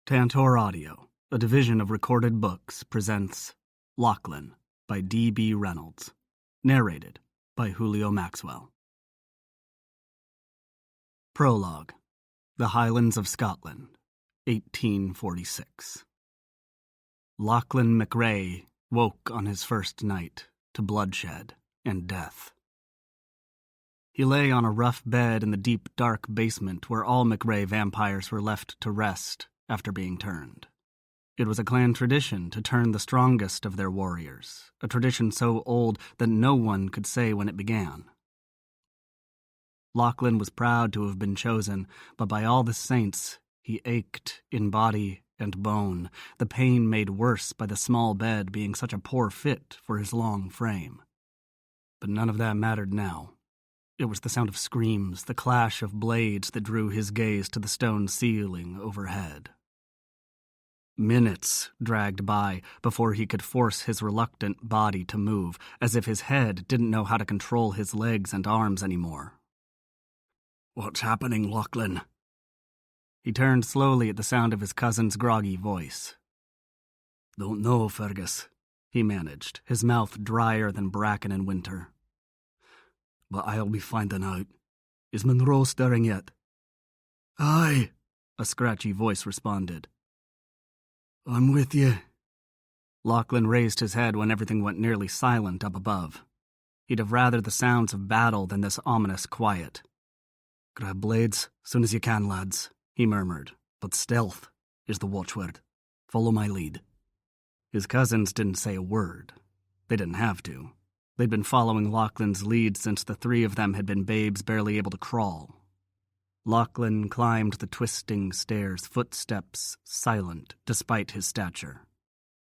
Tantor Audio, a division of Recorded Books, presents Lachlan by D.B. Reynolds, narrated by Julio Maxwell. Prologue: The Highlands of Scotland, 1846. Lachlan McRae woke on his first night to bloodshed and death. He lay on a rough bed in the deep, dark basement where all McRae vampires were left to rest after being turned. It was a clan tradition to turn the strongest of their warriors, a tradition so old that no one could say when it began. Lachlan was proud to have been chosen, but by all the saints, he ached in body and bone, the pain made worse by the small bed being such a poor fit for his long frame. But none of that mattered now. It was the sound of screams, the clash of blades that drew his gaze to the stone ceiling overhead. Minutes dragged by before he could force his reluctant body to move, as if his head didn't know how to control his legs and arms anymore. "What's happening, Lachlan?" He turned slowly at the sound of his cousin's groggy voice. "Don't know, Fergus," he managed, his mouth drier than bracken in winter. "But I'll be finding out. Is Monroe stirring yet?" "Aye," a scratchy voice responded. "I'm with you." Lachlan raised his head when everything went nearly silent up above. He'd have rather the sounds of battle than this ominous quiet. "Grab blades, soon as you can, lads," he murmured, "but stealth is the watchword. Follow my lead." His cousins didn't say a word. They didn't have to. They'd been following Lachlan's lead since the three of them had been babes barely able to crawl. Lachlan climbed the twisting stairs, footsteps silent despite his stature.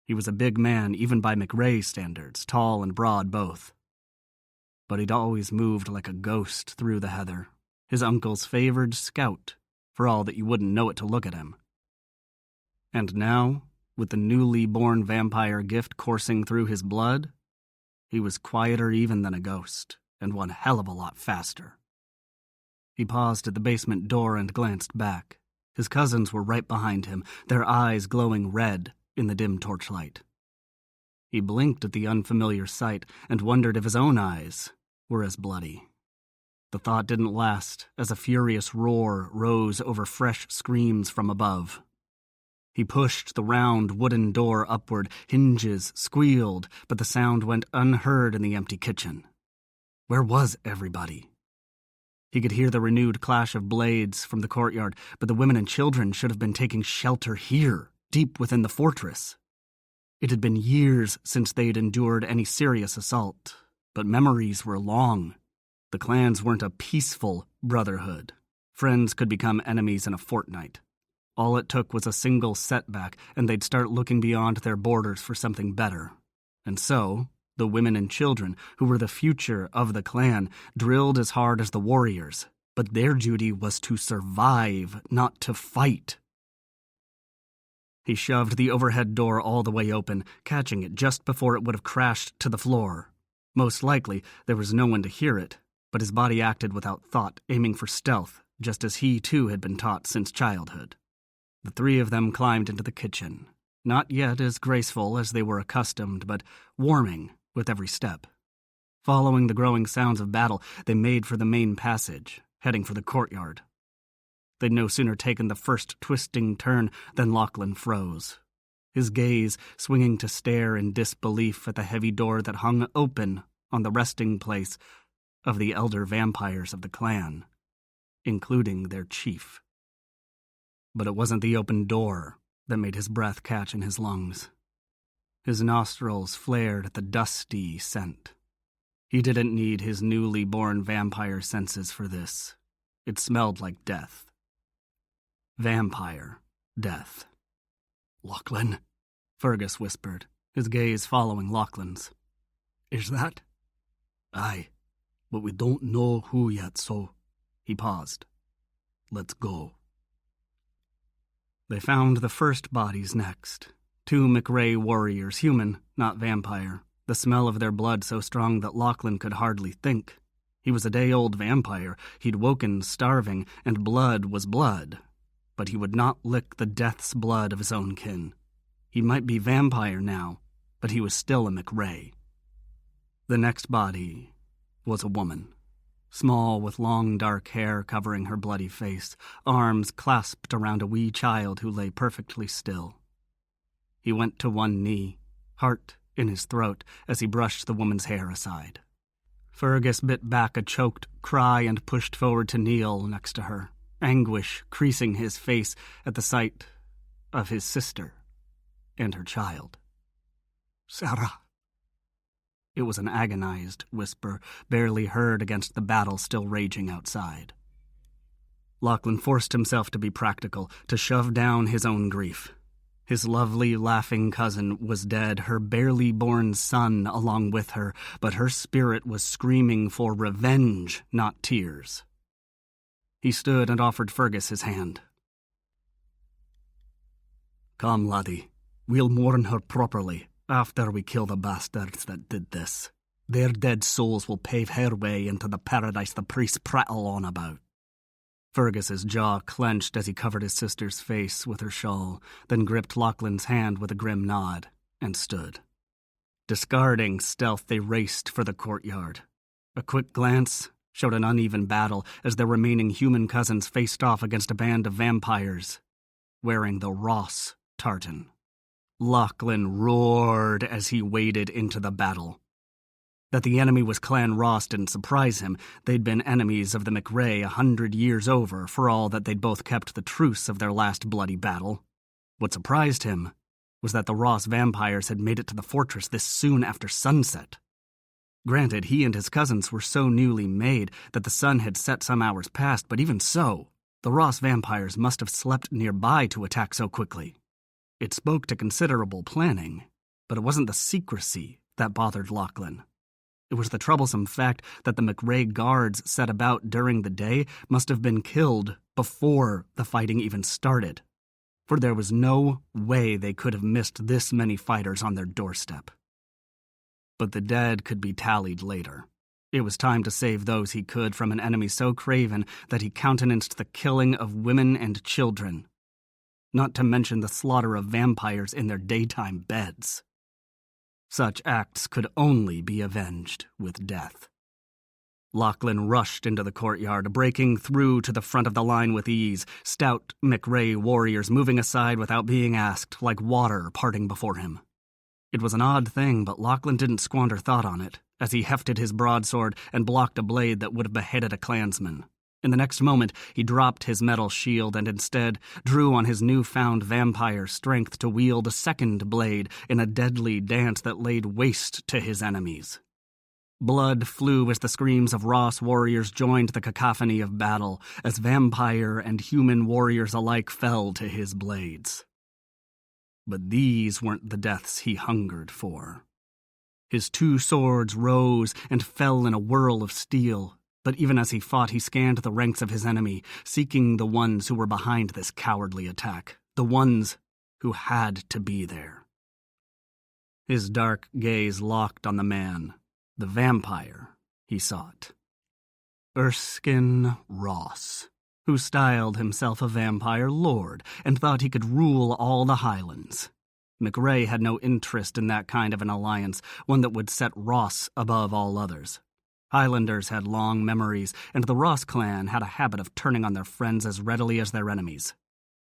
He was a big man even by McRae standards, tall and broad both. But he'd always moved like a ghost through the heather, his uncle's favored scout, for all that you wouldn't know it to look at him. And now, with the newly born vampire gift coursing through his blood, he was quieter even than a ghost, and one hell of a lot faster. He paused at the basement door and glanced back. His cousins were right behind him, their eyes glowing red in the dim torchlight. He blinked at the unfamiliar sight and wondered if his own eyes were as bloody. The thought didn't last, as a furious roar rose over fresh screams from above. He pushed the round wooden door upward, hinges squealed, but the sound went unheard in the empty kitchen. Where was everybody? He could hear the renewed clash of blades from the courtyard, but the women and children should have been taking shelter here, deep within the fortress. It had been years since they'd endured any serious assault, but memories were long. The clans weren't a peaceful brotherhood. Friends could become enemies in a fortnight. All it took was a single setback, and they'd start looking beyond their borders for something better. And so, the women and children, who were the future of the clan, drilled as hard as the warriors, but their duty was to survive, not to fight. He shoved the overhead door all the way open, catching it just before it would have crashed to the floor. Most likely, there was no one to hear it, but his body acted without thought, aiming for stealth, just as he too had been taught since childhood. The three of them climbed into the kitchen, not yet as graceful as they were accustomed, but warming with every step. Following the growing sounds of battle, they made for the main passage, heading for the courtyard. They'd no sooner taken the first twisting turn than Lachlan froze, his gaze swinging to stare in disbelief at the heavy door that hung open on the resting place of the elder vampires of the clan, including their chief. But it wasn't the open door that made his breath catch in his lungs. His nostrils flared at the dusty scent. He didn't need his newly born vampire senses for this. It smelled like death. Vampire death. "Lachlan," Fergus whispered, his gaze following Lachlan's. "Is that?" "Aye, but we don't know who yet, so..." He paused. "Let's go." They found the first bodies next. Two McRae warriors, human, not vampire. The smell of their blood so strong that Lachlan could hardly think. He was a day-old vampire. He'd woken starving, and blood was blood. but he would not lick the death's blood of his own kin. He might be vampire now, but he was still a McRae. The next body was a woman, small with long dark hair covering her bloody face, arms clasped around a wee child who lay perfectly still. He went to one knee, heart in his throat, as he brushed the woman's hair aside. Fergus bit back a choked cry and pushed forward to kneel next to her, anguish creasing his face at the sight of his sister and her child. "Sarah." It was an agonized whisper, barely heard against the battle still raging outside. Lachlan forced himself to be practical, to shove down his own grief. His lovely, laughing cousin was dead, her barely born son along with her, but her spirit was screaming for revenge, not tears. He stood and offered Fergus his hand. "Come, laddie. We'll mourn her properly after we kill the bastards that did this. Their dead souls will pave her way into the paradise the priests prattle on about." Fergus's jaw clenched as he covered his sister's face with her shawl, then gripped Lachlan's hand with a grim nod, and stood. Discarding stealth, they raced for the courtyard. A quick glance showed an uneven battle as their remaining human cousins faced off against a band of vampires, wearing the Ross tartan. Lachlan roared as he waded into the battle. That the enemy was Clan Ross didn't surprise him. They'd been enemies of the McRae 100 years over, for all that they'd both kept the truce of their last bloody battle. What surprised him was that the Ross vampires had made it to the fortress this soon after sunset. Granted, he and his cousins were so newly made that the sun had set some hours past, but even so, the Ross vampires must have slept nearby to attack so quickly. It spoke to considerable planning, but it wasn't the secrecy that bothered Lachlan. It was the troublesome fact that the McRae guards set about during the day must have been killed before the fighting even started, for there was no way they could have missed this many fighters on their doorstep. But the dead could be tallied later. It was time to save those he could from an enemy so craven that he countenanced the killing of women and children, not to mention the slaughter of vampires in their daytime beds. Such acts could only be avenged with death. Lachlan rushed into the courtyard, breaking through to the front of the line with ease, stout McRae warriors moving aside without being asked, like water parting before him. It was an odd thing, but Lachlan didn't squander thought on it, as he hefted his broadsword and blocked a blade that would have beheaded a clansman. In the next moment, he dropped his metal shield and instead drew on his newfound vampire strength to wield a second blade in a deadly dance that laid waste to his enemies. Blood flew as the screams of Ross warriors joined the cacophony of battle, as vampire and human warriors alike fell to his blades. But these weren't the deaths he hungered for. His two swords rose and fell in a whirl of steel, but even as he fought, he scanned the ranks of his enemy, seeking the ones who were behind this cowardly attack, the ones who had to be there. His dark gaze locked on the man, the vampire he sought. Erskine Ross, who styled himself a vampire lord and thought he could rule all the highlands. McRae had no interest in that kind of an alliance, one that would set Ross above all others. Highlanders had long memories, and the Ross clan had a habit of turning on their friends as readily as their enemies.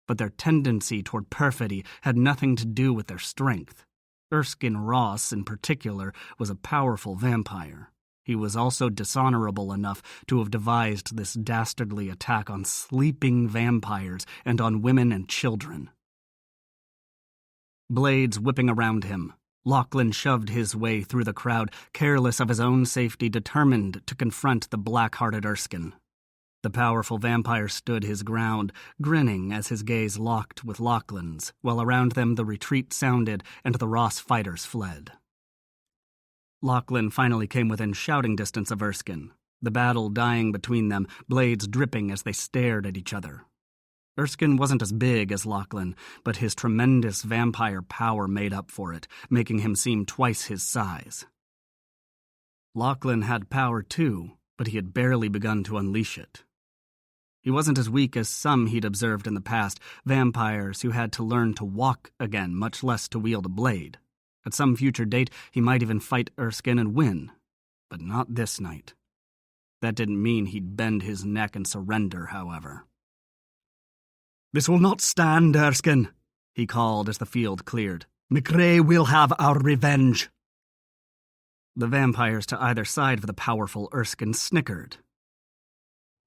But their tendency toward perfidy had nothing to do with their strength. Erskine Ross, in particular, was a powerful vampire. He was also dishonorable enough to have devised this dastardly attack on sleeping vampires and on women and children. Blades whipping around him, Lachlan shoved his way through the crowd, careless of his own safety, determined to confront the black-hearted Erskine. The powerful vampire stood his ground, grinning as his gaze locked with Lachlan's, while around them the retreat sounded and the Ross fighters fled. Lachlan finally came within shouting distance of Erskine, the battle dying between them, blades dripping as they stared at each other. Erskine wasn't as big as Lachlan, but his tremendous vampire power made up for it, making him seem twice his size. Lachlan had power too, but he had barely begun to unleash it. He wasn't as weak as some he'd observed in the past, vampires who had to learn to walk again, much less to wield a blade. At some future date, he might even fight Erskine and win, but not this night. That didn't mean he'd bend his neck and surrender, however. "This will not stand, Erskine," he called as the field cleared. "McRae will have our revenge." The vampires to either side of the powerful Erskine snickered.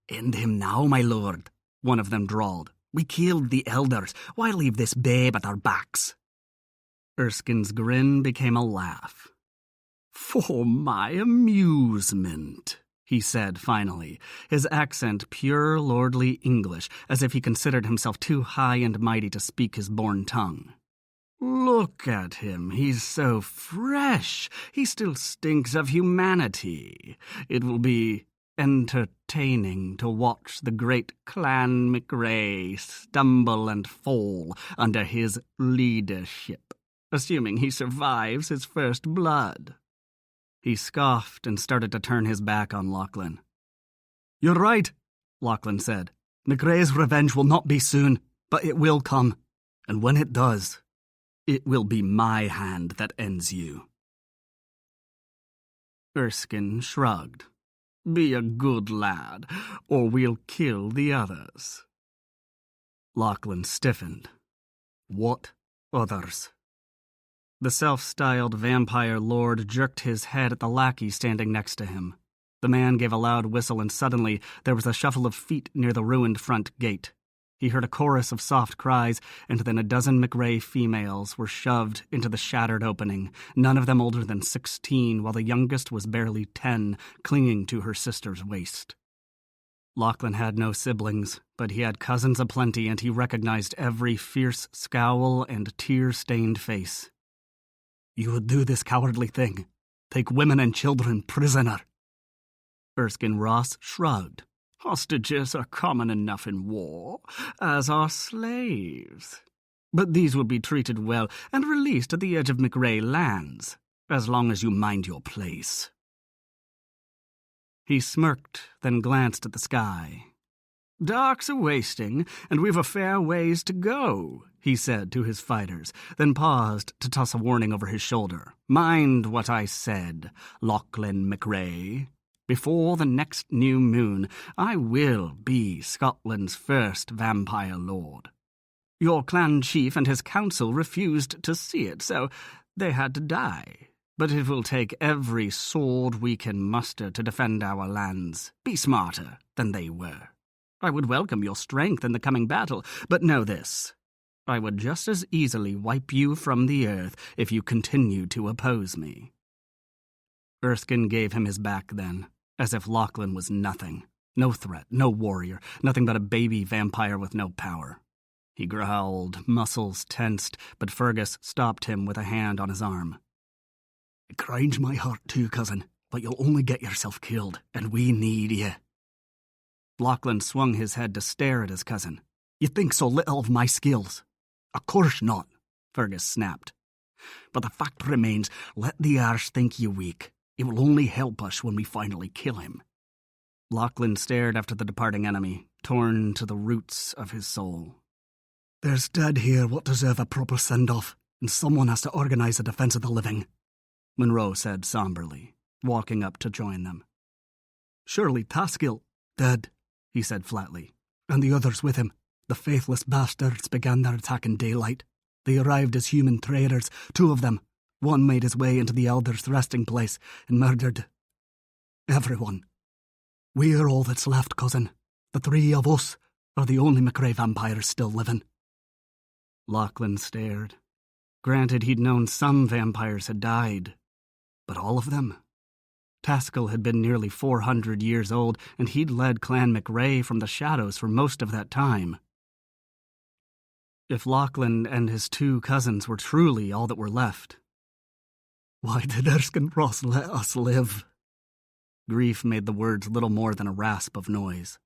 "End him now, my lord," one of them drawled. "We killed the elders. Why leave this babe at our backs?" Erskine's grin became a laugh. "For my amusement," he said finally, his accent pure lordly English, as if he considered himself too high and mighty to speak his born tongue. "Look at him, he's so fresh. He still stinks of humanity. It will be entertaining to watch the great Clan McRae stumble and fall under his leadership, assuming he survives his first blood." He scoffed and started to turn his back on Lachlan. "You're right," Lachlan said. "McRae's revenge will not be soon, but it will come. And when it does, it will be my hand that ends you." Erskine shrugged. "Be a good lad, or we'll kill the others." Lachlan stiffened. "What others?" The self-styled vampire lord jerked his head at the lackey standing next to him. The man gave a loud whistle, and suddenly there was a shuffle of feet near the ruined front gate. He heard a chorus of soft cries, and then a dozen McRae females were shoved into the shattered opening, none of them older than 16, while the youngest was barely 10, clinging to her sister's waist. Lachlan had no siblings, but he had cousins aplenty, and he recognized every fierce scowl and tear-stained face. "You would do this cowardly thing, take women and children prisoner." Erskine Ross shrugged. "Hostages are common enough in war, as are slaves. But these will be treated well and released at the edge of McRae lands, as long as you mind your place." He smirked, then glanced at the sky. "Dark's a wasting, and we've a fair ways to go," he said to his fighters, then paused to toss a warning over his shoulder. "Mind what I said, Lachlan McRae. Before the next new moon, I will be Scotland's first vampire lord. Your clan chief and his council refused to see it, so they had to die. But it will take every sword we can muster to defend our lands. Be smarter than they were. I would welcome your strength in the coming battle, but know this. I would just as easily wipe you from the earth if you continue to oppose me." Erskine gave him his back then, as if Lachlan was nothing. No threat, no warrior, nothing but a baby vampire with no power. He growled, muscles tensed, but Fergus stopped him with a hand on his arm. "It grinds my heart too, cousin, but you'll only get yourself killed, and we need you." Lachlan swung his head to stare at his cousin. "You think so little of my skills?" "Of course not," Fergus snapped. "But the fact remains, let the arse think you weak. It will only help us when we finally kill him." Lachlan stared after the departing enemy, torn to the roots of his soul. "There's dead here what deserve a proper send-off, and someone has to organize the defense of the living," Monroe said somberly, walking up to join them. "Surely Taskill, dead," he said flatly, "and the others with him. The faithless bastards began their attack in daylight. They arrived as human traders, 2 of them. One made his way into the elders' resting place and murdered everyone. We're all that's left, cousin. The 3 of us are the only McRae vampires still living." Lachlan stared. Granted, he'd known some vampires had died, but all of them? Taskill had been nearly 400 years old, and he'd led Clan McRae from the shadows for most of that time. If Lachlan and his 2 cousins were truly all that were left, why did Erskine Ross let us live? Grief made the words little more than a rasp of noise.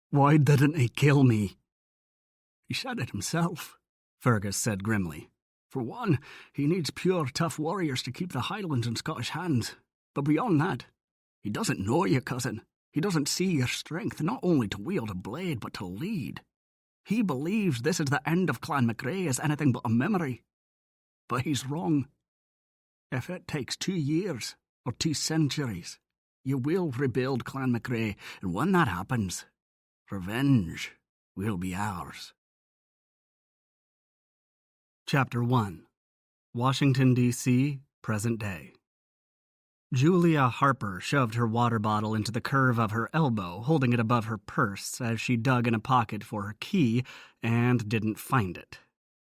"Why didn't he kill me?" "He said it himself," Fergus said grimly. "For one, he needs pure, tough warriors to keep the Highlands in Scottish hands. But beyond that, he doesn't know you, cousin. He doesn't see your strength not only to wield a blade, but to lead. He believes this is the end of Clan McRae as anything but a memory. But he's wrong. If it takes 2 years or 2 centuries, you will rebuild Clan McRae, and when that happens, revenge will be ours. Chapter 1. Washington, D.C., present day. Julia Harper shoved her water bottle into the curve of her elbow, holding it above her purse as she dug in a pocket for her key and didn't find it.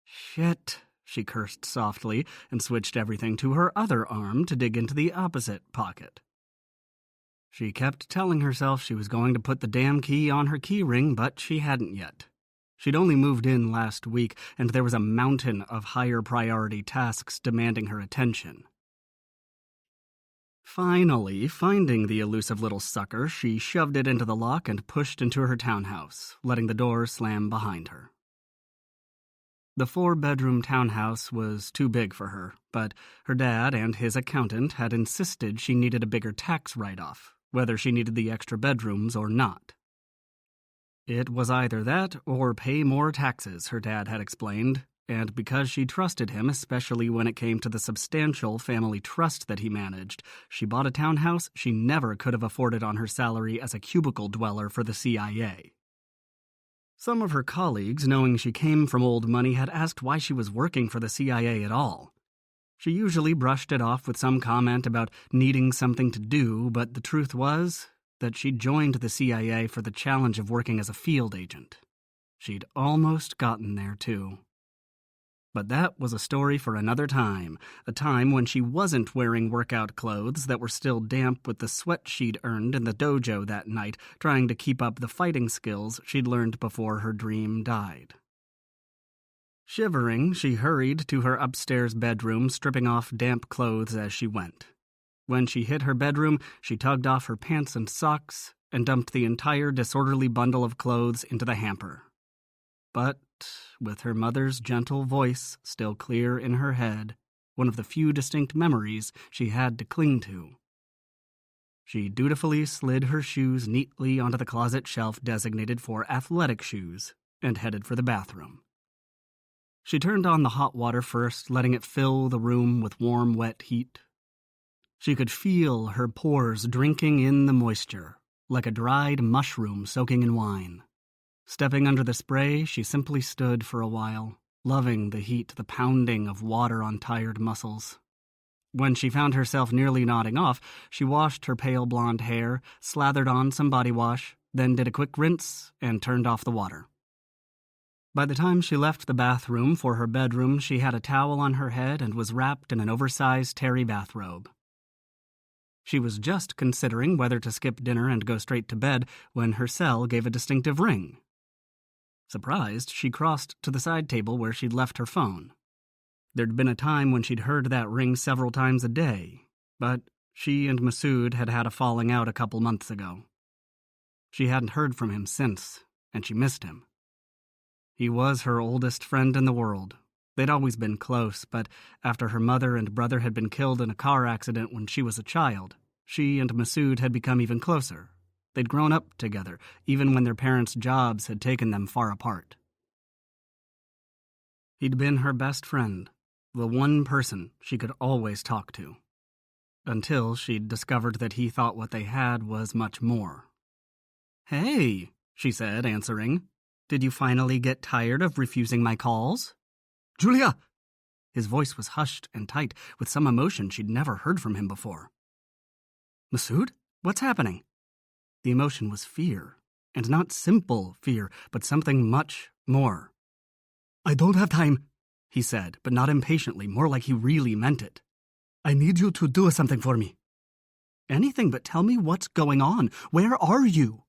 Shit, she cursed softly and switched everything to her other arm to dig into the opposite pocket. She kept telling herself she was going to put the damn key on her key ring, but she hadn't yet. She'd only moved in last week, and there was a mountain of higher priority tasks demanding her attention. Finally, finding the elusive little sucker, she shoved it into the lock and pushed into her townhouse, letting the door slam behind her. The 4-bedroom townhouse was too big for her, but her dad and his accountant had insisted she needed a bigger tax write-off, whether she needed the extra bedrooms or not. It was either that or pay more taxes, her dad had explained, and because she trusted him, especially when it came to the substantial family trust that he managed, she bought a townhouse she never could have afforded on her salary as a cubicle dweller for the CIA. Some of her colleagues, knowing she came from old money, had asked why she was working for the CIA at all. She usually brushed it off with some comment about needing something to do, but the truth was that she'd joined the CIA for the challenge of working as a field agent. She'd almost gotten there, too. But that was a story for another time, a time when she wasn't wearing workout clothes that were still damp with the sweat she'd earned in the dojo that night, trying to keep up the fighting skills she'd learned before her dream died. Shivering, she hurried to her upstairs bedroom, stripping off damp clothes as she went. When she hit her bedroom, she tugged off her pants and socks and dumped the entire disorderly bundle of clothes into the hamper. But with her mother's gentle voice still clear in her head, one of the few distinct memories she had to cling to, she dutifully slid her shoes neatly onto the closet shelf designated for athletic shoes and headed for the bathroom. She turned on the hot water first, letting it fill the room with warm, wet heat. She could feel her pores drinking in the moisture, like a dried mushroom soaking in wine. Stepping under the spray, she simply stood for a while, loving the heat, the pounding of water on tired muscles. When she found herself nearly nodding off, she washed her pale blonde hair, slathered on some body wash, then did a quick rinse and turned off the water. By the time she left the bathroom for her bedroom, she had a towel on her head and was wrapped in an oversized terry bathrobe. She was just considering whether to skip dinner and go straight to bed when her cell gave a distinctive ring. Surprised, she crossed to the side table where she'd left her phone. There'd been a time when she'd heard that ring several times a day, but she and Masood had had a falling out a couple months ago. She hadn't heard from him since, and she missed him. He was her oldest friend in the world. They'd always been close, but after her mother and brother had been killed in a car accident when she was a child, she and Masood had become even closer. They'd grown up together, even when their parents' jobs had taken them far apart. He'd been her best friend, the one person she could always talk to, until she'd discovered that he thought what they had was much more. "Hey," she said, answering. "Did you finally get tired of refusing my calls?" "Julia!" His voice was hushed and tight, with some emotion she'd never heard from him before. "Masood? What's happening?" The emotion was fear, and not simple fear, but something much more. "I don't have time," he said, but not impatiently, more like he really meant it. "I need you to do something for me." "Anything but tell me what's going on. Where are you?"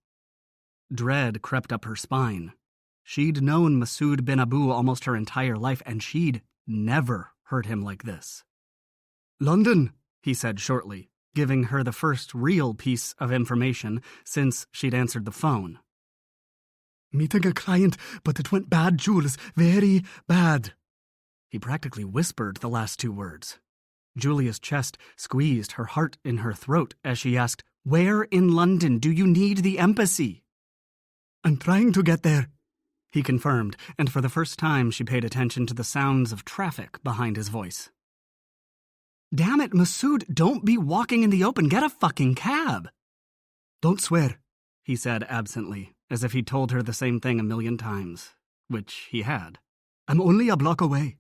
Dread crept up her spine. She'd known Masood bin Abu almost her entire life, and she'd never heard him like this. "London," he said shortly, giving her the first real piece of information since she'd answered the phone. "Meeting a client, but it went bad, Jules. Very bad." He practically whispered the last 2 words. Julia's chest squeezed, her heart in her throat, as she asked, Where in London do you need the embassy? I'm trying to get there, he confirmed, and for the first time she paid attention to the sounds of traffic behind his voice. Damn it, Masood, don't be walking in the open. Get a fucking cab. Don't swear, he said absently, as if he'd told her the same thing 1,000,000 times, which he had. I'm only a block away.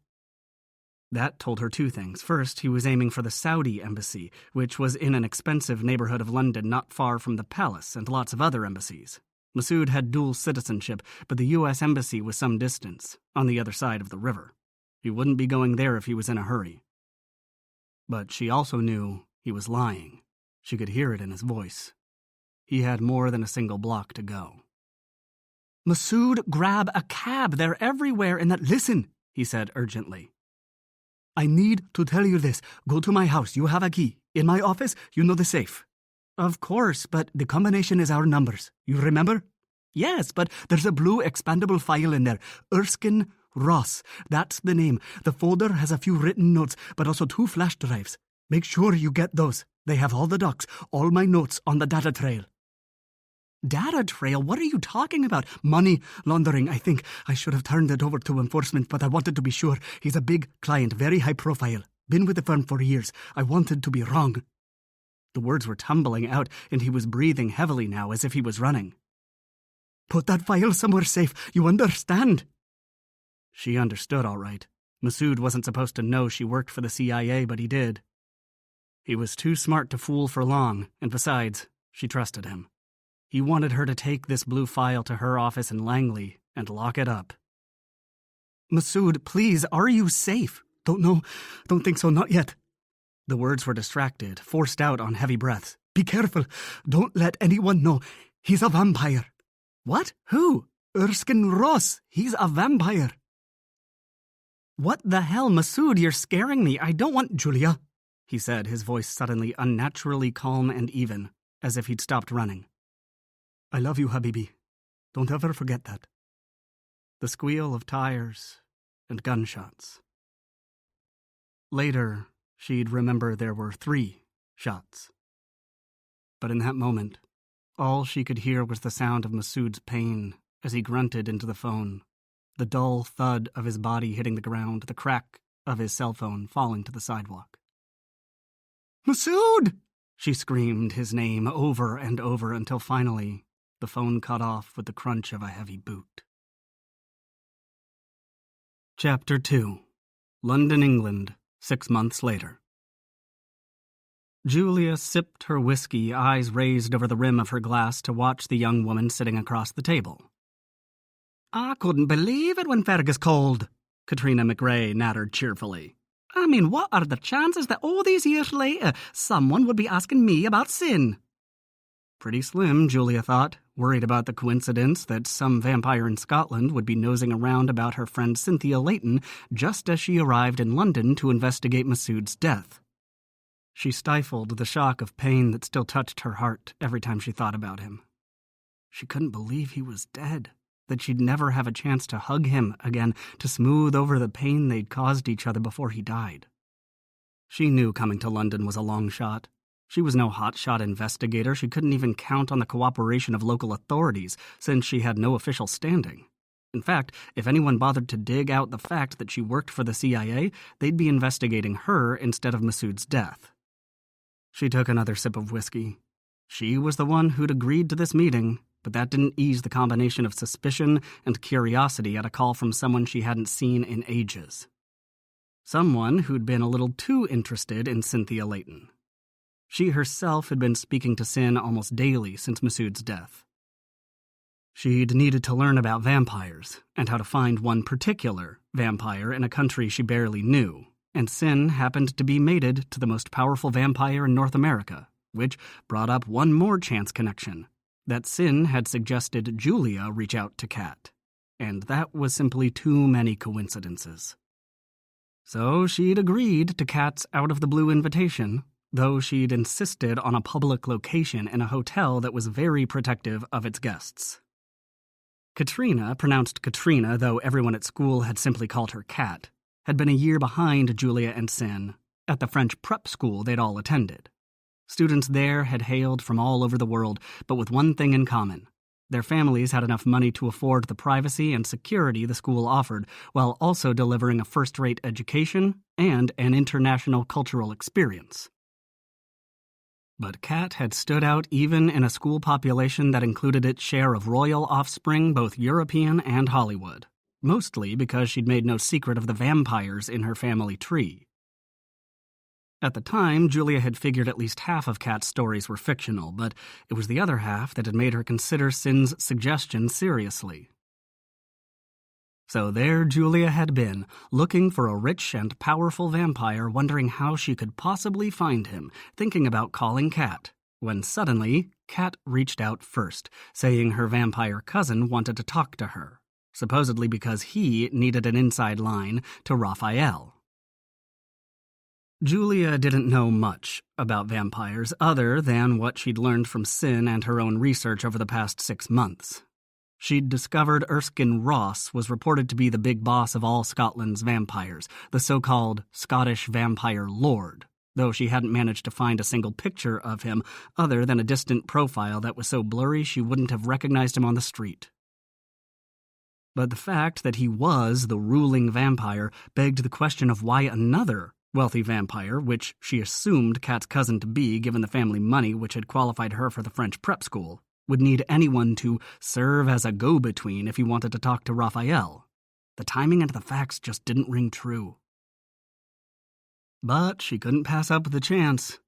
That told her two things. First, he was aiming for the Saudi embassy, which was in an expensive neighborhood of London not far from the palace and lots of other embassies. Masood had dual citizenship, but the U.S. embassy was some distance, on the other side of the river. He wouldn't be going there if he was in a hurry. But she also knew he was lying. She could hear it in his voice. He had more than a single block to go. Masood, grab a cab. They're everywhere in that— Listen, he said urgently. I need to tell you this. Go to my house. You have a key. In my office, you know the safe. Of course, but the combination is our numbers. You remember? Yes, but there's a blue expandable file in there. Erskine Ross. That's the name. The folder has a few written notes, but also 2 flash drives. Make sure you get those. They have all the docs, all my notes on the data trail. Data trail? What are you talking about? Money laundering, I think. I should have turned it over to enforcement, but I wanted to be sure. He's a big client, very high profile. Been with the firm for years. I wanted to be wrong. The words were tumbling out, and he was breathing heavily now, as if he was running. Put that file somewhere safe. You understand? She understood, all right. Masood wasn't supposed to know she worked for the CIA, but he did. He was too smart to fool for long, and besides, she trusted him. He wanted her to take this blue file to her office in Langley and lock it up. Masood, please, are you safe? Don't know. Don't think so, not yet. The words were distracted, forced out on heavy breaths. Be careful. Don't let anyone know. He's a vampire. What? Who? Erskine Ross. He's a vampire. What the hell, Masood? You're scaring me. I don't want— Julia, he said, his voice suddenly unnaturally calm and even, as if he'd stopped running. I love you, Habibi. Don't ever forget that. The squeal of tires and gunshots. Later, she'd remember there were 3 shots. But in that moment, all she could hear was the sound of Masood's pain as he grunted into the phone, the dull thud of his body hitting the ground, the crack of his cell phone falling to the sidewalk. Masood! She screamed his name over and over until finally the phone cut off with the crunch of a heavy boot. Chapter 2. London, England, 6 months later. Julia sipped her whiskey, eyes raised over the rim of her glass to watch the young woman sitting across the table. I couldn't believe it when Fergus called, Katrina McRae nattered cheerfully. I mean, what are the chances that all these years later someone would be asking me about sin? Pretty slim, Julia thought, worried about the coincidence that some vampire in Scotland would be nosing around about her friend Cynthia Layton just as she arrived in London to investigate Masood's death. She stifled the shock of pain that still touched her heart every time she thought about him. She couldn't believe he was dead, that she'd never have a chance to hug him again, to smooth over the pain they'd caused each other before he died. She knew coming to London was a long shot. She was no hotshot investigator. She couldn't even count on the cooperation of local authorities, since she had no official standing. In fact, if anyone bothered to dig out the fact that she worked for the CIA, they'd be investigating her instead of Masood's death. She took another sip of whiskey. She was the one who'd agreed to this meeting, but that didn't ease the combination of suspicion and curiosity at a call from someone she hadn't seen in ages. Someone who'd been a little too interested in Cynthia Layton. She herself had been speaking to Sin almost daily since Masood's death. She'd needed to learn about vampires, and how to find one particular vampire in a country she barely knew, and Sin happened to be mated to the most powerful vampire in North America, which brought up one more chance connection, that Sin had suggested Julia reach out to Kat, and that was simply too many coincidences. So she'd agreed to Kat's out-of-the-blue invitation, though she'd insisted on a public location in a hotel that was very protective of its guests. Katrina, pronounced Katrina though everyone at school had simply called her Kat, had been a year behind Julia and Sin at the French prep school they'd all attended. Students there had hailed from all over the world, but with one thing in common. Their families had enough money to afford the privacy and security the school offered, while also delivering a first-rate education and an international cultural experience. But Kat had stood out even in a school population that included its share of royal offspring, both European and Hollywood, mostly because she'd made no secret of the vampires in her family tree. At the time, Julia had figured at least half of Kat's stories were fictional, but it was the other half that had made her consider Sin's suggestion seriously. So there Julia had been, looking for a rich and powerful vampire, wondering how she could possibly find him, thinking about calling Kat, when suddenly Kat reached out first, saying her vampire cousin wanted to talk to her, supposedly because he needed an inside line to Raphael. Julia didn't know much about vampires other than what she'd learned from Sin and her own research over the past 6 months. She'd discovered Erskine Ross was reported to be the big boss of all Scotland's vampires, the so-called Scottish Vampire Lord, though she hadn't managed to find a single picture of him other than a distant profile that was so blurry she wouldn't have recognized him on the street. But the fact that he was the ruling vampire begged the question of why another wealthy vampire, which she assumed Kat's cousin to be given the family money which had qualified her for the French prep school, would need anyone to serve as a go-between if he wanted to talk to Raphael. The timing and the facts just didn't ring true. But she couldn't pass up the chance.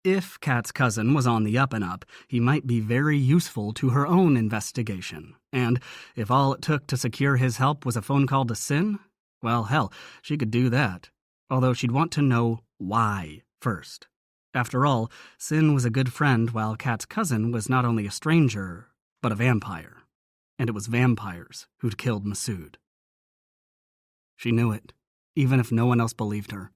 If Kat's cousin was on the up-and-up, he might be very useful to her own investigation, and if all it took to secure his help was a phone call to Sin, well, hell, she could do that. Although she'd want to know why first. After all, Sin was a good friend while Kat's cousin was not only a stranger, but a vampire. And it was vampires who'd killed Masood. She knew it, even if no one else believed her.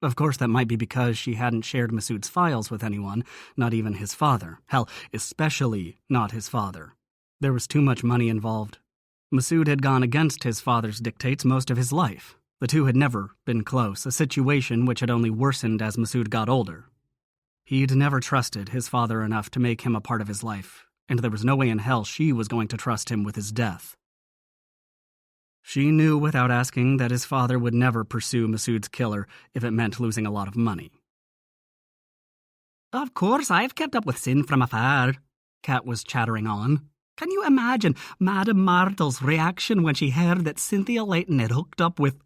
Of course, that might be because she hadn't shared Masood's files with anyone, not even his father. Hell, especially not his father. There was too much money involved. Masood had gone against his father's dictates most of his life. The two had never been close, a situation which had only worsened as Masood got older. He'd never trusted his father enough to make him a part of his life, and there was no way in hell she was going to trust him with his death. She knew without asking that his father would never pursue Masood's killer if it meant losing a lot of money. "Of course, I've kept up with Sin from afar," Kat was chattering on. "Can you imagine Madame Martle's reaction when she heard that Cynthia Layton had hooked up with—"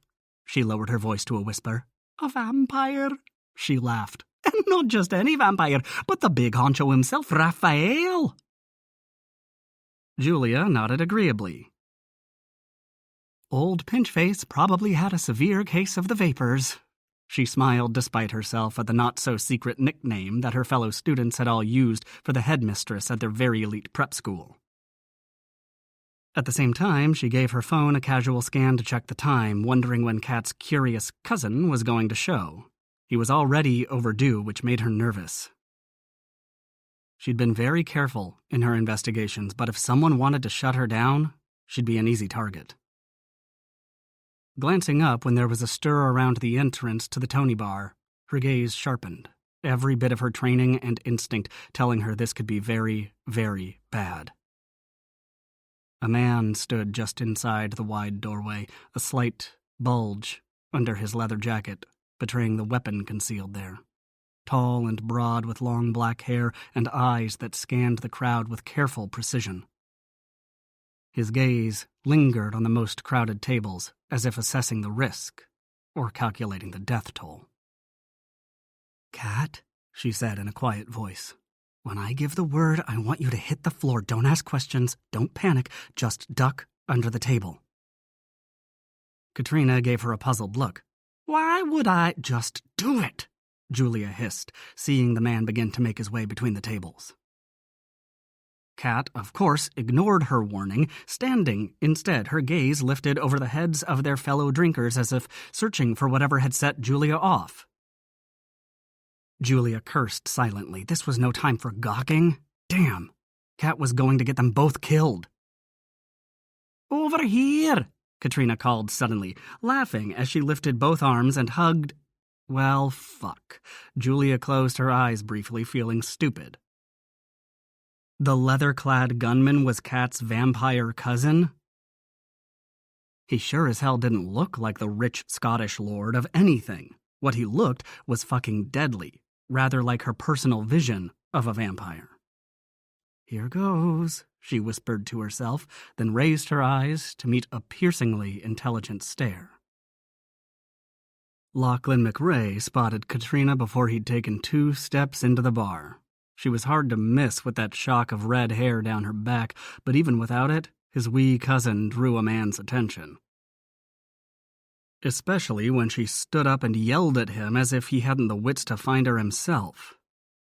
She lowered her voice to a whisper. "A vampire?" She laughed. "And not just any vampire, but the big honcho himself, Raphael." Julia nodded agreeably. Old Pinchface probably had a severe case of the vapors. She smiled despite herself at the not-so-secret nickname that her fellow students had all used for the headmistress at their very elite prep school. At the same time, she gave her phone a casual scan to check the time, wondering when Kat's curious cousin was going to show. He was already overdue, which made her nervous. She'd been very careful in her investigations, but if someone wanted to shut her down, she'd be an easy target. Glancing up when there was a stir around the entrance to the Tony Bar, her gaze sharpened, every bit of her training and instinct telling her this could be very, very bad. A man stood just inside the wide doorway, a slight bulge under his leather jacket, betraying the weapon concealed there. Tall and broad with long black hair and eyes that scanned the crowd with careful precision. His gaze lingered on the most crowded tables, as if assessing the risk, or calculating the death toll. "Kat," she said in a quiet voice, "when I give the word, I want you to hit the floor. Don't ask questions. Don't panic. Just duck under the table." Katrina gave her a puzzled look. "Why would I—" "Just do it," Julia hissed, seeing the man begin to make his way between the tables. Kat, of course, ignored her warning, standing instead, her gaze lifted over the heads of their fellow drinkers as if searching for whatever had set Julia off. Julia cursed silently. This was no time for gawking. Damn, Kat was going to get them both killed. "Over here," Katrina called suddenly, laughing as she lifted both arms and hugged. Well, fuck. Julia closed her eyes briefly, feeling stupid. The leather-clad gunman was Kat's vampire cousin? He sure as hell didn't look like the rich Scottish lord of anything. What he looked was fucking deadly, rather like her personal vision of a vampire. Here goes, she whispered to herself, then raised her eyes to meet a piercingly intelligent stare. Lachlan McRae spotted Katrina before he'd taken 2 steps into the bar. She was hard to miss with that shock of red hair down her back, but even without it, his wee cousin drew a man's attention. Especially when she stood up and yelled at him as if he hadn't the wits to find her himself.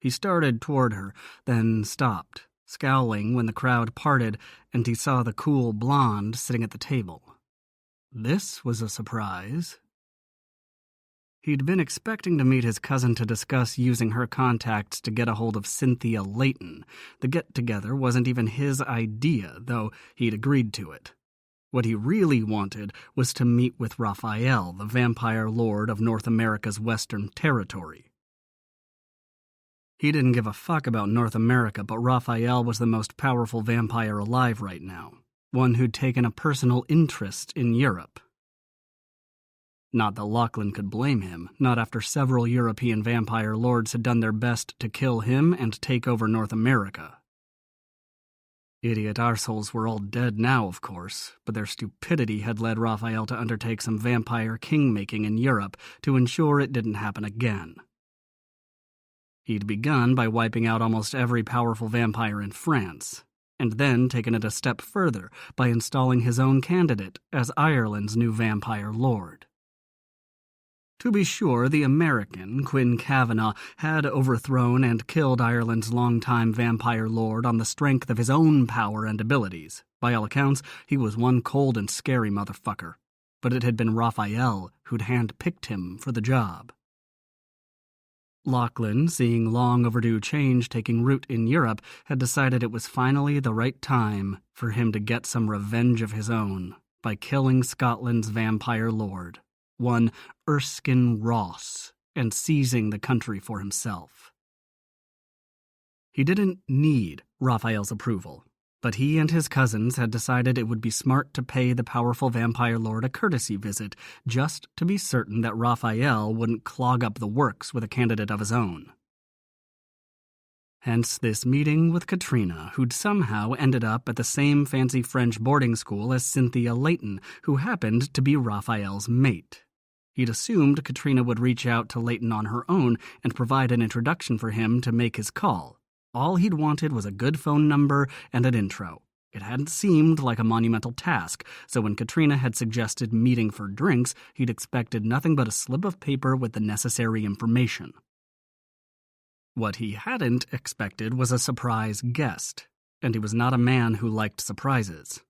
He started toward her, then stopped, scowling when the crowd parted and he saw the cool blonde sitting at the table. This was a surprise. He'd been expecting to meet his cousin to discuss using her contacts to get a hold of Cynthia Layton. The get-together wasn't even his idea, though he'd agreed to it. What he really wanted was to meet with Raphael, the Vampire Lord of North America's Western Territory. He didn't give a fuck about North America, but Raphael was the most powerful vampire alive right now, one who'd taken a personal interest in Europe. Not that Lachlan could blame him, not after several European vampire lords had done their best to kill him and take over North America. Idiot arseholes were all dead now, of course, but their stupidity had led Raphael to undertake some vampire king-making in Europe to ensure it didn't happen again. He'd begun by wiping out almost every powerful vampire in France, and then taken it a step further by installing his own candidate as Ireland's new vampire lord. To be sure, the American, Quinn Kavanagh, had overthrown and killed Ireland's longtime vampire lord on the strength of his own power and abilities. By all accounts, he was one cold and scary motherfucker. But it had been Raphael who'd hand-picked him for the job. Lachlan, seeing long overdue change taking root in Europe, had decided it was finally the right time for him to get some revenge of his own by killing Scotland's vampire lord, one Erskine Ross, and seizing the country for himself. He didn't need Raphael's approval, but he and his cousins had decided it would be smart to pay the powerful vampire lord a courtesy visit, just to be certain that Raphael wouldn't clog up the works with a candidate of his own. Hence this meeting with Katrina, who'd somehow ended up at the same fancy French boarding school as Cynthia Layton, who happened to be Raphael's mate. He'd assumed Katrina would reach out to Layton on her own and provide an introduction for him to make his call. All he'd wanted was a good phone number and an intro. It hadn't seemed like a monumental task, so when Katrina had suggested meeting for drinks, he'd expected nothing but a slip of paper with the necessary information. What he hadn't expected was a surprise guest, and he was not a man who liked surprises,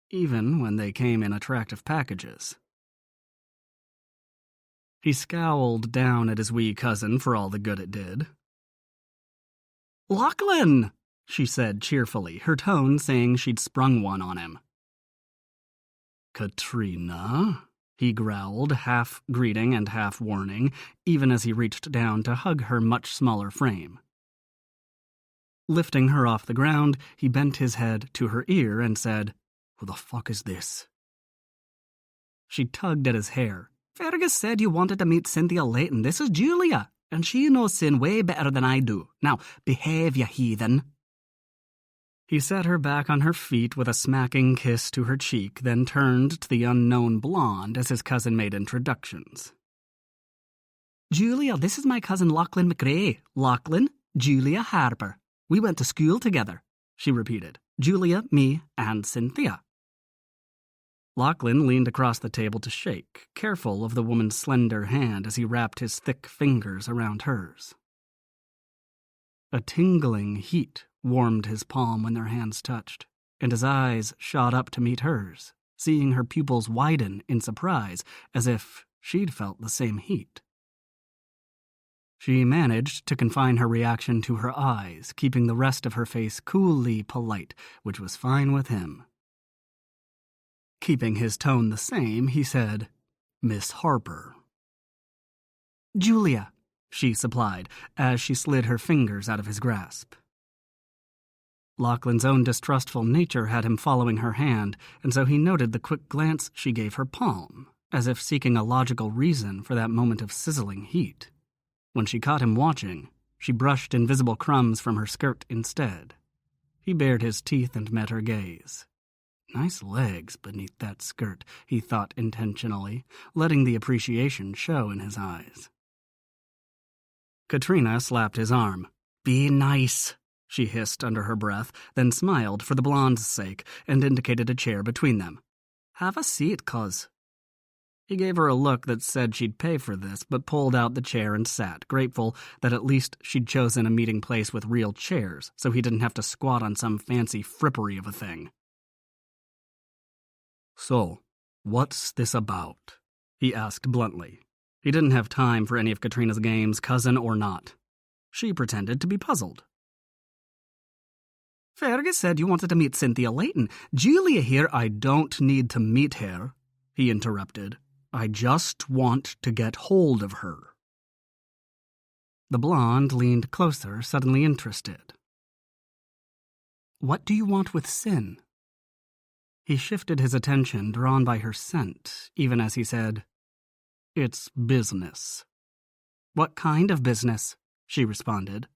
even when they came in attractive packages. He scowled down at his wee cousin for all the good it did. "Lachlan!" she said cheerfully, her tone saying she'd sprung one on him. "Katrina?" he growled, half greeting and half warning, even as he reached down to hug her much smaller frame. Lifting her off the ground, he bent his head to her ear and said, "Who the fuck is this?" She tugged at his hair. "Fergus said you wanted to meet Cynthia Layton. This is Julia, and she knows sin way better than I do. Now, behave, you heathen." He set her back on her feet with a smacking kiss to her cheek, then turned to the unknown blonde as his cousin made introductions. "Julia, this is my cousin Lachlan McRae. Lachlan, Julia Harper. We went to school together," she repeated. "Julia, me, and Cynthia." Lachlan leaned across the table to shake, careful of the woman's slender hand as he wrapped his thick fingers around hers. A tingling heat warmed his palm when their hands touched, and his eyes shot up to meet hers, seeing her pupils widen in surprise, as if she'd felt the same heat. She managed to confine her reaction to her eyes, keeping the rest of her face coolly polite, which was fine with him. Keeping his tone the same, he said, "Miss Harper." Julia, she supplied, as she slid her fingers out of his grasp. Lachlan's own distrustful nature had him following her hand, and so he noted the quick glance she gave her palm, as if seeking a logical reason for that moment of sizzling heat. When she caught him watching, she brushed invisible crumbs from her skirt instead. He bared his teeth and met her gaze. Nice legs beneath that skirt, he thought intentionally, letting the appreciation show in his eyes. Katrina slapped his arm. "Be nice," she hissed under her breath, then smiled for the blonde's sake and indicated a chair between them. "Have a seat, cuz." He gave her a look that said she'd pay for this, but pulled out the chair and sat, grateful that at least she'd chosen a meeting place with real chairs, so he didn't have to squat on some fancy frippery of a thing. "So, what's this about?" he asked bluntly. He didn't have time for any of Katrina's games, cousin or not. She pretended to be puzzled. "Fergus said you wanted to meet Cynthia Layton. Julia here." "I don't need to meet her," he interrupted. "I just want to get hold of her." The blonde leaned closer, suddenly interested. "What do you want with Sin?" He shifted his attention, drawn by her scent, even as he said, "It's business." "What kind of business?" she responded.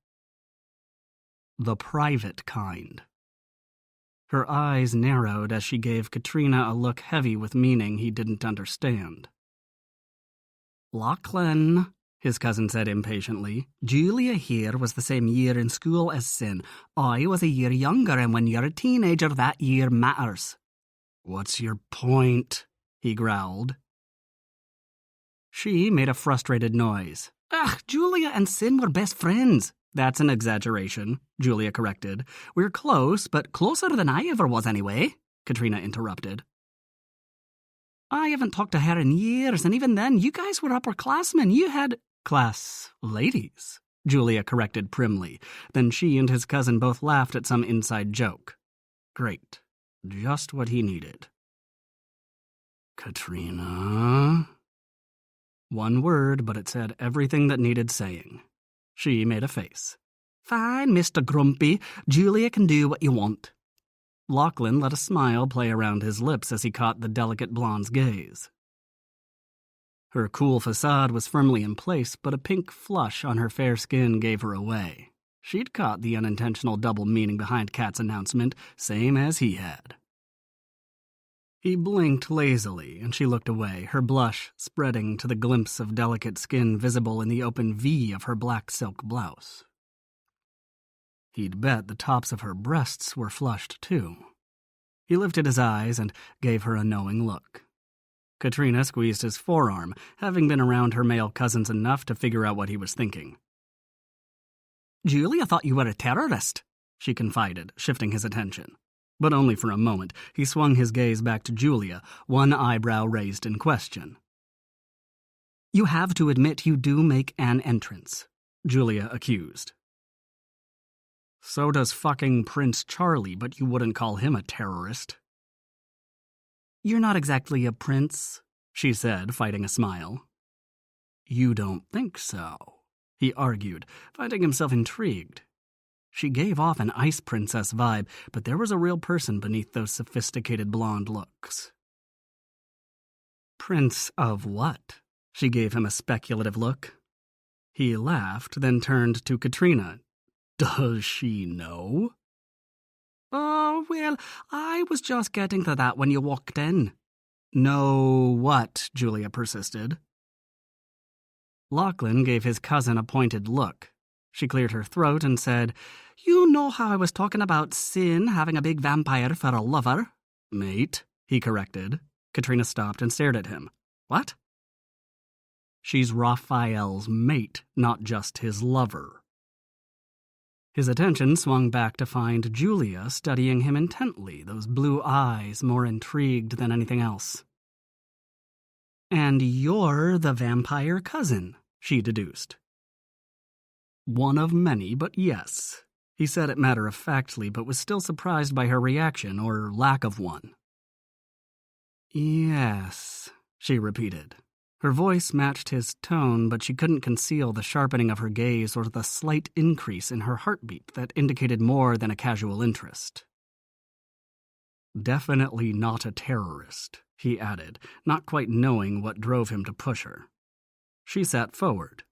"The private kind." Her eyes narrowed as she gave Katrina a look heavy with meaning he didn't understand. "Lachlan," his cousin said impatiently, "Julia here was the same year in school as Sin. I was a year younger, and when you're a teenager, that year matters." "What's your point?" he growled. She made a frustrated noise. "Ugh, Julia and Sin were best friends." "That's an exaggeration," Julia corrected. "We're close, but closer than I ever was anyway," Katrina interrupted. "I haven't talked to her in years, and even then, you guys were upperclassmen. You had—" "Class ladies," Julia corrected primly. Then she and his cousin both laughed at some inside joke. Great. Just what he needed. "Katrina?" One word, but it said everything that needed saying. She made a face. "Fine, Mr. Grumpy. Julia can do what you want." Lachlan let a smile play around his lips as he caught the delicate blonde's gaze. Her cool facade was firmly in place, but a pink flush on her fair skin gave her away. She'd caught the unintentional double meaning behind Kat's announcement, same as he had. He blinked lazily, and she looked away, her blush spreading to the glimpse of delicate skin visible in the open V of her black silk blouse. He'd bet the tops of her breasts were flushed, too. He lifted his eyes and gave her a knowing look. Katrina squeezed his forearm, having been around her male cousins enough to figure out what he was thinking. "Julia thought you were a terrorist," she confided, shifting his attention. But only for a moment. He swung his gaze back to Julia, one eyebrow raised in question. "You have to admit you do make an entrance," Julia accused. "So does fucking Prince Charlie, but you wouldn't call him a terrorist." "You're not exactly a prince," she said, fighting a smile. "You don't think so?" he argued, finding himself intrigued. She gave off an ice princess vibe, but there was a real person beneath those sophisticated blonde looks. "Prince of what?" She gave him a speculative look. He laughed, then turned to Katrina. "Does she know?" "Oh, well, I was just getting to that when you walked in." "Know what?" Julia persisted. Lachlan gave his cousin a pointed look. She cleared her throat and said, "You know how I was talking about Sin having a big vampire for a lover?" "Mate," he corrected. Katrina stopped and stared at him. "What?" "She's Raphael's mate, not just his lover." His attention swung back to find Julia studying him intently, those blue eyes more intrigued than anything else. "And you're the vampire cousin," she deduced. "One of many, but yes." He said it matter-of-factly, but was still surprised by her reaction, or lack of one. "Yes," she repeated. Her voice matched his tone, but she couldn't conceal the sharpening of her gaze or the slight increase in her heartbeat that indicated more than a casual interest. "Definitely not a terrorist," he added, not quite knowing what drove him to push her. She sat forward.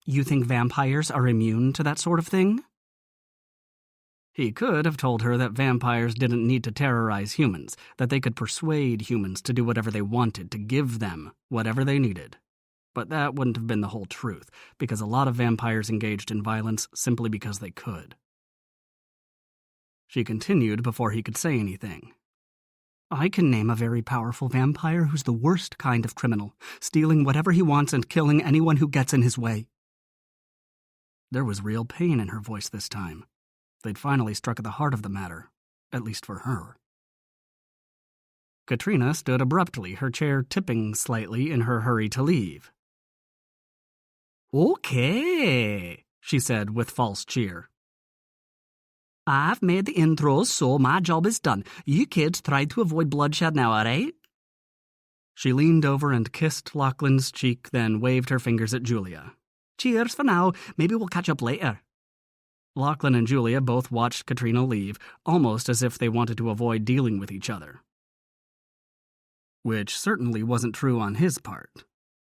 "You think vampires are immune to that sort of thing?" He could have told her that vampires didn't need to terrorize humans, that they could persuade humans to do whatever they wanted, to give them whatever they needed. But that wouldn't have been the whole truth, because a lot of vampires engaged in violence simply because they could. She continued before he could say anything. "I can name a very powerful vampire who's the worst kind of criminal, stealing whatever he wants and killing anyone who gets in his way." There was real pain in her voice this time. They'd finally struck at the heart of the matter, at least for her. Katrina stood abruptly, her chair tipping slightly in her hurry to leave. "Okay," she said with false cheer. "I've made the intros, so my job is done. You kids tried to avoid bloodshed now, all right?" She leaned over and kissed Lachlan's cheek, then waved her fingers at Julia. "Cheers for now. Maybe we'll catch up later." Lachlan and Julia both watched Katrina leave, almost as if they wanted to avoid dealing with each other. Which certainly wasn't true on his part.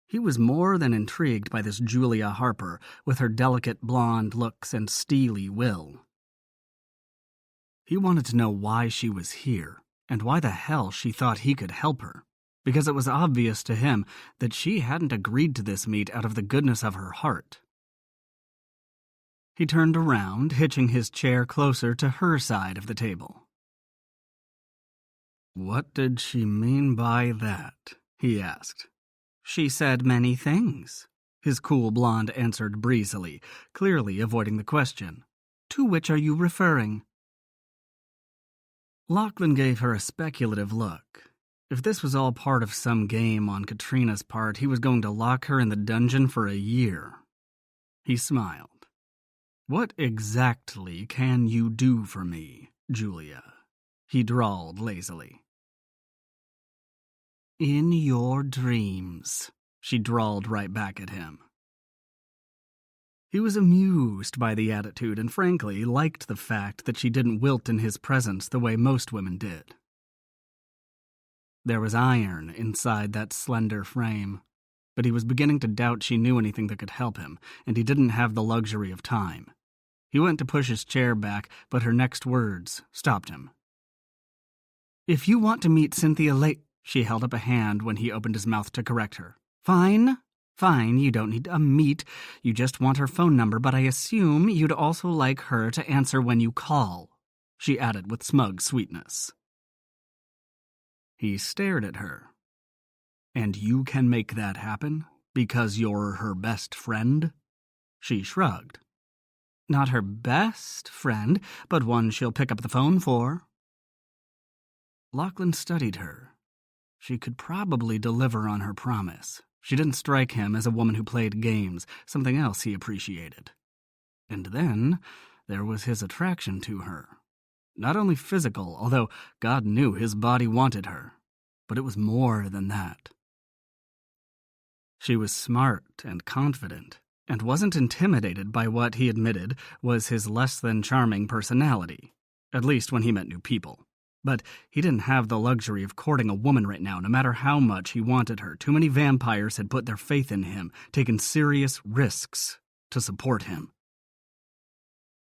He was more than intrigued by this Julia Harper, with her delicate blonde looks and steely will. He wanted to know why she was here, and why the hell she thought he could help her, because it was obvious to him that she hadn't agreed to this meet out of the goodness of her heart. He turned around, hitching his chair closer to her side of the table. "What did she mean by that?" he asked. "She said many things," his cool blonde answered breezily, clearly avoiding the question. "To which are you referring?" Lachlan gave her a speculative look. If this was all part of some game on Katrina's part, he was going to lock her in the dungeon for a year. He smiled. "What exactly can you do for me, Julia?" he drawled lazily. "In your dreams," she drawled right back at him. He was amused by the attitude and frankly liked the fact that she didn't wilt in his presence the way most women did. There was iron inside that slender frame, but he was beginning to doubt she knew anything that could help him, and he didn't have the luxury of time. He went to push his chair back, but her next words stopped him. "If you want to meet Cynthia she held up a hand when he opened his mouth to correct her. Fine, you don't need a meet. You just want her phone number, but I assume you'd also like her to answer when you call," she added with smug sweetness. He stared at her. "And you can make that happen? Because you're her best friend?" She shrugged. "Not her best friend, but one she'll pick up the phone for." Lachlan studied her. She could probably deliver on her promise. She didn't strike him as a woman who played games, something else he appreciated. And then there was his attraction to her. Not only physical, although God knew his body wanted her, but it was more than that. She was smart and confident, and wasn't intimidated by what he admitted was his less-than-charming personality, at least when he met new people. But he didn't have the luxury of courting a woman right now, no matter how much he wanted her. Too many vampires had put their faith in him, taken serious risks to support him.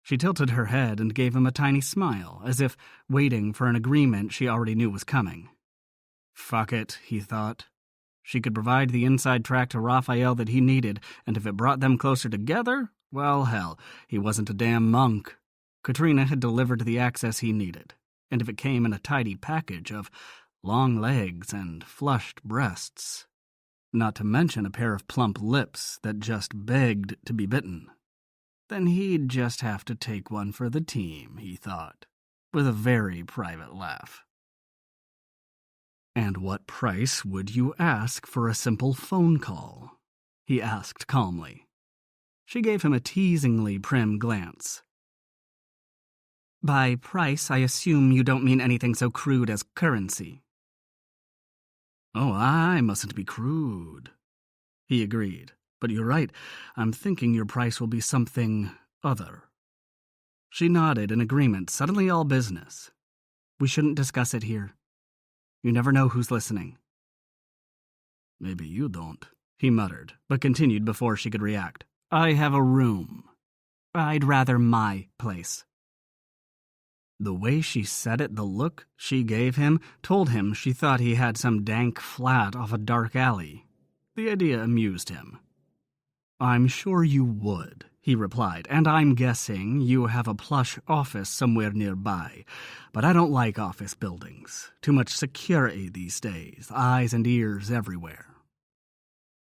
She tilted her head and gave him a tiny smile, as if waiting for an agreement she already knew was coming. Fuck it, he thought. She could provide the inside track to Raphael that he needed, and if it brought them closer together, well, hell, he wasn't a damn monk. Katrina had delivered the access he needed, and if it came in a tidy package of long legs and flushed breasts, not to mention a pair of plump lips that just begged to be bitten, then he'd just have to take one for the team, he thought, with a very private laugh. "And what price would you ask for a simple phone call?" he asked calmly. She gave him a teasingly prim glance. "By price, I assume you don't mean anything so crude as currency." "Oh, I mustn't be crude. he agreed. But you're right, I'm thinking your price will be something other. She nodded in agreement, suddenly all business. We shouldn't discuss it here. You never know who's listening. Maybe you don't, he muttered, but continued before she could react. I have a room. I'd rather my place. The way she said it, the look she gave him, told him she thought he had some dank flat off a dark alley. The idea amused him. I'm sure you would, he replied, and I'm guessing you have a plush office somewhere nearby. But I don't like office buildings. Too much security these days, eyes and ears everywhere.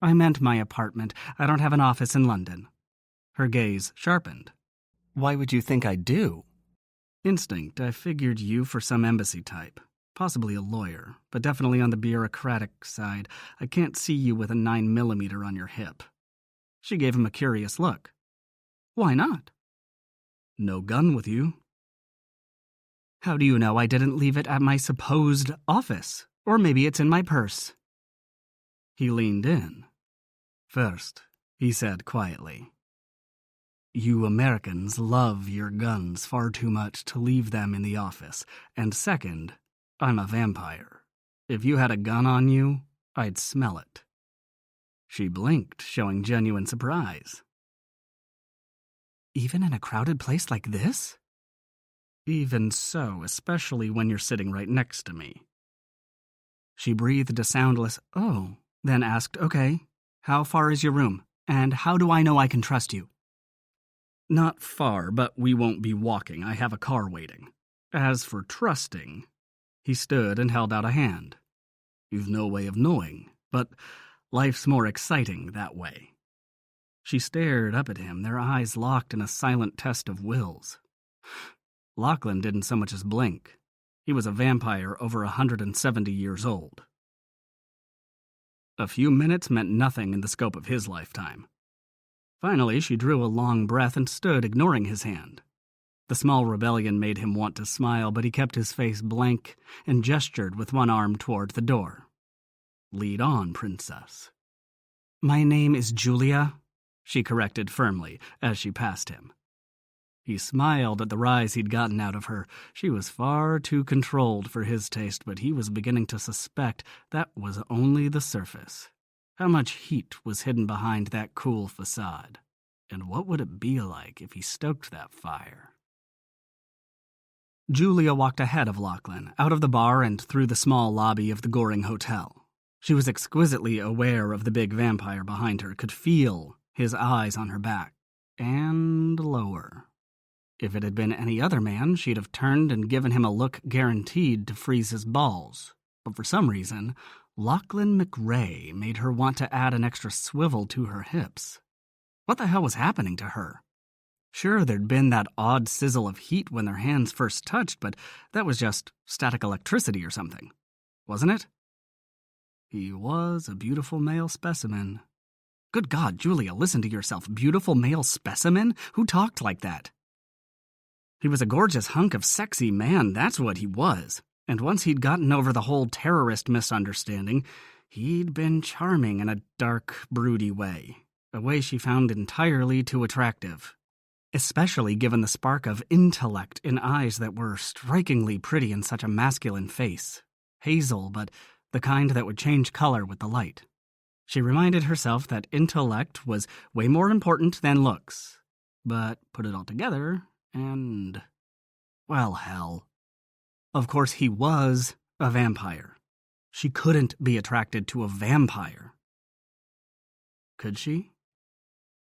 I meant my apartment. I don't have an office in London. Her gaze sharpened. Why would you think I do? Instinct, I figured you for some embassy type. Possibly a lawyer, but definitely on the bureaucratic side. I can't see you with a 9mm on your hip. She gave him a curious look. Why not? No gun with you. How do you know I didn't leave it at my supposed office? Or maybe it's in my purse. He leaned in. First, he said quietly, you Americans love your guns far too much to leave them in the office. And second, I'm a vampire. If you had a gun on you, I'd smell it. She blinked, showing genuine surprise. Even in a crowded place like this? Even so, especially when you're sitting right next to me. She breathed a soundless, oh, then asked, okay, how far is your room? And how do I know I can trust you? Not far, but we won't be walking. I have a car waiting. As for trusting, he stood and held out a hand. You've no way of knowing, but life's more exciting that way. She stared up at him, their eyes locked in a silent test of wills. Lachlan didn't so much as blink. He was a vampire over 170 years old. A few minutes meant nothing in the scope of his lifetime. Finally, she drew a long breath and stood, ignoring his hand. The small rebellion made him want to smile, but he kept his face blank and gestured with one arm toward the door. Lead on, princess. My name is Julia, she corrected firmly as she passed him. He smiled at the rise he'd gotten out of her. She was far too controlled for his taste, but he was beginning to suspect that was only the surface. How much heat was hidden behind that cool facade? And what would it be like if he stoked that fire? Julia walked ahead of Lachlan, out of the bar and through the small lobby of the Goring Hotel. She was exquisitely aware of the big vampire behind her, could feel his eyes on her back, and lower. If it had been any other man, she'd have turned and given him a look guaranteed to freeze his balls. But for some reason, Lachlan McRae made her want to add an extra swivel to her hips. What the hell was happening to her? Sure, there'd been that odd sizzle of heat when their hands first touched, but that was just static electricity or something, wasn't it? He was a beautiful male specimen. Good God, Julia, listen to yourself. Beautiful male specimen? Who talked like that? He was a gorgeous hunk of sexy man, that's what he was. And once he'd gotten over the whole terrorist misunderstanding, he'd been charming in a dark, broody way. A way she found entirely too attractive. Especially given the spark of intellect in eyes that were strikingly pretty in such a masculine face. Hazel, but the kind that would change color with the light. She reminded herself that intellect was way more important than looks. But put it all together, and... well, hell. Of course, he was a vampire. She couldn't be attracted to a vampire. Could she?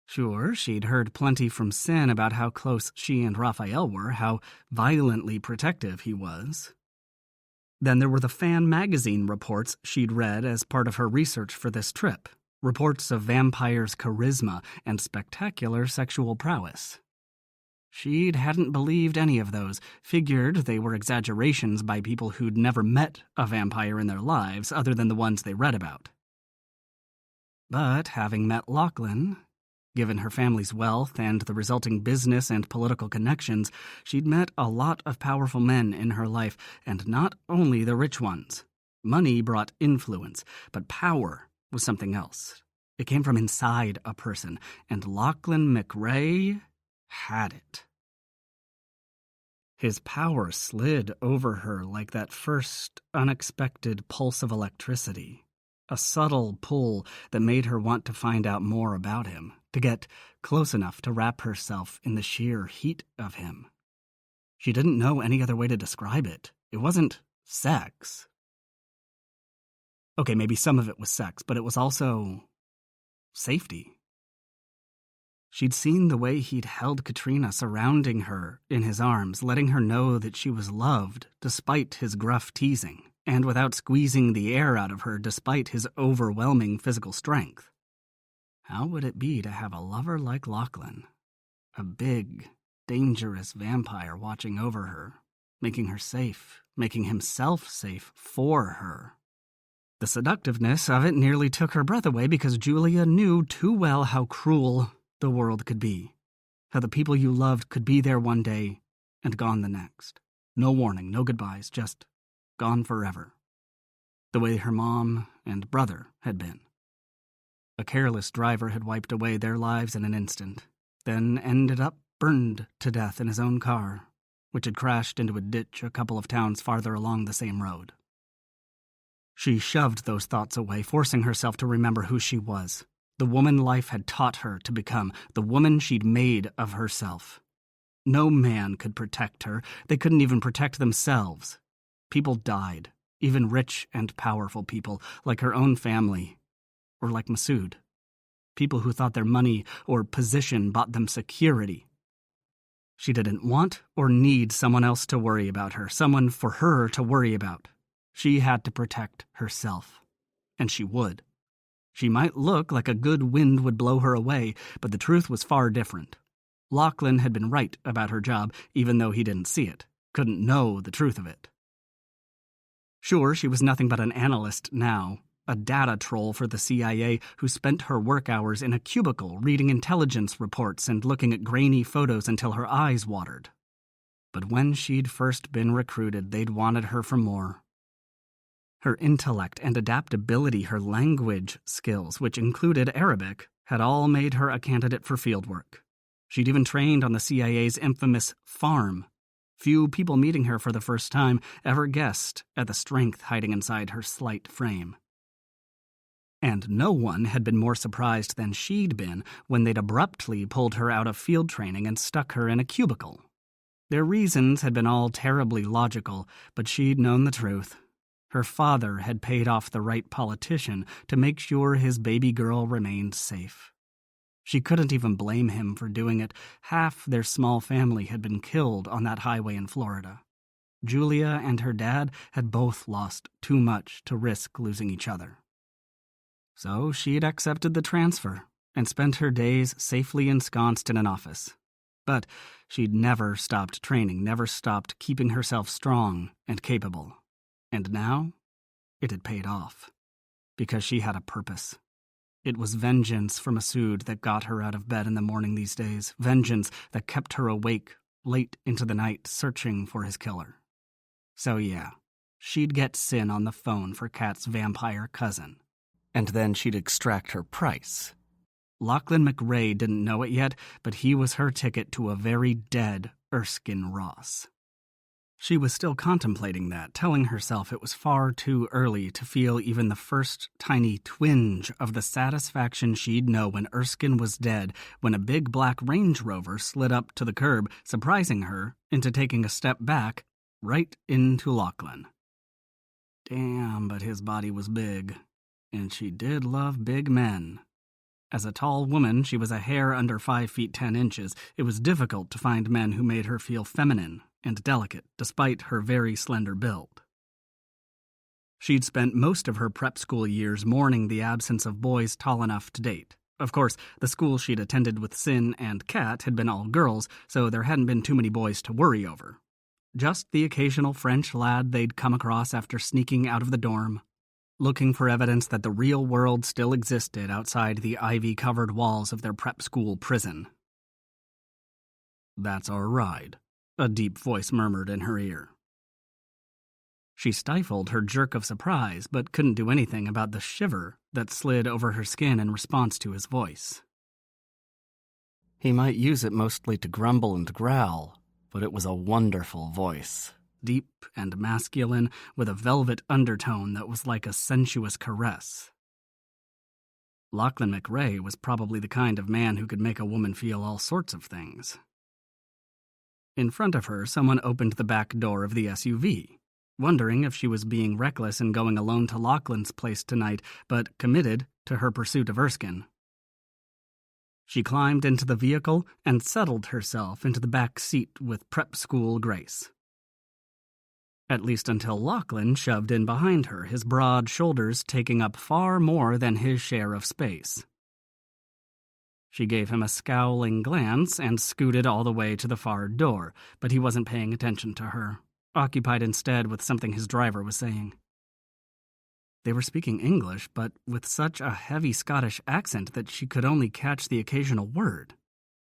Sure, she'd heard plenty from Sin about how close she and Raphael were, how violently protective he was. Then there were the fan magazine reports she'd read as part of her research for this trip. Reports of vampires' charisma and spectacular sexual prowess. She hadn't believed any of those, figured they were exaggerations by people who'd never met a vampire in their lives other than the ones they read about. But having met Lachlan, given her family's wealth and the resulting business and political connections, she'd met a lot of powerful men in her life, and not only the rich ones. Money brought influence, but power was something else. It came from inside a person, and Lachlan McRae had it. His power slid over her like that first unexpected pulse of electricity, a subtle pull that made her want to find out more about him, to get close enough to wrap herself in the sheer heat of him. She didn't know any other way to describe it. It wasn't sex. Okay, maybe some of it was sex, but it was also safety. She'd seen the way he'd held Katrina, surrounding her in his arms, letting her know that she was loved despite his gruff teasing, and without squeezing the air out of her despite his overwhelming physical strength. How would it be to have a lover like Lachlan? A big, dangerous vampire watching over her, making her safe, making himself safe for her. The seductiveness of it nearly took her breath away because Julia knew too well how cruel the world could be, how the people you loved could be there one day and gone the next. No warning, no goodbyes, just gone forever. The way her mom and brother had been. A careless driver had wiped away their lives in an instant, then ended up burned to death in his own car, which had crashed into a ditch a couple of towns farther along the same road. She shoved those thoughts away, forcing herself to remember who she was. The woman life had taught her to become, the woman she'd made of herself. No man could protect her. They couldn't even protect themselves. People died, even rich and powerful people, like her own family, or like Masood. People who thought their money or position bought them security. She didn't want or need someone else to worry about her, someone for her to worry about. She had to protect herself, and she would. She might look like a good wind would blow her away, but the truth was far different. Lachlan had been right about her job, even though he didn't see it, couldn't know the truth of it. Sure, she was nothing but an analyst now, a data troll for the CIA who spent her work hours in a cubicle reading intelligence reports and looking at grainy photos until her eyes watered. But when she'd first been recruited, they'd wanted her for more. Her intellect and adaptability, her language skills, which included Arabic, had all made her a candidate for fieldwork. She'd even trained on the CIA's infamous farm. Few people meeting her for the first time ever guessed at the strength hiding inside her slight frame. And no one had been more surprised than she'd been when they'd abruptly pulled her out of field training and stuck her in a cubicle. Their reasons had been all terribly logical, but she'd known the truth. Her father had paid off the right politician to make sure his baby girl remained safe. She couldn't even blame him for doing it. Half their small family had been killed on that highway in Florida. Julia and her dad had both lost too much to risk losing each other. So she'd accepted the transfer and spent her days safely ensconced in an office. But she'd never stopped training, never stopped keeping herself strong and capable. And now, it had paid off, because she had a purpose. It was vengeance for Masood that got her out of bed in the morning these days, vengeance that kept her awake late into the night searching for his killer. So yeah, she'd get Sin on the phone for Kat's vampire cousin, and then she'd extract her price. Lachlan McRae didn't know it yet, but he was her ticket to a very dead Erskine Ross. She was still contemplating that, telling herself it was far too early to feel even the first tiny twinge of the satisfaction she'd know when Erskine was dead, when a big black Range Rover slid up to the curb, surprising her into taking a step back, right into Lachlan. Damn, but his body was big, and she did love big men. As a tall woman, she was a hair under 5 feet 10 inches. It was difficult to find men who made her feel feminine and delicate, despite her very slender build. She'd spent most of her prep school years mourning the absence of boys tall enough to date. Of course, the school she'd attended with Sin and Kat had been all girls, so there hadn't been too many boys to worry over. Just the occasional French lad they'd come across after sneaking out of the dorm, looking for evidence that the real world still existed outside the ivy-covered walls of their prep school prison. "That's our ride," a deep voice murmured in her ear. She stifled her jerk of surprise, but couldn't do anything about the shiver that slid over her skin in response to his voice. He might use it mostly to grumble and growl, but it was a wonderful voice, deep and masculine, with a velvet undertone that was like a sensuous caress. Lachlan McRae was probably the kind of man who could make a woman feel all sorts of things. In front of her, someone opened the back door of the SUV, wondering if she was being reckless in going alone to Lachlan's place tonight, but committed to her pursuit of Erskine. She climbed into the vehicle and settled herself into the back seat with prep school grace. At least until Lachlan shoved in behind her, his broad shoulders taking up far more than his share of space. She gave him a scowling glance and scooted all the way to the far door, but he wasn't paying attention to her, occupied instead with something his driver was saying. They were speaking English, but with such a heavy Scottish accent that she could only catch the occasional word.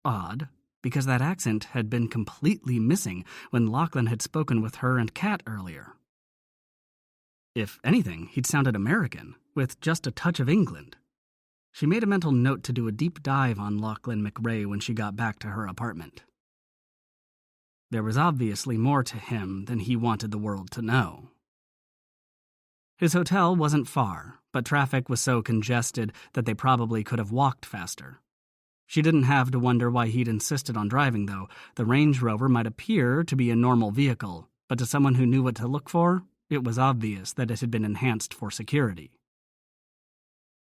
Odd, because that accent had been completely missing when Lachlan had spoken with her and Kat earlier. If anything, he'd sounded American, with just a touch of England. She made a mental note to do a deep dive on Lachlan McRae when she got back to her apartment. There was obviously more to him than he wanted the world to know. His hotel wasn't far, but traffic was so congested that they probably could have walked faster. She didn't have to wonder why he'd insisted on driving, though. The Range Rover might appear to be a normal vehicle, but to someone who knew what to look for, it was obvious that it had been enhanced for security.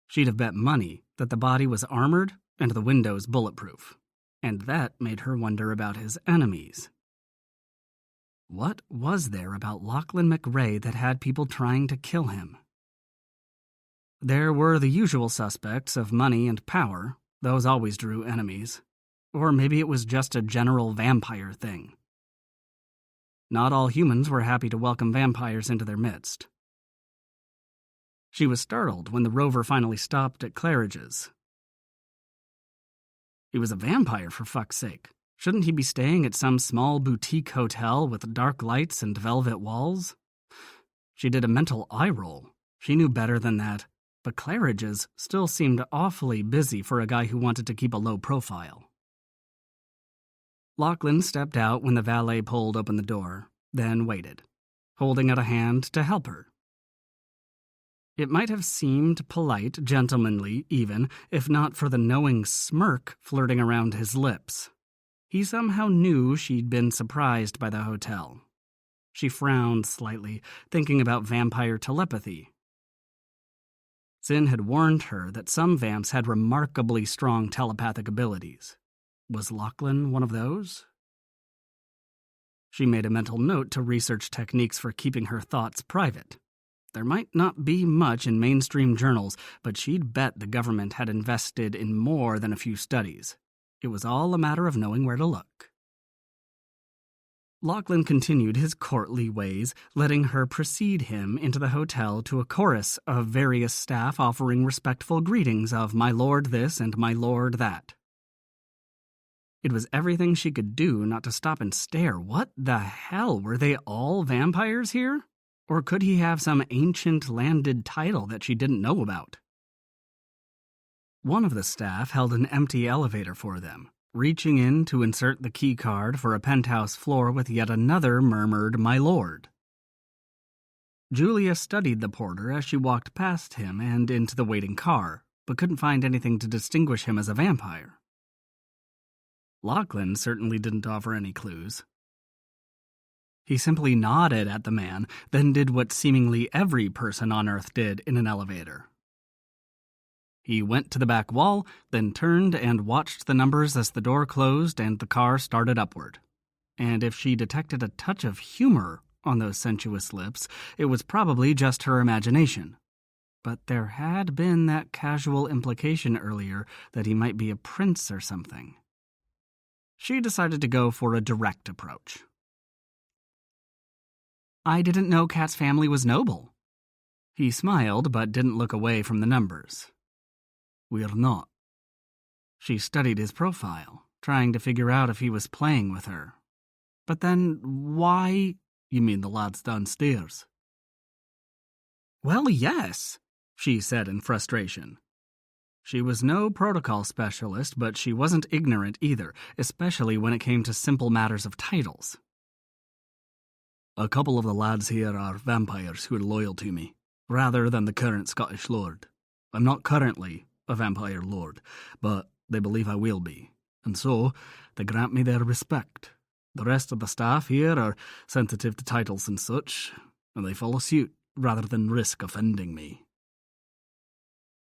She'd have bet money that the body was armored and the windows bulletproof, and that made her wonder about his enemies. What was there about Lachlan McRae that had people trying to kill him? There were the usual suspects of money and power. Those always drew enemies. Or maybe it was just a general vampire thing. Not all humans were happy to welcome vampires into their midst. She was startled when the rover finally stopped at Claridge's. He was a vampire, for fuck's sake. Shouldn't he be staying at some small boutique hotel with dark lights and velvet walls? She did a mental eye roll. She knew better than that, but Claridge's still seemed awfully busy for a guy who wanted to keep a low profile. Lachlan stepped out when the valet pulled open the door, then waited, holding out a hand to help her. It might have seemed polite, gentlemanly even, if not for the knowing smirk flirting around his lips. He somehow knew she'd been surprised by the hotel. She frowned slightly, thinking about vampire telepathy. Sin had warned her that some vamps had remarkably strong telepathic abilities. Was Lachlan one of those? She made a mental note to research techniques for keeping her thoughts private. There might not be much in mainstream journals, but she'd bet the government had invested in more than a few studies. It was all a matter of knowing where to look. Lachlan continued his courtly ways, letting her precede him into the hotel to a chorus of various staff offering respectful greetings of my lord this and my lord that. It was everything she could do not to stop and stare. What the hell, were they all vampires here? Or could he have some ancient landed title that she didn't know about? One of the staff held an empty elevator for them. Reaching in to insert the key card for a penthouse floor with yet another murmured, my lord. Julia studied the porter as she walked past him and into the waiting car, but couldn't find anything to distinguish him as a vampire. Lachlan certainly didn't offer any clues. He simply nodded at the man, then did what seemingly every person on Earth did in an elevator. He went to the back wall, then turned and watched the numbers as the door closed and the car started upward. And if she detected a touch of humor on those sensuous lips, it was probably just her imagination. But there had been that casual implication earlier that he might be a prince or something. She decided to go for a direct approach. I didn't know Kat's family was noble. He smiled, but didn't look away from the numbers. We're not. She studied his profile, trying to figure out if he was playing with her. But then, why? You mean the lads downstairs? Well, yes, she said in frustration. She was no protocol specialist, but she wasn't ignorant either, especially when it came to simple matters of titles. A couple of the lads here are vampires who are loyal to me, rather than the current Scottish lord. I'm not currently a vampire lord, but they believe I will be, and so they grant me their respect. The rest of the staff here are sensitive to titles and such, and they follow suit rather than risk offending me.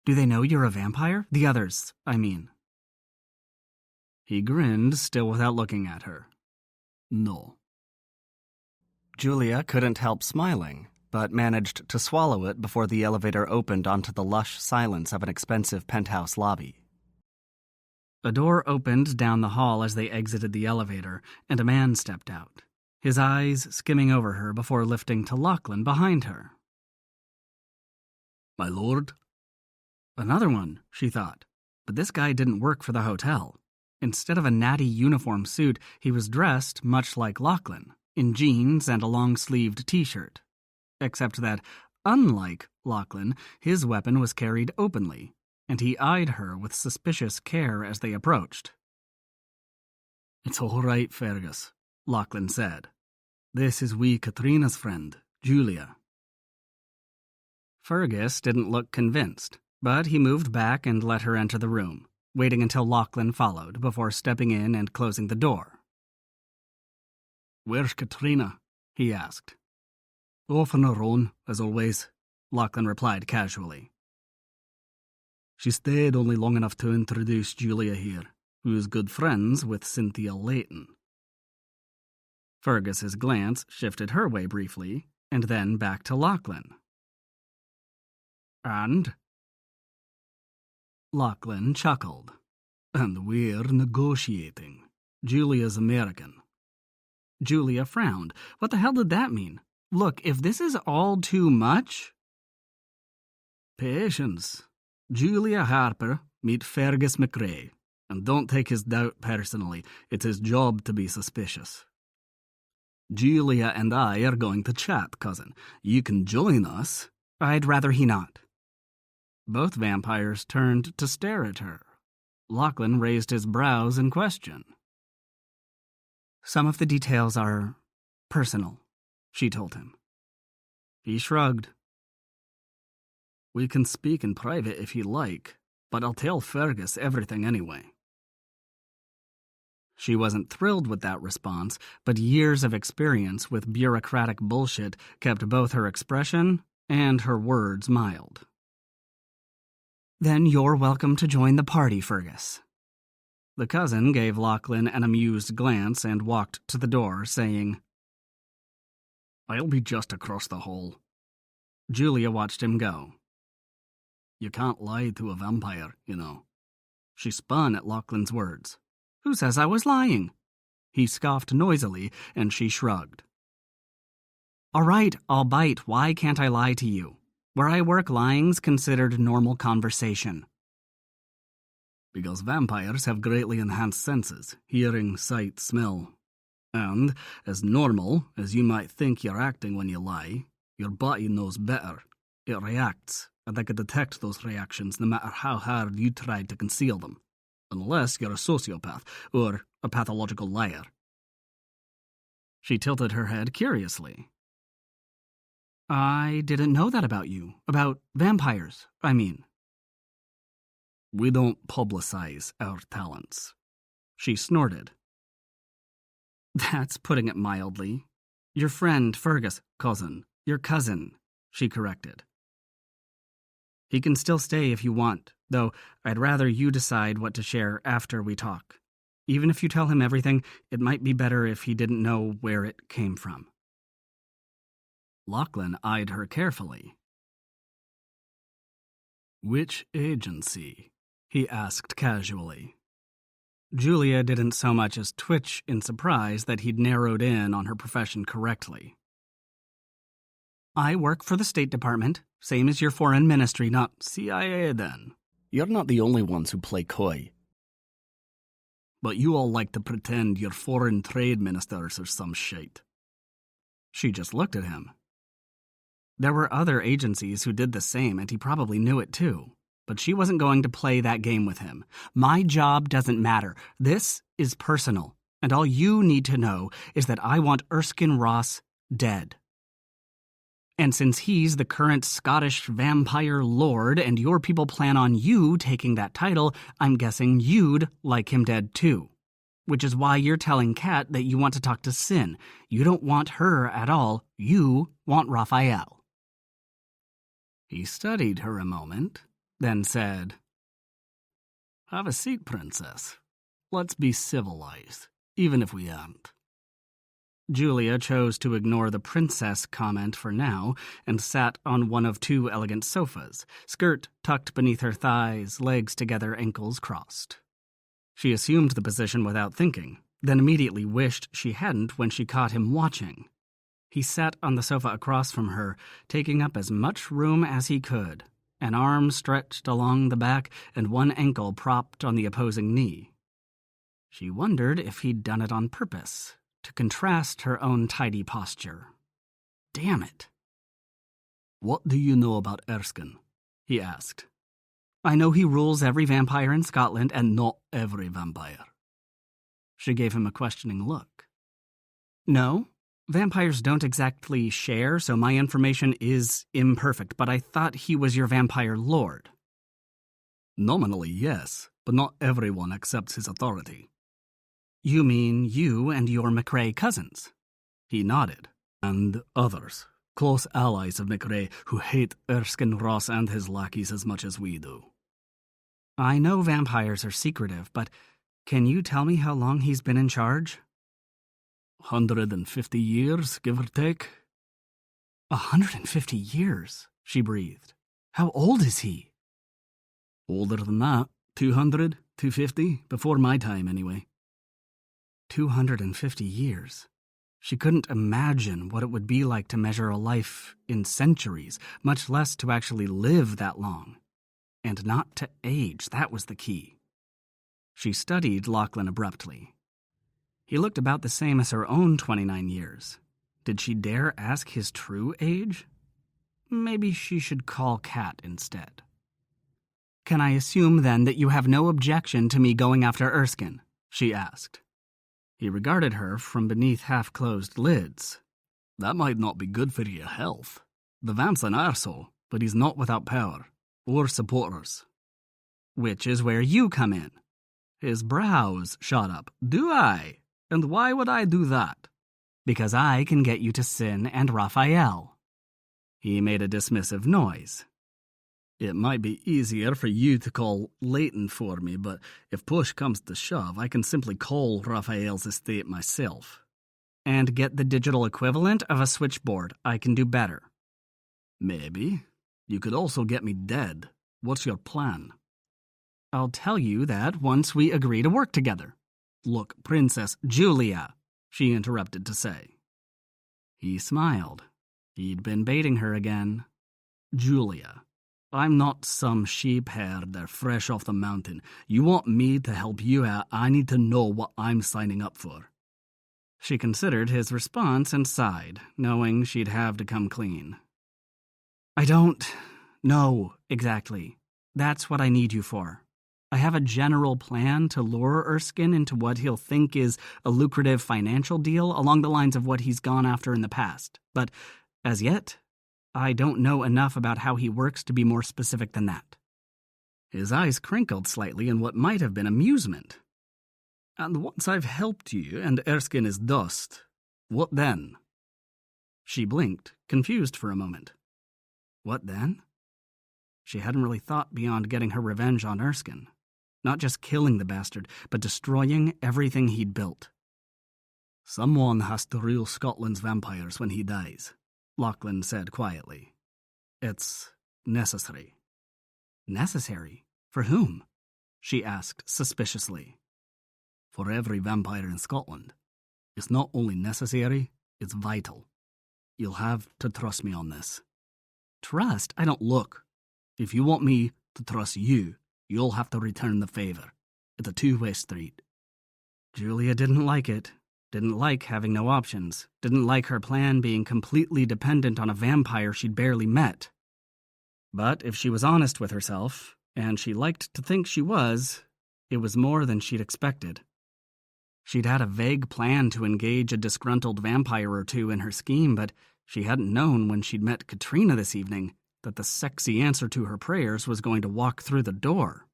Do they know you're a vampire? The others, I mean. He grinned, still without looking at her. No. Julia couldn't help smiling, but managed to swallow it before the elevator opened onto the lush silence of an expensive penthouse lobby. A door opened down the hall as they exited the elevator, and a man stepped out, his eyes skimming over her before lifting to Lachlan behind her. My lord? Another one, she thought, but this guy didn't work for the hotel. Instead of a natty uniform suit, he was dressed much like Lachlan, in jeans and a long-sleeved t-shirt. Except that, unlike Lachlan, his weapon was carried openly, and he eyed her with suspicious care as they approached. It's all right, Fergus, Lachlan said. This is wee Katrina's friend, Julia. Fergus didn't look convinced, but he moved back and let her enter the room, waiting until Lachlan followed before stepping in and closing the door. Where's Katrina? He asked. Off on her own, as always, Lachlan replied casually. She stayed only long enough to introduce Julia here, who is good friends with Cynthia Layton. Fergus's glance shifted her way briefly, and then back to Lachlan. And? Lachlan chuckled. And we're negotiating. Julia's American. Julia frowned. What the hell did that mean? Look, if this is all too much... Patience. Julia Harper, meet Fergus McRae. And don't take his doubt personally. It's his job to be suspicious. Julia and I are going to chat, cousin. You can join us. I'd rather he not. Both vampires turned to stare at her. Lachlan raised his brows in question. Some of the details are personal, she told him. He shrugged. We can speak in private if you like, but I'll tell Fergus everything anyway. She wasn't thrilled with that response, but years of experience with bureaucratic bullshit kept both her expression and her words mild. Then you're welcome to join the party, Fergus. The cousin gave Lachlan an amused glance and walked to the door, saying, I'll be just across the hall. Julia watched him go. You can't lie to a vampire, you know. She spun at Lachlan's words. Who says I was lying? He scoffed noisily, and she shrugged. All right, I'll bite. Why can't I lie to you? Where I work, lying's considered normal conversation. Because vampires have greatly enhanced senses, hearing, sight, smell. And, as normal as you might think you're acting when you lie, your body knows better. It reacts, and they can detect those reactions no matter how hard you try to conceal them. Unless you're a sociopath, or a pathological liar. She tilted her head curiously. I didn't know that about you. About vampires, I mean. We don't publicize our talents. She snorted. That's putting it mildly. Your friend, Fergus, cousin. Your cousin, she corrected. He can still stay if you want, though I'd rather you decide what to share after we talk. Even if you tell him everything, it might be better if he didn't know where it came from. Lachlan eyed her carefully. Which agency? He asked casually. Julia didn't so much as twitch in surprise that he'd narrowed in on her profession correctly. I work for the State Department, same as your foreign ministry, not CIA then. You're not the only ones who play coy. But you all like to pretend you're foreign trade ministers or some shite. She just looked at him. There were other agencies who did the same, and he probably knew it too. But she wasn't going to play that game with him. My job doesn't matter. This is personal, and all you need to know is that I want Erskine Ross dead. And since he's the current Scottish Vampire Lord and your people plan on you taking that title, I'm guessing you'd like him dead too. Which is why you're telling Kat that you want to talk to Sin. You don't want her at all. You want Raphael. He studied her a moment, then said, "Have a seat, Princess. Let's be civilized, even if we aren't." Julia chose to ignore the princess comment for now and sat on one of two elegant sofas, skirt tucked beneath her thighs, legs together, ankles crossed. She assumed the position without thinking, then immediately wished she hadn't when she caught him watching. He sat on the sofa across from her, taking up as much room as he could, an arm stretched along the back and one ankle propped on the opposing knee. She wondered if he'd done it on purpose, to contrast her own tidy posture. Damn it. "What do you know about Erskine?" he asked. "I know he rules every vampire in Scotland, and not every vampire." She gave him a questioning look. "No, vampires don't exactly share, so my information is imperfect, but I thought he was your vampire lord." "Nominally, yes, but not everyone accepts his authority." "You mean you and your McRae cousins?" He nodded. "And others, close allies of McRae who hate Erskine Ross and his lackeys as much as we do." "I know vampires are secretive, but can you tell me how long he's been in charge?" 150 years, give or take." 150 years, she breathed. "How old is he?" "Older than that, 200, 250, before my time anyway." 250 years. She couldn't imagine what it would be like to measure a life in centuries, much less to actually live that long. And not to age, that was the key. She studied Lachlan abruptly. He looked about the same as her own 29 years. Did she dare ask his true age? Maybe she should call Kat instead. "Can I assume, then, that you have no objection to me going after Erskine?" she asked. He regarded her from beneath half-closed lids. "That might not be good for your health. The vamp's an arsehole, but he's not without power, or supporters." "Which is where you come in." His brows shot up. "Do I? And why would I do that?" "Because I can get you to Sin and Raphael." He made a dismissive noise. "It might be easier for you to call Leighton for me, but if push comes to shove, I can simply call Raphael's estate myself." "And get the digital equivalent of a switchboard. I can do better." "Maybe. You could also get me dead. What's your plan?" "I'll tell you that once we agree to work together." "Look, Princess Julia," she interrupted to say. He smiled. He'd been baiting her again. "Julia, I'm not some sheep-herder fresh off the mountain. You want me to help you out, I need to know what I'm signing up for." She considered his response and sighed, knowing she'd have to come clean. "I don't know exactly. That's what I need you for. I have a general plan to lure Erskine into what he'll think is a lucrative financial deal along the lines of what he's gone after in the past. But as yet, I don't know enough about how he works to be more specific than that." His eyes crinkled slightly in what might have been amusement. "And once I've helped you and Erskine is dust, what then?" She blinked, confused for a moment. What then? She hadn't really thought beyond getting her revenge on Erskine. Not just killing the bastard, but destroying everything he'd built. "Someone has to rule Scotland's vampires when he dies," Lachlan said quietly. "It's necessary." "Necessary? For whom?" she asked suspiciously. "For every vampire in Scotland. It's not only necessary, it's vital. You'll have to trust me on this." "Trust? I don't look. If you want me to trust you, you'll have to return the favor. It's a two-way street." Julia didn't like it. Didn't like having no options. Didn't like her plan being completely dependent on a vampire she'd barely met. But if she was honest with herself, and she liked to think she was, it was more than she'd expected. She'd had a vague plan to engage a disgruntled vampire or two in her scheme, but she hadn't known when she'd met Katrina this evening that the sexy answer to her prayers was going to walk through the door.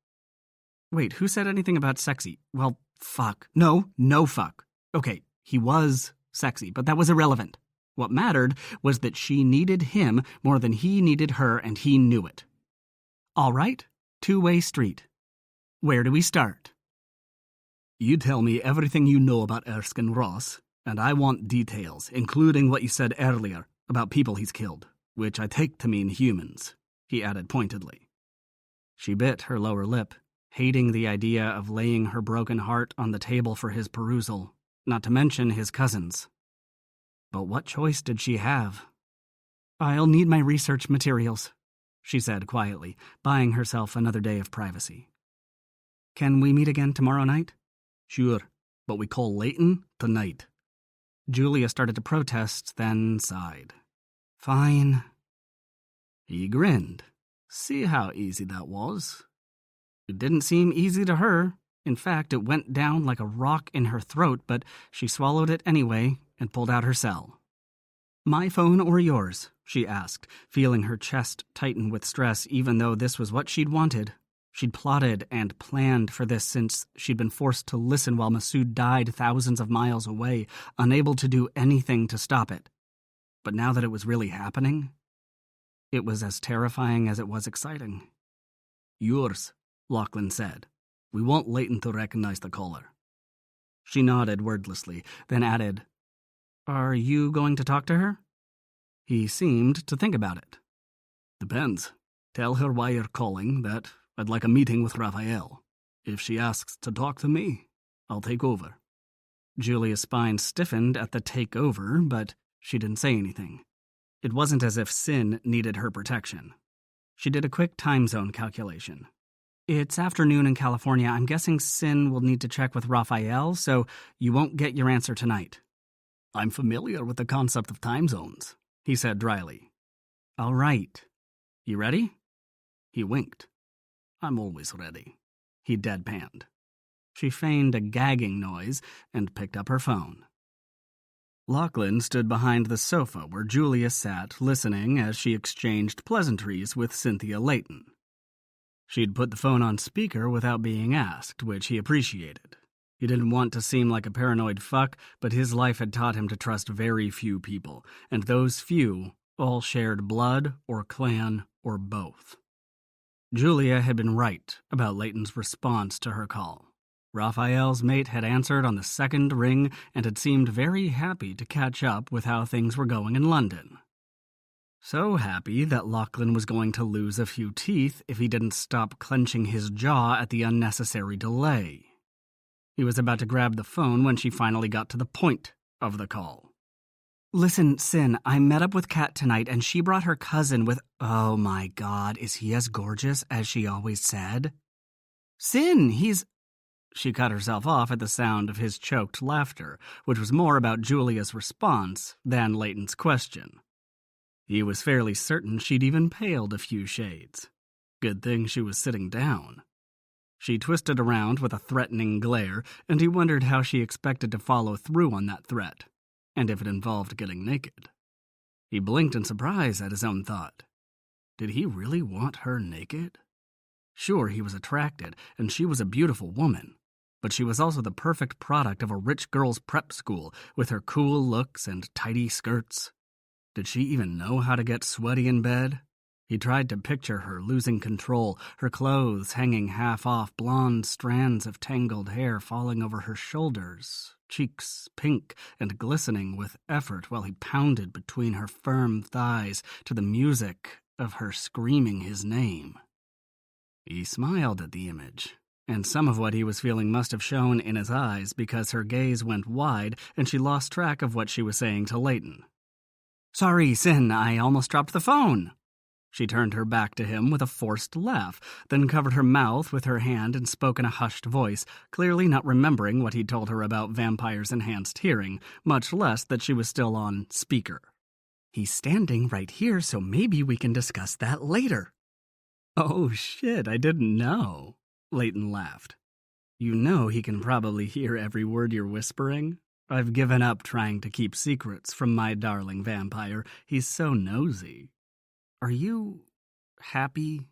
Wait, who said anything about sexy? Well, fuck. No fuck. Okay, he was sexy, but that was irrelevant. What mattered was that she needed him more than he needed her, and he knew it. All right, two-way street. Where do we start? You tell me everything you know about Erskine Ross, and I want details, including what you said earlier about people he's killed, which I take to mean humans, he added pointedly. She bit her lower lip, hating the idea of laying her broken heart on the table for his perusal, not to mention his cousin's. But what choice did she have? I'll need my research materials, she said quietly, buying herself another day of privacy. Can we meet again tomorrow night? Sure, but we call Leighton tonight. Julia started to protest, then sighed. Fine. He grinned. See how easy that was? It didn't seem easy to her. In fact, it went down like a rock in her throat, but she swallowed it anyway and pulled out her cell. My phone or yours? She asked, feeling her chest tighten with stress even though this was what she'd wanted. She'd plotted and planned for this since she'd been forced to listen while Masood died thousands of miles away, unable to do anything to stop it. But now that it was really happening, it was as terrifying as it was exciting. Yours, Lachlan said. We want Leighton to recognize the caller. She nodded wordlessly, then added, Are you going to talk to her? He seemed to think about it. Depends. Tell her why you're calling, that I'd like a meeting with Raphael. If she asks to talk to me, I'll take over. Julia's spine stiffened at the takeover, but she didn't say anything. It wasn't as if Sin needed her protection. She did a quick time zone calculation. It's afternoon in California. I'm guessing Sin will need to check with Raphael, so you won't get your answer tonight. I'm familiar with the concept of time zones, he said dryly. All right. You ready? He winked. I'm always ready. He deadpanned. She feigned a gagging noise and picked up her phone. Lachlan stood behind the sofa where Julia sat, listening as she exchanged pleasantries with Cynthia Leighton. She'd put the phone on speaker without being asked, which he appreciated. He didn't want to seem like a paranoid fuck, but his life had taught him to trust very few people, and those few all shared blood or clan or both. Julia had been right about Leighton's response to her call. Raphael's mate had answered on the second ring and had seemed very happy to catch up with how things were going in London. So happy that Lachlan was going to lose a few teeth if he didn't stop clenching his jaw at the unnecessary delay. He was about to grab the phone when she finally got to the point of the call. Listen, Sin, I met up with Kat tonight and she brought her cousin with— Oh my God, is he as gorgeous as she always said? Sin, he's— She cut herself off at the sound of his choked laughter, which was more about Julia's response than Leighton's question. He was fairly certain she'd even paled a few shades. Good thing she was sitting down. She twisted around with a threatening glare, and he wondered how she expected to follow through on that threat, and if it involved getting naked. He blinked in surprise at his own thought. Did he really want her naked? Sure, he was attracted, and she was a beautiful woman, but she was also the perfect product of a rich girl's prep school with her cool looks and tidy skirts. Did she even know how to get sweaty in bed? He tried to picture her losing control, her clothes hanging half off, blonde strands of tangled hair falling over her shoulders, cheeks pink and glistening with effort while he pounded between her firm thighs to the music of her screaming his name. He smiled at the image, and some of what he was feeling must have shown in his eyes because her gaze went wide and she lost track of what she was saying to Leighton. Sorry, Sin, I almost dropped the phone. She turned her back to him with a forced laugh, then covered her mouth with her hand and spoke in a hushed voice, clearly not remembering what he'd told her about vampires' enhanced hearing, much less that she was still on speaker. "He's standing right here, so maybe we can discuss that later." "Oh shit, I didn't know," Leighton laughed. "You know he can probably hear every word you're whispering? I've given up trying to keep secrets from my darling vampire. He's so nosy." "Are you happy?"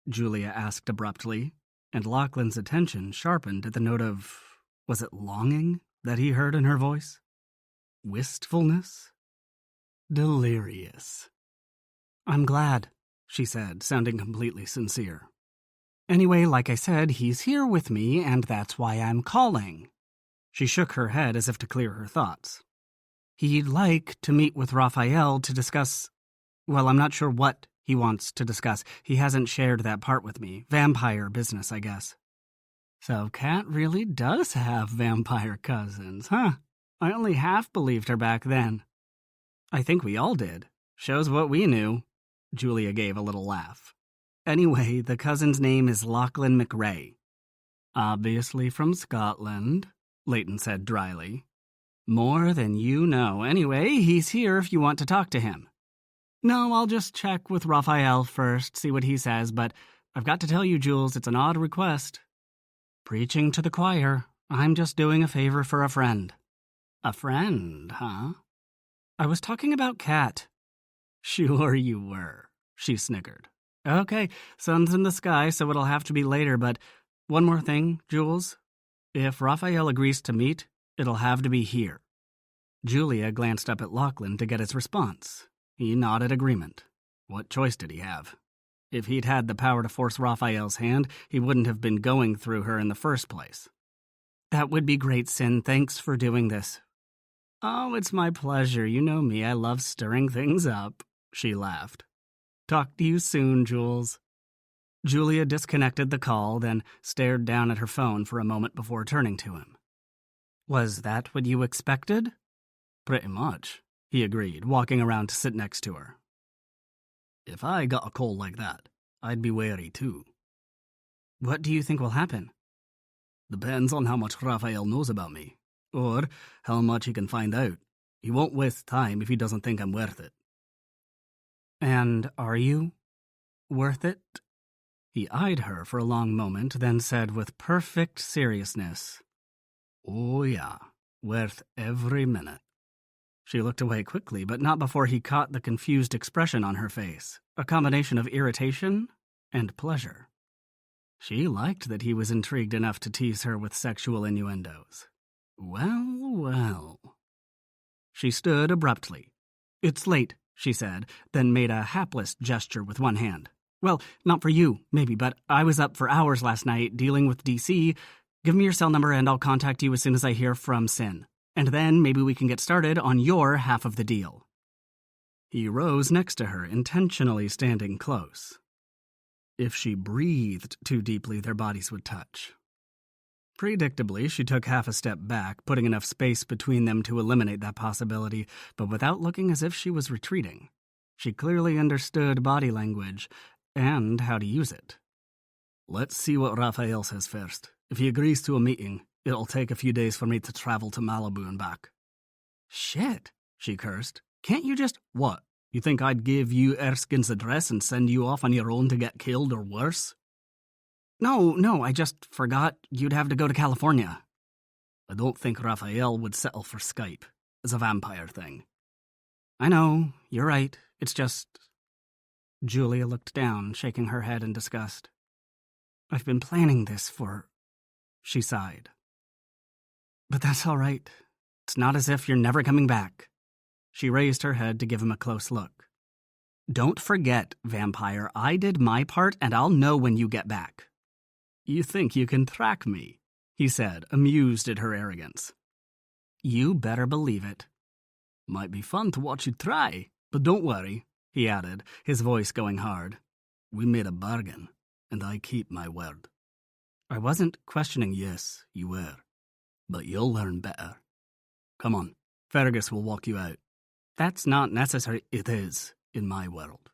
Julia asked abruptly, and Lachlan's attention sharpened at the note of, was it longing that he heard in her voice? Wistfulness? Delirious. "I'm glad," she said, sounding completely sincere. "Anyway, like I said, he's here with me, and that's why I'm calling." She shook her head as if to clear her thoughts. "He'd like to meet with Raphael to discuss... Well, I'm not sure what he wants to discuss. He hasn't shared that part with me. Vampire business, I guess." So Kat really does have vampire cousins, huh? I only half believed her back then. "I think we all did. Shows what we knew." Julia gave a little laugh. "Anyway, the cousin's name is Lachlan McRae." "Obviously from Scotland," Leighton said dryly. "More than you know. Anyway, he's here if you want to talk to him." "No, I'll just check with Raphael first, see what he says, but I've got to tell you, Jules, it's an odd request." "Preaching to the choir. I'm just doing a favor for a friend." "A friend, huh?" "I was talking about Kat." "Sure you were," she snickered. "Okay, sun's in the sky, so it'll have to be later, but one more thing, Jules. If Raphael agrees to meet, it'll have to be here." Julia glanced up at Lachlan to get his response. He nodded agreement. What choice did he have? If he'd had the power to force Raphael's hand, he wouldn't have been going through her in the first place. "That would be great, Sin. Thanks for doing this." "Oh, it's my pleasure. You know me. I love stirring things up," she laughed. "Talk to you soon, Jules." Julia disconnected the call, then stared down at her phone for a moment before turning to him. "Was that what you expected?" "Pretty much," he agreed, walking around to sit next to her. "If I got a call like that, I'd be wary too." "What do you think will happen?" "Depends on how much Raphael knows about me, or how much he can find out. He won't waste time if he doesn't think I'm worth it." "And are you worth it?" He eyed her for a long moment, then said with perfect seriousness, "Oh yeah, worth every minute." She looked away quickly, but not before he caught the confused expression on her face, a combination of irritation and pleasure. She liked that he was intrigued enough to tease her with sexual innuendos. Well, well. She stood abruptly. "It's late," she said, then made a hapless gesture with one hand. "Well, not for you, maybe, but I was up for hours last night dealing with DC. Give me your cell number and I'll contact you as soon as I hear from Sin. And then maybe we can get started on your half of the deal." He rose next to her, intentionally standing close. If she breathed too deeply, their bodies would touch. Predictably, she took half a step back, putting enough space between them to eliminate that possibility, but without looking as if she was retreating. She clearly understood body language and how to use it. "Let's see what Raphael says first. If he agrees to a meeting, it'll take a few days for me to travel to Malibu and back." "Shit," she cursed. "Can't you just—" "What? You think I'd give you Erskine's address and send you off on your own to get killed or worse?" No, I just forgot you'd have to go to California." "I don't think Raphael would settle for Skype. It's a vampire thing." "I know, you're right. It's just..." Julia looked down, shaking her head in disgust. "I've been planning this for..." She sighed. "But that's all right. It's not as if you're never coming back." She raised her head to give him a close look. "Don't forget, vampire, I did my part and I'll know when you get back." "You think you can track me?" he said, amused at her arrogance. "You better believe it." "Might be fun to watch you try, but don't worry," he added, his voice going hard. "We made a bargain, and I keep my word." I wasn't questioning. "Yes, you were. But you'll learn better. Come on, Fergus will walk you out." "That's not necessary." "It is, in my world."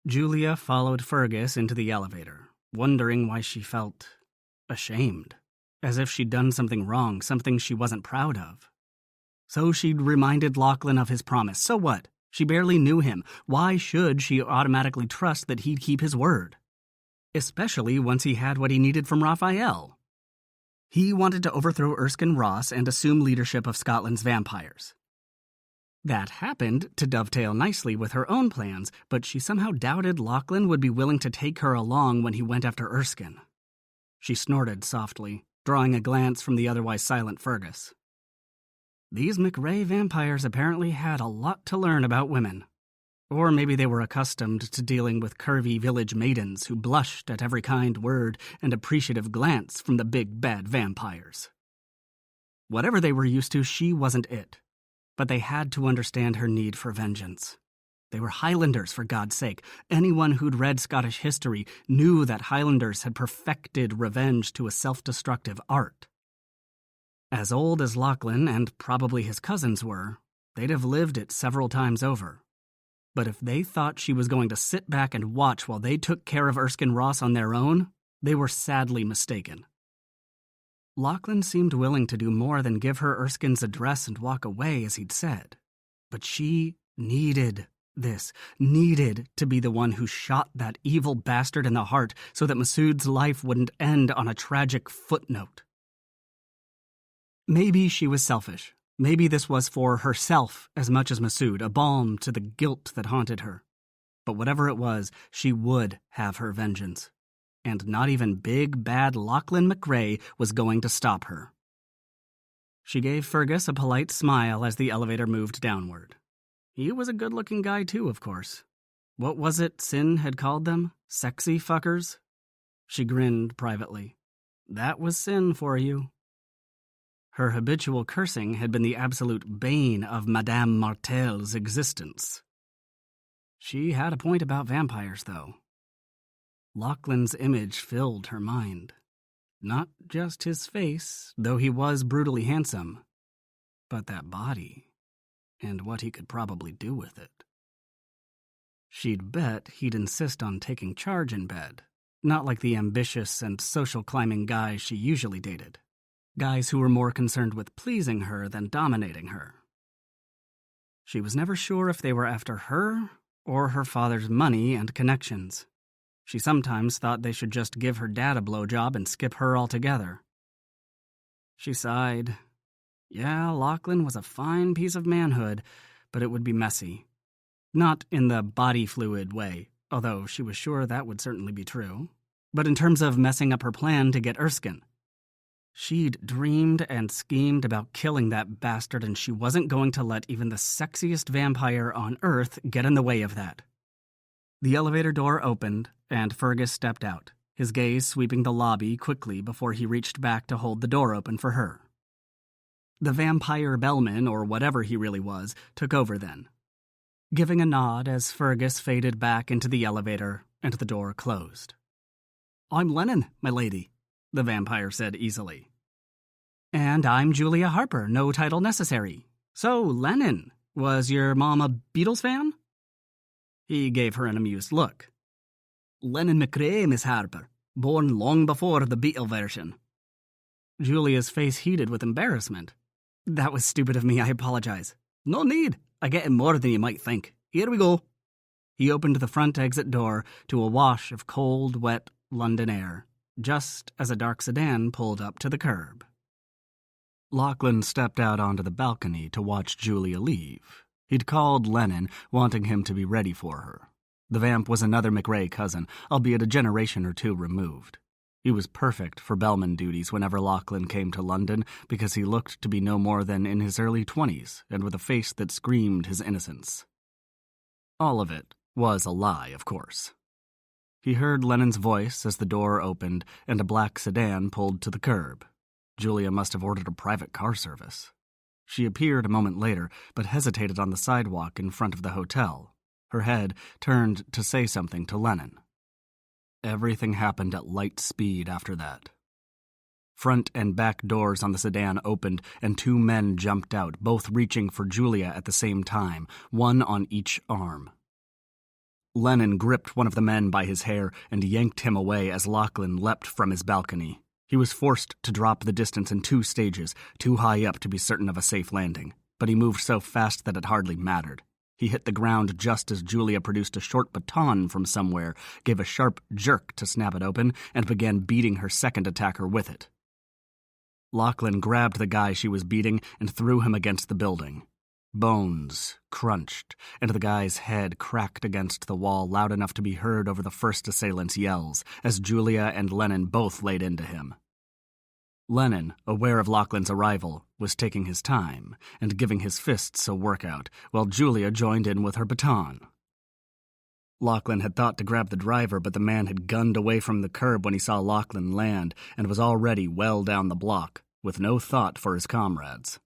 Julia followed Fergus into the elevator, wondering why she felt ashamed, as if she'd done something wrong, something she wasn't proud of. So she'd reminded Lachlan of his promise. So what? She barely knew him. Why should she automatically trust that he'd keep his word? Especially once he had what he needed from Raphael. He wanted to overthrow Erskine Ross and assume leadership of Scotland's vampires. That happened to dovetail nicely with her own plans, but she somehow doubted Lachlan would be willing to take her along when he went after Erskine. She snorted softly, drawing a glance from the otherwise silent Fergus. These McRae vampires apparently had a lot to learn about women. Or maybe they were accustomed to dealing with curvy village maidens who blushed at every kind word and appreciative glance from the big bad vampires. Whatever they were used to, she wasn't it. But they had to understand her need for vengeance. They were Highlanders, for God's sake. Anyone who'd read Scottish history knew that Highlanders had perfected revenge to a self-destructive art. As old as Lachlan and probably his cousins were, they'd have lived it several times over. But if they thought she was going to sit back and watch while they took care of Erskine Ross on their own, they were sadly mistaken. Lachlan seemed willing to do more than give her Erskine's address and walk away, as he'd said. But she needed this, needed to be the one who shot that evil bastard in the heart so that Masood's life wouldn't end on a tragic footnote. Maybe she was selfish. Maybe this was for herself as much as Masood, a balm to the guilt that haunted her. But whatever it was, she would have her vengeance. And not even big, bad Lachlan McRae was going to stop her. She gave Fergus a polite smile as the elevator moved downward. He was a good-looking guy too, of course. What was it Sin had called them? Sexy fuckers? She grinned privately. That was Sin for you. Her habitual cursing had been the absolute bane of Madame Martel's existence. She had a point about vampires, though. Lachlan's image filled her mind. Not just his face, though he was brutally handsome, but that body, and what he could probably do with it. She'd bet he'd insist on taking charge in bed, not like the ambitious and social-climbing guys she usually dated. Guys who were more concerned with pleasing her than dominating her. She was never sure if they were after her or her father's money and connections. She sometimes thought they should just give her dad a blowjob and skip her altogether. She sighed. Yeah, Lachlan was a fine piece of manhood, but it would be messy. Not in the body fluid way, although she was sure that would certainly be true, but in terms of messing up her plan to get Erskine. She'd dreamed and schemed about killing that bastard, and she wasn't going to let even the sexiest vampire on Earth get in the way of that. The elevator door opened, and Fergus stepped out, his gaze sweeping the lobby quickly before he reached back to hold the door open for her. The vampire bellman, or whatever he really was, took over then, giving a nod as Fergus faded back into the elevator and the door closed. "I'm Lennon, my lady," the vampire said easily. "And I'm Julia Harper, no title necessary. So, Lennon, was your mom a Beatles fan?" He gave her an amused look. "Lennon McRae, Miss Harper, born long before the Beatle version." Julia's face heated with embarrassment. "That was stupid of me, I apologize." "No need. I get it more than you might think. Here we go." He opened the front exit door to a wash of cold, wet London air, just as a dark sedan pulled up to the curb. Lachlan stepped out onto the balcony to watch Julia leave. He'd called Lennon, wanting him to be ready for her. The vamp was another McRae cousin, albeit a generation or two removed. He was perfect for bellman duties whenever Lachlan came to London because he looked to be no more than in his early 20s and with a face that screamed his innocence. All of it was a lie, of course. He heard Lennon's voice as the door opened and a black sedan pulled to the curb. Julia must have ordered a private car service. She appeared a moment later, but hesitated on the sidewalk in front of the hotel, her head turned to say something to Lennon. Everything happened at light speed after that. Front and back doors on the sedan opened, and two men jumped out, both reaching for Julia at the same time, one on each arm. Lennon gripped one of the men by his hair and yanked him away as Lachlan leapt from his balcony. He was forced to drop the distance in 2 stages, too high up to be certain of a safe landing, but he moved so fast that it hardly mattered. He hit the ground just as Julia produced a short baton from somewhere, gave a sharp jerk to snap it open, and began beating her second attacker with it. Lachlan grabbed the guy she was beating and threw him against the building. Bones crunched, and the guy's head cracked against the wall loud enough to be heard over the first assailant's yells, as Julia and Lennon both laid into him. Lennon, aware of Lachlan's arrival, was taking his time and giving his fists a workout, while Julia joined in with her baton. Lachlan had thought to grab the driver, but the man had gunned away from the curb when he saw Lachlan land and was already well down the block, with no thought for his comrades.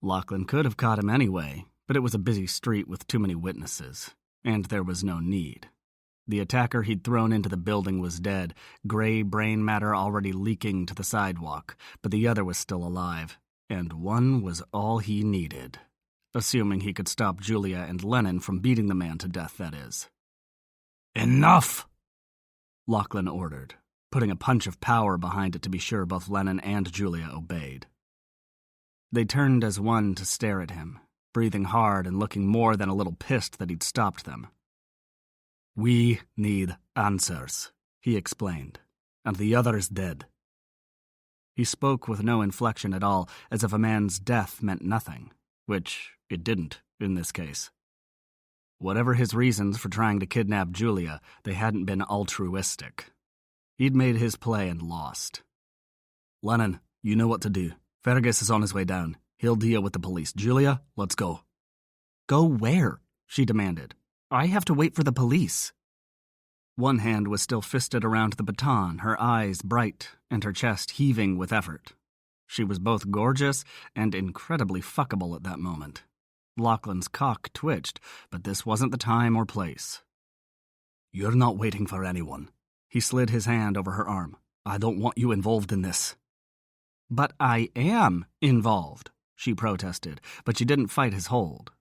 Lachlan could have caught him anyway, but it was a busy street with too many witnesses, and there was no need. The attacker he'd thrown into the building was dead, gray brain matter already leaking to the sidewalk, but the other was still alive, and one was all he needed. Assuming he could stop Julia and Lennon from beating the man to death, that is. "Enough!" Lachlan ordered, putting a punch of power behind it to be sure both Lennon and Julia obeyed. They turned as one to stare at him, breathing hard and looking more than a little pissed that he'd stopped them. "We need answers," he explained, "and the other is dead." He spoke with no inflection at all, as if a man's death meant nothing, which it didn't in this case. Whatever his reasons for trying to kidnap Julia, they hadn't been altruistic. He'd made his play and lost. "Lennon, you know what to do. Fergus is on his way down. He'll deal with the police. Julia, let's go." "Go where?" she demanded. "I have to wait for the police." One hand was still fisted around the baton, her eyes bright and her chest heaving with effort. She was both gorgeous and incredibly fuckable at that moment. Lachlan's cock twitched, but this wasn't the time or place. "You're not waiting for anyone." He slid his hand over her arm. "I don't want you involved in this." "But I am involved," she protested, but she didn't fight his hold.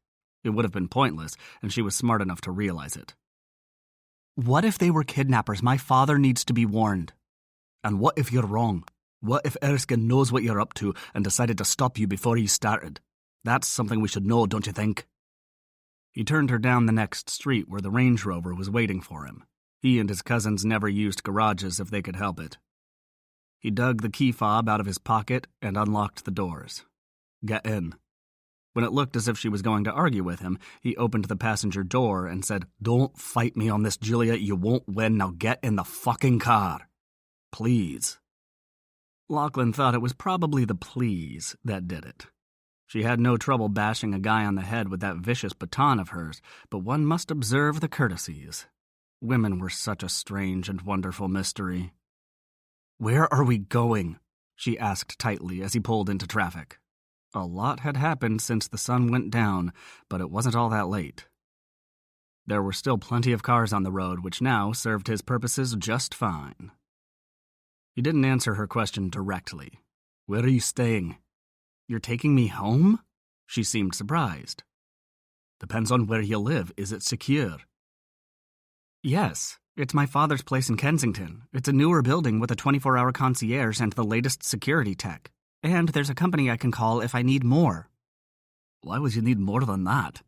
It would have been pointless, and she was smart enough to realize it. "What if they were kidnappers? My father needs to be warned." "And what if you're wrong? What if Erskine knows what you're up to and decided to stop you before you started? That's something we should know, don't you think?" He turned her down the next street where the Range Rover was waiting for him. He and his cousins never used garages if they could help it. He dug the key fob out of his pocket and unlocked the doors. "Get in." When it looked as if she was going to argue with him, he opened the passenger door and said, "Don't fight me on this, Julia. You won't win. Now get in the fucking car. Please." Lachlan thought it was probably the please that did it. She had no trouble bashing a guy on the head with that vicious baton of hers, but one must observe the courtesies. Women were such a strange and wonderful mystery. "Where are we going?" she asked tightly as he pulled into traffic. A lot had happened since the sun went down, but it wasn't all that late. There were still plenty of cars on the road, which now served his purposes just fine. He didn't answer her question directly. "Where are you staying?" "You're taking me home?" She seemed surprised. "Depends on where you live. Is it secure?" "Yes. It's my father's place in Kensington. It's a newer building with a 24-hour concierge and the latest security tech. And there's a company I can call if I need more." "Why would you need more than that?"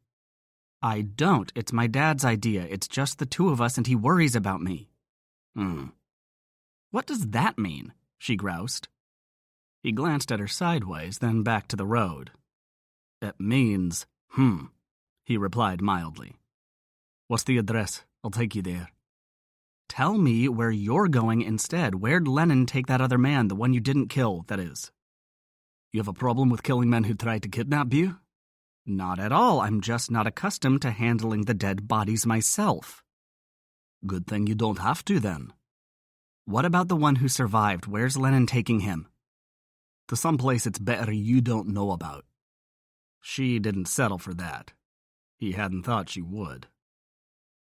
"I don't. It's my dad's idea. It's just the two of us and he worries about me." "What does that mean?" she groused. He glanced at her sideways, then back to the road. "It means, he replied mildly. "What's the address? I'll take you there." "Tell me where you're going instead. Where'd Lennon take that other man, the one you didn't kill, that is?" "You have a problem with killing men who tried to kidnap you?" "Not at all. I'm just not accustomed to handling the dead bodies myself." "Good thing you don't have to, then." "What about the one who survived? Where's Lennon taking him?" "To some place it's better you don't know about." She didn't settle for that. He hadn't thought she would.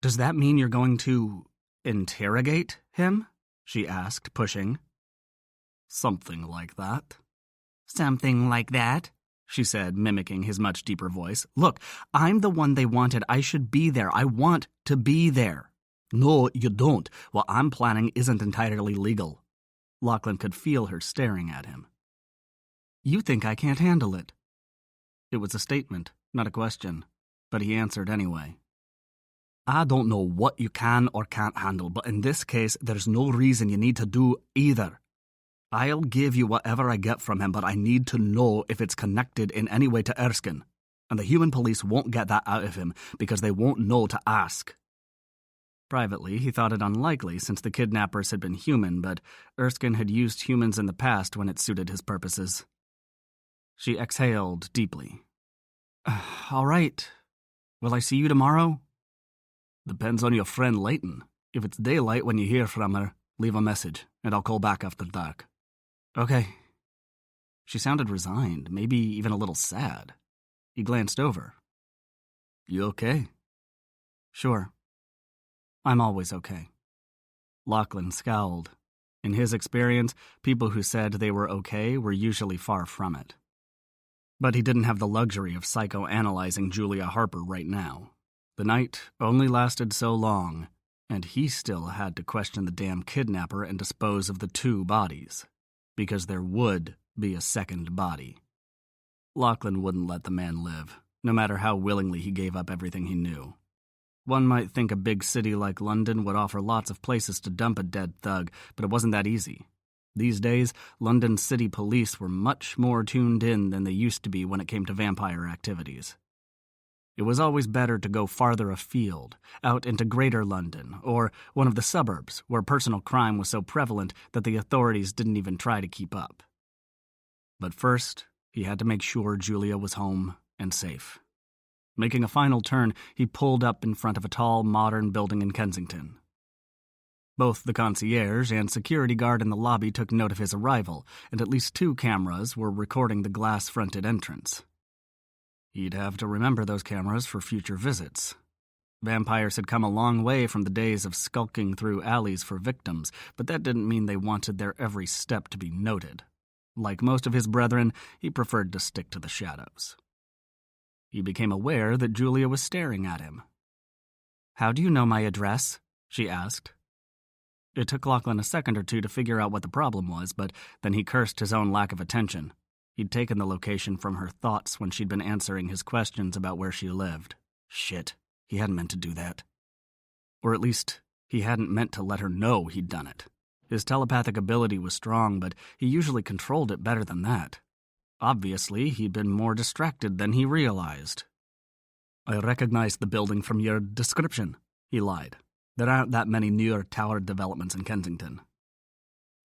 "Does that mean you're going to interrogate him?" she asked, pushing. "Something like that." "Something like that?" she said, mimicking his much deeper voice. Look, I'm the one they wanted. I should be there. I want to be there. No, you don't. What I'm planning isn't entirely legal. Lachlan could feel her staring at him. You think I can't handle it? It was a statement, not a question, but he answered anyway. I don't know what you can or can't handle, but in this case, there's no reason you need to do either. I'll give you whatever I get from him, but I need to know if it's connected in any way to Erskine. And the human police won't get that out of him because they won't know to ask. Privately, he thought it unlikely since the kidnappers had been human, but Erskine had used humans in the past when it suited his purposes. She exhaled deeply. All right. Will I see you tomorrow? Depends on your friend Leighton. If it's daylight when you hear from her, leave a message, and I'll call back after dark. Okay. She sounded resigned, maybe even a little sad. He glanced over. You okay? Sure. I'm always okay. Lachlan scowled. In his experience, people who said they were okay were usually far from it. But he didn't have the luxury of psychoanalyzing Julia Harper right now. The night only lasted so long, and he still had to question the damn kidnapper and dispose of the 2 bodies. Because there would be a second body. Lachlan wouldn't let the man live, no matter how willingly he gave up everything he knew. One might think a big city like London would offer lots of places to dump a dead thug, but it wasn't that easy. These days, London city police were much more tuned in than they used to be when it came to vampire activities. It was always better to go farther afield, out into Greater London, or one of the suburbs where personal crime was so prevalent that the authorities didn't even try to keep up. But first, he had to make sure Julia was home and safe. Making a final turn, he pulled up in front of a tall, modern building in Kensington. Both the concierge and security guard in the lobby took note of his arrival, and at least 2 cameras were recording the glass-fronted entrance. He'd have to remember those cameras for future visits. Vampires had come a long way from the days of skulking through alleys for victims, but that didn't mean they wanted their every step to be noted. Like most of his brethren, he preferred to stick to the shadows. He became aware that Julia was staring at him. How do you know my address? She asked. It took Lachlan a second or two to figure out what the problem was, but then he cursed his own lack of attention. He'd taken the location from her thoughts when she'd been answering his questions about where she lived. Shit, he hadn't meant to do that. Or at least, he hadn't meant to let her know he'd done it. His telepathic ability was strong, but he usually controlled it better than that. Obviously, he'd been more distracted than he realized. I recognized the building from your description, he lied. There aren't that many newer tower developments in Kensington.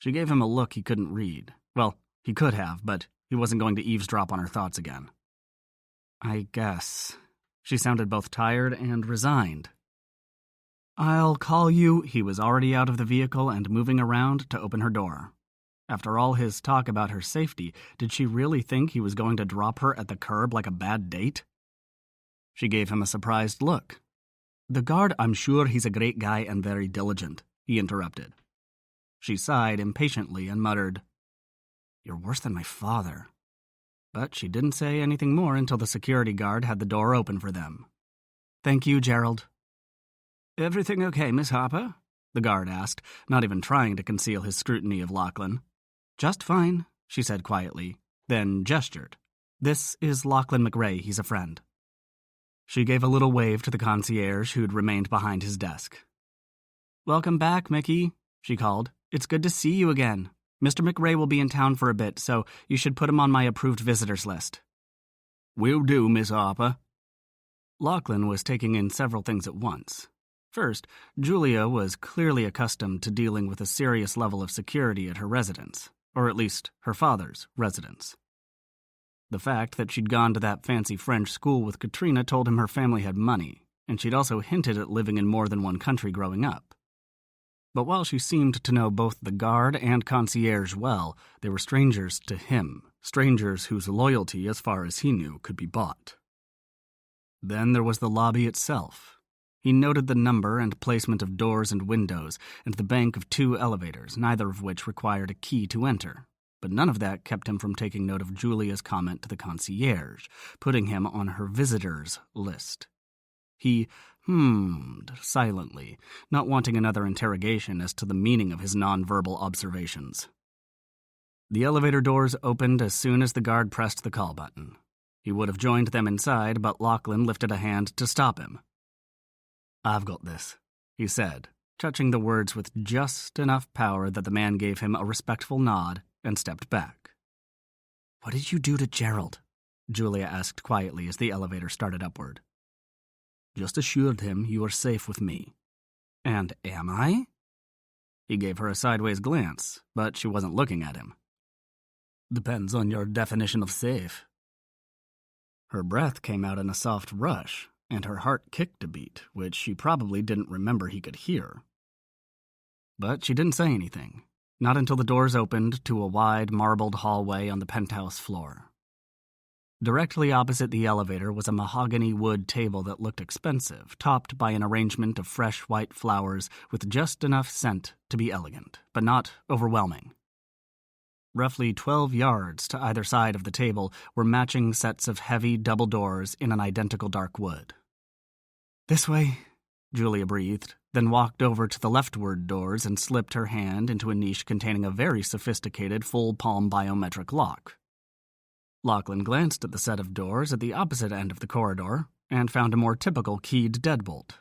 She gave him a look he couldn't read. Well, he could have, but he wasn't going to eavesdrop on her thoughts again. I guess. She sounded both tired and resigned. I'll call you. He was already out of the vehicle and moving around to open her door. After all his talk about her safety, did she really think he was going to drop her at the curb like a bad date? She gave him a surprised look. The guard, I'm sure he's a great guy and very diligent, he interrupted. She sighed impatiently and muttered, You're worse than my father. But she didn't say anything more until the security guard had the door open for them. Thank you, Gerald. Everything okay, Miss Harper? The guard asked, not even trying to conceal his scrutiny of Lachlan. Just fine, she said quietly, then gestured. This is Lachlan McRae, he's a friend. She gave a little wave to the concierge who'd remained behind his desk. Welcome back, Mickey, she called. It's good to see you again. Mr. McRae will be in town for a bit, so you should put him on my approved visitors list. Will do, Miss Harper. Lachlan was taking in several things at once. First, Julia was clearly accustomed to dealing with a serious level of security at her residence, or at least her father's residence. The fact that she'd gone to that fancy French school with Katrina told him her family had money, and she'd also hinted at living in more than one country growing up. But while she seemed to know both the guard and concierge well, they were strangers to him, strangers whose loyalty, as far as he knew, could be bought. Then there was the lobby itself. He noted the number and placement of doors and windows, and the bank of 2 elevators, neither of which required a key to enter. but none of that kept him from taking note of Julia's comment to the concierge, putting him on her visitors list. He hummed silently, not wanting another interrogation as to the meaning of his nonverbal observations. The elevator doors opened as soon as the guard pressed the call button. He would have joined them inside, but Lachlan lifted a hand to stop him. "I've got this," he said, touching the words with just enough power that the man gave him a respectful nod and stepped back. "What did you do to Gerald?" Julia asked quietly as the elevator started upward. "Just assured him you are safe with me." "And am I?" He gave her a sideways glance, but she wasn't looking at him. "Depends on your definition of safe." Her breath came out in a soft rush, and her heart kicked a beat, which she probably didn't remember he could hear. But she didn't say anything, not until the doors opened to a wide marbled hallway on the penthouse floor. Directly opposite the elevator was a mahogany wood table that looked expensive, topped by an arrangement of fresh white flowers with just enough scent to be elegant, but not overwhelming. Roughly 12 yards to either side of the table were matching sets of heavy double doors in an identical dark wood. "This way," Julia breathed, then walked over to the leftward doors and slipped her hand into a niche containing a very sophisticated full-palm biometric lock. Lachlan glanced at the set of doors at the opposite end of the corridor and found a more typical keyed deadbolt.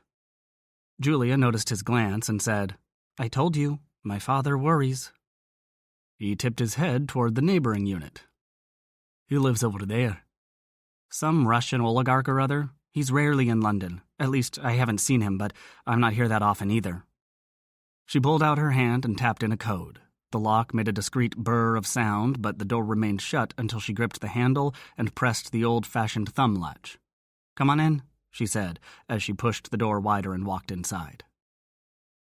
Julia noticed his glance and said, "I told you, my father worries." He tipped his head toward the neighboring unit. "He lives over there." "Some Russian oligarch or other? He's rarely in London. At least, I haven't seen him, but I'm not here that often either." She pulled out her hand and tapped in a code. The lock made a discreet burr of sound, but the door remained shut until she gripped the handle and pressed the old-fashioned thumb latch. "Come on in," she said, as she pushed the door wider and walked inside.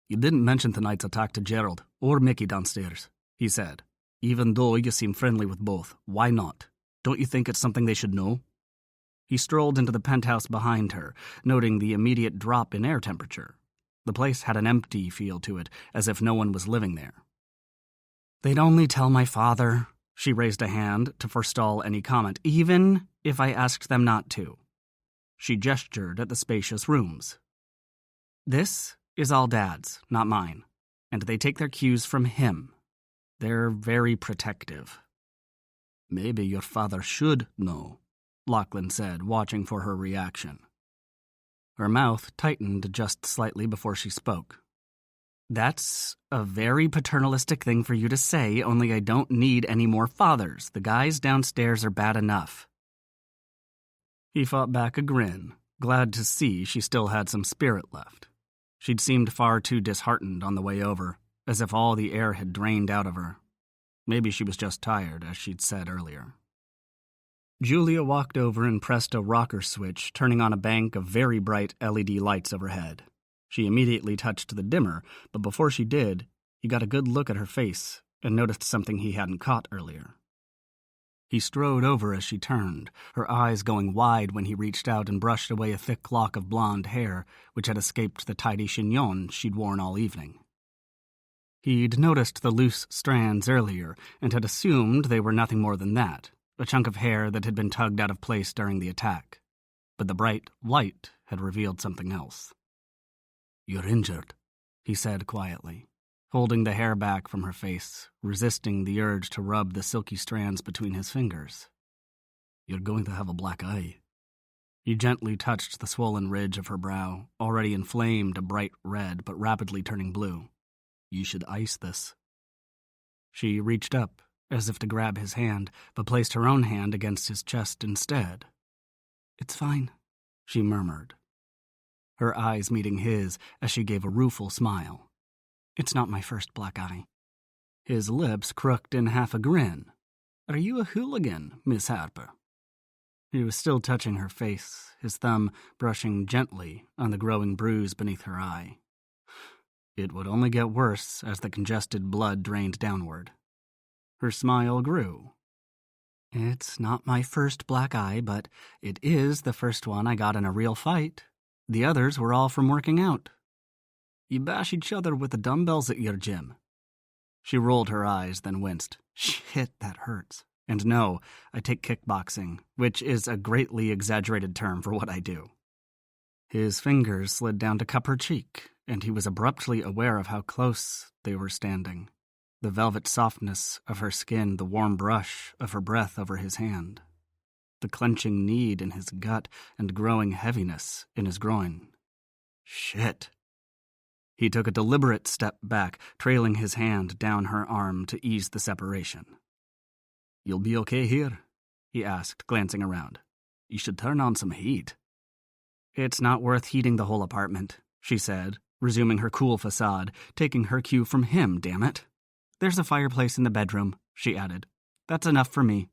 "You didn't mention tonight's attack to Gerald, or Mickey downstairs," he said. "Even though you seem friendly with both, why not? Don't you think it's something they should know?" He strolled into the penthouse behind her, noting the immediate drop in air temperature. The place had an empty feel to it, as if no one was living there. "They'd only tell my father," she raised a hand to forestall any comment, "even if I asked them not to." She gestured at the spacious rooms. "This is all Dad's, not mine, and they take their cues from him. They're very protective." "Maybe your father should know," Lachlan said, watching for her reaction. Her mouth tightened just slightly before she spoke. "That's a very paternalistic thing for you to say, only I don't need any more fathers. The guys downstairs are bad enough." He fought back a grin, glad to see she still had some spirit left. She'd seemed far too disheartened on the way over, as if all the air had drained out of her. Maybe she was just tired, as she'd said earlier. Julia walked over and pressed a rocker switch, turning on a bank of very bright LED lights overhead. She immediately touched the dimmer, but before she did, he got a good look at her face and noticed something he hadn't caught earlier. He strode over as she turned, her eyes going wide when he reached out and brushed away a thick lock of blonde hair which had escaped the tidy chignon she'd worn all evening. He'd noticed the loose strands earlier and had assumed they were nothing more than that, a chunk of hair that had been tugged out of place during the attack. But the bright light had revealed something else. "You're injured," he said quietly, holding the hair back from her face, resisting the urge to rub the silky strands between his fingers. "You're going to have a black eye." He gently touched the swollen ridge of her brow, already inflamed a bright red but rapidly turning blue. "You should ice this." She reached up, as if to grab his hand, but placed her own hand against his chest instead. "It's fine," she murmured, her eyes meeting his as she gave a rueful smile. "It's not my first black eye." His lips crooked in half a grin. "Are you a hooligan, Miss Harper?" He was still touching her face, his thumb brushing gently on the growing bruise beneath her eye. It would only get worse as the congested blood drained downward. Her smile grew. "It's not my first black eye, but it is the first one I got in a real fight. The others were all from working out." "You bash each other with the dumbbells at your gym." She rolled her eyes, then winced. Shit, that hurts. And no, I take kickboxing, which is a greatly exaggerated term for what I do. His fingers slid down to cup her cheek, and he was abruptly aware of how close they were standing. The velvet softness of her skin, the warm brush of her breath over his hand. The clenching need in his gut and growing heaviness in his groin. Shit. He took a deliberate step back, trailing his hand down her arm to ease the separation. "You'll be okay here?" he asked, glancing around. "You should turn on some heat." "It's not worth heating the whole apartment," she said, resuming her cool facade, taking her cue from him, damn it. "There's a fireplace in the bedroom," she added. "That's enough for me."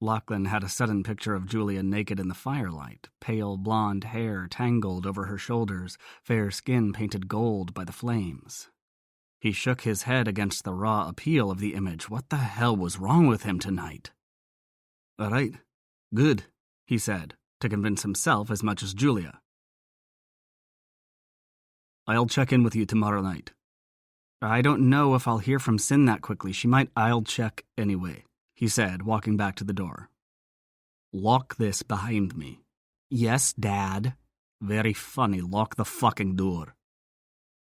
Lachlan had a sudden picture of Julia naked in the firelight, pale blonde hair tangled over her shoulders, fair skin painted gold by the flames. He shook his head against the raw appeal of the image. What the hell was wrong with him tonight? "All right, good," he said, to convince himself as much as Julia. "I'll check in with you tomorrow night." "I don't know if I'll hear from Sin that quickly. I'll check anyway," he said, walking back to the door. "Lock this behind me." "Yes, Dad." "Very funny. Lock the fucking door."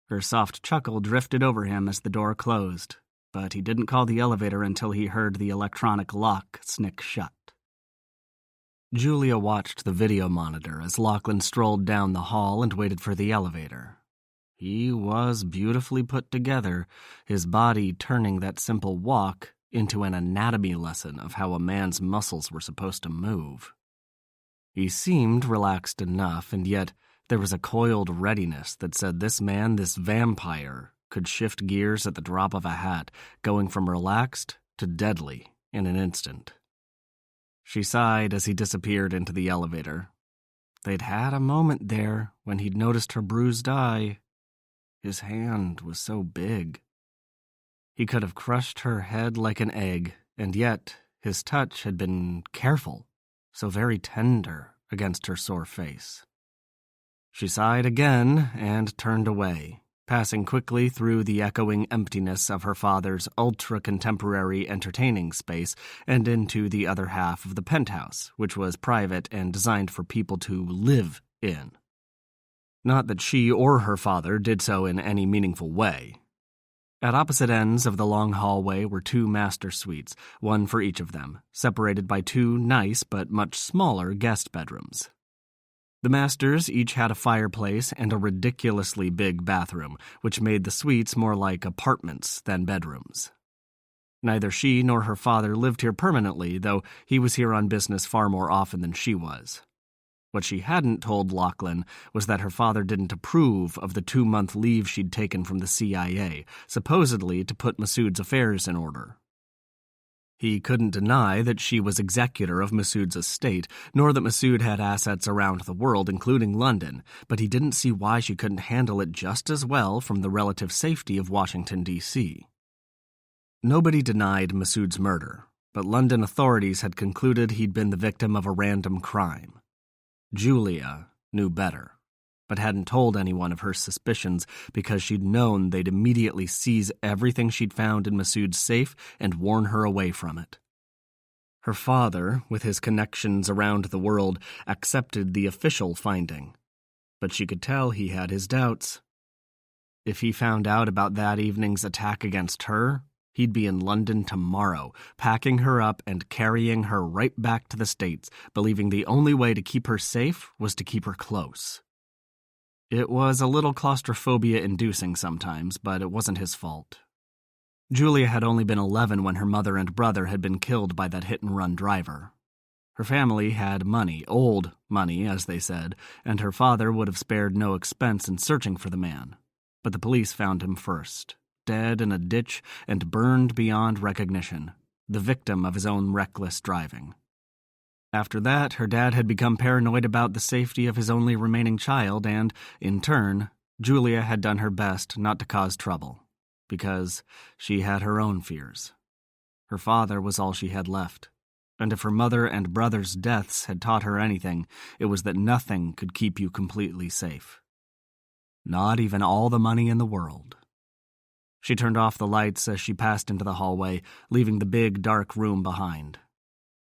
Her soft chuckle drifted over him as the door closed, but he didn't call the elevator until he heard the electronic lock snick shut. Julia watched the video monitor as Lachlan strolled down the hall and waited for the elevator. He was beautifully put together, his body turning that simple walk into an anatomy lesson of how a man's muscles were supposed to move. He seemed relaxed enough, and yet there was a coiled readiness that said this man, this vampire, could shift gears at the drop of a hat, going from relaxed to deadly in an instant. She sighed as he disappeared into the elevator. They'd had a moment there when he'd noticed her bruised eye. His hand was so big. He could have crushed her head like an egg, and yet his touch had been careful, so very tender against her sore face. She sighed again and turned away, passing quickly through the echoing emptiness of her father's ultra-contemporary entertaining space and into the other half of the penthouse, which was private and designed for people to live in. Not that she or her father did so in any meaningful way. At opposite ends of the long hallway were two master suites, one for each of them, separated by two nice but much smaller guest bedrooms. The masters each had a fireplace and a ridiculously big bathroom, which made the suites more like apartments than bedrooms. Neither she nor her father lived here permanently, though he was here on business far more often than she was. What she hadn't told Lachlan was that her father didn't approve of the 2-month leave she'd taken from the CIA, supposedly to put Masood's affairs in order. He couldn't deny that she was executor of Masood's estate, nor that Masood had assets around the world, including London, but he didn't see why she couldn't handle it just as well from the relative safety of Washington, D.C. Nobody denied Masood's murder, but London authorities had concluded he'd been the victim of a random crime. Julia knew better, but hadn't told anyone of her suspicions because she'd known they'd immediately seize everything she'd found in Masood's safe and warn her away from it. Her father, with his connections around the world, accepted the official finding, but she could tell he had his doubts. If he found out about that evening's attack against her, he'd be in London tomorrow, packing her up and carrying her right back to the States, believing the only way to keep her safe was to keep her close. It was a little claustrophobia-inducing sometimes, but it wasn't his fault. Julia had only been 11 when her mother and brother had been killed by that hit-and-run driver. Her family had money, old money, as they said, and her father would have spared no expense in searching for the man. But the police found him first, dead in a ditch and burned beyond recognition, the victim of his own reckless driving. After that, her dad had become paranoid about the safety of his only remaining child and, in turn, Julia had done her best not to cause trouble, because she had her own fears. Her father was all she had left, and if her mother and brother's deaths had taught her anything, it was that nothing could keep you completely safe. Not even all the money in the world. She turned off the lights as she passed into the hallway, leaving the big, dark room behind.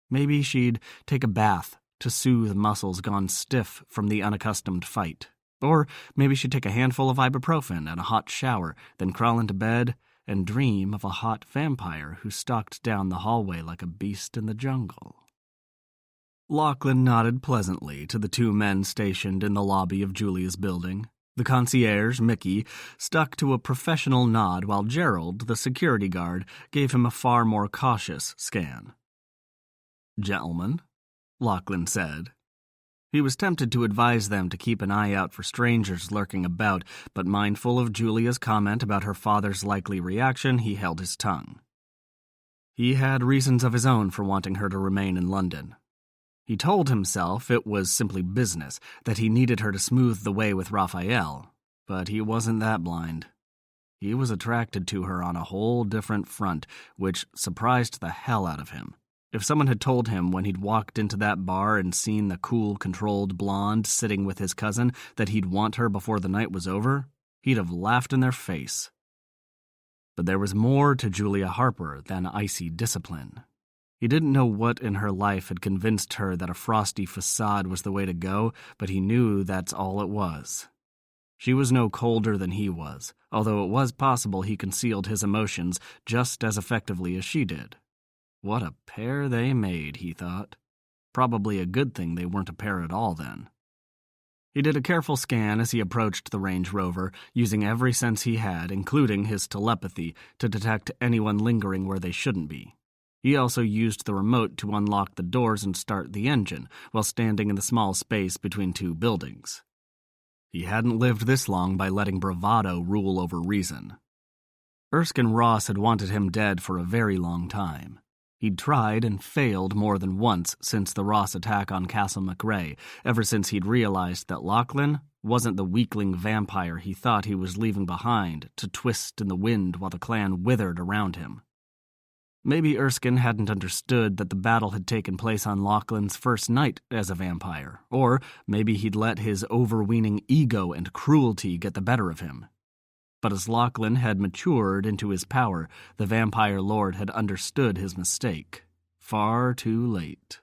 Maybe she'd take a bath to soothe muscles gone stiff from the unaccustomed fight. Or maybe she'd take a handful of ibuprofen and a hot shower, then crawl into bed and dream of a hot vampire who stalked down the hallway like a beast in the jungle. Lachlan nodded pleasantly to the two men stationed in the lobby of Julia's building. The concierge, Mickey, stuck to a professional nod while Gerald, the security guard, gave him a far more cautious scan. "Gentlemen," Lachlan said. He was tempted to advise them to keep an eye out for strangers lurking about, but mindful of Julia's comment about her father's likely reaction, he held his tongue. He had reasons of his own for wanting her to remain in London. He told himself it was simply business, that he needed her to smooth the way with Raphael, but he wasn't that blind. He was attracted to her on a whole different front, which surprised the hell out of him. If someone had told him when he'd walked into that bar and seen the cool, controlled blonde sitting with his cousin that he'd want her before the night was over, he'd have laughed in their face. But there was more to Julia Harper than icy discipline. He didn't know what in her life had convinced her that a frosty facade was the way to go, but he knew that's all it was. She was no colder than he was, although it was possible he concealed his emotions just as effectively as she did. What a pair they made, he thought. Probably a good thing they weren't a pair at all then. He did a careful scan as he approached the Range Rover, using every sense he had, including his telepathy, to detect anyone lingering where they shouldn't be. He also used the remote to unlock the doors and start the engine, while standing in the small space between two buildings. He hadn't lived this long by letting bravado rule over reason. Erskine Ross had wanted him dead for a very long time. He'd tried and failed more than once since the Ross attack on Castle McRae, ever since he'd realized that Lachlan wasn't the weakling vampire he thought he was leaving behind to twist in the wind while the clan withered around him. Maybe Erskine hadn't understood that the battle had taken place on Lachlan's first night as a vampire, or maybe he'd let his overweening ego and cruelty get the better of him. But as Lachlan had matured into his power, the Vampire Lord had understood his mistake. Far too late.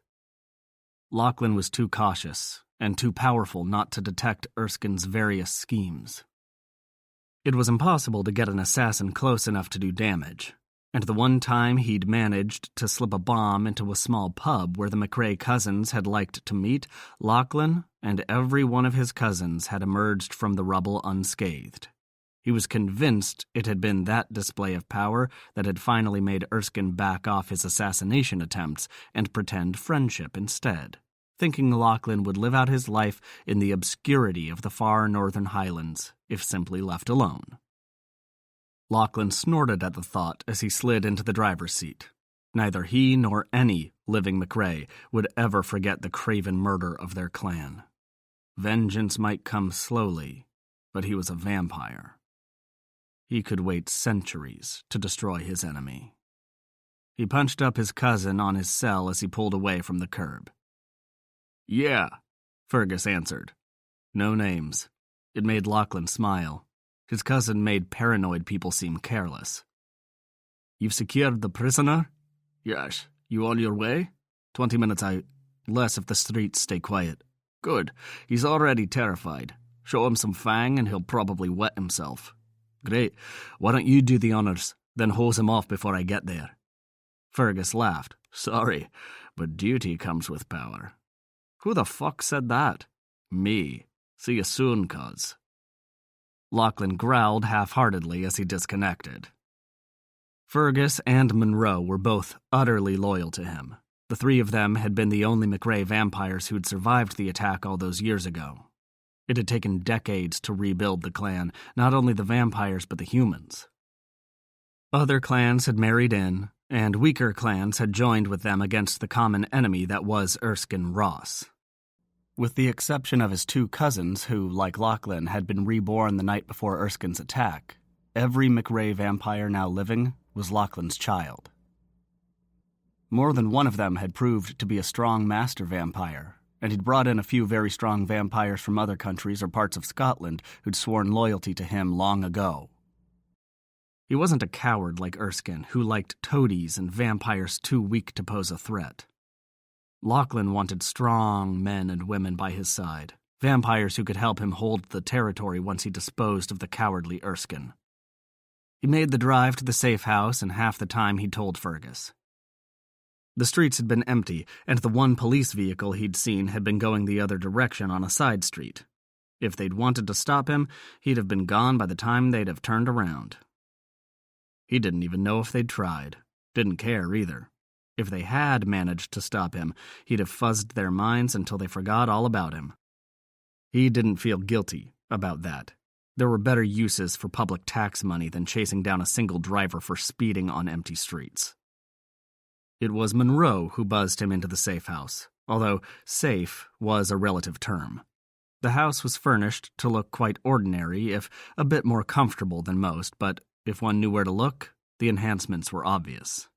Lachlan was too cautious and too powerful not to detect Erskine's various schemes. It was impossible to get an assassin close enough to do damage. And the one time he'd managed to slip a bomb into a small pub where the McRae cousins had liked to meet, Lachlan and every one of his cousins had emerged from the rubble unscathed. He was convinced it had been that display of power that had finally made Erskine back off his assassination attempts and pretend friendship instead, thinking Lachlan would live out his life in the obscurity of the far northern highlands, if simply left alone. Lachlan snorted at the thought as he slid into the driver's seat. Neither he nor any living McRae would ever forget the craven murder of their clan. Vengeance might come slowly, but he was a vampire. He could wait centuries to destroy his enemy. He punched up his cousin on his cell as he pulled away from the curb. "Yeah," Fergus answered. No names. It made Lachlan smile. His cousin made paranoid people seem careless. "You've secured the prisoner?" "Yes. You on your way?" 20 minutes out. Less if the streets stay quiet." "Good. He's already terrified. Show him some fang and he'll probably wet himself." "Great. Why don't you do the honors, then hose him off before I get there?" Fergus laughed. "Sorry, but duty comes with power." "Who the fuck said that?" "Me. See you soon, cuz." Lachlan growled half-heartedly as he disconnected. Fergus and Monroe were both utterly loyal to him. The three of them had been the only McRae vampires who'd survived the attack all those years ago. It had taken decades to rebuild the clan, not only the vampires but the humans. Other clans had married in, and weaker clans had joined with them against the common enemy that was Erskine Ross. With the exception of his two cousins who, like Lachlan, had been reborn the night before Erskine's attack, every McRae vampire now living was Lachlan's child. More than one of them had proved to be a strong master vampire, and he'd brought in a few very strong vampires from other countries or parts of Scotland who'd sworn loyalty to him long ago. He wasn't a coward like Erskine, who liked toadies and vampires too weak to pose a threat. Lachlan wanted strong men and women by his side, vampires who could help him hold the territory once he disposed of the cowardly Erskine. He made the drive to the safe house in half the time he'd told Fergus. The streets had been empty, and the one police vehicle he'd seen had been going the other direction on a side street. If they'd wanted to stop him, he'd have been gone by the time they'd have turned around. He didn't even know if they'd tried. Didn't care either. If they had managed to stop him, he'd have fuzzed their minds until they forgot all about him. He didn't feel guilty about that. There were better uses for public tax money than chasing down a single driver for speeding on empty streets. It was Monroe who buzzed him into the safe house, although safe was a relative term. The house was furnished to look quite ordinary, if a bit more comfortable than most, but if one knew where to look, the enhancements were obvious.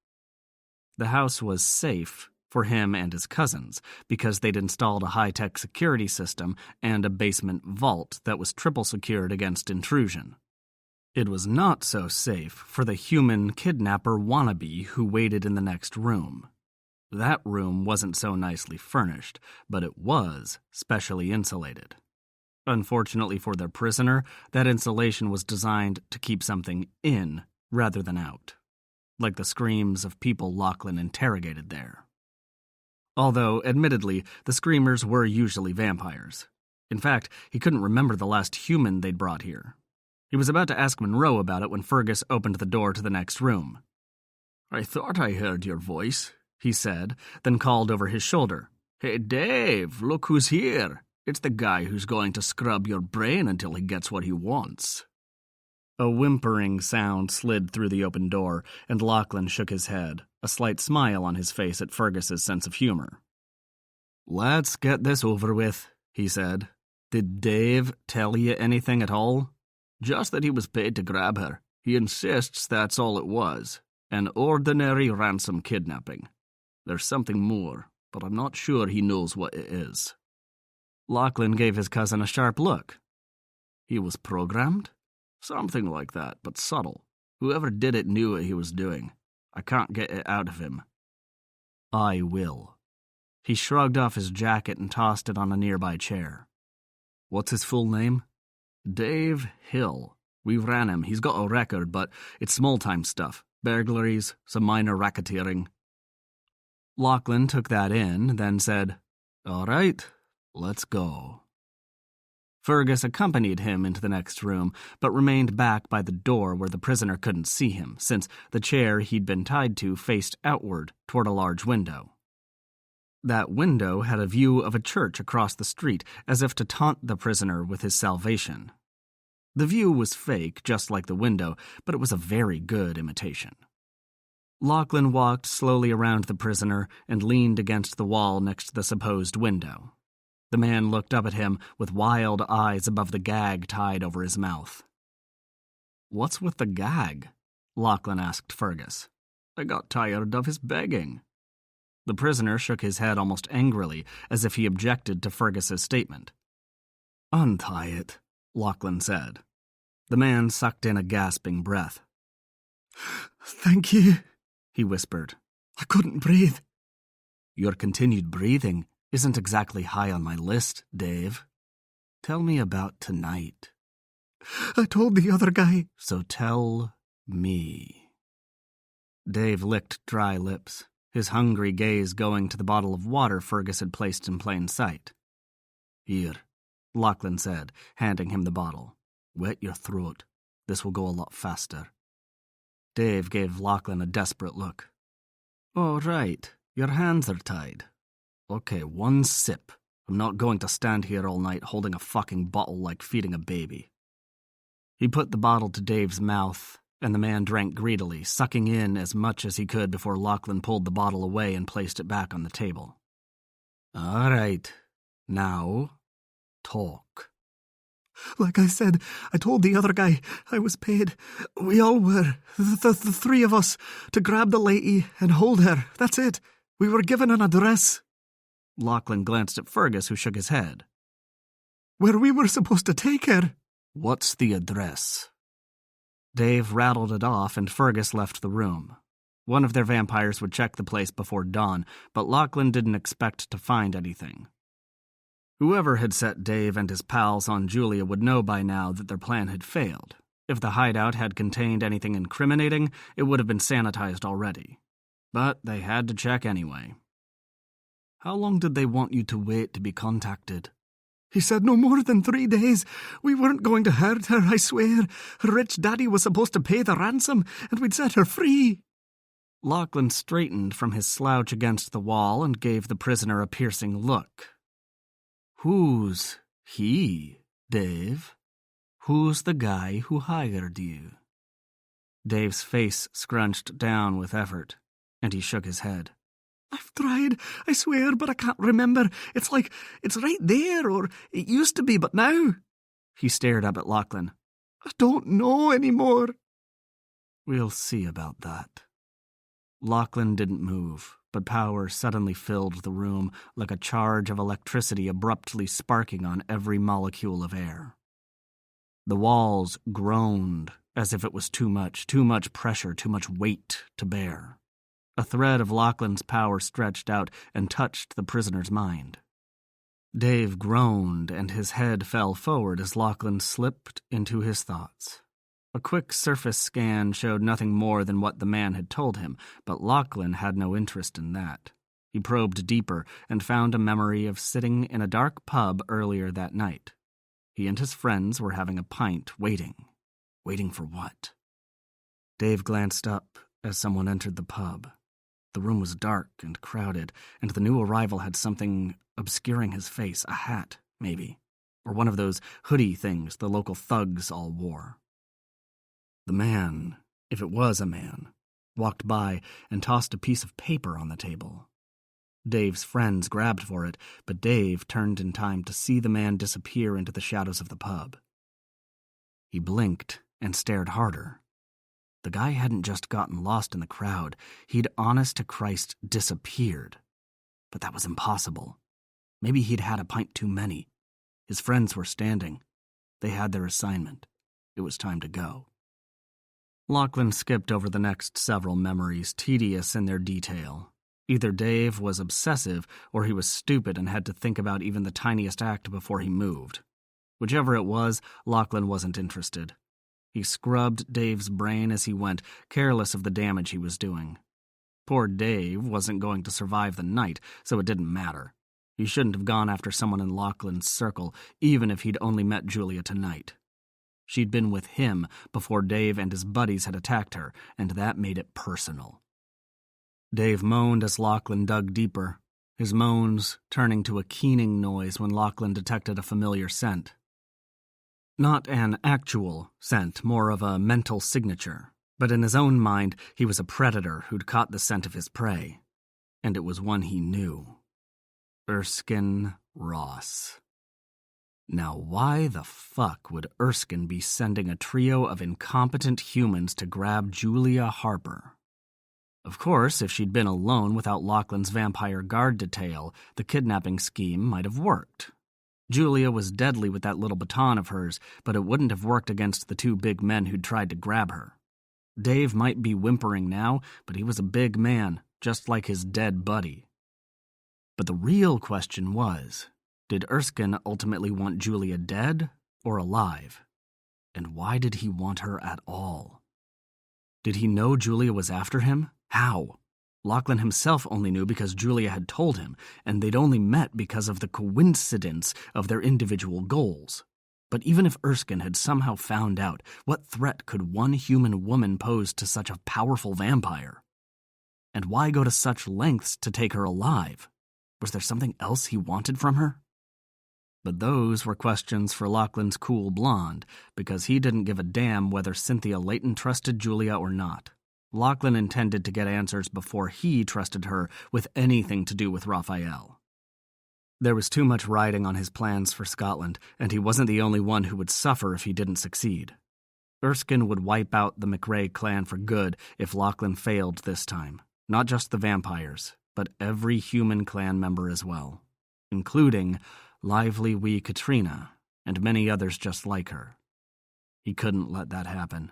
The house was safe for him and his cousins, because they'd installed a high-tech security system and a basement vault that was triple secured against intrusion. It was not so safe for the human kidnapper wannabe who waited in the next room. That room wasn't so nicely furnished, but it was specially insulated. Unfortunately for their prisoner, that insulation was designed to keep something in rather than out, like the screams of people Lachlan interrogated there. Although, admittedly, the screamers were usually vampires. In fact, he couldn't remember the last human they'd brought here. He was about to ask Monroe about it when Fergus opened the door to the next room. "I thought I heard your voice," he said, then called over his shoulder. "Hey, Dave, look who's here. It's the guy who's going to scrub your brain until he gets what he wants." A whimpering sound slid through the open door, and Lachlan shook his head, a slight smile on his face at Fergus's sense of humor. "Let's get this over with," he said. "Did Dave tell you anything at all?" "Just that he was paid to grab her. He insists that's all it was. An ordinary ransom kidnapping. There's something more, but I'm not sure he knows what it is." Lachlan gave his cousin a sharp look. "He was programmed?" "Something like that, but subtle. Whoever did it knew what he was doing. I can't get it out of him." "I will." He shrugged off his jacket and tossed it on a nearby chair. "What's his full name?" "Dave Hill. We ran him. He's got a record, but it's small-time stuff. Burglaries, some minor racketeering." Lachlan took that in, then said, "All right, let's go." Fergus accompanied him into the next room, but remained back by the door where the prisoner couldn't see him, since the chair he'd been tied to faced outward toward a large window. That window had a view of a church across the street, as if to taunt the prisoner with his salvation. The view was fake, just like the window, but it was a very good imitation. Lachlan walked slowly around the prisoner and leaned against the wall next to the supposed window. The man looked up at him with wild eyes above the gag tied over his mouth. "What's with the gag?" Lachlan asked Fergus. "I got tired of his begging." The prisoner shook his head almost angrily, as if he objected to Fergus's statement. "Untie it," Lachlan said. The man sucked in a gasping breath. "Thank you," he whispered. "I couldn't breathe." "Your continued breathing isn't exactly high on my list, Dave. Tell me about tonight." "I told the other guy." "So tell me." Dave licked dry lips, his hungry gaze going to the bottle of water Fergus had placed in plain sight. "Here," Lachlan said, handing him the bottle. "Wet your throat. This will go a lot faster." Dave gave Lachlan a desperate look. "Oh, right. Your hands are tied. Okay, one sip. I'm not going to stand here all night holding a fucking bottle like feeding a baby." He put the bottle to Dave's mouth, and the man drank greedily, sucking in as much as he could before Lachlan pulled the bottle away and placed it back on the table. "All right. Now, talk." "Like I said, I told the other guy I was paid. We all were, the three of us, to grab the lady and hold her. That's it. We were given an address." Lachlan glanced at Fergus, who shook his head. "Where we were supposed to take her." "What's the address?" Dave rattled it off and Fergus left the room. One of their vampires would check the place before dawn, but Lachlan didn't expect to find anything. Whoever had set Dave and his pals on Julia would know by now that their plan had failed. If the hideout had contained anything incriminating, it would have been sanitized already. But they had to check anyway. How long did they want you to wait to be contacted? He said no more than 3 days. We weren't going to hurt her, I swear. Her rich daddy was supposed to pay the ransom, and we'd set her free. Lachlan straightened from his slouch against the wall and gave the prisoner a piercing look. Who's he, Dave? Who's the guy who hired you? Dave's face scrunched down with effort, and he shook his head. I've tried, I swear, but I can't remember. It's like it's right there, or it used to be, but now... He stared up at Lachlan. I don't know anymore. We'll see about that. Lachlan didn't move, but power suddenly filled the room like a charge of electricity abruptly sparking on every molecule of air. The walls groaned as if it was too much pressure, too much weight to bear. A thread of Lachlan's power stretched out and touched the prisoner's mind. Dave groaned, and his head fell forward as Lachlan slipped into his thoughts. A quick surface scan showed nothing more than what the man had told him, but Lachlan had no interest in that. He probed deeper and found a memory of sitting in a dark pub earlier that night. He and his friends were having a pint, waiting. Waiting for what? Dave glanced up as someone entered the pub. The room was dark and crowded, and the new arrival had something obscuring his face, a hat, maybe, or one of those hoodie things the local thugs all wore. The man, if it was a man, walked by and tossed a piece of paper on the table. Dave's friends grabbed for it, but Dave turned in time to see the man disappear into the shadows of the pub. He blinked and stared harder. The guy hadn't just gotten lost in the crowd. He'd, honest to Christ, disappeared. But that was impossible. Maybe he'd had a pint too many. His friends were standing. They had their assignment. It was time to go. Lachlan skipped over the next several memories, tedious in their detail. Either Dave was obsessive or he was stupid and had to think about even the tiniest act before he moved. Whichever it was, Lachlan wasn't interested. He scrubbed Dave's brain as he went, careless of the damage he was doing. Poor Dave wasn't going to survive the night, so it didn't matter. He shouldn't have gone after someone in Lachlan's circle, even if he'd only met Julia tonight. She'd been with him before Dave and his buddies had attacked her, and that made it personal. Dave moaned as Lachlan dug deeper, his moans turning to a keening noise when Lachlan detected a familiar scent. Not an actual scent, more of a mental signature, but in his own mind he was a predator who'd caught the scent of his prey, and it was one he knew. Erskine Ross. Now why the fuck would Erskine be sending a trio of incompetent humans to grab Julia Harper? Of course, if she'd been alone without Lachlan's vampire guard detail, the kidnapping scheme might have worked. Julia was deadly with that little baton of hers, but it wouldn't have worked against the two big men who'd tried to grab her. Dave might be whimpering now, but he was a big man, just like his dead buddy. But the real question was, did Erskine ultimately want Julia dead or alive? And why did he want her at all? Did he know Julia was after him? How? Lachlan himself only knew because Julia had told him, and they'd only met because of the coincidence of their individual goals. But even if Erskine had somehow found out, what threat could one human woman pose to such a powerful vampire? And why go to such lengths to take her alive? Was there something else he wanted from her? But those were questions for Lachlan's cool blonde, because he didn't give a damn whether Cynthia Layton trusted Julia or not. Lachlan intended to get answers before he trusted her with anything to do with Raphael. There was too much riding on his plans for Scotland, and he wasn't the only one who would suffer if he didn't succeed. Erskine would wipe out the McRae clan for good if Lachlan failed this time. Not just the vampires, but every human clan member as well, including lively wee Katrina and many others just like her. He couldn't let that happen.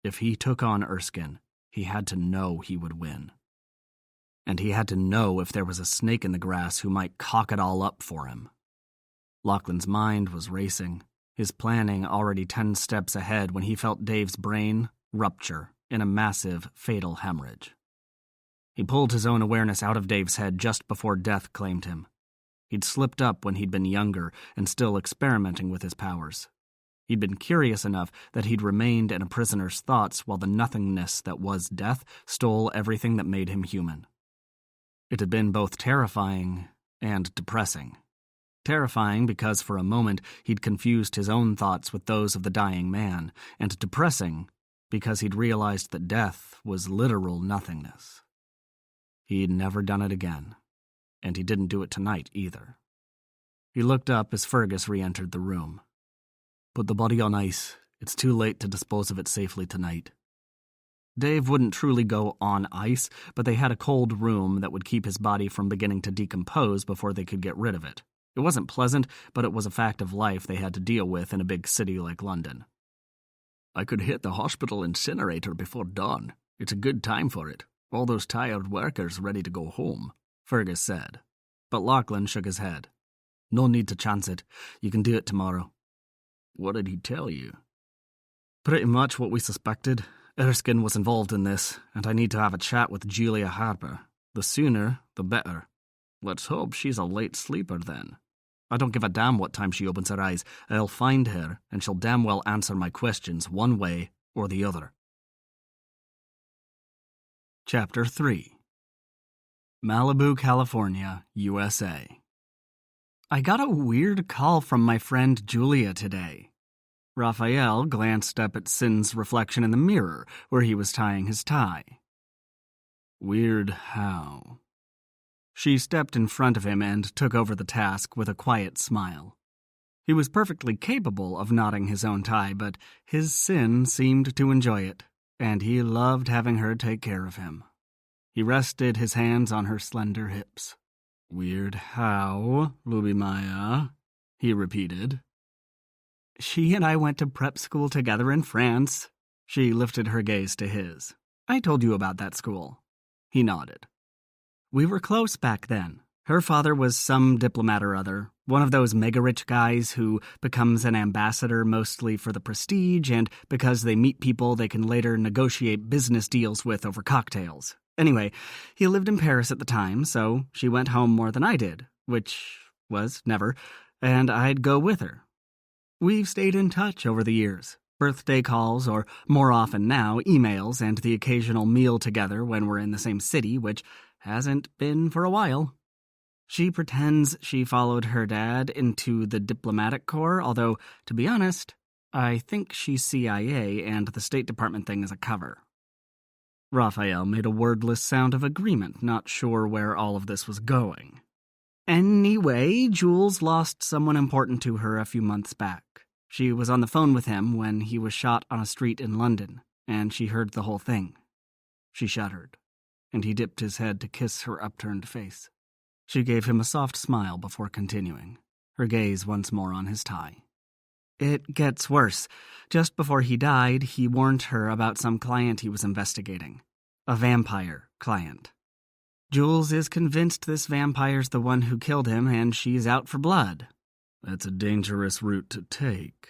If he took on Erskine, he had to know he would win. And he had to know if there was a snake in the grass who might cock it all up for him. Lachlan's mind was racing, his planning already 10 steps ahead when he felt Dave's brain rupture in a massive, fatal hemorrhage. He pulled his own awareness out of Dave's head just before death claimed him. He'd slipped up when he'd been younger and still experimenting with his powers. He'd been curious enough that he'd remained in a prisoner's thoughts while the nothingness that was death stole everything that made him human. It had been both terrifying and depressing. Terrifying because for a moment he'd confused his own thoughts with those of the dying man, and depressing because he'd realized that death was literal nothingness. He'd never done it again, and he didn't do it tonight either. He looked up as Fergus re-entered the room. "Put the body on ice. It's too late to dispose of it safely tonight." Dave wouldn't truly go on ice, but they had a cold room that would keep his body from beginning to decompose before they could get rid of it. It wasn't pleasant, but it was a fact of life they had to deal with in a big city like London. "I could hit the hospital incinerator before dawn. It's a good time for it. All those tired workers ready to go home," Fergus said. But Lachlan shook his head. "No need to chance it. You can do it tomorrow." "What did he tell you?" "Pretty much what we suspected. Erskine was involved in this, and I need to have a chat with Julia Harper. The sooner, the better." "Let's hope she's a late sleeper then." "I don't give a damn what time she opens her eyes. I'll find her, and she'll damn well answer my questions one way or the other." Chapter 3. Malibu, California, USA. I got a weird call from my friend Julia today. Raphael glanced up at Sin's reflection in the mirror where he was tying his tie. "Weird how?" She stepped in front of him and took over the task with a quiet smile. He was perfectly capable of knotting his own tie, but his Sin seemed to enjoy it, and he loved having her take care of him. He rested his hands on her slender hips. "Weird how, Lubimaya?" he repeated. "She and I went to prep school together in France." She lifted her gaze to his. "I told you about that school." He nodded. "We were close back then. Her father was some diplomat or other, one of those mega-rich guys who becomes an ambassador mostly for the prestige and because they meet people they can later negotiate business deals with over cocktails. Anyway, he lived in Paris at the time, so she went home more than I did, which was never, and I'd go with her. We've stayed in touch over the years. Birthday calls, or more often now, emails and the occasional meal together when we're in the same city, which hasn't been for a while. She pretends she followed her dad into the diplomatic corps, although, to be honest, I think she's CIA and the State Department thing is a cover." Raphael made a wordless sound of agreement, not sure where all of this was going. "Anyway, Jules lost someone important to her a few months back. She was on the phone with him when he was shot on a street in London, and she heard the whole thing." She shuddered, and he dipped his head to kiss her upturned face. She gave him a soft smile before continuing, her gaze once more on his tie. "It gets worse. Just before he died, he warned her about some client he was investigating. A vampire client. Jules is convinced this vampire's the one who killed him, and she's out for blood." "That's a dangerous route to take."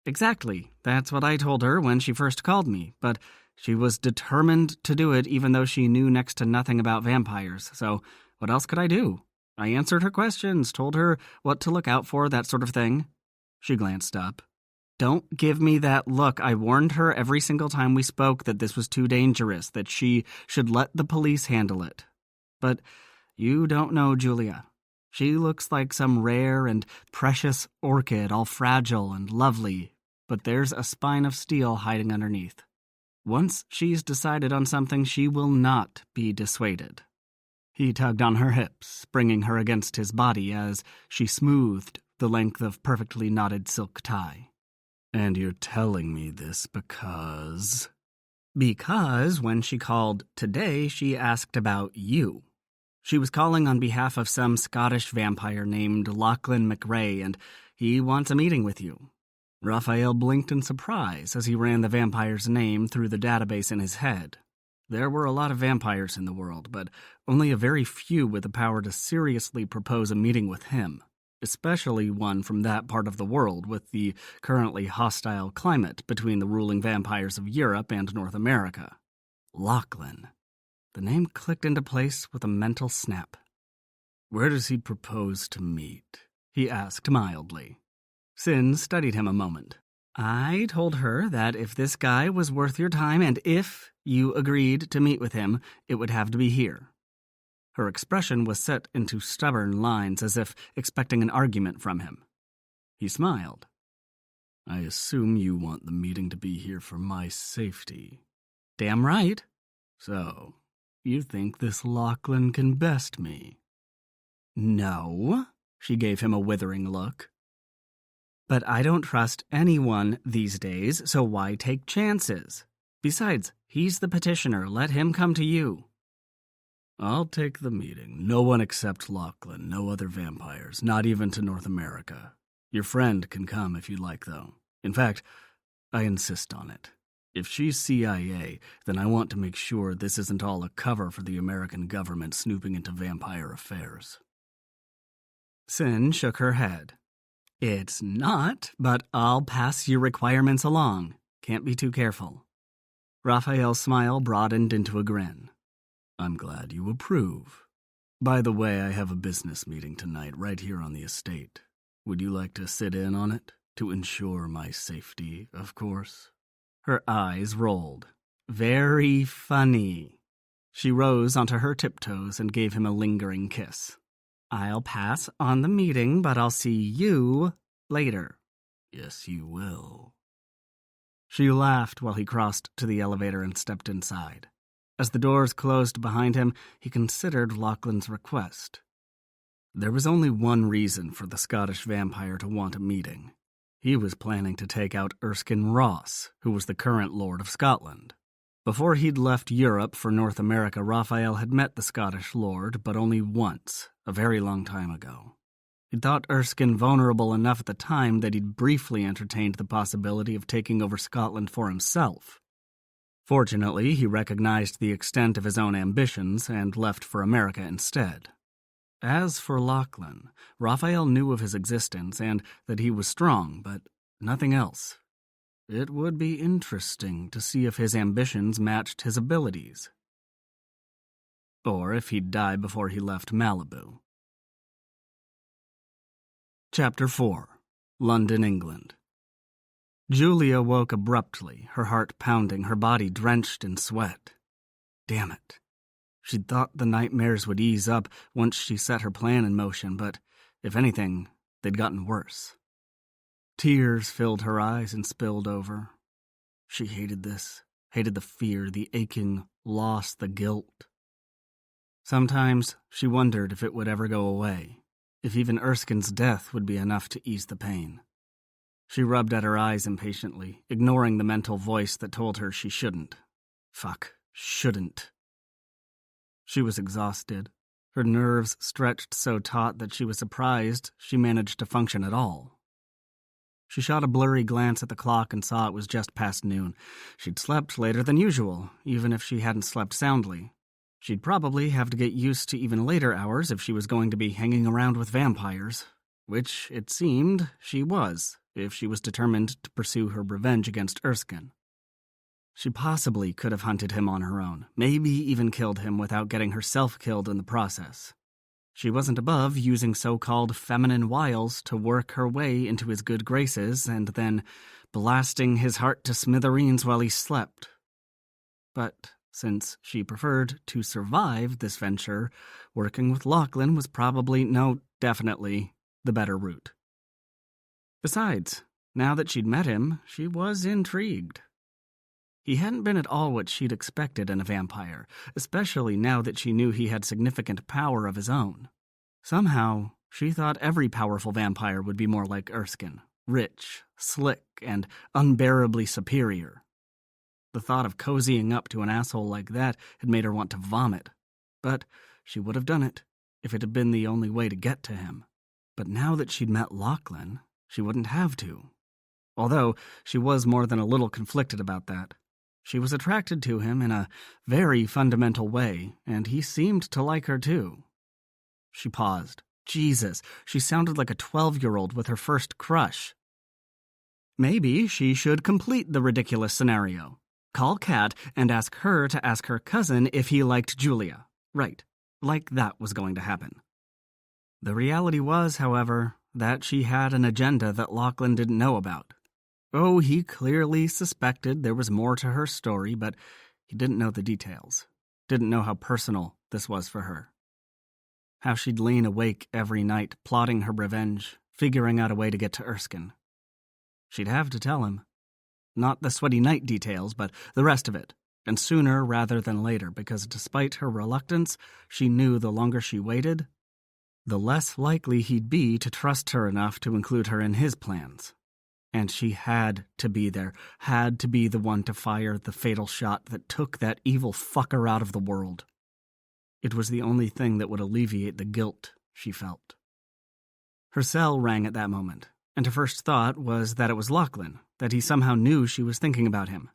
"Exactly. That's what I told her when she first called me, but she was determined to do it even though she knew next to nothing about vampires, so what else could I do? I answered her questions, told her what to look out for, that sort of thing." She glanced up. "Don't give me that look. I warned her every single time we spoke that this was too dangerous, that she should let the police handle it. But you don't know Julia. She looks like some rare and precious orchid, all fragile and lovely, but there's a spine of steel hiding underneath. Once she's decided on something, she will not be dissuaded." He tugged on her hips, bringing her against his body as she smoothed the length of perfectly knotted silk tie. "And you're telling me this because..." "Because when she called today, she asked about you. She was calling on behalf of some Scottish vampire named Lachlan McRae, and he wants a meeting with you. Raphael blinked in surprise as he ran the vampire's name through the database in his head. There were a lot of vampires in the world, but only a very few with the power to seriously propose a meeting with him, especially one from that part of the world with the currently hostile climate between the ruling vampires of Europe and North America. Lachlan. The name clicked into place with a mental snap. "Where does he propose to meet?" he asked mildly. Sin studied him a moment. "I told her that if this guy was worth your time and if you agreed to meet with him, it would have to be here." Her expression was set into stubborn lines as if expecting an argument from him. He smiled. "I assume you want the meeting to be here for my safety." "Damn right." "So, you think this Lachlan can best me?" "No," she gave him a withering look. "But I don't trust anyone these days, so why take chances? Besides, he's the petitioner. Let him come to you." "I'll take the meeting. No one except Lachlan, no other vampires, not even to North America. Your friend can come if you like, though. In fact, I insist on it. If she's CIA, then I want to make sure this isn't all a cover for the American government snooping into vampire affairs." Sin shook her head. "It's not, but I'll pass your requirements along. Can't be too careful." Raphael's smile broadened into a grin. "I'm glad you approve. By the way, I have a business meeting tonight right here on the estate. Would you like to sit in on it? To ensure my safety, of course." Her eyes rolled. "Very funny." She rose onto her tiptoes and gave him a lingering kiss. "I'll pass on the meeting, but I'll see you later." "Yes, you will." She laughed while he crossed to the elevator and stepped inside. As the doors closed behind him, he considered Lachlan's request. There was only one reason for the Scottish vampire to want a meeting. He was planning to take out Erskine Ross, who was the current Lord of Scotland. Before he'd left Europe for North America, Raphael had met the Scottish Lord, but only once, a very long time ago. He'd thought Erskine vulnerable enough at the time that he'd briefly entertained the possibility of taking over Scotland for himself. Fortunately, he recognized the extent of his own ambitions and left for America instead. As for Lachlan, Raphael knew of his existence and that he was strong, but nothing else. It would be interesting to see if his ambitions matched his abilities. Or if he'd die before he left Malibu. Chapter 4. London, England. Julia woke abruptly, her heart pounding, her body drenched in sweat. Damn it. She'd thought the nightmares would ease up once she set her plan in motion, but, if anything, they'd gotten worse. Tears filled her eyes and spilled over. She hated this, hated the fear, the aching loss, the guilt. Sometimes she wondered if it would ever go away, if even Erskine's death would be enough to ease the pain. She rubbed at her eyes impatiently, ignoring the mental voice that told her she shouldn't. Shouldn't. She was exhausted, her nerves stretched so taut that she was surprised she managed to function at all. She shot a blurry glance at the clock and saw it was just past noon. She'd slept later than usual, even if she hadn't slept soundly. She'd probably have to get used to even later hours if she was going to be hanging around with vampires, which, it seemed, she was, if she was determined to pursue her revenge against Erskine. She possibly could have hunted him on her own, maybe even killed him without getting herself killed in the process. She wasn't above using so-called feminine wiles to work her way into his good graces and then blasting his heart to smithereens while he slept. But since she preferred to survive this venture, working with Lachlan was probably, no, definitely, the better route. Besides, now that she'd met him, she was intrigued. He hadn't been at all what she'd expected in a vampire, especially now that she knew he had significant power of his own. Somehow, she thought every powerful vampire would be more like Erskine, rich, slick, and unbearably superior. The thought of cozying up to an asshole like that had made her want to vomit, but she would have done it if it had been the only way to get to him. But now that she'd met Lachlan, she wouldn't have to. although she was more than a little conflicted about that. She was attracted to him in a very fundamental way, and he seemed to like her too. She paused. Jesus, she sounded like a 12-year-old with her first crush. Maybe she should complete the ridiculous scenario. Call Kat and ask her to ask her cousin if he liked Julia. Right, like that was going to happen. The reality was, however, that she had an agenda that Lachlan didn't know about. Oh, he clearly suspected there was more to her story, but he didn't know the details. Didn't know how personal this was for her. How she'd lean awake every night, plotting her revenge, figuring out a way to get to Erskine. She'd have to tell him. Not the sweaty night details, but the rest of it, and sooner rather than later, because despite her reluctance, she knew the longer she waited, the less likely he'd be to trust her enough to include her in his plans. And she had to be there, had to be the one to fire the fatal shot that took that evil fucker out of the world. It was the only thing that would alleviate the guilt she felt. Her cell rang at that moment, and her first thought was that it was Lachlan, that he somehow knew she was thinking about him.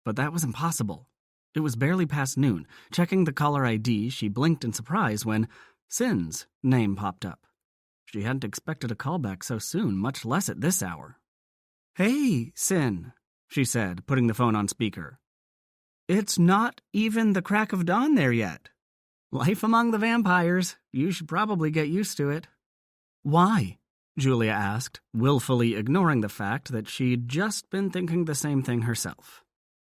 But that was impossible. It was barely past noon. Checking the caller ID, she blinked in surprise when Sin's name popped up. She hadn't expected a callback so soon, much less at this hour. "Hey, Sin," she said, putting the phone on speaker. "It's not even the crack of dawn there yet. Life among the vampires. You should probably get used to it." "Why?" Julia asked, willfully ignoring the fact that she'd just been thinking the same thing herself.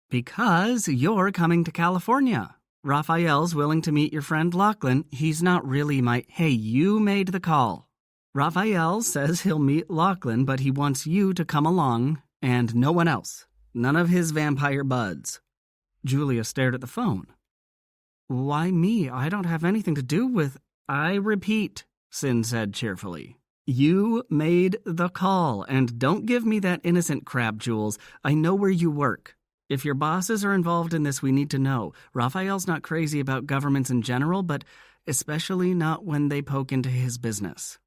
"Because you're coming to California. Raphael's willing to meet your friend Lachlan. He's not really my— Hey, you made the call. Raphael says he'll meet Lachlan, but he wants you to come along, and no one else. None of his vampire buds." Julia stared at the phone. "Why me? I don't have anything to do with—" "I repeat," Sin said cheerfully. "You made the call, and don't give me that innocent crap, Jules. I know where you work. If your bosses are involved in this, we need to know. Raphael's not crazy about governments in general, but especially not when they poke into his business."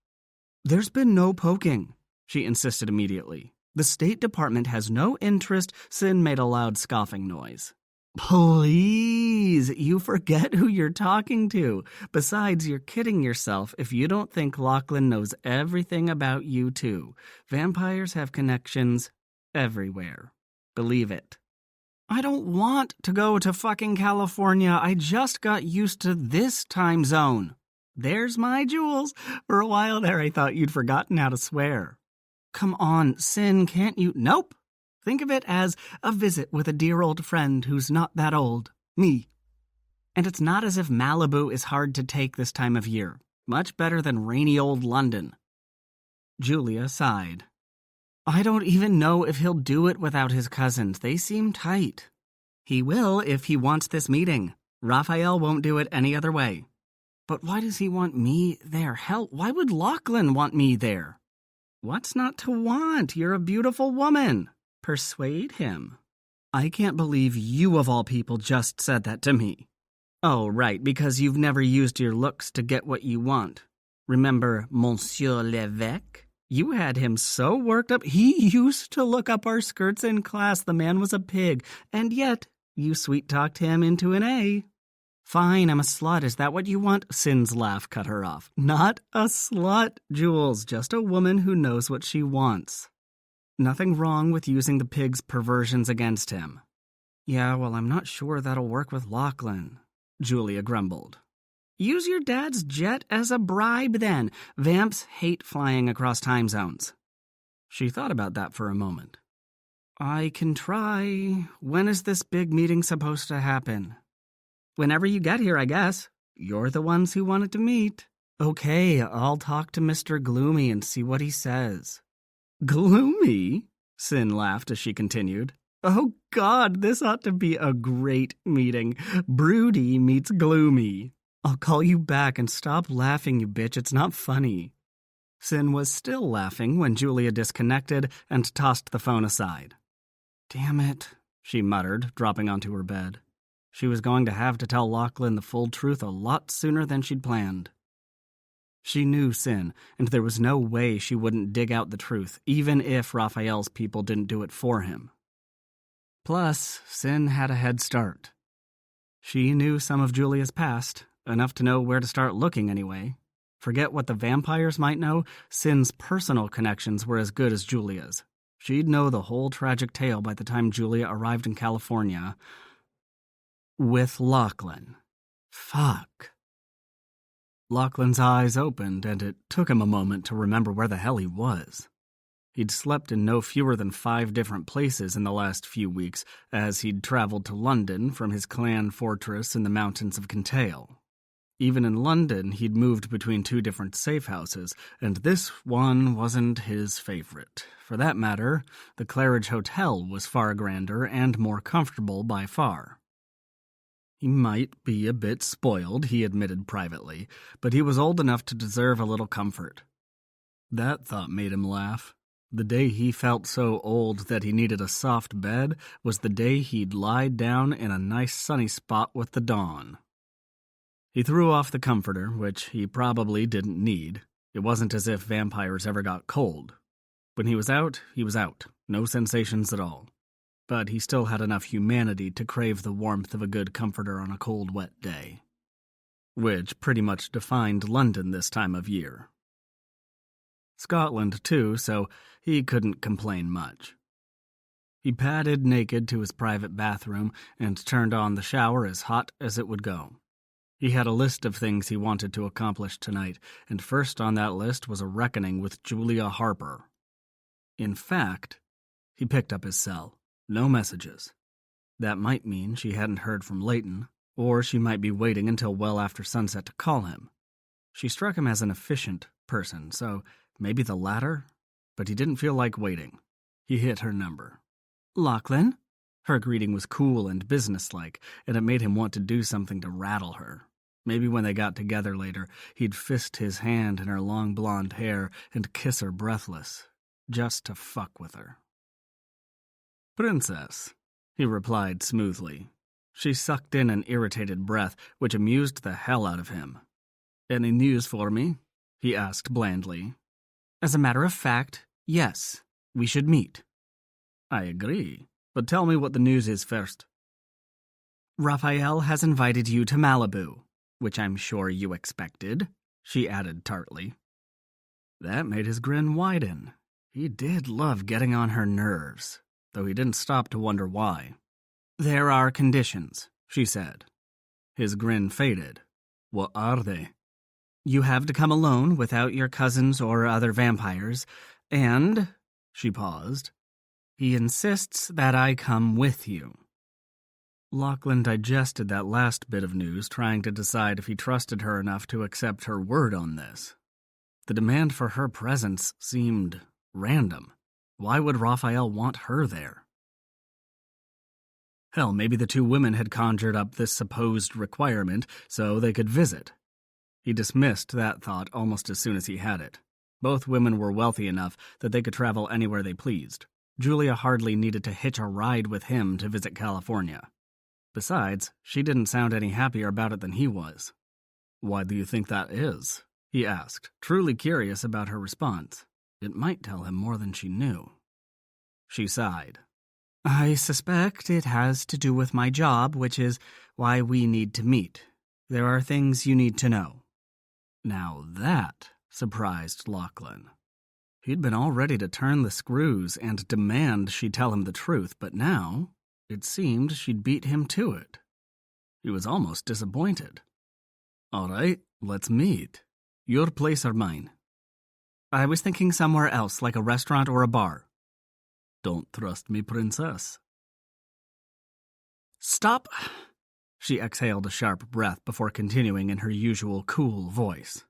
"There's been no poking," she insisted immediately. "The State Department has no interest." Sin made a loud scoffing noise. "Please, you forget who you're talking to. Besides, you're kidding yourself if you don't think Lachlan knows everything about you, too. Vampires have connections everywhere. Believe it." "I don't want to go to fucking California. I just got used to this time zone." "There's my Jules. For a while there, I thought you'd forgotten how to swear." "Come on, Sin, can't you—" "Nope. Think of it as a visit with a dear old friend who's not that old. Me. And it's not as if Malibu is hard to take this time of year. Much better than rainy old London." Julia sighed. "I don't even know if he'll do it without his cousins. They seem tight." "He will if he wants this meeting. Raphael won't do it any other way." "But why does he want me there? Hell, why would Lachlan want me there?" "What's not to want? You're a beautiful woman. Persuade him." "I can't believe you of all people just said that to me." "Oh, right, because you've never used your looks to get what you want. Remember Monsieur l'Évêque? You had him so worked up, he used to look up our skirts in class. The man was a pig, and yet you sweet-talked him into an A." "Fine, I'm a slut. Is that what you want?" Sin's laugh cut her off. "Not a slut, Jules. Just a woman who knows what she wants. Nothing wrong with using the pig's perversions against him." "Yeah, well, I'm not sure that'll work with Lachlan," Julia grumbled. "Use your dad's jet as a bribe, then. Vamps hate flying across time zones." She thought about that for a moment. "I can try. When is this big meeting supposed to happen?" "Whenever you get here, I guess. You're the ones who wanted to meet." "Okay, I'll talk to Mr. Gloomy and see what he says." "Gloomy?" Sin laughed as she continued. "Oh, God, this ought to be a great meeting. Broody meets Gloomy. I'll call you back and stop laughing, you bitch. It's not funny." Sin was still laughing when Julia disconnected and tossed the phone aside. "Damn it," she muttered, dropping onto her bed. She was going to have to tell Lachlan the full truth a lot sooner than she'd planned. She knew Sin, and there was no way she wouldn't dig out the truth, even if Raphael's people didn't do it for him. Plus, Sin had a head start. She knew some of Julia's past, enough to know where to start looking anyway. Forget what the vampires might know, Sin's personal connections were as good as Julia's. She'd know the whole tragic tale by the time Julia arrived in California. With Lachlan. Fuck. Lachlan's eyes opened, and it took him a moment to remember where the hell he was. He'd slept in no fewer than 5 different places in the last few weeks, as he'd traveled to London from his clan fortress in the mountains of Kintail. Even in London, he'd moved between 2 different safe houses, and this one wasn't his favorite. For that matter, the Claridge Hotel was far grander and more comfortable by far. He might be a bit spoiled, he admitted privately, but he was old enough to deserve a little comfort. That thought made him laugh. The day he felt so old that he needed a soft bed was the day he'd lied down in a nice sunny spot with the dawn. He threw off the comforter, which he probably didn't need. It wasn't as if vampires ever got cold. When he was out, no sensations at all. But he still had enough humanity to crave the warmth of a good comforter on a cold, wet day. Which pretty much defined London this time of year. Scotland, too, so he couldn't complain much. He padded naked to his private bathroom and turned on the shower as hot as it would go. He had a list of things he wanted to accomplish tonight, and first on that list was a reckoning with Julia Harper. In fact, he picked up his cell. No messages. That might mean she hadn't heard from Leighton, or she might be waiting until well after sunset to call him. She struck him as an efficient person, so maybe the latter, but he didn't feel like waiting. He hit her number. "Lachlan?" Her greeting was cool and businesslike, and it made him want to do something to rattle her. Maybe when they got together later, he'd fist his hand in her long blonde hair and kiss her breathless, just to fuck with her. "Princess," he replied smoothly. She sucked in an irritated breath, which amused the hell out of him. "Any news for me?" he asked blandly. "As a matter of fact, yes. We should meet." "I agree. But tell me what the news is first." "Raphael has invited you to Malibu, which I'm sure you expected," she added tartly. That made his grin widen. He did love getting on her nerves, though he didn't stop to wonder why. "There are conditions," she said. His grin faded. "What are they?" "You have to come alone without your cousins or other vampires, and," she paused, "he insists that I come with you." Lachlan digested that last bit of news, trying to decide if he trusted her enough to accept her word on this. The demand for her presence seemed random. Why would Raphael want her there? Hell, maybe the 2 women had conjured up this supposed requirement so they could visit. He dismissed that thought almost as soon as he had it. Both women were wealthy enough that they could travel anywhere they pleased. Julia hardly needed to hitch a ride with him to visit California. Besides, she didn't sound any happier about it than he was. "Why do you think that is?" he asked, truly curious about her response. It might tell him more than she knew. She sighed. "I suspect it has to do with my job, which is why we need to meet. There are things you need to know." Now that surprised Lachlan. He'd been all ready to turn the screws and demand she tell him the truth, but now it seemed she'd beat him to it. He was almost disappointed. "All right, let's meet. Your place or mine?" "I was thinking somewhere else, like a restaurant or a bar." "Don't trust me, princess." "Stop!" She exhaled a sharp breath before continuing in her usual cool voice.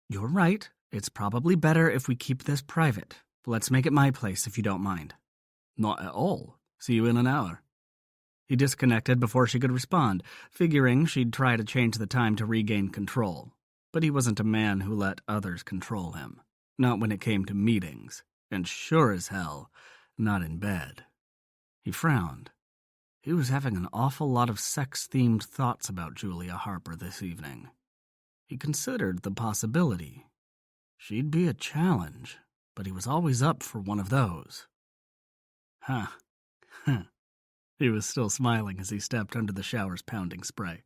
"You're right. It's probably better if we keep this private. Let's make it my place if you don't mind." "Not at all. See you in an hour." He disconnected before she could respond, figuring she'd try to change the time to regain control. But he wasn't a man who let others control him. Not when it came to meetings, and sure as hell, not in bed. He frowned. He was having an awful lot of sex-themed thoughts about Julia Harper this evening. He considered the possibility. She'd be a challenge, but he was always up for one of those. Huh. He was still smiling as he stepped under the shower's pounding spray.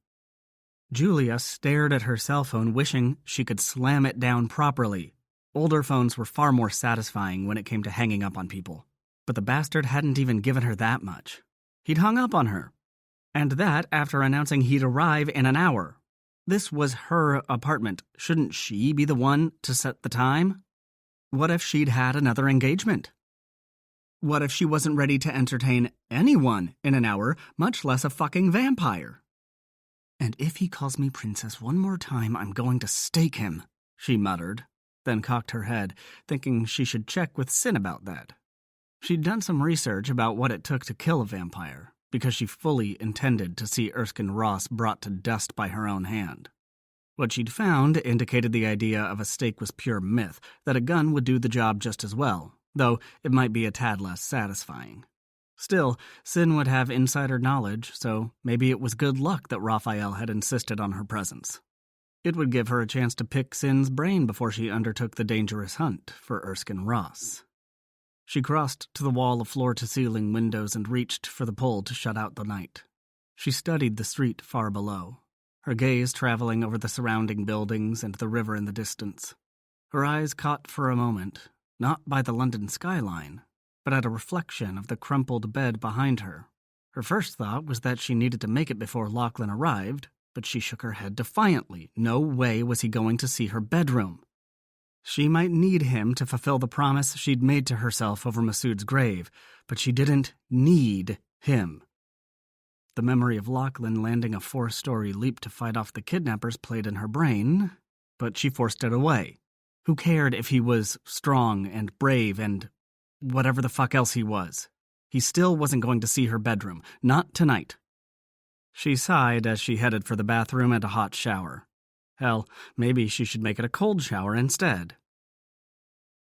Julia stared at her cell phone, wishing she could slam it down properly. Older phones were far more satisfying when it came to hanging up on people, but the bastard hadn't even given her that much. He'd hung up on her, and that after announcing he'd arrive in an hour. This was her apartment. Shouldn't she be the one to set the time? What if she'd had another engagement? What if she wasn't ready to entertain anyone in an hour, much less a fucking vampire? And if he calls me princess one more time, I'm going to stake him, she muttered, then cocked her head, thinking she should check with Sin about that. She'd done some research about what it took to kill a vampire, because she fully intended to see Erskine Ross brought to dust by her own hand. What she'd found indicated the idea of a stake was pure myth, that a gun would do the job just as well, though it might be a tad less satisfying. Still, Sin would have insider knowledge, so maybe it was good luck that Raphael had insisted on her presence. It would give her a chance to pick Sin's brain before she undertook the dangerous hunt for Erskine Ross. She crossed to the wall of floor-to-ceiling windows and reached for the pole to shut out the night. She studied the street far below, her gaze traveling over the surrounding buildings and the river in the distance. Her eyes caught for a moment, not by the London skyline, but at a reflection of the crumpled bed behind her. Her first thought was that she needed to make it before Lachlan arrived, but she shook her head defiantly. No way was he going to see her bedroom. She might need him to fulfill the promise she'd made to herself over Masood's grave, but she didn't need him. The memory of Lachlan landing a 4-story leap to fight off the kidnappers played in her brain, but she forced it away. Who cared if he was strong and brave and whatever the fuck else he was? He still wasn't going to see her bedroom. Not tonight. She sighed as she headed for the bathroom and a hot shower. Hell, maybe she should make it a cold shower instead.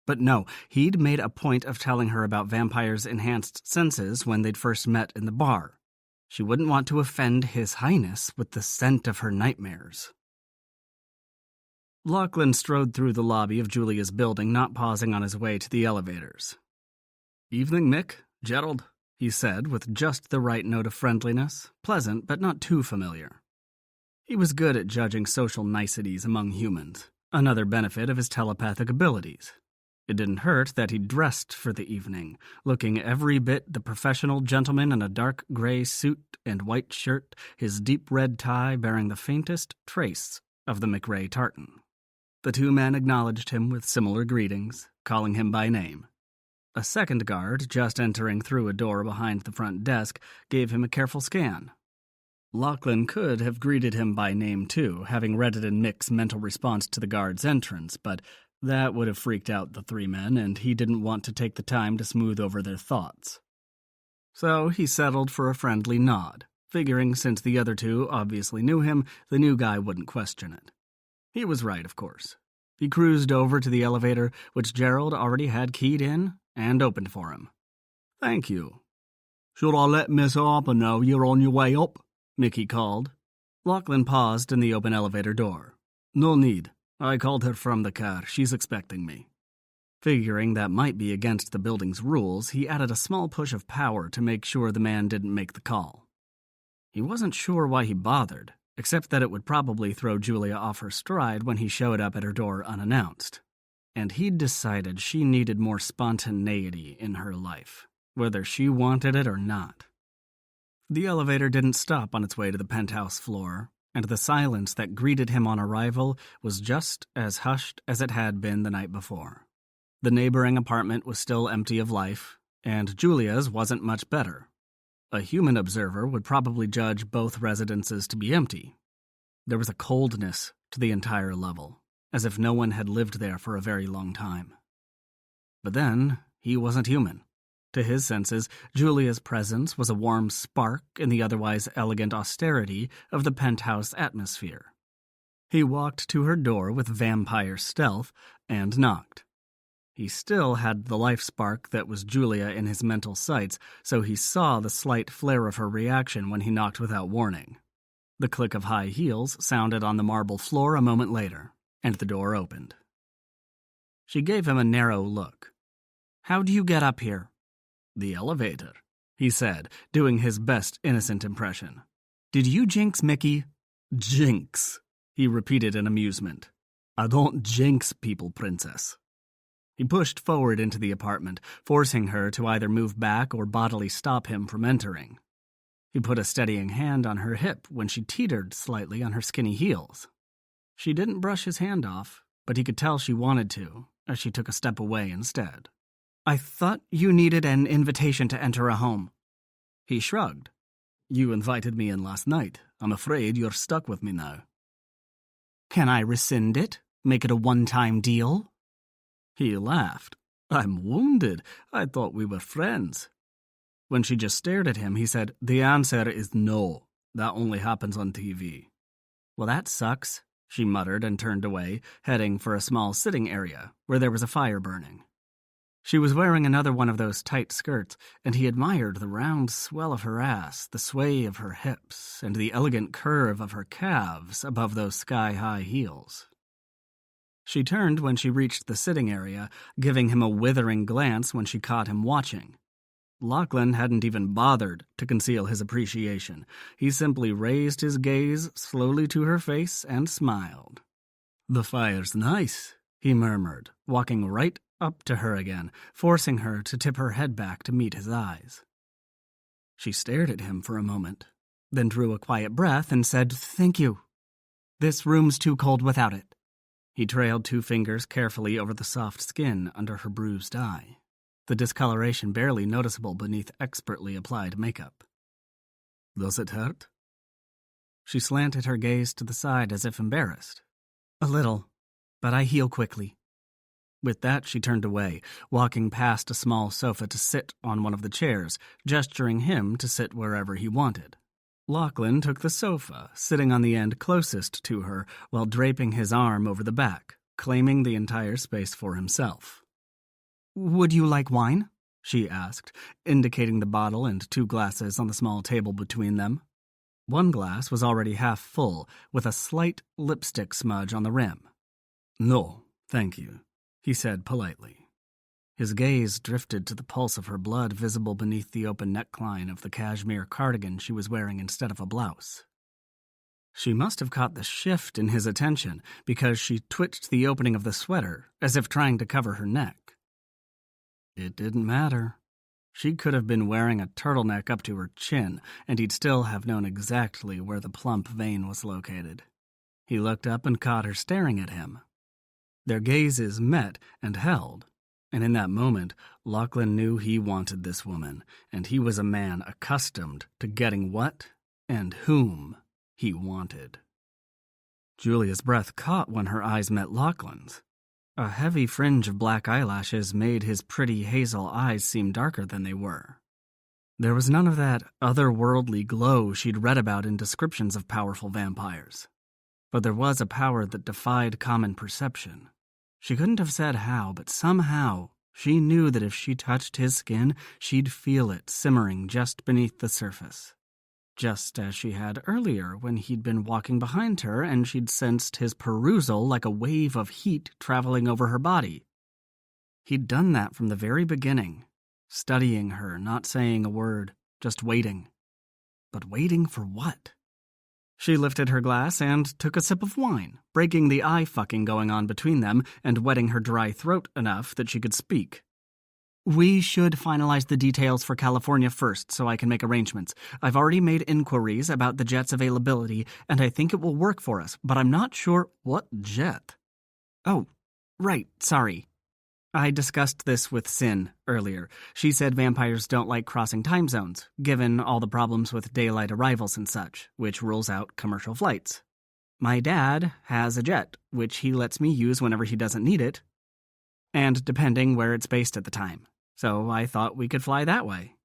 But no, he'd made a point of telling her about vampires' enhanced senses when they'd first met in the bar. She wouldn't want to offend His Highness with the scent of her nightmares. Lachlan strode through the lobby of Julia's building, not pausing on his way to the elevators. "Evening, Mick. Gerald," he said, with just the right note of friendliness, pleasant but not too familiar. He was good at judging social niceties among humans, another benefit of his telepathic abilities. It didn't hurt that he dressed for the evening, looking every bit the professional gentleman in a dark gray suit and white shirt, his deep red tie bearing the faintest trace of the McRae tartan. The two men acknowledged him with similar greetings, calling him by name. A second guard, just entering through a door behind the front desk, gave him a careful scan. Lachlan could have greeted him by name too, having read it in Mick's mental response to the guard's entrance, but that would have freaked out the three men, and he didn't want to take the time to smooth over their thoughts. So he settled for a friendly nod, figuring since the other two obviously knew him, the new guy wouldn't question it. He was right, of course. He cruised over to the elevator, which Gerald already had keyed in, and opened for him. "Thank you." "Should I let Miss Harper know you're on your way up?" Mickey called. Lachlan paused in the open elevator door. "No need. I called her from the car. She's expecting me." Figuring that might be against the building's rules, he added a small push of power to make sure the man didn't make the call. He wasn't sure why he bothered, except that it would probably throw Julia off her stride when he showed up at her door unannounced. And he'd decided she needed more spontaneity in her life, whether she wanted it or not. The elevator didn't stop on its way to the penthouse floor, and the silence that greeted him on arrival was just as hushed as it had been the night before. The neighboring apartment was still empty of life, and Julia's wasn't much better. A human observer would probably judge both residences to be empty. There was a coldness to the entire level, as if no one had lived there for a very long time. But then, he wasn't human. To his senses, Julia's presence was a warm spark in the otherwise elegant austerity of the penthouse atmosphere. He walked to her door with vampire stealth and knocked. He still had the life spark that was Julia in his mental sights, so he saw the slight flare of her reaction when he knocked without warning. The click of high heels sounded on the marble floor a moment later, and the door opened. She gave him a narrow look. "How do you get up here?" "The elevator," he said, doing his best innocent impression. "Did you jinx Mickey?" "Jinx," he repeated in amusement. "I don't jinx people, princess." He pushed forward into the apartment, forcing her to either move back or bodily stop him from entering. He put a steadying hand on her hip when she teetered slightly on her skinny heels. She didn't brush his hand off, but he could tell she wanted to, as she took a step away instead. "I thought you needed an invitation to enter a home." He shrugged. "You invited me in last night. I'm afraid you're stuck with me now." "Can I rescind it? Make it a one-time deal?" He laughed. "I'm wounded. I thought we were friends." When she just stared at him, he said, "The answer is no. That only happens on TV." "Well, that sucks," she muttered and turned away, heading for a small sitting area where there was a fire burning. She was wearing another one of those tight skirts, and he admired the round swell of her ass, the sway of her hips, and the elegant curve of her calves above those sky-high heels. She turned when she reached the sitting area, giving him a withering glance when she caught him watching. Lachlan hadn't even bothered to conceal his appreciation. He simply raised his gaze slowly to her face and smiled. "The fire's nice," he murmured, walking right up to her again, forcing her to tip her head back to meet his eyes. She stared at him for a moment, then drew a quiet breath and said, "Thank you. This room's too cold without it." He trailed 2 fingers carefully over the soft skin under her bruised eye, the discoloration barely noticeable beneath expertly applied makeup. "Does it hurt?" She slanted her gaze to the side as if embarrassed. "A little, but I heal quickly." With that, she turned away, walking past a small sofa to sit on one of the chairs, gesturing him to sit wherever he wanted. Lachlan took the sofa, sitting on the end closest to her while draping his arm over the back, claiming the entire space for himself. "Would you like wine?" she asked, indicating the bottle and 2 glasses on the small table between them. One glass was already half full, with a slight lipstick smudge on the rim. "No, thank you," he said politely. His gaze drifted to the pulse of her blood visible beneath the open neckline of the cashmere cardigan she was wearing instead of a blouse. She must have caught the shift in his attention because she twitched the opening of the sweater as if trying to cover her neck. It didn't matter. She could have been wearing a turtleneck up to her chin, and he'd still have known exactly where the plump vein was located. He looked up and caught her staring at him. Their gazes met and held, and in that moment, Lachlan knew he wanted this woman, and he was a man accustomed to getting what and whom he wanted. Julia's breath caught when her eyes met Lachlan's. A heavy fringe of black eyelashes made his pretty hazel eyes seem darker than they were. There was none of that otherworldly glow she'd read about in descriptions of powerful vampires. But there was a power that defied common perception. She couldn't have said how, but somehow she knew that if she touched his skin, she'd feel it simmering just beneath the surface. Just as she had earlier when he'd been walking behind her and she'd sensed his perusal like a wave of heat traveling over her body. He'd done that from the very beginning, studying her, not saying a word, just waiting. But waiting for what? She lifted her glass and took a sip of wine, breaking the eye-fucking going on between them and wetting her dry throat enough that she could speak. "We should finalize the details for California first so I can make arrangements. I've already made inquiries about the jet's availability, and I think it will work for us, but I'm not sure." "What jet?" "Oh, right, sorry. I discussed this with Sin earlier. She said vampires don't like crossing time zones, given all the problems with daylight arrivals and such, which rules out commercial flights. My dad has a jet, which he lets me use whenever he doesn't need it, and depending where it's based at the time. So I thought we could fly that way."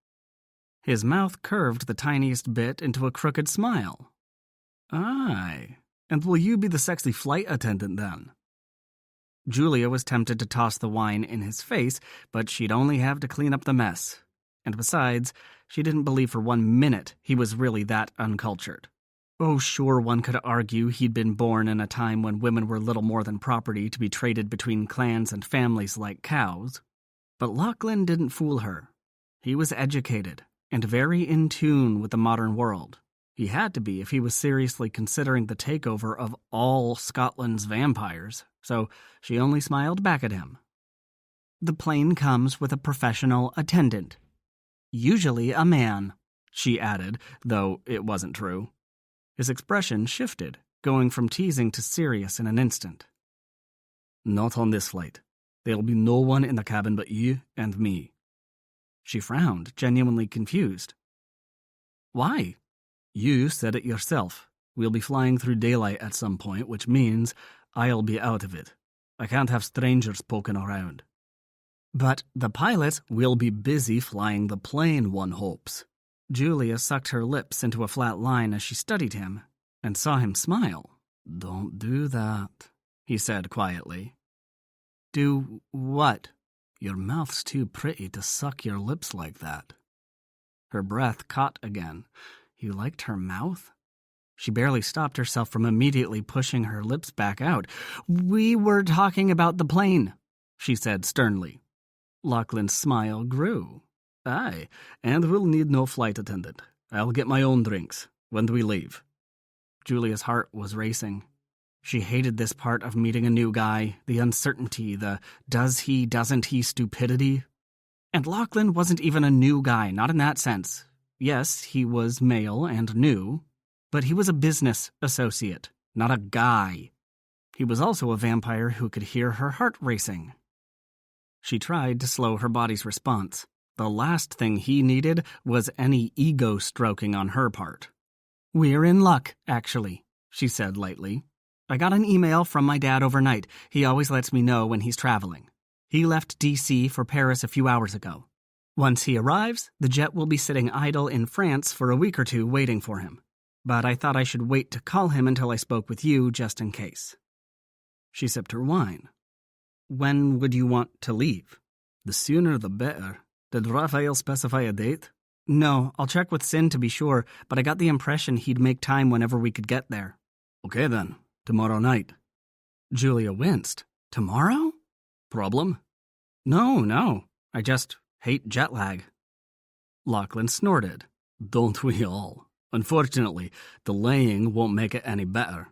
His mouth curved the tiniest bit into a crooked smile. "Aye, and will you be the sexy flight attendant then?" Julia was tempted to toss the wine in his face, but she'd only have to clean up the mess. And besides, she didn't believe for 1 minute he was really that uncultured. Oh, sure, one could argue he'd been born in a time when women were little more than property to be traded between clans and families like cows. But Lachlan didn't fool her. He was educated and very in tune with the modern world. He had to be if he was seriously considering the takeover of all Scotland's vampires, so she only smiled back at him. The plane comes with a professional attendant. Usually a man, she added, though it wasn't true. His expression shifted, going from teasing to serious in an instant. Not on this flight. There'll be no one in the cabin but you and me. She frowned, genuinely confused. Why? You said it yourself. We'll be flying through daylight at some point, which means I'll be out of it. I can't have strangers poking around. But the pilots will be busy flying the plane, one hopes. Julia sucked her lips into a flat line as she studied him, and saw him smile. Don't do that, he said quietly. Do what? Your mouth's too pretty to suck your lips like that. Her breath caught again. He liked her mouth? She barely stopped herself from immediately pushing her lips back out. We were talking about the plane, she said sternly. Lachlan's smile grew. Aye, and we'll need no flight attendant. I'll get my own drinks. When do we leave? Julia's heart was racing. She hated this part of meeting a new guy, the uncertainty, the does he, doesn't he stupidity. And Lachlan wasn't even a new guy, not in that sense. Yes, he was male and new, but he was a business associate, not a guy. He was also a vampire who could hear her heart racing. She tried to slow her body's response. The last thing he needed was any ego stroking on her part. We're in luck, actually, she said lightly. I got an email from my dad overnight. He always lets me know when he's traveling. He left D.C. for Paris a few hours ago. Once he arrives, the jet will be sitting idle in France for a week or two waiting for him. But I thought I should wait to call him until I spoke with you just in case. She sipped her wine. When would you want to leave? The sooner the better. Did Raphael specify a date? No, I'll check with Sin to be sure, but I got the impression he'd make time whenever we could get there. Okay then, tomorrow night. Julia winced. Tomorrow? Problem? No, I just hate jet lag. Lachlan snorted. Don't we all? Unfortunately, delaying won't make it any better.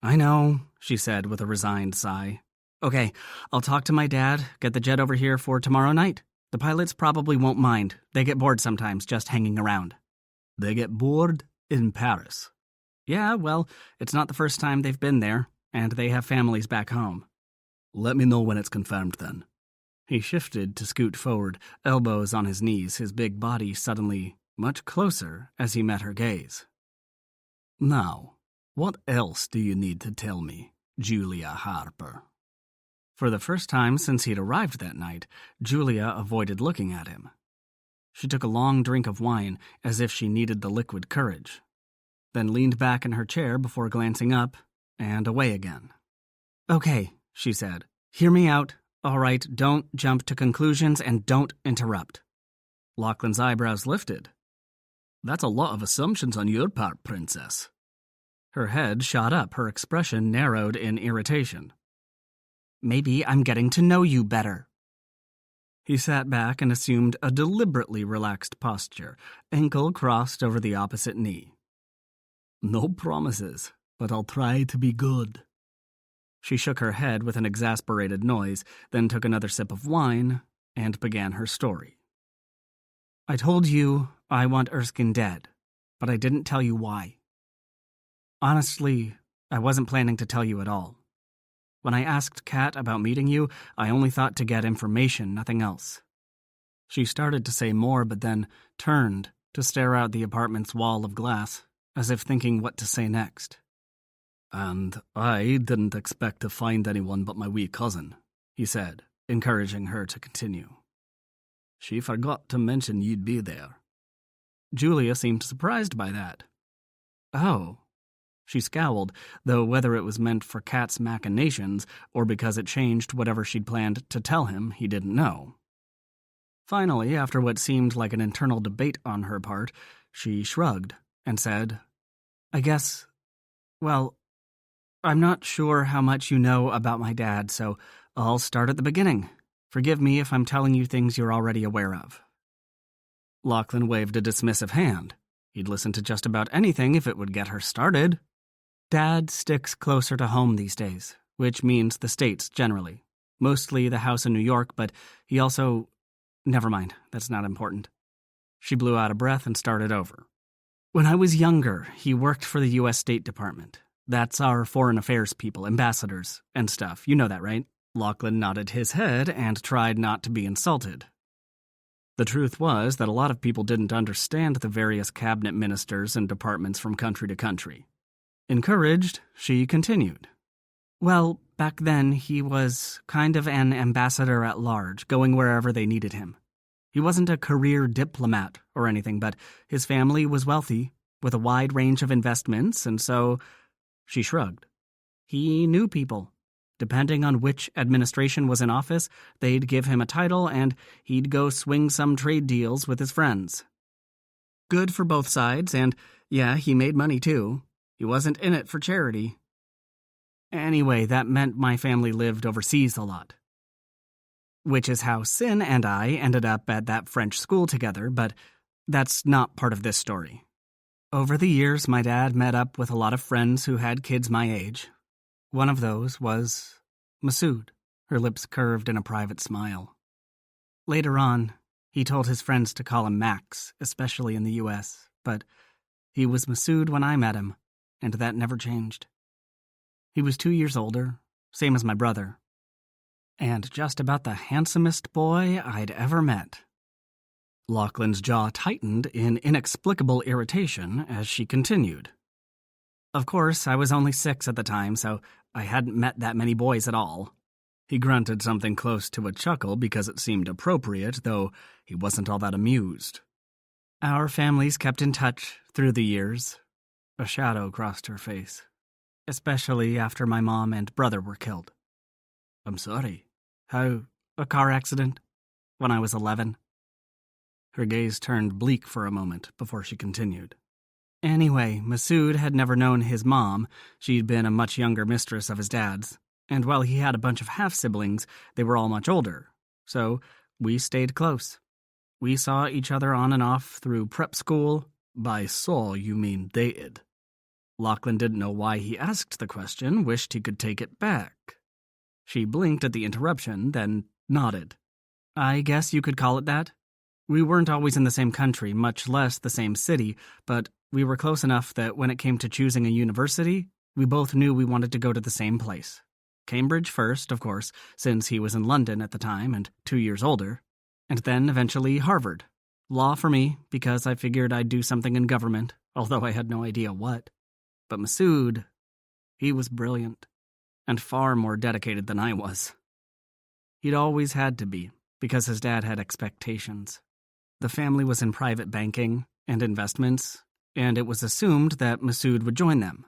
I know, she said with a resigned sigh. Okay, I'll talk to my dad, get the jet over here for tomorrow night. The pilots probably won't mind. They get bored sometimes just hanging around. They get bored in Paris? Yeah, well, it's not the first time they've been there, and they have families back home. Let me know when it's confirmed then. He shifted to scoot forward, elbows on his knees, his big body suddenly much closer as he met her gaze. Now, what else do you need to tell me, Julia Harper? For the first time since he'd arrived that night, Julia avoided looking at him. She took a long drink of wine, as if she needed the liquid courage, then leaned back in her chair before glancing up and away again. Okay, she said. Hear me out. All right, don't jump to conclusions and don't interrupt. Lachlan's eyebrows lifted. That's a lot of assumptions on your part, princess. Her head shot up, her expression narrowed in irritation. Maybe I'm getting to know you better. He sat back and assumed a deliberately relaxed posture, ankle crossed over the opposite knee. No promises, but I'll try to be good. She shook her head with an exasperated noise, then took another sip of wine and began her story. I told you I want Erskine dead, but I didn't tell you why. Honestly, I wasn't planning to tell you at all. When I asked Kat about meeting you, I only thought to get information, nothing else. She started to say more, but then turned to stare out the apartment's wall of glass, as if thinking what to say next. And I didn't expect to find anyone but my wee cousin, he said, encouraging her to continue. She forgot to mention you'd be there. Julia seemed surprised by that. Oh. She scowled, though whether it was meant for Kat's machinations or because it changed whatever she'd planned to tell him, he didn't know. Finally, after what seemed like an internal debate on her part, she shrugged and said, I guess, well, I'm not sure how much you know about my dad, so I'll start at the beginning. Forgive me if I'm telling you things you're already aware of. Lachlan waved a dismissive hand. He'd listen to just about anything if it would get her started. Dad sticks closer to home these days, which means the States generally. Mostly the house in New York, but he also... Never mind, that's not important. She blew out a breath and started over. When I was younger, he worked for the U.S. State Department. That's our foreign affairs people, ambassadors, and stuff. You know that, right? Lachlan nodded his head and tried not to be insulted. The truth was that a lot of people didn't understand the various cabinet ministers and departments from country to country. Encouraged, she continued. Well, back then he was kind of an ambassador at large, going wherever they needed him. He wasn't a career diplomat or anything, but his family was wealthy, with a wide range of investments, and so... She shrugged. He knew people. Depending on which administration was in office, they'd give him a title and he'd go swing some trade deals with his friends. Good for both sides, and yeah, he made money too. He wasn't in it for charity. Anyway, that meant my family lived overseas a lot. Which is how Sin and I ended up at that French school together, but that's not part of this story. Over the years, my dad met up with a lot of friends who had kids my age. One of those was Masood, her lips curved in a private smile. Later on, he told his friends to call him Max, especially in the U.S., but he was Masood when I met him, and that never changed. He was 2 years older, same as my brother, and just about the handsomest boy I'd ever met. Lachlan's jaw tightened in inexplicable irritation as she continued. Of course, I was only 6 at the time, so I hadn't met that many boys at all. He grunted something close to a chuckle because it seemed appropriate, though he wasn't all that amused. Our families kept in touch through the years. A shadow crossed her face, especially after my mom and brother were killed. I'm sorry. How? A car accident? When I was 11? Her gaze turned bleak for a moment before she continued. Anyway, Masood had never known his mom. She'd been a much younger mistress of his dad's. And while he had a bunch of half-siblings, they were all much older. So we stayed close. We saw each other on and off through prep school. By saw, you mean dated. Lachlan didn't know why he asked the question, wished he could take it back. She blinked at the interruption, then nodded. I guess you could call it that. We weren't always in the same country, much less the same city, but we were close enough that when it came to choosing a university, we both knew we wanted to go to the same place. Cambridge first, of course, since he was in London at the time and 2 years older, and then eventually Harvard. Law for me, because I figured I'd do something in government, although I had no idea what. But Masood, he was brilliant, and far more dedicated than I was. He'd always had to be, because his dad had expectations. The family was in private banking and investments, and it was assumed that Masood would join them.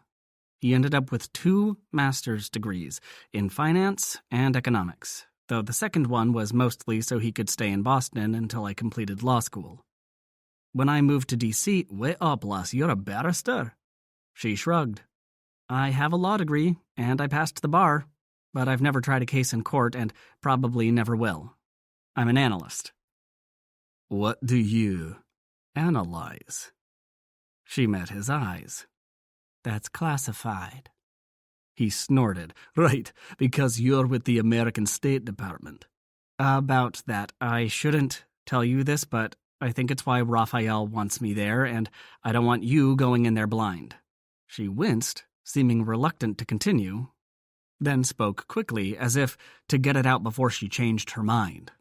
He ended up with 2 master's degrees in finance and economics, though the second one was mostly so he could stay in Boston until I completed law school. When I moved to D.C., wait up, lass, you're a barrister? She shrugged. I have a law degree, and I passed the bar, but I've never tried a case in court and probably never will. I'm an analyst. What do you analyze? She met his eyes. That's classified. He snorted. Right, because you're with the American State Department. About that, I shouldn't tell you this, but I think it's why Raphael wants me there, and I don't want you going in there blind. She winced, seeming reluctant to continue, then spoke quickly, as if to get it out before she changed her mind.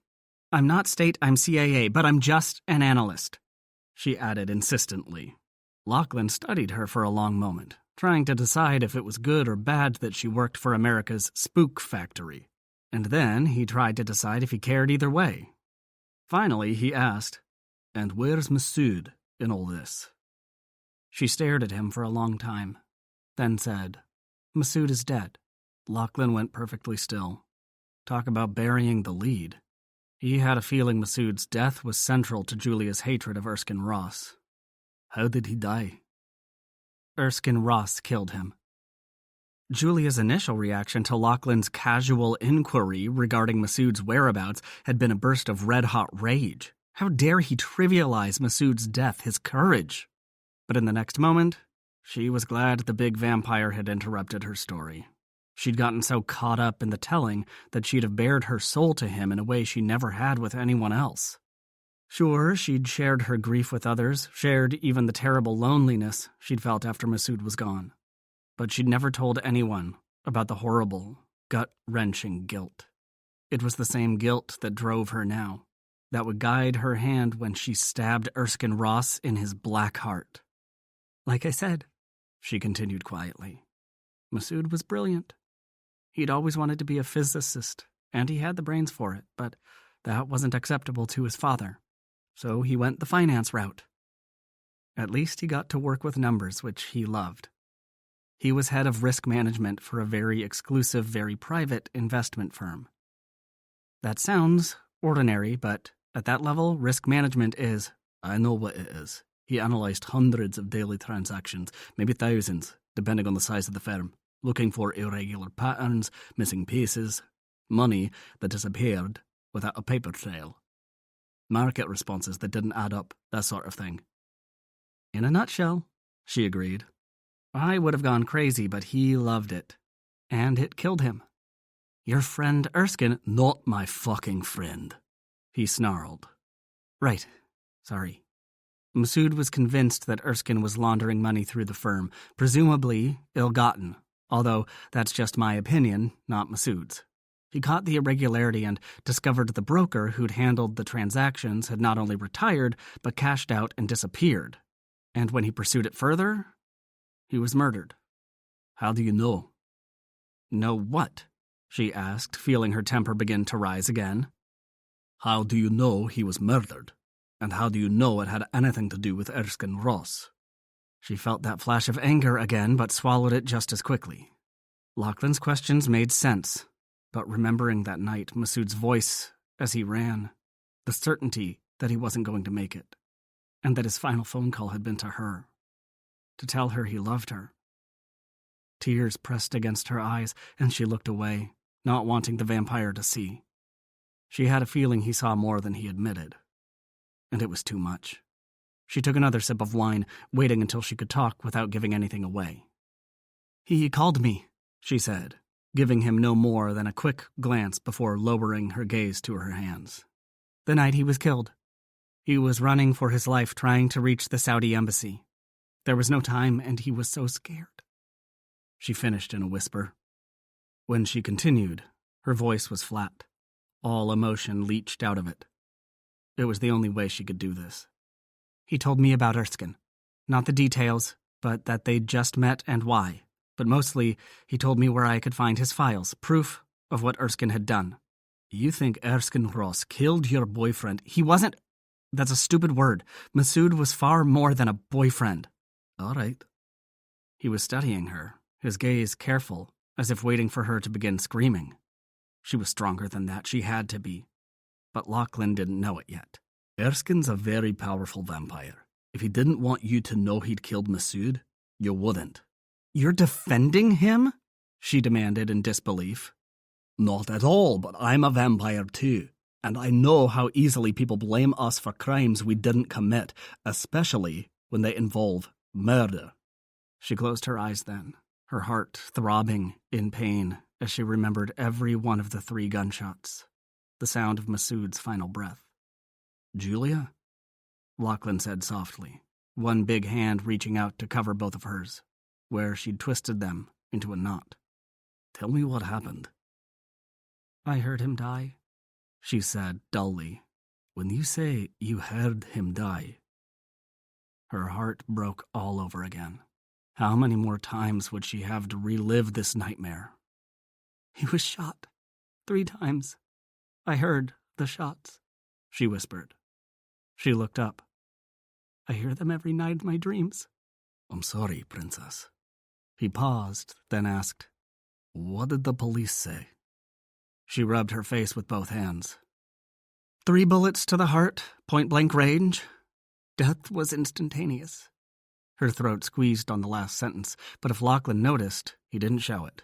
I'm not state, I'm CAA, but I'm just an analyst, she added insistently. Lachlan studied her for a long moment, trying to decide if it was good or bad that she worked for America's spook factory. And then he tried to decide if he cared either way. Finally, he asked, And where's Masood in all this? She stared at him for a long time, then said, Masood is dead. Lachlan went perfectly still. Talk about burying the lead. He had a feeling Masood's death was central to Julia's hatred of Erskine Ross. How did he die? Erskine Ross killed him. Julia's initial reaction to Lachlan's casual inquiry regarding Masood's whereabouts had been a burst of red-hot rage. How dare he trivialize Masood's death, his courage? But in the next moment, she was glad the big vampire had interrupted her story. She'd gotten so caught up in the telling that she'd have bared her soul to him in a way she never had with anyone else. Sure, she'd shared her grief with others, shared even the terrible loneliness she'd felt after Masood was gone. But she'd never told anyone about the horrible, gut-wrenching guilt. It was the same guilt that drove her now, that would guide her hand when she stabbed Erskine Ross in his black heart. Like I said, she continued quietly, Masood was brilliant. He'd always wanted to be a physicist, and he had the brains for it, but that wasn't acceptable to his father. So he went the finance route. At least he got to work with numbers, which he loved. He was head of risk management for a very exclusive, very private investment firm. That sounds ordinary, but at that level, risk management is, I know what it is. He analyzed hundreds of daily transactions, maybe thousands, depending on the size of the firm, looking for irregular patterns, missing pieces, money that disappeared without a paper trail, market responses that didn't add up, that sort of thing. In a nutshell, she agreed. I would have gone crazy, but he loved it. And it killed him. Your friend Erskine, not my fucking friend, he snarled. Right. Sorry. Masood was convinced that Erskine was laundering money through the firm, presumably ill-gotten, although that's just my opinion, not Masood's. He caught the irregularity and discovered the broker who'd handled the transactions had not only retired, but cashed out and disappeared. And when he pursued it further, he was murdered. How do you know? Know what? She asked, feeling her temper begin to rise again. How do you know he was murdered? And how do you know it had anything to do with Erskine Ross? She felt that flash of anger again, but swallowed it just as quickly. Lachlan's questions made sense, but remembering that night, Masood's voice as he ran, the certainty that he wasn't going to make it, and that his final phone call had been to her, to tell her he loved her. Tears pressed against her eyes, and she looked away, not wanting the vampire to see. She had a feeling he saw more than he admitted, and it was too much. She took another sip of wine, waiting until she could talk without giving anything away. He called me, she said, giving him no more than a quick glance before lowering her gaze to her hands. The night he was killed. He was running for his life, trying to reach the Saudi embassy. There was no time, and he was so scared. She finished in a whisper. When she continued, her voice was flat. All emotion leached out of it. It was the only way she could do this. He told me about Erskine. Not the details, but that they'd just met and why. But mostly, he told me where I could find his files, proof of what Erskine had done. You think Erskine Ross killed your boyfriend? He wasn't... That's a stupid word. Masood was far more than a boyfriend. All right. He was studying her, his gaze careful, as if waiting for her to begin screaming. She was stronger than that, she had to be. But Lachlan didn't know it yet. Erskine's a very powerful vampire. If he didn't want you to know he'd killed Masood, you wouldn't. You're defending him? She demanded in disbelief. Not at all, but I'm a vampire too. And I know how easily people blame us for crimes we didn't commit, especially when they involve murder. She closed her eyes then, her heart throbbing in pain as she remembered every one of the 3 gunshots, the sound of Masood's final breath. Julia? Lachlan said softly, one big hand reaching out to cover both of hers, where she'd twisted them into a knot. Tell me what happened. I heard him die, she said dully. When you say you heard him die... Her heart broke all over again. How many more times would she have to relive this nightmare? He was shot 3 times. I heard the shots, she whispered. She looked up. I hear them every night in my dreams. I'm sorry, Princess. He paused, then asked, What did the police say? She rubbed her face with both hands. 3 bullets to the heart, point-blank range. Death was instantaneous. Her throat squeezed on the last sentence, but if Lachlan noticed, he didn't show it.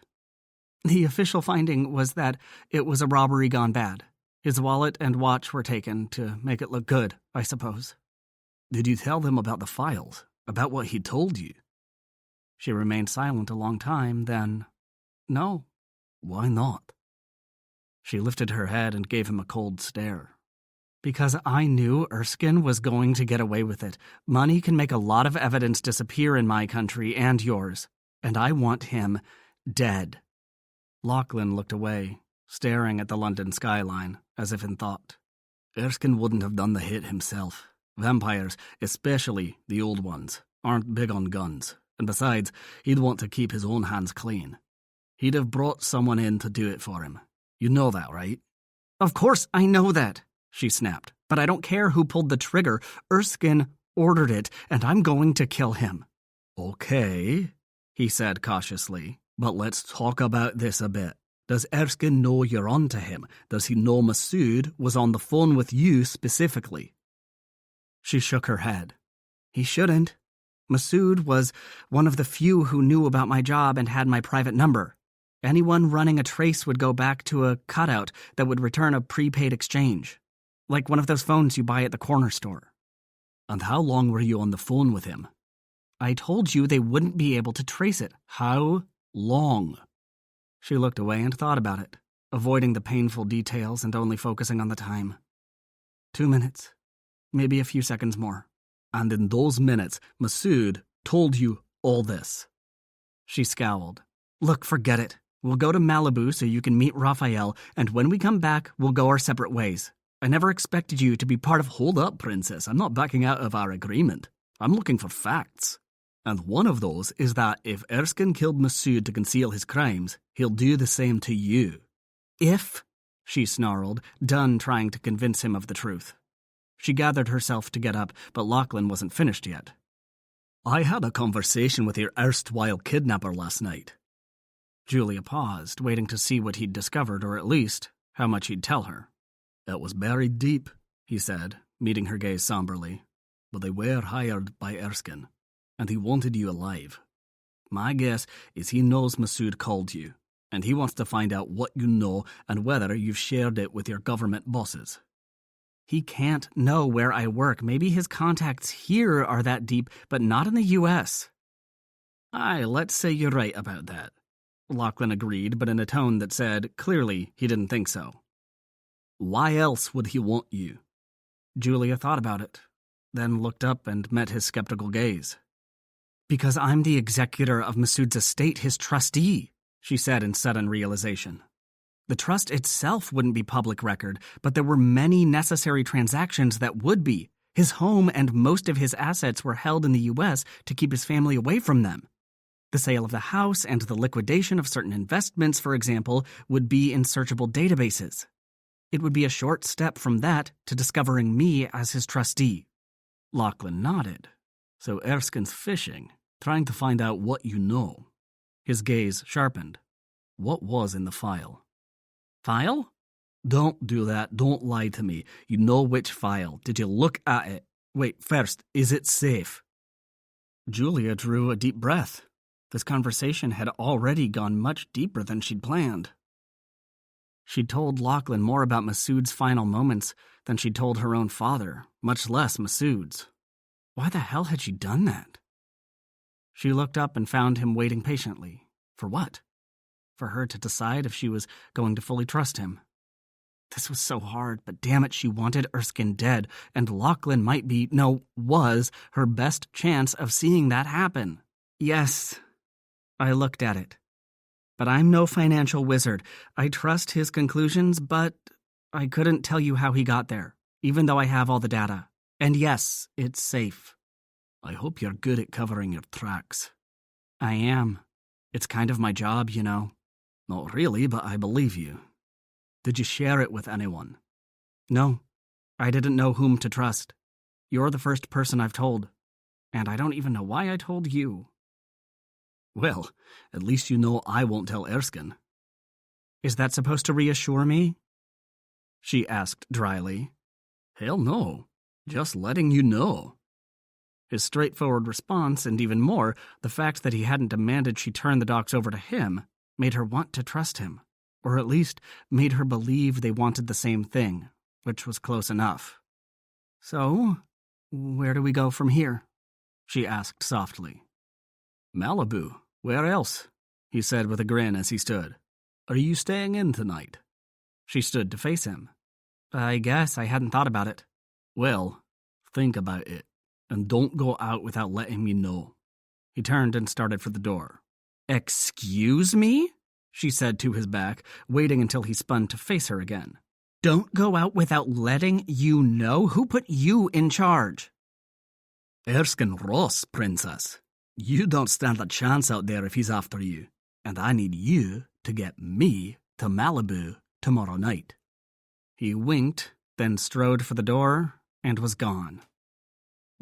The official finding was that it was a robbery gone bad. His wallet and watch were taken to make it look good, I suppose. Did you tell them about the files? About what he told you? She remained silent a long time, then, no. Why not? She lifted her head and gave him a cold stare. Because I knew Erskine was going to get away with it. Money can make a lot of evidence disappear in my country and yours, and I want him dead. Lachlan looked away, staring at the London skyline, as if in thought. Erskine wouldn't have done the hit himself. Vampires, especially the old ones, aren't big on guns, and besides, he'd want to keep his own hands clean. He'd have brought someone in to do it for him. You know that, right? Of course I know that, she snapped. But I don't care who pulled the trigger. Erskine ordered it, and I'm going to kill him. Okay, he said cautiously, but let's talk about this a bit. Does Erskine know you're on to him? Does he know Masood was on the phone with you specifically? She shook her head. He shouldn't. Masood was one of the few who knew about my job and had my private number. Anyone running a trace would go back to a cutout that would return a prepaid exchange, like one of those phones you buy at the corner store. And how long were you on the phone with him? I told you they wouldn't be able to trace it. How long? She looked away and thought about it, avoiding the painful details and only focusing on the time. 2 minutes, maybe a few seconds more. And in those minutes, Masood told you all this. She scowled. Look, forget it. We'll go to Malibu so you can meet Raphael, and when we come back, we'll go our separate ways. I never expected you to be part of... Hold up, Princess. I'm not backing out of our agreement. I'm looking for facts. And one of those is that if Erskine killed Masood to conceal his crimes, he'll do the same to you. If, she snarled, done trying to convince him of the truth. She gathered herself to get up, but Lachlan wasn't finished yet. I had a conversation with your erstwhile kidnapper last night. Julia paused, waiting to see what he'd discovered, or at least, how much he'd tell her. It was buried deep, he said, meeting her gaze somberly. But they were hired by Erskine, and he wanted you alive. My guess is he knows Masood called you, and he wants to find out what you know and whether you've shared it with your government bosses. He can't know where I work. Maybe his contacts here are that deep, but not in the U.S. Aye, let's say you're right about that. Lachlan agreed, but in a tone that said, clearly, he didn't think so. Why else would he want you? Julia thought about it, then looked up and met his skeptical gaze. Because I'm the executor of Masood's estate, his trustee, she said in sudden realization. The trust itself wouldn't be public record, but there were many necessary transactions that would be. His home and most of his assets were held in the U.S. to keep his family away from them. The sale of the house and the liquidation of certain investments, for example, would be in searchable databases. It would be a short step from that to discovering me as his trustee. Lachlan nodded. So Erskine's fishing, trying to find out what you know. His gaze sharpened. What was in the file? File? Don't do that. Don't lie to me. You know which file. Did you look at it? Wait, first, is it safe? Julia drew a deep breath. This conversation had already gone much deeper than she'd planned. She'd told Lachlan more about Masood's final moments than she'd told her own father, much less Masood's. Why the hell had she done that? She looked up and found him waiting patiently. For what? For her to decide if she was going to fully trust him. This was so hard, but damn it, she wanted Erskine dead, and Lachlan might be, no, was, her best chance of seeing that happen. Yes, I looked at it. But I'm no financial wizard. I trust his conclusions, but I couldn't tell you how he got there, even though I have all the data. And yes, it's safe. I hope you're good at covering your tracks. I am. It's kind of my job, you know. Not really, but I believe you. Did you share it with anyone? No. I didn't know whom to trust. You're the first person I've told. And I don't even know why I told you. Well, at least you know I won't tell Erskine. Is that supposed to reassure me? She asked dryly. Hell no. Just letting you know. His straightforward response, and even more, the fact that he hadn't demanded she turn the docs over to him, made her want to trust him, or at least made her believe they wanted the same thing, which was close enough. "So, where do we go from here?" she asked softly. "Malibu. Where else?" he said with a grin as he stood. "Are you staying in tonight?" She stood to face him. "I guess I hadn't thought about it." "Well, think about it, and don't go out without letting me know." He turned and started for the door. "Excuse me?" she said to his back, waiting until he spun to face her again. "Don't go out without letting you know? Who put you in charge?" "Erskine Ross, princess. You don't stand a chance out there if he's after you, and I need you to get me to Malibu tomorrow night." He winked, then strode for the door, and was gone.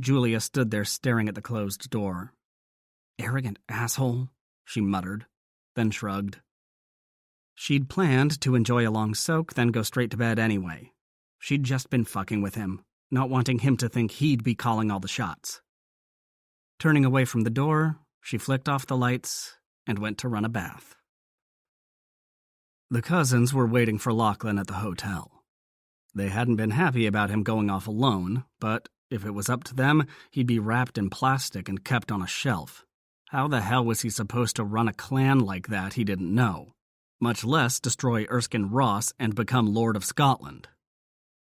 Julia stood there staring at the closed door. "Arrogant asshole," she muttered, then shrugged. She'd planned to enjoy a long soak, then go straight to bed anyway. She'd just been fucking with him, not wanting him to think he'd be calling all the shots. Turning away from the door, she flicked off the lights and went to run a bath. The cousins were waiting for Lachlan at the hotel. They hadn't been happy about him going off alone, but if it was up to them, he'd be wrapped in plastic and kept on a shelf. How the hell was he supposed to run a clan like that he didn't know? Much less destroy Erskine Ross and become Lord of Scotland.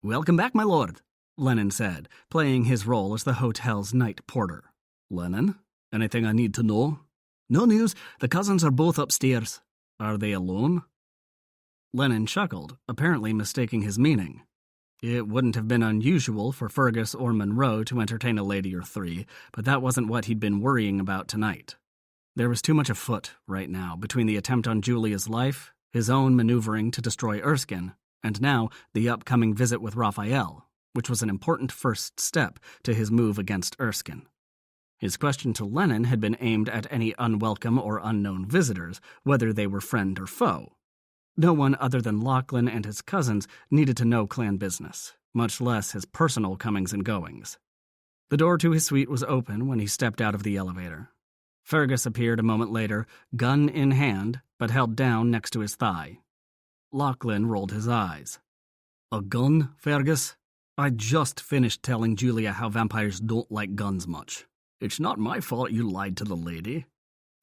"Welcome back, my lord," Lennon said, playing his role as the hotel's night porter. "Lennon, anything I need to know?" "No news. The cousins are both upstairs." "Are they alone?" Lennon chuckled, apparently mistaking his meaning. It wouldn't have been unusual for Fergus or Monroe to entertain a lady or three, but that wasn't what he'd been worrying about tonight. There was too much afoot right now between the attempt on Julia's life, his own maneuvering to destroy Erskine, and now the upcoming visit with Raphael, which was an important first step to his move against Erskine. His question to Lennon had been aimed at any unwelcome or unknown visitors, whether they were friend or foe. No one other than Lachlan and his cousins needed to know clan business, much less his personal comings and goings. The door to his suite was open when he stepped out of the elevator. Fergus appeared a moment later, gun in hand, but held down next to his thigh. Lachlan rolled his eyes. "A gun, Fergus? I just finished telling Julia how vampires don't like guns much. It's not my fault you lied to the lady,"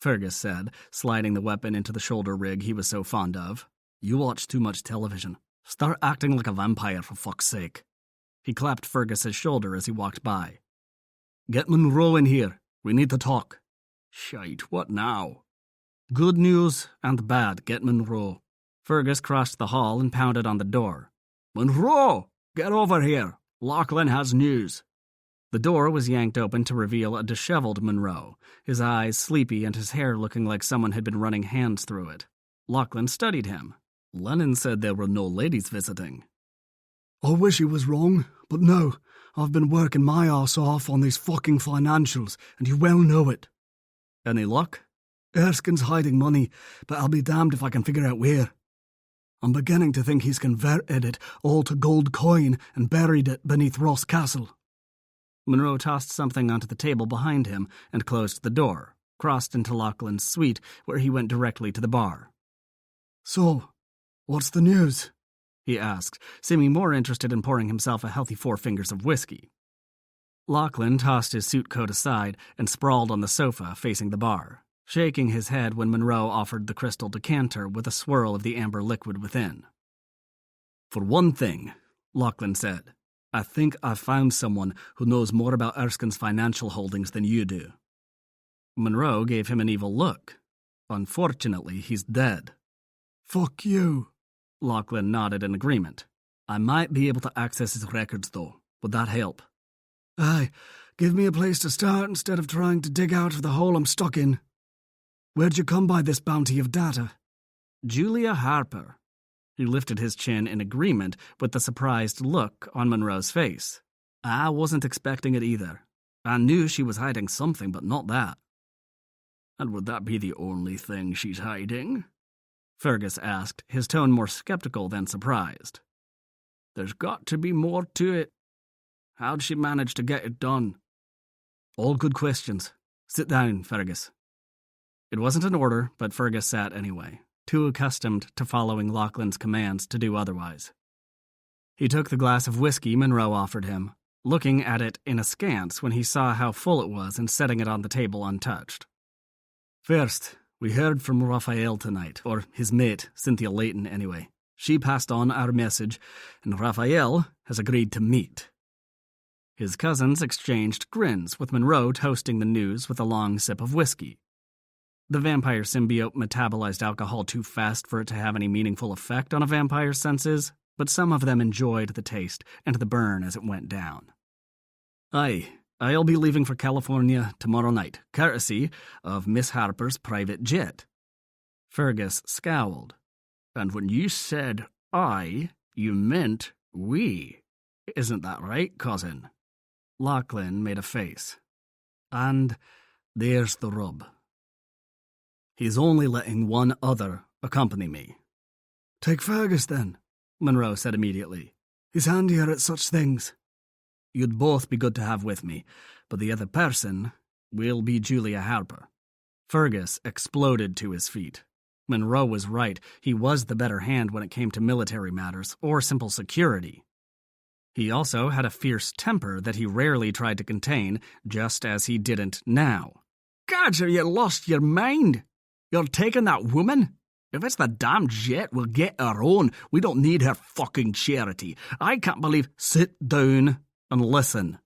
Fergus said, sliding the weapon into the shoulder rig he was so fond of. "You watch too much television. Start acting like a vampire, for fuck's sake." He clapped Fergus's shoulder as he walked by. "Get Monroe in here. We need to talk." "Shite, what now?" "Good news and bad. Get Monroe." Fergus crossed the hall and pounded on the door. "Monroe! Get over here. Lachlan has news." The door was yanked open to reveal a disheveled Monroe, his eyes sleepy and his hair looking like someone had been running hands through it. Lachlan studied him. "Lennon said there were no ladies visiting." "I wish he was wrong, but no. I've been working my arse off on these fucking financials, and you well know it." "Any luck?" "Erskine's hiding money, but I'll be damned if I can figure out where. I'm beginning to think he's converted it all to gold coin and buried it beneath Ross Castle." Monroe tossed something onto the table behind him and closed the door, crossed into Lachlan's suite, where he went directly to the bar. "So, what's the news?" he asked, seeming more interested in pouring himself a healthy 4 fingers of whiskey. Lachlan tossed his suit coat aside and sprawled on the sofa facing the bar, shaking his head when Monroe offered the crystal decanter with a swirl of the amber liquid within. "For one thing," Lachlan said, "I think I've found someone who knows more about Erskine's financial holdings than you do." Monroe gave him an evil look. "Unfortunately, he's dead." "Fuck you." Lachlan nodded in agreement. "I might be able to access his records, though. Would that help?" "Aye, give me a place to start instead of trying to dig out of the hole I'm stuck in. Where'd you come by this bounty of data?" "Julia Harper." He lifted his chin in agreement with the surprised look on Monroe's face. "I wasn't expecting it either. I knew she was hiding something, but not that." "And would that be the only thing she's hiding?" Fergus asked, his tone more skeptical than surprised. "There's got to be more to it. How'd she manage to get it done?" All good questions. Sit down, Fergus. It wasn't an order, but Fergus sat anyway, too accustomed to following Lachlan's commands to do otherwise. He took the glass of whiskey Monroe offered him, looking at it in askance when he saw how full it was and setting it on the table untouched. First, we heard from Raphael tonight, or his mate, Cynthia Layton anyway. She passed on our message, and Raphael has agreed to meet. His cousins exchanged grins, with Monroe toasting the news with a long sip of whiskey. The vampire symbiote metabolized alcohol too fast for it to have any meaningful effect on a vampire's senses, but some of them enjoyed the taste and the burn as it went down. Aye, I'll be leaving for California tomorrow night, courtesy of Miss Harper's private jet. Fergus scowled. And when you said I, you meant we. Isn't that right, cousin? Lachlan made a face. And there's the rub. He's only letting one other accompany me. Take Fergus, then, Monroe said immediately. He's handier at such things. You'd both be good to have with me, but the other person will be Julia Harper. Fergus exploded to his feet. Monroe was right. He was the better hand when it came to military matters, or simple security. He also had a fierce temper that he rarely tried to contain, just as he didn't now. Gods, have you lost your mind? You're taking that woman? If it's the damn jet, we'll get our own. We don't need her fucking charity. I can't believe... Sit down and listen.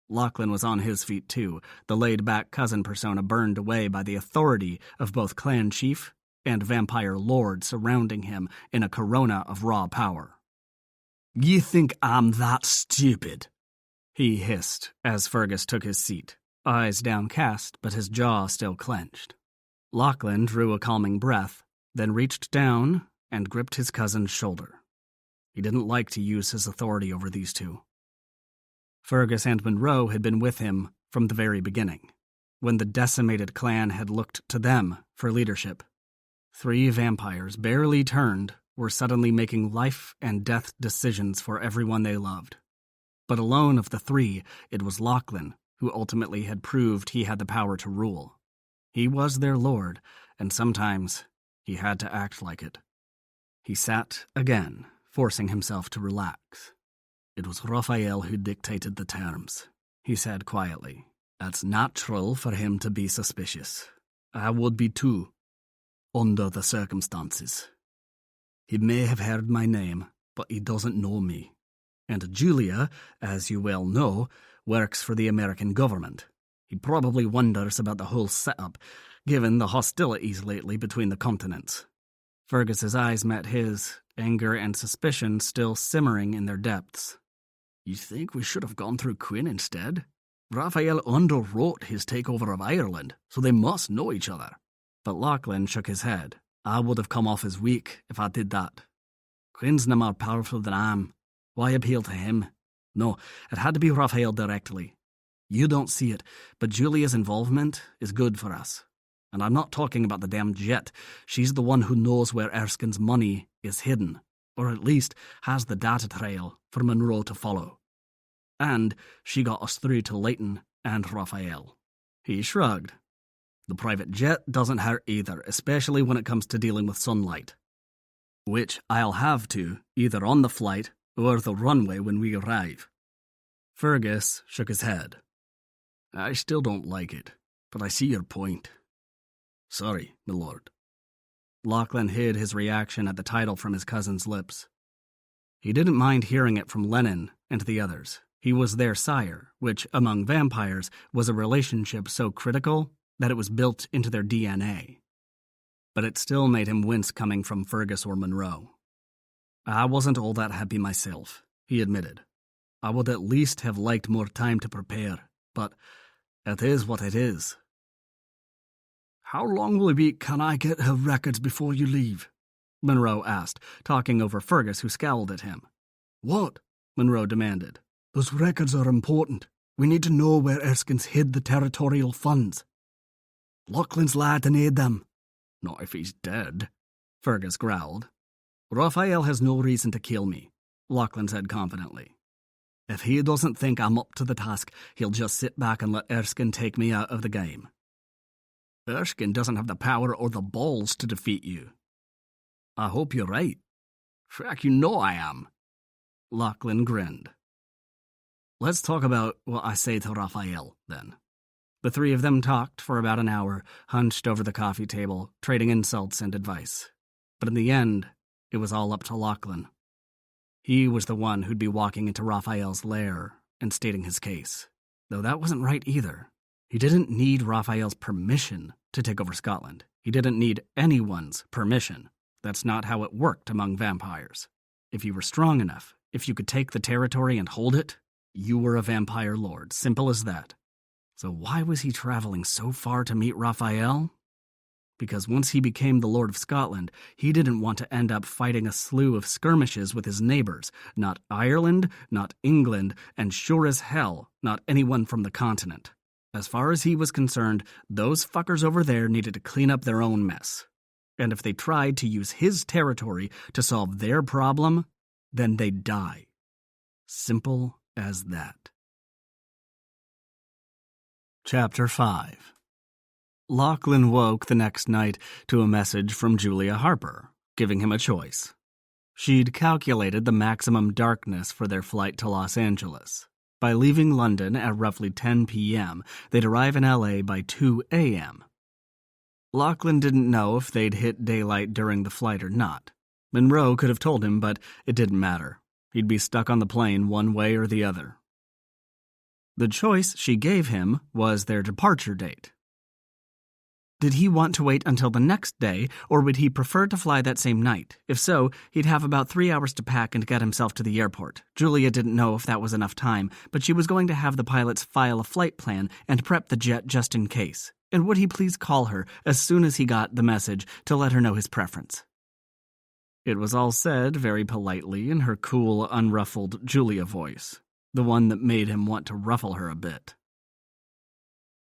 Lachlan was on his feet too, the laid-back cousin persona burned away by the authority of both clan chief and vampire lord surrounding him in a corona of raw power. You think I'm that stupid? He hissed as Fergus took his seat, eyes downcast but his jaw still clenched. Lachlan drew a calming breath, then reached down and gripped his cousin's shoulder. He didn't like to use his authority over these two. Fergus and Monroe had been with him from the very beginning, when the decimated clan had looked to them for leadership. 3 vampires, barely turned, were suddenly making life and death decisions for everyone they loved. But alone of the 3, it was Lachlan who ultimately had proved he had the power to rule. He was their lord, and sometimes he had to act like it. He sat again, forcing himself to relax. It was Raphael who dictated the terms, he said quietly. It's natural for him to be suspicious. I would be too, under the circumstances. He may have heard my name, but he doesn't know me. And Julia, as you well know, works for the American government. He probably wonders about the whole setup, given the hostilities lately between the continents. Fergus's eyes met his, anger and suspicion still simmering in their depths. You think we should have gone through Quinn instead? Raphael underwrote his takeover of Ireland, so they must know each other. But Lachlan shook his head. I would have come off as weak if I did that. Quinn's no more powerful than I am. Why appeal to him? No, it had to be Raphael directly. You don't see it, but Julia's involvement is good for us. And I'm not talking about the damn jet. She's the one who knows where Erskine's money is hidden, or at least has the data trail for Monroe to follow. And she got us through to Layton and Raphael. He shrugged. The private jet doesn't hurt either, especially when it comes to dealing with sunlight. Which I'll have to, either on the flight or the runway when we arrive. Fergus shook his head. I still don't like it, but I see your point. Sorry, my lord. Lachlan hid his reaction at the title from his cousin's lips. He didn't mind hearing it from Lennon and the others. He was their sire, which, among vampires, was a relationship so critical that it was built into their DNA. But it still made him wince coming from Fergus or Monroe. I wasn't all that happy myself, he admitted. I would at least have liked more time to prepare, but it is what it is. How long will it be? Can I get her records before you leave? Monroe asked, talking over Fergus, who scowled at him. What? Monroe demanded. Those records are important. We need to know where Erskine's hid the territorial funds. Lachlan's lad to need them. Not if he's dead, Fergus growled. Raphael has no reason to kill me, Lachlan said confidently. If he doesn't think I'm up to the task, he'll just sit back and let Erskine take me out of the game. Erskine doesn't have the power or the balls to defeat you. I hope you're right. Frack, you know I am. Lachlan grinned. Let's talk about what I say to Raphael, then. The three of them talked for about an hour, hunched over the coffee table, trading insults and advice. But in the end, it was all up to Lachlan. He was the one who'd be walking into Raphael's lair and stating his case. Though that wasn't right either. He didn't need Raphael's permission to take over Scotland. He didn't need anyone's permission. That's not how it worked among vampires. If you were strong enough, if you could take the territory and hold it, you were a vampire lord. Simple as that. So why was he traveling so far to meet Raphael? Because once he became the Lord of Scotland, he didn't want to end up fighting a slew of skirmishes with his neighbors. Not Ireland, not England, and sure as hell, not anyone from the continent. As far as he was concerned, those fuckers over there needed to clean up their own mess. And if they tried to use his territory to solve their problem, then they'd die. Simple as that. Chapter 5. Lachlan woke the next night to a message from Julia Harper, giving him a choice. She'd calculated the maximum darkness for their flight to Los Angeles. By leaving London at roughly 10 p.m., they'd arrive in L.A. by 2 a.m. Lachlan didn't know if they'd hit daylight during the flight or not. Monroe could have told him, but it didn't matter. He'd be stuck on the plane one way or the other. The choice she gave him was their departure date. Did he want to wait until the next day, or would he prefer to fly that same night? If so, he'd have about 3 hours to pack and get himself to the airport. Julia didn't know if that was enough time, but she was going to have the pilots file a flight plan and prep the jet just in case. And would he please call her as soon as he got the message to let her know his preference? It was all said very politely in her cool, unruffled Julia voice, the one that made him want to ruffle her a bit.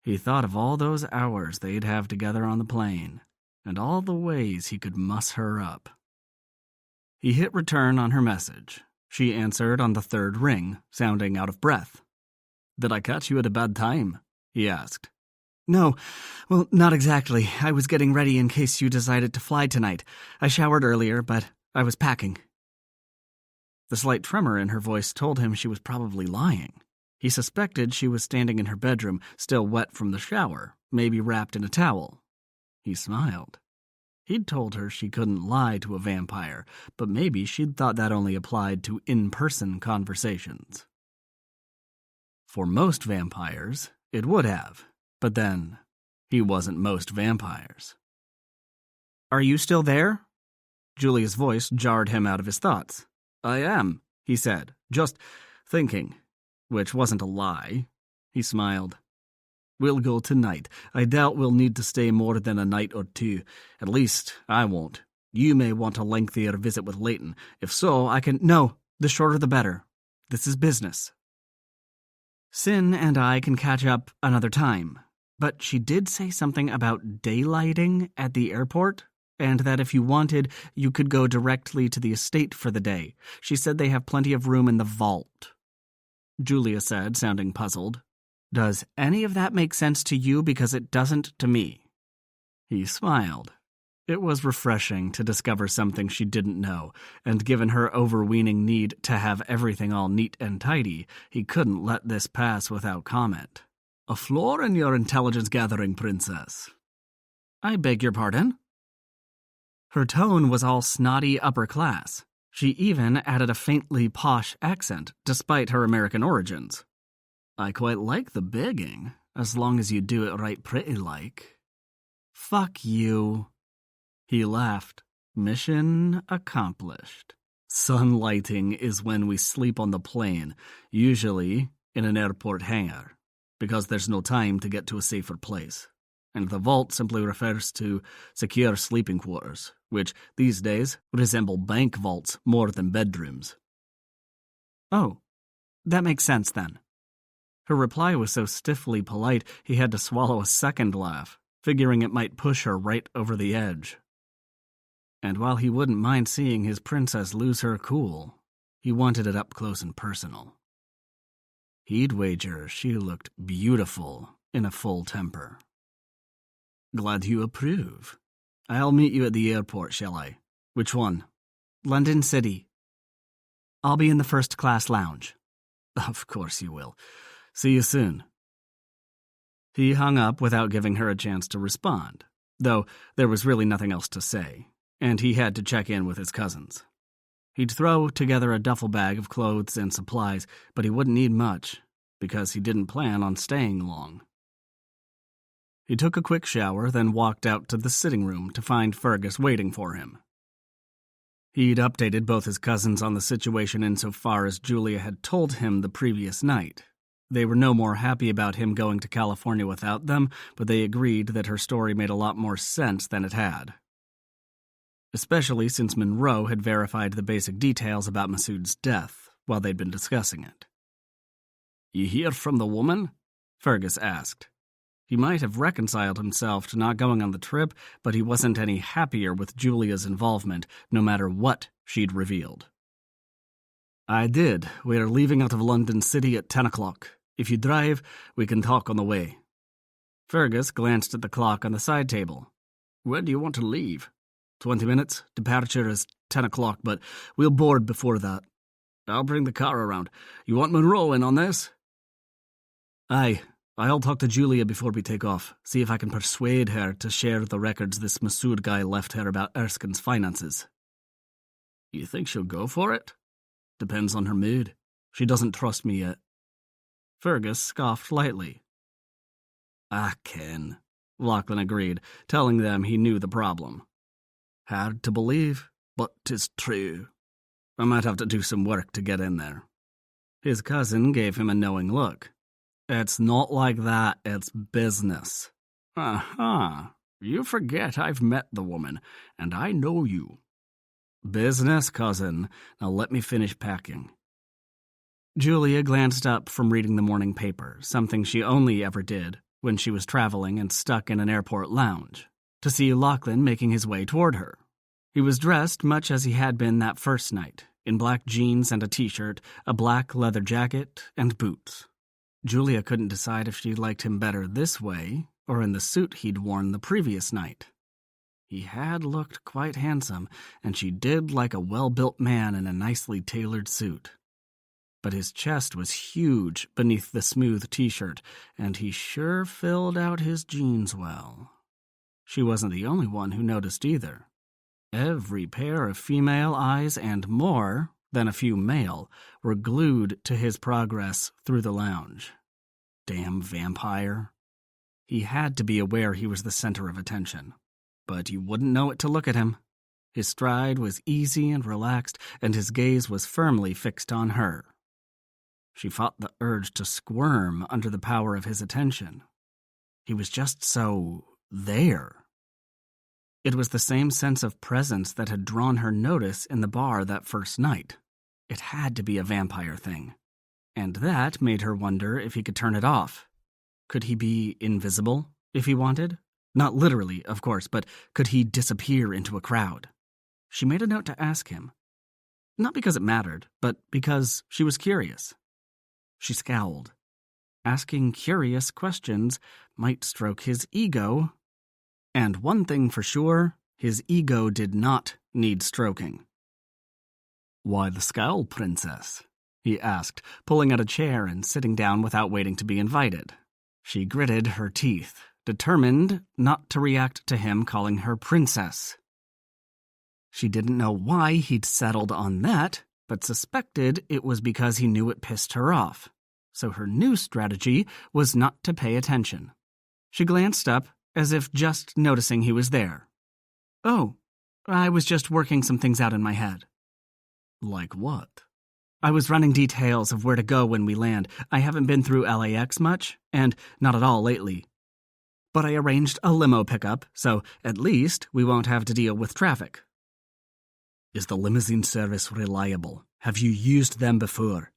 He thought of all those hours they'd have together on the plane, and all the ways he could muss her up. He hit return on her message. She answered on the third ring, sounding out of breath. "Did I catch you at a bad time?" he asked. "No, well, not exactly. I was getting ready in case you decided to fly tonight. I showered earlier, but I was packing." The slight tremor in her voice told him she was probably lying. He suspected she was standing in her bedroom, still wet from the shower, maybe wrapped in a towel. He smiled. He'd told her she couldn't lie to a vampire, but maybe she'd thought that only applied to in-person conversations. For most vampires, it would have, but then, he wasn't most vampires. "Are you still there?" Julia's voice jarred him out of his thoughts. "I am," he said, "just thinking." Which wasn't a lie. He smiled. "We'll go tonight. I doubt we'll need to stay more than a night or two. At least, I won't. You may want a lengthier visit with Leighton. If so, I can— No, the shorter the better. This is business. Sin and I can catch up another time. But she did say something about daylighting at the airport, and that if you wanted, you could go directly to the estate for the day. She said they have plenty of room in the vault." Julia said, sounding puzzled. "Does any of that make sense to you? Because it doesn't to me." He smiled. It was refreshing to discover something she didn't know, and given her overweening need to have everything all neat and tidy, he couldn't let this pass without comment. "A flaw in your intelligence-gathering, princess." "I beg your pardon?" Her tone was all snotty upper class. She even added a faintly posh accent, despite her American origins. "I quite like the begging, as long as you do it right pretty-like." "Fuck you." He laughed. Mission accomplished. Sunlighting is when we sleep on the plane, usually in an airport hangar, because there's no time to get to a safer place. And the vault simply refers to secure sleeping quarters, which, these days, resemble bank vaults more than bedrooms. "Oh, that makes sense, then." Her reply was so stiffly polite he had to swallow a second laugh, figuring it might push her right over the edge. And while he wouldn't mind seeing his princess lose her cool, he wanted it up close and personal. He'd wager she looked beautiful in a full temper. Glad you approve. I'll meet you at the airport, shall I? Which one? London City. I'll be in the first-class lounge. Of course you will. See you soon. He hung up without giving her a chance to respond, though there was really nothing else to say, and he had to check in with his cousins. He'd throw together a duffel bag of clothes and supplies, but he wouldn't need much, because he didn't plan on staying long. He took a quick shower, then walked out to the sitting room to find Fergus waiting for him. He'd updated both his cousins on the situation insofar as Julia had told him the previous night. They were no more happy about him going to California without them, but they agreed that her story made a lot more sense than it had. Especially since Monroe had verified the basic details about Masood's death while they'd been discussing it. "You hear from the woman?" Fergus asked. He might have reconciled himself to not going on the trip, but he wasn't any happier with Julia's involvement, no matter what she'd revealed. "I did. We're leaving out of London City at 10 o'clock. If you drive, we can talk on the way." Fergus glanced at the clock on the side table. "When do you want to leave?" 20 minutes. Departure is 10 o'clock, but we'll board before that. I'll bring the car around. You want Monroe in on this? Aye. I'll talk to Julia before we take off, see if I can persuade her to share the records this Masood guy left her about Erskine's finances. You think she'll go for it? Depends on her mood. She doesn't trust me yet. Fergus scoffed lightly. I ken, Lachlan agreed, telling them he knew the problem. Hard to believe, but 'tis true. I might have to do some work to get in there. His cousin gave him a knowing look. It's not like that, it's business. You forget I've met the woman, and I know you. Business, cousin. Now let me finish packing. Julia glanced up from reading the morning paper, something she only ever did when she was traveling and stuck in an airport lounge, to see Lachlan making his way toward her. He was dressed much as he had been that first night, in black jeans and a t-shirt, a black leather jacket, and boots. Julia couldn't decide if she liked him better this way or in the suit he'd worn the previous night. He had looked quite handsome, and she did like a well-built man in a nicely tailored suit. But his chest was huge beneath the smooth t-shirt, and he sure filled out his jeans well. She wasn't the only one who noticed either. Every pair of female eyes and more than a few male were glued to his progress through the lounge. Damn vampire. He had to be aware he was the center of attention, but you wouldn't know it to look at him. His stride was easy and relaxed, and his gaze was firmly fixed on her. She fought the urge to squirm under the power of his attention. He was just so there. It was the same sense of presence that had drawn her notice in the bar that first night. It had to be a vampire thing. And that made her wonder if he could turn it off. Could he be invisible, if he wanted? Not literally, of course, but could he disappear into a crowd? She made a note to ask him. Not because it mattered, but because she was curious. She scowled. Asking curious questions might stroke his ego. And one thing for sure, his ego did not need stroking. Why the scowl, princess? He asked, pulling out a chair and sitting down without waiting to be invited. She gritted her teeth, determined not to react to him calling her princess. She didn't know why he'd settled on that, but suspected it was because he knew it pissed her off. So her new strategy was not to pay attention. She glanced up, as if just noticing he was there. Oh, I was just working some things out in my head. Like what? I was running details of where to go when we land. I haven't been through LAX much, and not at all lately. But I arranged a limo pickup, so at least we won't have to deal with traffic. Is the limousine service reliable? Have you used them before?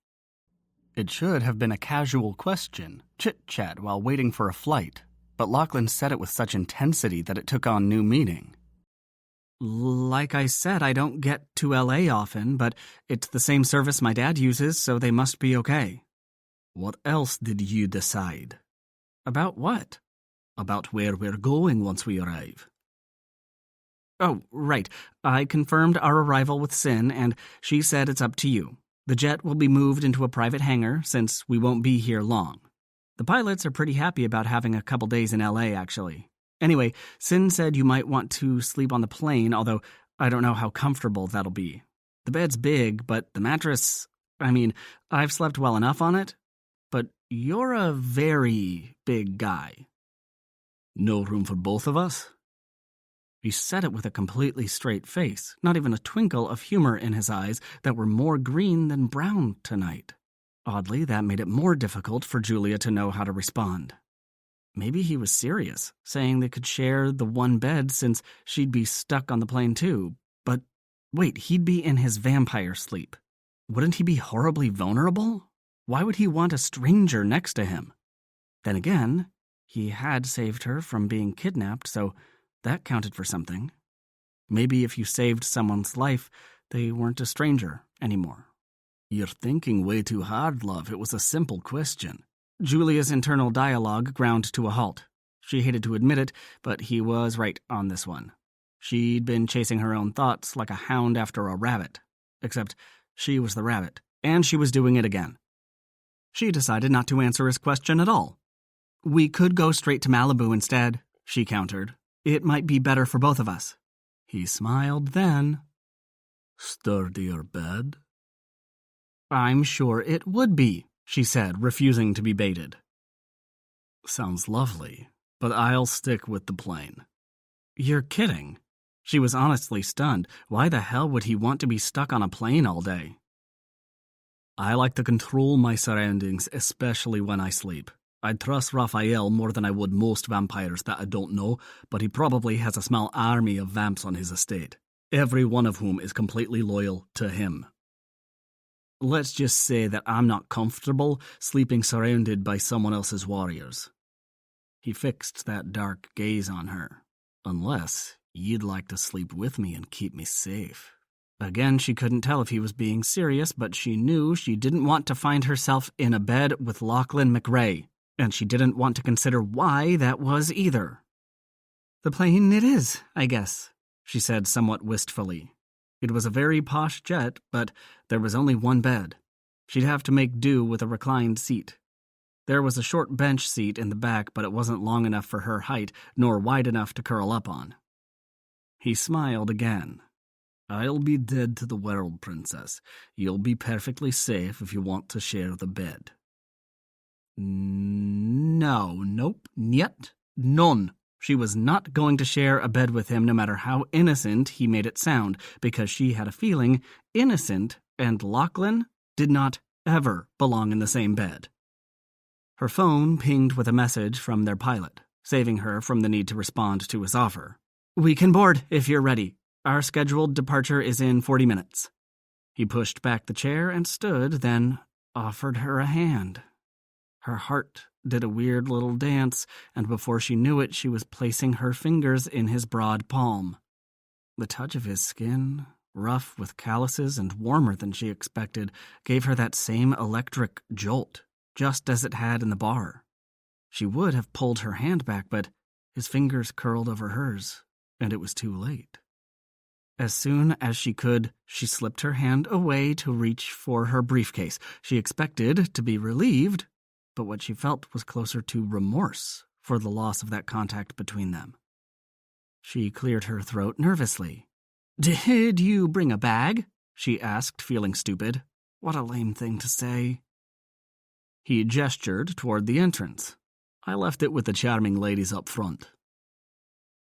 It should have been a casual question, chit-chat while waiting for a flight, but Lachlan said it with such intensity that it took on new meaning. Like I said, I don't get to LA often, but it's the same service my dad uses, so they must be okay. What else did you decide? About what? About where we're going once we arrive. Oh, right. I confirmed our arrival with Sin, and she said it's up to you. The jet will be moved into a private hangar, since we won't be here long. The pilots are pretty happy about having a couple days in LA, actually. Anyway, Sin said you might want to sleep on the plane, although I don't know how comfortable that'll be. The bed's big, but the mattress... I've slept well enough on it, but you're a very big guy. No room for both of us? He said it with a completely straight face, not even a twinkle of humor in his eyes that were more green than brown tonight. Oddly, that made it more difficult for Julia to know how to respond. Maybe he was serious, saying they could share the one bed since she'd be stuck on the plane too. But wait, he'd be in his vampire sleep. Wouldn't he be horribly vulnerable? Why would he want a stranger next to him? Then again, he had saved her from being kidnapped, so that counted for something. Maybe if you saved someone's life, they weren't a stranger anymore. You're thinking way too hard, love. It was a simple question. Julia's internal dialogue ground to a halt. She hated to admit it, but he was right on this one. She'd been chasing her own thoughts like a hound after a rabbit. Except she was the rabbit, and she was doing it again. She decided not to answer his question at all. We could go straight to Malibu instead, she countered. It might be better for both of us. He smiled then. Sturdier bed? I'm sure it would be, she said, refusing to be baited. Sounds lovely, but I'll stick with the plane. You're kidding. She was honestly stunned. Why the hell would he want to be stuck on a plane all day? I like to control my surroundings, especially when I sleep. I'd trust Raphael more than I would most vampires that I don't know, but he probably has a small army of vamps on his estate, every one of whom is completely loyal to him. Let's just say that I'm not comfortable sleeping surrounded by someone else's warriors. He fixed that dark gaze on her. Unless you'd like to sleep with me and keep me safe. Again, she couldn't tell if he was being serious, but she knew she didn't want to find herself in a bed with Lachlan McRae, and she didn't want to consider why that was either. The plane it is, I guess, she said somewhat wistfully. It was a very posh jet, but there was only one bed. She'd have to make do with a reclined seat. There was a short bench seat in the back, but it wasn't long enough for her height, nor wide enough to curl up on. He smiled again. I'll be dead to the world, princess. You'll be perfectly safe if you want to share the bed. No, nope, niet, none. She was not going to share a bed with him no matter how innocent he made it sound, because she had a feeling innocent and Lachlan did not ever belong in the same bed. Her phone pinged with a message from their pilot, saving her from the need to respond to his offer. We can board if you're ready. Our scheduled departure is in 40 minutes. He pushed back the chair and stood, then offered her a hand. Her heart did a weird little dance, and before she knew it, she was placing her fingers in his broad palm. The touch of his skin, rough with calluses and warmer than she expected, gave her that same electric jolt, just as it had in the bar. She would have pulled her hand back, but his fingers curled over hers, and it was too late. As soon as she could, she slipped her hand away to reach for her briefcase. She expected to be relieved, but what she felt was closer to remorse for the loss of that contact between them. She cleared her throat nervously. Did you bring a bag? She asked, feeling stupid. What a lame thing to say. He gestured toward the entrance. I left it with the charming ladies up front.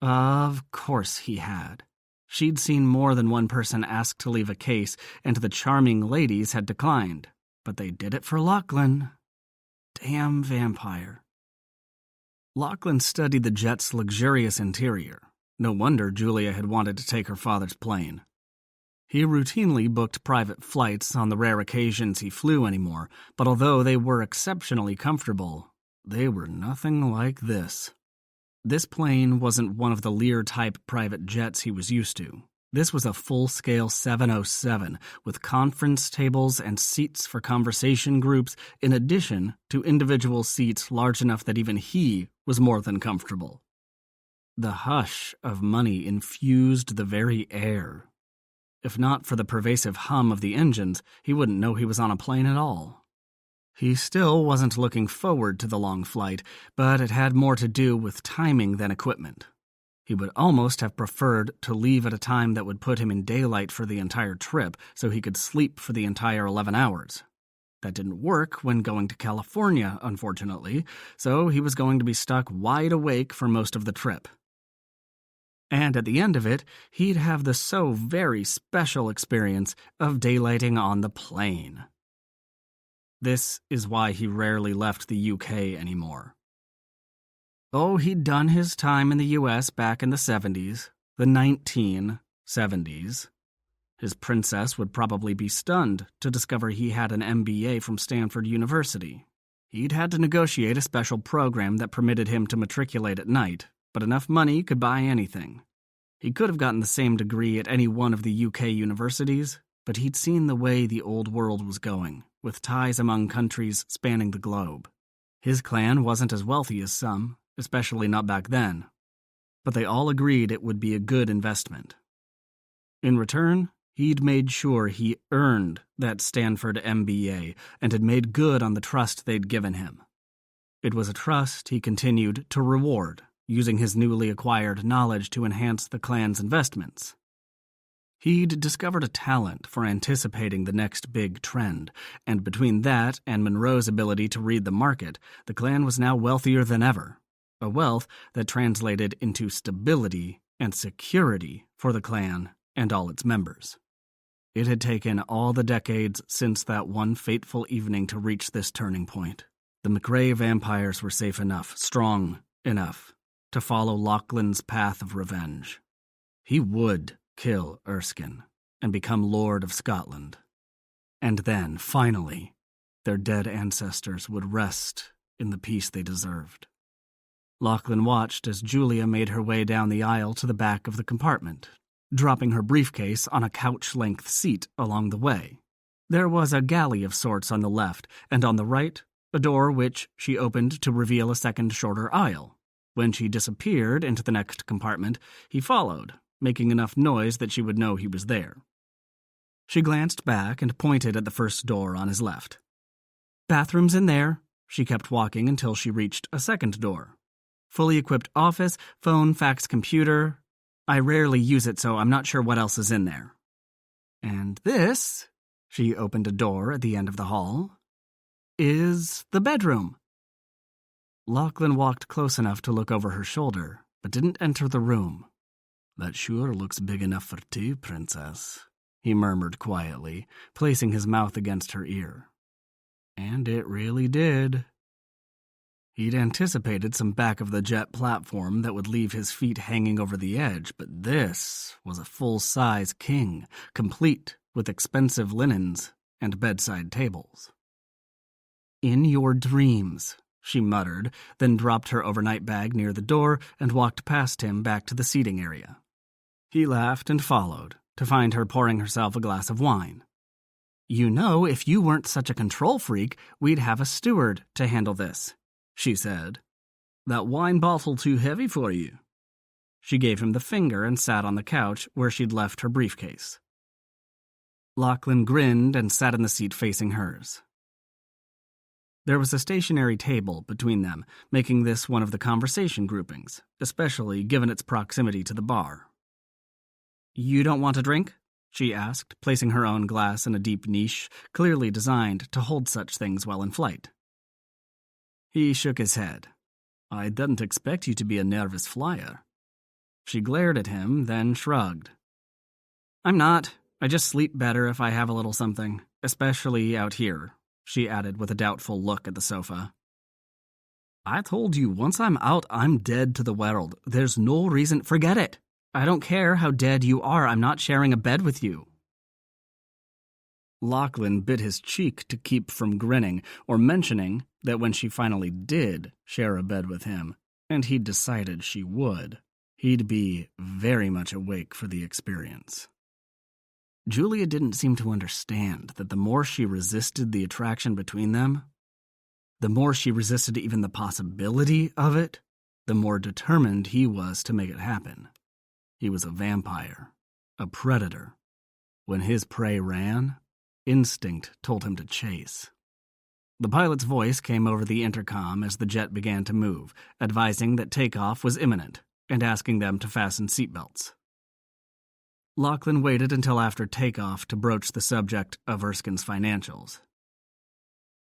Of course he had. She'd seen more than one person ask to leave a case, and the charming ladies had declined. But they did it for Lachlan. Damn vampire. Lachlan studied the jet's luxurious interior. No wonder Julia had wanted to take her father's plane. He routinely booked private flights on the rare occasions he flew anymore, but although they were exceptionally comfortable, they were nothing like this. This plane wasn't one of the Lear-type private jets he was used to. This was a full-scale 707 with conference tables and seats for conversation groups, in addition to individual seats large enough that even he was more than comfortable. The hush of money infused the very air. If not for the pervasive hum of the engines, he wouldn't know he was on a plane at all. He still wasn't looking forward to the long flight, but it had more to do with timing than equipment. He would almost have preferred to leave at a time that would put him in daylight for the entire trip so he could sleep for the entire 11 hours. That didn't work when going to California, unfortunately, so he was going to be stuck wide awake for most of the trip. And at the end of it, he'd have the so very special experience of daylighting on the plane. This is why he rarely left the UK anymore. Oh, he'd done his time in the US back in the 70s, the 1970s. His princess would probably be stunned to discover he had an MBA from Stanford University. He'd had to negotiate a special program that permitted him to matriculate at night, but enough money could buy anything. He could have gotten the same degree at any one of the UK universities, but he'd seen the way the old world was going, with ties among countries spanning the globe. His clan wasn't as wealthy as some, especially not back then, but they all agreed it would be a good investment. In return, he'd made sure he earned that Stanford MBA and had made good on the trust they'd given him. It was a trust he continued to reward, using his newly acquired knowledge to enhance the clan's investments. He'd discovered a talent for anticipating the next big trend, and between that and Monroe's ability to read the market, the clan was now wealthier than ever, a wealth that translated into stability and security for the clan and all its members. It had taken all the decades since that one fateful evening to reach this turning point. The McRae vampires were safe enough, strong enough, to follow Lachlan's path of revenge. He would kill Erskine and become Lord of Scotland. And then, finally, their dead ancestors would rest in the peace they deserved. Lachlan watched as Julia made her way down the aisle to the back of the compartment, dropping her briefcase on a couch-length seat along the way. There was a galley of sorts on the left, and on the right, a door which she opened to reveal a second shorter aisle. When she disappeared into the next compartment, he followed, making enough noise that she would know he was there. She glanced back and pointed at the first door on his left. "Bathroom's in there." She kept walking until she reached a second door. "Fully equipped office, phone, fax, computer. I rarely use it, so I'm not sure what else is in there." "And this," she opened a door at the end of the hall, "is the bedroom." Lachlan walked close enough to look over her shoulder, but didn't enter the room. "That sure looks big enough for two, Princess," he murmured quietly, placing his mouth against her ear. And it really did. He'd anticipated some back-of-the-jet platform that would leave his feet hanging over the edge, but this was a full-size king, complete with expensive linens and bedside tables. "In your dreams," she muttered, then dropped her overnight bag near the door and walked past him back to the seating area. He laughed and followed, to find her pouring herself a glass of wine. "You know, if you weren't such a control freak, we'd have a steward to handle this," she said. "That wine bottle too heavy for you?" She gave him the finger and sat on the couch where she'd left her briefcase. Lachlan grinned and sat in the seat facing hers. There was a stationary table between them, making this one of the conversation groupings, especially given its proximity to the bar. "You don't want a drink?" she asked, placing her own glass in a deep niche, clearly designed to hold such things while in flight. He shook his head. "I didn't expect you to be a nervous flyer." She glared at him, then shrugged. "I'm not. I just sleep better if I have a little something, especially out here," she added with a doubtful look at the sofa. "I told you, once I'm out, I'm dead to the world. There's no reason— Forget it. I don't care how dead you are. I'm not sharing a bed with you." Lachlan bit his cheek to keep from grinning or mentioning that when she finally did share a bed with him, and he'd decided she would, He'd be very much awake for the experience. Julia didn't seem to understand that the more she resisted the attraction between them, the more she resisted even the possibility of it, the more determined he was to make it happen. He was a vampire, a predator. When his prey ran, instinct told him to chase. The pilot's voice came over the intercom as the jet began to move, advising that takeoff was imminent and asking them to fasten seatbelts. Lachlan waited until after takeoff to broach the subject of Erskine's financials.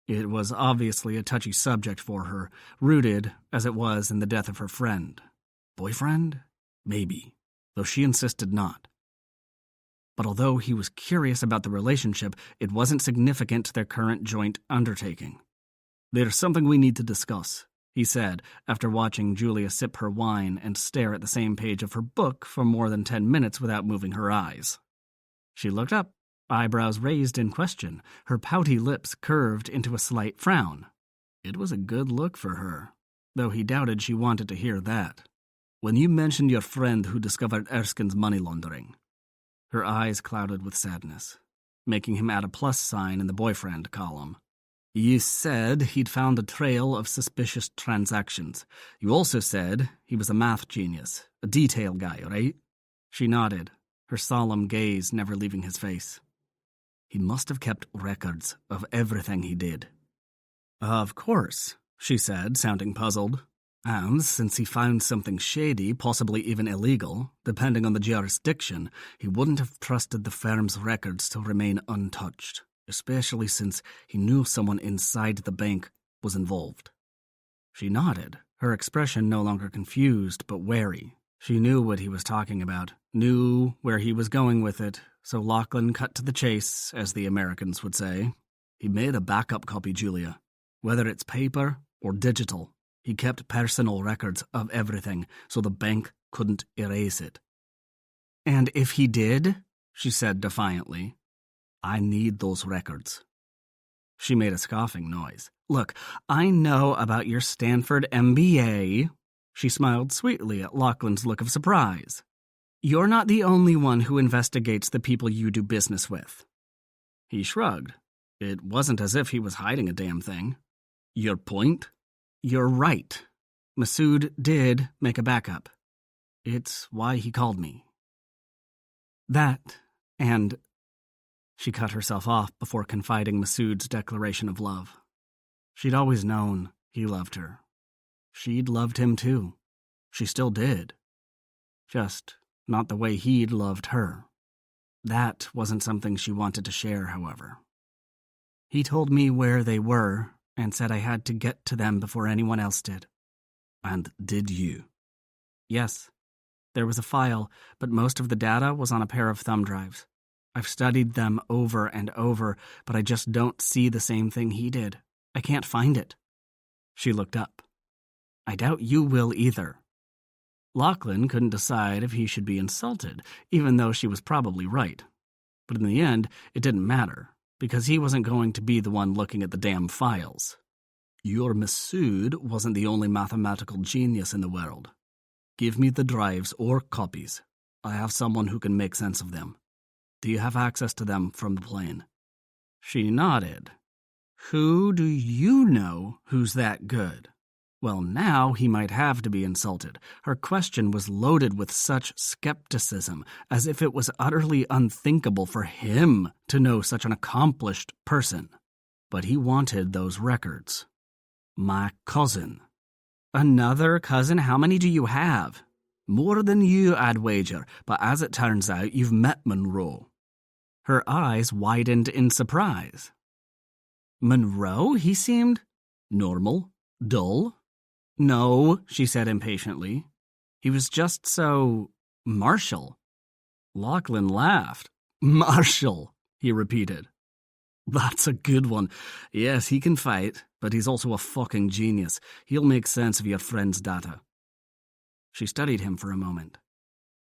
It was obviously a touchy subject for her, rooted as it was in the death of her friend. Boyfriend? Maybe, though she insisted not. But although he was curious about the relationship, it wasn't significant to their current joint undertaking. "There's something we need to discuss," he said, after watching Julia sip her wine and stare at the same page of her book for more than 10 minutes without moving her eyes. She looked up, eyebrows raised in question, her pouty lips curved into a slight frown. It was a good look for her, though he doubted she wanted to hear that. "When you mentioned your friend who discovered Erskine's money laundering," her eyes clouded with sadness, making him add a plus sign in the boyfriend column. "You said he'd found a trail of suspicious transactions. You also said he was a math genius, a detail guy, right?" She nodded, her solemn gaze never leaving his face. "He must have kept records of everything he did." "Of course," she said, sounding puzzled. "And since he found something shady, possibly even illegal, depending on the jurisdiction, he wouldn't have trusted the firm's records to remain untouched, especially since he knew someone inside the bank was involved." She nodded, her expression no longer confused but wary. She knew what he was talking about, knew where he was going with it, so Lachlan cut to the chase, as the Americans would say. "He made a backup copy, Julia. Whether it's paper or digital, he kept personal records of everything, so the bank couldn't erase it." "And if he did?" she said defiantly. "I need those records." She made a scoffing noise. "Look, I know about your Stanford MBA." She smiled sweetly at Lachlan's look of surprise. "You're not the only one who investigates the people you do business with." He shrugged. It wasn't as if he was hiding a damn thing. "Your point?" "You're right. Masood did make a backup. It's why he called me." "That, and..." She cut herself off before confiding Masood's declaration of love. She'd always known he loved her. She'd loved him too. She still did. Just not the way he'd loved her. That wasn't something she wanted to share, however. "He told me where they were and said I had to get to them before anyone else did." "And did you?" "Yes. There was a file, but most of the data was on a pair of thumb drives. I've studied them over and over, but I just don't see the same thing he did. I can't find it." She looked up. "I doubt you will either." Lachlan couldn't decide if he should be insulted, even though she was probably right. But in the end, it didn't matter, because he wasn't going to be the one looking at the damn files. "Your Masood wasn't the only mathematical genius in the world. Give me the drives or copies. I have someone who can make sense of them. Do you have access to them from the plane?" She nodded. "Who do you know who's that good?" Well, now he might have to be insulted. Her question was loaded with such skepticism, as if it was utterly unthinkable for him to know such an accomplished person. But he wanted those records. "My cousin." "Another cousin? How many do you have?" "More than you, I'd wager, but as it turns out, you've met Monroe." Her eyes widened in surprise. "Monroe? He seemed normal, dull." "No," she said impatiently. "He was just so martial." Lachlan laughed. "Martial," he repeated. "That's a good one. Yes, he can fight, but he's also a fucking genius. He'll make sense of your friend's data." She studied him for a moment.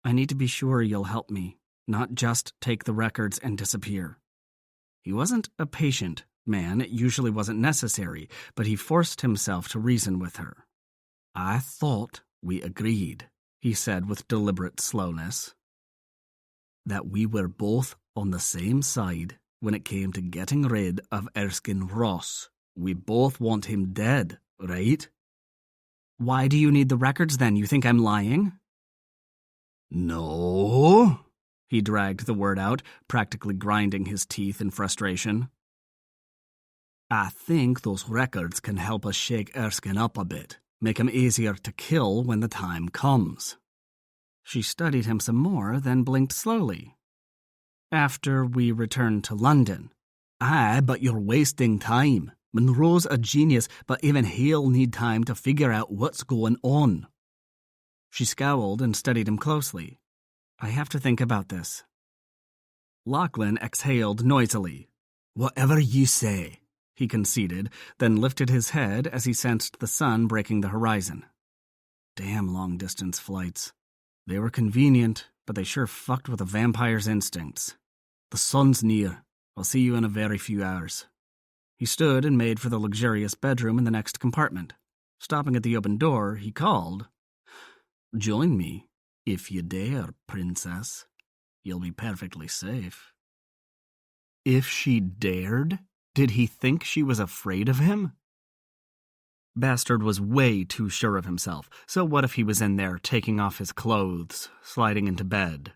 "I need to be sure you'll help me, not just take the records and disappear." He wasn't a patient man, it usually wasn't necessary, but he forced himself to reason with her. "I thought we agreed," he said with deliberate slowness. That we were both on the same side when it came to getting rid of Erskine Ross. We both want him dead, right? Why do you need the records then? You think I'm lying? No. He dragged the word out, practically grinding his teeth in frustration. I think those records can help us shake Erskine up a bit, make him easier to kill when the time comes. She studied him some more, then blinked slowly. After we returned to London. Aye, but you're wasting time. Monroe's a genius, but even he'll need time to figure out what's going on. She scowled and studied him closely. I have to think about this. Lachlan exhaled noisily. Whatever you say, he conceded, then lifted his head as he sensed the sun breaking the horizon. Damn long-distance flights. They were convenient, but they sure fucked with a vampire's instincts. The sun's near. I'll see you in a very few hours. He stood and made for the luxurious bedroom in the next compartment. Stopping at the open door, he called, Join me, if you dare, princess. You'll be perfectly safe. If she dared? Did he think she was afraid of him? Bastard was way too sure of himself, so what if he was in there taking off his clothes, sliding into bed?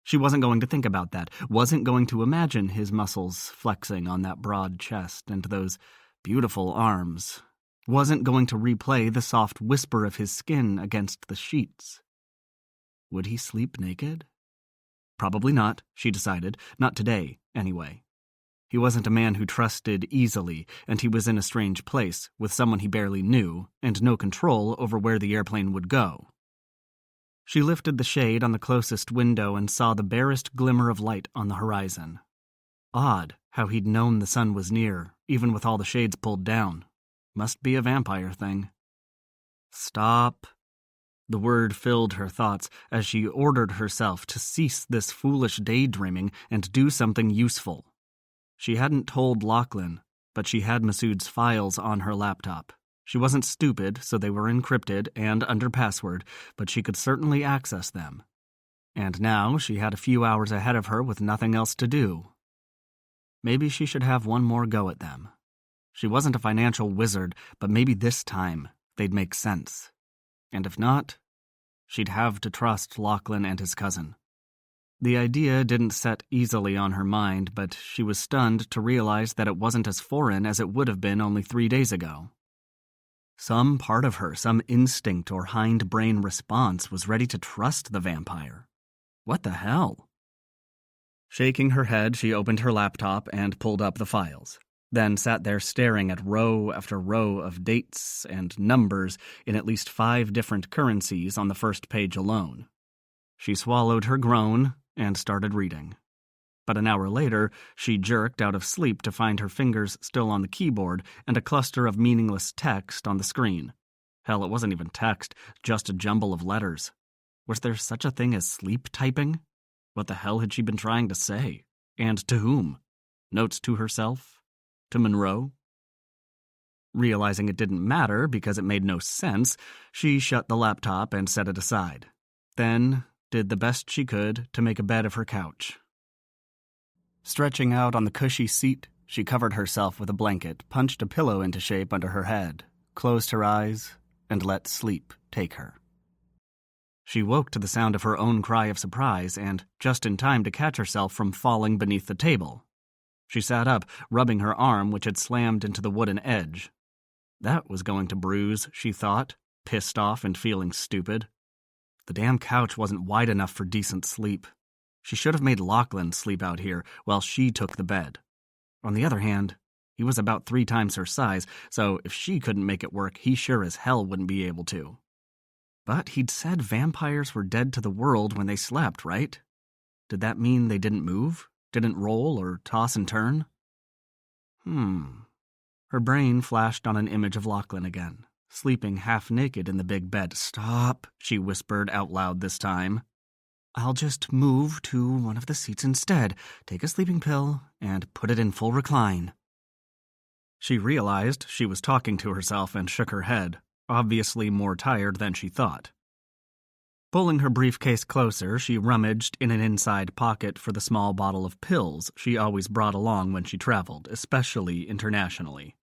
She wasn't going to think about that, wasn't going to imagine his muscles flexing on that broad chest and those beautiful arms, wasn't going to replay the soft whisper of his skin against the sheets. Would he sleep naked? Probably not, she decided, not today, anyway. He wasn't a man who trusted easily, and he was in a strange place, with someone he barely knew, and no control over where the airplane would go. She lifted the shade on the closest window and saw the barest glimmer of light on the horizon. Odd how he'd known the sun was near, even with all the shades pulled down. Must be a vampire thing. Stop. The word filled her thoughts as she ordered herself to cease this foolish daydreaming and do something useful. She hadn't told Lachlan, but she had Masood's files on her laptop. She wasn't stupid, so they were encrypted and under password, but she could certainly access them. And now she had a few hours ahead of her with nothing else to do. Maybe she should have one more go at them. She wasn't a financial wizard, but maybe this time they'd make sense. And if not, she'd have to trust Lachlan and his cousin. The idea didn't set easily on her mind, but she was stunned to realize that it wasn't as foreign as it would have been only 3 days ago. Some part of her, some instinct or hindbrain response was ready to trust the vampire. What the hell? Shaking her head, she opened her laptop and pulled up the files, then sat there staring at row after row of dates and numbers in at least 5 different currencies on the first page alone. She swallowed her groan and started reading. But an hour later, she jerked out of sleep to find her fingers still on the keyboard and a cluster of meaningless text on the screen. Hell, it wasn't even text, just a jumble of letters. Was there such a thing as sleep typing? What the hell had she been trying to say? And to whom? Notes to herself? To Monroe? Realizing it didn't matter because it made no sense, she shut the laptop and set it aside. Then did the best she could to make a bed of her couch. Stretching out on the cushy seat, she covered herself with a blanket, punched a pillow into shape under her head, closed her eyes, and let sleep take her. She woke to the sound of her own cry of surprise and just in time to catch herself from falling beneath the table. She sat up, rubbing her arm which had slammed into the wooden edge. That was going to bruise, she thought, pissed off and feeling stupid. The damn couch wasn't wide enough for decent sleep. She should have made Lachlan sleep out here while she took the bed. On the other hand, he was about 3 times her size, so if she couldn't make it work, he sure as hell wouldn't be able to. But he'd said vampires were dead to the world when they slept, right? Did that mean they didn't move? Didn't roll or toss and turn? Her brain flashed on an image of Lachlan again, sleeping half-naked in the big bed. Stop, she whispered out loud this time. I'll just move to one of the seats instead, take a sleeping pill, and put it in full recline. She realized she was talking to herself and shook her head, obviously more tired than she thought. Pulling her briefcase closer, she rummaged in an inside pocket for the small bottle of pills she always brought along when she traveled, especially internationally.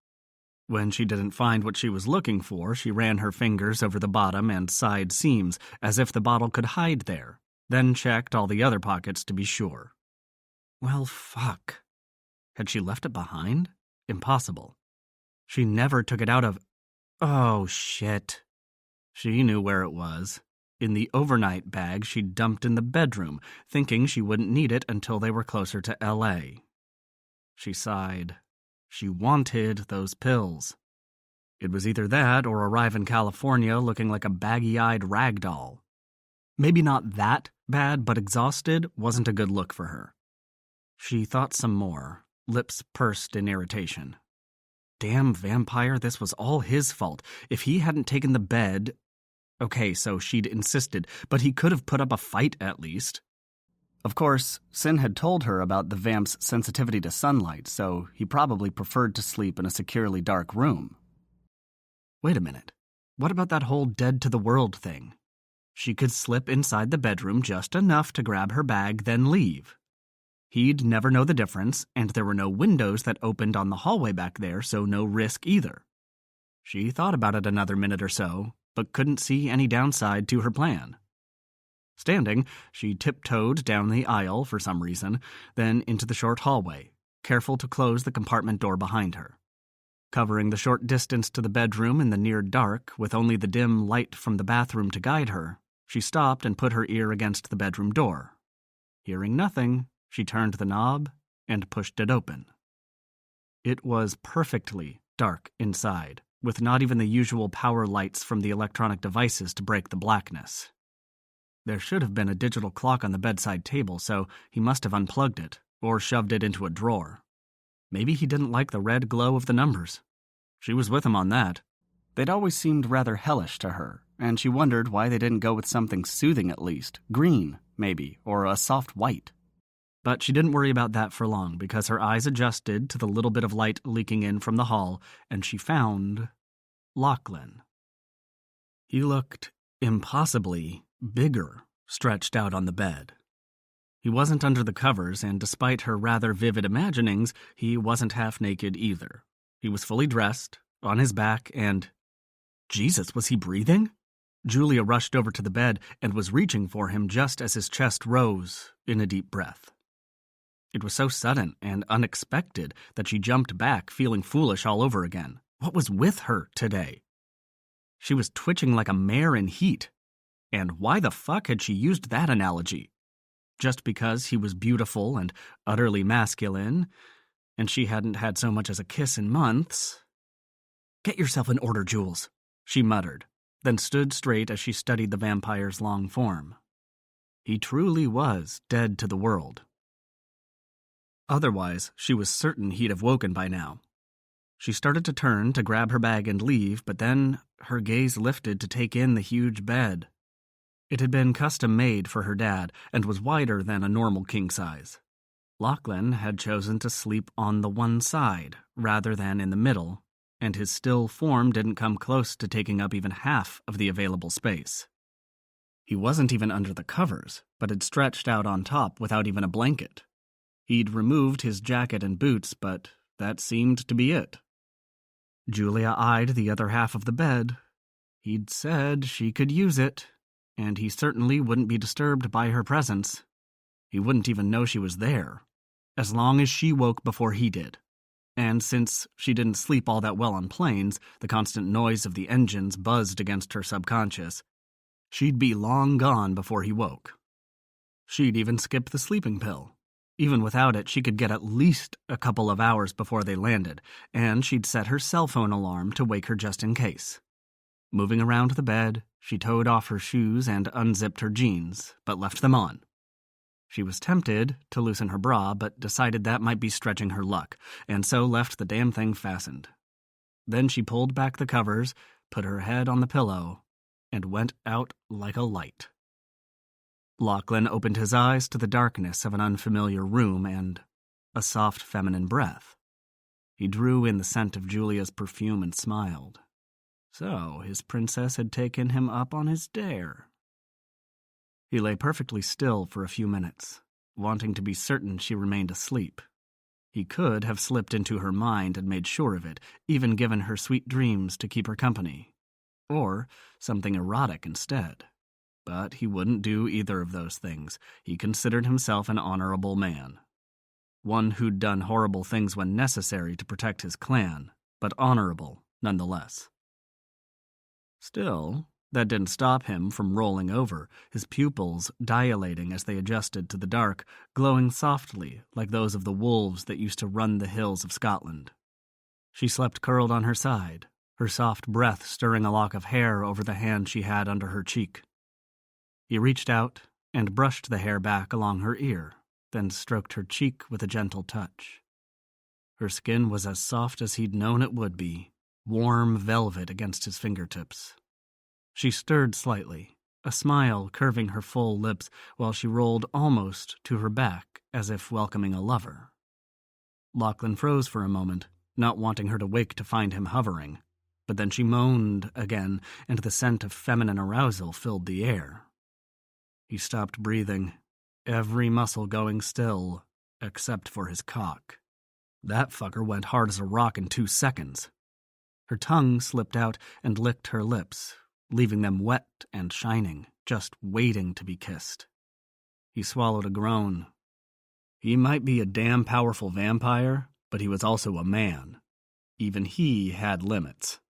When she didn't find what she was looking for, she ran her fingers over the bottom and side seams as if the bottle could hide there, then checked all the other pockets to be sure. Well, fuck. Had she left it behind? Impossible. She never took it out of... Oh, shit. She knew where it was. In the overnight bag she'd dumped in the bedroom, thinking she wouldn't need it until they were closer to L.A. She sighed. She wanted those pills. It was either that or arrive in California looking like a baggy-eyed rag doll. Maybe not that bad, but exhausted wasn't a good look for her. She thought some more, lips pursed in irritation. Damn vampire, this was all his fault. If he hadn't taken the bed... Okay, so she'd insisted, but he could have put up a fight at least. Of course, Sin had told her about the vamp's sensitivity to sunlight, so he probably preferred to sleep in a securely dark room. Wait a minute. What about that whole dead-to-the-world thing? She could slip inside the bedroom just enough to grab her bag, then leave. He'd never know the difference, and there were no windows that opened on the hallway back there, so no risk either. She thought about it another minute or so, but couldn't see any downside to her plan. Standing, she tiptoed down the aisle for some reason, then into the short hallway, careful to close the compartment door behind her. Covering the short distance to the bedroom in the near dark, with only the dim light from the bathroom to guide her, she stopped and put her ear against the bedroom door. Hearing nothing, she turned the knob and pushed it open. It was perfectly dark inside, with not even the usual power lights from the electronic devices to break the blackness. There should have been a digital clock on the bedside table, so he must have unplugged it, or shoved it into a drawer. Maybe he didn't like the red glow of the numbers. She was with him on that. They'd always seemed rather hellish to her, and she wondered why they didn't go with something soothing at least, green, maybe, or a soft white. But she didn't worry about that for long, because her eyes adjusted to the little bit of light leaking in from the hall, and she found Lachlan. He looked impossibly bigger, stretched out on the bed. He wasn't under the covers, and despite her rather vivid imaginings, he wasn't half naked either. He was fully dressed, on his back, and... Jesus, was he breathing? Julia rushed over to the bed and was reaching for him just as his chest rose in a deep breath. It was so sudden and unexpected that she jumped back, feeling foolish all over again. What was with her today? She was twitching like a mare in heat. And why the fuck had she used that analogy? Just because he was beautiful and utterly masculine, and she hadn't had so much as a kiss in months? Get yourself in order, Jules, she muttered, then stood straight as she studied the vampire's long form. He truly was dead to the world. Otherwise, she was certain he'd have woken by now. She started to turn to grab her bag and leave, but then her gaze lifted to take in the huge bed. It had been custom-made for her dad and was wider than a normal king size. Lachlan had chosen to sleep on the one side rather than in the middle, and his still form didn't come close to taking up even half of the available space. He wasn't even under the covers, but had stretched out on top without even a blanket. He'd removed his jacket and boots, but that seemed to be it. Julia eyed the other half of the bed. He'd said she could use it, and he certainly wouldn't be disturbed by her presence. He wouldn't even know she was there, as long as she woke before he did. And since she didn't sleep all that well on planes, the constant noise of the engines buzzed against her subconscious. She'd be long gone before he woke. She'd even skipped the sleeping pill. Even without it, she could get at least a couple of hours before they landed, and she'd set her cell phone alarm to wake her just in case. Moving around the bed, she toed off her shoes and unzipped her jeans, but left them on. She was tempted to loosen her bra, but decided that might be stretching her luck, and so left the damn thing fastened. Then she pulled back the covers, put her head on the pillow, and went out like a light. Lachlan opened his eyes to the darkness of an unfamiliar room and a soft feminine breath. He drew in the scent of Julia's perfume and smiled. So his princess had taken him up on his dare. He lay perfectly still for a few minutes, wanting to be certain she remained asleep. He could have slipped into her mind and made sure of it, even given her sweet dreams to keep her company. Or something erotic instead. But he wouldn't do either of those things. He considered himself an honorable man. One who'd done horrible things when necessary to protect his clan, but honorable nonetheless. Still, that didn't stop him from rolling over, his pupils dilating as they adjusted to the dark, glowing softly like those of the wolves that used to run the hills of Scotland. She slept curled on her side, her soft breath stirring a lock of hair over the hand she had under her cheek. He reached out and brushed the hair back along her ear, then stroked her cheek with a gentle touch. Her skin was as soft as he'd known it would be, warm velvet against his fingertips. She stirred slightly, a smile curving her full lips while she rolled almost to her back as if welcoming a lover. Lachlan froze for a moment, not wanting her to wake to find him hovering, but then she moaned again, and the scent of feminine arousal filled the air. He stopped breathing, every muscle going still, except for his cock. That fucker went hard as a rock in 2 seconds. Her tongue slipped out and licked her lips, leaving them wet and shining, just waiting to be kissed. He swallowed a groan. He might be a damn powerful vampire, but he was also a man. Even he had limits.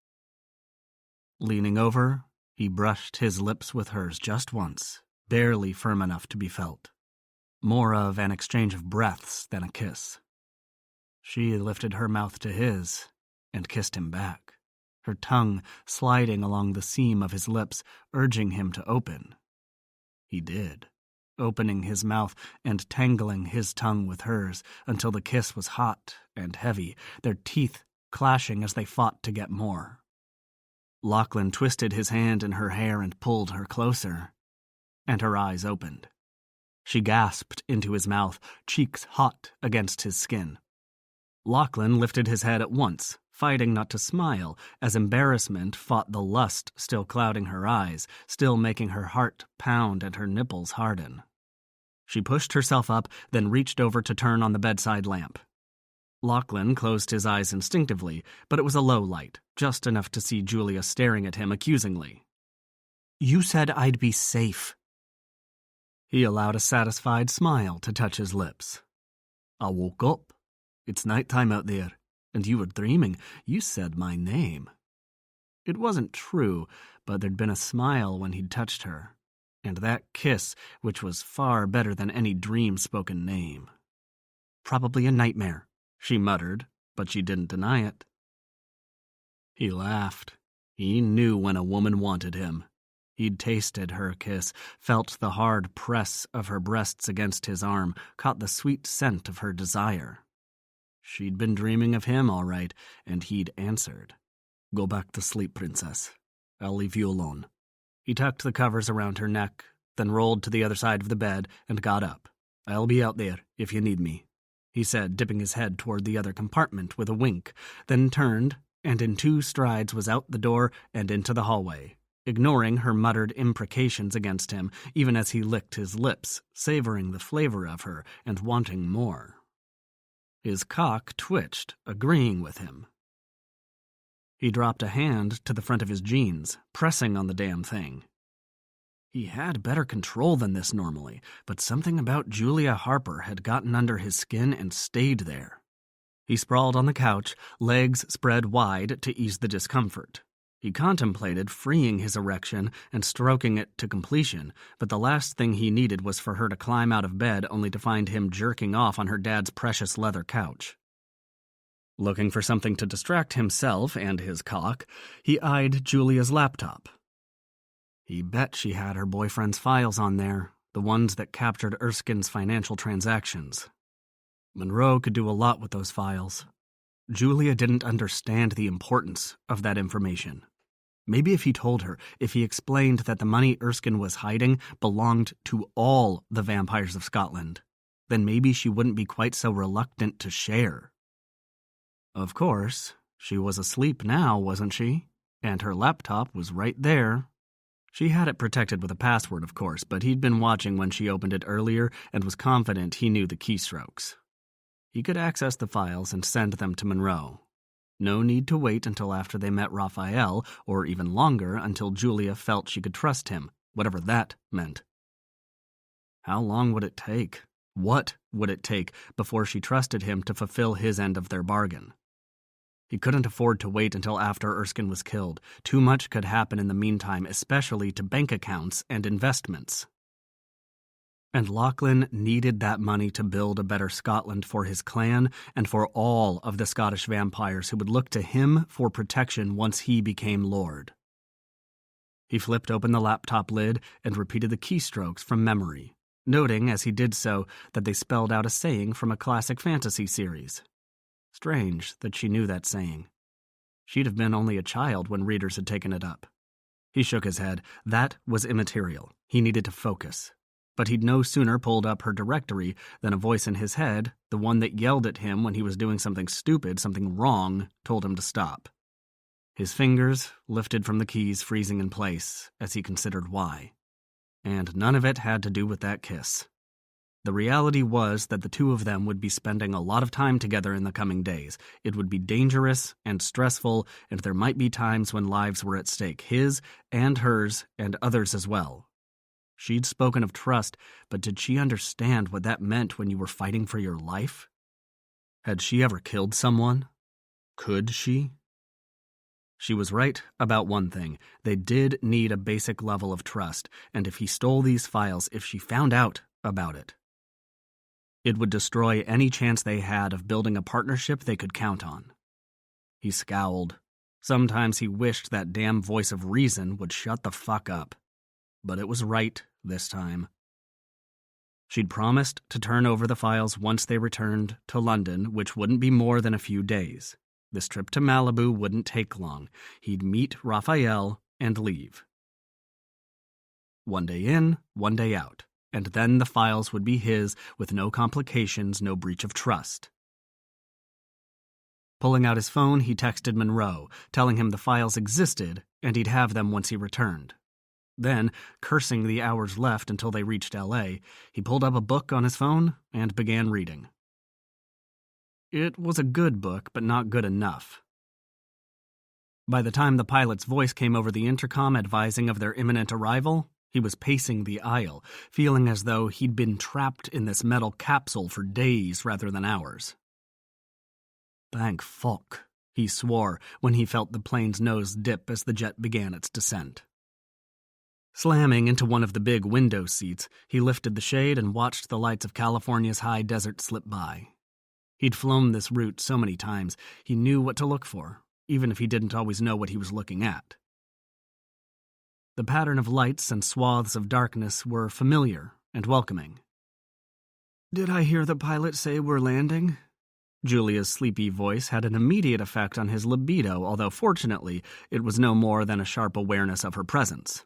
Leaning over, he brushed his lips with hers just once, barely firm enough to be felt. More of an exchange of breaths than a kiss. She lifted her mouth to his and kissed him back, her tongue sliding along the seam of his lips, urging him to open. He did, opening his mouth and tangling his tongue with hers until the kiss was hot and heavy, their teeth clashing as they fought to get more. Lachlan twisted his hand in her hair and pulled her closer, and her eyes opened. She gasped into his mouth, cheeks hot against his skin. Lachlan lifted his head at once, fighting not to smile, as embarrassment fought the lust still clouding her eyes, still making her heart pound and her nipples harden. She pushed herself up, then reached over to turn on the bedside lamp. Lachlan closed his eyes instinctively, but it was a low light, just enough to see Julia staring at him accusingly. "You said I'd be safe." He allowed a satisfied smile to touch his lips. "I woke up. It's nighttime out there, and you were dreaming. You said my name." It wasn't true, but there'd been a smile when he'd touched her, and that kiss, which was far better than any dream-spoken name. "Probably a nightmare," she muttered, but she didn't deny it. He laughed. He knew when a woman wanted him. He'd tasted her kiss, felt the hard press of her breasts against his arm, caught the sweet scent of her desire. She'd been dreaming of him, all right, and he'd answered. "Go back to sleep, princess. I'll leave you alone." He tucked the covers around her neck, then rolled to the other side of the bed and got up. "I'll be out there if you need me," he said, dipping his head toward the other compartment with a wink, then turned, and in 2 strides was out the door and into the hallway, ignoring her muttered imprecations against him, even as he licked his lips, savoring the flavor of her and wanting more. His cock twitched, agreeing with him. He dropped a hand to the front of his jeans, pressing on the damn thing. He had better control than this normally, but something about Julia Harper had gotten under his skin and stayed there. He sprawled on the couch, legs spread wide to ease the discomfort. He contemplated freeing his erection and stroking it to completion, but the last thing he needed was for her to climb out of bed only to find him jerking off on her dad's precious leather couch. Looking for something to distract himself and his cock, he eyed Julia's laptop. He bet she had her boyfriend's files on there, the ones that captured Erskine's financial transactions. Monroe could do a lot with those files. Julia didn't understand the importance of that information. Maybe if he told her, if he explained that the money Erskine was hiding belonged to all the vampires of Scotland, then maybe she wouldn't be quite so reluctant to share. Of course, she was asleep now, wasn't she? And her laptop was right there. She had it protected with a password, of course, but he'd been watching when she opened it earlier and was confident he knew the keystrokes. He could access the files and send them to Monroe. No need to wait until after they met Raphael, or even longer until Julia felt she could trust him, whatever that meant. How long would it take? What would it take before she trusted him to fulfill his end of their bargain? He couldn't afford to wait until after Erskine was killed. Too much could happen in the meantime, especially to bank accounts and investments. And Lachlan needed that money to build a better Scotland for his clan and for all of the Scottish vampires who would look to him for protection once he became Lord. He flipped open the laptop lid and repeated the keystrokes from memory, noting as he did so that they spelled out a saying from a classic fantasy series. Strange that she knew that saying. She'd have been only a child when readers had taken it up. He shook his head. That was immaterial. He needed to focus. But he'd no sooner pulled up her directory than a voice in his head, the one that yelled at him when he was doing something stupid, something wrong, told him to stop. His fingers lifted from the keys, freezing in place, as he considered why. And none of it had to do with that kiss. The reality was that the two of them would be spending a lot of time together in the coming days. It would be dangerous and stressful, and there might be times when lives were at stake, his and hers and others as well. She'd spoken of trust, but did she understand what that meant when you were fighting for your life? Had she ever killed someone? Could she? She was right about one thing. They did need a basic level of trust, and if he stole these files, if she found out about it, it would destroy any chance they had of building a partnership they could count on. He scowled. Sometimes he wished that damn voice of reason would shut the fuck up. But it was right this time. She'd promised to turn over the files once they returned to London, which wouldn't be more than a few days. This trip to Malibu wouldn't take long. He'd meet Raphael and leave. One day in, one day out. And then the files would be his, with no complications, no breach of trust. Pulling out his phone, he texted Monroe, telling him the files existed, and he'd have them once he returned. Then, cursing the hours left until they reached L.A., he pulled up a book on his phone and began reading. It was a good book, but not good enough. By the time the pilot's voice came over the intercom advising of their imminent arrival, he was pacing the aisle, feeling as though he'd been trapped in this metal capsule for days rather than hours. Thank fuck, he swore when he felt the plane's nose dip as the jet began its descent. Slamming into one of the big window seats, he lifted the shade and watched the lights of California's high desert slip by. He'd flown this route so many times, he knew what to look for, even if he didn't always know what he was looking at. The pattern of lights and swaths of darkness were familiar and welcoming. Did I hear the pilot say we're landing? Julia's sleepy voice had an immediate effect on his libido, although fortunately it was no more than a sharp awareness of her presence.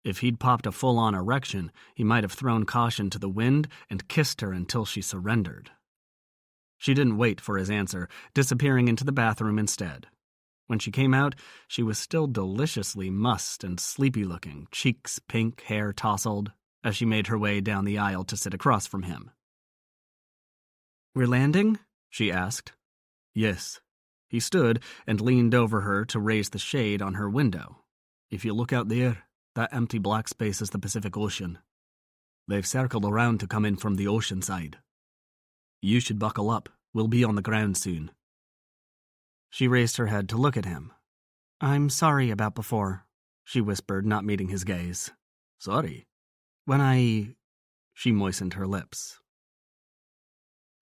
If he'd popped a full-on erection, he might have thrown caution to the wind and kissed her until she surrendered. She didn't wait for his answer, disappearing into the bathroom instead. When she came out, she was still deliciously mussed and sleepy-looking, cheeks pink, hair tousled, as she made her way down the aisle to sit across from him. "We're landing?" she asked. Yes. He stood and leaned over her to raise the shade on her window. If you look out there, that empty black space is the Pacific Ocean. They've circled around to come in from the ocean side. You should buckle up. We'll be on the ground soon. She raised her head to look at him. "I'm sorry about before," she whispered, not meeting his gaze. Sorry? She moistened her lips.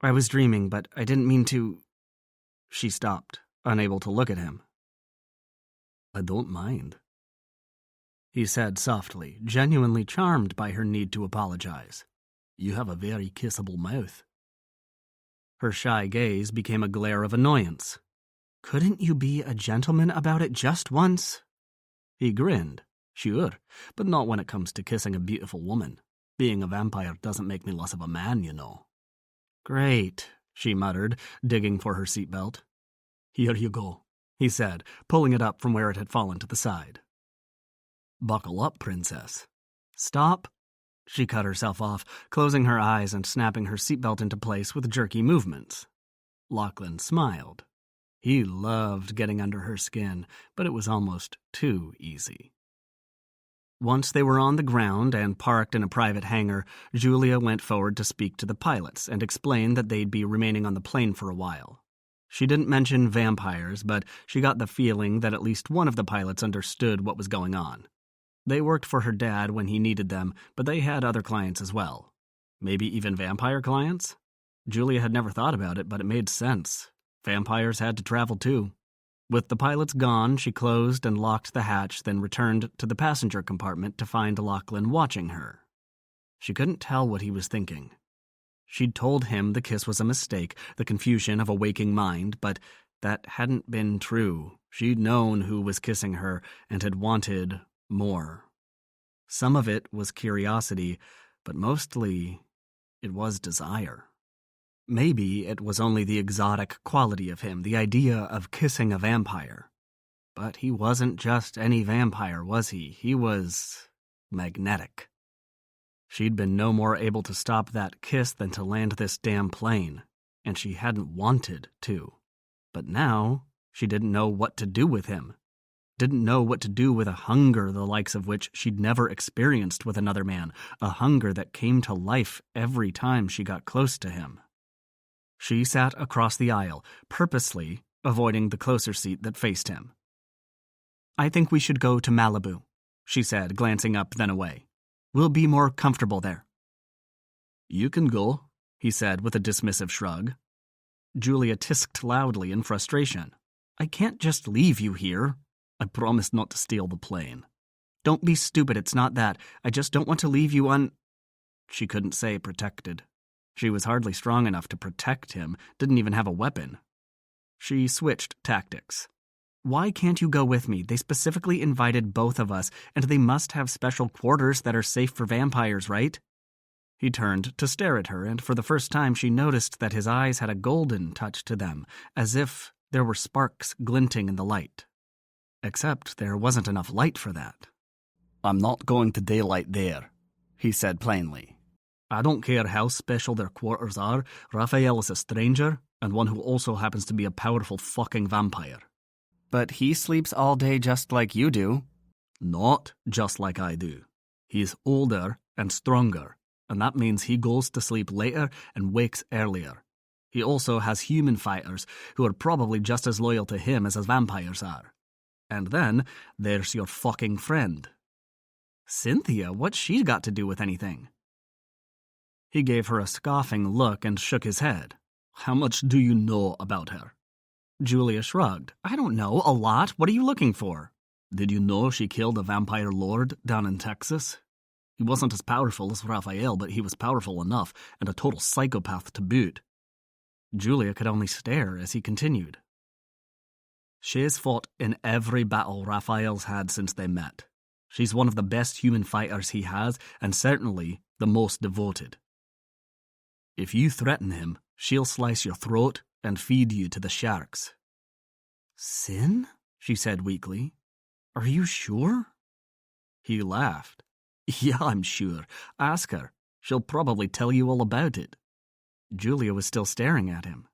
"I was dreaming, but I didn't mean to—" She stopped, unable to look at him. I don't mind, he said softly, genuinely charmed by her need to apologize. You have a very kissable mouth. Her shy gaze became a glare of annoyance. "Couldn't you be a gentleman about it just once?" He grinned. Sure, but not when it comes to kissing a beautiful woman. Being a vampire doesn't make me less of a man, you know. Great, she muttered, digging for her seatbelt. Here you go, he said, pulling it up from where it had fallen to the side. Buckle up, princess. Stop. She cut herself off, closing her eyes and snapping her seatbelt into place with jerky movements. Lachlan smiled. He loved getting under her skin, but it was almost too easy. Once they were on the ground and parked in a private hangar, Julia went forward to speak to the pilots and explain that they'd be remaining on the plane for a while. She didn't mention vampires, but she got the feeling that at least one of the pilots understood what was going on. They worked for her dad when he needed them, but they had other clients as well. Maybe even vampire clients? Julia had never thought about it, but it made sense. Vampires had to travel too. With the pilots gone, she closed and locked the hatch, then returned to the passenger compartment to find Lachlan watching her. She couldn't tell what he was thinking. She'd told him the kiss was a mistake, the confusion of a waking mind, but that hadn't been true. She'd known who was kissing her and had wanted more. Some of it was curiosity, but mostly it was desire. Maybe it was only the exotic quality of him, the idea of kissing a vampire. But he wasn't just any vampire, was he? He was magnetic. She'd been no more able to stop that kiss than to land this damn plane, and she hadn't wanted to. But now, she didn't know what to do with him. Didn't know what to do with a hunger the likes of which she'd never experienced with another man, a hunger that came to life every time she got close to him. She sat across the aisle, purposely avoiding the closer seat that faced him. "I think we should go to Malibu," she said, glancing up then away. "We'll be more comfortable there." "You can go," he said with a dismissive shrug. Julia tisked loudly in frustration. "I can't just leave you here. I promised not to steal the plane." "Don't be stupid, it's not that. I just don't want to leave you She couldn't say protected. She was hardly strong enough to protect him, didn't even have a weapon. She switched tactics. "Why can't you go with me? They specifically invited both of us, and they must have special quarters that are safe for vampires, right?" He turned to stare at her, and for the first time she noticed that his eyes had a golden touch to them, as if there were sparks glinting in the light. Except there wasn't enough light for that. "I'm not going to daylight there," he said plainly. "I don't care how special their quarters are, Raphael is a stranger, and one who also happens to be a powerful fucking vampire." "But he sleeps all day just like you do." "Not just like I do. He's older and stronger, and that means he goes to sleep later and wakes earlier. He also has human fighters who are probably just as loyal to him as his vampires are. And then there's your fucking friend." "Cynthia, what's she got to do with anything?" He gave her a scoffing look and shook his head. "How much do you know about her?" Julia shrugged. "I don't know, a lot. What are you looking for?" "Did you know she killed a vampire lord down in Texas? He wasn't as powerful as Raphael, but he was powerful enough, and a total psychopath to boot." Julia could only stare as he continued. "She's fought in every battle Raphael's had since they met. She's one of the best human fighters he has, and certainly the most devoted. If you threaten him, she'll slice your throat and feed you to the sharks." "Sin?" she said weakly. "Are you sure?" He laughed. "Yeah, I'm sure. Ask her. She'll probably tell you all about it." Julia was still staring at him.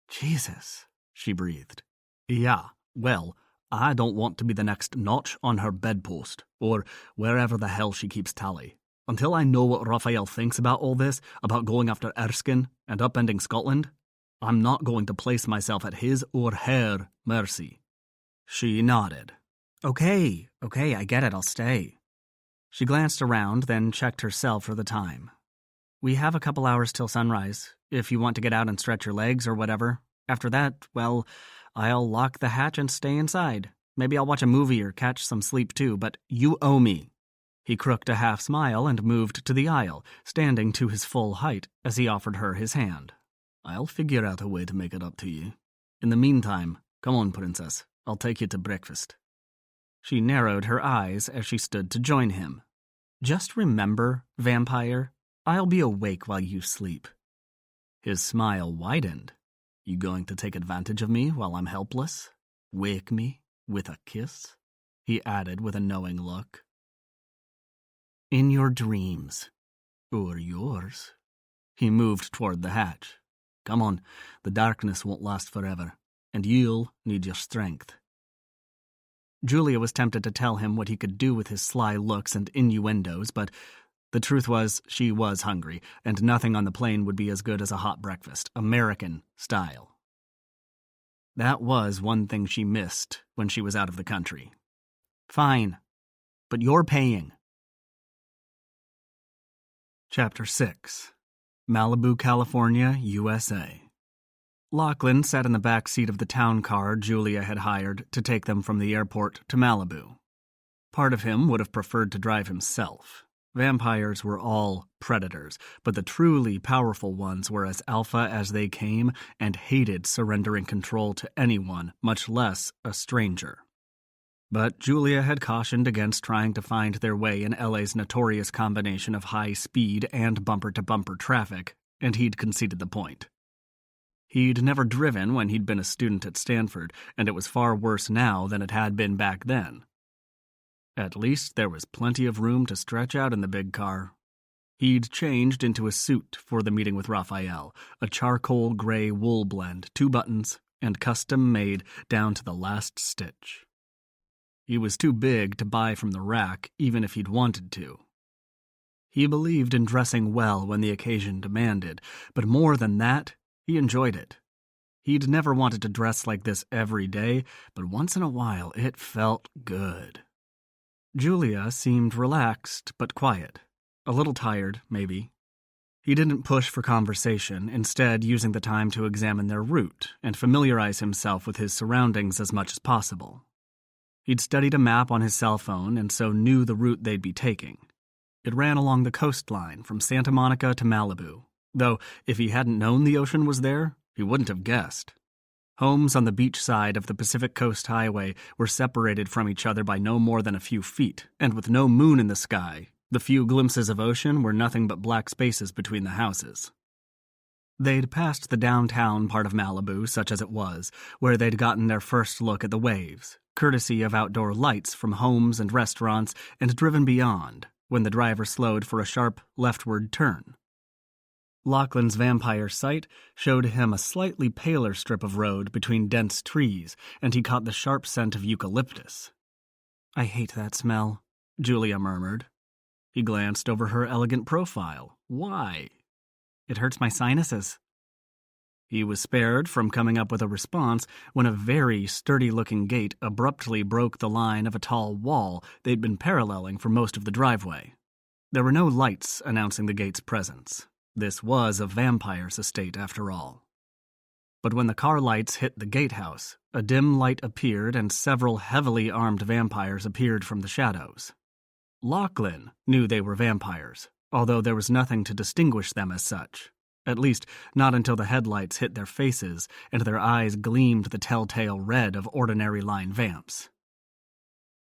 "Jesus," she breathed. "Yeah, well, I don't want to be the next notch on her bedpost, or wherever the hell she keeps tally. Until I know what Raphael thinks about all this, about going after Erskine and upending Scotland, I'm not going to place myself at his or her mercy." She nodded. Okay, I get it, I'll stay." She glanced around, then checked herself for the time. "We have a couple hours till sunrise, if you want to get out and stretch your legs or whatever. After that, well, I'll lock the hatch and stay inside. Maybe I'll watch a movie or catch some sleep too, but you owe me." He crooked a half smile and moved to the aisle, standing to his full height as he offered her his hand. "I'll figure out a way to make it up to you. In the meantime, come on, princess. I'll take you to breakfast." She narrowed her eyes as she stood to join him. "Just remember, vampire, I'll be awake while you sleep." His smile widened. "You going to take advantage of me while I'm helpless? Wake me with a kiss?" he added with a knowing look. In your dreams. Or yours. He moved toward the hatch. Come on, the darkness won't last forever, and you'll need your strength. Julia was tempted to tell him what he could do with his sly looks and innuendos, but the truth was she was hungry, and nothing on the plane would be as good as a hot breakfast, American style. That was one thing she missed when she was out of the country. Fine, but you're paying. Chapter 6. Malibu, California, USA. Lachlan sat in the back seat of the town car Julia had hired to take them from the airport to Malibu. Part of him would have preferred to drive himself. Vampires were all predators, but the truly powerful ones were as alpha as they came and hated surrendering control to anyone, much less a stranger. But Julia had cautioned against trying to find their way in LA's notorious combination of high speed and bumper-to-bumper traffic, and he'd conceded the point. He'd never driven when he'd been a student at Stanford, and it was far worse now than it had been back then. At least there was plenty of room to stretch out in the big car. He'd changed into a suit for the meeting with Raphael, a charcoal gray wool blend, 2 buttons, and custom-made down to the last stitch. He was too big to buy from the rack, even if he'd wanted to. He believed in dressing well when the occasion demanded, but more than that, he enjoyed it. He'd never wanted to dress like this every day, but once in a while it felt good. Julia seemed relaxed but quiet. A little tired, maybe. He didn't push for conversation, instead using the time to examine their route and familiarize himself with his surroundings as much as possible. He'd studied a map on his cell phone and so knew the route they'd be taking. It ran along the coastline from Santa Monica to Malibu, though if he hadn't known the ocean was there, he wouldn't have guessed. Homes on the beach side of the Pacific Coast Highway were separated from each other by no more than a few feet, and with no moon in the sky, the few glimpses of ocean were nothing but black spaces between the houses. They'd passed the downtown part of Malibu, such as it was, where they'd gotten their first look at the waves, courtesy of outdoor lights from homes and restaurants, and driven beyond, when the driver slowed for a sharp leftward turn. Lachlan's vampire sight showed him a slightly paler strip of road between dense trees, and he caught the sharp scent of eucalyptus. "I hate that smell," Julia murmured. He glanced over her elegant profile. Why? "It hurts my sinuses." He was spared from coming up with a response when a very sturdy-looking gate abruptly broke the line of a tall wall they'd been paralleling for most of the driveway. There were no lights announcing the gate's presence. This was a vampire's estate, after all. But when the car lights hit the gatehouse, a dim light appeared and several heavily armed vampires appeared from the shadows. Lachlan knew they were vampires, although there was nothing to distinguish them as such. At least, not until the headlights hit their faces and their eyes gleamed the telltale red of ordinary line vamps.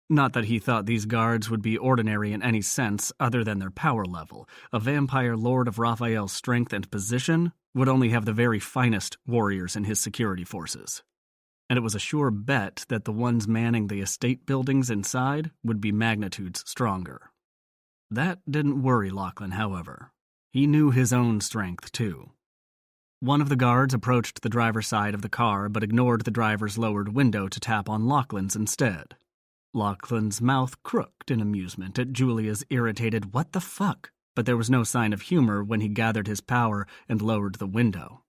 Not that he thought these guards would be ordinary in any sense other than their power level. A Vampire Lord of Raphael's strength and position would only have the very finest warriors in his security forces. And it was a sure bet that the ones manning the estate buildings inside would be magnitudes stronger. That didn't worry Lachlan, however. He knew his own strength, too. One of the guards approached the driver's side of the car but ignored the driver's lowered window to tap on Lachlan's instead. Lachlan's mouth crooked in amusement at Julia's irritated "what the fuck?" but there was no sign of humor when he gathered his power and lowered the window.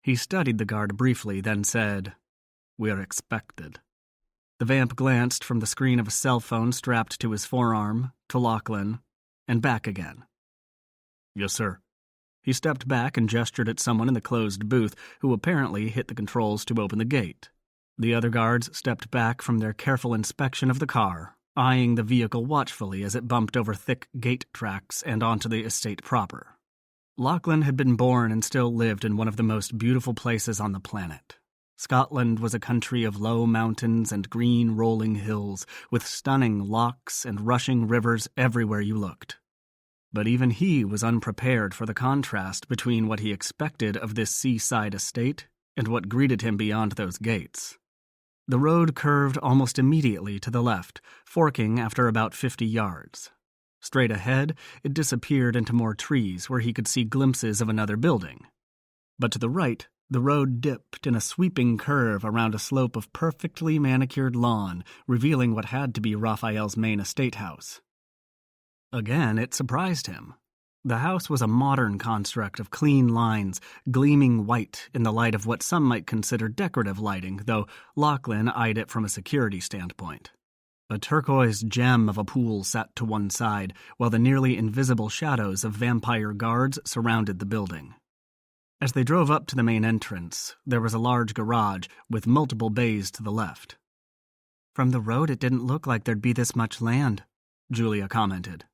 He studied the guard briefly, then said, "We're expected." The vamp glanced from the screen of a cell phone strapped to his forearm, to Lachlan, and back again. "Yes, sir." He stepped back and gestured at someone in the closed booth, who apparently hit the controls to open the gate. The other guards stepped back from their careful inspection of the car, eyeing the vehicle watchfully as it bumped over thick gate tracks and onto the estate proper. Lachlan had been born and still lived in one of the most beautiful places on the planet. Scotland was a country of low mountains and green rolling hills, with stunning lochs and rushing rivers everywhere you looked. But even he was unprepared for the contrast between what he expected of this seaside estate and what greeted him beyond those gates. The road curved almost immediately to the left, forking after about 50 yards. Straight ahead, it disappeared into more trees where he could see glimpses of another building. But to the right, the road dipped in a sweeping curve around a slope of perfectly manicured lawn, revealing what had to be Raphael's main estate house. Again, it surprised him. The house was a modern construct of clean lines, gleaming white in the light of what some might consider decorative lighting, though Lachlan eyed it from a security standpoint. A turquoise gem of a pool sat to one side, while the nearly invisible shadows of vampire guards surrounded the building. As they drove up to the main entrance, there was a large garage with multiple bays to the left. "From the road, it didn't look like there'd be this much land," Julia commented.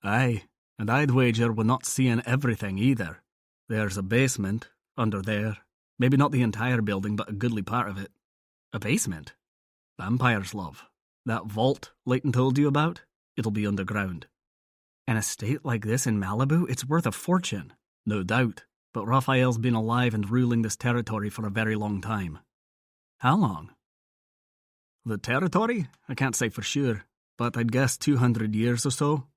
"Aye, and I'd wager we're not seeing everything either. There's a basement, under there. Maybe not the entire building, but a goodly part of it." "A basement?" "Vampires, love. That vault Leighton told you about? It'll be underground." "An estate like this in Malibu? It's worth a fortune." "No doubt, but Raphael's been alive and ruling this territory for a very long time." "How long?" "The territory? I can't say for sure, but I'd guess 200 years or so.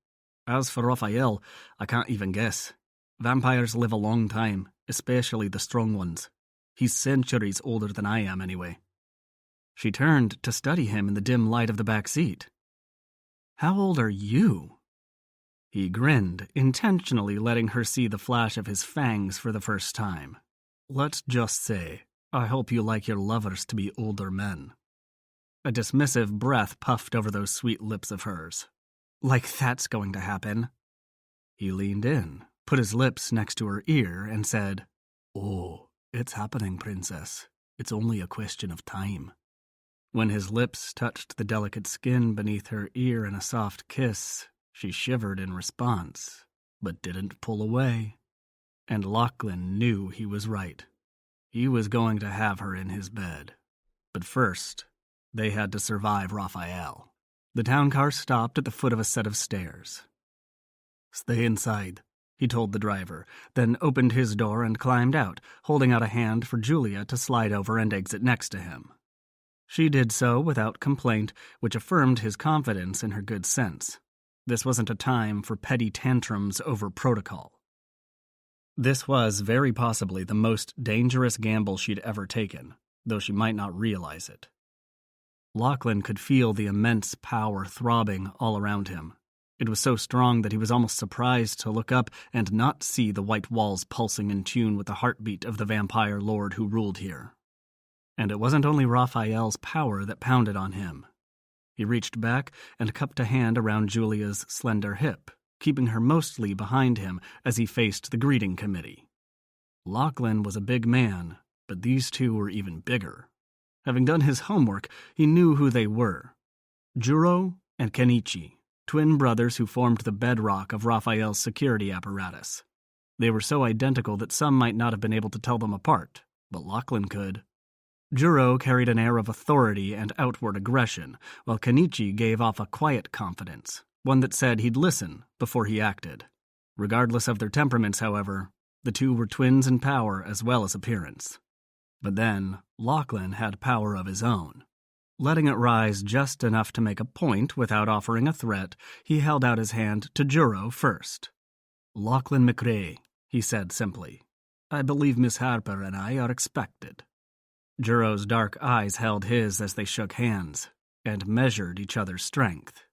As for Raphael, I can't even guess. Vampires live a long time, especially the strong ones. He's centuries older than I am, anyway." She turned to study him in the dim light of the back seat. "How old are you?" He grinned, intentionally letting her see the flash of his fangs for the first time. "Let's just say, I hope you like your lovers to be older men." A dismissive breath puffed over those sweet lips of hers. "Like that's going to happen." He leaned in, put his lips next to her ear, and said, "Oh, it's happening, princess. It's only a question of time." When his lips touched the delicate skin beneath her ear in a soft kiss, she shivered in response, but didn't pull away. And Lachlan knew he was right. He was going to have her in his bed. But first, they had to survive Raphael. The town car stopped at the foot of a set of stairs. "Stay inside," he told the driver, then opened his door and climbed out, holding out a hand for Julia to slide over and exit next to him. She did so without complaint, which affirmed his confidence in her good sense. This wasn't a time for petty tantrums over protocol. This was very possibly the most dangerous gamble she'd ever taken, though she might not realize it. Lachlan could feel the immense power throbbing all around him. It was so strong that he was almost surprised to look up and not see the white walls pulsing in tune with the heartbeat of the vampire lord who ruled here. And it wasn't only Raphael's power that pounded on him. He reached back and cupped a hand around Julia's slender hip, keeping her mostly behind him as he faced the greeting committee. Lachlan was a big man, but these two were even bigger. Having done his homework, he knew who they were. Juro and Kenichi, twin brothers who formed the bedrock of Raphael's security apparatus. They were so identical that some might not have been able to tell them apart, but Lachlan could. Juro carried an air of authority and outward aggression, while Kenichi gave off a quiet confidence, one that said he'd listen before he acted. Regardless of their temperaments, however, the two were twins in power as well as appearance. But then, Lachlan had power of his own. Letting it rise just enough to make a point without offering a threat, he held out his hand to Juro first. "Lachlan McRae," he said simply. "I believe Miss Harper and I are expected." Juro's dark eyes held his as they shook hands, and measured each other's strength.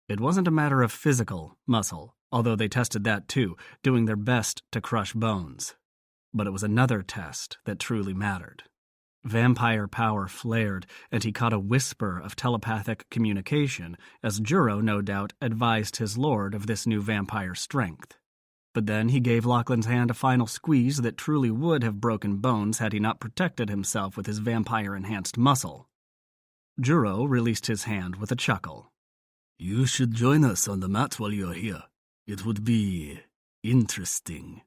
It wasn't a matter of physical muscle, although they tested that too, doing their best to crush bones. But it was another test that truly mattered. Vampire power flared, and he caught a whisper of telepathic communication, as Juro, no doubt, advised his lord of this new vampire strength. But then he gave Lachlan's hand a final squeeze that truly would have broken bones had he not protected himself with his vampire-enhanced muscle. Juro released his hand with a chuckle. "You should join us on the mat while you're here. It would be interesting."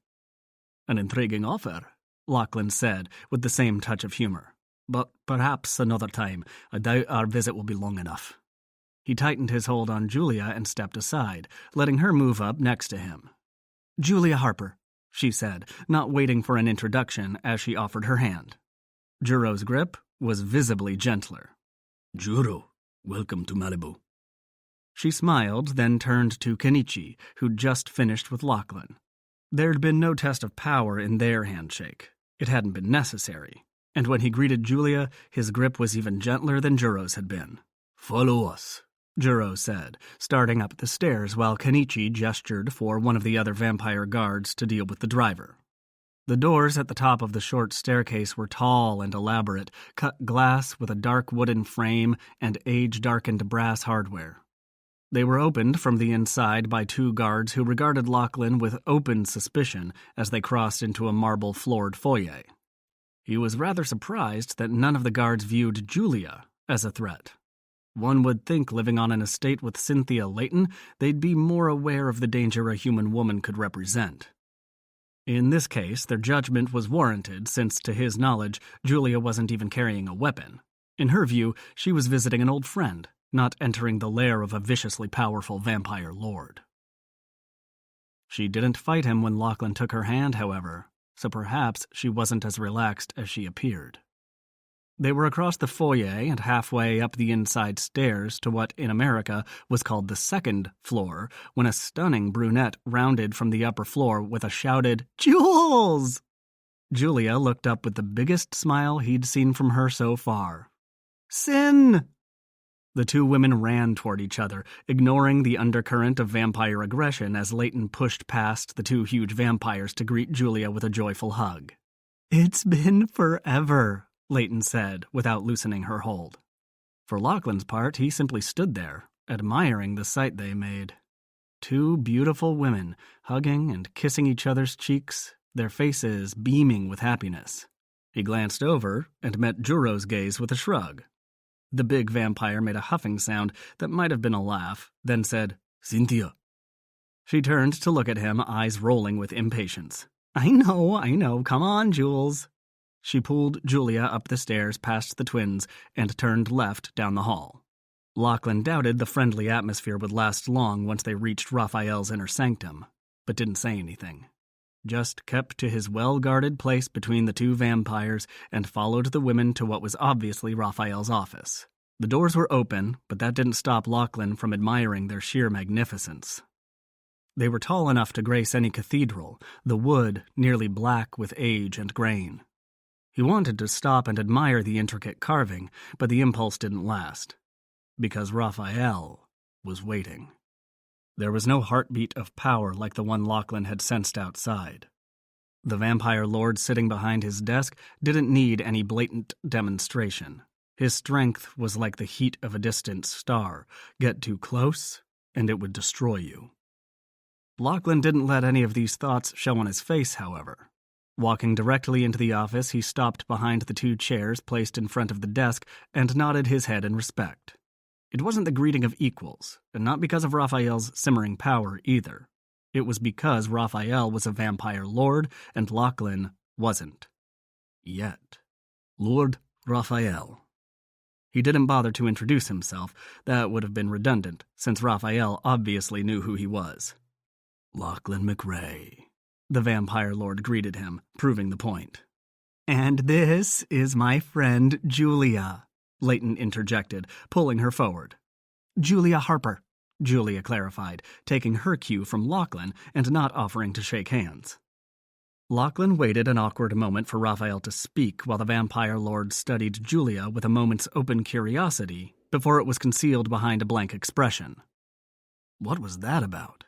"An intriguing offer," Lachlan said, with the same touch of humor. "But perhaps another time. I doubt our visit will be long enough." He tightened his hold on Julia and stepped aside, letting her move up next to him. "Julia Harper," she said, not waiting for an introduction as she offered her hand. Juro's grip was visibly gentler. "Juro, welcome to Malibu." She smiled, then turned to Kenichi, who'd just finished with Lachlan. There'd been no test of power in their handshake. It hadn't been necessary. And when he greeted Julia, his grip was even gentler than Juro's had been. "Follow us," Juro said, starting up the stairs while Kenichi gestured for one of the other vampire guards to deal with the driver. The doors at the top of the short staircase were tall and elaborate, cut glass with a dark wooden frame and age-darkened brass hardware. They were opened from the inside by two guards who regarded Lachlan with open suspicion as they crossed into a marble-floored foyer. He was rather surprised that none of the guards viewed Julia as a threat. One would think, living on an estate with Cynthia Layton, they'd be more aware of the danger a human woman could represent. In this case, their judgment was warranted since, to his knowledge, Julia wasn't even carrying a weapon. In her view, she was visiting an old friend, not entering the lair of a viciously powerful vampire lord. She didn't fight him when Lachlan took her hand, however, so perhaps she wasn't as relaxed as she appeared. They were across the foyer and halfway up the inside stairs to what in America was called the second floor when a stunning brunette rounded from the upper floor with a shouted, "Jules!" Julia looked up with the biggest smile he'd seen from her so far. "Sin!" The two women ran toward each other, ignoring the undercurrent of vampire aggression as Layton pushed past the two huge vampires to greet Julia with a joyful hug. "It's been forever," Layton said, without loosening her hold. For Lachlan's part, he simply stood there, admiring the sight they made. Two beautiful women, hugging and kissing each other's cheeks, their faces beaming with happiness. He glanced over and met Juro's gaze with a shrug. The big vampire made a huffing sound that might have been a laugh, then said, "Cynthia." She turned to look at him, eyes rolling with impatience. I know, come on, Jules." She pulled Julia up the stairs past the twins and turned left down the hall. Lachlan doubted the friendly atmosphere would last long once they reached Raphael's inner sanctum, but didn't say anything. Just kept to his well-guarded place between the two vampires and followed the women to what was obviously Raphael's office. The doors were open, but that didn't stop Lachlan from admiring their sheer magnificence. They were tall enough to grace any cathedral, the wood nearly black with age and grain. He wanted to stop and admire the intricate carving, but the impulse didn't last. Because Raphael was waiting. There was no heartbeat of power like the one Lachlan had sensed outside. The vampire lord sitting behind his desk didn't need any blatant demonstration. His strength was like the heat of a distant star. Get too close, and it would destroy you. Lachlan didn't let any of these thoughts show on his face, however. Walking directly into the office, he stopped behind the two chairs placed in front of the desk and nodded his head in respect. It wasn't the greeting of equals, and not because of Raphael's simmering power either. It was because Raphael was a vampire lord and Lachlan wasn't. Yet. Lord Raphael. He didn't bother to introduce himself. That would have been redundant, since Raphael obviously knew who he was. Lachlan McRae. The vampire lord greeted him, proving the point. "And this is my friend Julia," Layton interjected, pulling her forward. "Julia Harper," Julia clarified, taking her cue from Lachlan and not offering to shake hands. Lachlan waited an awkward moment for Raphael to speak while the vampire lord studied Julia with a moment's open curiosity before it was concealed behind a blank expression. What was that about?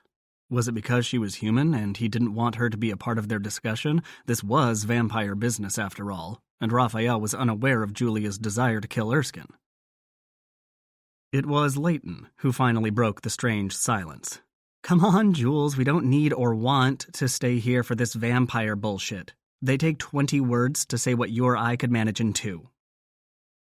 Was it because she was human and he didn't want her to be a part of their discussion? This was vampire business after all, and Raphael was unaware of Julia's desire to kill Erskine. It was Layton who finally broke the strange silence. "Come on, Jules, we don't need or want to stay here for this vampire bullshit. They take 20 words to say what you or I could manage in 2.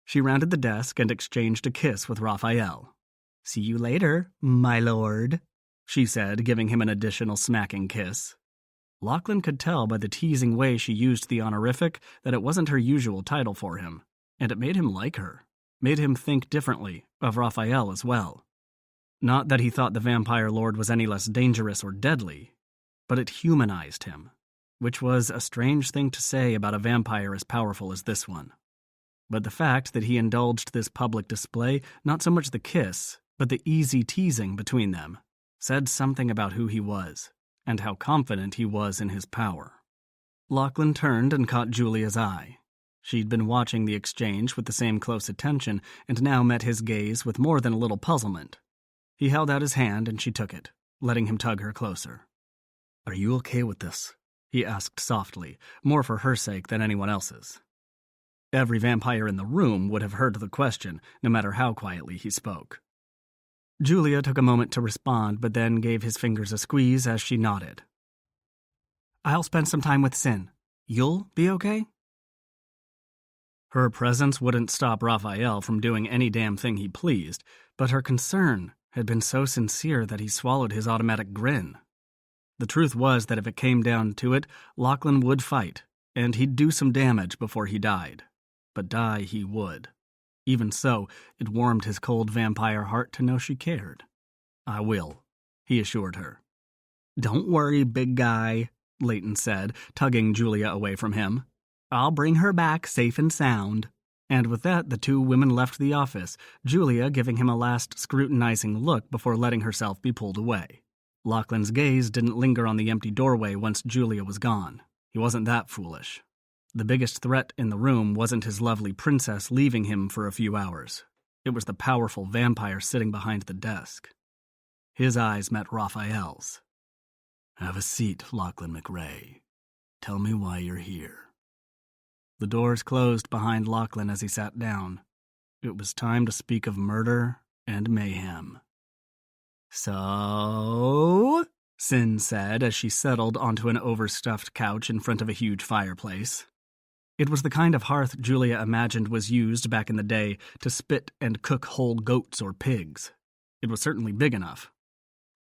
She rounded the desk and exchanged a kiss with Raphael. "See you later, my lord," she said, giving him an additional smacking kiss. Lachlan could tell by the teasing way she used the honorific that it wasn't her usual title for him, and it made him like her, made him think differently of Raphael as well. Not that he thought the vampire lord was any less dangerous or deadly, but it humanized him, which was a strange thing to say about a vampire as powerful as this one. But the fact that he indulged this public display, not so much the kiss, But the easy teasing between them said something about who he was and how confident he was in his power. Lachlan turned and caught Julia's eye. She'd been watching the exchange with the same close attention and now met his gaze with more than a little puzzlement. He held out his hand and she took it, letting him tug her closer. "Are you okay with this?" he asked softly, more for her sake than anyone else's. Every vampire in the room would have heard the question, no matter how quietly he spoke. Julia took a moment to respond, but then gave his fingers a squeeze as she nodded. "I'll spend some time with Sin. You'll be okay?" Her presence wouldn't stop Raphael from doing any damn thing he pleased, but her concern had been so sincere that he swallowed his automatic grin. The truth was that if it came down to it, Lachlan would fight, and he'd do some damage before he died. But die he would. Even so, it warmed his cold vampire heart to know she cared. "I will," he assured her. "Don't worry, big guy," Leighton said, tugging Julia away from him. "I'll bring her back safe and sound." And with that, the two women left the office, Julia giving him a last scrutinizing look before letting herself be pulled away. Lachlan's gaze didn't linger on the empty doorway once Julia was gone. He wasn't that foolish. The biggest threat in the room wasn't his lovely princess leaving him for a few hours. It was the powerful vampire sitting behind the desk. His eyes met Raphael's. "Have a seat, Lachlan McRae. Tell me why you're here." The doors closed behind Lachlan as he sat down. It was time to speak of murder and mayhem. "So?" Sin said as she settled onto an overstuffed couch in front of a huge fireplace. It was the kind of hearth Julia imagined was used back in the day to spit and cook whole goats or pigs. It was certainly big enough.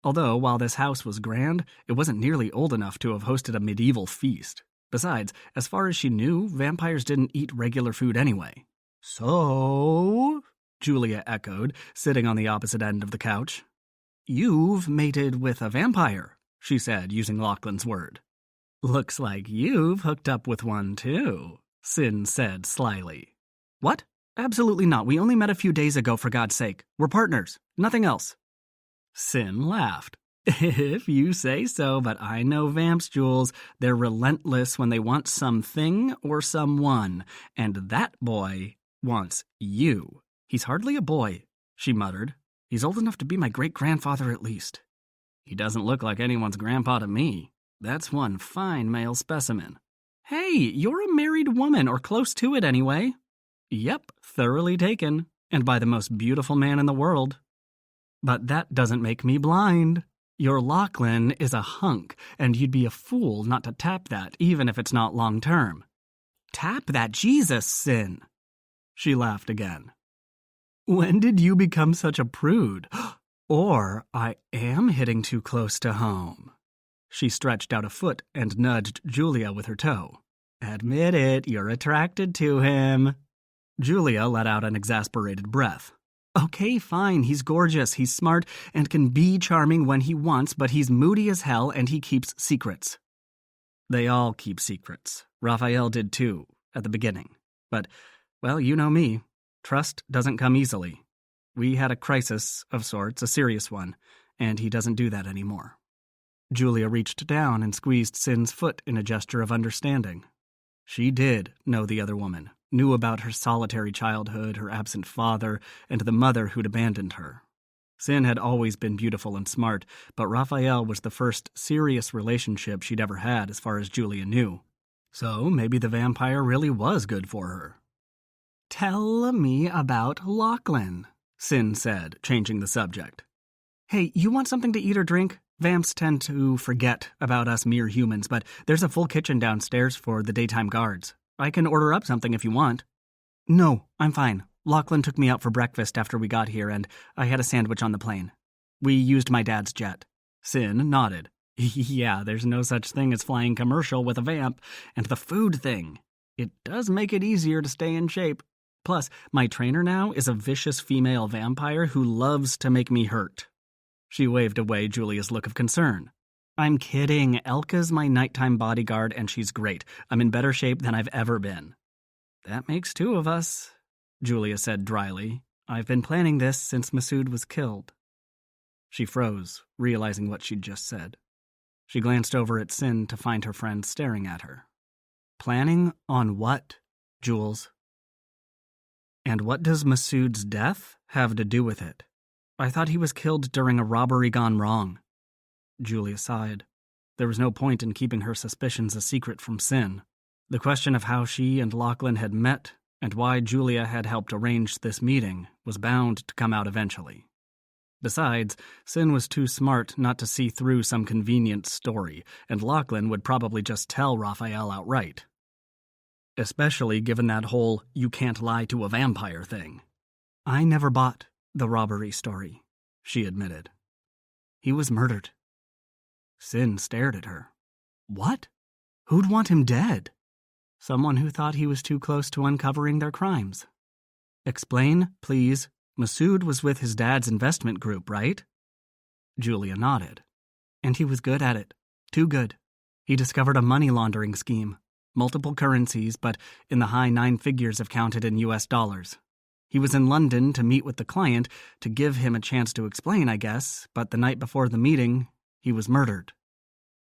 Although, while this house was grand, it wasn't nearly old enough to have hosted a medieval feast. Besides, as far as she knew, vampires didn't eat regular food anyway. "So?" Julia echoed, sitting on the opposite end of the couch. "You've mated with a vampire," she said, using Lachlan's word. "Looks like you've hooked up with one, too," Sin said slyly. "What? Absolutely not. We only met a few days ago, for God's sake. We're partners. Nothing else." Sin laughed. "If you say so, but I know vamps, Jules. They're relentless when they want something or someone, and that boy wants you." "He's hardly a boy," she muttered. "He's old enough to be my great-grandfather at least." "He doesn't look like anyone's grandpa to me. That's one fine male specimen." "Hey, you're a married woman, or close to it anyway." "Yep, thoroughly taken, and by the most beautiful man in the world." "But that doesn't make me blind. Your Lachlan is a hunk, and you'd be a fool not to tap that, even if it's not long-term." "Tap that Jesus, Sin." She laughed again. "When did you become such a prude? Or I am hitting too close to home." She stretched out a foot and nudged Julia with her toe. "Admit it, you're attracted to him." Julia let out an exasperated breath. "Okay, fine, he's gorgeous, he's smart, and can be charming when he wants, but he's moody as hell and he keeps secrets." They all keep secrets. Raphael did too, at the beginning. But, well, you know me. Trust doesn't come easily. We had a crisis of sorts, a serious one, and he doesn't do that anymore. Julia reached down and squeezed Sin's foot in a gesture of understanding. She did know the other woman, knew about her solitary childhood, her absent father, and the mother who'd abandoned her. Sin had always been beautiful and smart, but Raphael was the first serious relationship she'd ever had as far as Julia knew. So maybe the vampire really was good for her. "Tell me about Lachlan," Sin said, changing the subject. "Hey, you want something to eat or drink? Vamps tend to forget about us mere humans, but there's a full kitchen downstairs for the daytime guards. I can order up something if you want." "No, I'm fine. Lachlan took me out for breakfast after we got here, and I had a sandwich on the plane. We used my dad's jet." Sin nodded. "Yeah, there's no such thing as flying commercial with a vamp. And the food thing. It does make it easier to stay in shape. Plus, my trainer now is a vicious female vampire who loves to make me hurt." She waved away Julia's look of concern. "I'm kidding. Elka's my nighttime bodyguard, and she's great. I'm in better shape than I've ever been." "That makes two of us," Julia said dryly. I've been planning this since Masood was killed. She froze, realizing what she'd just said. She glanced over at Sin to find her friend staring at her. Planning on what, Jules? And what does Masood's death have to do with it? I thought he was killed during a robbery gone wrong. Julia sighed. There was no point in keeping her suspicions a secret from Sin. The question of how she and Lachlan had met and why Julia had helped arrange this meeting was bound to come out eventually. Besides, Sin was too smart not to see through some convenient story, and Lachlan would probably just tell Raphael outright. Especially given that whole "you can't lie to a vampire" thing. I never bought the robbery story, she admitted. He was murdered. Sin stared at her. What? Who'd want him dead? Someone who thought he was too close to uncovering their crimes. Explain, please. Masood was with his dad's investment group, right? Julia nodded. And he was good at it. Too good. He discovered a money laundering scheme. Multiple currencies, but in the high 9 figures if counted in US dollars. He was in London to meet with the client to give him a chance to explain, I guess, but the night before the meeting, he was murdered.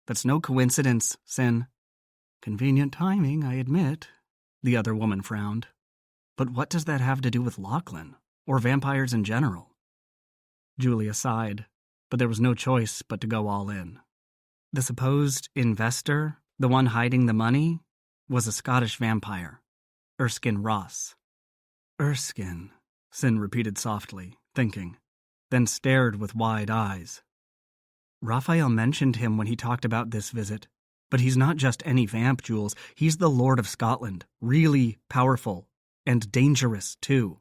That's no coincidence, Sin. Convenient timing, I admit. The other woman frowned. But what does that have to do with Lachlan? Or vampires in general? Julia sighed, but there was no choice but to go all in. The supposed investor, the one hiding the money, was a Scottish vampire, Erskine Ross. Erskine, Sin repeated softly, thinking, then stared with wide eyes. Raphael mentioned him when he talked about this visit, but he's not just any vamp, Jules. He's the Lord of Scotland, really powerful, and dangerous, too.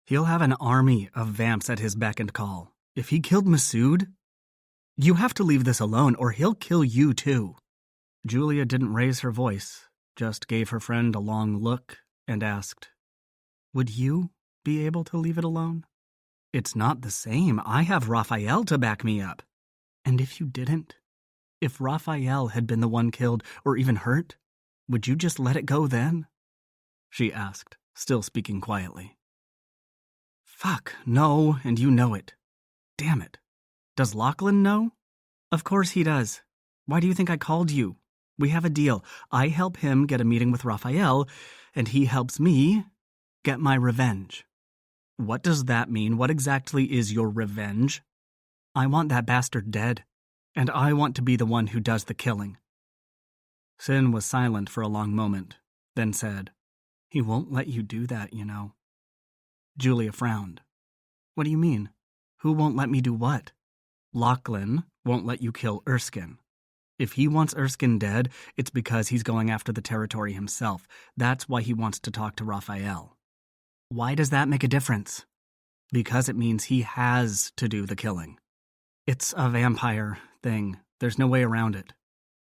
He'll have an army of vamps at his beck and call. If he killed Masood, you have to leave this alone or he'll kill you too. Julia didn't raise her voice, just gave her friend a long look and asked, would you be able to leave it alone? It's not the same. I have Raphael to back me up. And if you didn't? If Raphael had been the one killed or even hurt, would you just let it go then? She asked, still speaking quietly. Fuck, no, and you know it. Damn it. Does Lachlan know? Of course he does. Why do you think I called you? We have a deal. I help him get a meeting with Raphael, and he helps me get my revenge. What does that mean? What exactly is your revenge? I want that bastard dead, and I want to be the one who does the killing. Sin was silent for a long moment, then said, he won't let you do that, you know. Julia frowned. What do you mean? Who won't let me do what? Lachlan won't let you kill Erskine. If he wants Erskine dead, it's because he's going after the territory himself. That's why he wants to talk to Raphael. Why does that make a difference? Because it means he has to do the killing. It's a vampire thing. There's no way around it.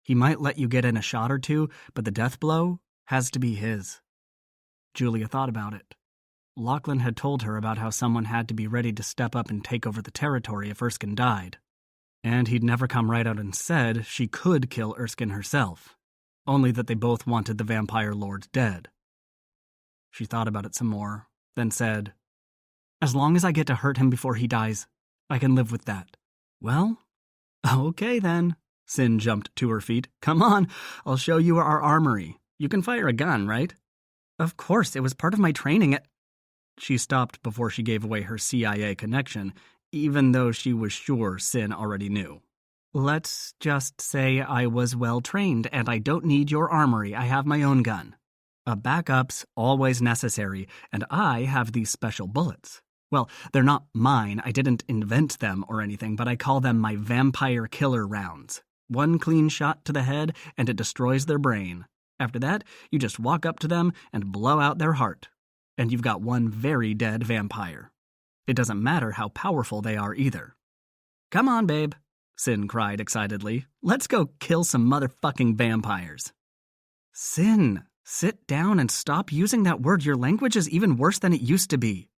He might let you get in a shot or two, but the death blow has to be his. Julia thought about it. Lachlan had told her about how someone had to be ready to step up and take over the territory if Erskine died. And he'd never come right out and said she could kill Erskine herself, only that they both wanted the Vampire Lord dead. She thought about it some more, then said, as long as I get to hurt him before he dies, I can live with that. Well, okay then. Sin jumped to her feet. Come on, I'll show you our armory. You can fire a gun, right? Of course, it was part of my training at... She stopped before she gave away her CIA connection, even though she was sure Sin already knew. Let's just say I was well trained and I don't need your armory. I have my own gun. A backup's always necessary, and I have these special bullets. Well, they're not mine. I didn't invent them or anything, but I call them my vampire killer rounds. One clean shot to the head and it destroys their brain. After that, you just walk up to them and blow out their heart. And you've got one very dead vampire. It doesn't matter how powerful they are either. Come on, babe, Sin cried excitedly. Let's go kill some motherfucking vampires. Sin, sit down and stop using that word. Your language is even worse than it used to be.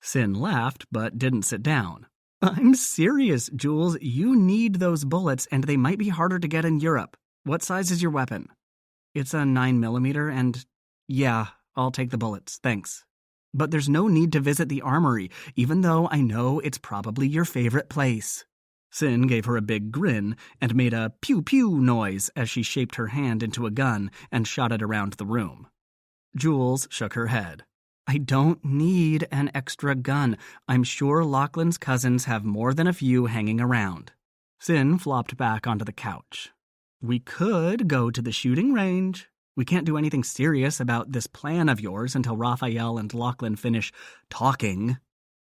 Sin laughed, but didn't sit down. I'm serious, Jules. You need those bullets, and they might be harder to get in Europe. What size is your weapon? It's a 9mm, and... Yeah, I'll take the bullets, thanks. But there's no need to visit the armory, even though I know it's probably your favorite place. Sin gave her a big grin and made a pew-pew noise as she shaped her hand into a gun and shot it around the room. Jules shook her head. I don't need an extra gun. I'm sure Lachlan's cousins have more than a few hanging around. Sin flopped back onto the couch. We could go to the shooting range. We can't do anything serious about this plan of yours until Raphael and Lachlan finish talking.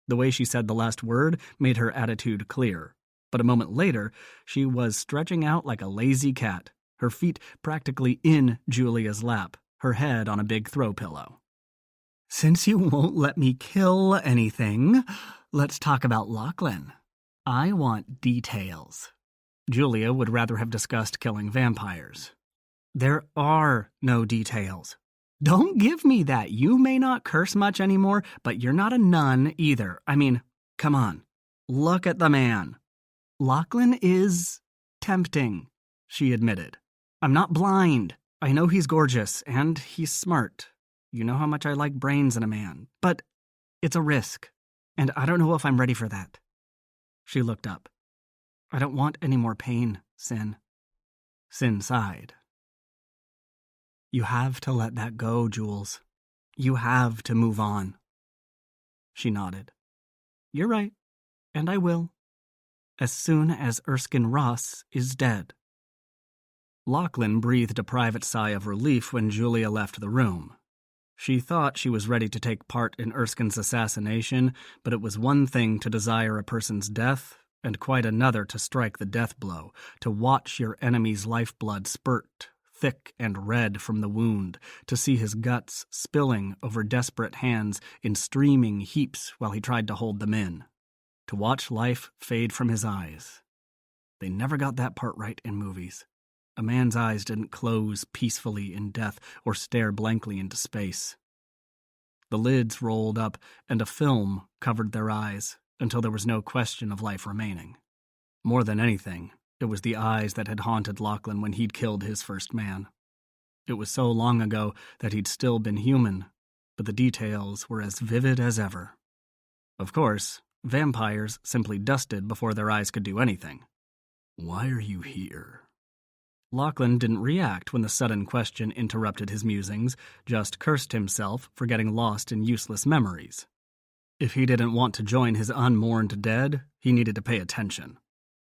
The way she said the last word made her attitude clear. But a moment later, she was stretching out like a lazy cat, her feet practically in Julia's lap, her head on a big throw pillow. Since you won't let me kill anything, let's talk about Lachlan. I want details. Julia would rather have discussed killing vampires. There are no details. Don't give me that. You may not curse much anymore, but you're not a nun either. I mean, come on. Look at the man. Lachlan is tempting, she admitted. I'm not blind. I know he's gorgeous, and he's smart. You know how much I like brains in a man, but it's a risk, and I don't know if I'm ready for that. She looked up. I don't want any more pain, Sin. Sin sighed. You have to let that go, Jules. You have to move on. She nodded. You're right, and I will. As soon as Erskine Ross is dead. Lachlan breathed a private sigh of relief when Julia left the room. She thought she was ready to take part in Erskine's assassination, but it was one thing to desire a person's death, and quite another to strike the death blow, to watch your enemy's lifeblood spurt, thick and red from the wound, to see his guts spilling over desperate hands in streaming heaps while he tried to hold them in, to watch life fade from his eyes. They never got that part right in movies. A man's eyes didn't close peacefully in death or stare blankly into space. The lids rolled up, and a film covered their eyes until there was no question of life remaining. More than anything, it was the eyes that had haunted Lachlan when he'd killed his first man. It was so long ago that he'd still been human, but the details were as vivid as ever. Of course, vampires simply dusted before their eyes could do anything. Why are you here? Lachlan didn't react when the sudden question interrupted his musings, just cursed himself for getting lost in useless memories. If he didn't want to join his unmourned dead, he needed to pay attention.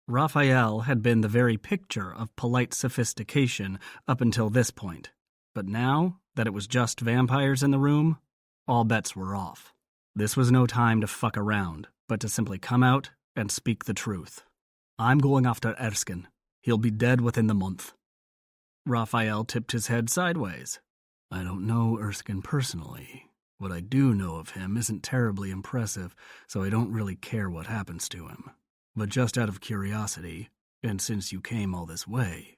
Raphael had been the very picture of polite sophistication up until this point, but now that it was just vampires in the room, all bets were off. This was no time to fuck around, but to simply come out and speak the truth. I'm going after Erskine. He'll be dead within the month. Raphael tipped his head sideways. I don't know Erskine personally. What I do know of him isn't terribly impressive, so I don't really care what happens to him. But just out of curiosity, and since you came all this way,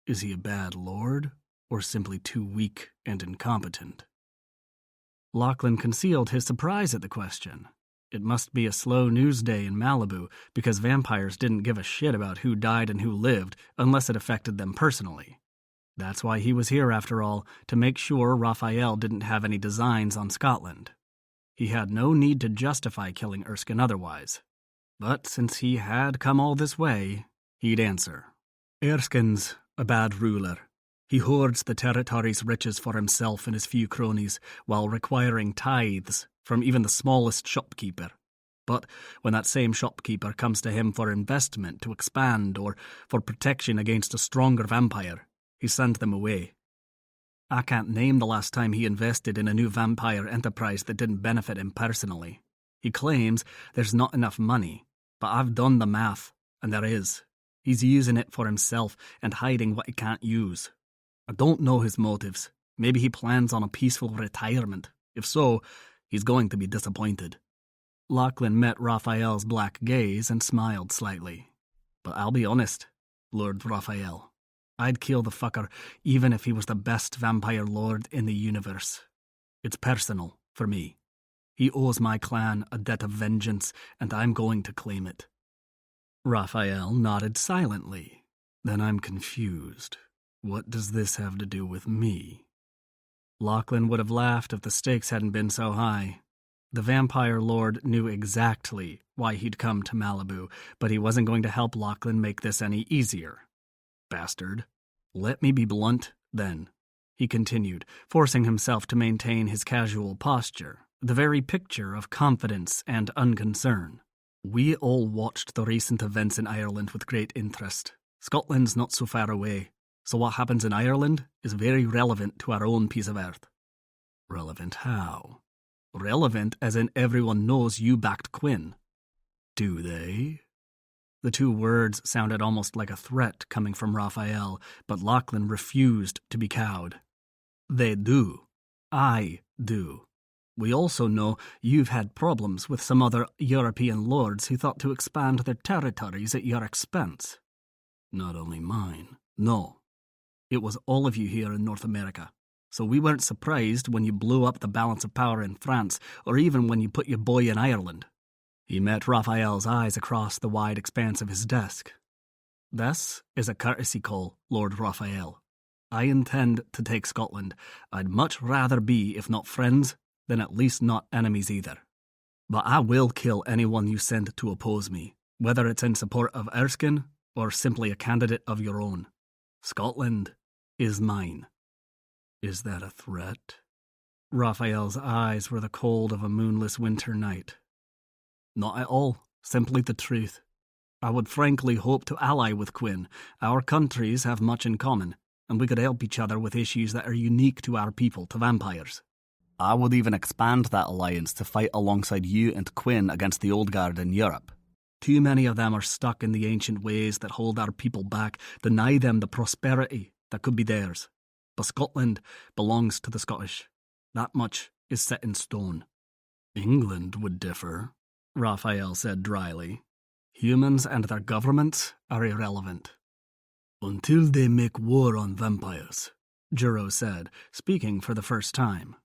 is he a bad lord, or simply too weak and incompetent? Lachlan concealed his surprise at the question. It must be a slow news day in Malibu, because vampires didn't give a shit about who died and who lived unless it affected them personally. That's why he was here, after all, to make sure Raphael didn't have any designs on Scotland. He had no need to justify killing Erskine otherwise. But since he had come all this way, he'd answer. Erskine's a bad ruler. He hoards the territory's riches for himself and his few cronies, while requiring tithes from even the smallest shopkeeper. But when that same shopkeeper comes to him for investment to expand or for protection against a stronger vampire, he sends them away. I can't name the last time he invested in a new vampire enterprise that didn't benefit him personally. He claims there's not enough money, but I've done the math, and there is. He's using it for himself and hiding what he can't use. I don't know his motives. Maybe he plans on a peaceful retirement. If so, he's going to be disappointed. Lachlan met Raphael's black gaze and smiled slightly. But I'll be honest, Lord Raphael. I'd kill the fucker even if he was the best vampire lord in the universe. It's personal for me. He owes my clan a debt of vengeance, and I'm going to claim it. Raphael nodded silently. Then I'm confused. What does this have to do with me? Lachlan would have laughed if the stakes hadn't been so high. The Vampire Lord knew exactly why he'd come to Malibu, but he wasn't going to help Lachlan make this any easier. Bastard. Let me be blunt, then, he continued, forcing himself to maintain his casual posture, the very picture of confidence and unconcern. We all watched the recent events in Ireland with great interest. Scotland's not so far away, so what happens in Ireland is very relevant to our own piece of earth. Relevant how? Relevant as in everyone knows you backed Quinn. Do they? The two words sounded almost like a threat coming from Raphael, but Lachlan refused to be cowed. They do. I do. We also know you've had problems with some other European lords who thought to expand their territories at your expense. Not only mine. No. It was all of you here in North America. So we weren't surprised when you blew up the balance of power in France, or even when you put your boy in Ireland. He met Raphael's eyes across the wide expanse of his desk. This is a courtesy call, Lord Raphael. I intend to take Scotland. I'd much rather be, if not friends, than at least not enemies either. But I will kill anyone you send to oppose me, whether it's in support of Erskine or simply a candidate of your own. Scotland is mine. Is that a threat? Raphael's eyes were the cold of a moonless winter night. Not at all, simply the truth. I would frankly hope to ally with Quinn. Our countries have much in common, and we could help each other with issues that are unique to our people, to vampires. I would even expand that alliance to fight alongside you and Quinn against the Old Guard in Europe. Too many of them are stuck in the ancient ways that hold our people back, deny them the prosperity that could be theirs. But Scotland belongs to the Scottish. That much is set in stone. England would differ, Raphael said dryly. Humans and their governments are irrelevant. Until they make war on vampires, Juro said, speaking for the first time.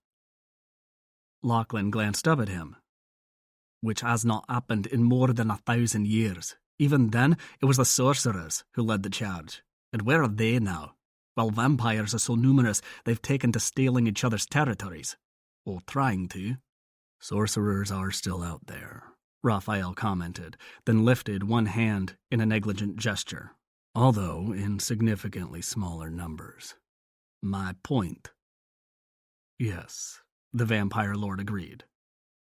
Lachlan glanced up at him. Which has not happened in more than 1,000 years. Even then, it was the sorcerers who led the charge. And where are they now? Well, vampires are so numerous, they've taken to stealing each other's territories. Or trying to. Sorcerers are still out there, Raphael commented, then lifted one hand in a negligent gesture, although in significantly smaller numbers. My point. Yes, the Vampire Lord agreed.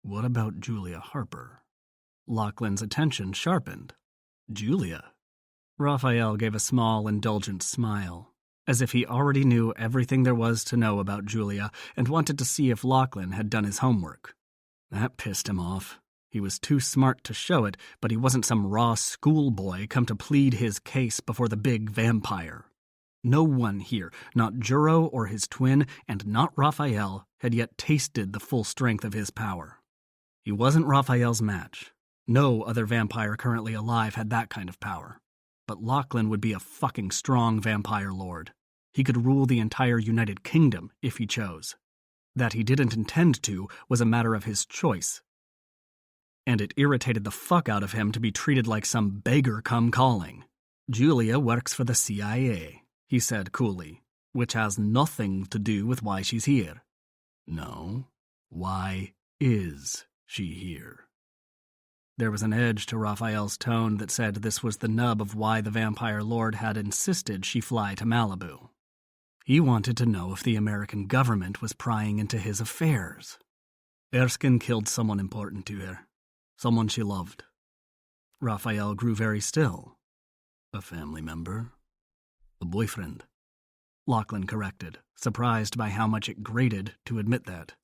What about Julia Harper? Lachlan's attention sharpened. Julia? Raphael gave a small, indulgent smile, as if he already knew everything there was to know about Julia and wanted to see if Lachlan had done his homework. That pissed him off. He was too smart to show it, but he wasn't some raw schoolboy come to plead his case before the big vampire. No one here, not Juro or his twin, and not Raphael, had yet tasted the full strength of his power. He wasn't Raphael's match. No other vampire currently alive had that kind of power. But Lachlan would be a fucking strong vampire lord. He could rule the entire United Kingdom if he chose. That he didn't intend to was a matter of his choice. And it irritated the fuck out of him to be treated like some beggar come calling. Julia works for the CIA, he said coolly, which has nothing to do with why she's here. No, why is she here? There was an edge to Raphael's tone that said this was the nub of why the Vampire Lord had insisted she fly to Malibu. He wanted to know if the American government was prying into his affairs. Erskine killed someone important to her. Someone she loved. Raphael grew very still. A family member? A boyfriend? Lachlan corrected, surprised by how much it grated to admit that.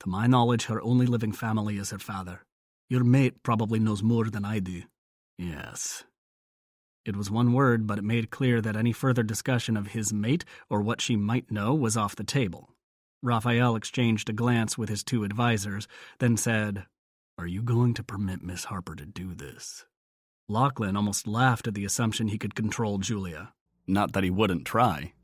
To my knowledge, her only living family is her father. Your mate probably knows more than I do. Yes. It was one word, but it made clear that any further discussion of his mate or what she might know was off the table. Raphael exchanged a glance with his two advisors, then said, Are you going to permit Miss Harper to do this? Lachlan almost laughed at the assumption he could control Julia. Not that he wouldn't try.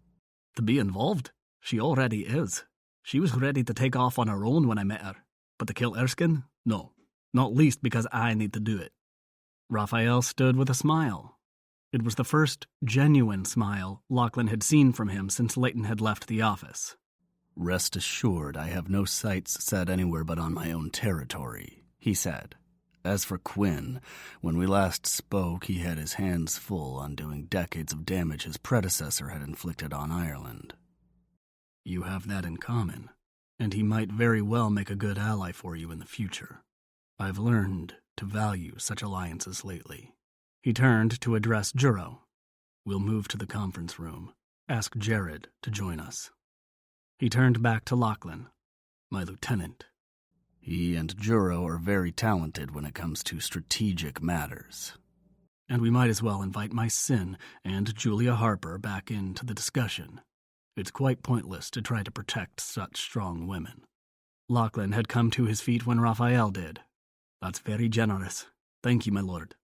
To be involved? She already is. She was ready to take off on her own when I met her. But to kill Erskine? No. Not least because I need to do it. Raphael stood with a smile. It was the first genuine smile Lachlan had seen from him since Leighton had left the office. Rest assured, I have no sights set anywhere but on my own territory, he said. As for Quinn, when we last spoke, he had his hands full undoing decades of damage his predecessor had inflicted on Ireland. You have that in common, and he might very well make a good ally for you in the future. I've learned to value such alliances lately. He turned to address Juro. We'll move to the conference room. Ask Jared to join us. He turned back to Lachlan. My lieutenant. He and Juro are very talented when it comes to strategic matters. And we might as well invite my Sin and Julia Harper back into the discussion. It's quite pointless to try to protect such strong women. Lachlan had come to his feet when Raphael did. That's very generous. Thank you, my lord.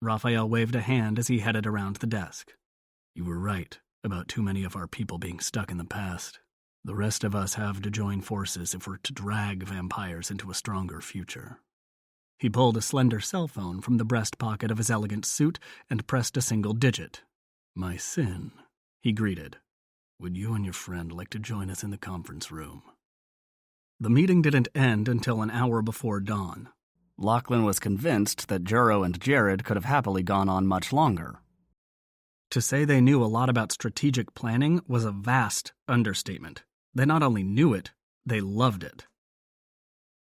Raphael waved a hand as he headed around the desk. You were right about too many of our people being stuck in the past. The rest of us have to join forces if we're to drag vampires into a stronger future. He pulled a slender cell phone from the breast pocket of his elegant suit and pressed a single digit. My Sin, he greeted. Would you and your friend like to join us in the conference room? The meeting didn't end until an hour before dawn. Lachlan was convinced that Juro and Jared could have happily gone on much longer. To say they knew a lot about strategic planning was a vast understatement. They not only knew it, they loved it.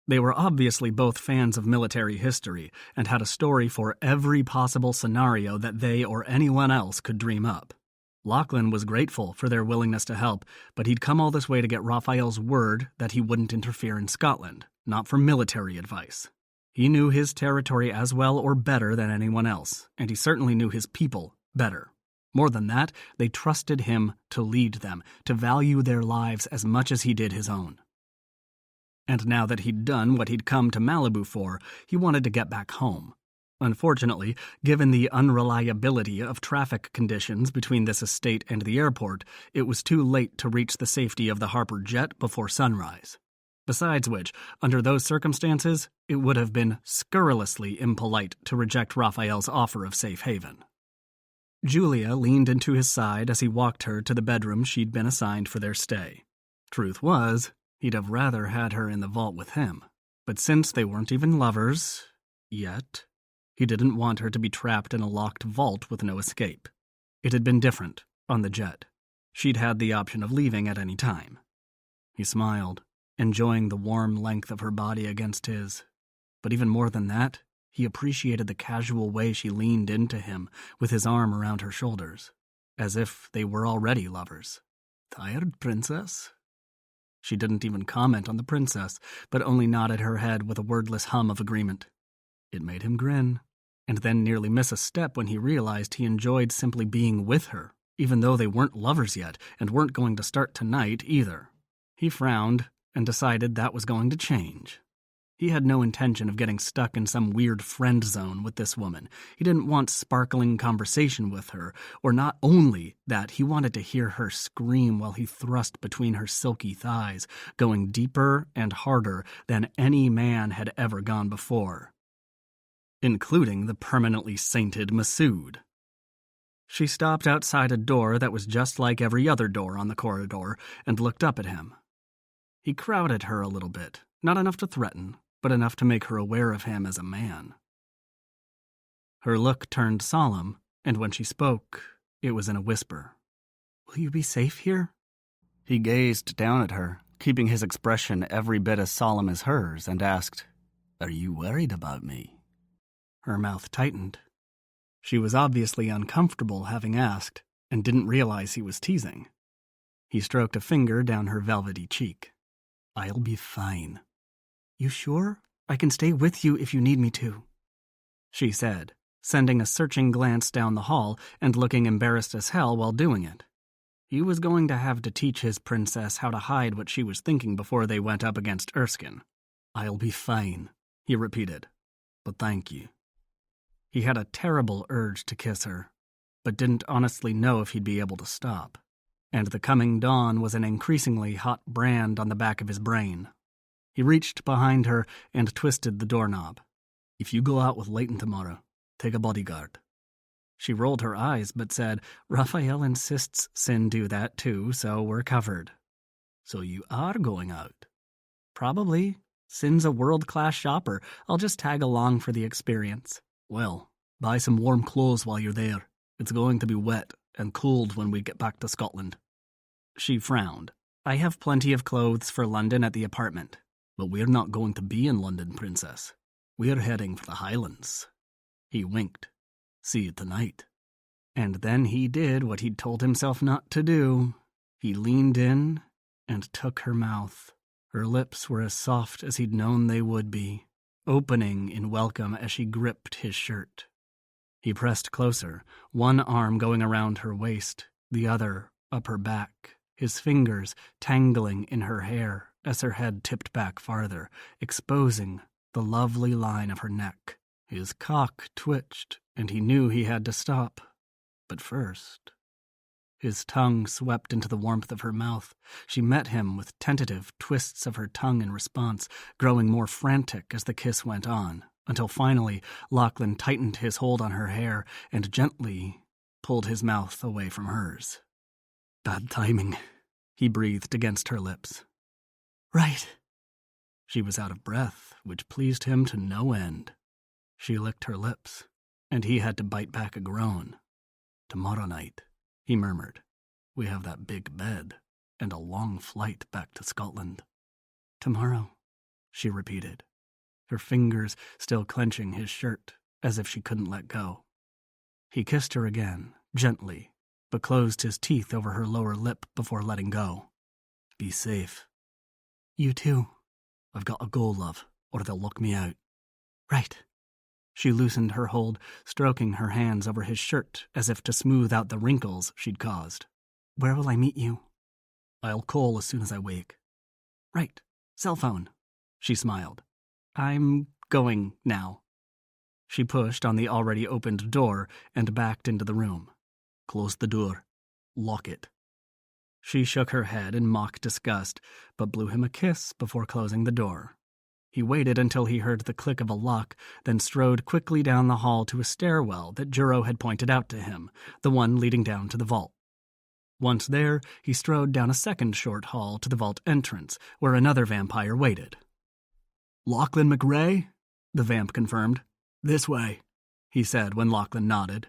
They were obviously both fans of military history and had a story for every possible scenario that they or anyone else could dream up. Lachlan was grateful for their willingness to help, but he'd come all this way to get Raphael's word that he wouldn't interfere in Scotland, not for military advice. He knew his territory as well or better than anyone else, and he certainly knew his people better. More than that, they trusted him to lead them, to value their lives as much as he did his own. And now that he'd done what he'd come to Malibu for, he wanted to get back home. Unfortunately, given the unreliability of traffic conditions between this estate and the airport, it was too late to reach the safety of the Harper jet before sunrise. Besides which, under those circumstances, it would have been scurrilously impolite to reject Raphael's offer of safe haven. Julia leaned into his side as he walked her to the bedroom she'd been assigned for their stay. Truth was, he'd have rather had her in the vault with him, but since they weren't even lovers, yet, he didn't want her to be trapped in a locked vault with no escape. It had been different on the jet. She'd had the option of leaving at any time. He smiled, enjoying the warm length of her body against his. But even more than that, he appreciated the casual way she leaned into him with his arm around her shoulders, as if they were already lovers. Tired, princess? She didn't even comment on the princess, but only nodded her head with a wordless hum of agreement. It made him grin, and then nearly miss a step when he realized he enjoyed simply being with her, even though they weren't lovers yet and weren't going to start tonight either. He frowned and decided that was going to change. He had no intention of getting stuck in some weird friend zone with this woman. He didn't want sparkling conversation with her, or not only that, he wanted to hear her scream while he thrust between her silky thighs, going deeper and harder than any man had ever gone before, including the permanently sainted Masood. She stopped outside a door that was just like every other door on the corridor and looked up at him. He crowded her a little bit, not enough to threaten, but enough to make her aware of him as a man. Her look turned solemn, and when she spoke, it was in a whisper. Will you be safe here? He gazed down at her, keeping his expression every bit as solemn as hers, and asked, Are you worried about me? Her mouth tightened. She was obviously uncomfortable having asked, and didn't realize he was teasing. He stroked a finger down her velvety cheek. I'll be fine. You sure? I can stay with you if you need me to, she said, sending a searching glance down the hall and looking embarrassed as hell while doing it. He was going to have to teach his princess how to hide what she was thinking before they went up against Erskine. I'll be fine, he repeated, but thank you. He had a terrible urge to kiss her, but didn't honestly know if he'd be able to stop. And the coming dawn was an increasingly hot brand on the back of his brain. He reached behind her and twisted the doorknob. If you go out with Leighton tomorrow, take a bodyguard. She rolled her eyes but said, Raphael insists Sin do that too, so we're covered. So you are going out? Probably. Sin's a world-class shopper. I'll just tag along for the experience. Well, buy some warm clothes while you're there. It's going to be wet and cold when we get back to Scotland. She frowned. I have plenty of clothes for London at the apartment. But we're not going to be in London, Princess. We're heading for the Highlands. He winked. See you tonight. And then he did what he'd told himself not to do. He leaned in and took her mouth. Her lips were as soft as he'd known they would be, opening in welcome as she gripped his shirt. He pressed closer, one arm going around her waist, the other up her back, his fingers tangling in her hair as her head tipped back farther, exposing the lovely line of her neck. His cock twitched, and he knew he had to stop. But first, his tongue swept into the warmth of her mouth. She met him with tentative twists of her tongue in response, growing more frantic as the kiss went on, until finally Lachlan tightened his hold on her hair and gently pulled his mouth away from hers. Bad timing, he breathed against her lips. Right. She was out of breath, which pleased him to no end. She licked her lips, and he had to bite back a groan. Tomorrow night, he murmured. We have that big bed and a long flight back to Scotland. Tomorrow, she repeated, her fingers still clenching his shirt as if she couldn't let go. He kissed her again, gently, but closed his teeth over her lower lip before letting go. Be safe. You too. I've got to go, love, or they'll lock me out. Right. She loosened her hold, stroking her hands over his shirt as if to smooth out the wrinkles she'd caused. Where will I meet you? I'll call as soon as I wake. Right. Cell phone. She smiled. I'm going now. She pushed on the already opened door and backed into the room. Close the door. Lock it. She shook her head in mock disgust, but blew him a kiss before closing the door. He waited until he heard the click of a lock, then strode quickly down the hall to a stairwell that Juro had pointed out to him, the one leading down to the vault. Once there, he strode down a second short hall to the vault entrance, where another vampire waited. Lachlan McRae? The vamp confirmed. This way, he said when Lachlan nodded.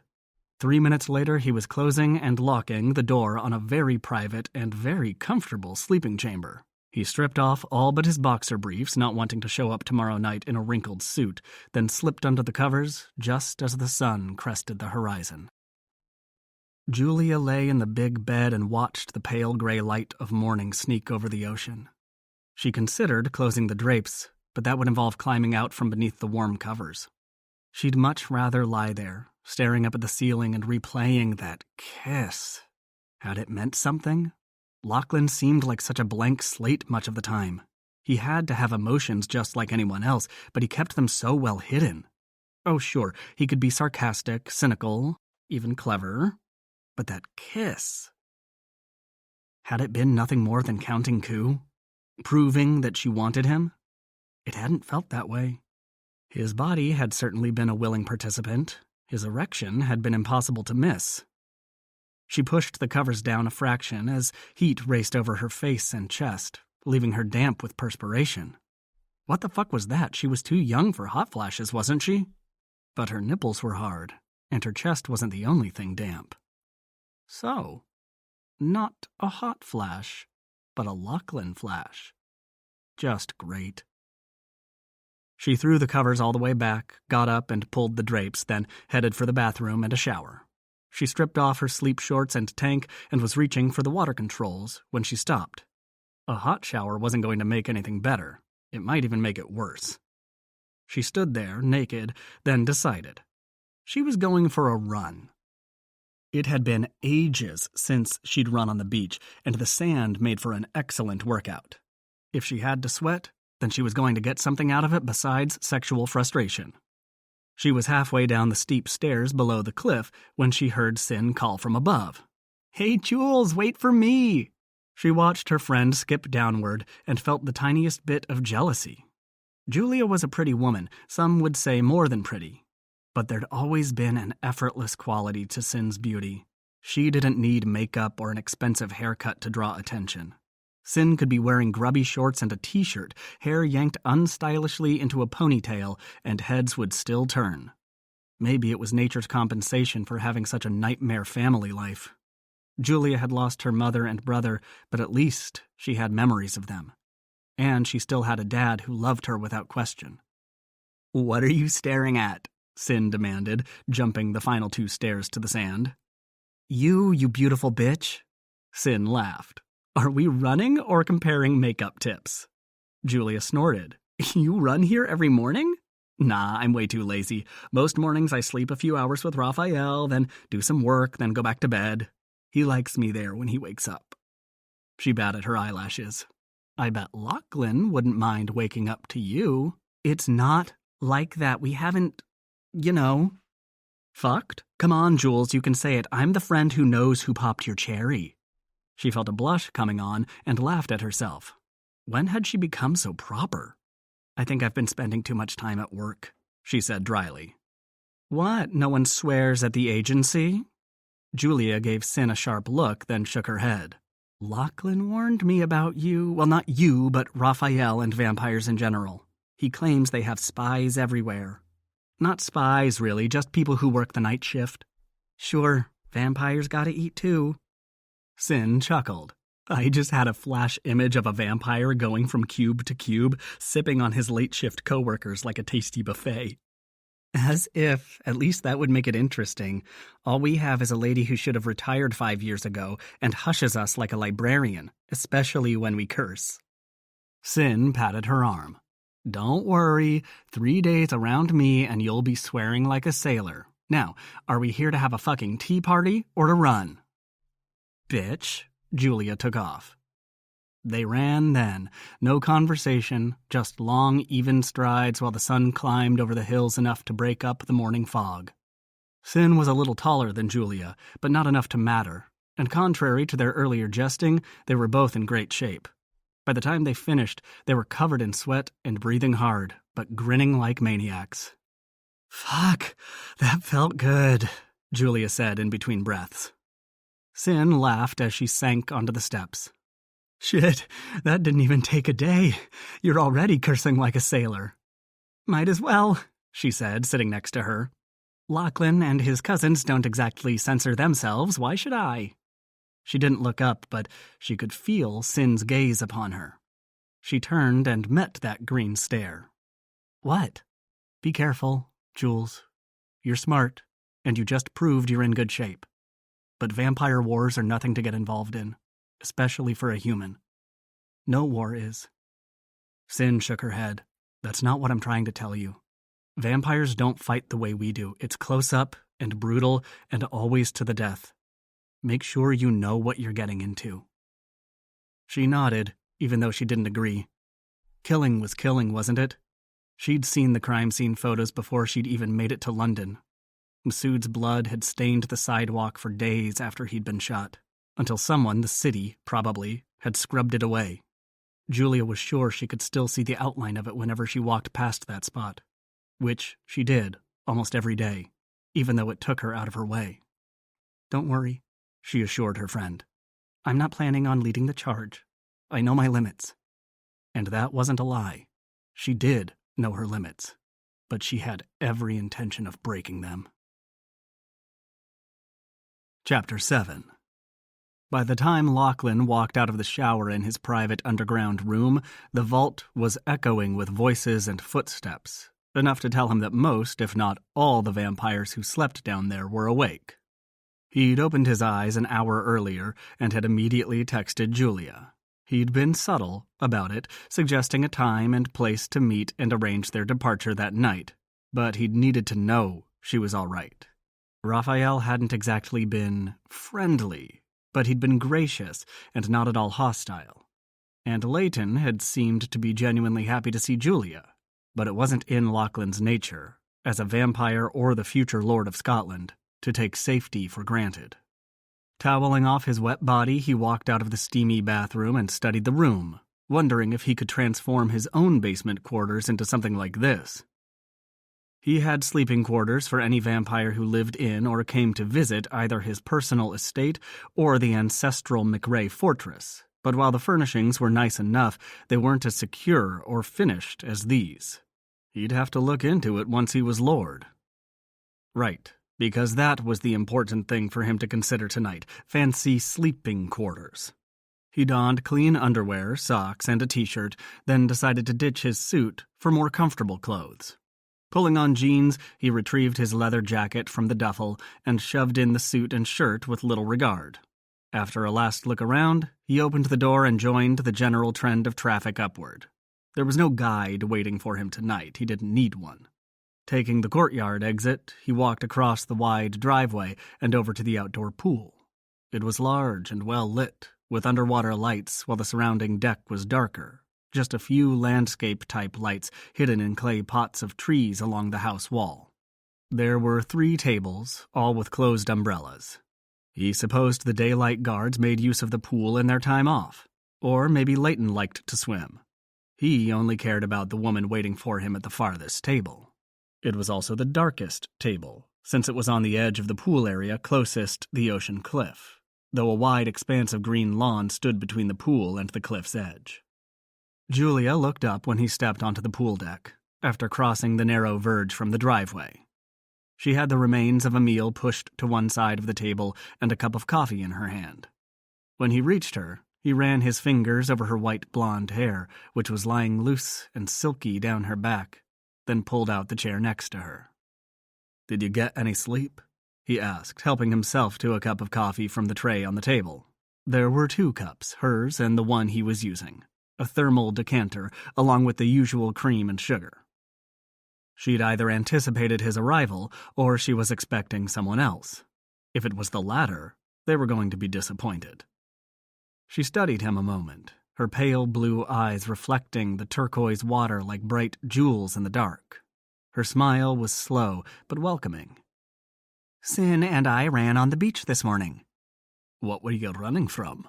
3 minutes later, he was closing and locking the door on a very private and very comfortable sleeping chamber. He stripped off all but his boxer briefs, not wanting to show up tomorrow night in a wrinkled suit, then slipped under the covers just as the sun crested the horizon. Julia lay in the big bed and watched the pale gray light of morning sneak over the ocean. She considered closing the drapes, but that would involve climbing out from beneath the warm covers. She'd much rather lie there, staring up at the ceiling and replaying that kiss. Had it meant something? Lachlan seemed like such a blank slate much of the time. He had to have emotions just like anyone else, but he kept them so well hidden. Oh, sure, he could be sarcastic, cynical, even clever. But that kiss... Had it been nothing more than counting coup? Proving that she wanted him? It hadn't felt that way. His body had certainly been a willing participant. His erection had been impossible to miss. She pushed the covers down a fraction as heat raced over her face and chest, leaving her damp with perspiration. What the fuck was that? She was too young for hot flashes, wasn't she? But her nipples were hard, and her chest wasn't the only thing damp. So, not a hot flash, but a Lachlan flash. Just great. She threw the covers all the way back, got up and pulled the drapes, then headed for the bathroom and a shower. She stripped off her sleep shorts and tank and was reaching for the water controls when she stopped. A hot shower wasn't going to make anything better. It might even make it worse. She stood there, naked, then decided. She was going for a run. It had been ages since she'd run on the beach, and the sand made for an excellent workout. If she had to sweat, then she was going to get something out of it besides sexual frustration. She was halfway down the steep stairs below the cliff when she heard Sin call from above. Hey, Jules, wait for me! She watched her friend skip downward and felt the tiniest bit of jealousy. Julia was a pretty woman, some would say more than pretty. But there'd always been an effortless quality to Sin's beauty. She didn't need makeup or an expensive haircut to draw attention. Sin could be wearing grubby shorts and a t-shirt, hair yanked unstylishly into a ponytail, and heads would still turn. Maybe it was nature's compensation for having such a nightmare family life. Julia had lost her mother and brother, but at least she had memories of them. And she still had a dad who loved her without question. "What are you staring at?" Sin demanded, jumping the final 2 stairs to the sand. You beautiful bitch." Sin laughed. "Are we running or comparing makeup tips?" Julia snorted. "You run here every morning?" "Nah, I'm way too lazy. Most mornings I sleep a few hours with Raphael, then do some work, then go back to bed. He likes me there when he wakes up." She batted her eyelashes. "I bet Lachlan wouldn't mind waking up to you." "It's not like that. We haven't, fucked? Come on, Jules, you can say it. I'm the friend who knows who popped your cherry." She felt a blush coming on and laughed at herself. When had she become so proper? "I think I've been spending too much time at work," she said dryly. "What, no one swears at the agency?" Julia gave Sin a sharp look, then shook her head. "Lachlan warned me about you. Well, not you, but Raphael and vampires in general. He claims they have spies everywhere. Not spies, really, just people who work the night shift. Sure, vampires gotta eat too." Sin chuckled. I just had a flash image of a vampire going from cube to cube, sipping on his late shift coworkers like a tasty buffet. As if, at least that would make it interesting. All we have is a lady who should have retired 5 years ago and hushes us like a librarian, especially when we curse. Sin patted her arm. "Don't worry, 3 days around me and you'll be swearing like a sailor. Now, are we here to have a fucking tea party or to run?" "Bitch," Julia took off. They ran then. No conversation, just long, even strides while the sun climbed over the hills enough to break up the morning fog. Sin was a little taller than Julia, but not enough to matter, and contrary to their earlier jesting, they were both in great shape. By the time they finished, they were covered in sweat and breathing hard, but grinning like maniacs. "Fuck, that felt good," Julia said in between breaths. Sin laughed as she sank onto the steps. "Shit, that didn't even take a day. You're already cursing like a sailor." "Might as well," she said, sitting next to her. "Lachlan and his cousins don't exactly censor themselves. Why should I?" She didn't look up, but she could feel Sin's gaze upon her. She turned and met that green stare. "What?" "Be careful, Jules. You're smart, and you just proved you're in good shape. But vampire wars are nothing to get involved in, especially for a human. No war is." Sin shook her head. "That's not what I'm trying to tell you. Vampires don't fight the way we do. It's close up and brutal and always to the death. Make sure you know what you're getting into." She nodded, even though she didn't agree. Killing was killing, wasn't it? She'd seen the crime scene photos before she'd even made it to London. Masood's blood had stained the sidewalk for days after he'd been shot, until someone, the city, probably, had scrubbed it away. Julia was sure she could still see the outline of it whenever she walked past that spot, which she did almost every day, even though it took her out of her way. "Don't worry," she assured her friend. "I'm not planning on leading the charge. I know my limits." And that wasn't a lie. She did know her limits, but she had every intention of breaking them. Chapter 7. By the time Lachlan walked out of the shower in his private underground room, the vault was echoing with voices and footsteps, enough to tell him that most, if not all, the vampires who slept down there were awake. He'd opened his eyes an hour earlier and had immediately texted Julia. He'd been subtle about it, suggesting a time and place to meet and arrange their departure that night, but he'd needed to know she was all right. Raphael hadn't exactly been friendly, but he'd been gracious and not at all hostile. And Leighton had seemed to be genuinely happy to see Julia, but it wasn't in Lachlan's nature, as a vampire or the future Lord of Scotland, to take safety for granted. Toweling off his wet body, he walked out of the steamy bathroom and studied the room, wondering if he could transform his own basement quarters into something like this. He had sleeping quarters for any vampire who lived in or came to visit either his personal estate or the ancestral McRae fortress, But while the furnishings were nice enough, they weren't as secure or finished as these. He'd have to look into it once he was Lord. Right, because that was the important thing for him to consider tonight, fancy sleeping quarters. He donned clean underwear, socks, and a t-shirt, then decided to ditch his suit for more comfortable clothes. Pulling on jeans, he retrieved his leather jacket from the duffel and shoved in the suit and shirt with little regard. After a last look around, he opened the door and joined the general trend of traffic upward. There was no guide waiting for him tonight. He didn't need one. Taking the courtyard exit, he walked across the wide driveway and over to the outdoor pool. It was large and well lit, with underwater lights while the surrounding deck was darker. Just a few landscape-type lights hidden in clay pots of trees along the house wall. There were 3 tables, all with closed umbrellas. He supposed the daylight guards made use of the pool in their time off, or maybe Leighton liked to swim. He only cared about the woman waiting for him at the farthest table. It was also the darkest table, since it was on the edge of the pool area closest the ocean cliff, though a wide expanse of green lawn stood between the pool and the cliff's edge. Julia looked up when he stepped onto the pool deck, after crossing the narrow verge from the driveway. She had the remains of a meal pushed to one side of the table and a cup of coffee in her hand. When he reached her, he ran his fingers over her white blonde hair, which was lying loose and silky down her back, then pulled out the chair next to her. "Did you get any sleep?" he asked, helping himself to a cup of coffee from the tray on the table. There were 2 cups, hers and the one he was using, a thermal decanter, along with the usual cream and sugar. She'd either anticipated his arrival, or she was expecting someone else. If it was the latter, they were going to be disappointed. She studied him a moment, her pale blue eyes reflecting the turquoise water like bright jewels in the dark. Her smile was slow, but welcoming. "Sin and I ran on the beach this morning." "What were you running from?"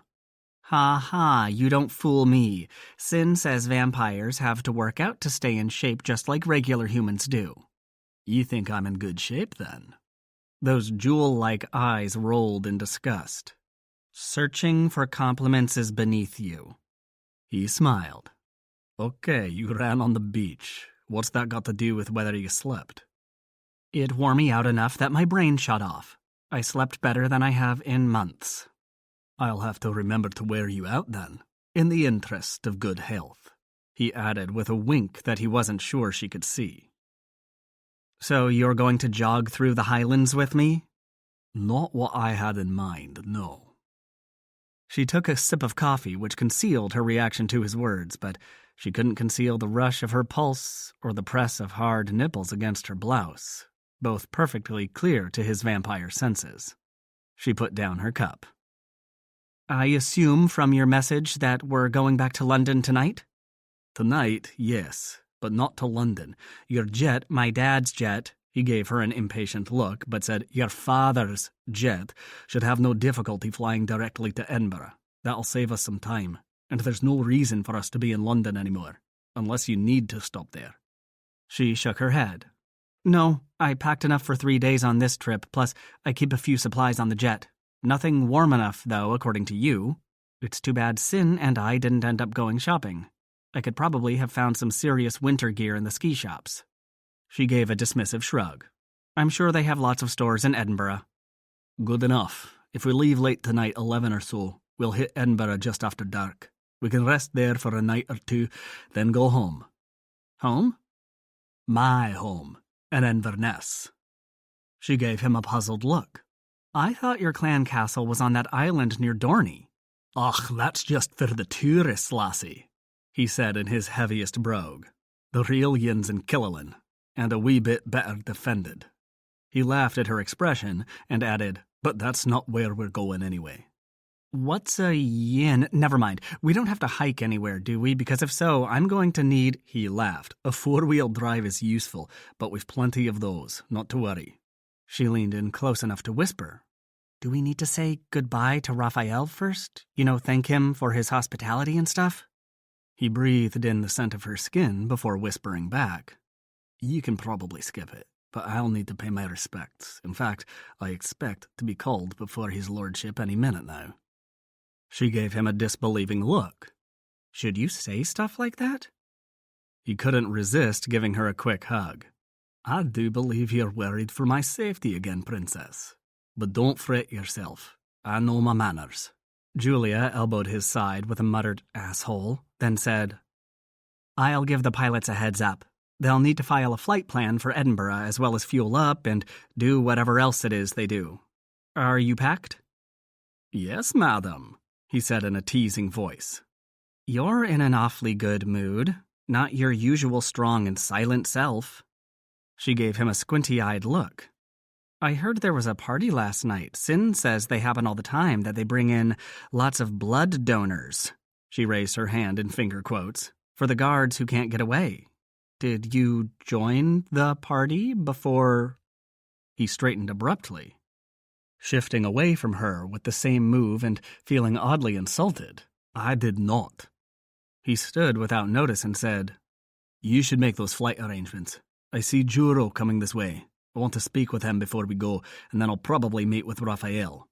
"Ha ha, you don't fool me. Sin says vampires have to work out to stay in shape just like regular humans do." "You think I'm in good shape, then?" Those jewel-like eyes rolled in disgust. "Searching for compliments is beneath you." He smiled. "Okay, you ran on the beach. What's that got to do with whether you slept?" "It wore me out enough that my brain shut off. I slept better than I have in months." "I'll have to remember to wear you out then, in the interest of good health," he added with a wink that he wasn't sure she could see. "So you're going to jog through the highlands with me?" "Not what I had in mind, no." She took a sip of coffee, which concealed her reaction to his words, but she couldn't conceal the rush of her pulse or the press of hard nipples against her blouse, both perfectly clear to his vampire senses. She put down her cup. "I assume from your message that we're going back to London tonight?" "Tonight, yes, but not to London. Your jet, my dad's jet," he gave her an impatient look, but said, "Your father's jet should have no difficulty flying directly to Edinburgh. That'll save us some time, and there's no reason for us to be in London anymore, unless you need to stop there." She shook her head. "No, I packed enough for 3 days on this trip, plus I keep a few supplies on the jet. Nothing warm enough, though, according to you. It's too bad Sin and I didn't end up going shopping. I could probably have found some serious winter gear in the ski shops." She gave a dismissive shrug. "I'm sure they have lots of stores in Edinburgh." "Good enough. If we leave late tonight, 11 or so, we'll hit Edinburgh just after dark. We can rest there for a night or 2, then go home." "Home?" "My home, in Inverness." She gave him a puzzled look. "I thought your clan castle was on that island near Dorney." "Och, that's just for the tourists, lassie," he said in his heaviest brogue. "The real yin's in Killaloen, and a wee bit better defended." He laughed at her expression and added, "But that's not where we're going anyway." "What's a yin? Never mind. We don't have to hike anywhere, do we? Because if so, I'm going to need—" He laughed. "A 4-wheel drive is useful, but we've plenty of those, not to worry." She leaned in close enough to whisper, "Do we need to say goodbye to Raphael first? Thank him for his hospitality and stuff?" He breathed in the scent of her skin before whispering back, "You can probably skip it, but I'll need to pay my respects. In fact, I expect to be called before his lordship any minute now." She gave him a disbelieving look. Should you say stuff like that? He couldn't resist giving her a quick hug. I do believe you're worried for my safety again, Princess. But don't fret yourself. I know my manners. Julia elbowed his side with a muttered asshole, then said, I'll give the pilots a heads up. They'll need to file a flight plan for Edinburgh as well as fuel up and do whatever else it is they do. Are you packed? Yes, madam, he said in a teasing voice. You're in an awfully good mood, not your usual strong and silent self. She gave him a squinty-eyed look. I heard there was a party last night. Sin says they happen all the time, that they bring in lots of blood donors. She raised her hand in finger quotes, for the guards who can't get away. Did you join the party before... He straightened abruptly, shifting away from her with the same move and feeling oddly insulted. I did not. He stood without notice and said, You should make those flight arrangements. I see Juro coming this way. I want to speak with him before we go, and then I'll probably meet with Raphael.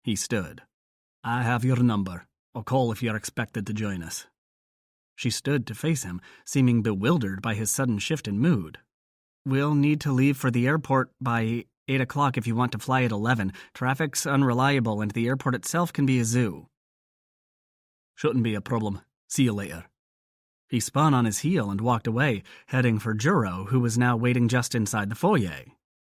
He stood. I have your number. I'll call if you're expected to join us. She stood to face him, seeming bewildered by his sudden shift in mood. We'll need to leave for the airport by 8 o'clock if you want to fly at 11. Traffic's unreliable and the airport itself can be a zoo. Shouldn't be a problem. See you later. He spun on his heel and walked away, heading for Juro, who was now waiting just inside the foyer.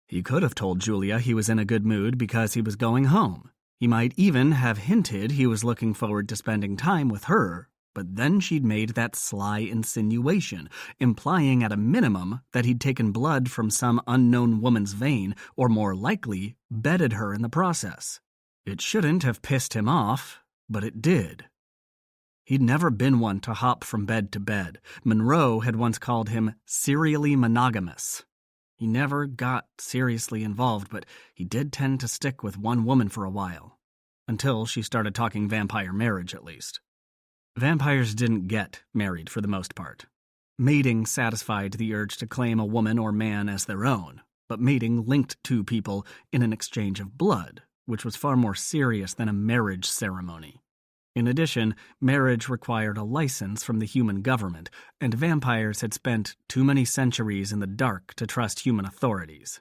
He could have told Julia he was in a good mood because he was going home. He might even have hinted he was looking forward to spending time with her, but then she'd made that sly insinuation, implying at a minimum that he'd taken blood from some unknown woman's vein, or more likely, bedded her in the process. It shouldn't have pissed him off, but it did. He'd never been one to hop from bed to bed. Monroe had once called him serially monogamous. He never got seriously involved, but he did tend to stick with one woman for a while. Until she started talking vampire marriage, at least. Vampires didn't get married for the most part. Mating satisfied the urge to claim a woman or man as their own, but mating linked two people in an exchange of blood, which was far more serious than a marriage ceremony. In addition, marriage required a license from the human government, and vampires had spent too many centuries in the dark to trust human authorities.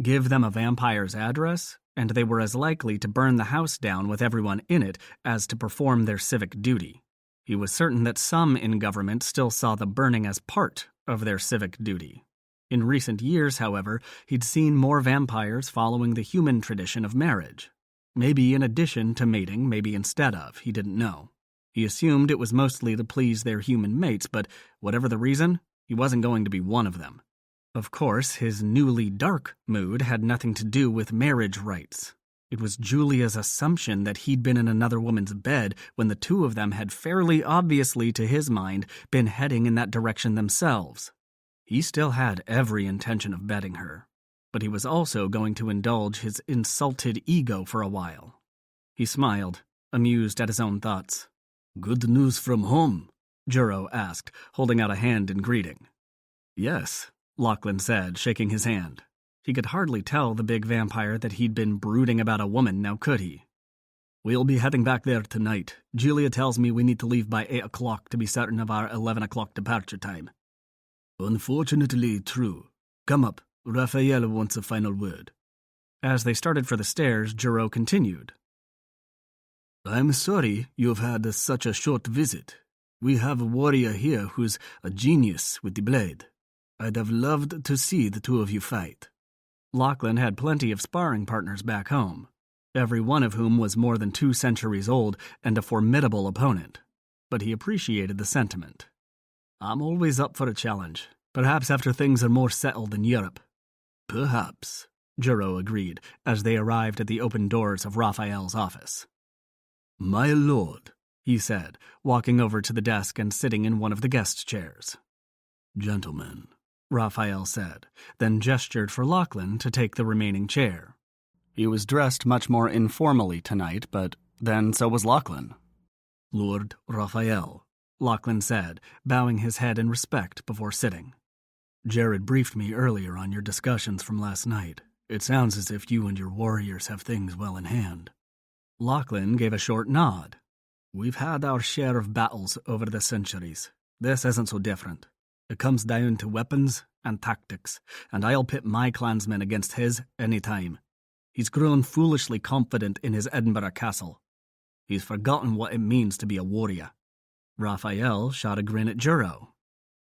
Give them a vampire's address, and they were as likely to burn the house down with everyone in it as to perform their civic duty. He was certain that some in government still saw the burning as part of their civic duty. In recent years, however, he'd seen more vampires following the human tradition of marriage. Maybe in addition to mating, maybe instead of, he didn't know. He assumed it was mostly to please their human mates, but whatever the reason, he wasn't going to be one of them. Of course, his newly dark mood had nothing to do with marriage rights. It was Julia's assumption that he'd been in another woman's bed when the two of them had fairly obviously, to his mind, been heading in that direction themselves. He still had every intention of bedding her, but he was also going to indulge his insulted ego for a while. He smiled, amused at his own thoughts. Good news from home? Juro asked, holding out a hand in greeting. Yes, Lachlan said, shaking his hand. He could hardly tell the big vampire that he'd been brooding about a woman, now could he? We'll be heading back there tonight. Julia tells me we need to leave by 8 o'clock to be certain of our 11 o'clock departure time. Unfortunately true. Come up. Raphael wants a final word. As they started for the stairs, Juro continued. I'm sorry you've had such a short visit. We have a warrior here who's a genius with the blade. I'd have loved to see the two of you fight. Lachlan had plenty of sparring partners back home, every one of whom was more than 2 centuries old and a formidable opponent. But he appreciated the sentiment. I'm always up for a challenge, perhaps after things are more settled in Europe. Perhaps, Juro agreed, as they arrived at the open doors of Raphael's office. My lord, he said, walking over to the desk and sitting in one of the guest chairs. Gentlemen, Raphael said, then gestured for Lachlan to take the remaining chair. He was dressed much more informally tonight, but then so was Lachlan. Lord Raphael, Lachlan said, bowing his head in respect before sitting. Jared briefed me earlier on your discussions from last night. It sounds as if you and your warriors have things well in hand. Lachlan gave a short nod. We've had our share of battles over the centuries. This isn't so different. It comes down to weapons and tactics, and I'll pit my clansmen against his any time. He's grown foolishly confident in his Edinburgh castle. He's forgotten what it means to be a warrior. Raphael shot a grin at Juro.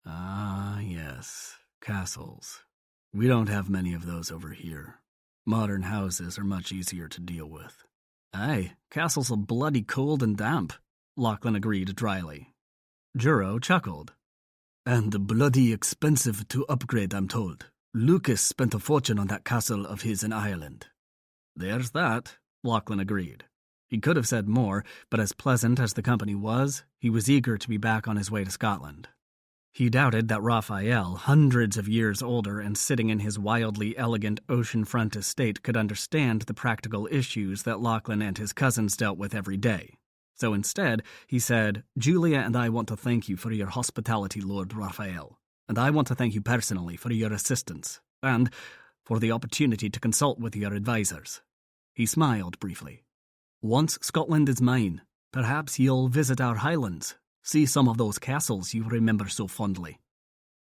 Ah, yes, castles. We don't have many of those over here. Modern houses are much easier to deal with. Aye, castles are bloody cold and damp, Lachlan agreed dryly. Juro chuckled. And bloody expensive to upgrade, I'm told. Lucas spent a fortune on that castle of his in Ireland. There's that, Lachlan agreed. He could have said more, but as pleasant as the company was, he was eager to be back on his way to Scotland. He doubted that Raphael, hundreds of years older and sitting in his wildly elegant oceanfront estate, could understand the practical issues that Lachlan and his cousins dealt with every day. So instead, he said, Julia and I want to thank you for your hospitality, Lord Raphael, and I want to thank you personally for your assistance, and for the opportunity to consult with your advisors. He smiled briefly. Once Scotland is mine, perhaps you'll visit our highlands, see some of those castles you remember so fondly.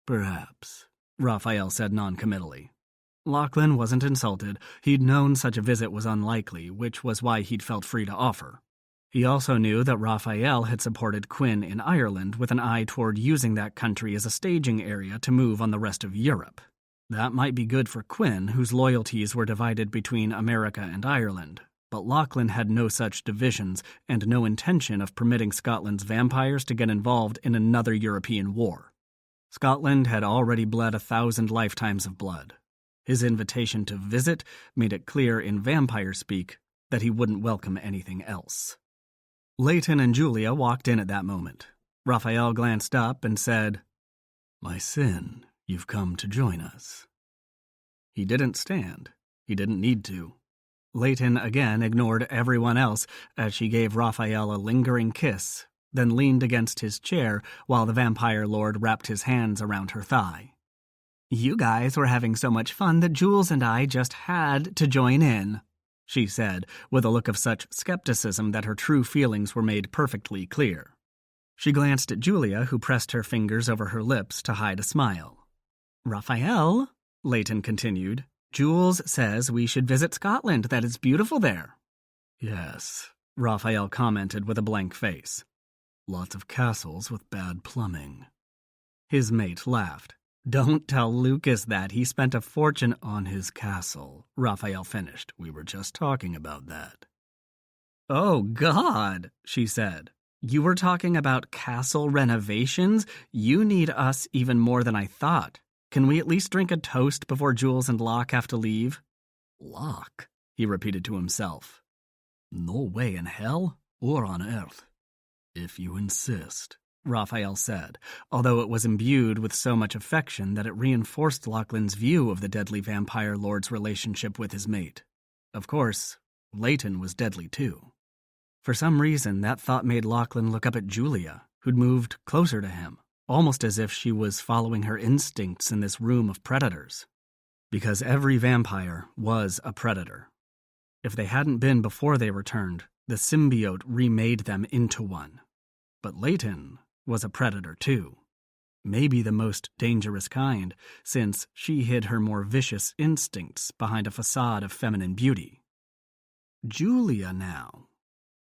Perhaps, Raphael said noncommittally. Lachlan wasn't insulted. He'd known such a visit was unlikely, which was why he'd felt free to offer. He also knew that Raphael had supported Quinn in Ireland with an eye toward using that country as a staging area to move on the rest of Europe. That might be good for Quinn, whose loyalties were divided between America and Ireland, but Lachlan had no such divisions and no intention of permitting Scotland's vampires to get involved in another European war. Scotland had already bled 1,000 lifetimes of blood. His invitation to visit made it clear in vampire speak that he wouldn't welcome anything else. Leighton and Julia walked in at that moment. Raphael glanced up and said, My sin, you've come to join us. He didn't stand. He didn't need to. Leighton again ignored everyone else as she gave Raphael a lingering kiss, then leaned against his chair while the Vampire Lord wrapped his hands around her thigh. You guys were having so much fun that Jules and I just had to join in, she said, with a look of such skepticism that her true feelings were made perfectly clear. She glanced at Julia, who pressed her fingers over her lips to hide a smile. Raphael, Leighton continued, Jules says we should visit Scotland, that it's beautiful there. Yes, Raphael commented with a blank face. Lots of castles with bad plumbing. His mate laughed. Don't tell Lucas that. He spent a fortune on his castle, Raphael finished. We were just talking about that. Oh, God, she said. You were talking about castle renovations? You need us even more than I thought. Can we at least drink a toast before Jules and Locke have to leave? Locke, he repeated to himself. No way in hell or on earth. If you insist, Raphael said, although it was imbued with so much affection that it reinforced Lachlan's view of the deadly vampire lord's relationship with his mate. Of course, Leighton was deadly too. For some reason, that thought made Lachlan look up at Julia, who'd moved closer to him, almost as if she was following her instincts in this room of predators. Because every vampire was a predator. If they hadn't been before they returned, the symbiote remade them into one. But Leighton was a predator too. Maybe the most dangerous kind, since she hid her more vicious instincts behind a facade of feminine beauty. Julia now.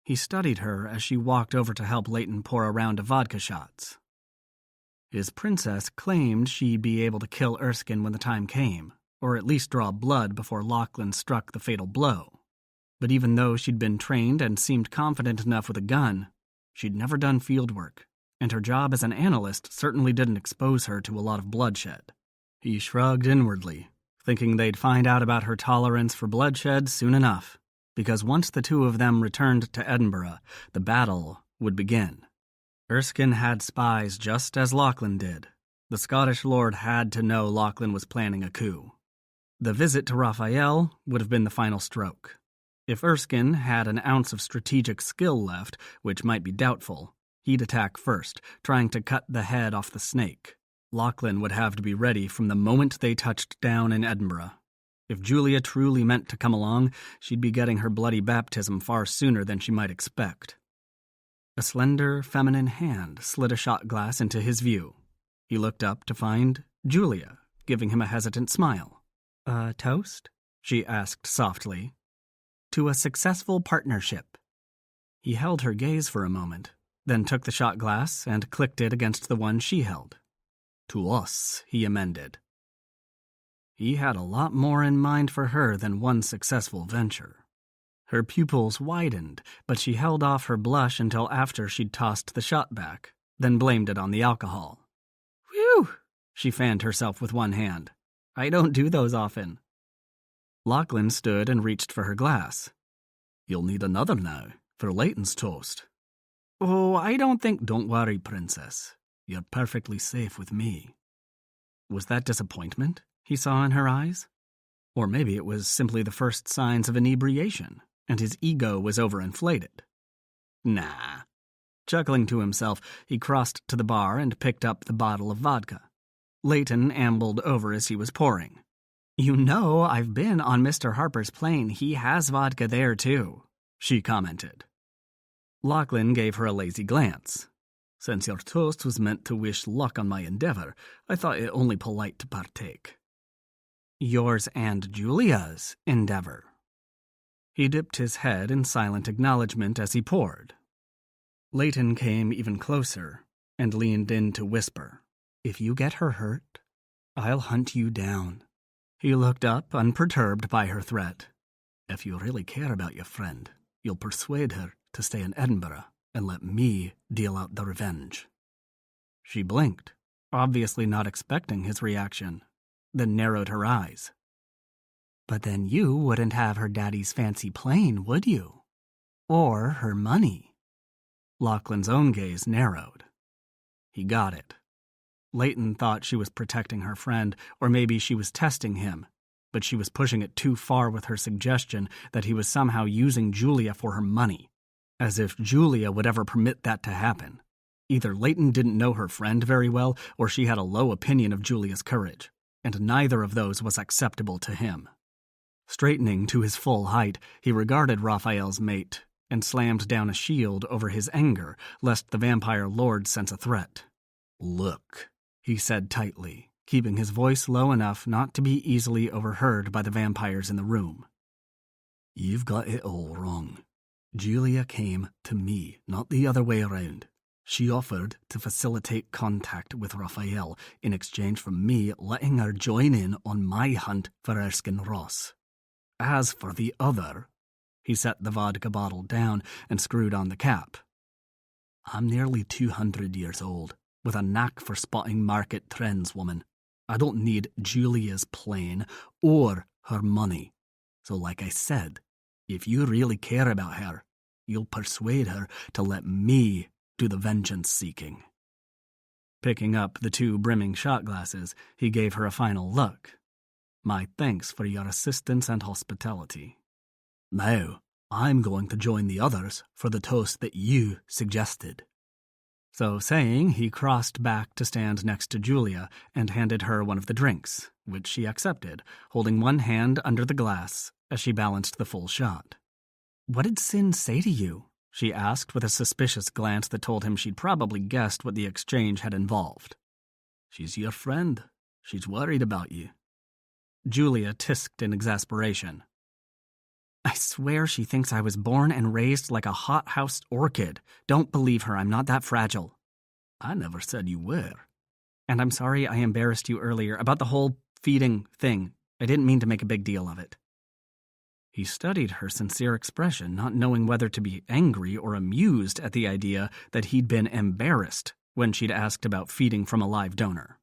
He studied her as she walked over to help Leighton pour a round of vodka shots. His princess claimed she'd be able to kill Erskine when the time came, or at least draw blood before Lachlan struck the fatal blow. But even though she'd been trained and seemed confident enough with a gun, she'd never done field work, and her job as an analyst certainly didn't expose her to a lot of bloodshed. He shrugged inwardly, thinking they'd find out about her tolerance for bloodshed soon enough, because once the two of them returned to Edinburgh, the battle would begin. Erskine had spies just as Lachlan did. The Scottish lord had to know Lachlan was planning a coup. The visit to Raphael would have been the final stroke. If Erskine had an ounce of strategic skill left, which might be doubtful, he'd attack first, trying to cut the head off the snake. Lachlan would have to be ready from the moment they touched down in Edinburgh. If Julia truly meant to come along, she'd be getting her bloody baptism far sooner than she might expect. A slender, feminine hand slid a shot glass into his view. He looked up to find Julia, giving him a hesitant smile. "A toast?" she asked softly. "To a successful partnership." He held her gaze for a moment, then took the shot glass and clicked it against the one she held. "To us," he amended. He had a lot more in mind for her than one successful venture. Her pupils widened, but she held off her blush until after she'd tossed the shot back, then blamed it on the alcohol. "Whew!" She fanned herself with one hand. "I don't do those often." Lachlan stood and reached for her glass. "You'll need another now, for Leighton's toast." "Oh, I don't think—" "Don't worry, Princess. You're perfectly safe with me." Was that disappointment he saw in her eyes? Or maybe it was simply the first signs of inebriation, and his ego was overinflated. Nah. Chuckling to himself, he crossed to the bar and picked up the bottle of vodka. Leighton ambled over as he was pouring. "You know, I've been on Mr. Harper's plane. He has vodka there, too," she commented. Lachlan gave her a lazy glance. "Since your toast was meant to wish luck on my endeavor, I thought it only polite to partake." "Yours and Julia's endeavor." He dipped his head in silent acknowledgement as he poured. Leighton came even closer and leaned in to whisper, "If you get her hurt, I'll hunt you down." He looked up, unperturbed by her threat. "If you really care about your friend, you'll persuade her to stay in Edinburgh and let me deal out the revenge." She blinked, obviously not expecting his reaction, then narrowed her eyes. "But then you wouldn't have her daddy's fancy plane, would you? Or her money?" Lachlan's own gaze narrowed. He got it. Leighton thought she was protecting her friend, or maybe she was testing him, but she was pushing it too far with her suggestion that he was somehow using Julia for her money, as if Julia would ever permit that to happen. Either Leighton didn't know her friend very well, or she had a low opinion of Julia's courage, and neither of those was acceptable to him. Straightening to his full height, he regarded Raphael's mate and slammed down a shield over his anger, lest the Vampire Lord sense a threat. "Look," he said tightly, keeping his voice low enough not to be easily overheard by the vampires in the room. "You've got it all wrong. Julia came to me, not the other way around. She offered to facilitate contact with Raphael in exchange for me letting her join in on my hunt for Erskine Ross. As for the other," he set the vodka bottle down and screwed on the cap. "I'm nearly 200 years old, with a knack for spotting market trends, woman. I don't need Julia's plane or her money. So like I said, if you really care about her, you'll persuade her to let me do the vengeance-seeking." Picking up the 2 brimming shot glasses, he gave her a final look. "My thanks for your assistance and hospitality. Now, I'm going to join the others for the toast that you suggested." So saying, he crossed back to stand next to Julia and handed her one of the drinks, which she accepted, holding one hand under the glass as she balanced the full shot. "What did Sin say to you?" she asked with a suspicious glance that told him she'd probably guessed what the exchange had involved. "She's your friend. She's worried about you." Julia tisked in exasperation. "I swear she thinks I was born and raised like a hothouse orchid. Don't believe her, I'm not that fragile." "I never said you were." "And I'm sorry I embarrassed you earlier about the whole feeding thing. I didn't mean to make a big deal of it." He studied her sincere expression, not knowing whether to be angry or amused at the idea that he'd been embarrassed when she'd asked about feeding from a live donor.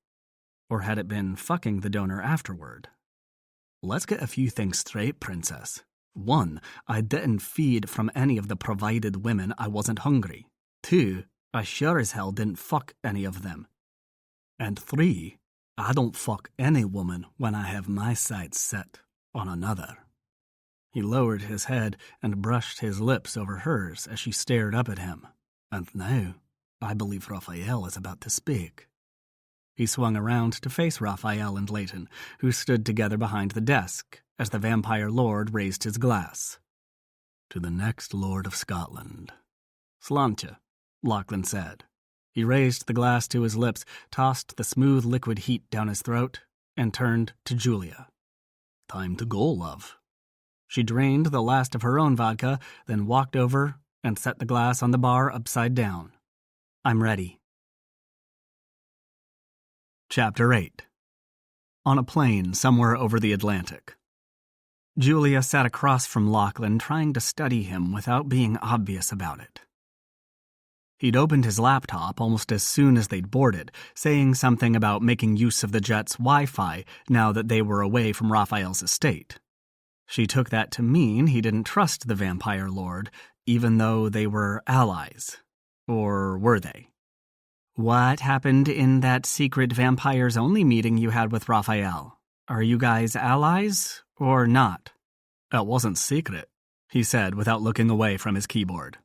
Or had it been fucking the donor afterward? "Let's get a few things straight, Princess. 1, I didn't feed from any of the provided women. I wasn't hungry. 2, I sure as hell didn't fuck any of them. And 3, I don't fuck any woman when I have my sights set on another." He lowered his head and brushed his lips over hers as she stared up at him. "And now, I believe Raphael is about to speak." He swung around to face Raphael and Leighton, who stood together behind the desk, as the Vampire Lord raised his glass. "To the next Lord of Scotland." "Slánte," Lachlan said. He raised the glass to his lips, tossed the smooth liquid heat down his throat, and turned to Julia. Time to go, love. She drained the last of her own vodka, then walked over and set the glass on the bar upside down. I'm ready. Chapter 8. On a plain somewhere over the Atlantic. Julia sat across from Lachlan, trying to study him without being obvious about it. He'd opened his laptop almost as soon as they'd boarded, saying something about making use of the jet's Wi-Fi now that they were away from Raphael's estate. She took that to mean he didn't trust the Vampire Lord, even though they were allies. Or were they? What happened in that secret vampires-only meeting you had with Raphael? Are you guys allies, or not? That wasn't secret, he said without looking away from his keyboard.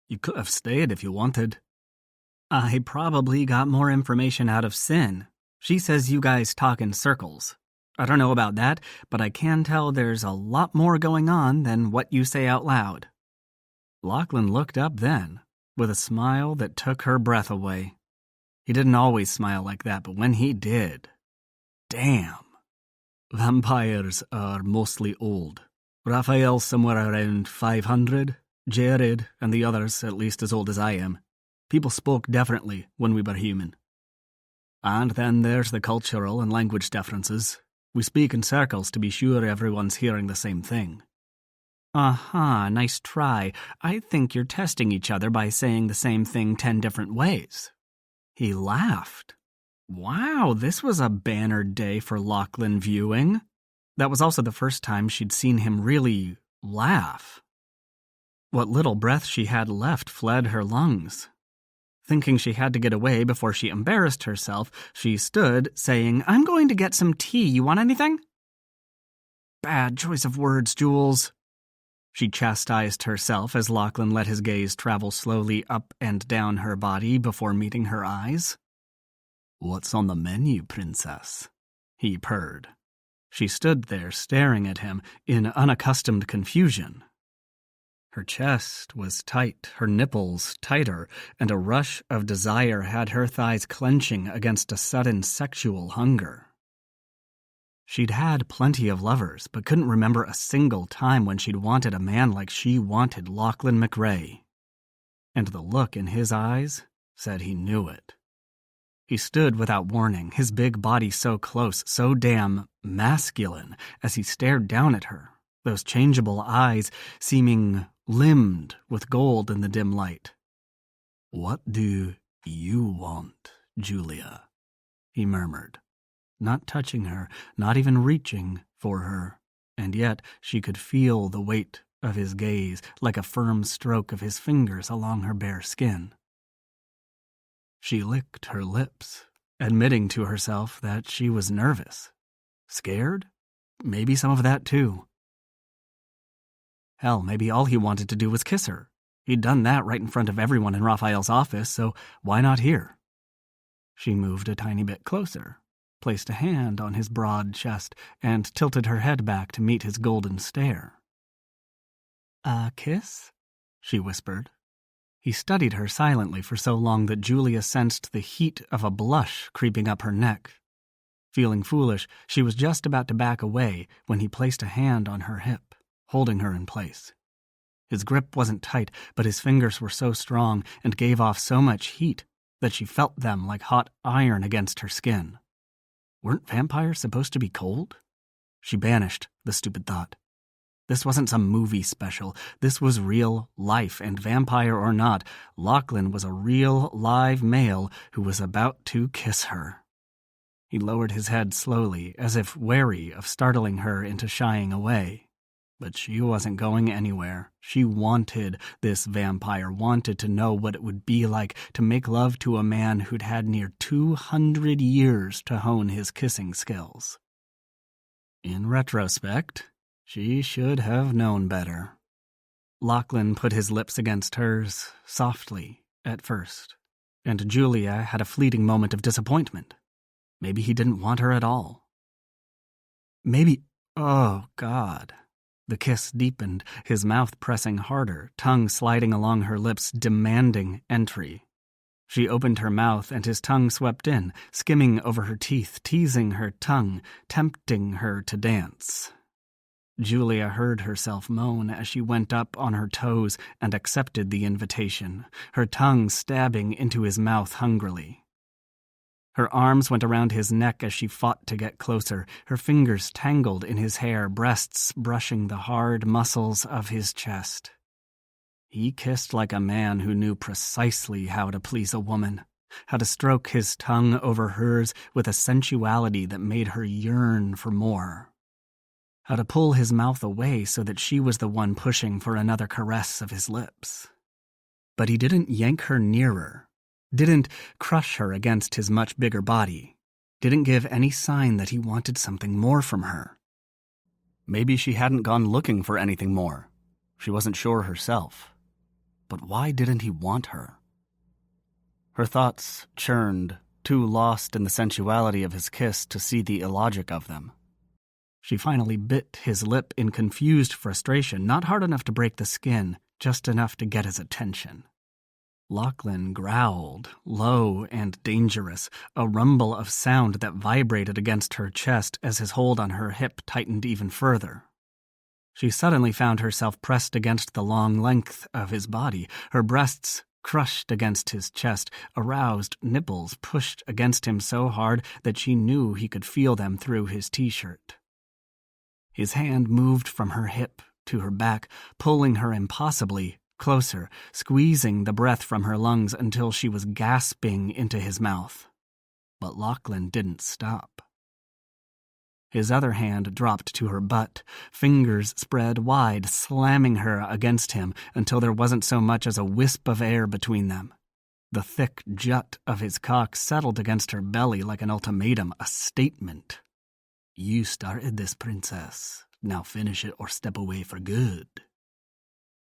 You could have stayed if you wanted. I probably got more information out of Sin. She says you guys talk in circles. I don't know about that, but I can tell there's a lot more going on than what you say out loud. Lachlan looked up then, with a smile that took her breath away. He didn't always smile like that, but when he did, damn. Vampires are mostly old. Raphael's somewhere around 500. Jared and the others at least as old as I am. People spoke differently when we were human. And then there's the cultural and language differences. We speak in circles to be sure everyone's hearing the same thing. Nice try. I think you're testing each other by saying the same thing 10 different ways. He laughed. Wow, this was a bannered day for Lachlan viewing. That was also the first time she'd seen him really laugh. What little breath she had left fled her lungs. Thinking she had to get away before she embarrassed herself, she stood, saying, I'm going to get some tea. You want anything? Bad choice of words, Jules. She chastised herself as Lachlan let his gaze travel slowly up and down her body before meeting her eyes. What's on the menu, princess? He purred. She stood there staring at him in unaccustomed confusion. Her chest was tight, her nipples tighter, and a rush of desire had her thighs clenching against a sudden sexual hunger. She'd had plenty of lovers, but couldn't remember a single time when she'd wanted a man like she wanted Lachlan McRae. And the look in his eyes said he knew it. He stood without warning, his big body so close, so damn masculine, as he stared down at her, those changeable eyes seeming limned with gold in the dim light. What do you want, Julia? He murmured, not touching her, not even reaching for her, and yet she could feel the weight of his gaze like a firm stroke of his fingers along her bare skin. She licked her lips, admitting to herself that she was nervous. Scared? Maybe some of that too. Hell, maybe all he wanted to do was kiss her. He'd done that right in front of everyone in Raphael's office, so why not here? She moved a tiny bit closer, placed a hand on his broad chest, and tilted her head back to meet his golden stare. A kiss? She whispered. He studied her silently for so long that Julia sensed the heat of a blush creeping up her neck. Feeling foolish, she was just about to back away when he placed a hand on her hip, holding her in place. His grip wasn't tight, but his fingers were so strong and gave off so much heat that she felt them like hot iron against her skin. Weren't vampires supposed to be cold? She banished the stupid thought. This wasn't some movie special. This was real life, and vampire or not, Lachlan was a real, live male who was about to kiss her. He lowered his head slowly, as if wary of startling her into shying away. But she wasn't going anywhere. She wanted this vampire, wanted to know what it would be like to make love to a man who'd had near 200 years to hone his kissing skills. In retrospect, she should have known better. Lachlan put his lips against hers, softly, at first, and Julia had a fleeting moment of disappointment. Maybe he didn't want her at all. Maybe, oh God. The kiss deepened, his mouth pressing harder, tongue sliding along her lips, demanding entry. She opened her mouth and his tongue swept in, skimming over her teeth, teasing her tongue, tempting her to dance. Julia heard herself moan as she went up on her toes and accepted the invitation, her tongue stabbing into his mouth hungrily. Her arms went around his neck as she fought to get closer, her fingers tangled in his hair, breasts brushing the hard muscles of his chest. He kissed like a man who knew precisely how to please a woman, how to stroke his tongue over hers with a sensuality that made her yearn for more, how to pull his mouth away so that she was the one pushing for another caress of his lips. But he didn't yank her nearer, didn't crush her against his much bigger body, didn't give any sign that he wanted something more from her. Maybe she hadn't gone looking for anything more. She wasn't sure herself. But why didn't he want her? Her thoughts churned, too lost in the sensuality of his kiss to see the illogic of them. She finally bit his lip in confused frustration, not hard enough to break the skin, just enough to get his attention. Lachlan growled, low and dangerous, a rumble of sound that vibrated against her chest as his hold on her hip tightened even further. She suddenly found herself pressed against the long length of his body, her breasts crushed against his chest, aroused nipples pushed against him so hard that she knew he could feel them through his t-shirt. His hand moved from her hip to her back, pulling her impossibly closer, squeezing the breath from her lungs until she was gasping into his mouth. But Lachlan didn't stop. His other hand dropped to her butt, fingers spread wide, slamming her against him until there wasn't so much as a wisp of air between them. The thick jut of his cock settled against her belly like an ultimatum, a statement. You started this, princess. Now finish it or step away for good.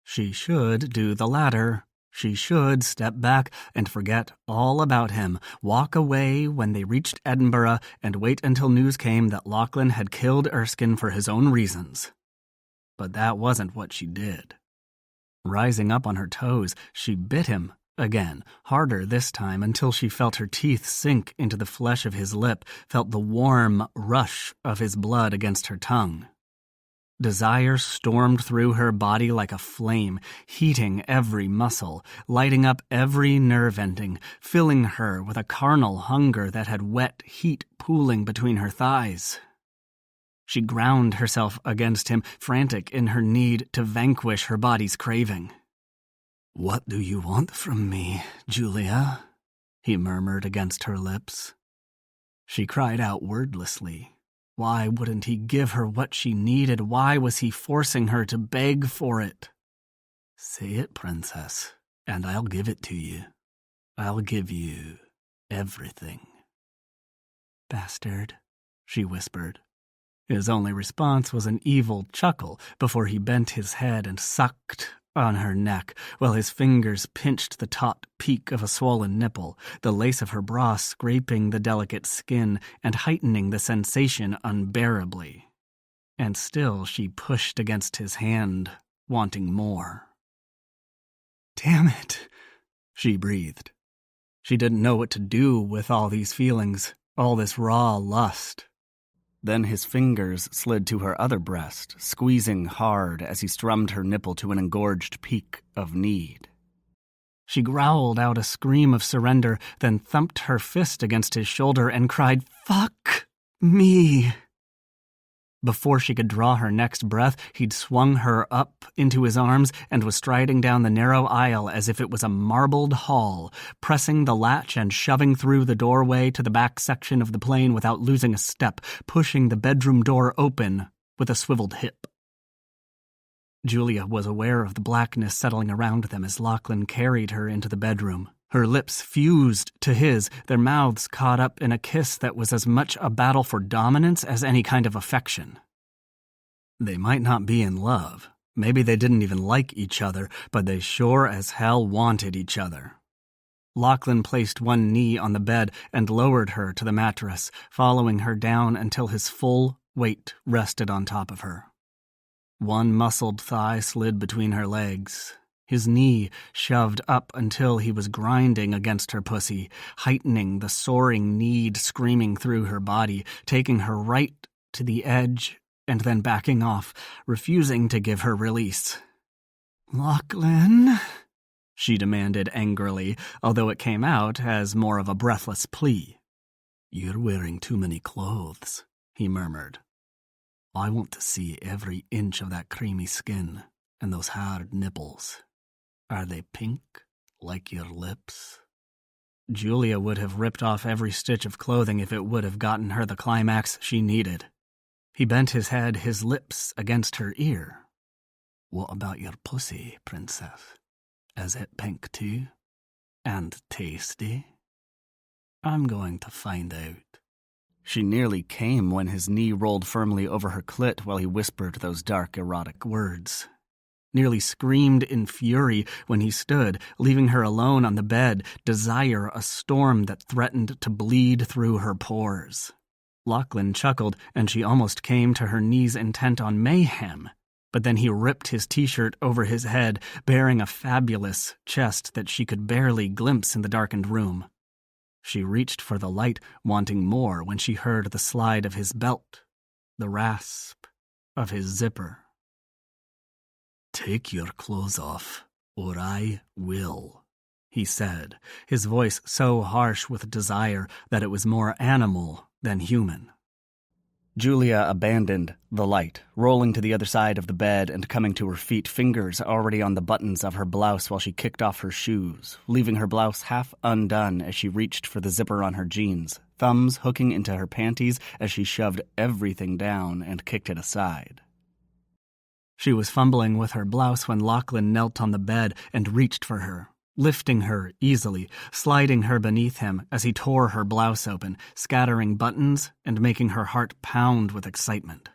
She should do the latter. She should step back and forget all about him, walk away when they reached Edinburgh, and wait until news came that Lachlan had killed Erskine for his own reasons. But that wasn't what she did. Rising up on her toes, she bit him again, harder this time, until she felt her teeth sink into the flesh of his lip, felt the warm rush of his blood against her tongue. Desire stormed through her body like a flame, heating every muscle, lighting up every nerve ending, filling her with a carnal hunger that had wet heat pooling between her thighs. She ground herself against him, frantic in her need to vanquish her body's craving. "What do you want from me, Julia?" he murmured against her lips. She cried out wordlessly. Why wouldn't he give her what she needed? Why was he forcing her to beg for it? "Say it, princess, and I'll give it to you. I'll give you everything." "Bastard," she whispered. His only response was an evil chuckle before he bent his head and sucked on her neck, while his fingers pinched the taut peak of a swollen nipple, the lace of her bra scraping the delicate skin and heightening the sensation unbearably. And still she pushed against his hand, wanting more. "Damn it," she breathed. She didn't know what to do with all these feelings, all this raw lust. Then his fingers slid to her other breast, squeezing hard as he strummed her nipple to an engorged peak of need. She growled out a scream of surrender, then thumped her fist against his shoulder and cried, "Fuck me!" Before she could draw her next breath, he'd swung her up into his arms and was striding down the narrow aisle as if it was a marbled hall, pressing the latch and shoving through the doorway to the back section of the plane without losing a step, pushing the bedroom door open with a swiveled hip. Julia was aware of the blackness settling around them as Lachlan carried her into the bedroom. Her lips fused to his, their mouths caught up in a kiss that was as much a battle for dominance as any kind of affection. They might not be in love. Maybe they didn't even like each other, but they sure as hell wanted each other. Lachlan placed one knee on the bed and lowered her to the mattress, following her down until his full weight rested on top of her. One muscled thigh slid between her legs. his knee shoved up until he was grinding against her pussy, heightening the soaring need screaming through her body, taking her right to the edge and then backing off, refusing to give her release. "Lachlan?" she demanded angrily, although it came out as more of a breathless plea. "You're wearing too many clothes," he murmured. "I want to see every inch of that creamy skin and those hard nipples. Are they pink, like your lips?" Julia would have ripped off every stitch of clothing if it would have gotten her the climax she needed. He bent his head, his lips against her ear. "What about your pussy, princess? Is it pink too? And tasty?" "I'm going to find out." She nearly came when his knee rolled firmly over her clit while he whispered those dark, erotic words. Nearly screamed in fury when he stood, leaving her alone on the bed, desire a storm that threatened to bleed through her pores. Lachlan chuckled, and she almost came to her knees intent on mayhem. But then he ripped his t-shirt over his head, baring a fabulous chest that she could barely glimpse in the darkened room. She reached for the light, wanting more, when she heard the slide of his belt, the rasp of his zipper. "Take your clothes off, or I will," he said, his voice so harsh with desire that it was more animal than human. Julia abandoned the light, rolling to the other side of the bed and coming to her feet, fingers already on the buttons of her blouse while she kicked off her shoes, leaving her blouse half undone as she reached for the zipper on her jeans, thumbs hooking into her panties as she shoved everything down and kicked it aside. She was fumbling with her blouse when Lachlan knelt on the bed and reached for her, lifting her easily, sliding her beneath him as he tore her blouse open, scattering buttons and making her heart pound with excitement.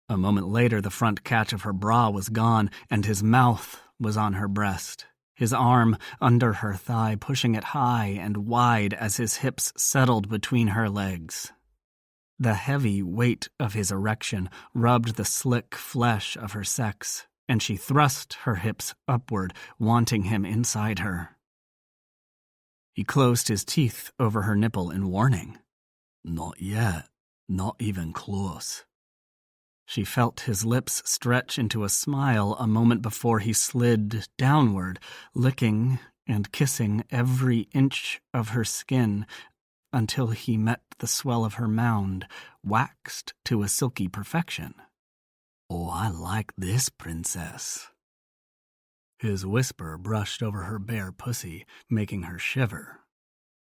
A moment later, the front catch of her bra was gone, and his mouth was on her breast, his arm under her thigh, pushing it high and wide as his hips settled between her legs. The heavy weight of his erection rubbed the slick flesh of her sex, and she thrust her hips upward, wanting him inside her. He closed his teeth over her nipple in warning. "Not yet, not even close." She felt his lips stretch into a smile a moment before he slid downward, licking and kissing every inch of her skin until he met the swell of her mound, waxed to a silky perfection. "Oh, I like this, princess." His whisper brushed over her bare pussy, making her shiver.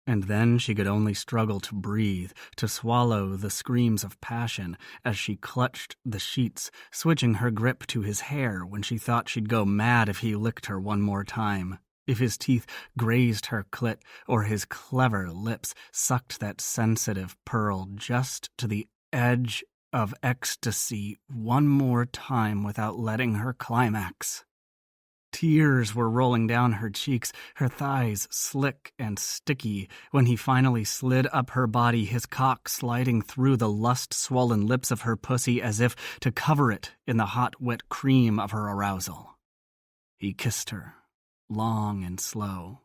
And then she could only struggle to breathe, to swallow the screams of passion as she clutched the sheets, switching her grip to his hair when she thought she'd go mad if he licked her one more time, if his teeth grazed her clit or his clever lips sucked that sensitive pearl just to the edge of ecstasy one more time without letting her climax. Tears were rolling down her cheeks, her thighs slick and sticky, when he finally slid up her body, his cock sliding through the lust-swollen lips of her pussy as if to cover it in the hot, wet cream of her arousal. He kissed her, long and slow,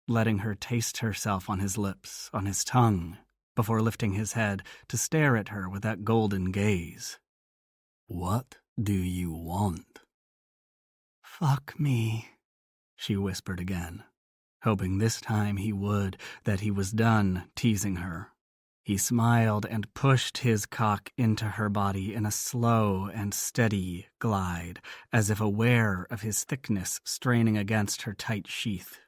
letting her taste herself on his lips, on his tongue, before lifting his head to stare at her with that golden gaze. "What do you want?" "Fuck me," she whispered again, hoping this time he would, that he was done teasing her. He smiled and pushed his cock into her body in a slow and steady glide, as if aware of his thickness straining against her tight sheath.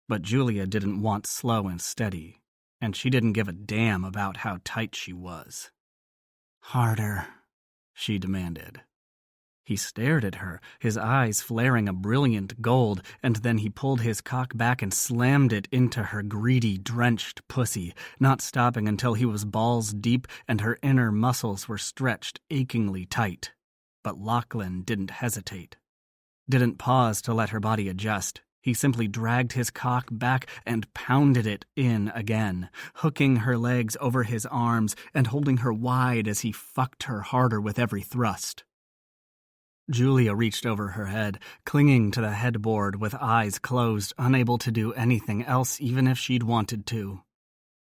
But Julia didn't want slow and steady, and she didn't give a damn about how tight she was. "Harder," she demanded. He stared at her, his eyes flaring a brilliant gold, and then he pulled his cock back and slammed it into her greedy, drenched pussy, not stopping until he was balls deep and her inner muscles were stretched achingly tight. But Lachlan didn't hesitate, didn't pause to let her body adjust. He simply dragged his cock back and pounded it in again, hooking her legs over his arms and holding her wide as he fucked her harder with every thrust. Julia reached over her head, clinging to the headboard with eyes closed, unable to do anything else even if she'd wanted to.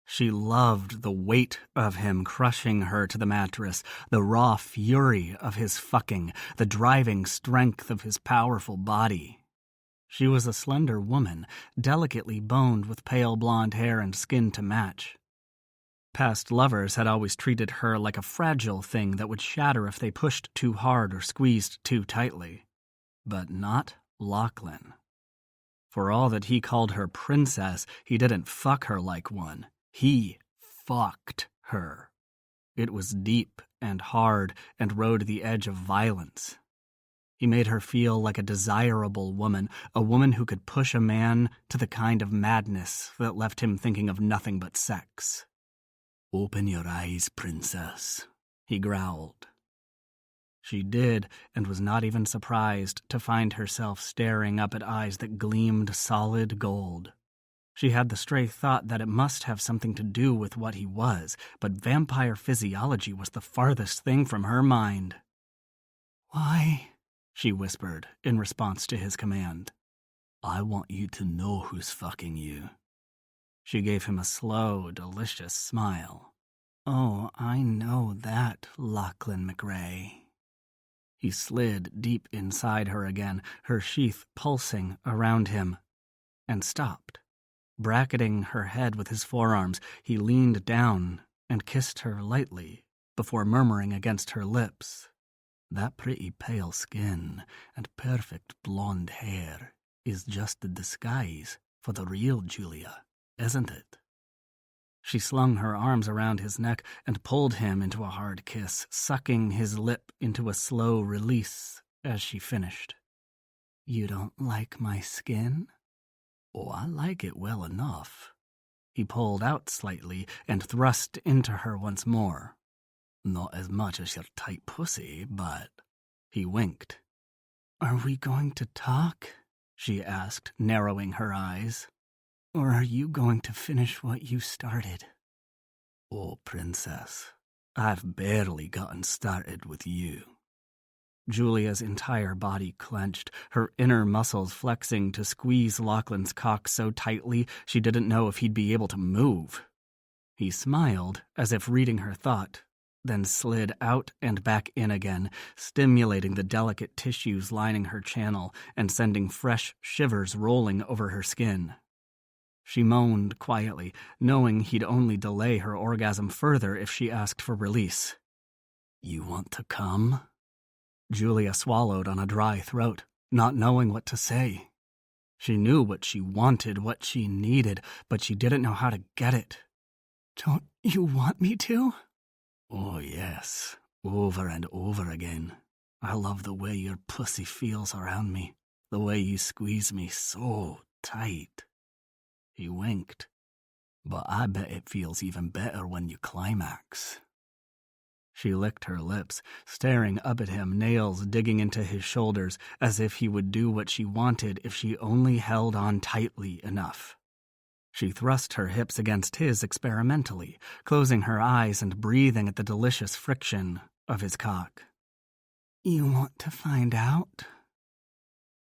She loved the weight of him crushing her to the mattress, the raw fury of his fucking, the driving strength of his powerful body. She was a slender woman, delicately boned with pale blonde hair and skin to match. Past lovers had always treated her like a fragile thing that would shatter if they pushed too hard or squeezed too tightly. But not Lachlan. For all that he called her princess, he didn't fuck her like one. He fucked her. It was deep and hard and rode the edge of violence. He made her feel like a desirable woman, a woman who could push a man to the kind of madness that left him thinking of nothing but sex. "Open your eyes, princess," he growled. She did, and was not even surprised to find herself staring up at eyes that gleamed solid gold. She had the stray thought that it must have something to do with what he was, but vampire physiology was the farthest thing from her mind. "Why?" she whispered in response to his command. "I want you to know who's fucking you." She gave him a slow, delicious smile. "Oh, I know that, Lachlan McRae." He slid deep inside her again, her sheath pulsing around him, and stopped. Bracketing her head with his forearms, he leaned down and kissed her lightly before murmuring against her lips, "That pretty pale skin and perfect blonde hair is just the disguise for the real Julia, isn't it?" She slung her arms around his neck and pulled him into a hard kiss, sucking his lip into a slow release as she finished. "You don't like my skin?" "Oh, I like it well enough." He pulled out slightly and thrust into her once more. "Not as much as your tight pussy, but..." He winked. "Are we going to talk?" she asked, narrowing her eyes. "Or are you going to finish what you started?" "Oh, princess, I've barely gotten started with you." Julia's entire body clenched, her inner muscles flexing to squeeze Lachlan's cock so tightly she didn't know if he'd be able to move. He smiled, as if reading her thought, then slid out and back in again, stimulating the delicate tissues lining her channel and sending fresh shivers rolling over her skin. She moaned quietly, knowing he'd only delay her orgasm further if she asked for release. "You want to come?" Julia swallowed on a dry throat, not knowing what to say. She knew what she wanted, what she needed, but she didn't know how to get it. "Don't you want me to?" "Oh, yes, over and over again. I love the way your pussy feels around me, the way you squeeze me so tight." He winked. "But I bet it feels even better when you climax." She licked her lips, staring up at him, nails digging into his shoulders, as if he would do what she wanted if she only held on tightly enough. She thrust her hips against his experimentally, closing her eyes and breathing at the delicious friction of his cock. "You want to find out?"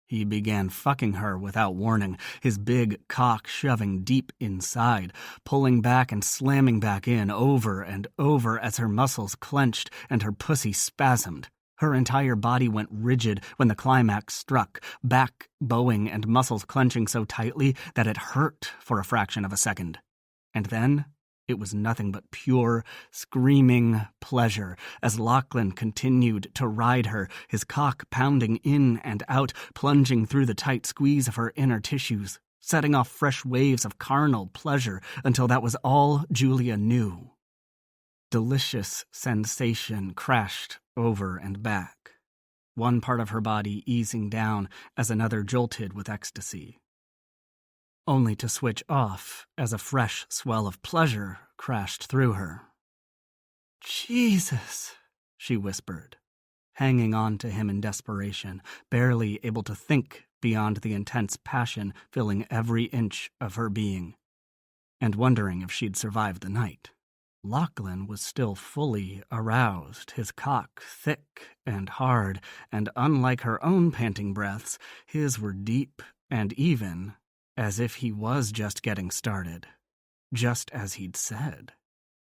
He began fucking her without warning, his big cock shoving deep inside, pulling back and slamming back in over and over as her muscles clenched and her pussy spasmed. Her entire body went rigid when the climax struck, back bowing and muscles clenching so tightly that it hurt for a fraction of a second. And then it was nothing but pure, screaming pleasure as Lachlan continued to ride her, his cock pounding in and out, plunging through the tight squeeze of her inner tissues, setting off fresh waves of carnal pleasure until that was all Julia knew. Delicious sensation crashed over and back, one part of her body easing down as another jolted with ecstasy, only to switch off as a fresh swell of pleasure crashed through her. "Jesus," she whispered, hanging on to him in desperation, barely able to think beyond the intense passion filling every inch of her being, and wondering if she'd survive the night. Lachlan was still fully aroused, his cock thick and hard, and unlike her own panting breaths, his were deep and even, as if he was just getting started, just as he'd said.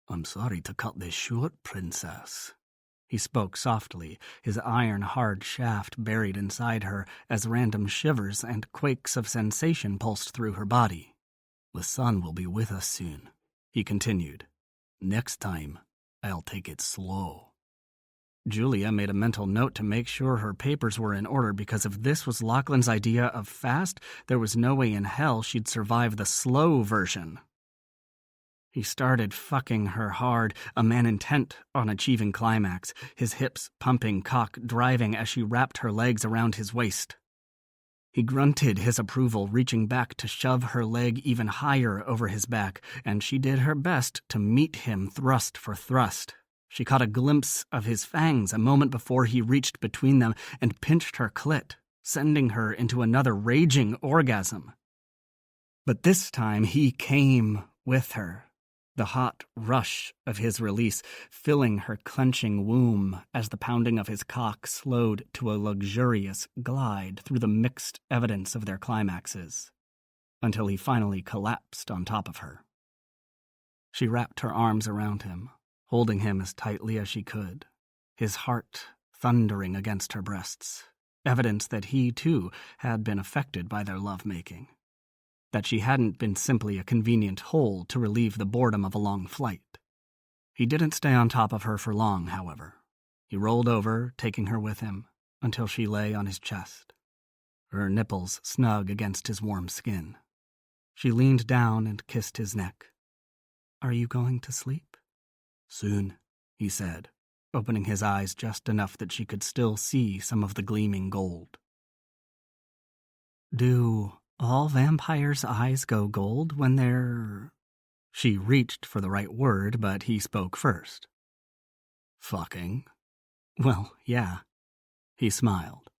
"I'm sorry to cut this short, Princess." He spoke softly, his iron-hard shaft buried inside her as random shivers and quakes of sensation pulsed through her body. "The sun will be with us soon," he continued. "Next time, I'll take it slow." Julia made a mental note to make sure her papers were in order, because if this was Lachlan's idea of fast, there was no way in hell she'd survive the slow version. He started fucking her hard, a man intent on achieving climax, his hips pumping, cock driving as she wrapped her legs around his waist. He grunted his approval, reaching back to shove her leg even higher over his back, and she did her best to meet him thrust for thrust. She caught a glimpse of his fangs a moment before he reached between them and pinched her clit, sending her into another raging orgasm. But this time he came with her, the hot rush of his release filling her clenching womb as the pounding of his cock slowed to a luxurious glide through the mixed evidence of their climaxes, until he finally collapsed on top of her. She wrapped her arms around him, holding him as tightly as she could, his heart thundering against her breasts, evidence that he, too, had been affected by their lovemaking, that she hadn't been simply a convenient hole to relieve the boredom of a long flight. He didn't stay on top of her for long, however. He rolled over, taking her with him, until she lay on his chest, her nipples snug against his warm skin. She leaned down and kissed his neck. "Are you going to sleep?" "Soon," he said, opening his eyes just enough that she could still see some of the gleaming gold. "Do all vampires' eyes go gold when they're—" She reached for the right word, but he spoke first. "Fucking?" "Well, yeah." He smiled.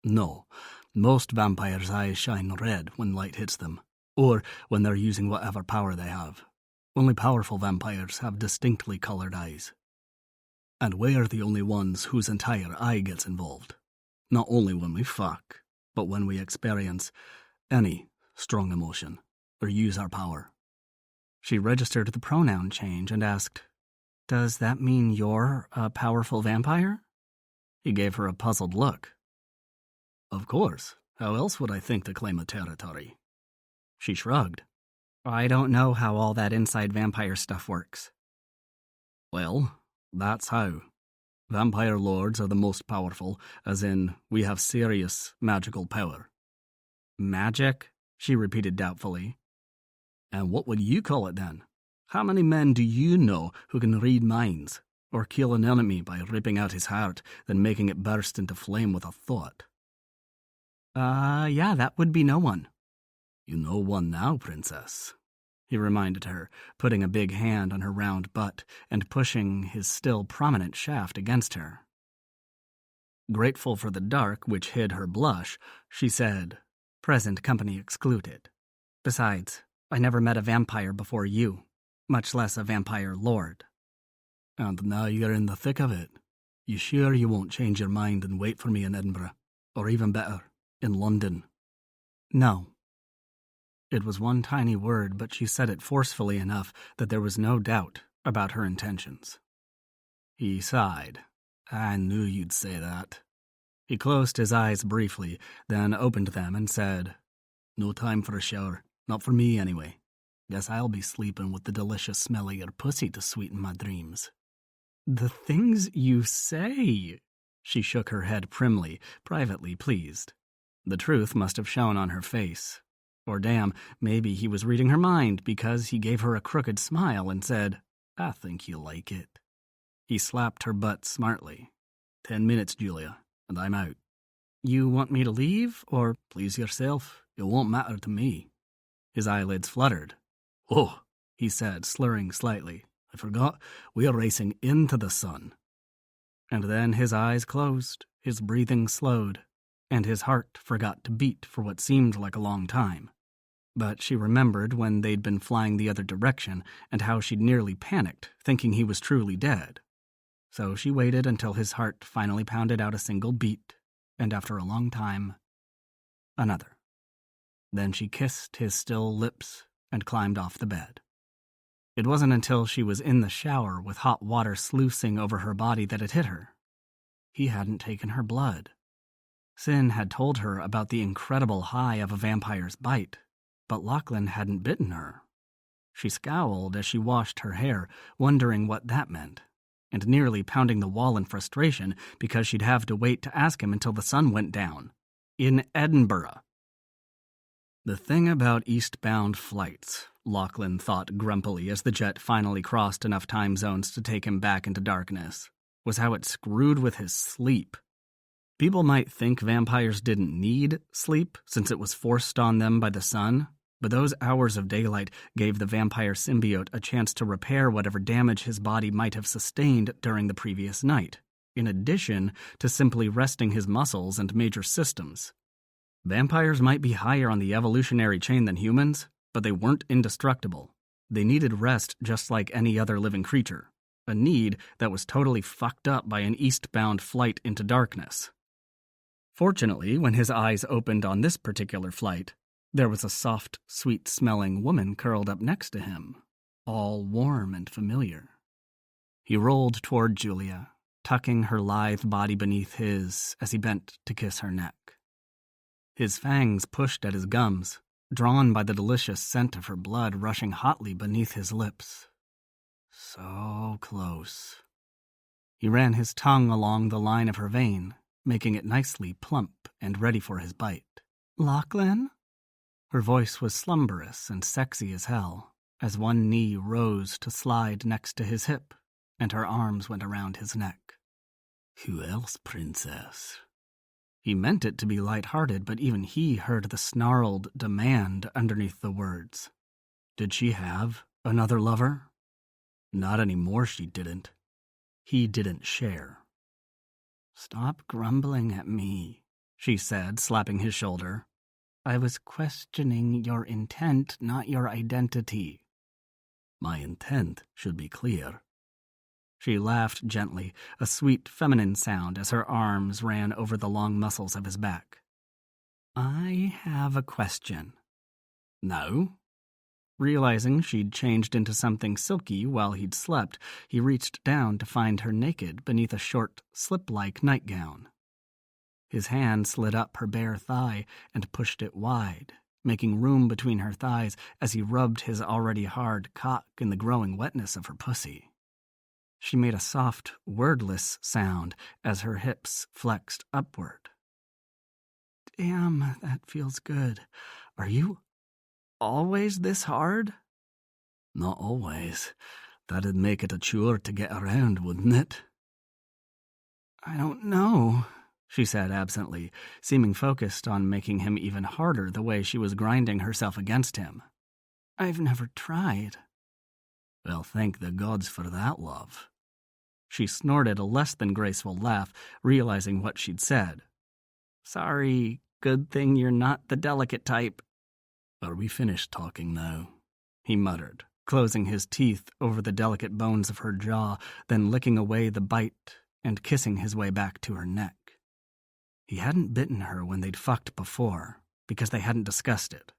"No, most vampires' eyes shine red when light hits them, or when they're using whatever power they have. Only powerful vampires have distinctly colored eyes. And we're the only ones whose entire eye gets involved. Not only when we fuck, but when we experience any strong emotion or use our power." She registered the pronoun change and asked, "Does that mean you're a powerful vampire?" He gave her a puzzled look. "Of course. How else would I think to claim a territory?" She shrugged. "I don't know how all that inside vampire stuff works." "Well, that's how. Vampire lords are the most powerful, as in, we have serious magical power." "Magic?" she repeated doubtfully. "And what would you call it then? How many men do you know who can read minds, or kill an enemy by ripping out his heart, then making it burst into flame with a thought?" Yeah, that would be no one." "You know one now, Princess," he reminded her, putting a big hand on her round butt and pushing his still prominent shaft against her. Grateful for the dark which hid her blush, she said, "Present company excluded. Besides, I never met a vampire before you, much less a vampire lord." "And now you're in the thick of it. You sure you won't change your mind and wait for me in Edinburgh? Or even better, in London?" "No." It was one tiny word, but she said it forcefully enough that there was no doubt about her intentions. He sighed. "I knew you'd say that." He closed his eyes briefly, then opened them and said, "No time for a shower. Not for me, anyway. Guess I'll be sleeping with the delicious smell of your pussy to sweeten my dreams." "The things you say!" She shook her head primly, privately pleased. The truth must have shown on her face. Or damn, maybe he was reading her mind, because he gave her a crooked smile and said, "I think you'll like it." He slapped her butt smartly. 10 minutes, Julia, and I'm out." "You want me to leave, or—" "Please yourself. It won't matter to me." His eyelids fluttered. "Oh," he said, slurring slightly. "I forgot. We're racing into the sun." And then his eyes closed, his breathing slowed, and his heart forgot to beat for what seemed like a long time. But she remembered when they'd been flying the other direction and how she'd nearly panicked, thinking he was truly dead. So she waited until his heart finally pounded out a single beat, and after a long time, another. Then she kissed his still lips and climbed off the bed. It wasn't until she was in the shower with hot water sluicing over her body that it hit her. He hadn't taken her blood. Sin had told her about the incredible high of a vampire's bite, but Lachlan hadn't bitten her. She scowled as she washed her hair, wondering what that meant, and nearly pounding the wall in frustration because she'd have to wait to ask him until the sun went down. In Edinburgh. The thing about eastbound flights, Lachlan thought grumpily as the jet finally crossed enough time zones to take him back into darkness, was how it screwed with his sleep. People might think vampires didn't need sleep since it was forced on them by the sun, but those hours of daylight gave the vampire symbiote a chance to repair whatever damage his body might have sustained during the previous night, in addition to simply resting his muscles and major systems. Vampires might be higher on the evolutionary chain than humans, but they weren't indestructible. They needed rest just like any other living creature, a need that was totally fucked up by an eastbound flight into darkness. Fortunately, when his eyes opened on this particular flight, there was a soft, sweet-smelling woman curled up next to him, all warm and familiar. He rolled toward Julia, tucking her lithe body beneath his as he bent to kiss her neck. His fangs pushed at his gums, drawn by the delicious scent of her blood rushing hotly beneath his lips. So close. He ran his tongue along the line of her vein, making it nicely plump and ready for his bite. "Lachlan?" Her voice was slumberous and sexy as hell, as one knee rose to slide next to his hip, and her arms went around his neck. "Who else, princess?" He meant it to be light-hearted, but even he heard the snarled demand underneath the words. Did she have another lover? Not anymore, she didn't. He didn't share. "Stop grumbling at me," she said, slapping his shoulder. "I was questioning your intent, not your identity." "My intent should be clear." She laughed gently, a sweet feminine sound as her arms ran over the long muscles of his back. "I have a question." "No?" Realizing she'd changed into something silky while he'd slept, he reached down to find her naked beneath a short, slip-like nightgown. His hand slid up her bare thigh and pushed it wide, making room between her thighs as he rubbed his already hard cock in the growing wetness of her pussy. She made a soft, wordless sound as her hips flexed upward. "Damn, that feels good. Are you always this hard?" "Not always. That'd make it a chore to get around, wouldn't it?" "I don't know," she said absently, seeming focused on making him even harder the way she was grinding herself against him. "I've never tried." "Well, thank the gods for that, love." She snorted a less than graceful laugh, realizing what she'd said. "Sorry, good thing you're not the delicate type." "Are we finished talking now?" he muttered, closing his teeth over the delicate bones of her jaw, then licking away the bite and kissing his way back to her neck. He hadn't bitten her when they'd fucked before, because they hadn't discussed it.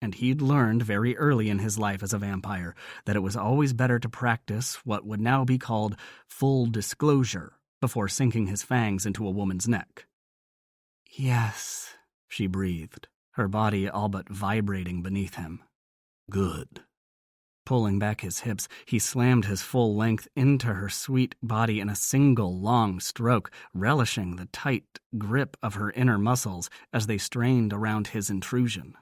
And he'd learned very early in his life as a vampire that it was always better to practice what would now be called full disclosure before sinking his fangs into a woman's neck. "Yes," she breathed, her body all but vibrating beneath him. "Good." Pulling back his hips, he slammed his full length into her sweet body in a single long stroke, relishing the tight grip of her inner muscles as they strained around his intrusion.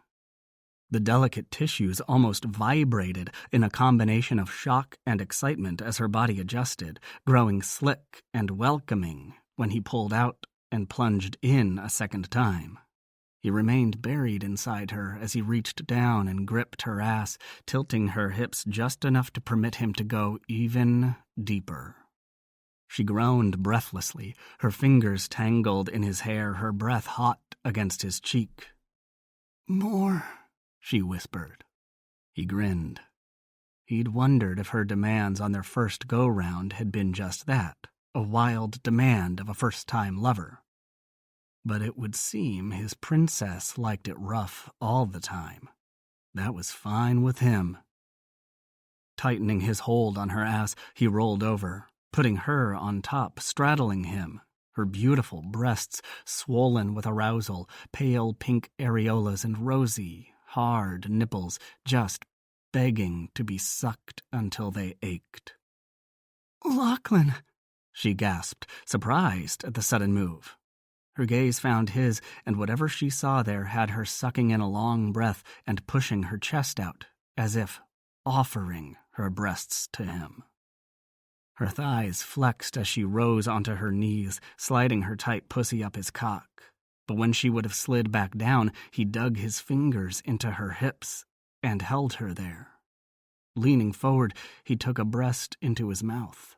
The delicate tissues almost vibrated in a combination of shock and excitement as her body adjusted, growing slick and welcoming when he pulled out and plunged in a second time. He remained buried inside her as he reached down and gripped her ass, tilting her hips just enough to permit him to go even deeper. She groaned breathlessly, her fingers tangled in his hair, her breath hot against his cheek. "More," she whispered. He grinned. He'd wondered if her demands on their first go-round had been just that, a wild demand of a first-time lover. But it would seem his princess liked it rough all the time. That was fine with him. Tightening his hold on her ass, he rolled over, putting her on top, straddling him, her beautiful breasts swollen with arousal, pale pink areolas and rosy, hard nipples just begging to be sucked until they ached. "Lachlan," she gasped, surprised at the sudden move. Her gaze found his, and whatever she saw there had her sucking in a long breath and pushing her chest out, as if offering her breasts to him. Her thighs flexed as she rose onto her knees, sliding her tight pussy up his cock. But when she would have slid back down, he dug his fingers into her hips and held her there. Leaning forward, he took a breast into his mouth.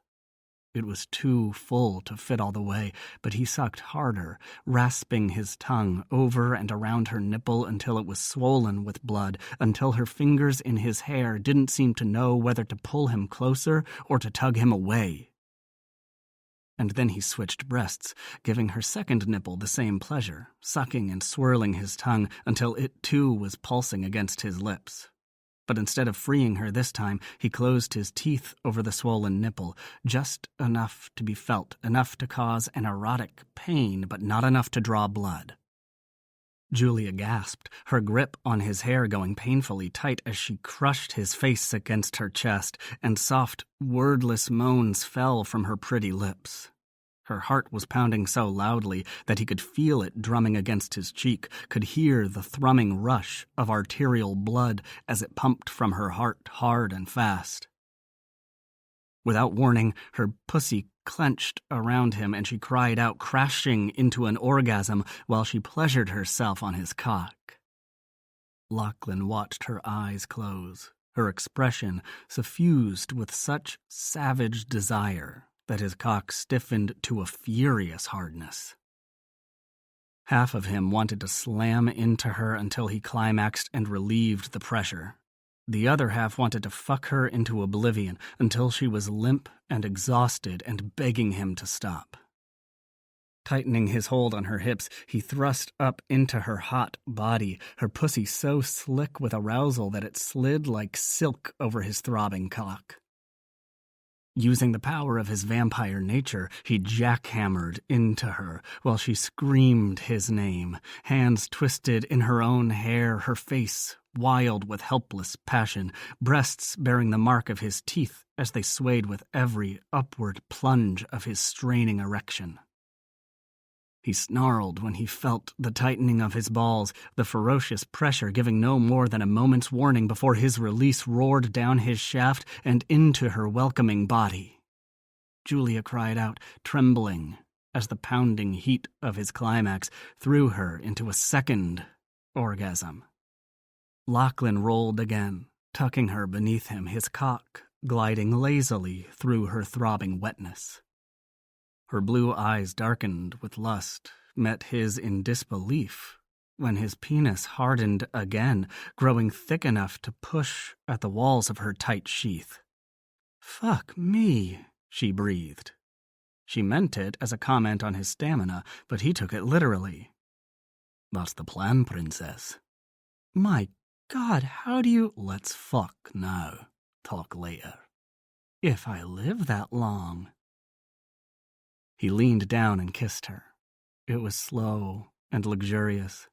It was too full to fit all the way, but he sucked harder, rasping his tongue over and around her nipple until it was swollen with blood, until her fingers in his hair didn't seem to know whether to pull him closer or to tug him away. And then he switched breasts, giving her second nipple the same pleasure, sucking and swirling his tongue until it too was pulsing against his lips. But instead of freeing her this time, he closed his teeth over the swollen nipple, just enough to be felt, enough to cause an erotic pain, but not enough to draw blood. Julia gasped, her grip on his hair going painfully tight as she crushed his face against her chest, and soft, wordless moans fell from her pretty lips. Her heart was pounding so loudly that he could feel it drumming against his cheek, could hear the thrumming rush of arterial blood as it pumped from her heart hard and fast. Without warning, her pussy clenched around him and she cried out, crashing into an orgasm while she pleasured herself on his cock. Lachlan watched her eyes close, her expression suffused with such savage desire that his cock stiffened to a furious hardness. Half of him wanted to slam into her until he climaxed and relieved the pressure. The other half wanted to fuck her into oblivion until she was limp and exhausted and begging him to stop. Tightening his hold on her hips, he thrust up into her hot body, her pussy so slick with arousal that it slid like silk over his throbbing cock. Using the power of his vampire nature, he jackhammered into her while she screamed his name, hands twisted in her own hair, her face wild with helpless passion, breasts bearing the mark of his teeth as they swayed with every upward plunge of his straining erection. He snarled when he felt the tightening of his balls, the ferocious pressure giving no more than a moment's warning before his release roared down his shaft and into her welcoming body. Julia cried out, trembling, as the pounding heat of his climax threw her into a second orgasm. Lachlan rolled again, tucking her beneath him, his cock gliding lazily through her throbbing wetness. Her blue eyes darkened with lust, met his in disbelief, when his penis hardened again, growing thick enough to push at the walls of her tight sheath. "Fuck me," she breathed. She meant it as a comment on his stamina, but he took it literally. "That's the plan, princess." "My God, how do you—" "Let's fuck now, talk later. If I live that long." He leaned down and kissed her. It was slow and luxurious,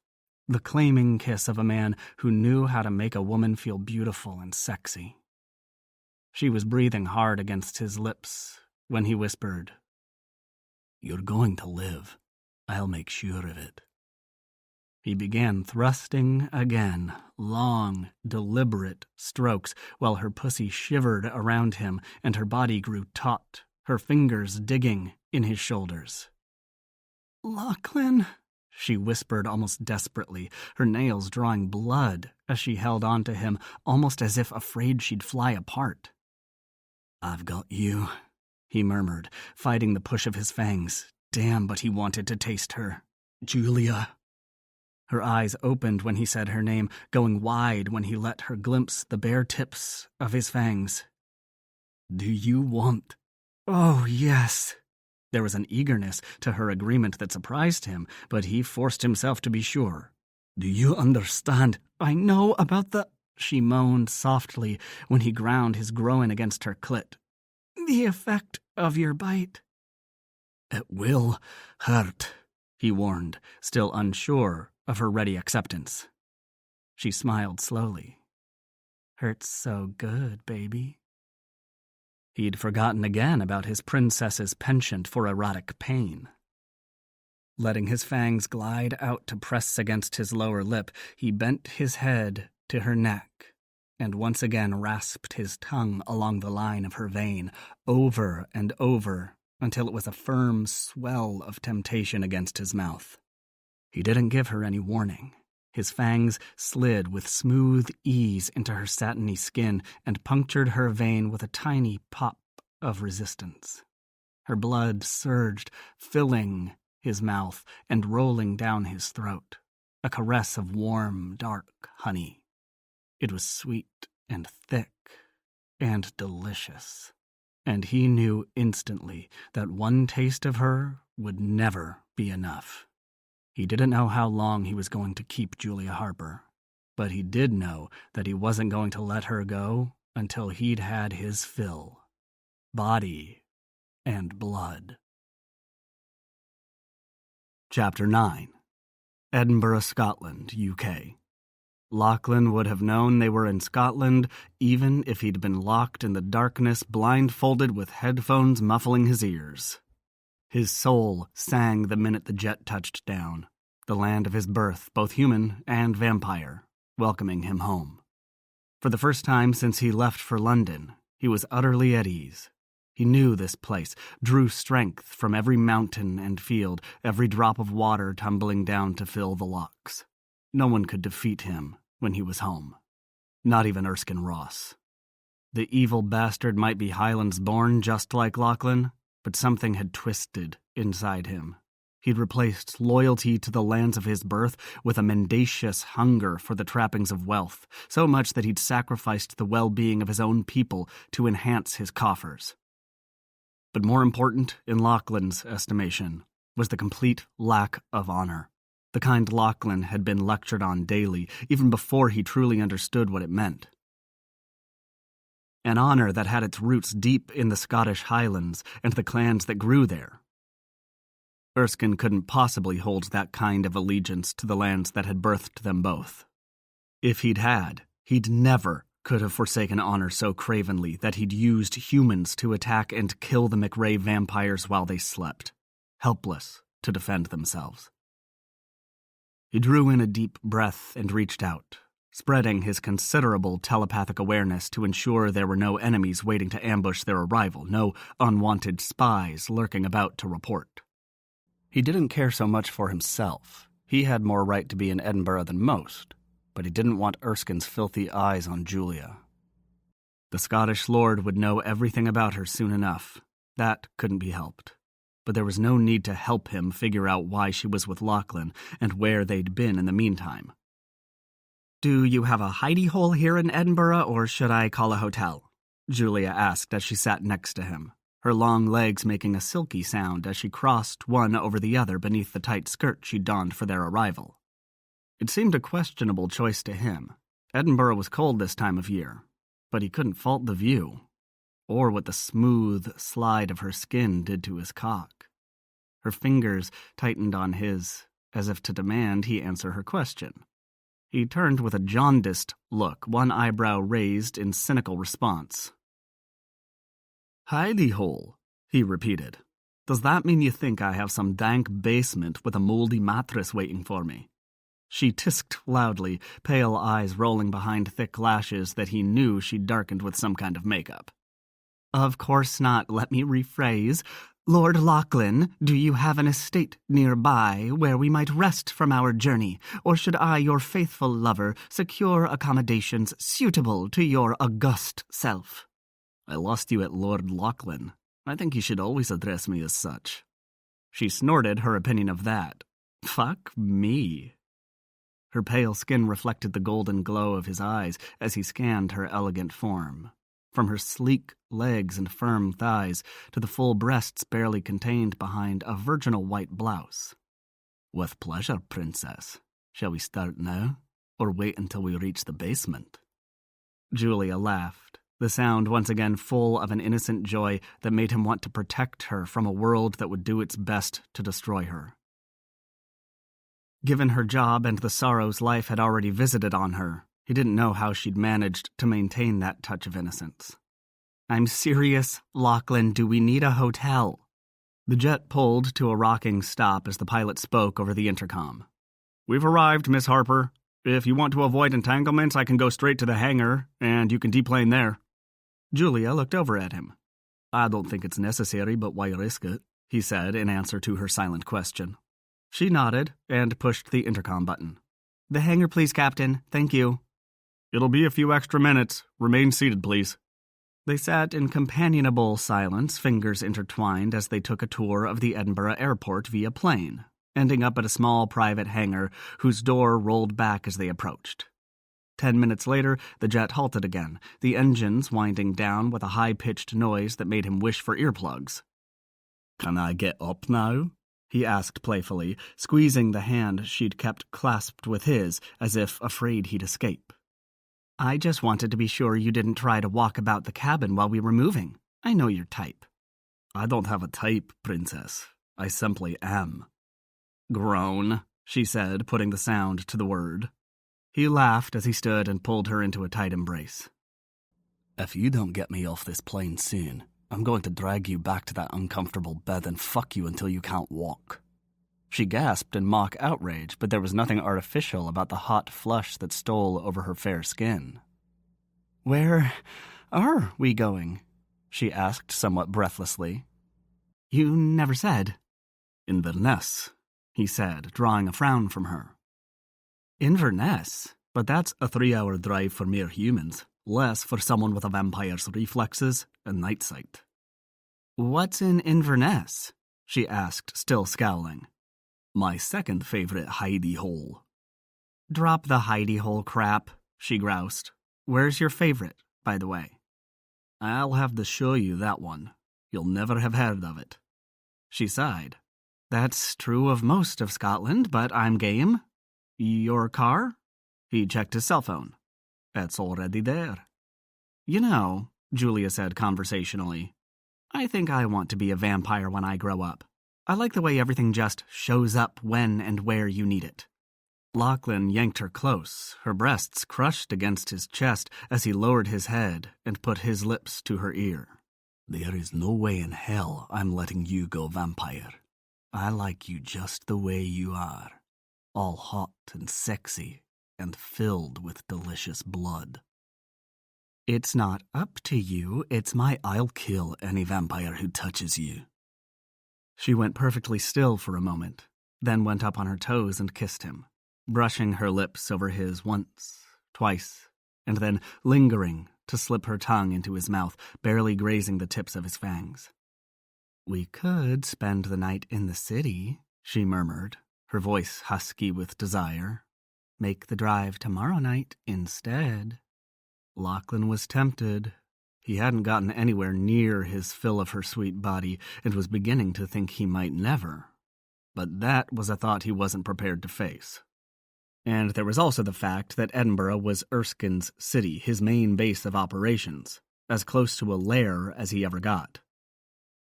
the claiming kiss of a man who knew how to make a woman feel beautiful and sexy. She was breathing hard against his lips when he whispered, "You're going to live. I'll make sure of it." He began thrusting again, long, deliberate strokes, while her pussy shivered around him and her body grew taut, her fingers digging in his shoulders. "Lachlan," she whispered almost desperately, her nails drawing blood as she held on to him, almost as if afraid she'd fly apart. "I've got you," he murmured, fighting the push of his fangs. Damn, but he wanted to taste her. "Julia." Her eyes opened when he said her name, going wide when he let her glimpse the bare tips of his fangs. Do you want? Oh, yes. There was an eagerness to her agreement that surprised him, but he forced himself to be sure. Do you understand? I know about the... She moaned softly when he ground his groin against her clit. The effect of your bite. It will hurt, he warned, still unsure of her ready acceptance. She smiled slowly. Hurts so good, baby. He'd forgotten again about his princess's penchant for erotic pain. Letting his fangs glide out to press against his lower lip, he bent his head to her neck and once again rasped his tongue along the line of her vein, over and over, until it was a firm swell of temptation against his mouth. He didn't give her any warning. His fangs slid with smooth ease into her satiny skin and punctured her vein with a tiny pop of resistance. Her blood surged, filling his mouth and rolling down his throat, a caress of warm, dark honey. It was sweet and thick and delicious, and he knew instantly that one taste of her would never be enough. He didn't know how long he was going to keep Julia Harper, but he did know that he wasn't going to let her go until he'd had his fill. Body and blood. Chapter 9. Edinburgh, Scotland, UK. Lachlan would have known they were in Scotland even if he'd been locked in the darkness, blindfolded with headphones muffling his ears. His soul sang the minute the jet touched down, the land of his birth, both human and vampire, welcoming him home. For the first time since he left for London, he was utterly at ease. He knew this place, drew strength from every mountain and field, every drop of water tumbling down to fill the locks. No one could defeat him when he was home. Not even Erskine Ross. The evil bastard might be Highlands born just like Lachlan, but something had twisted inside him. He'd replaced loyalty to the lands of his birth with a mendacious hunger for the trappings of wealth, so much that he'd sacrificed the well-being of his own people to enhance his coffers. But more important, in Lachlan's estimation, was the complete lack of honor, the kind Lachlan had been lectured on daily, even before he truly understood what it meant. An honor that had its roots deep in the Scottish Highlands and the clans that grew there. Erskine couldn't possibly hold that kind of allegiance to the lands that had birthed them both. If he'd never could have forsaken honor so cravenly that he'd used humans to attack and kill the McRae vampires while they slept, helpless to defend themselves. He drew in a deep breath and reached out, spreading his considerable telepathic awareness to ensure there were no enemies waiting to ambush their arrival, no unwanted spies lurking about to report. He didn't care so much for himself. He had more right to be in Edinburgh than most, but he didn't want Erskine's filthy eyes on Julia. The Scottish lord would know everything about her soon enough. That couldn't be helped. But there was no need to help him figure out why she was with Lachlan and where they'd been in the meantime. "Do you have a hidey hole here in Edinburgh, or should I call a hotel?" Julia asked as she sat next to him, her long legs making a silky sound as she crossed one over the other beneath the tight skirt she'd donned for their arrival. It seemed a questionable choice to him. Edinburgh was cold this time of year, but he couldn't fault the view, or what the smooth slide of her skin did to his cock. Her fingers tightened on his, as if to demand he answer her question. He turned with a jaundiced look, one eyebrow raised in cynical response. "Hidey hole," he repeated. "Does that mean you think I have some dank basement with a moldy mattress waiting for me?" She tisked loudly, pale eyes rolling behind thick lashes that he knew she'd darkened with some kind of makeup. "Of course not. Let me rephrase. Lord Lachlan, do you have an estate nearby where we might rest from our journey, or should I, your faithful lover, secure accommodations suitable to your august self?" "I lost you at Lord Lachlan. I think you should always address me as such." She snorted her opinion of that. "Fuck me." Her pale skin reflected the golden glow of his eyes as he scanned her elegant form. From her sleek legs and firm thighs to the full breasts barely contained behind a virginal white blouse. "With pleasure, princess. Shall we start now, or wait until we reach the basement?" Julia laughed, the sound once again full of an innocent joy that made him want to protect her from a world that would do its best to destroy her. Given her job and the sorrows life had already visited on her, he didn't know how she'd managed to maintain that touch of innocence. "I'm serious, Lachlan. Do we need a hotel?" The jet pulled to a rocking stop as the pilot spoke over the intercom. "We've arrived, Miss Harper. If you want to avoid entanglements, I can go straight to the hangar, and you can deplane there." Julia looked over at him. "I don't think it's necessary, but why risk it?" he said in answer to her silent question. She nodded and pushed the intercom button. "The hangar, please, Captain. Thank you." "It'll be a few extra minutes. Remain seated, please." They sat in companionable silence, fingers intertwined as they took a tour of the Edinburgh airport via plane, ending up at a small private hangar whose door rolled back as they approached. 10 minutes later, the jet halted again, the engines winding down with a high-pitched noise that made him wish for earplugs. "Can I get up now?" he asked playfully, squeezing the hand she'd kept clasped with his as if afraid he'd escape. "I just wanted to be sure you didn't try to walk about the cabin while we were moving. I know your type." "I don't have a type, princess. I simply am." "Grown," she said, putting the sound to the word. He laughed as he stood and pulled her into a tight embrace. "If you don't get me off this plane soon, I'm going to drag you back to that uncomfortable bed and fuck you until you can't walk." She gasped in mock outrage, but there was nothing artificial about the hot flush that stole over her fair skin. "Where are we going?" she asked somewhat breathlessly. "You never said." "Inverness," he said, drawing a frown from her. "Inverness? But that's a 3-hour drive for mere humans, less for someone with a vampire's reflexes and night sight." "What's in Inverness?" she asked, still scowling. "My second favorite hidey hole." "Drop the hidey hole crap," she groused. "Where's your favorite, by the way?" "I'll have to show you that one. You'll never have heard of it." She sighed. "That's true of most of Scotland, but I'm game. Your car?" He checked his cell phone. "It's already there." "You know," Julia said conversationally, "I think I want to be a vampire when I grow up. I like the way everything just shows up when and where you need it." Lachlan yanked her close, her breasts crushed against his chest as he lowered his head and put his lips to her ear. "There is no way in hell I'm letting you go vampire. I like you just the way you are, all hot and sexy and filled with delicious blood." "It's not up to you, it's I'll kill any vampire who touches you." She went perfectly still for a moment, then went up on her toes and kissed him, brushing her lips over his once, twice, and then lingering to slip her tongue into his mouth, barely grazing the tips of his fangs. "We could spend the night in the city," she murmured, her voice husky with desire. "Make the drive tomorrow night instead." Lachlan was tempted. He hadn't gotten anywhere near his fill of her sweet body and was beginning to think he might never. But that was a thought he wasn't prepared to face. And there was also the fact that Edinburgh was Erskine's city, his main base of operations, as close to a lair as he ever got.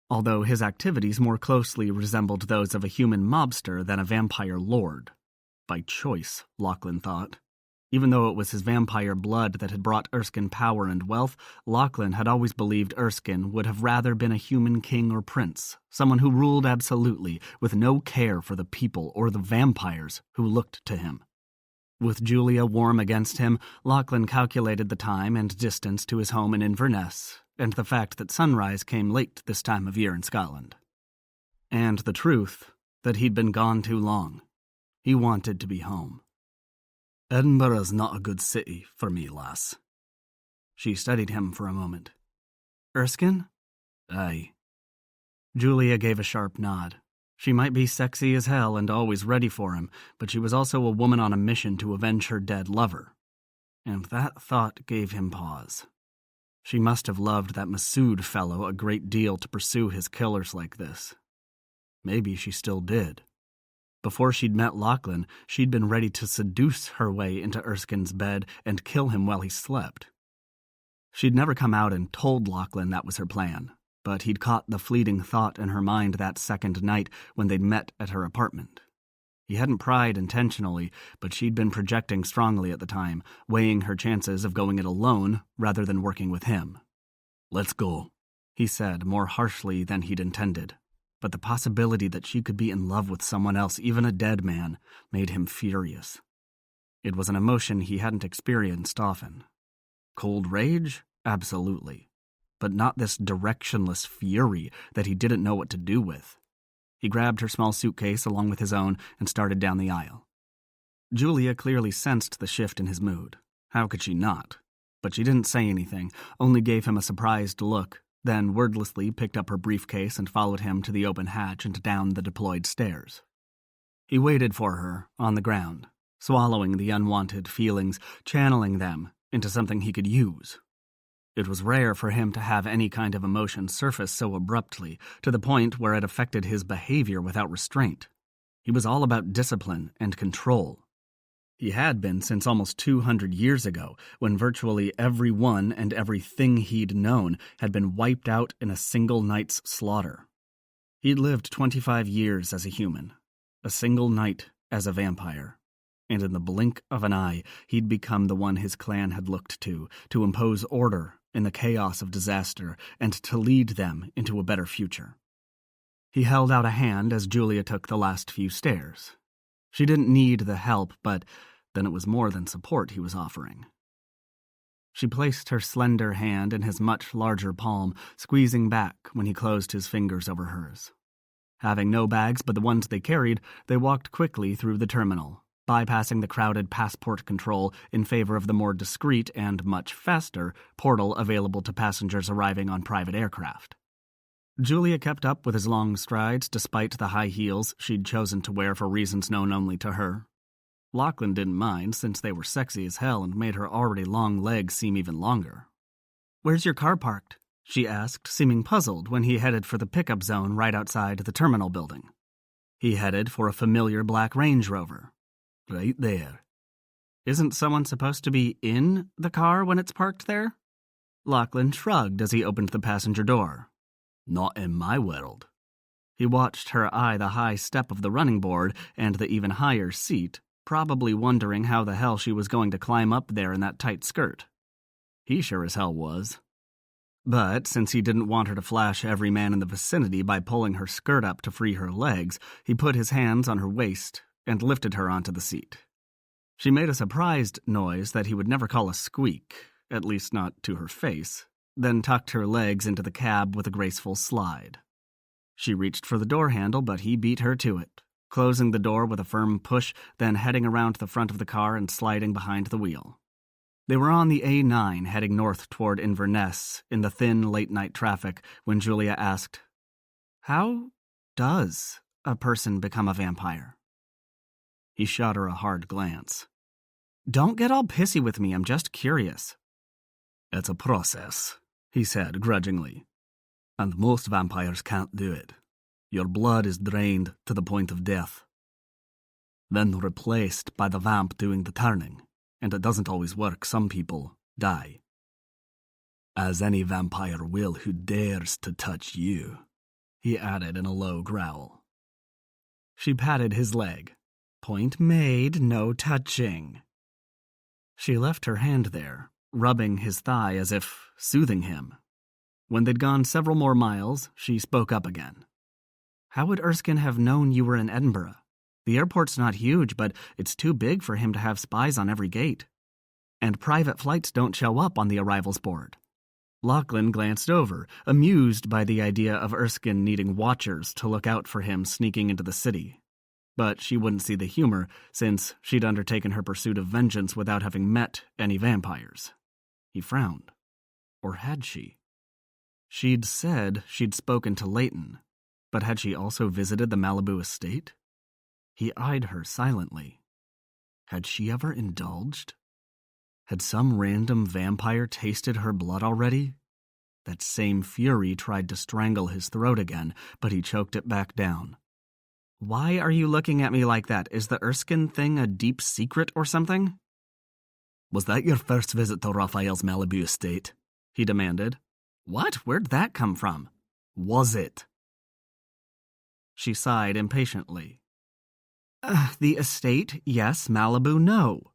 Although his activities more closely resembled those of a human mobster than a vampire lord. By choice, Lachlan thought. Even though it was his vampire blood that had brought Erskine power and wealth, Lachlan had always believed Erskine would have rather been a human king or prince, someone who ruled absolutely, with no care for the people or the vampires who looked to him. With Julia warm against him, Lachlan calculated the time and distance to his home in Inverness, and the fact that sunrise came late this time of year in Scotland. And the truth that he'd been gone too long. He wanted to be home. "Edinburgh's not a good city for me, lass." She studied him for a moment. "Erskine?" "Aye." Julia gave a sharp nod. She might be sexy as hell and always ready for him, but she was also a woman on a mission to avenge her dead lover. And that thought gave him pause. She must have loved that Masood fellow a great deal to pursue his killers like this. Maybe she still did. Before she'd met Lachlan, she'd been ready to seduce her way into Erskine's bed and kill him while he slept. She'd never come out and told Lachlan that was her plan, but he'd caught the fleeting thought in her mind that second night when they'd met at her apartment. He hadn't pried intentionally, but she'd been projecting strongly at the time, weighing her chances of going it alone rather than working with him. "Let's go," he said more harshly than he'd intended. But the possibility that she could be in love with someone else, even a dead man, made him furious. It was an emotion he hadn't experienced often. Cold rage? Absolutely. But not this directionless fury that he didn't know what to do with. He grabbed her small suitcase along with his own and started down the aisle. Julia clearly sensed the shift in his mood. How could she not? But she didn't say anything, only gave him a surprised look, then wordlessly picked up her briefcase and followed him to the open hatch and down the deployed stairs. He waited for her on the ground, swallowing the unwanted feelings, channeling them into something he could use. It was rare for him to have any kind of emotion surface so abruptly, to the point where it affected his behavior without restraint. He was all about discipline and control. He had been since almost 200 years ago, when virtually everyone and everything he'd known had been wiped out in a single night's slaughter. He'd lived 25 years as a human, a single night as a vampire, and in the blink of an eye, he'd become the one his clan had looked to impose order in the chaos of disaster and to lead them into a better future. He held out a hand as Julia took the last few stairs. She didn't need the help, but then it was more than support he was offering. She placed her slender hand in his much larger palm, squeezing back when he closed his fingers over hers. Having no bags but the ones they carried, they walked quickly through the terminal, bypassing the crowded passport control in favor of the more discreet and much faster portal available to passengers arriving on private aircraft. Julia kept up with his long strides despite the high heels she'd chosen to wear for reasons known only to her. Lachlan didn't mind, since they were sexy as hell and made her already long legs seem even longer. "Where's your car parked?" she asked, seeming puzzled when he headed for the pickup zone right outside the terminal building. He headed for a familiar black Range Rover. "Right there." "Isn't someone supposed to be in the car when it's parked there?" Lachlan shrugged as he opened the passenger door. "Not in my world." He watched her eye the high step of the running board and the even higher seat, probably wondering how the hell she was going to climb up there in that tight skirt. He sure as hell was. But since he didn't want her to flash every man in the vicinity by pulling her skirt up to free her legs, he put his hands on her waist and lifted her onto the seat. She made a surprised noise that he would never call a squeak, at least not to her face, then tucked her legs into the cab with a graceful slide. She reached for the door handle, but he beat her to it, closing the door with a firm push, then heading around the front of the car and sliding behind the wheel. They were on the A9 heading north toward Inverness in the thin late-night traffic when Julia asked, "How does a person become a vampire?" He shot her a hard glance. "Don't get all pissy with me, I'm just curious." "It's a process," he said grudgingly. "And most vampires can't do it. Your blood is drained to the point of death, then replaced by the vamp doing the turning, and it doesn't always work. Some people die. As any vampire will who dares to touch you," he added in a low growl. She patted his leg. "Point made, no touching." She left her hand there, rubbing his thigh as if soothing him. When they'd gone several more miles, she spoke up again. "How would Erskine have known you were in Edinburgh? The airport's not huge, but it's too big for him to have spies on every gate. And private flights don't show up on the arrivals board." Lachlan glanced over, amused by the idea of Erskine needing watchers to look out for him sneaking into the city. But she wouldn't see the humor, since she'd undertaken her pursuit of vengeance without having met any vampires. He frowned. Or had she? She'd said she'd spoken to Leighton, But had she also visited the Malibu estate? He eyed her silently. Had she ever indulged? Had some random vampire tasted her blood already? That same fury tried to strangle his throat again, but he choked it back down. Why are you looking at me like that? Is the Erskine thing a deep secret or something? Was that your first visit to Raphael's Malibu estate? He demanded. What? Where'd that come from? Was it? She sighed impatiently. The estate, yes. Malibu, no.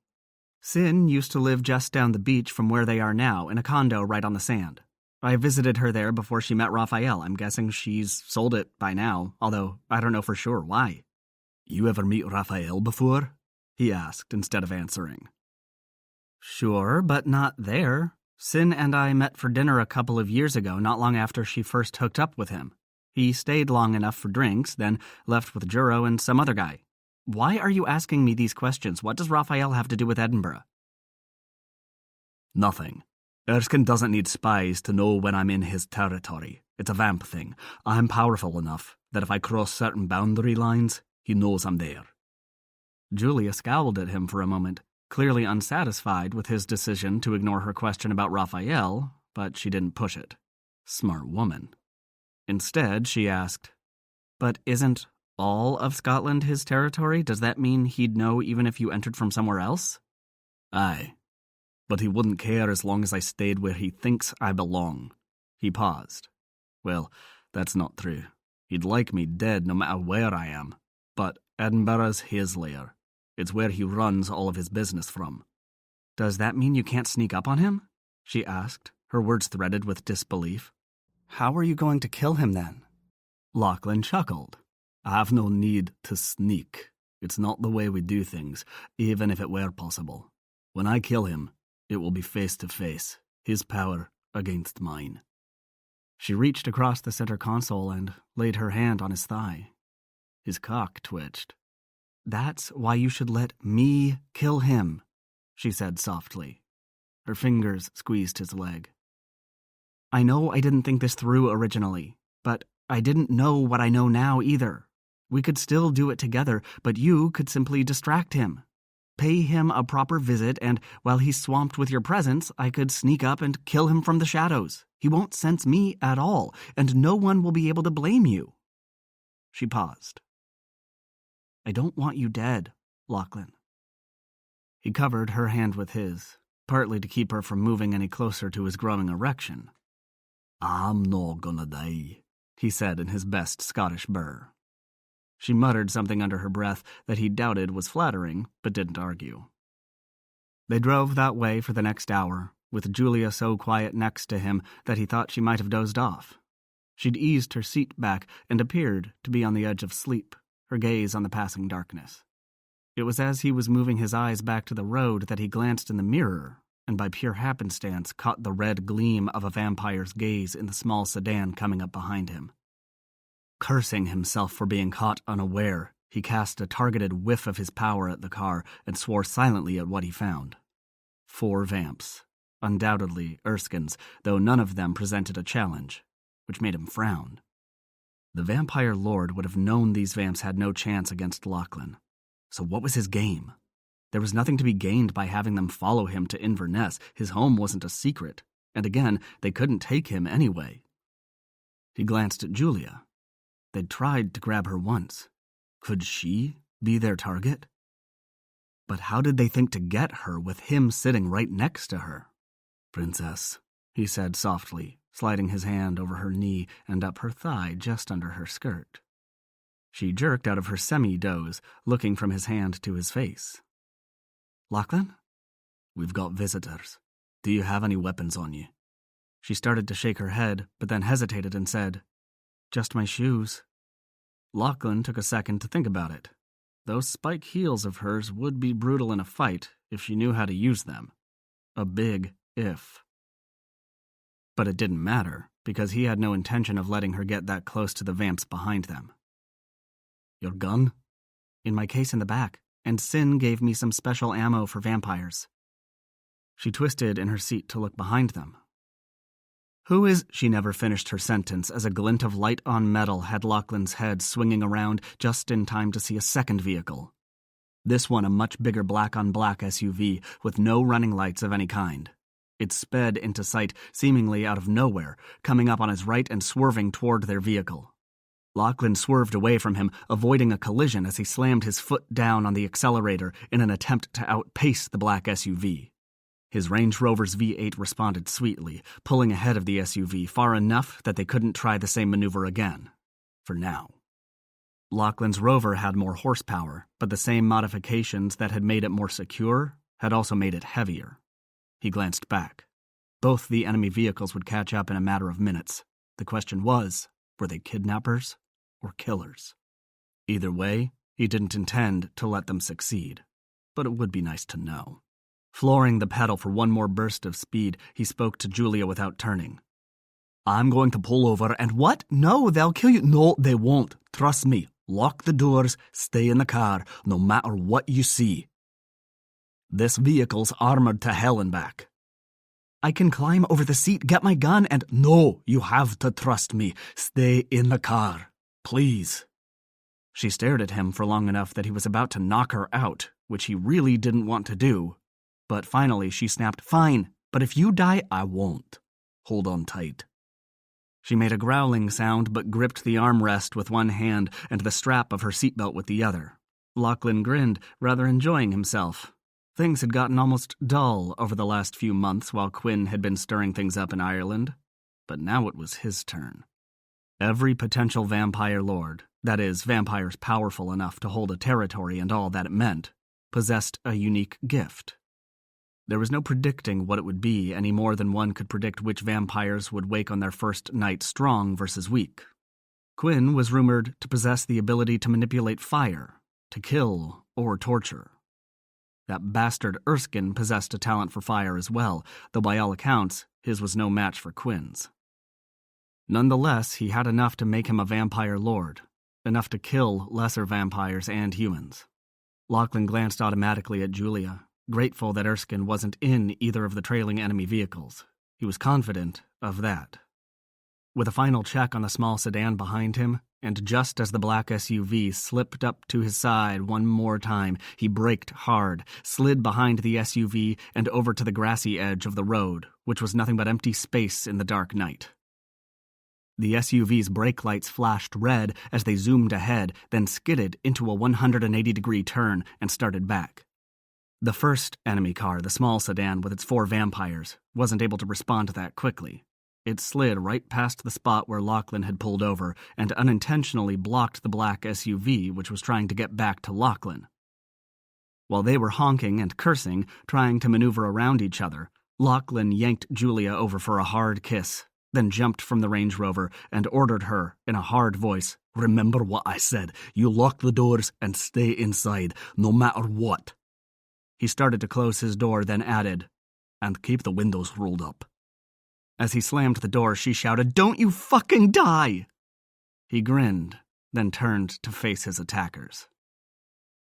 Sin used to live just down the beach from where they are now, in a condo right on the sand. I visited her there before she met Raphael. I'm guessing she's sold it by now, although I don't know for sure why. You ever meet Raphael before? He asked instead of answering. Sure, but not there. Sin and I met for dinner a couple of years ago, not long after she first hooked up with him. He stayed long enough for drinks, then left with Juro and some other guy. Why are you asking me these questions? What does Raphael have to do with Edinburgh? Nothing. Erskine doesn't need spies to know when I'm in his territory. It's a vamp thing. I'm powerful enough that if I cross certain boundary lines, he knows I'm there. Julia scowled at him for a moment, clearly unsatisfied with his decision to ignore her question about Raphael, but she didn't push it. Smart woman. Instead, she asked, "But isn't all of Scotland his territory? Does that mean he'd know even if you entered from somewhere else?" Aye. But he wouldn't care as long as I stayed where he thinks I belong. He paused. Well, that's not true. He'd like me dead no matter where I am. But Edinburgh's his lair. It's where he runs all of his business from. Does that mean you can't sneak up on him? She asked, her words threaded with disbelief. How are you going to kill him then? Lachlan chuckled. I have no need to sneak. It's not the way we do things, even if it were possible. When I kill him, it will be face to face, his power against mine. She reached across the center console and laid her hand on his thigh. His cock twitched. That's why you should let me kill him, she said softly. Her fingers squeezed his leg. I know I didn't think this through originally, but I didn't know what I know now either. We could still do it together, but you could simply distract him. Pay him a proper visit, and while he's swamped with your presence, I could sneak up and kill him from the shadows. He won't sense me at all, and no one will be able to blame you. She paused. I don't want you dead, Lachlan. He covered her hand with his, partly to keep her from moving any closer to his growing erection. I'm not gonna die, he said in his best Scottish burr. She muttered something under her breath that he doubted was flattering, but didn't argue. They drove that way for the next hour, with Julia so quiet next to him that he thought she might have dozed off. She'd eased her seat back and appeared to be on the edge of sleep, her gaze on the passing darkness. It was as he was moving his eyes back to the road that he glanced in the mirror, and by pure happenstance caught the red gleam of a vampire's gaze in the small sedan coming up behind him. Cursing himself for being caught unaware, he cast a targeted whiff of his power at the car and swore silently at what he found. 4 vamps, undoubtedly Erskine's, though none of them presented a challenge, which made him frown. The Vampire Lord would have known these vamps had no chance against Lachlan. So what was his game? There was nothing to be gained by having them follow him to Inverness. His home wasn't a secret, and again, they couldn't take him anyway. He glanced at Julia. They'd tried to grab her once. Could she be their target? But how did they think to get her with him sitting right next to her? Princess, he said softly, sliding his hand over her knee and up her thigh just under her skirt. She jerked out of her semi-doze, looking from his hand to his face. Lachlan? We've got visitors. Do you have any weapons on you? She started to shake her head, but then hesitated and said, Just my shoes. Lachlan took a second to think about it. Those spike heels of hers would be brutal in a fight if she knew how to use them. A big if. But it didn't matter, because he had no intention of letting her get that close to the vamps behind them. Your gun? In my case in the back, and Sin gave me some special ammo for vampires. She twisted in her seat to look behind them. Who is— She never finished her sentence as a glint of light on metal had Lachlan's head swinging around just in time to see a second vehicle. This one a much bigger black-on-black SUV with no running lights of any kind. It sped into sight, seemingly out of nowhere, coming up on his right and swerving toward their vehicle. Lachlan swerved away from him, avoiding a collision as he slammed his foot down on the accelerator in an attempt to outpace the black SUV. His Range Rover's V8 responded sweetly, pulling ahead of the SUV far enough that they couldn't try the same maneuver again. For now. Lachlan's Rover had more horsepower, but the same modifications that had made it more secure had also made it heavier. He glanced back. Both the enemy vehicles would catch up in a matter of minutes. The question was, were they kidnappers or killers? Either way, he didn't intend to let them succeed, but it would be nice to know. Flooring the pedal for one more burst of speed, he spoke to Julia without turning. I'm going to pull over and— What? No, they'll kill you. No, they won't. Trust me. Lock the doors, stay in the car, no matter what you see. This vehicle's armored to hell and back. I can climb over the seat, get my gun, and— No, you have to trust me. Stay in the car. Please. She stared at him for long enough that he was about to knock her out, which he really didn't want to do. But finally she snapped, Fine, but if you die, I won't. Hold on tight. She made a growling sound but gripped the armrest with one hand and the strap of her seatbelt with the other. Lachlan grinned, rather enjoying himself. Things had gotten almost dull over the last few months while Quinn had been stirring things up in Ireland, but now it was his turn. Every potential vampire lord, that is, vampires powerful enough to hold a territory and all that it meant, possessed a unique gift. There was no predicting what it would be any more than one could predict which vampires would wake on their first night strong versus weak. Quinn was rumored to possess the ability to manipulate fire, to kill or torture. That bastard Erskine possessed a talent for fire as well, though by all accounts, his was no match for Quinn's. Nonetheless, he had enough to make him a vampire lord, enough to kill lesser vampires and humans. Lachlan glanced automatically at Julia, grateful that Erskine wasn't in either of the trailing enemy vehicles. He was confident of that. With a final check on the small sedan behind him, and just as the black SUV slipped up to his side one more time, he braked hard, slid behind the SUV and over to the grassy edge of the road, which was nothing but empty space in the dark night. The SUV's brake lights flashed red as they zoomed ahead, then skidded into a 180-degree turn and started back. The first enemy car, the small sedan with its 4 vampires, wasn't able to respond that quickly. It slid right past the spot where Lachlan had pulled over and unintentionally blocked the black SUV, which was trying to get back to Lachlan. While they were honking and cursing, trying to maneuver around each other, Lachlan yanked Julia over for a hard kiss, then jumped from the Range Rover and ordered her, in a hard voice, Remember what I said. You lock the doors and stay inside, no matter what. He started to close his door, then added, And keep the windows rolled up. As he slammed the door, she shouted, Don't you fucking die! He grinned, then turned to face his attackers.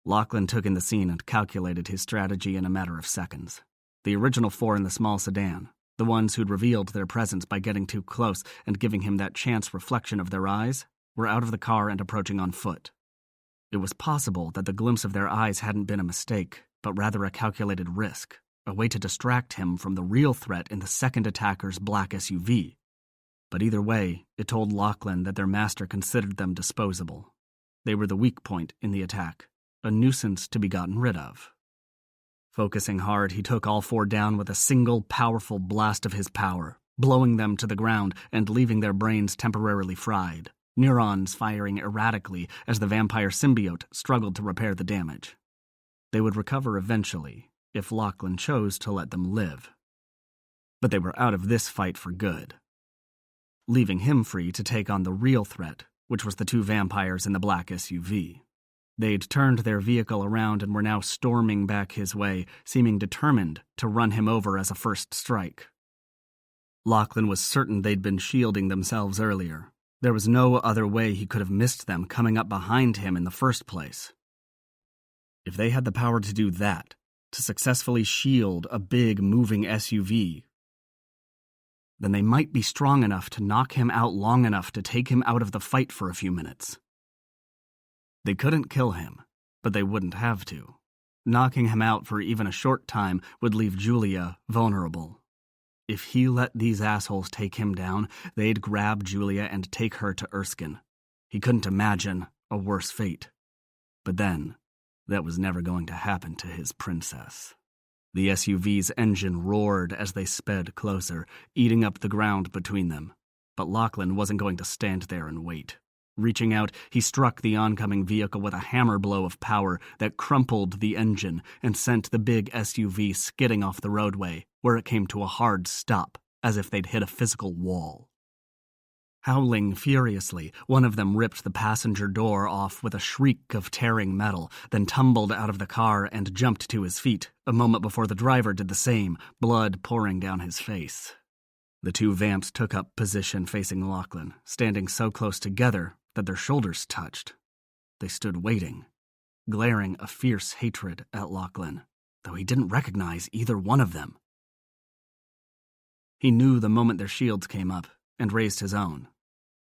Lachlan took in the scene and calculated his strategy in a matter of seconds. The original 4 in the small sedan, the ones who'd revealed their presence by getting too close and giving him that chance reflection of their eyes, were out of the car and approaching on foot. It was possible that the glimpse of their eyes hadn't been a mistake, but rather a calculated risk, a way to distract him from the real threat in the second attacker's black SUV. But either way, it told Lachlan that their master considered them disposable. They were the weak point in the attack, a nuisance to be gotten rid of. Focusing hard, he took all 4 down with a single powerful blast of his power, blowing them to the ground and leaving their brains temporarily fried, neurons firing erratically as the vampire symbiote struggled to repair the damage. They would recover eventually, if Lachlan chose to let them live. But they were out of this fight for good, leaving him free to take on the real threat, which was the 2 vampires in the black SUV. They'd turned their vehicle around and were now storming back his way, seeming determined to run him over as a first strike. Lachlan was certain they'd been shielding themselves earlier. There was no other way he could have missed them coming up behind him in the first place. If they had the power to do that, to successfully shield a big, moving SUV, then they might be strong enough to knock him out long enough to take him out of the fight for a few minutes. They couldn't kill him, but they wouldn't have to. Knocking him out for even a short time would leave Julia vulnerable. If he let these assholes take him down, they'd grab Julia and take her to Erskine. He couldn't imagine a worse fate. But then, that was never going to happen to his princess. The SUV's engine roared as they sped closer, eating up the ground between them. But Lachlan wasn't going to stand there and wait. Reaching out, he struck the oncoming vehicle with a hammer blow of power that crumpled the engine and sent the big SUV skidding off the roadway, where it came to a hard stop, as if they'd hit a physical wall. Howling furiously, one of them ripped the passenger door off with a shriek of tearing metal, then tumbled out of the car and jumped to his feet, a moment before the driver did the same, blood pouring down his face. The two vamps took up position facing Lachlan, standing so close together that their shoulders touched. They stood waiting, glaring a fierce hatred at Lachlan, though he didn't recognize either one of them. He knew the moment their shields came up, and raised his own.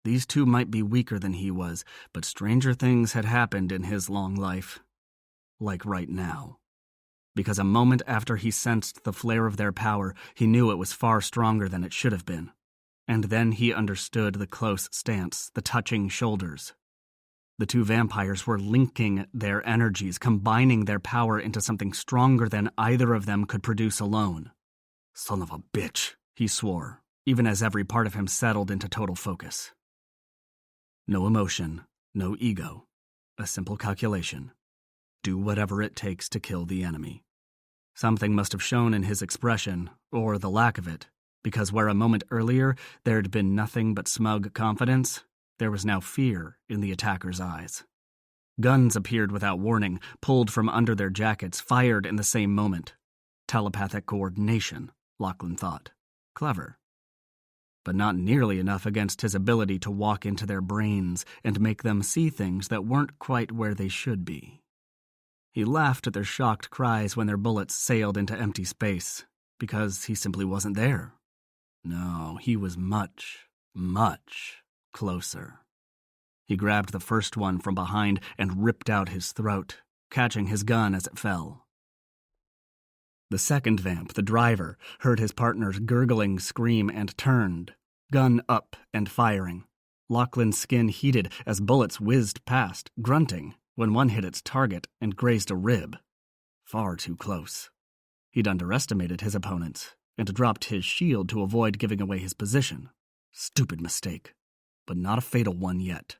These two might be weaker than he was, but stranger things had happened in his long life. Like right now. Because a moment after he sensed the flare of their power, he knew it was far stronger than it should have been. And then he understood the close stance, the touching shoulders. The two vampires were linking their energies, combining their power into something stronger than either of them could produce alone. Son of a bitch, he swore, even as every part of him settled into total focus. No emotion, no ego, a simple calculation. Do whatever it takes to kill the enemy. Something must have shown in his expression, or the lack of it, because where a moment earlier there'd been nothing but smug confidence, there was now fear in the attacker's eyes. Guns appeared without warning, pulled from under their jackets, fired in the same moment. Telepathic coordination, Lachlan thought. Clever. But not nearly enough against his ability to walk into their brains and make them see things that weren't quite where they should be. He laughed at their shocked cries when their bullets sailed into empty space, because he simply wasn't there. No, he was much, much closer. He grabbed the first one from behind and ripped out his throat, catching his gun as it fell. The second vamp, the driver, heard his partner's gurgling scream and turned, gun up and firing. Lachlan's skin heated as bullets whizzed past, grunting, when one hit its target and grazed a rib. Far too close. He'd underestimated his opponents and dropped his shield to avoid giving away his position. Stupid mistake, but not a fatal one yet.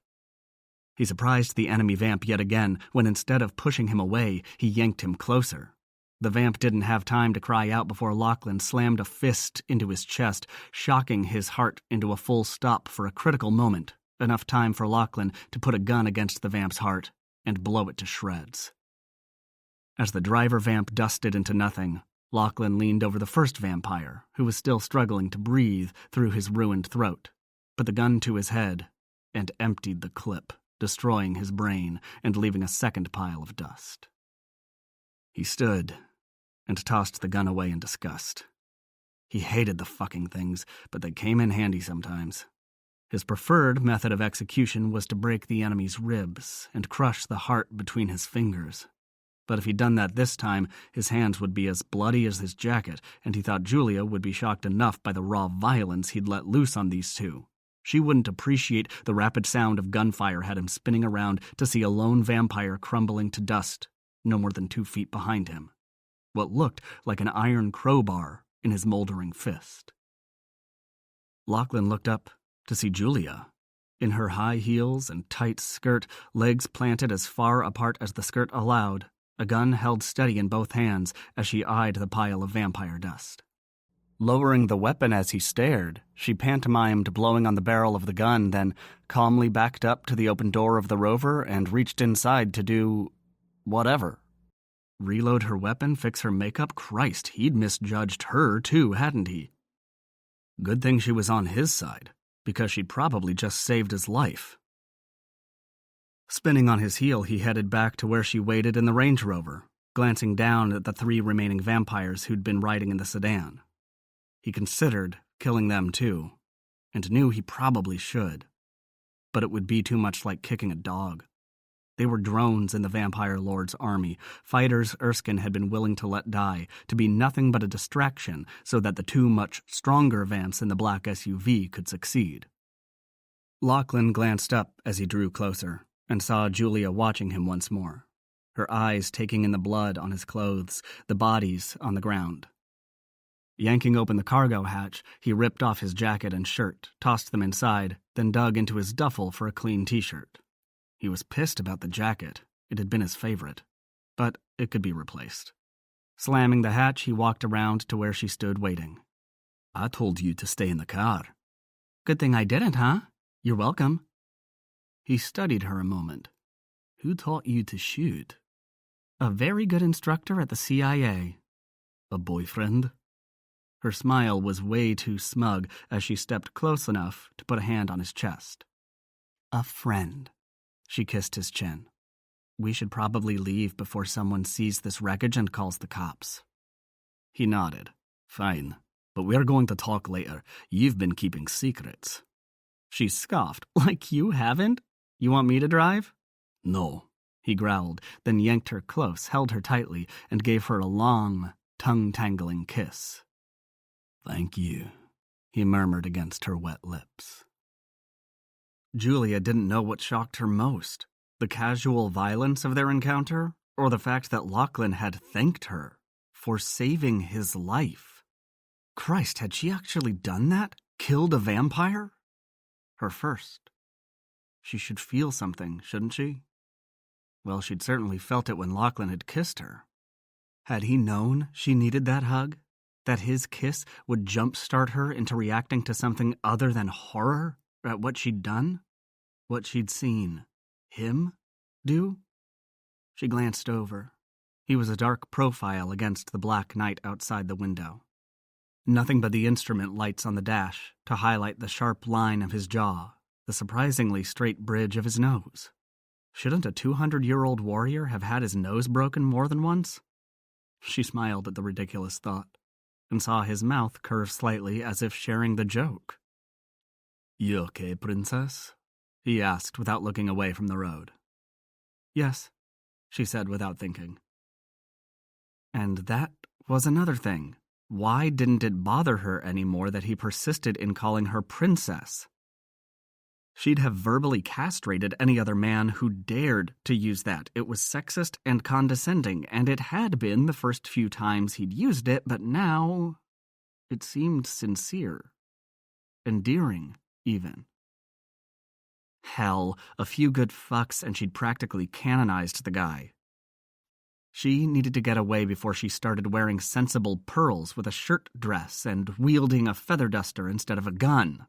He surprised the enemy vamp yet again when instead of pushing him away, he yanked him closer. The vamp didn't have time to cry out before Lachlan slammed a fist into his chest, shocking his heart into a full stop for a critical moment, enough time for Lachlan to put a gun against the vamp's heart and blow it to shreds. As the driver vamp dusted into nothing, Lachlan leaned over the first vampire, who was still struggling to breathe through his ruined throat, put the gun to his head, and emptied the clip, destroying his brain and leaving a second pile of dust. He stood and tossed the gun away in disgust. He hated the fucking things, but they came in handy sometimes. His preferred method of execution was to break the enemy's ribs and crush the heart between his fingers. But if he'd done that this time, his hands would be as bloody as his jacket, and he thought Julia would be shocked enough by the raw violence he'd let loose on these two. She wouldn't appreciate the rapid sound of gunfire had him spinning around to see a lone vampire crumbling to dust, no more than 2 feet behind him. What looked like an iron crowbar in his moldering fist. Lachlan looked up to see Julia, in her high heels and tight skirt, legs planted as far apart as the skirt allowed, a gun held steady in both hands as she eyed the pile of vampire dust. Lowering the weapon as he stared, she pantomimed blowing on the barrel of the gun, then calmly backed up to the open door of the Rover and reached inside to do whatever. Reload her weapon, fix her makeup? Christ, he'd misjudged her too, hadn't he? Good thing she was on his side, because she'd probably just saved his life. Spinning on his heel, he headed back to where she waited in the Range Rover, glancing down at the 3 remaining vampires who'd been riding in the sedan. He considered killing them too, and knew he probably should. But it would be too much like kicking a dog. They were drones in the Vampire Lord's army, fighters Erskine had been willing to let die, to be nothing but a distraction so that the two much stronger vamps in the black SUV could succeed. Lachlan glanced up as he drew closer, and saw Julia watching him once more, her eyes taking in the blood on his clothes, the bodies on the ground. Yanking open the cargo hatch, he ripped off his jacket and shirt, tossed them inside, then dug into his duffel for a clean t-shirt. He was pissed about the jacket. It had been his favorite. But it could be replaced. Slamming the hatch, he walked around to where she stood waiting. I told you to stay in the car. Good thing I didn't, huh? You're welcome. He studied her a moment. Who taught you to shoot? A very good instructor at the CIA. A boyfriend? Her smile was way too smug as she stepped close enough to put a hand on his chest. A friend. She kissed his chin. We should probably leave before someone sees this wreckage and calls the cops. He nodded. Fine, but we're going to talk later. You've been keeping secrets. She scoffed. Like you haven't? You want me to drive? No, he growled, then yanked her close, held her tightly, and gave her a long, tongue-tangling kiss. Thank you, he murmured against her wet lips. Julia didn't know what shocked her most, the casual violence of their encounter, or the fact that Lachlan had thanked her for saving his life. Christ, had she actually done that? Killed a vampire? Her first. She should feel something, shouldn't she? Well, she'd certainly felt it when Lachlan had kissed her. Had he known she needed that hug? That his kiss would jumpstart her into reacting to something other than horror at what she'd done? What she'd seen him do? She glanced over. He was a dark profile against the black night outside the window. Nothing but the instrument lights on the dash to highlight the sharp line of his jaw, the surprisingly straight bridge of his nose. Shouldn't a 200-year-old warrior have had his nose broken more than once? She smiled at the ridiculous thought, and saw his mouth curve slightly as if sharing the joke. You okay, princess? He asked without looking away from the road. Yes, she said without thinking. And that was another thing. Why didn't it bother her anymore that he persisted in calling her princess? She'd have verbally castrated any other man who dared to use that. It was sexist and condescending, and it had been the first few times he'd used it, but now it seemed sincere. Endearing, even. Hell, a few good fucks and she'd practically canonized the guy. She needed to get away before she started wearing sensible pearls with a shirt dress and wielding a feather duster instead of a gun.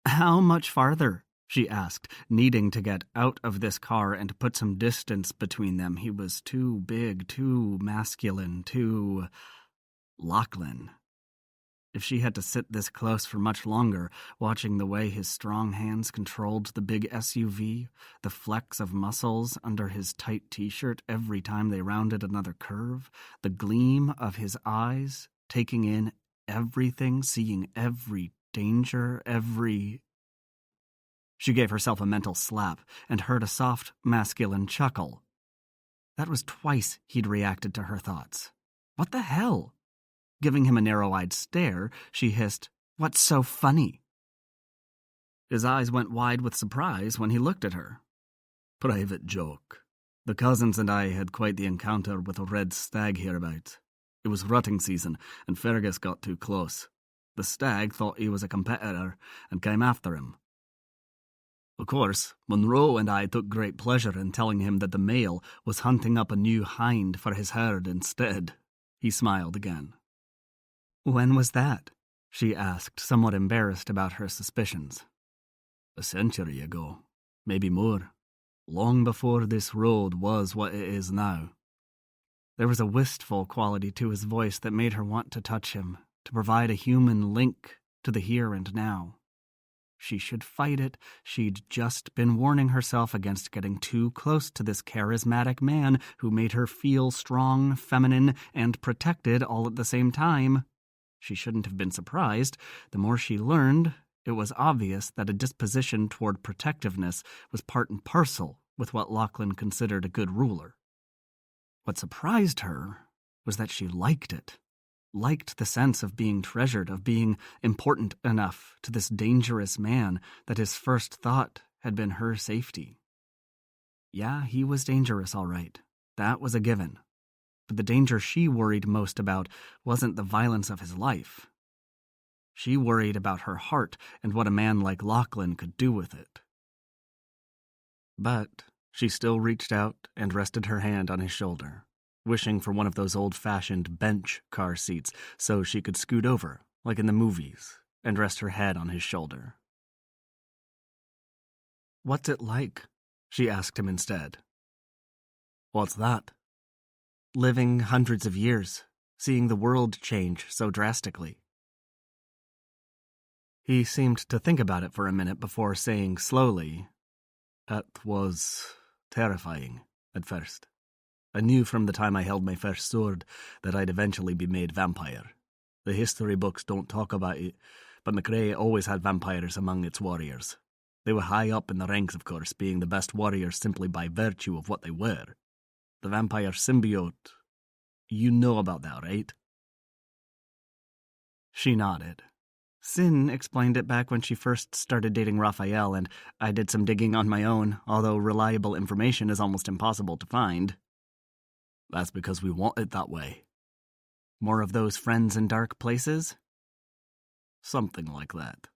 How much farther? She asked, needing to get out of this car and put some distance between them. He was too big, too masculine, too Lachlan. If she had to sit this close for much longer, watching the way his strong hands controlled the big SUV, the flex of muscles under his tight t-shirt every time they rounded another curve, the gleam of his eyes, taking in everything, seeing every danger, She gave herself a mental slap and heard a soft, masculine chuckle. That was twice he'd reacted to her thoughts. What the hell? Giving him a narrow-eyed stare, she hissed, "What's so funny?" His eyes went wide with surprise when he looked at her. Private joke. The cousins and I had quite the encounter with a red stag hereabouts. It was rutting season, and Fergus got too close. The stag thought he was a competitor and came after him. Of course, Monroe and I took great pleasure in telling him that the male was hunting up a new hind for his herd instead. He smiled again. When was that? She asked, somewhat embarrassed about her suspicions. A century ago, maybe more. Long before this road was what it is now. There was a wistful quality to his voice that made her want to touch him, to provide a human link to the here and now. She should fight it. She'd just been warning herself against getting too close to this charismatic man who made her feel strong, feminine, and protected all at the same time. She shouldn't have been surprised. The more she learned, it was obvious that a disposition toward protectiveness was part and parcel with what Lachlan considered a good ruler. What surprised her was that she liked it. Liked the sense of being treasured, of being important enough to this dangerous man that his first thought had been her safety. Yeah, he was dangerous, all right. That was a given. But the danger she worried most about wasn't the violence of his life. She worried about her heart and what a man like Lachlan could do with it. But she still reached out and rested her hand on his shoulder, wishing for one of those old-fashioned bench car seats so she could scoot over, like in the movies, and rest her head on his shoulder. "What's it like?" she asked him instead. "What's that?" "Living hundreds of years, seeing the world change so drastically." He seemed to think about it for a minute before saying slowly, "It was terrifying at first. I knew from the time I held my first sword that I'd eventually be made vampire. The history books don't talk about it, but McRae always had vampires among its warriors. They were high up in the ranks, of course, being the best warriors simply by virtue of what they were. The vampire symbiote, you know about that, right?" She nodded. Sin explained it back when she first started dating Raphael, and I did some digging on my own, although reliable information is almost impossible to find. "That's because we want it that way." "More of those friends in dark places?" "Something like that."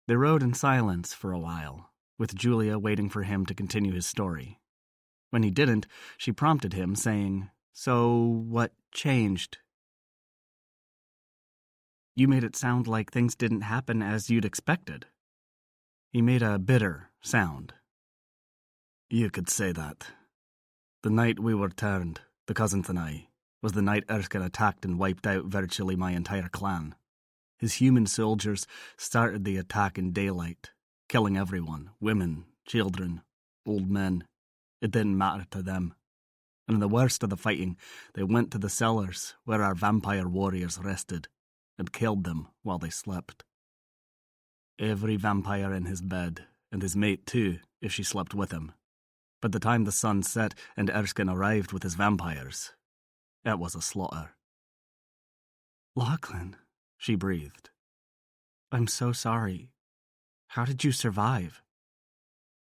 They rode in silence for a while, with Julia waiting for him to continue his story. When he didn't, she prompted him, saying, "So, what changed?" "You made it sound like things didn't happen as you'd expected." He made a bitter sound. "You could say that. The night we were turned, the cousins and I, was the night Erskine attacked and wiped out virtually my entire clan. His human soldiers started the attack in daylight, killing everyone, women, children, old men. It didn't matter to them. And in the worst of the fighting, they went to the cellars where our vampire warriors rested, and killed them while they slept. Every vampire in his bed, and his mate too, if she slept with him. By the time the sun set and Erskine arrived with his vampires, it was a slaughter." "Lachlan," she breathed. "I'm so sorry. How did you survive?"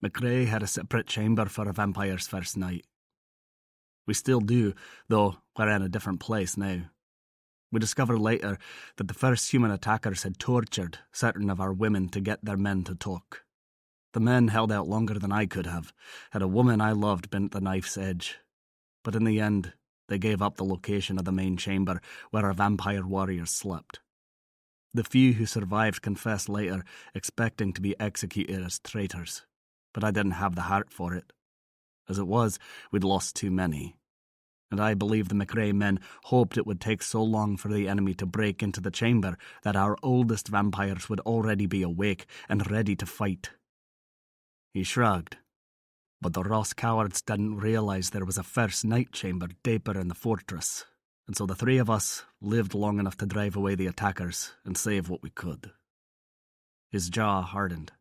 McRae had a separate chamber for a vampire's first night. We still do, though we're in a different place now. We discovered later that the first human attackers had tortured certain of our women to get their men to talk. The men held out longer than I could have, had a woman I loved been at the knife's edge. But in the end, they gave up the location of the main chamber where our vampire warriors slept. The few who survived confessed later, expecting to be executed as traitors, but I didn't have the heart for it. As it was, we'd lost too many. And I believe the McRae men hoped it would take so long for the enemy to break into the chamber that our oldest vampires would already be awake and ready to fight. He shrugged. But the Ross cowards didn't realize there was a first night chamber deeper in the fortress, and so the three of us lived long enough to drive away the attackers and save what we could. His jaw hardened.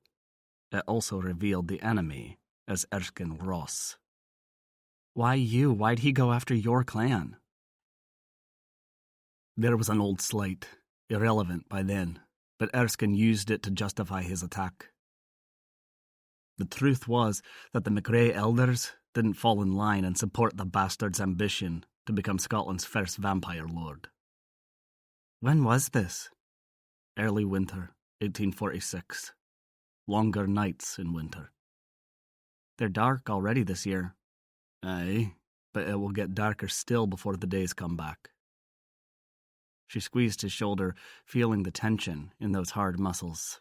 It also revealed the enemy as Erskine Ross. "Why you? Why'd he go after your clan?" There was an old slight, irrelevant by then, but Erskine used it to justify his attack. The truth was that the McRae elders didn't fall in line and support the bastard's ambition to become Scotland's first vampire lord. "When was this?" Early winter, 1846. Longer nights in winter. "They're dark already this year." "Aye, but it will get darker still before the days come back." She squeezed his shoulder, feeling the tension in those hard muscles.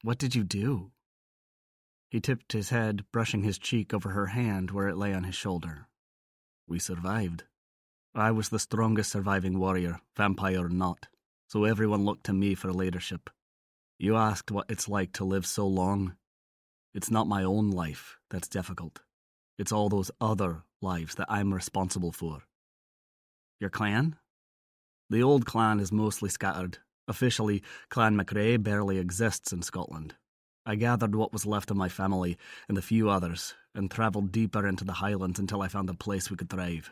"What did you do?" He tipped his head, brushing his cheek over her hand where it lay on his shoulder. "We survived. I was the strongest surviving warrior, vampire or not, so everyone looked to me for leadership. You asked what it's like to live so long. It's not my own life that's difficult. It's all those other lives that I'm responsible for." "Your clan?" The old clan is mostly scattered. Officially, Clan McRae barely exists in Scotland. I gathered what was left of my family and a few others, and travelled deeper into the highlands until I found a place we could thrive.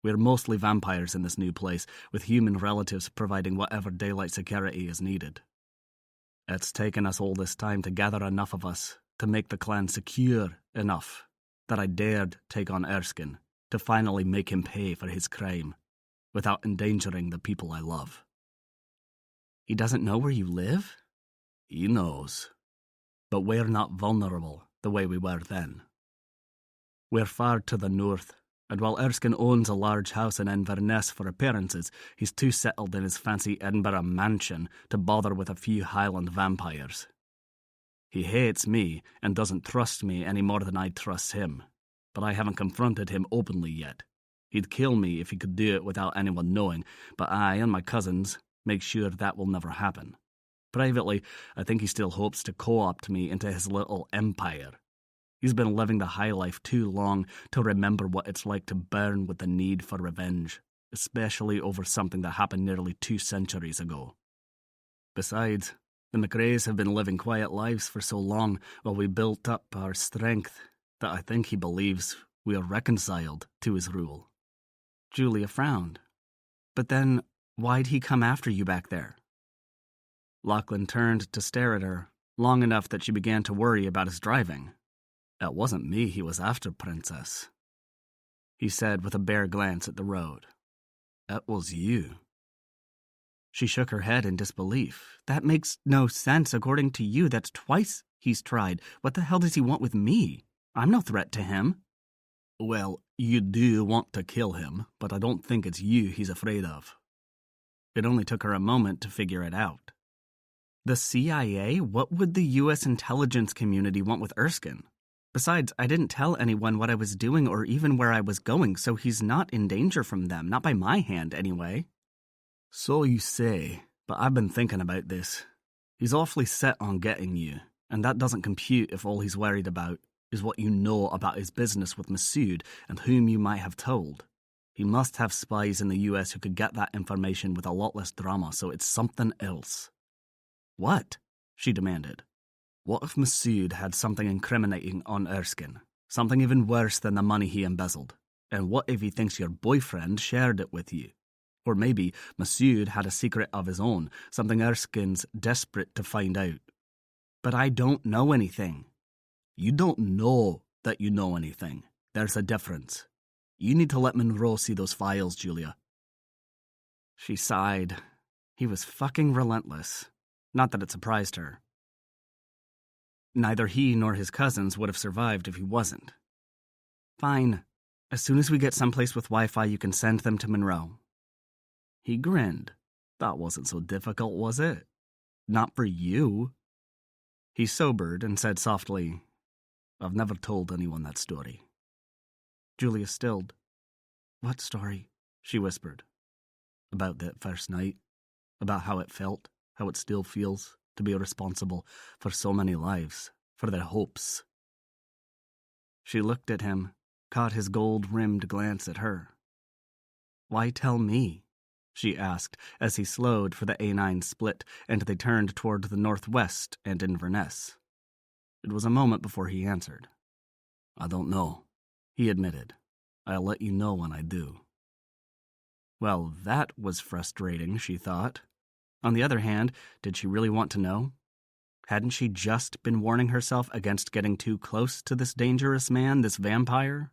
We're mostly vampires in this new place, with human relatives providing whatever daylight security is needed. It's taken us all this time to gather enough of us to make the clan secure enough that I dared take on Erskine to finally make him pay for his crime without endangering the people I love. He doesn't know where you live? He knows. But we're not vulnerable the way we were then. We're far to the north, and while Erskine owns a large house in Inverness for appearances, he's too settled in his fancy Edinburgh mansion to bother with a few Highland vampires. He hates me and doesn't trust me any more than I trust him, but I haven't confronted him openly yet. He'd kill me if he could do it without anyone knowing, but I and my cousins make sure that will never happen. Privately, I think he still hopes to co-opt me into his little empire. He's been living the high life too long to remember what it's like to burn with the need for revenge, especially over something that happened nearly 2 centuries ago. Besides, the McRaes have been living quiet lives for so long while we built up our strength that I think he believes we are reconciled to his rule. Julia frowned. But then, why'd he come after you back there? Lachlan turned to stare at her, long enough that she began to worry about his driving. It wasn't me he was after, Princess, he said with a bare glance at the road. It was you. She shook her head in disbelief. That makes no sense. According to you, that's twice he's tried. What the hell does he want with me? I'm no threat to him. Well, you do want to kill him, but I don't think it's you he's afraid of. It only took her a moment to figure it out. The CIA? What would the U.S. intelligence community want with Erskine? Besides, I didn't tell anyone what I was doing or even where I was going, so he's not in danger from them, not by my hand anyway. So you say, but I've been thinking about this. He's awfully set on getting you, and that doesn't compute if all he's worried about is what you know about his business with Masood and whom you might have told. He must have spies in the US who could get that information with a lot less drama, so it's something else. What? She demanded. What if Masood had something incriminating on Erskine? Something even worse than the money he embezzled? And what if he thinks your boyfriend shared it with you? Or maybe Masood had a secret of his own, something Erskine's desperate to find out. But I don't know anything. You don't know that you know anything. There's a difference. You need to let Monroe see those files, Julia. She sighed. He was fucking relentless. Not that it surprised her. Neither he nor his cousins would have survived if he wasn't. Fine. As soon as we get someplace with Wi-Fi, you can send them to Monroe. He grinned. That wasn't so difficult, was it? Not for you. He sobered and said softly, I've never told anyone that story. Julia stilled. What story? She whispered. About that first night. About how it felt, how it still feels, to be responsible for so many lives, for their hopes. She looked at him, caught his gold-rimmed glance at her. Why tell me? She asked as he slowed for the A9 split and they turned toward the northwest and Inverness. It was a moment before he answered. I don't know, he admitted. I'll let you know when I do. Well, that was frustrating, she thought. On the other hand, did she really want to know? Hadn't she just been warning herself against getting too close to this dangerous man, this vampire?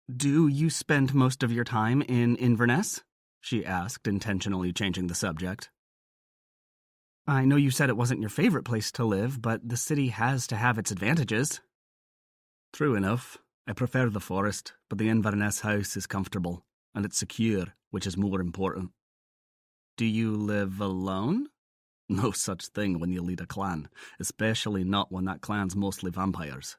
Do you spend most of your time in Inverness? She asked, intentionally changing the subject. I know you said it wasn't your favorite place to live, but the city has to have its advantages. True enough. I prefer the forest, but the Inverness house is comfortable, and it's secure, which is more important. Do you live alone? No such thing when you lead a clan, especially not when that clan's mostly vampires.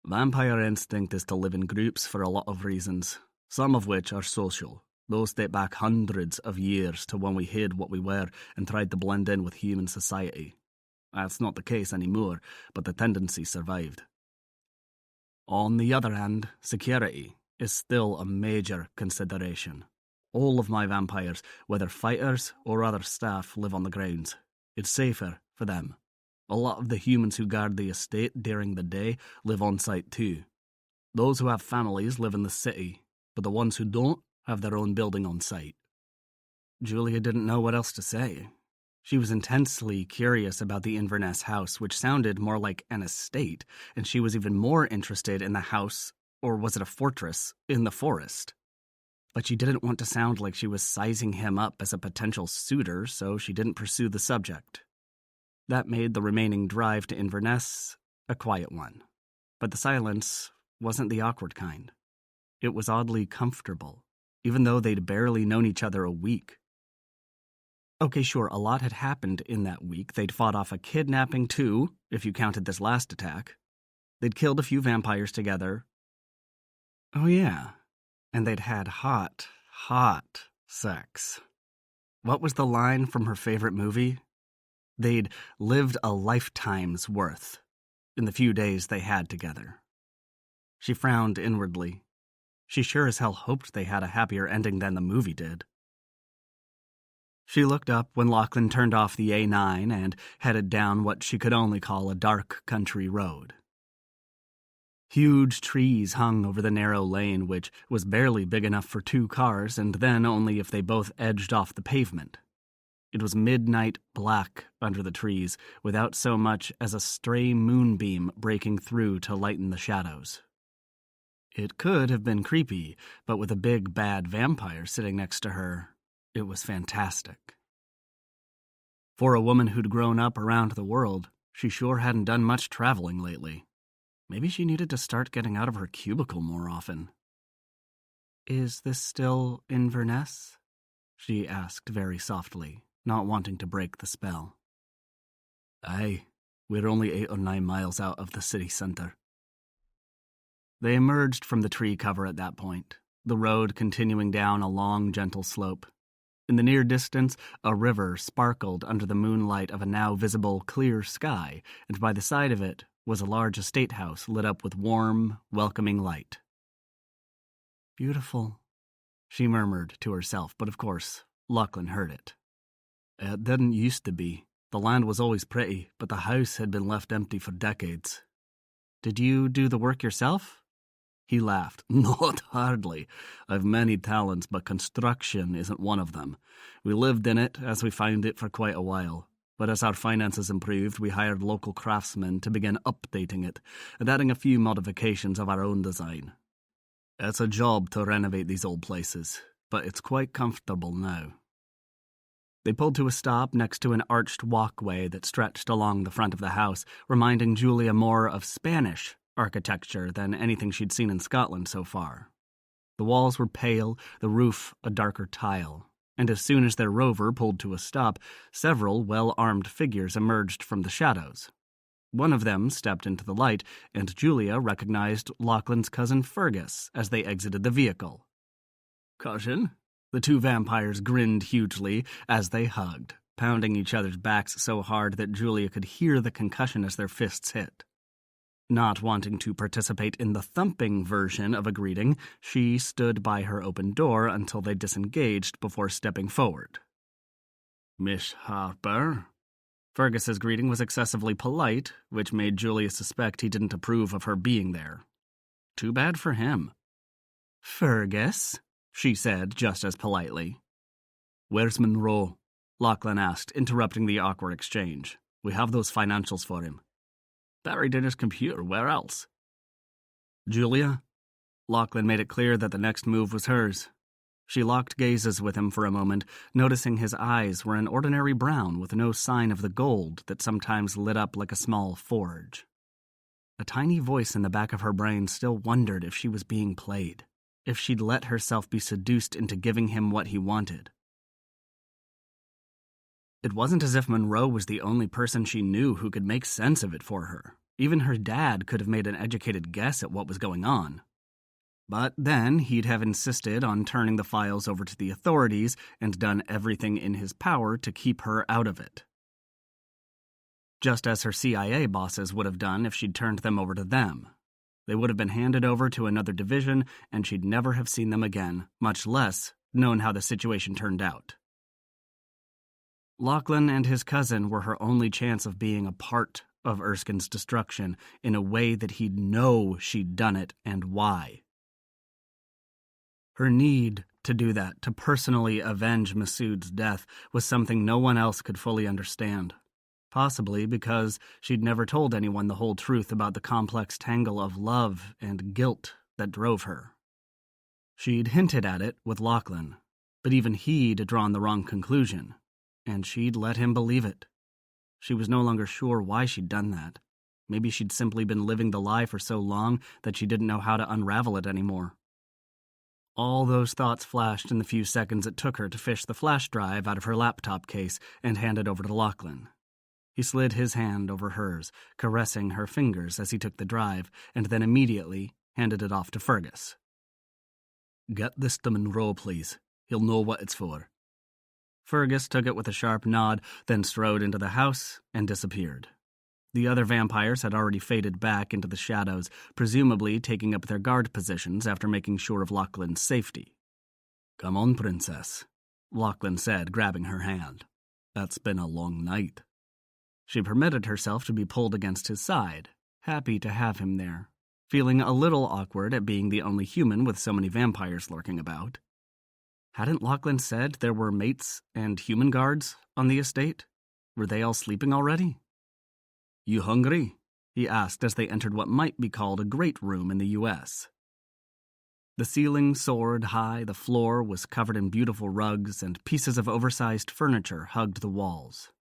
Vampire instinct is to live in groups for a lot of reasons, some of which are social. Those date back hundreds of years to when we hid what we were and tried to blend in with human society. That's not the case anymore, but the tendency survived. On the other hand, security is still a major consideration. All of my vampires, whether fighters or other staff, live on the grounds. It's safer for them. A lot of the humans who guard the estate during the day live on site too. Those who have families live in the city, but the ones who don't have their own building on site. Julia didn't know what else to say. She was intensely curious about the Inverness house, which sounded more like an estate, and she was even more interested in the house, or was it a fortress, in the forest. But she didn't want to sound like she was sizing him up as a potential suitor, so she didn't pursue the subject. That made the remaining drive to Inverness a quiet one. But the silence wasn't the awkward kind. It was oddly comfortable, even though they'd barely known each other a week. Okay, sure, a lot had happened in that week. They'd fought off a kidnapping too, if you counted this last attack. They'd killed a few vampires together. Oh yeah, and they'd had hot sex. What was the line from her favorite movie? They'd lived a lifetime's worth in the few days they had together. She frowned inwardly. She sure as hell hoped they had a happier ending than the movie did. She looked up when Lachlan turned off the A9 and headed down what she could only call a dark country road. Huge trees hung over the narrow lane, which was barely big enough for 2 cars, and then only if they both edged off the pavement. It was midnight black under the trees, without so much as a stray moonbeam breaking through to lighten the shadows. It could have been creepy, but with a big bad vampire sitting next to her, it was fantastic. For a woman who'd grown up around the world, she sure hadn't done much traveling lately. Maybe she needed to start getting out of her cubicle more often. "Is this still Inverness?" she asked very softly, not wanting to break the spell. "Aye, we're only 8 or 9 miles out of the city centre." They emerged from the tree cover at that point, the road continuing down a long, gentle slope. In the near distance, a river sparkled under the moonlight of a now visible clear sky, and by the side of it was a large estate house lit up with warm, welcoming light. "Beautiful," she murmured to herself, but of course, Lachlan heard it. "It didn't used to be. The land was always pretty, but the house had been left empty for decades." "Did you do the work yourself?" He laughed. "Not hardly. I've many talents, but construction isn't one of them. We lived in it as we found it for quite a while. But as our finances improved, we hired local craftsmen to begin updating it and adding a few modifications of our own design. It's a job to renovate these old places, but it's quite comfortable now." They pulled to a stop next to an arched walkway that stretched along the front of the house, reminding Julia more of Spanish architecture than anything she'd seen in Scotland so far. The walls were pale, the roof a darker tile, and as soon as their rover pulled to a stop, several well-armed figures emerged from the shadows. One of them stepped into the light, and Julia recognized Lachlan's cousin Fergus as they exited the vehicle. "Cousin?" The 2 vampires grinned hugely as they hugged, pounding each other's backs so hard that Julia could hear the concussion as their fists hit. Not wanting to participate in the thumping version of a greeting, she stood by her open door until they disengaged before stepping forward. "Miss Harper?" Fergus's greeting was excessively polite, which made Julia suspect he didn't approve of her being there. Too bad for him. "Fergus?" she said just as politely. "Where's Monroe?" Lachlan asked, interrupting the awkward exchange. "We have those financials for him." "Buried in his computer, where else?" "Julia?" Lachlan made it clear that the next move was hers. She locked gazes with him for a moment, noticing his eyes were an ordinary brown with no sign of the gold that sometimes lit up like a small forge. A tiny voice in the back of her brain still wondered if she was being played, if she'd let herself be seduced into giving him what he wanted. It wasn't as if Monroe was the only person she knew who could make sense of it for her. Even her dad could have made an educated guess at what was going on. But then he'd have insisted on turning the files over to the authorities and done everything in his power to keep her out of it. Just as her CIA bosses would have done if she'd turned them over to them. They would have been handed over to another division, and she'd never have seen them again, much less known how the situation turned out. Lachlan and his cousin were her only chance of being a part of Erskine's destruction in a way that he'd know she'd done it and why. Her need to do that, to personally avenge Masood's death, was something no one else could fully understand. Possibly because she'd never told anyone the whole truth about the complex tangle of love and guilt that drove her. She'd hinted at it with Lachlan, but even he'd drawn the wrong conclusion, and she'd let him believe it. She was no longer sure why she'd done that. Maybe she'd simply been living the lie for so long that she didn't know how to unravel it anymore. All those thoughts flashed in the few seconds it took her to fish the flash drive out of her laptop case and hand it over to Lachlan. He slid his hand over hers, caressing her fingers as he took the drive, and then immediately handed it off to Fergus. "Get this to Monroe, please. He'll know what it's for." Fergus took it with a sharp nod, then strode into the house and disappeared. The other vampires had already faded back into the shadows, presumably taking up their guard positions after making sure of Lachlan's safety. "Come on, Princess," Lachlan said, grabbing her hand. "It's been a long night." She permitted herself to be pulled against his side, happy to have him there, feeling a little awkward at being the only human with so many vampires lurking about. Hadn't Lachlan said there were mates and human guards on the estate? Were they all sleeping already? "You hungry?" he asked as they entered what might be called a great room in the U.S. The ceiling soared high, the floor was covered in beautiful rugs, and pieces of oversized furniture hugged the walls.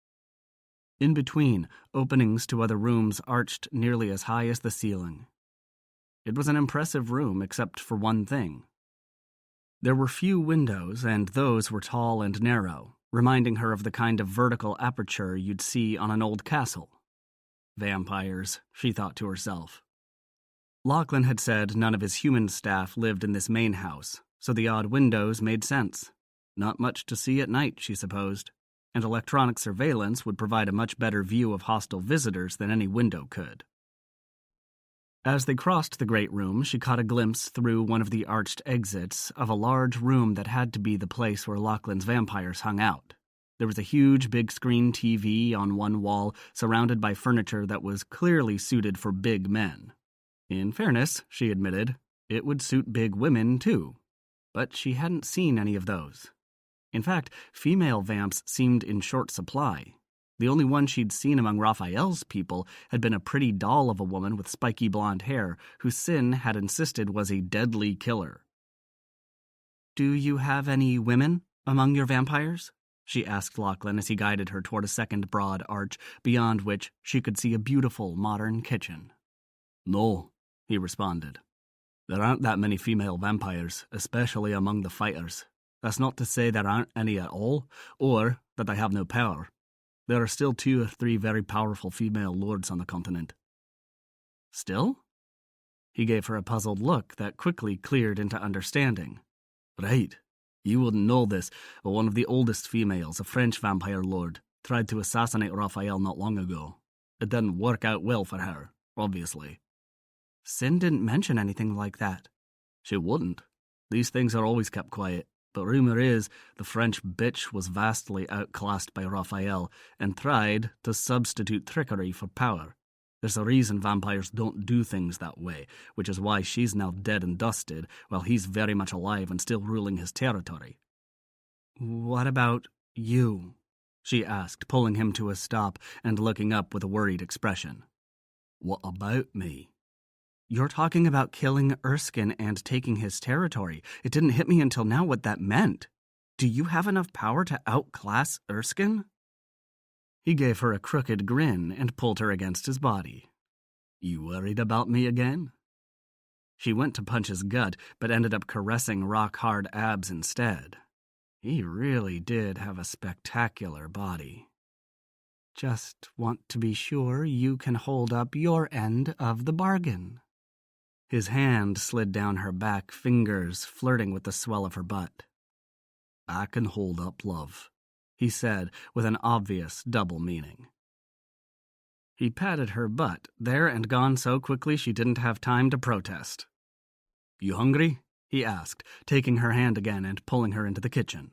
In between, openings to other rooms arched nearly as high as the ceiling. It was an impressive room except for one thing. There were few windows, and those were tall and narrow, reminding her of the kind of vertical aperture you'd see on an old castle. Vampires, she thought to herself. Lachlan had said none of his human staff lived in this main house, so the odd windows made sense. Not much to see at night, she supposed, and electronic surveillance would provide a much better view of hostile visitors than any window could. As they crossed the great room, she caught a glimpse through one of the arched exits of a large room that had to be the place where Lachlan's vampires hung out. There was a huge big-screen TV on one wall, surrounded by furniture that was clearly suited for big men. In fairness, she admitted, it would suit big women, too. But she hadn't seen any of those. In fact, female vamps seemed in short supply. The only one she'd seen among Raphael's people had been a pretty doll of a woman with spiky blonde hair, whose sin had insisted was a deadly killer. "Do you have any women among your vampires?" she asked Lachlan as he guided her toward a second broad arch, beyond which she could see a beautiful modern kitchen. "No," he responded. "There aren't that many female vampires, especially among the fighters. That's not to say there aren't any at all, or that they have no power. There are still 2 or 3 very powerful female lords on the continent." "Still?" He gave her a puzzled look that quickly cleared into understanding. "Right. You wouldn't know this, but one of the oldest females, a French vampire lord, tried to assassinate Raphael not long ago. It didn't work out well for her, obviously." "Sin didn't mention anything like that." "She wouldn't. These things are always kept quiet. But rumor is the French bitch was vastly outclassed by Raphael and tried to substitute trickery for power. There's a reason vampires don't do things that way, which is why she's now dead and dusted, while he's very much alive and still ruling his territory." "What about you?" she asked, pulling him to a stop and looking up with a worried expression. "What about me?" "You're talking about killing Erskine and taking his territory. It didn't hit me until now what that meant. Do you have enough power to outclass Erskine?" He gave her a crooked grin and pulled her against his body. "You worried about me again?" She went to punch his gut, but ended up caressing rock-hard abs instead. He really did have a spectacular body. "Just want to be sure you can hold up your end of the bargain." His hand slid down her back, fingers flirting with the swell of her butt. "I can hold up love," he said with an obvious double meaning. He patted her butt, there and gone so quickly she didn't have time to protest. "You hungry?" he asked, taking her hand again and pulling her into the kitchen.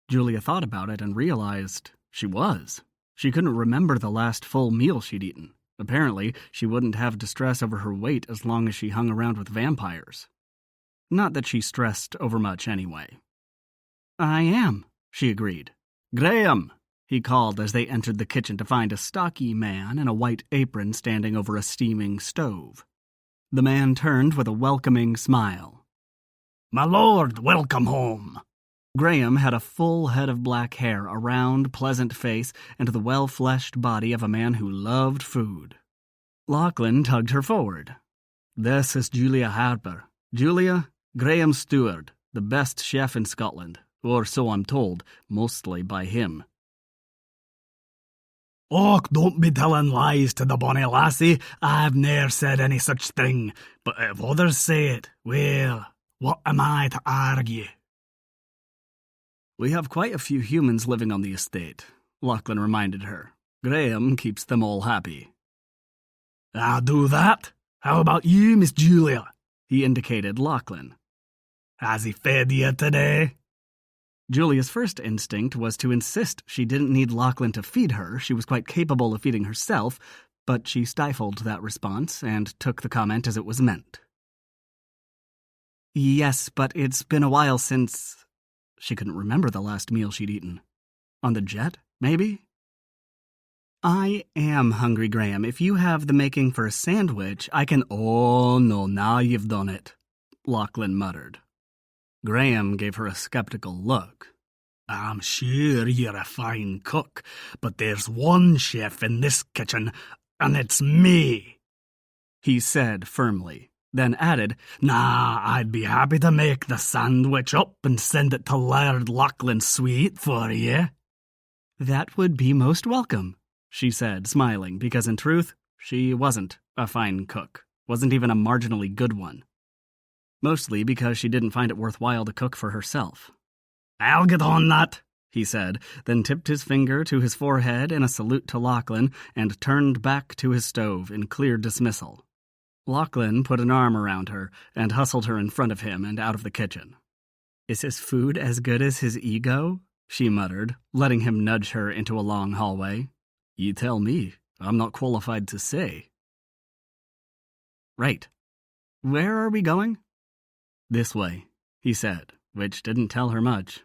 Julia thought about it and realized she was. She couldn't remember the last full meal she'd eaten. Apparently, she wouldn't have distress over her weight as long as she hung around with vampires. Not that she stressed overmuch anyway. "I am," she agreed. "Graham!" he called as they entered the kitchen to find a stocky man in a white apron standing over a steaming stove. The man turned with a welcoming smile. "My lord, welcome home." Graham had a full head of black hair, a round, pleasant face, and the well-fleshed body of a man who loved food. Lachlan tugged her forward. "This is Julia Harper. Julia, Graham's steward, the best chef in Scotland, or so I'm told, mostly by him." "Och, don't be telling lies to the bonny lassie. I've ne'er said any such thing. But if others say it, well, what am I to argue?" "We have quite a few humans living on the estate," Lachlan reminded her. "Graham keeps them all happy." "I do that. How about you, Miss Julia?" He indicated Lachlan. "Has he fed you today?" Julia's first instinct was to insist she didn't need Lachlan to feed her. She was quite capable of feeding herself, but she stifled that response and took the comment as it was meant. "Yes, but it's been a while since..." She couldn't remember the last meal she'd eaten. On the jet, maybe? "I am hungry, Graham. If you have the making for a sandwich, I can..." "Oh, no, now you've done it," Lachlan muttered. Graham gave her a skeptical look. "I'm sure you're a fine cook, but there's one chef in this kitchen, and it's me," he said firmly. Then added, "Nah, I'd be happy to make the sandwich up and send it to Laird Lachlan Sweet for you." "That would be most welcome," she said, smiling, because in truth, she wasn't a fine cook, wasn't even a marginally good one. Mostly because she didn't find it worthwhile to cook for herself. "I'll get on that," he said, then tipped his finger to his forehead in a salute to Lachlan and turned back to his stove in clear dismissal. Lachlan put an arm around her and hustled her in front of him and out of the kitchen. "Is his food as good as his ego?" she muttered, letting him nudge her into a long hallway. "You tell me. I'm not qualified to say." "Right. Where are we going?" "This way," he said, which didn't tell her much.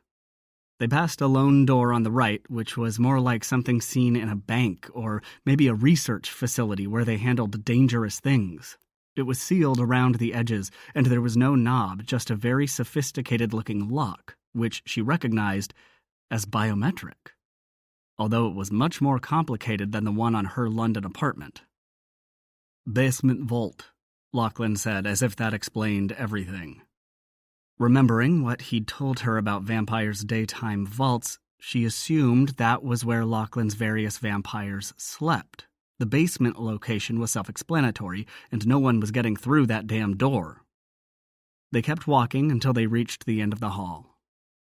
They passed a lone door on the right, which was more like something seen in a bank or maybe a research facility where they handled dangerous things. It was sealed around the edges, and there was no knob, just a very sophisticated-looking lock, which she recognized as biometric, although it was much more complicated than the one on her London apartment. "Basement vault," Lachlan said, as if that explained everything. Remembering what he'd told her about vampires' daytime vaults, she assumed that was where Lachlan's various vampires slept. The basement location was self-explanatory, and no one was getting through that damn door. They kept walking until they reached the end of the hall.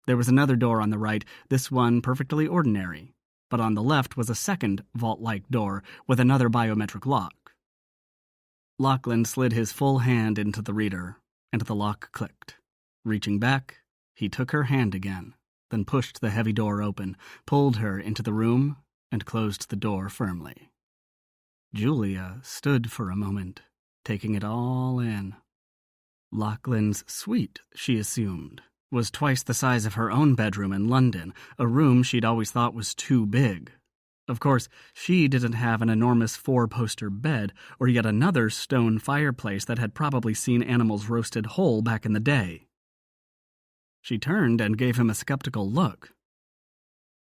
There was another door on the right, this one perfectly ordinary, but on the left was a second vault-like door with another biometric lock. Lachlan slid his full hand into the reader, and the lock clicked. Reaching back, he took her hand again, then pushed the heavy door open, pulled her into the room, and closed the door firmly. Julia stood for a moment, taking it all in. Lachlan's suite, she assumed, was twice the size of her own bedroom in London, a room she'd always thought was too big. Of course, she didn't have an enormous 4-poster bed or yet another stone fireplace that had probably seen animals roasted whole back in the day. She turned and gave him a skeptical look.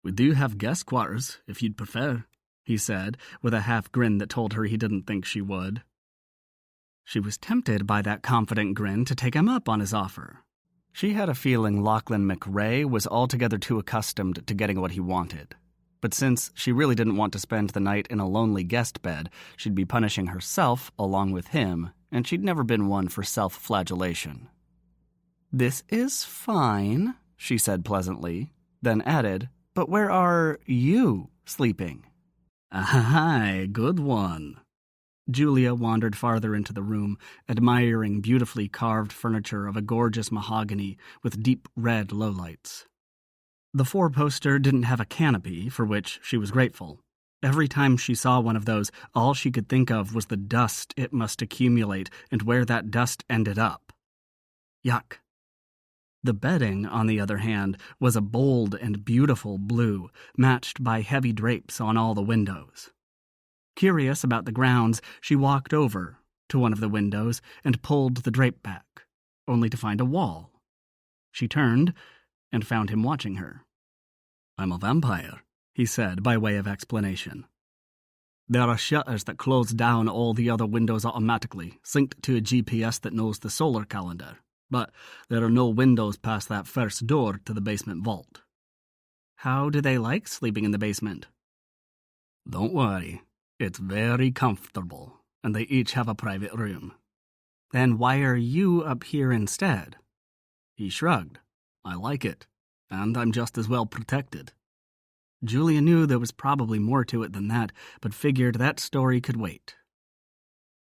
"We do have guest quarters, if you'd prefer," he said, with a half grin that told her he didn't think she would. She was tempted by that confident grin to take him up on his offer. She had a feeling Lachlan McRae was altogether too accustomed to getting what he wanted. But since she really didn't want to spend the night in a lonely guest bed, she'd be punishing herself along with him, and she'd never been one for self-flagellation. "This is fine," she said pleasantly, then added, "But where are you sleeping?" "Aye, good one." Julia wandered farther into the room, admiring beautifully carved furniture of a gorgeous mahogany with deep red lowlights. The four-poster didn't have a canopy, for which she was grateful. Every time she saw one of those, all she could think of was the dust it must accumulate and where that dust ended up. Yuck. The bedding, on the other hand, was a bold and beautiful blue, matched by heavy drapes on all the windows. Curious about the grounds, she walked over to one of the windows and pulled the drape back, only to find a wall. She turned and found him watching her. "I'm a vampire," he said by way of explanation. "There are shutters that close down all the other windows automatically, synced to a GPS that knows the solar calendar. But there are no windows past that first door to the basement vault." "How do they like sleeping in the basement?" "Don't worry. It's very comfortable, and they each have a private room." "Then why are you up here instead?" He shrugged. "I like it, and I'm just as well protected." Julia knew there was probably more to it than that, but figured that story could wait.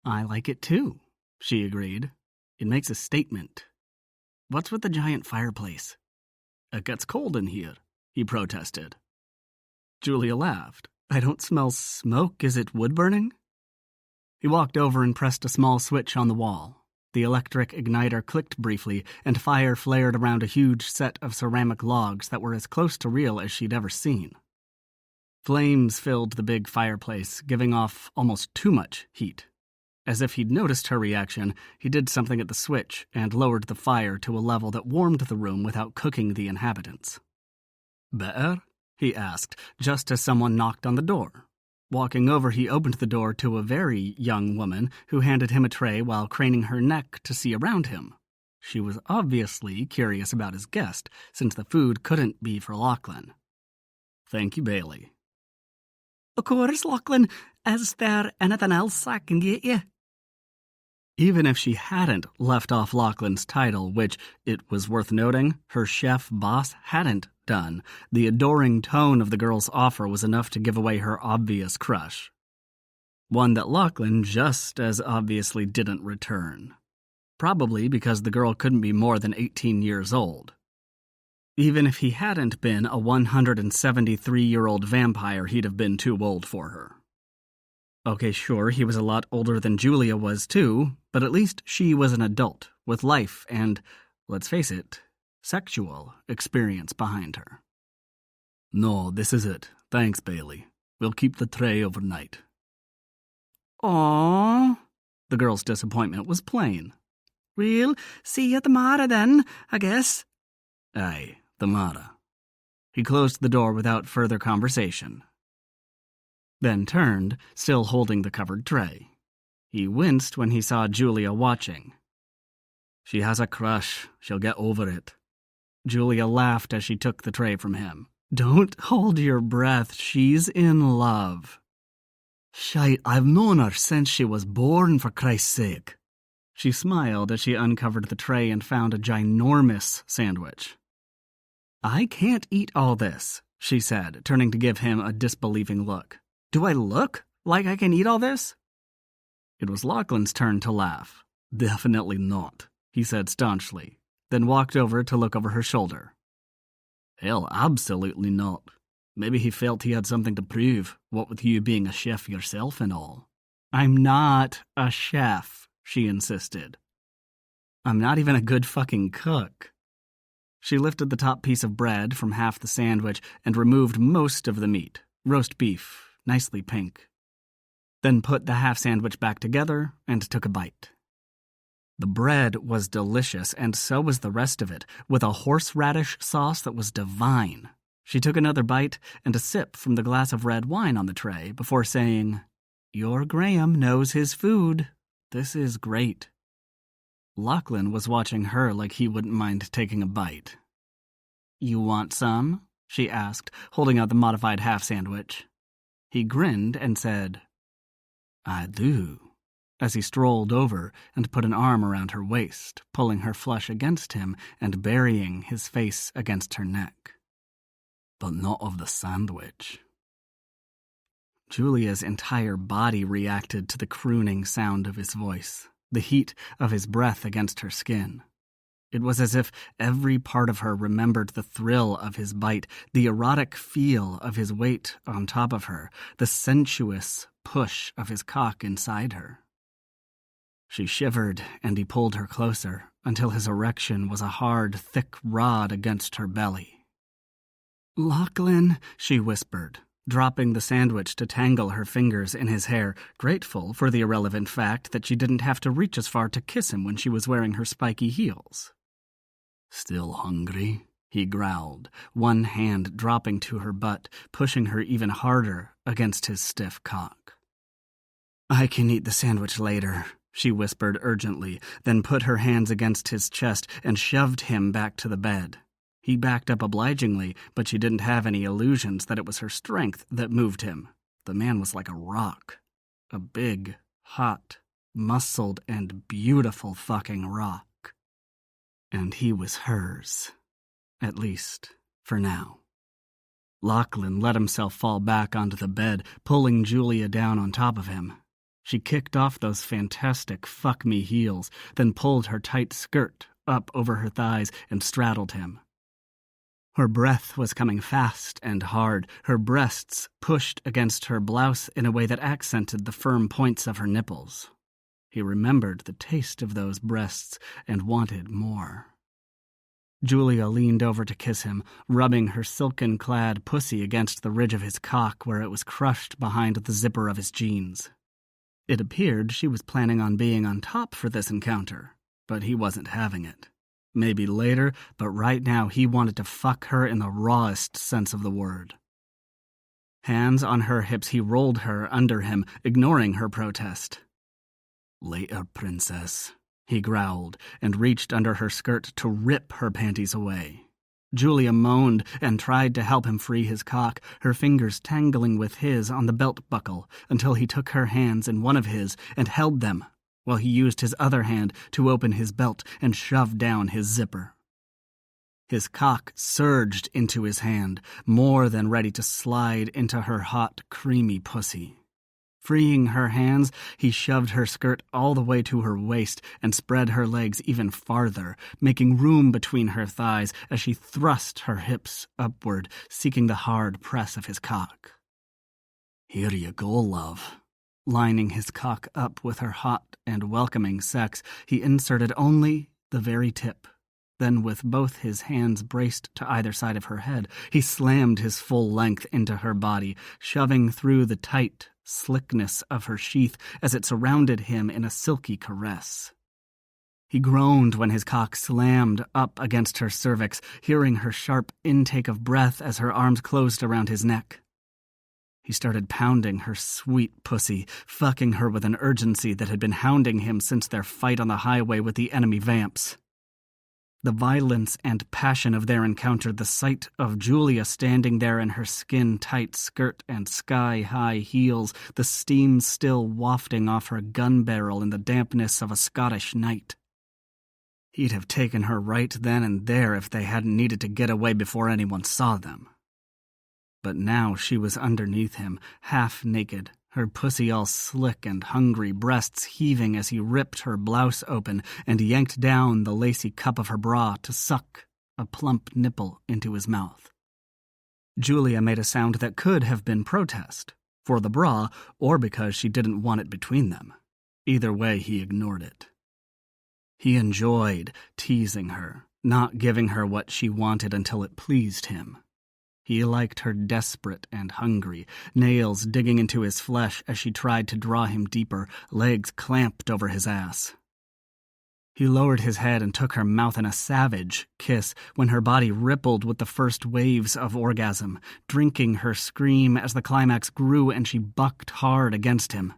"I like it too," she agreed. "It makes a statement." "What's with the giant fireplace?" "It gets cold in here," he protested. Julia laughed. "I don't smell smoke. Is it wood burning?" He walked over and pressed a small switch on the wall. The electric igniter clicked briefly, and fire flared around a huge set of ceramic logs that were as close to real as she'd ever seen. Flames filled the big fireplace, giving off almost too much heat. As if he'd noticed her reaction, he did something at the switch and lowered the fire to a level that warmed the room without cooking the inhabitants. "Better?" he asked, just as someone knocked on the door. Walking over, he opened the door to a very young woman who handed him a tray while craning her neck to see around him. She was obviously curious about his guest, since the food couldn't be for Lachlan. "Thank you, Bailey." "Of course, Lachlan. Is there anything else I can get you?" Even if she hadn't left off Lachlan's title, which, it was worth noting, her chef boss hadn't done, the adoring tone of the girl's offer was enough to give away her obvious crush. One that Lachlan just as obviously didn't return. Probably because the girl couldn't be more than 18 years old. Even if he hadn't been a 173-year-old vampire, he'd have been too old for her. Okay, sure, he was a lot older than Julia was too, but at least she was an adult, with life and, let's face it, sexual experience behind her. "No, this is it. Thanks, Bailey. We'll keep the tray overnight." "Aww." The girl's disappointment was plain. "We'll see you tomorrow then, I guess." Aye, tomorrow. He closed the door without further conversation. Then turned, still holding the covered tray. He winced when he saw Julia watching. "She has a crush. She'll get over it." Julia laughed as she took the tray from him. "Don't hold your breath. She's in love." "Shite, I've known her since she was born, for Christ's sake." She smiled as she uncovered the tray and found a ginormous sandwich. "I can't eat all this," she said, turning to give him a disbelieving look. "Do I look like I can eat all this?" It was Lachlan's turn to laugh. "Definitely not," he said staunchly, then walked over to look over her shoulder. "Hell, absolutely not. Maybe he felt he had something to prove, what with you being a chef yourself and all." "I'm not a chef," she insisted. "I'm not even a good fucking cook." She lifted the top piece of bread from half the sandwich and removed most of the meat, roast beef, nicely pink. Then put the half sandwich back together and took a bite. The bread was delicious, and so was the rest of it, with a horseradish sauce that was divine. She took another bite and a sip from the glass of red wine on the tray before saying, "Your Graham knows his food. This is great." Lachlan was watching her like he wouldn't mind taking a bite. "You want some?" she asked, holding out the modified half sandwich. He grinned and said, "I do," as he strolled over and put an arm around her waist, pulling her flush against him and burying his face against her neck. "But not of the sandwich." Julia's entire body reacted to the crooning sound of his voice, the heat of his breath against her skin. It was as if every part of her remembered the thrill of his bite, the erotic feel of his weight on top of her, the sensuous push of his cock inside her. She shivered, and he pulled her closer, until his erection was a hard, thick rod against her belly. "Lachlan," she whispered, dropping the sandwich to tangle her fingers in his hair, grateful for the irrelevant fact that she didn't have to reach as far to kiss him when she was wearing her spiky heels. "Still hungry?" he growled, one hand dropping to her butt, pushing her even harder against his stiff cock. "I can eat the sandwich later," she whispered urgently, then put her hands against his chest and shoved him back to the bed. He backed up obligingly, but she didn't have any illusions that it was her strength that moved him. The man was like a rock. A big, hot, muscled, and beautiful fucking rock. And he was hers. At least, for now. Lachlan let himself fall back onto the bed, pulling Julia down on top of him. She kicked off those fantastic fuck-me heels, then pulled her tight skirt up over her thighs and straddled him. Her breath was coming fast and hard, her breasts pushed against her blouse in a way that accented the firm points of her nipples. He remembered the taste of those breasts and wanted more. Julia leaned over to kiss him, rubbing her silken-clad pussy against the ridge of his cock where it was crushed behind the zipper of his jeans. It appeared she was planning on being on top for this encounter, but he wasn't having it. Maybe later, but right now he wanted to fuck her in the rawest sense of the word. Hands on her hips, he rolled her under him, ignoring her protest. "Later, princess," he growled, and reached under her skirt to rip her panties away. Julia moaned and tried to help him free his cock, her fingers tangling with his on the belt buckle, until he took her hands in one of his and held them, while he used his other hand to open his belt and shove down his zipper. His cock surged into his hand, more than ready to slide into her hot, creamy pussy. Freeing her hands, he shoved her skirt all the way to her waist and spread her legs even farther, making room between her thighs as she thrust her hips upward, seeking the hard press of his cock. "Here you go, love." Lining his cock up with her hot and welcoming sex, he inserted only the very tip. Then, with both his hands braced to either side of her head, he slammed his full length into her body, shoving through the tight slickness of her sheath as it surrounded him in a silky caress. He groaned when his cock slammed up against her cervix, hearing her sharp intake of breath as her arms closed around his neck. He started pounding her sweet pussy, fucking her with an urgency that had been hounding him since their fight on the highway with the enemy vamps. The violence and passion of their encounter, the sight of Julia standing there in her skin-tight skirt and sky-high heels, the steam still wafting off her gun barrel in the dampness of a Scottish night. He'd have taken her right then and there if they hadn't needed to get away before anyone saw them. But now she was underneath him, half naked, her pussy all slick and hungry, breasts heaving as he ripped her blouse open and yanked down the lacy cup of her bra to suck a plump nipple into his mouth. Julia made a sound that could have been protest, for the bra or because she didn't want it between them. Either way, he ignored it. He enjoyed teasing her, not giving her what she wanted until it pleased him. He liked her desperate and hungry, nails digging into his flesh as she tried to draw him deeper, legs clamped over his ass. He lowered his head and took her mouth in a savage kiss when her body rippled with the first waves of orgasm, drinking her scream as the climax grew and she bucked hard against him.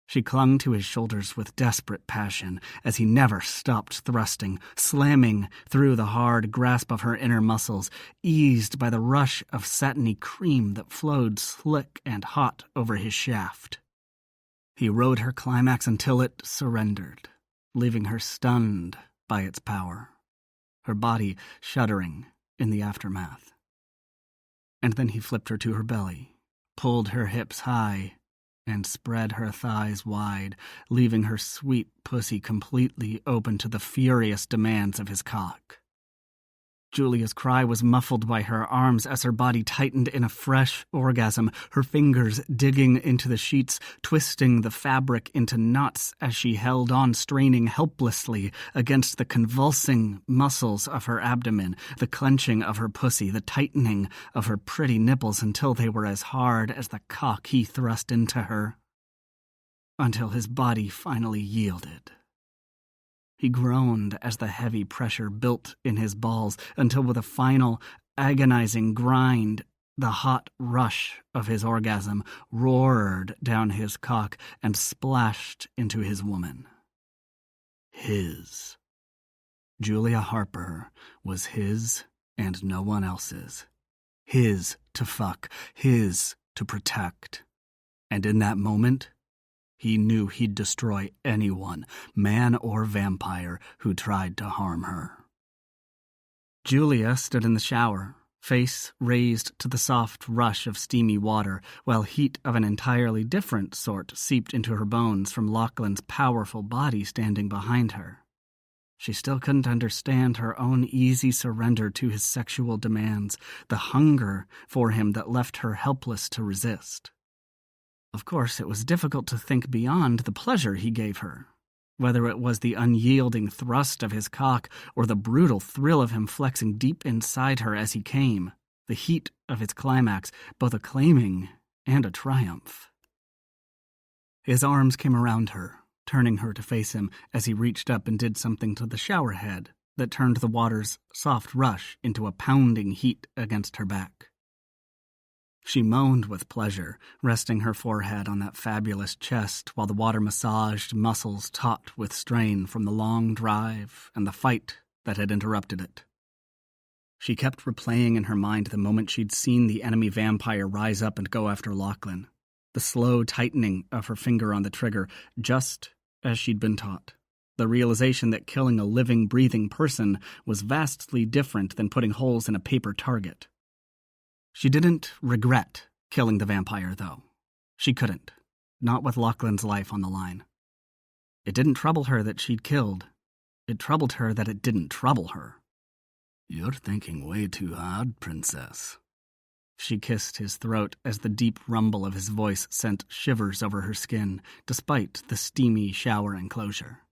She clung to his shoulders with desperate passion as he never stopped thrusting, slamming through the hard grasp of her inner muscles, eased by the rush of satiny cream that flowed slick and hot over his shaft. He rode her climax until it surrendered, leaving her stunned by its power, her body shuddering in the aftermath. And then he flipped her to her belly, pulled her hips high, and spread her thighs wide, leaving her sweet pussy completely open to the furious demands of his cock. Julia's cry was muffled by her arms as her body tightened in a fresh orgasm, her fingers digging into the sheets, twisting the fabric into knots as she held on, straining helplessly against the convulsing muscles of her abdomen, the clenching of her pussy, the tightening of her pretty nipples until they were as hard as the cock he thrust into her, until his body finally yielded. He groaned as the heavy pressure built in his balls until with a final, agonizing grind, the hot rush of his orgasm roared down his cock and splashed into his woman. His. Julia Harper was his and no one else's. His to fuck, his to protect. And in that moment, he knew he'd destroy anyone, man or vampire, who tried to harm her. Julia stood in the shower, face raised to the soft rush of steamy water, while heat of an entirely different sort seeped into her bones from Lachlan's powerful body standing behind her. She still couldn't understand her own easy surrender to his sexual demands, the hunger for him that left her helpless to resist. Of course, it was difficult to think beyond the pleasure he gave her, whether it was the unyielding thrust of his cock or the brutal thrill of him flexing deep inside her as he came, the heat of his climax, both a claiming and a triumph. His arms came around her, turning her to face him as he reached up and did something to the shower head that turned the water's soft rush into a pounding heat against her back. She moaned with pleasure, resting her forehead on that fabulous chest while the water massaged muscles taut with strain from the long drive and the fight that had interrupted it. She kept replaying in her mind the moment she'd seen the enemy vampire rise up and go after Lachlan, the slow tightening of her finger on the trigger, just as she'd been taught. The realization that killing a living, breathing person was vastly different than putting holes in a paper target. She didn't regret killing the vampire, though. She couldn't. Not with Lachlan's life on the line. It didn't trouble her that she'd killed. It troubled her that it didn't trouble her. "You're thinking way too hard, princess." She kissed his throat as the deep rumble of his voice sent shivers over her skin, despite the steamy shower enclosure.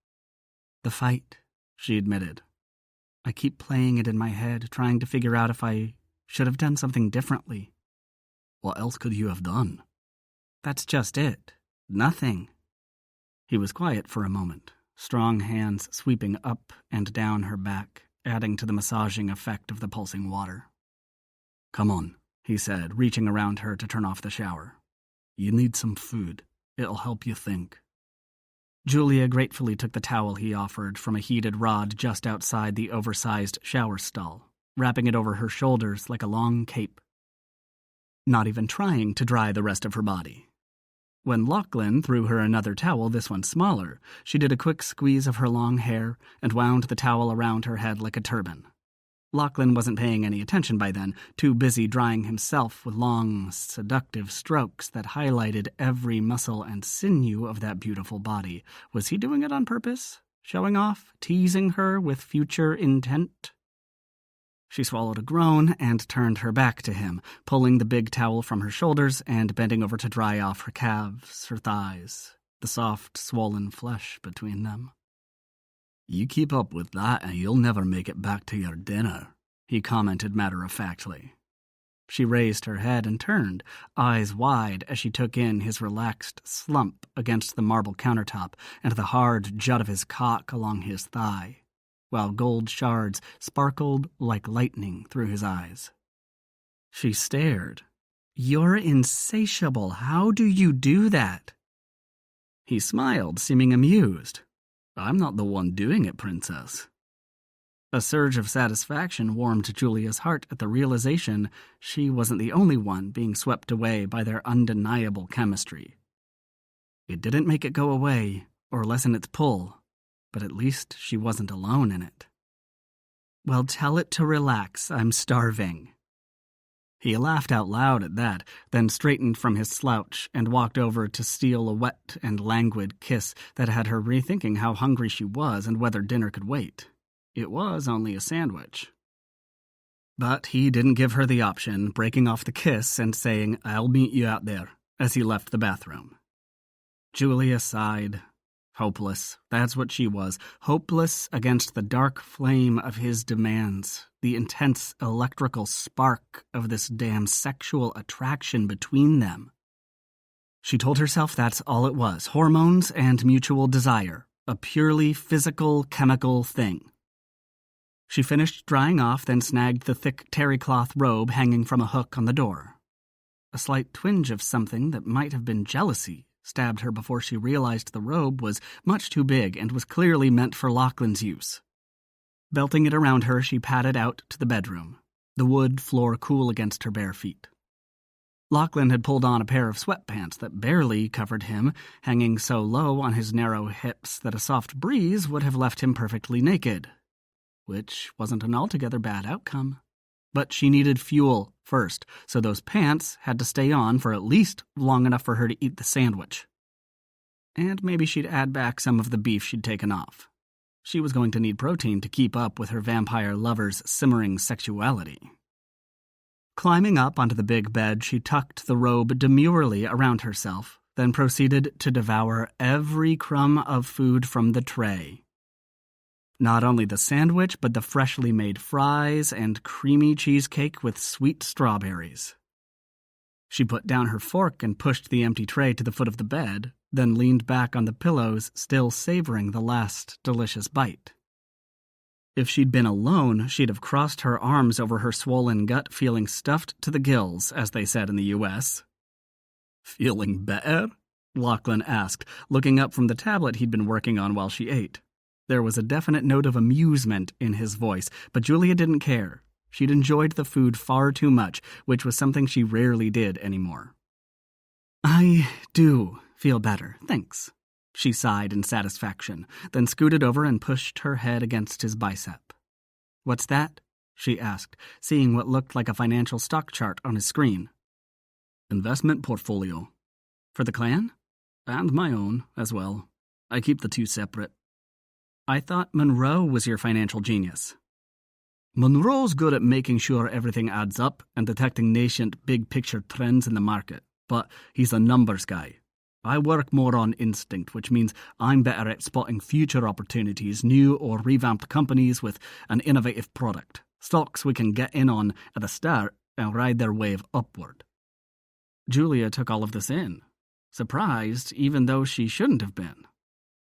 "The fight," she admitted. "I keep playing it in my head, trying to figure out if I should have done something differently." "What else could you have done?" "That's just it. Nothing." He was quiet for a moment, strong hands sweeping up and down her back, adding to the massaging effect of the pulsing water. "Come on," he said, reaching around her to turn off the shower. "You need some food. It'll help you think." Julia gratefully took the towel he offered from a heated rod just outside the oversized shower stall, wrapping it over her shoulders like a long cape, not even trying to dry the rest of her body. When Lachlan threw her another towel, this one smaller, she did a quick squeeze of her long hair and wound the towel around her head like a turban. Lachlan wasn't paying any attention by then, too busy drying himself with long, seductive strokes that highlighted every muscle and sinew of that beautiful body. Was he doing it on purpose? Showing off? Teasing her with future intent? She swallowed a groan and turned her back to him, pulling the big towel from her shoulders and bending over to dry off her calves, her thighs, the soft, swollen flesh between them. "You keep up with that and you'll never make it back to your dinner," he commented matter-of-factly. She raised her head and turned, eyes wide as she took in his relaxed slump against the marble countertop and the hard jut of his cock along his thigh, while gold shards sparkled like lightning through his eyes. She stared. "You're insatiable. How do you do that?" He smiled, seeming amused. "I'm not the one doing it, princess." A surge of satisfaction warmed Julia's heart at the realization she wasn't the only one being swept away by their undeniable chemistry. It didn't make it go away or lessen its pull, but at least she wasn't alone in it. "Well, tell it to relax. I'm starving." He laughed out loud at that, then straightened from his slouch and walked over to steal a wet and languid kiss that had her rethinking how hungry she was and whether dinner could wait. It was only a sandwich. But he didn't give her the option, breaking off the kiss and saying, "I'll meet you out there," as he left the bathroom. Julia sighed. Hopeless. That's what she was. Hopeless against the dark flame of his demands, the intense electrical spark of this damn sexual attraction between them. She told herself that's all it was, hormones and mutual desire, a purely physical, chemical thing. She finished drying off, then snagged the thick terry cloth robe hanging from a hook on the door. A slight twinge of something that might have been jealousy stabbed her before she realized the robe was much too big and was clearly meant for Lachlan's use. Belting it around her, she padded out to the bedroom, the wood floor cool against her bare feet. Lachlan had pulled on a pair of sweatpants that barely covered him, hanging so low on his narrow hips that a soft breeze would have left him perfectly naked, which wasn't an altogether bad outcome. But she needed fuel first, so those pants had to stay on for at least long enough for her to eat the sandwich. And maybe she'd add back some of the beef she'd taken off. She was going to need protein to keep up with her vampire lover's simmering sexuality. Climbing up onto the big bed, she tucked the robe demurely around herself, then proceeded to devour every crumb of food from the tray. Not only the sandwich, but the freshly made fries and creamy cheesecake with sweet strawberries. She put down her fork and pushed the empty tray to the foot of the bed, then leaned back on the pillows, still savoring the last delicious bite. If she'd been alone, she'd have crossed her arms over her swollen gut, feeling stuffed to the gills, as they said in the U.S. "Feeling better?" Lachlan asked, looking up from the tablet he'd been working on while she ate. There was a definite note of amusement in his voice, but Julia didn't care. She'd enjoyed the food far too much, which was something she rarely did anymore. "I do feel better, thanks," she sighed in satisfaction, then scooted over and pushed her head against his bicep. "What's that?" she asked, seeing what looked like a financial stock chart on his screen. "Investment portfolio. For the clan? And my own, as well. I keep the two separate." "I thought Monroe was your financial genius." "Monroe's good at making sure everything adds up and detecting nascent big-picture trends in the market, but he's a numbers guy. I work more on instinct, which means I'm better at spotting future opportunities, new or revamped companies with an innovative product, stocks we can get in on at the start and ride their wave upward." Julia took all of this in, surprised even though she shouldn't have been.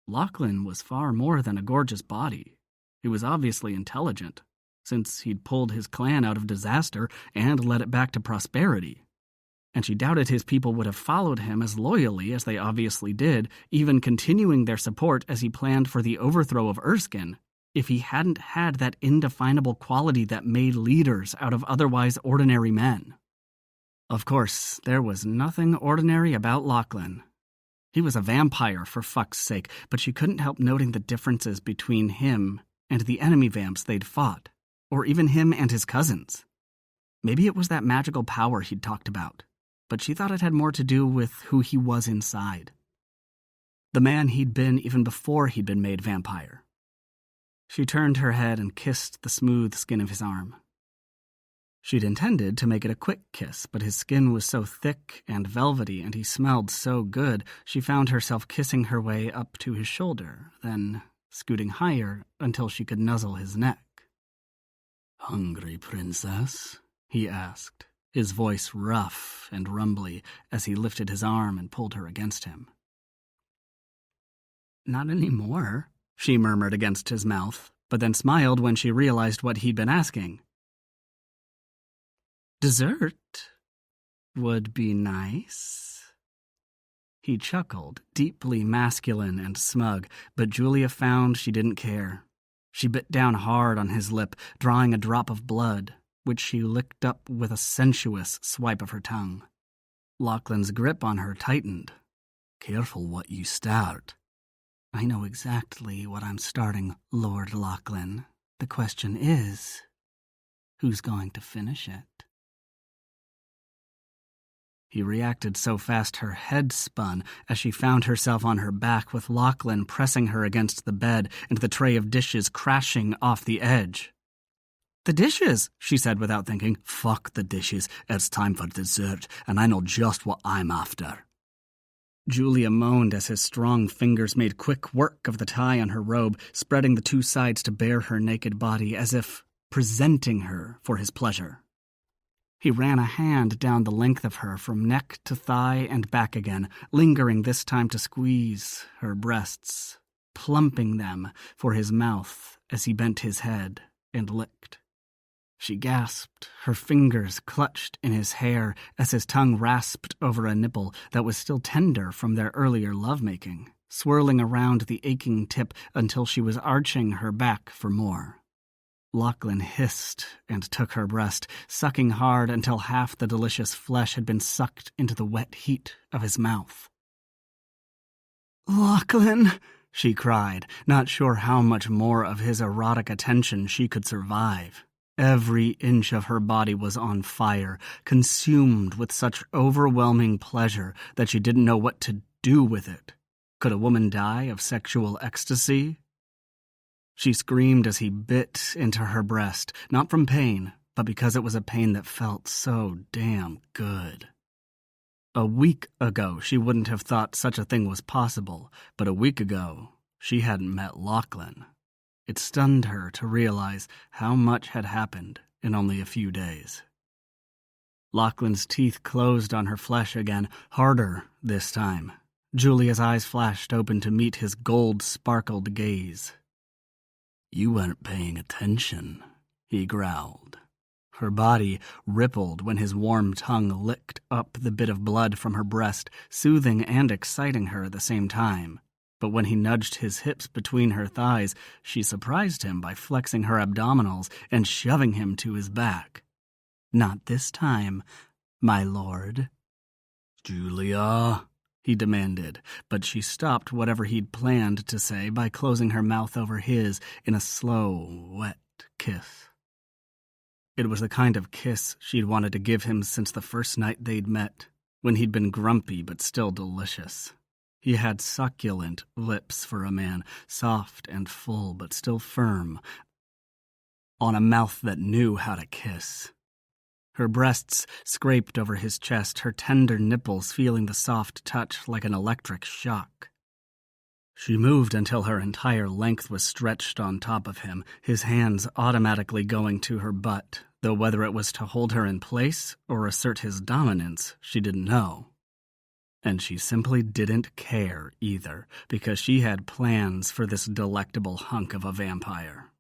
Lachlan was far more than a gorgeous body. He was obviously intelligent, since he'd pulled his clan out of disaster and led it back to prosperity. And she doubted his people would have followed him as loyally as they obviously did, even continuing their support as he planned for the overthrow of Erskine, if he hadn't had that indefinable quality that made leaders out of otherwise ordinary men. Of course, there was nothing ordinary about Lachlan. He was a vampire, for fuck's sake, but she couldn't help noting the differences between him and the enemy vamps they'd fought, or even him and his cousins. Maybe it was that magical power he'd talked about, but she thought it had more to do with who he was inside. The man he'd been even before he'd been made vampire. She turned her head and kissed the smooth skin of his arm. She'd intended to make it a quick kiss, but his skin was so thick and velvety and he smelled so good, she found herself kissing her way up to his shoulder, then scooting higher until she could nuzzle his neck. "Hungry, princess?" he asked, his voice rough and rumbly as he lifted his arm and pulled her against him. "Not anymore," she murmured against his mouth, but then smiled when she realized what he'd been asking. "Dessert would be nice." He chuckled, deeply masculine and smug, but Julia found she didn't care. She bit down hard on his lip, drawing a drop of blood, which she licked up with a sensuous swipe of her tongue. Lachlan's grip on her tightened. "Careful what you start." "I know exactly what I'm starting, Lord Lachlan. The question is, who's going to finish it?" He reacted so fast her head spun as she found herself on her back with Lachlan pressing her against the bed and the tray of dishes crashing off the edge. "The dishes," she said without thinking. "Fuck the dishes. It's time for dessert, and I know just what I'm after." Julia moaned as his strong fingers made quick work of the tie on her robe, spreading the two sides to bare her naked body as if presenting her for his pleasure. He ran a hand down the length of her from neck to thigh and back again, lingering this time to squeeze her breasts, plumping them for his mouth as he bent his head and licked. She gasped, her fingers clutched in his hair as his tongue rasped over a nipple that was still tender from their earlier lovemaking, swirling around the aching tip until she was arching her back for more. Lachlan hissed and took her breast, sucking hard until half the delicious flesh had been sucked into the wet heat of his mouth. "Lachlan," she cried, not sure how much more of his erotic attention she could survive. Every inch of her body was on fire, consumed with such overwhelming pleasure that she didn't know what to do with it. Could a woman die of sexual ecstasy? She screamed as he bit into her breast, not from pain, but because it was a pain that felt so damn good. A week ago, she wouldn't have thought such a thing was possible, but a week ago, she hadn't met Lachlan. It stunned her to realize how much had happened in only a few days. Lachlan's teeth closed on her flesh again, harder this time. Julia's eyes flashed open to meet his gold-sparkled gaze. "You weren't paying attention," he growled. Her body rippled when his warm tongue licked up the bit of blood from her breast, soothing and exciting her at the same time. But when he nudged his hips between her thighs, she surprised him by flexing her abdominals and shoving him to his back. "Not this time, my lord." "Julia," he demanded, but she stopped whatever he'd planned to say by closing her mouth over his in a slow, wet kiss. It was the kind of kiss she'd wanted to give him since the first night they'd met, when he'd been grumpy but still delicious. He had succulent lips for a man, soft and full but still firm, on a mouth that knew how to kiss. Her breasts scraped over his chest, her tender nipples feeling the soft touch like an electric shock. She moved until her entire length was stretched on top of him, his hands automatically going to her butt, though whether it was to hold her in place or assert his dominance, she didn't know. And she simply didn't care either, because she had plans for this delectable hunk of a vampire.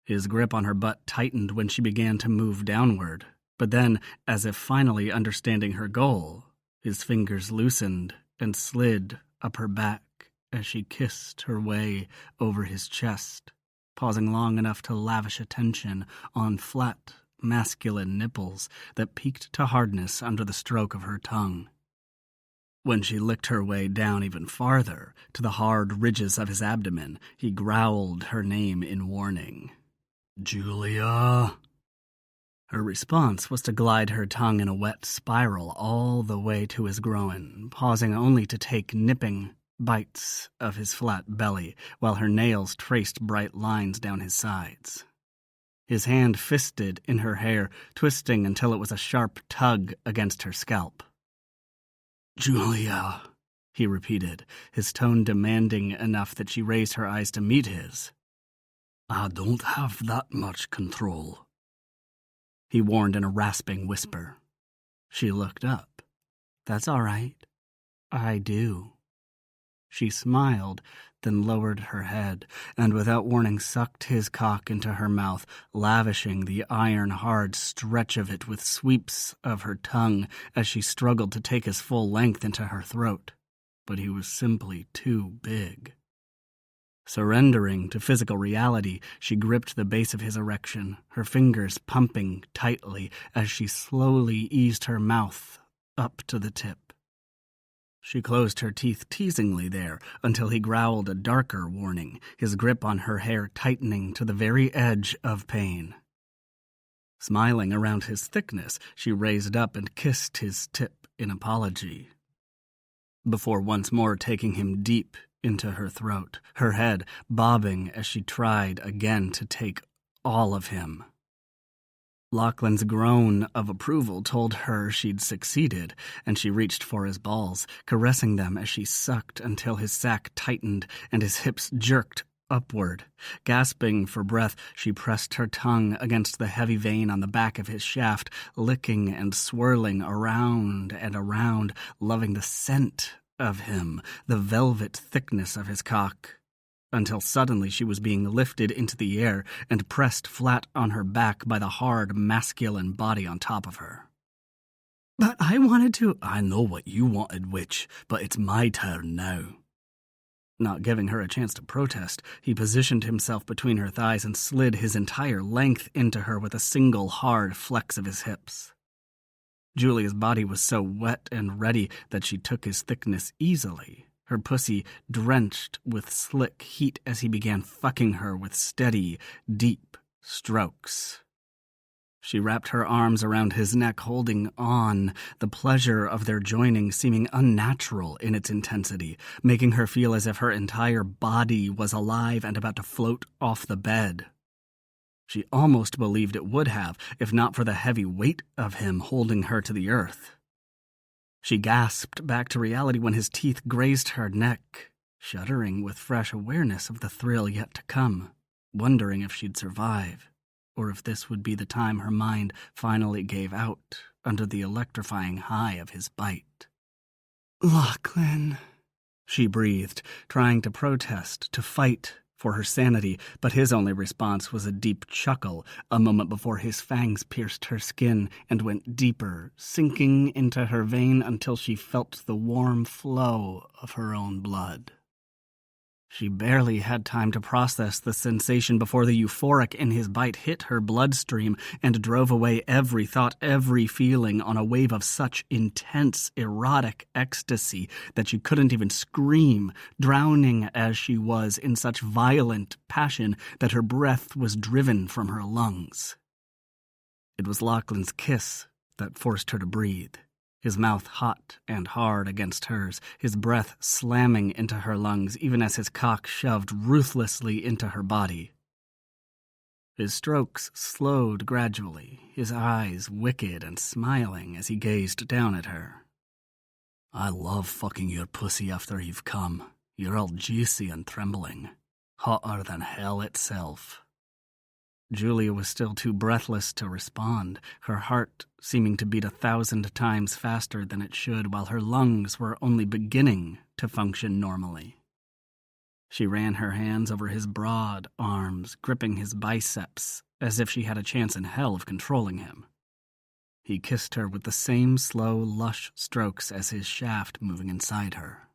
His grip on her butt tightened when she began to move downward, but then, as if finally understanding her goal, his fingers loosened and slid up her back as she kissed her way over his chest, pausing long enough to lavish attention on flat, masculine nipples that peaked to hardness under the stroke of her tongue. When she licked her way down even farther, to the hard ridges of his abdomen, he growled her name in warning. "Julia." Her response was to glide her tongue in a wet spiral all the way to his groin, pausing only to take nipping bites of his flat belly, while her nails traced bright lines down his sides. His hand fisted in her hair, twisting until it was a sharp tug against her scalp. "Julia," he repeated, his tone demanding enough that she raised her eyes to meet his. "I don't have that much control," he warned in a rasping whisper. She looked up. "That's all right. I do." She smiled, then lowered her head, and without warning sucked his cock into her mouth, lavishing the iron-hard stretch of it with sweeps of her tongue as she struggled to take his full length into her throat. But he was simply too big. Surrendering to physical reality, she gripped the base of his erection, her fingers pumping tightly as she slowly eased her mouth up to the tip. She closed her teeth teasingly there until he growled a darker warning, his grip on her hair tightening to the very edge of pain. Smiling around his thickness, she raised up and kissed his tip in apology, before once more taking him deep into her throat, her head bobbing as she tried again to take all of him. Lachlan's groan of approval told her she'd succeeded, and she reached for his balls, caressing them as she sucked until his sack tightened and his hips jerked upward. Gasping for breath, she pressed her tongue against the heavy vein on the back of his shaft, licking and swirling around and around, loving the scent of him, the velvet thickness of his cock, until suddenly she was being lifted into the air and pressed flat on her back by the hard, masculine body on top of her. But I wanted to... I know what you wanted, witch, but it's my turn now. Not giving her a chance to protest, he positioned himself between her thighs and slid his entire length into her with a single hard flex of his hips. Julia's body was so wet and ready that she took his thickness easily, her pussy drenched with slick heat as he began fucking her with steady, deep strokes. She wrapped her arms around his neck, holding on, the pleasure of their joining seeming unnatural in its intensity, making her feel as if her entire body was alive and about to float off the bed. She almost believed it would have, if not for the heavy weight of him holding her to the earth. She gasped back to reality when his teeth grazed her neck, shuddering with fresh awareness of the thrill yet to come, wondering if she'd survive, or if this would be the time her mind finally gave out under the electrifying high of his bite. Lachlan, she breathed, trying to protest, to fight for her sanity, but his only response was a deep chuckle, a moment before his fangs pierced her skin and went deeper, sinking into her vein until she felt the warm flow of her own blood. She barely had time to process the sensation before the euphoric in his bite hit her bloodstream and drove away every thought, every feeling on a wave of such intense, erotic ecstasy that she couldn't even scream, drowning as she was in such violent passion that her breath was driven from her lungs. It was Lachlan's kiss that forced her to breathe. His mouth hot and hard against hers, his breath slamming into her lungs even as his cock shoved ruthlessly into her body. His strokes slowed gradually, his eyes wicked and smiling as he gazed down at her. I love fucking your pussy after you've come. You're all juicy and trembling, hotter than hell itself. Julia was still too breathless to respond, her heart seeming to beat 1,000 times faster than it should while her lungs were only beginning to function normally. She ran her hands over his broad arms, gripping his biceps as if she had a chance in hell of controlling him. He kissed her with the same slow, lush strokes as his shaft moving inside her.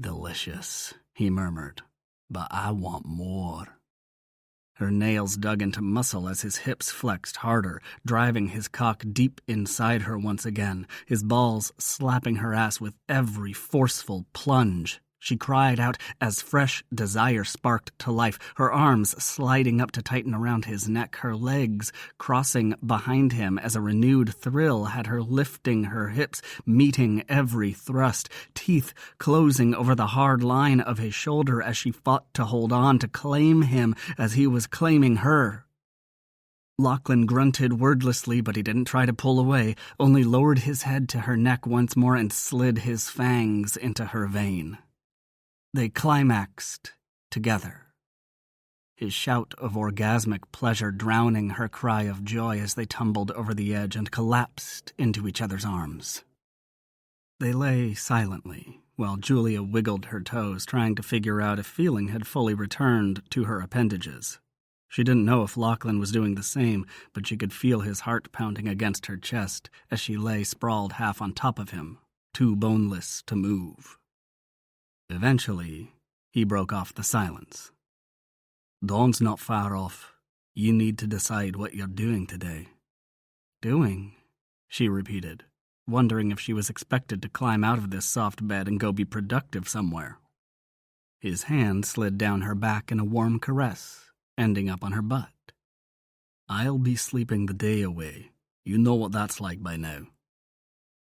Delicious, he murmured, but I want more. Her nails dug into muscle as his hips flexed harder, driving his cock deep inside her once again, his balls slapping her ass with every forceful plunge. She cried out as fresh desire sparked to life, her arms sliding up to tighten around his neck, her legs crossing behind him as a renewed thrill had her lifting her hips, meeting every thrust, teeth closing over the hard line of his shoulder as she fought to hold on, to claim him as he was claiming her. Lachlan grunted wordlessly, but he didn't try to pull away, only lowered his head to her neck once more and slid his fangs into her vein. They climaxed together, his shout of orgasmic pleasure drowning her cry of joy as they tumbled over the edge and collapsed into each other's arms. They lay silently, while Julia wiggled her toes, trying to figure out if feeling had fully returned to her appendages. She didn't know if Lachlan was doing the same, but she could feel his heart pounding against her chest as she lay sprawled half on top of him, too boneless to move. Eventually, he broke off the silence. Dawn's not far off. You need to decide what you're doing today. Doing? She repeated, wondering if she was expected to climb out of this soft bed and go be productive somewhere. His hand slid down her back in a warm caress, ending up on her butt. I'll be sleeping the day away. You know what that's like by now.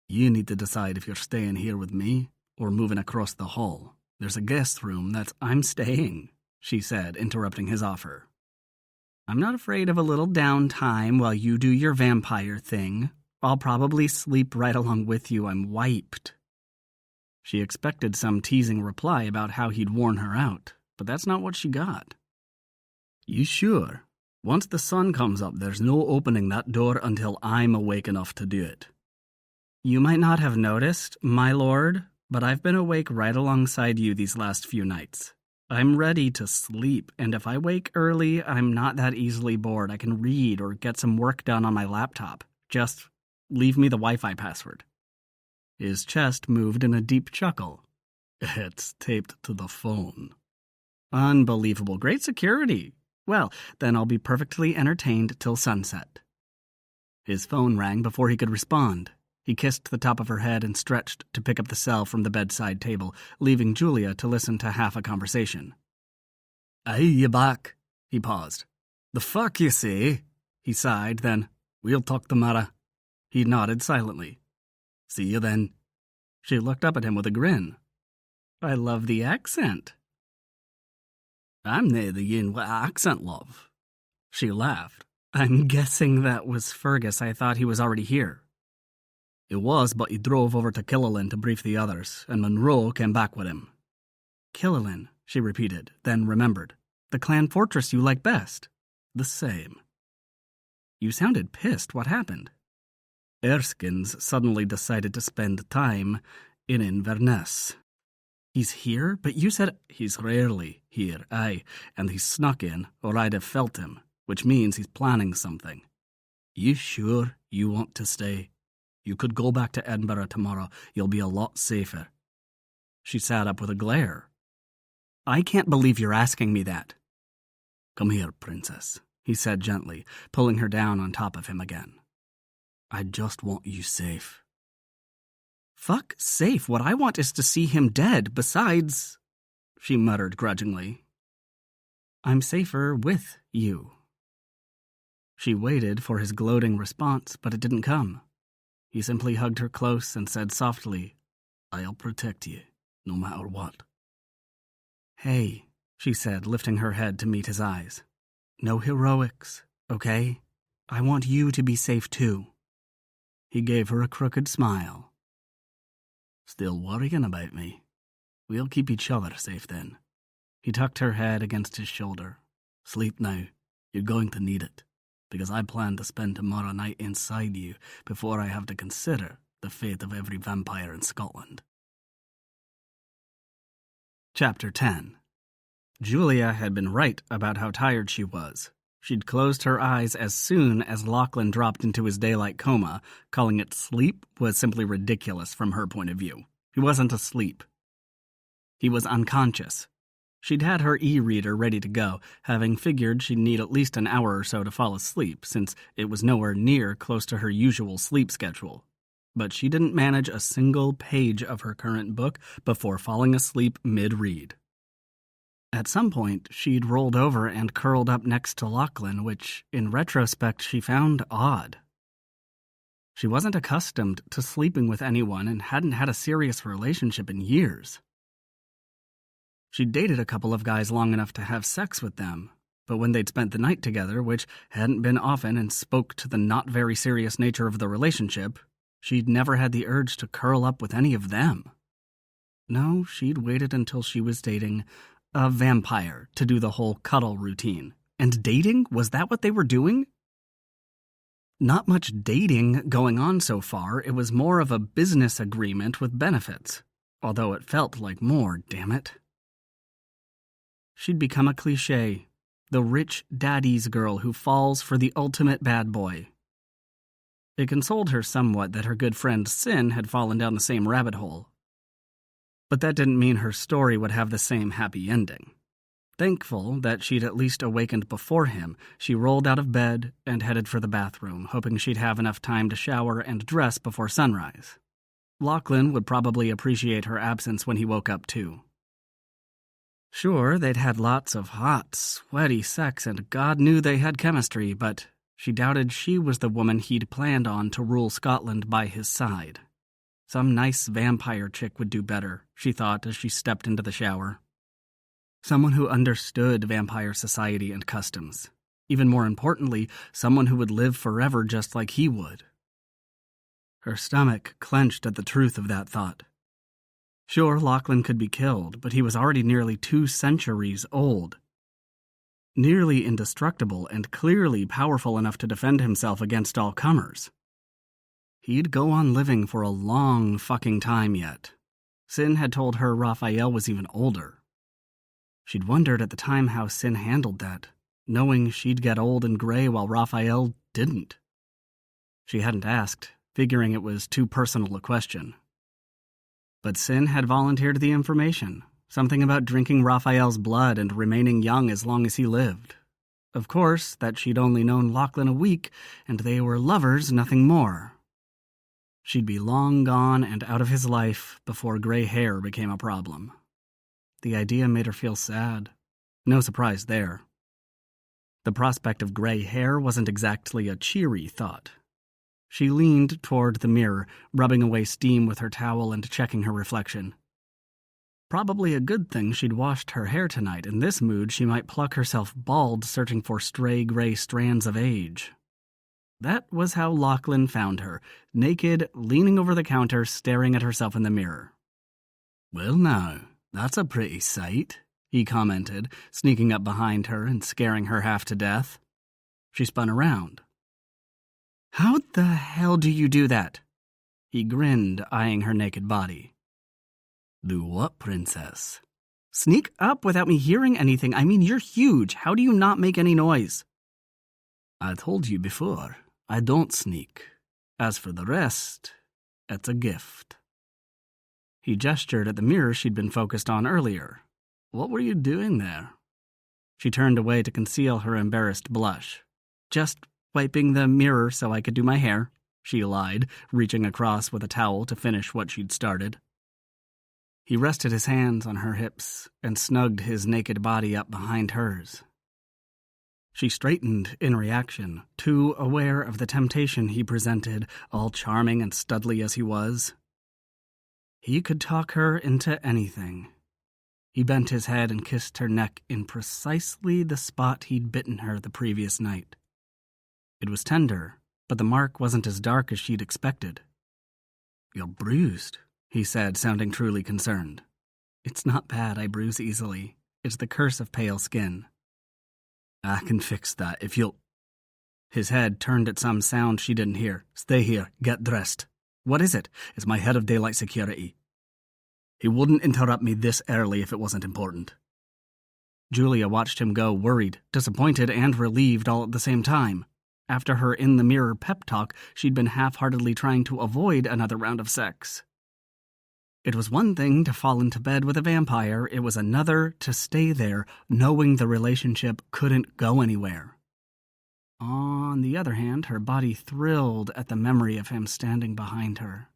You need to decide if you're staying here with me or moving across the hall. There's a guest room that's— I'm staying, she said, interrupting his offer. I'm not afraid of a little downtime while you do your vampire thing. I'll probably sleep right along with you. I'm wiped. She expected some teasing reply about how he'd worn her out, but that's not what she got. You sure? Once the sun comes up, there's no opening that door until I'm awake enough to do it. You might not have noticed, my lord, but I've been awake right alongside you these last few nights. I'm ready to sleep, and if I wake early, I'm not that easily bored. I can read or get some work done on my laptop. Just leave me the Wi-Fi password. His chest moved in a deep chuckle. It's taped to the phone. Unbelievable. Great security. Well, then I'll be perfectly entertained till sunset. His phone rang before he could respond. He kissed the top of her head and stretched to pick up the cell from the bedside table, leaving Julia to listen to half a conversation. Aye, you back? He paused. The fuck you say? He sighed, then, we'll talk tomorrow. He nodded silently. See you then. She looked up at him with a grin. I love the accent. I'm nae the yin wi' accent, love. She laughed. I'm guessing that was Fergus. I thought he was already here. It was, but he drove over to Killelin to brief the others, and Monroe came back with him. Killelin, she repeated, then remembered. The clan fortress you like best. The same. You sounded pissed. What happened? Erskine's suddenly decided to spend time in Inverness. He's here? But you said— He's rarely here, aye, and he snuck in, or I'd have felt him, which means he's planning something. You sure you want to stay? You could go back to Edinburgh tomorrow. You'll be a lot safer. She sat up with a glare. I can't believe you're asking me that. Come here, princess, he said gently, pulling her down on top of him again. I just want you safe. Fuck safe. What I want is to see him dead. Besides, she muttered grudgingly, I'm safer with you. She waited for his gloating response, but it didn't come. He simply hugged her close and said softly, I'll protect you, no matter what. Hey, she said, lifting her head to meet his eyes. No heroics, okay? I want you to be safe too. He gave her a crooked smile. Still worrying about me? We'll keep each other safe then. He tucked her head against his shoulder. Sleep now. You're going to need it, because I plan to spend tomorrow night inside you before I have to consider the fate of every vampire in Scotland. Chapter 10. Julia had been right about how tired she was. She'd closed her eyes as soon as Lachlan dropped into his daylight coma. Calling it sleep was simply ridiculous from her point of view. He wasn't asleep. He was unconscious. She'd had her e-reader ready to go, having figured she'd need at least an hour or so to fall asleep, since it was nowhere near close to her usual sleep schedule. But she didn't manage a single page of her current book before falling asleep mid-read. At some point, she'd rolled over and curled up next to Lachlan, which, in retrospect, she found odd. She wasn't accustomed to sleeping with anyone and hadn't had a serious relationship in years. She'd dated a couple of guys long enough to have sex with them, but when they'd spent the night together, which hadn't been often and spoke to the not very serious nature of the relationship, she'd never had the urge to curl up with any of them. No, she'd waited until she was dating a vampire to do the whole cuddle routine. And dating? Was that what they were doing? Not much dating going on so far. It was more of a business agreement with benefits. Although it felt like more, damn it. She'd become a cliché. The rich daddy's girl who falls for the ultimate bad boy. It consoled her somewhat that her good friend Sin had fallen down the same rabbit hole. But that didn't mean her story would have the same happy ending. Thankful that she'd at least awakened before him, she rolled out of bed and headed for the bathroom, hoping she'd have enough time to shower and dress before sunrise. Lachlan would probably appreciate her absence when he woke up too. Sure, they'd had lots of hot, sweaty sex and God knew they had chemistry, but She doubted she was the woman he'd planned on to rule Scotland by his side. Some nice vampire chick would do better, she thought as she stepped into the shower. Someone who understood vampire society and customs. Even more importantly, someone who would live forever just like he would. Her stomach clenched at the truth of that thought. Sure, Lachlan could be killed, but he was already nearly 2 centuries old. Nearly indestructible and clearly powerful enough to defend himself against all comers. He'd go on living for a long fucking time yet. Sin had told her Raphael was even older. She'd wondered at the time how Sin handled that, knowing she'd get old and gray while Raphael didn't. She hadn't asked, figuring it was too personal a question. But Sin had volunteered the information, something about drinking Raphael's blood and remaining young as long as he lived. Of course, that she'd only known Lachlan a week, and they were lovers, nothing more. She'd be long gone and out of his life before gray hair became a problem. The idea made her feel sad. No surprise there. The prospect of gray hair wasn't exactly a cheery thought. She leaned toward the mirror, rubbing away steam with her towel and checking her reflection. Probably a good thing she'd washed her hair tonight. In this mood, she might pluck herself bald, searching for stray gray strands of age. That was how Lachlan found her, naked, leaning over the counter, staring at herself in the mirror. "Well now, that's a pretty sight," he commented, sneaking up behind her and scaring her half to death. She spun around. "How the hell do you do that?" He grinned, eyeing her naked body. "Do what, princess?" "Sneak up without me hearing anything. I mean, you're huge. How do you not make any noise?" "I told you before, I don't sneak. As for the rest, it's a gift." He gestured at the mirror she'd been focused on earlier. "What were you doing there?" She turned away to conceal her embarrassed blush. "Just wiping the mirror so I could do my hair," she lied, reaching across with a towel to finish what she'd started. He rested his hands on her hips and snugged his naked body up behind hers. She straightened in reaction, too aware of the temptation he presented, all charming and studly as he was. He could talk her into anything. He bent his head and kissed her neck in precisely the spot he'd bitten her the previous night. It was tender, but the mark wasn't as dark as she'd expected. "You're bruised," he said, sounding truly concerned. "It's not bad, I bruise easily. It's the curse of pale skin." "I can fix that if you'll—" His head turned at some sound she didn't hear. "Stay here. Get dressed." "What is it?" "It's my head of daylight security. He wouldn't interrupt me this early if it wasn't important." Julia watched him go, worried, disappointed, and relieved all at the same time. After her in-the-mirror pep talk, she'd been half-heartedly trying to avoid another round of sex. It was one thing to fall into bed with a vampire, it was another to stay there, knowing the relationship couldn't go anywhere. On the other hand, her body thrilled at the memory of him standing behind her.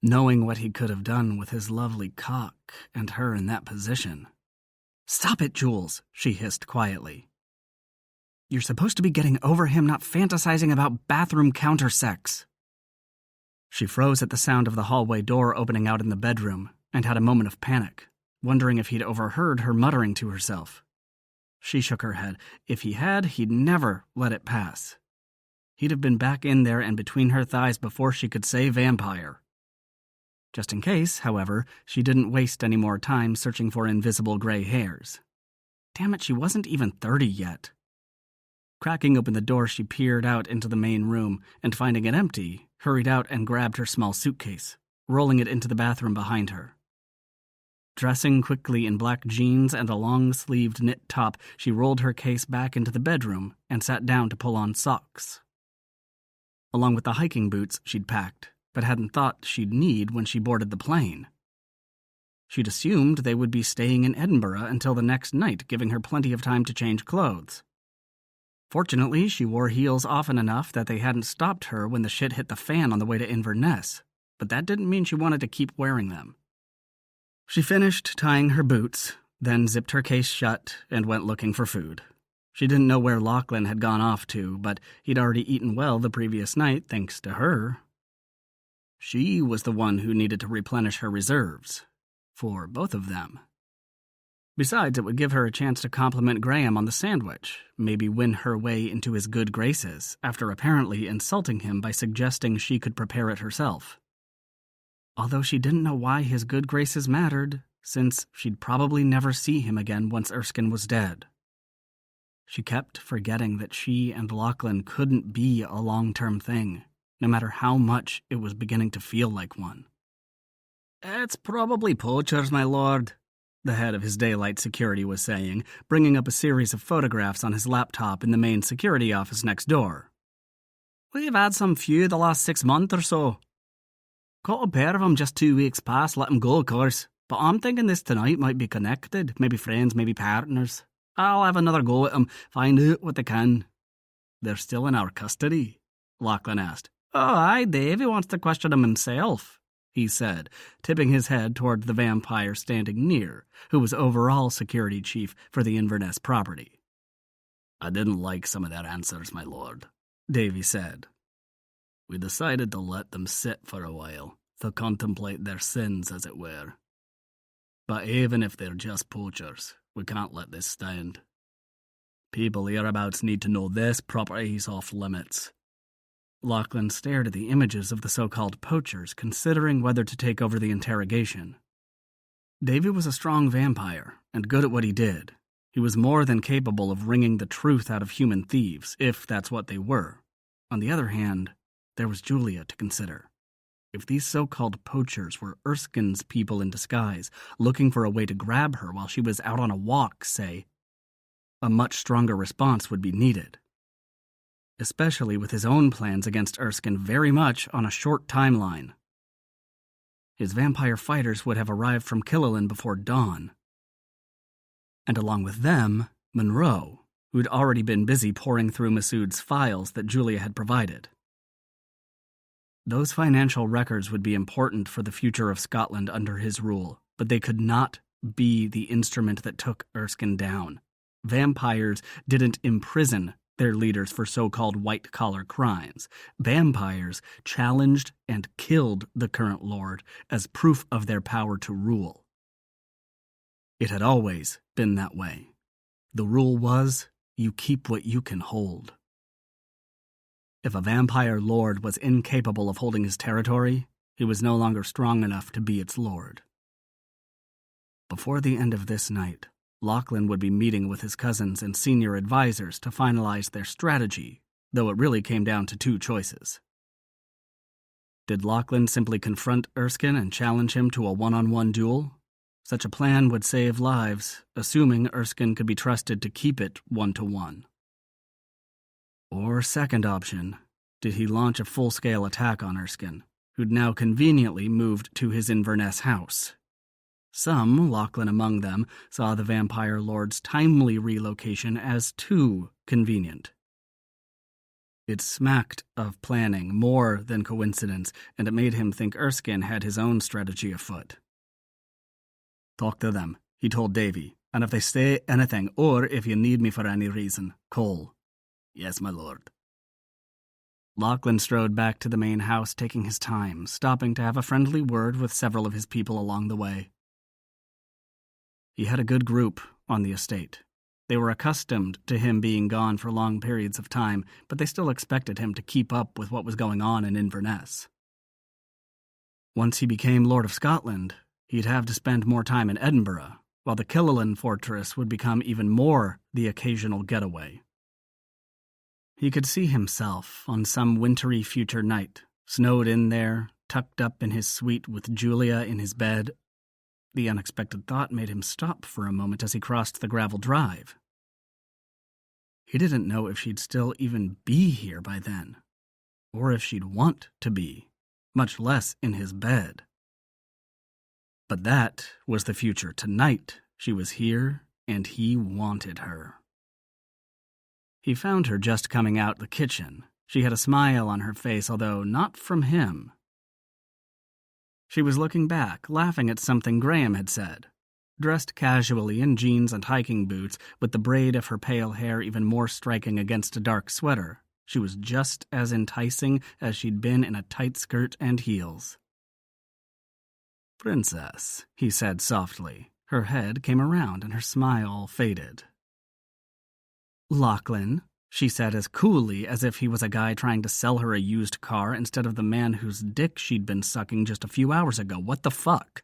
Knowing what he could have done with his lovely cock and her in that position. "Stop it, Jules," she hissed quietly. "You're supposed to be getting over him, not fantasizing about bathroom counter sex." She froze at the sound of the hallway door opening out in the bedroom and had a moment of panic, wondering if he'd overheard her muttering to herself. She shook her head. If he had, he'd never let it pass. He'd have been back in there and between her thighs before she could say vampire. Just in case, however, she didn't waste any more time searching for invisible gray hairs. Damn it, she wasn't even 30 yet. Cracking open the door, she peered out into the main room, and finding it empty, hurried out and grabbed her small suitcase, rolling it into the bathroom behind her. Dressing quickly in black jeans and a long-sleeved knit top, she rolled her case back into the bedroom and sat down to pull on socks. Along with the hiking boots she'd packed, but hadn't thought she'd need when she boarded the plane. She'd assumed they would be staying in Edinburgh until the next night, giving her plenty of time to change clothes. Fortunately, she wore heels often enough that they hadn't stopped her when the shit hit the fan on the way to Inverness, but that didn't mean she wanted to keep wearing them. She finished tying her boots, then zipped her case shut and went looking for food. She didn't know where Lachlan had gone off to, but he'd already eaten well the previous night thanks to her. She was the one who needed to replenish her reserves, for both of them. Besides, it would give her a chance to compliment Graham on the sandwich, maybe win her way into his good graces, after apparently insulting him by suggesting she could prepare it herself. Although she didn't know why his good graces mattered, since she'd probably never see him again once Erskine was dead. She kept forgetting that she and Lachlan couldn't be a long-term thing, no matter how much it was beginning to feel like one. "It's probably poachers, my lord," the head of his daylight security was saying, bringing up a series of photographs on his laptop in the main security office next door. "We've had some few the last 6 months or so. Caught a pair of them just 2 weeks past, let them go, of course. But I'm thinking this tonight might be connected, maybe friends, maybe partners. I'll have another go at them, find out what they can." "They're still in our custody?" Lachlan asked. "Oh, aye, Davy wants to question them himself," he said, tipping his head toward the vampire standing near, who was overall security chief for the Inverness property. "I didn't like some of their answers, my lord," Davy said. "We decided to let them sit for a while, to contemplate their sins, as it were. But even if they're just poachers, we can't let this stand. People hereabouts need to know this property's off limits." Lachlan stared at the images of the so-called poachers, considering whether to take over the interrogation. Davy was a strong vampire, and good at what he did. He was more than capable of wringing the truth out of human thieves, if that's what they were. On the other hand, there was Julia to consider. If these so-called poachers were Erskine's people in disguise, looking for a way to grab her while she was out on a walk, say, a much stronger response would be needed. Especially with his own plans against Erskine very much on a short timeline. His vampire fighters would have arrived from Killallen before dawn. And along with them, Monroe, who'd already been busy poring through Masood's files that Julia had provided. Those financial records would be important for the future of Scotland under his rule, but they could not be the instrument that took Erskine down. Vampires didn't imprison their leaders for so-called white-collar crimes. Vampires challenged and killed the current lord as proof of their power to rule. It had always been that way. The rule was, you keep what you can hold. If a vampire lord was incapable of holding his territory, he was no longer strong enough to be its lord. Before the end of this night, Lachlan would be meeting with his cousins and senior advisors to finalize their strategy, though it really came down to 2 choices. Did Lachlan simply confront Erskine and challenge him to a one-on-one duel? Such a plan would save lives, assuming Erskine could be trusted to keep it 1-to-1. Or second option, did he launch a full-scale attack on Erskine, who'd now conveniently moved to his Inverness house? Some, Lachlan among them, saw the Vampire Lord's timely relocation as too convenient. It smacked of planning more than coincidence, and it made him think Erskine had his own strategy afoot. "Talk to them," he told Davy, "and if they say anything, or if you need me for any reason, call." "Yes, my lord." Lachlan strode back to the main house, taking his time, stopping to have a friendly word with several of his people along the way. He had a good group on the estate. They were accustomed to him being gone for long periods of time, but they still expected him to keep up with what was going on in Inverness. Once he became Lord of Scotland, he'd have to spend more time in Edinburgh, while the Killallen fortress would become even more the occasional getaway. He could see himself on some wintry future night, snowed in there, tucked up in his suite with Julia in his bed. The unexpected thought made him stop for a moment as he crossed the gravel drive. He didn't know if she'd still even be here by then, or if she'd want to be, much less in his bed. But that was the future. Tonight, she was here, and he wanted her. He found her just coming out the kitchen. She had a smile on her face, although not from him. She was looking back, laughing at something Graham had said. Dressed casually in jeans and hiking boots, with the braid of her pale hair even more striking against a dark sweater, she was just as enticing as she'd been in a tight skirt and heels. "Princess," he said softly. Her head came around and her smile faded. "Lachlan," she said as coolly as if he was a guy trying to sell her a used car instead of the man whose dick she'd been sucking just a few hours ago. What the fuck?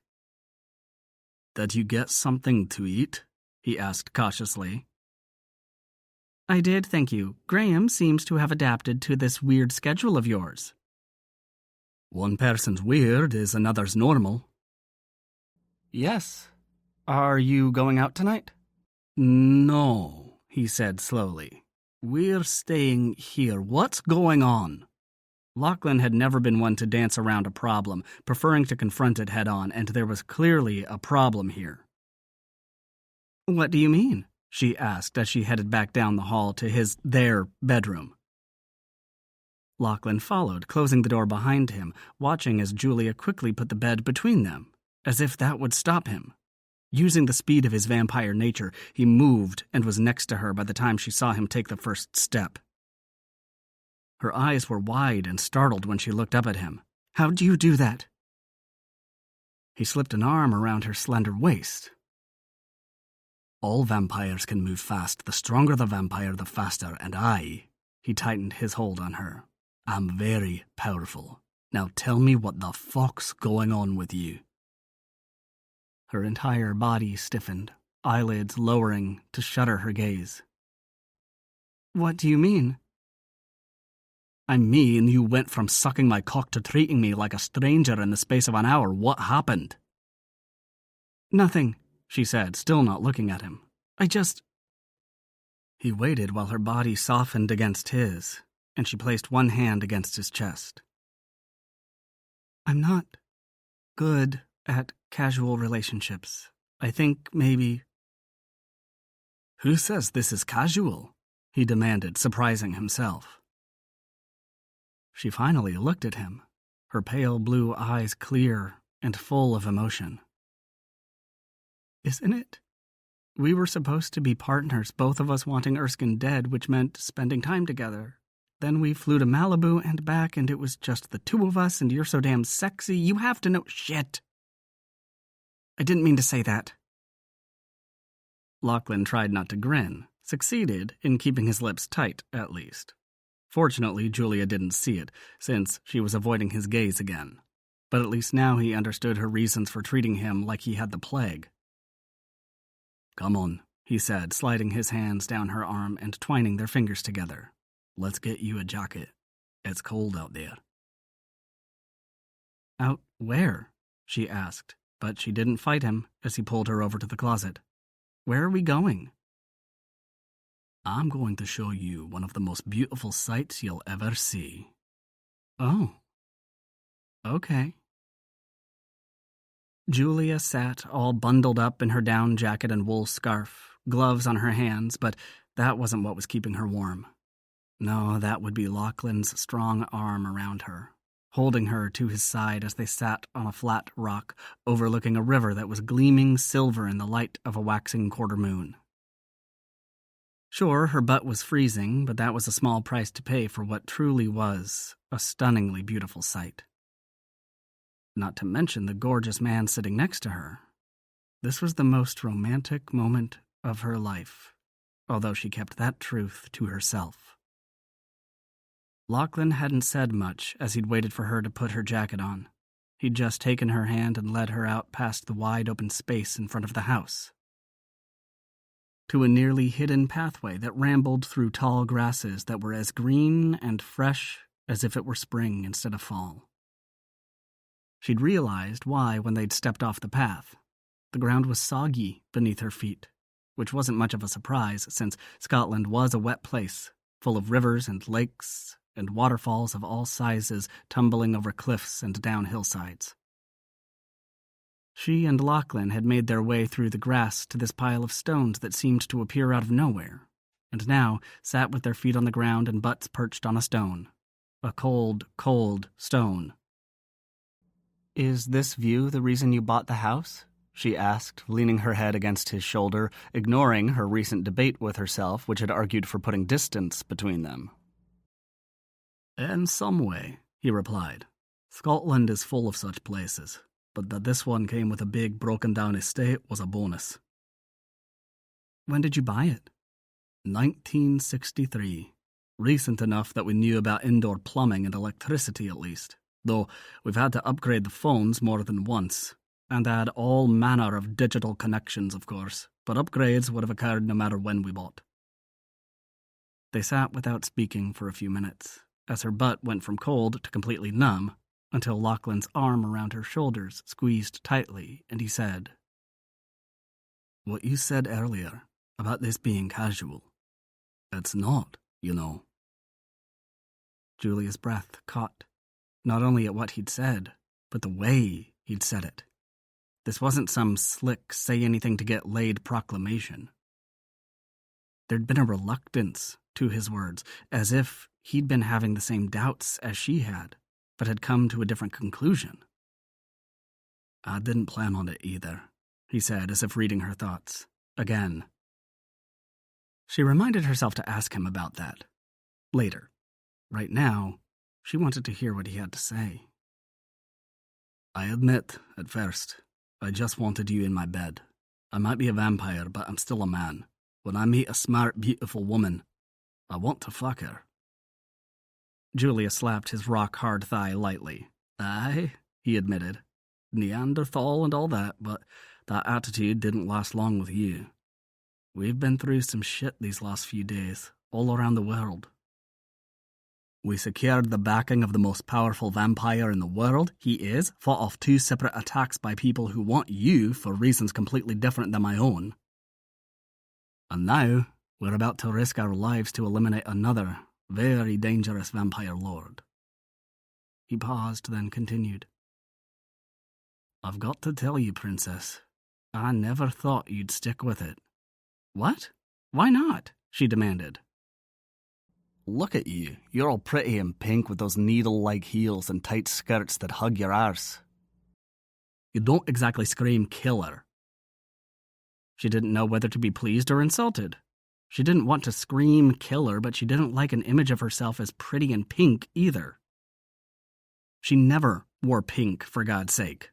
"Did you get something to eat?" he asked cautiously. "I did, thank you. Graham seems to have adapted to this weird schedule of yours." "One person's weird is another's normal." "Yes. Are you going out tonight?" "No," he said slowly. "We're staying here. What's going on?" Lachlan had never been one to dance around a problem, preferring to confront it head-on, and there was clearly a problem here. "What do you mean?" she asked as she headed back down the hall to their bedroom. Lachlan followed, closing the door behind him, watching as Julia quickly put the bed between them, as if that would stop him. Using the speed of his vampire nature, he moved and was next to her by the time she saw him take the first step. Her eyes were wide and startled when she looked up at him. "How do you do that?" He slipped an arm around her slender waist. "All vampires can move fast. The stronger the vampire, the faster, and he tightened his hold on her, "I'm very powerful. Now tell me what the fuck's going on with you." Her entire body stiffened, eyelids lowering to shutter her gaze. "What do you mean?" "I mean, you went from sucking my cock to treating me like a stranger in the space of an hour. What happened?" "Nothing," she said, still not looking at him. He waited while her body softened against his, and she placed one hand against his chest. "I'm not good at casual relationships. I think maybe—" "Who says this is casual?" he demanded, surprising himself. She finally looked at him, her pale blue eyes clear and full of emotion. "Isn't it? We were supposed to be partners, both of us wanting Erskine dead, which meant spending time together. Then we flew to Malibu and back, and it was just the two of us, and you're so damn sexy. You have to know—" "Shit! I didn't mean to say that." Lachlan tried not to grin, succeeded in keeping his lips tight, at least. Fortunately, Julia didn't see it, since she was avoiding his gaze again. But at least now he understood her reasons for treating him like he had the plague. "Come on," he said, sliding his hands down her arm and twining their fingers together. "Let's get you a jacket. It's cold out there." "Out where?" she asked, but she didn't fight him as he pulled her over to the closet. "Where are we going?" "I'm going to show you one of the most beautiful sights you'll ever see." "Oh. Okay." Julia sat all bundled up in her down jacket and wool scarf, gloves on her hands, but that wasn't what was keeping her warm. No, that would be Lachlan's strong arm around her, holding her to his side as they sat on a flat rock overlooking a river that was gleaming silver in the light of a waxing quarter moon. Sure, her butt was freezing, but that was a small price to pay for what truly was a stunningly beautiful sight. Not to mention the gorgeous man sitting next to her. This was the most romantic moment of her life, although she kept that truth to herself. Lachlan hadn't said much as he'd waited for her to put her jacket on. He'd just taken her hand and led her out past the wide open space in front of the house, to a nearly hidden pathway that rambled through tall grasses that were as green and fresh as if it were spring instead of fall. She'd realized why when they'd stepped off the path. The ground was soggy beneath her feet, which wasn't much of a surprise since Scotland was a wet place, full of rivers and lakes and waterfalls of all sizes tumbling over cliffs and down hillsides. She and Lachlan had made their way through the grass to this pile of stones that seemed to appear out of nowhere, and now sat with their feet on the ground and butts perched on a stone. A cold, cold stone. "Is this view the reason you bought the house?" she asked, leaning her head against his shoulder, ignoring her recent debate with herself, which had argued for putting distance between them. In some way, he replied. Scotland is full of such places, but that this one came with a big broken-down estate was a bonus. When did you buy it? 1963. Recent enough that we knew about indoor plumbing and electricity at least, though we've had to upgrade the phones more than once, and add all manner of digital connections, of course, but upgrades would have occurred no matter when we bought. They sat without speaking for a few minutes, as her butt went from cold to completely numb, until Lachlan's arm around her shoulders squeezed tightly, and he said, "What you said earlier about this being casual, it's not, you know." Julia's breath caught, not only at what he'd said, but the way he'd said it. This wasn't some slick say-anything-to-get-laid proclamation. There'd been a reluctance to his words, as if he'd been having the same doubts as she had, but had come to a different conclusion. "I didn't plan on it either," he said, as if reading her thoughts. Again. She reminded herself to ask him about that. Later. Right now, she wanted to hear what he had to say. "I admit, at first, I just wanted you in my bed. I might be a vampire, but I'm still a man. When I meet a smart, beautiful woman, I want to fuck her." Julia slapped his rock-hard thigh lightly. "Aye," he admitted. "Neanderthal and all that, but that attitude didn't last long with you. We've been through some shit these last few days, all around the world. We secured the backing of the most powerful vampire in the world. He is, fought off 2 separate attacks by people who want you for reasons completely different than my own. And now, we're about to risk our lives to eliminate another, very dangerous vampire lord." He paused, then continued. "I've got to tell you, Princess, I never thought you'd stick with it." "What? Why not?" she demanded. "Look at you. You're all pretty and pink with those needle-like heels and tight skirts that hug your arse. You don't exactly scream killer." She didn't know whether to be pleased or insulted. She didn't want to scream killer, but she didn't like an image of herself as pretty and pink either. She never wore pink, for God's sake.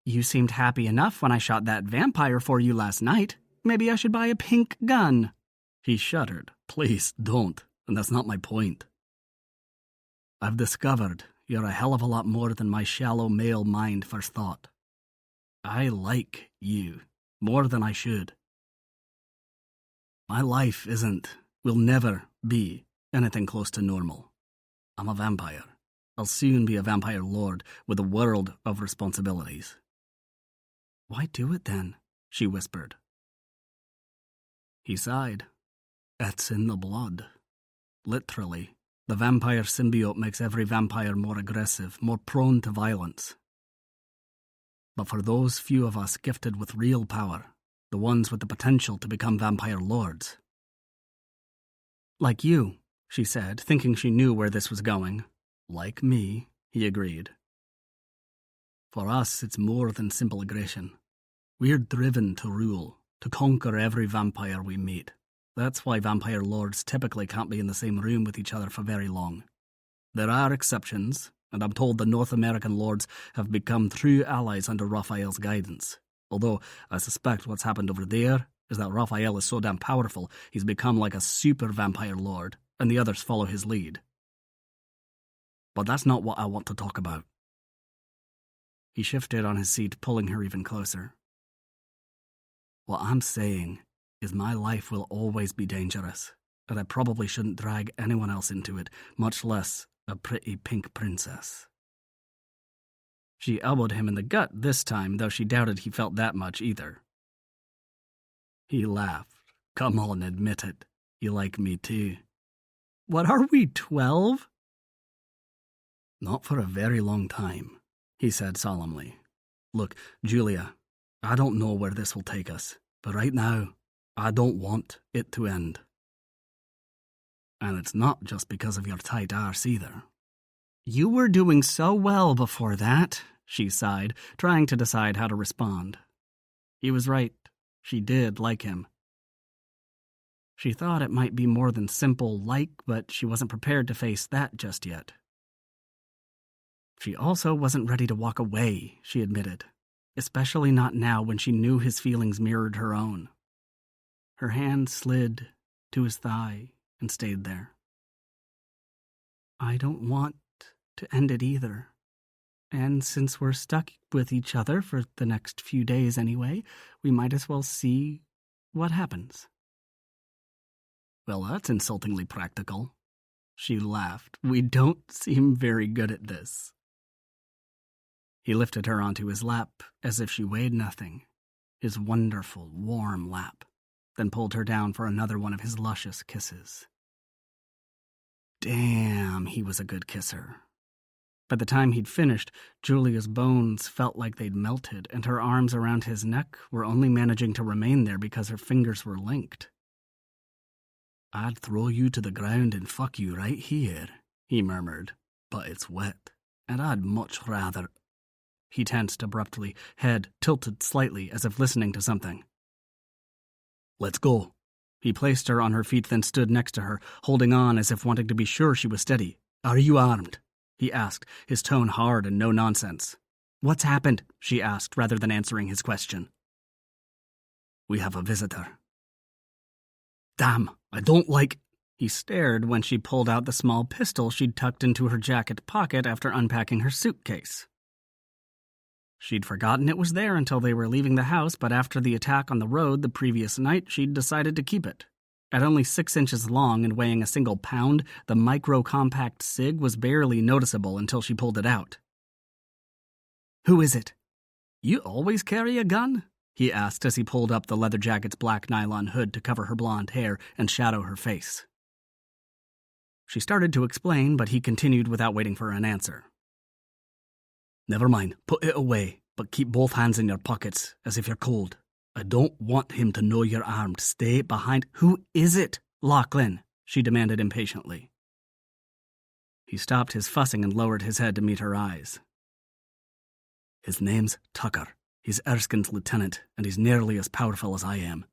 "You seemed happy enough when I shot that vampire for you last night. Maybe I should buy a pink gun." He shuddered. "Please, don't, and that's not my point. I've discovered you're a hell of a lot more than my shallow male mind first thought. I like you, more than I should. My life will never be anything close to normal. I'm a vampire. I'll soon be a vampire lord with a world of responsibilities." "Why do it then?" she whispered. He sighed. "It's in the blood. Literally, the vampire symbiote makes every vampire more aggressive, more prone to violence. But for those few of us gifted with real power, the ones with the potential to become vampire lords—" "Like you," she said, thinking she knew where this was going. "Like me," he agreed. "For us, it's more than simple aggression. We're driven to rule, to conquer every vampire we meet. That's why vampire lords typically can't be in the same room with each other for very long. There are exceptions, and I'm told the North American lords have become true allies under Raphael's guidance. Although, I suspect what's happened over there is that Raphael is so damn powerful, he's become like a super vampire lord, and the others follow his lead. But that's not what I want to talk about." He shifted on his seat, pulling her even closer. "What I'm saying is my life will always be dangerous, and I probably shouldn't drag anyone else into it, much less a pretty pink princess." She elbowed him in the gut this time, though she doubted he felt that much either. He laughed. "Come on, admit it. You like me too." "What are we, 12? "Not for a very long time," he said solemnly. "Look, Julia, I don't know where this will take us, but right now, I don't want it to end. And it's not just because of your tight arse either." "You were doing so well before that. she sighed, trying to decide how to respond. He was right. She did like him. She thought it might be more than simple like, but she wasn't prepared to face that just yet. She also wasn't ready to walk away, she admitted, especially not now when she knew his feelings mirrored her own. Her hand slid to his thigh and stayed there. I don't want to end it either. And since we're stuck with each other for the next few days anyway, we might as well see what happens. Well, that's insultingly practical. She laughed. We don't seem very good at this. He lifted her onto his lap as if she weighed nothing, his wonderful, warm lap, then pulled her down for another one of his luscious kisses. Damn, he was a good kisser. By the time he'd finished, Julia's bones felt like they'd melted, and her arms around his neck were only managing to remain there because her fingers were linked. I'd throw you to the ground and fuck you right here, he murmured, but it's wet, and I'd much rather... He tensed abruptly, head tilted slightly as if listening to something. Let's go. He placed her on her feet, then stood next to her, holding on as if wanting to be sure she was steady. Are you armed? He asked, his tone hard and no nonsense. What's happened? She asked, rather than answering his question. We have a visitor. Damn, I don't like... He stared when she pulled out the small pistol she'd tucked into her jacket pocket after unpacking her suitcase. She'd forgotten it was there until they were leaving the house, but after the attack on the road the previous night, she'd decided to keep it. At only 6 inches long and weighing a single pound, the micro-compact SIG was barely noticeable until she pulled it out. Who is it? You always carry a gun? He asked as he pulled up the leather jacket's black nylon hood to cover her blonde hair and shadow her face. She started to explain, but he continued without waiting for an answer. Never mind, put it away, but keep both hands in your pockets, as if you're cold. I don't want him to know you're armed. Stay behind. Who is it, Lachlan? She demanded impatiently. He stopped his fussing and lowered his head to meet her eyes. His name's Tucker. He's Erskine's lieutenant, and he's nearly as powerful as I am.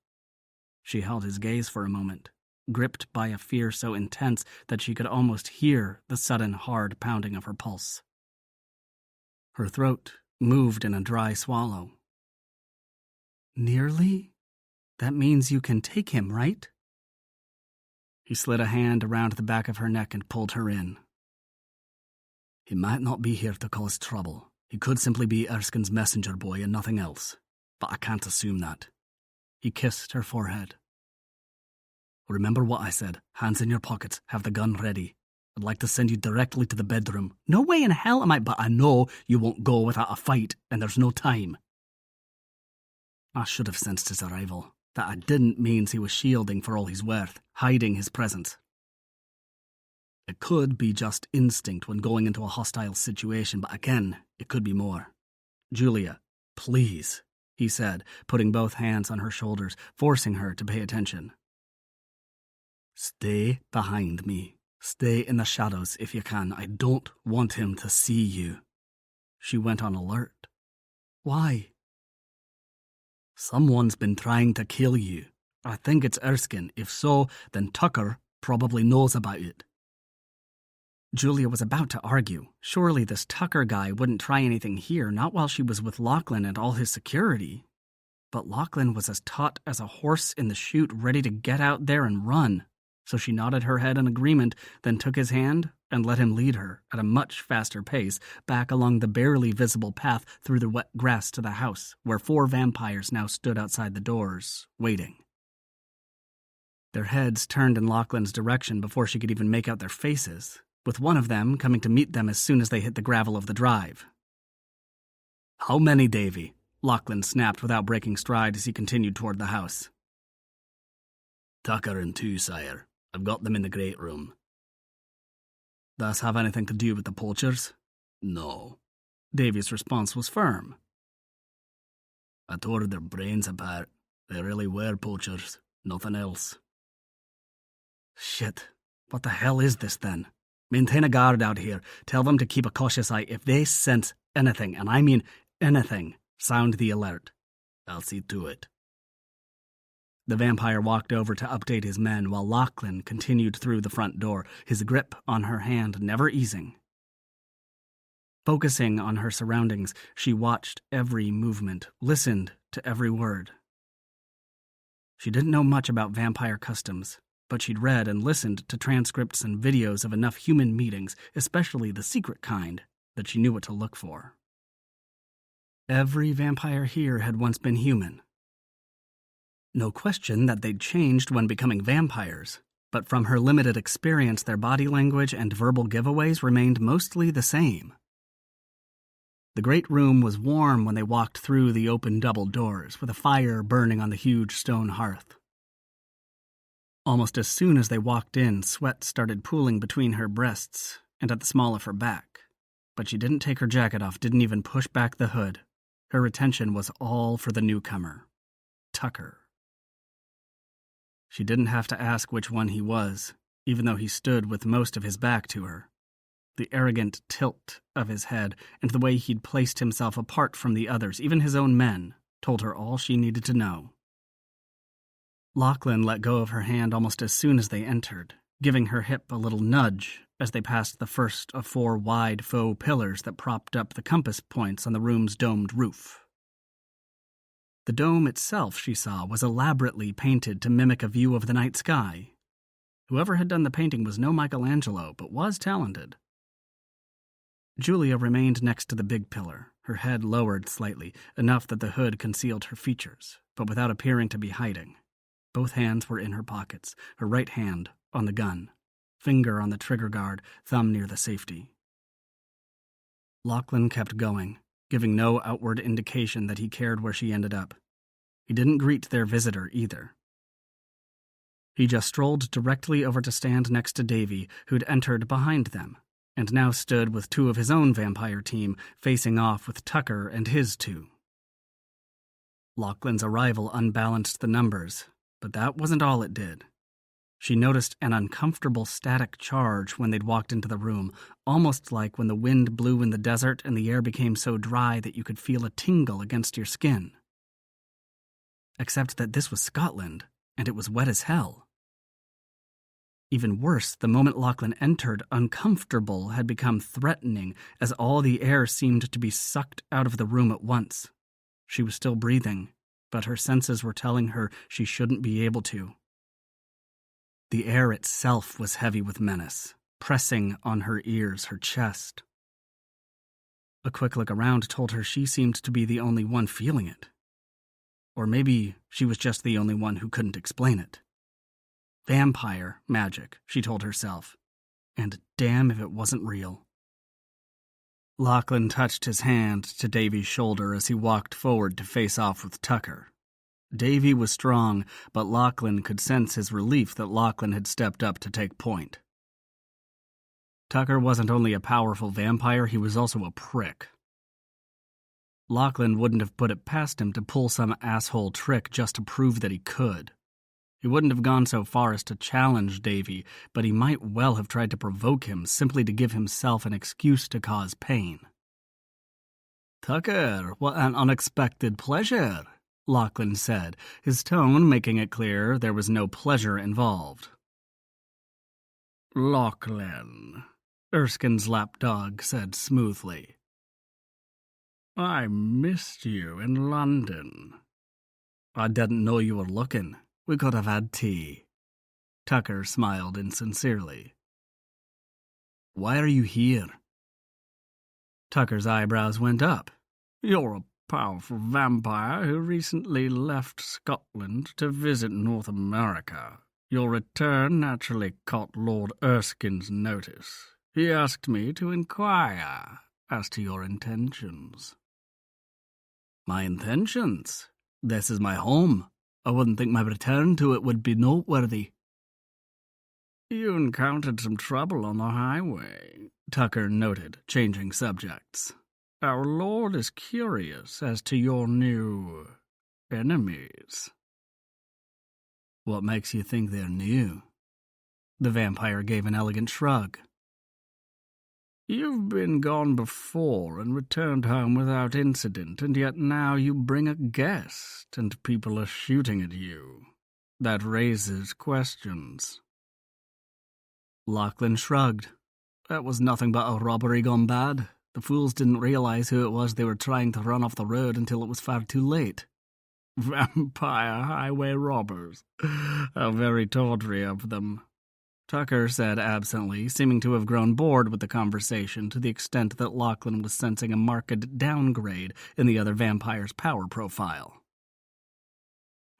She held his gaze for a moment, gripped by a fear so intense that she could almost hear the sudden hard pounding of her pulse. Her throat moved in a dry swallow. Nearly? That means you can take him, right? He slid a hand around the back of her neck and pulled her in. He might not be here to cause trouble. He could simply be Erskine's messenger boy and nothing else, but I can't assume that. He kissed her forehead. Remember what I said. Hands in your pockets. Have the gun ready. I'd like to send you directly to the bedroom. No way in hell am I... But I know you won't go without a fight, and there's no time. I should have sensed his arrival. That I didn't means he was shielding for all he's worth, hiding his presence. It could be just instinct when going into a hostile situation, but again, it could be more. Julia, please, he said, putting both hands on her shoulders, forcing her to pay attention. Stay behind me. Stay in the shadows if you can. I don't want him to see you. She went on alert. Why? Someone's been trying to kill you. I think it's Erskine. If so, then Tucker probably knows about it. Julia was about to argue. Surely this Tucker guy wouldn't try anything here, not while she was with Lachlan and all his security. But Lachlan was as taut as a horse in the chute, ready to get out there and run. So she nodded her head in agreement, then took his hand and let him lead her, at a much faster pace, back along the barely visible path through the wet grass to the house, where 4 vampires now stood outside the doors, waiting. Their heads turned in Lachlan's direction before she could even make out their faces, with one of them coming to meet them as soon as they hit the gravel of the drive. How many, Davy? Lachlan snapped without breaking stride as he continued toward the house. Tucker and 2, sire. I've got them in the great room. Does have anything to do with the poachers? No. Davy's response was firm. I tore their brains apart. They really were poachers. Nothing else. Shit. What the hell is this then? Maintain a guard out here. Tell them to keep a cautious eye. If they sense Anything, and I mean anything. Sound the alert. I'll see to it. The vampire walked over to update his men while Lachlan continued through the front door, his grip on her hand never easing. Focusing on her surroundings, she watched every movement, listened to every word. She didn't know much about vampire customs, but she'd read and listened to transcripts and videos of enough human meetings, especially the secret kind, that she knew what to look for. Every vampire here had once been human. No question that they'd changed when becoming vampires, but from her limited experience, their body language and verbal giveaways remained mostly the same. The great room was warm when they walked through the open double doors, with a fire burning on the huge stone hearth. Almost as soon as they walked in, sweat started pooling between her breasts and at the small of her back. But she didn't take her jacket off, didn't even push back the hood. Her attention was all for the newcomer, Tucker. She didn't have to ask which one he was, even though he stood with most of his back to her. The arrogant tilt of his head and the way he'd placed himself apart from the others, even his own men, told her all she needed to know. Lachlan let go of her hand almost as soon as they entered, giving her hip a little nudge as they passed the first of 4 wide faux pillars that propped up the compass points on the room's domed roof. The dome itself, she saw, was elaborately painted to mimic a view of the night sky. Whoever had done the painting was no Michelangelo, but was talented. Julia remained next to the big pillar, her head lowered slightly, enough that the hood concealed her features, but without appearing to be hiding. Both hands were in her pockets, her right hand on the gun, finger on the trigger guard, thumb near the safety. Lachlan kept going, giving no outward indication that he cared where she ended up. He didn't greet their visitor either. He just strolled directly over to stand next to Davy, who'd entered behind them, and now stood with 2 of his own vampire team, facing off with Tucker and his 2. Lachlan's arrival unbalanced the numbers, but that wasn't all it did. She noticed an uncomfortable static charge when they'd walked into the room, almost like when the wind blew in the desert and the air became so dry that you could feel a tingle against your skin. Except that this was Scotland, and it was wet as hell. Even worse, the moment Lachlan entered, uncomfortable had become threatening, as all the air seemed to be sucked out of the room at once. She was still breathing, but her senses were telling her she shouldn't be able to. The air itself was heavy with menace, pressing on her ears, her chest. A quick look around told her she seemed to be the only one feeling it. Or maybe she was just the only one who couldn't explain it. Vampire magic, she told herself, and damn if it wasn't real. Lachlan touched his hand to Davy's shoulder as he walked forward to face off with Tucker. Davy was strong, but Lachlan could sense his relief that Lachlan had stepped up to take point. Tucker wasn't only a powerful vampire, he was also a prick. Lachlan wouldn't have put it past him to pull some asshole trick just to prove that he could. He wouldn't have gone so far as to challenge Davy, but he might well have tried to provoke him simply to give himself an excuse to cause pain. "Tucker, what an unexpected pleasure," Lachlan said, his tone making it clear there was no pleasure involved. "Lachlan," Erskine's lapdog said smoothly. "I missed you in London." "I didn't know you were looking. We could have had tea." Tucker smiled insincerely. "Why are you here?" Tucker's eyebrows went up. "You're a powerful vampire who recently left Scotland to visit North America. Your return naturally caught Lord Erskine's notice. He asked me to inquire as to your intentions." "My intentions? This is my home. I wouldn't think my return to it would be noteworthy." "You encountered some trouble on the highway," Tucker noted, changing subjects. "Our Lord is curious as to your new enemies." "What makes you think they're new?" The vampire gave an elegant shrug. You've been gone before and returned home without incident, and yet now you bring a guest, and people are shooting at you. That raises questions." Lachlan shrugged. That was nothing but a robbery gone bad. The fools didn't realize who it was they were trying to run off the road until it was far too late. "Vampire highway robbers. How very tawdry of them," Tucker said absently, seeming to have grown bored with the conversation to the extent that Lachlan was sensing a marked downgrade in the other vampire's power profile.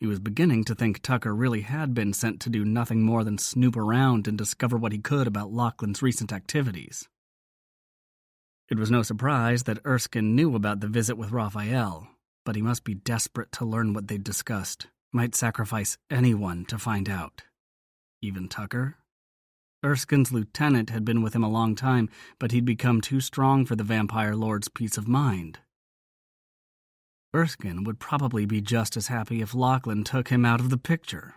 He was beginning to think Tucker really had been sent to do nothing more than snoop around and discover what he could about Lachlan's recent activities. It was no surprise that Erskine knew about the visit with Raphael, but he must be desperate to learn what they'd discussed. Might sacrifice anyone to find out. Even Tucker? Erskine's lieutenant had been with him a long time, but he'd become too strong for the Vampire Lord's peace of mind. Erskine would probably be just as happy if Lachlan took him out of the picture.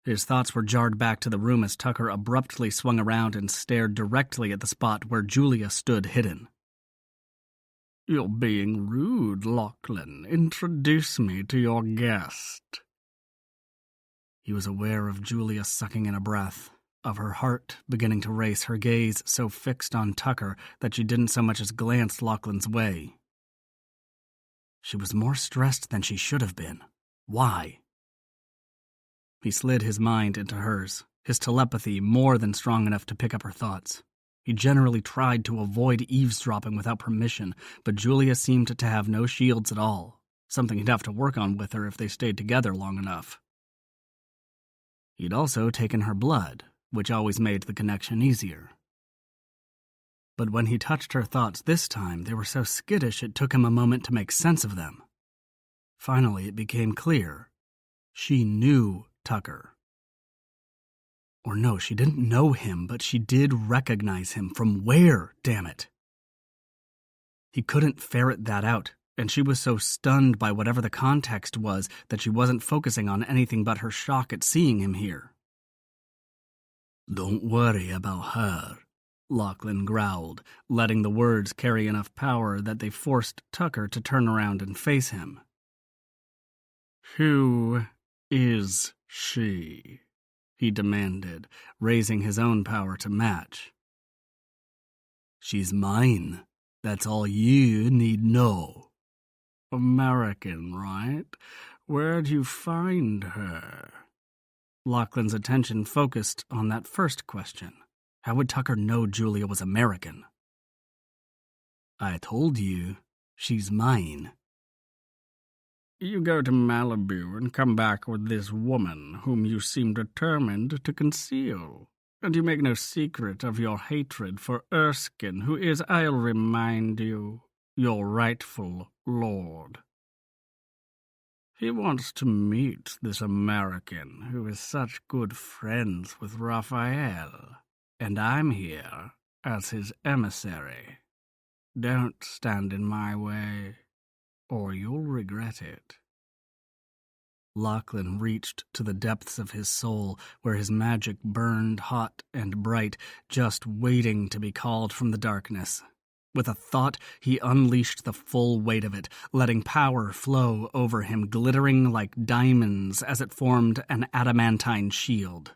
His thoughts were jarred back to the room as Tucker abruptly swung around and stared directly at the spot where Julia stood hidden. "You're being rude, Lachlan. Introduce me to your guest." He was aware of Julia sucking in a breath, of her heart beginning to race, her gaze so fixed on Tucker that she didn't so much as glance Lachlan's way. She was more stressed than she should have been. Why? He slid his mind into hers, his telepathy more than strong enough to pick up her thoughts. He generally tried to avoid eavesdropping without permission, but Julia seemed to have no shields at all, something he'd have to work on with her if they stayed together long enough. He'd also taken her blood, which always made the connection easier. But when he touched her thoughts this time, they were so skittish it took him a moment to make sense of them. Finally, it became clear. She knew Tucker. Or no, she didn't know him, but she did recognize him. From where, damn it? He couldn't ferret that out, and she was so stunned by whatever the context was that she wasn't focusing on anything but her shock at seeing him here. "Don't worry about her," Lachlan growled, letting the words carry enough power that they forced Tucker to turn around and face him. "Who is she?" he demanded, raising his own power to match. "She's mine. That's all you need know." "American, right? Where'd you find her?" Lachlan's attention focused on that first question. How would Tucker know Julia was American? "I told you, she's mine." "You go to Malibu and come back with this woman whom you seem determined to conceal. And you make no secret of your hatred for Erskine, who is, I'll remind you, your rightful lord. He wants to meet this American who is such good friends with Raphael, and I'm here as his emissary. Don't stand in my way, or you'll regret it." Lachlan reached to the depths of his soul, where his magic burned hot and bright, just waiting to be called from the darkness. With a thought, he unleashed the full weight of it, letting power flow over him, glittering like diamonds as it formed an adamantine shield.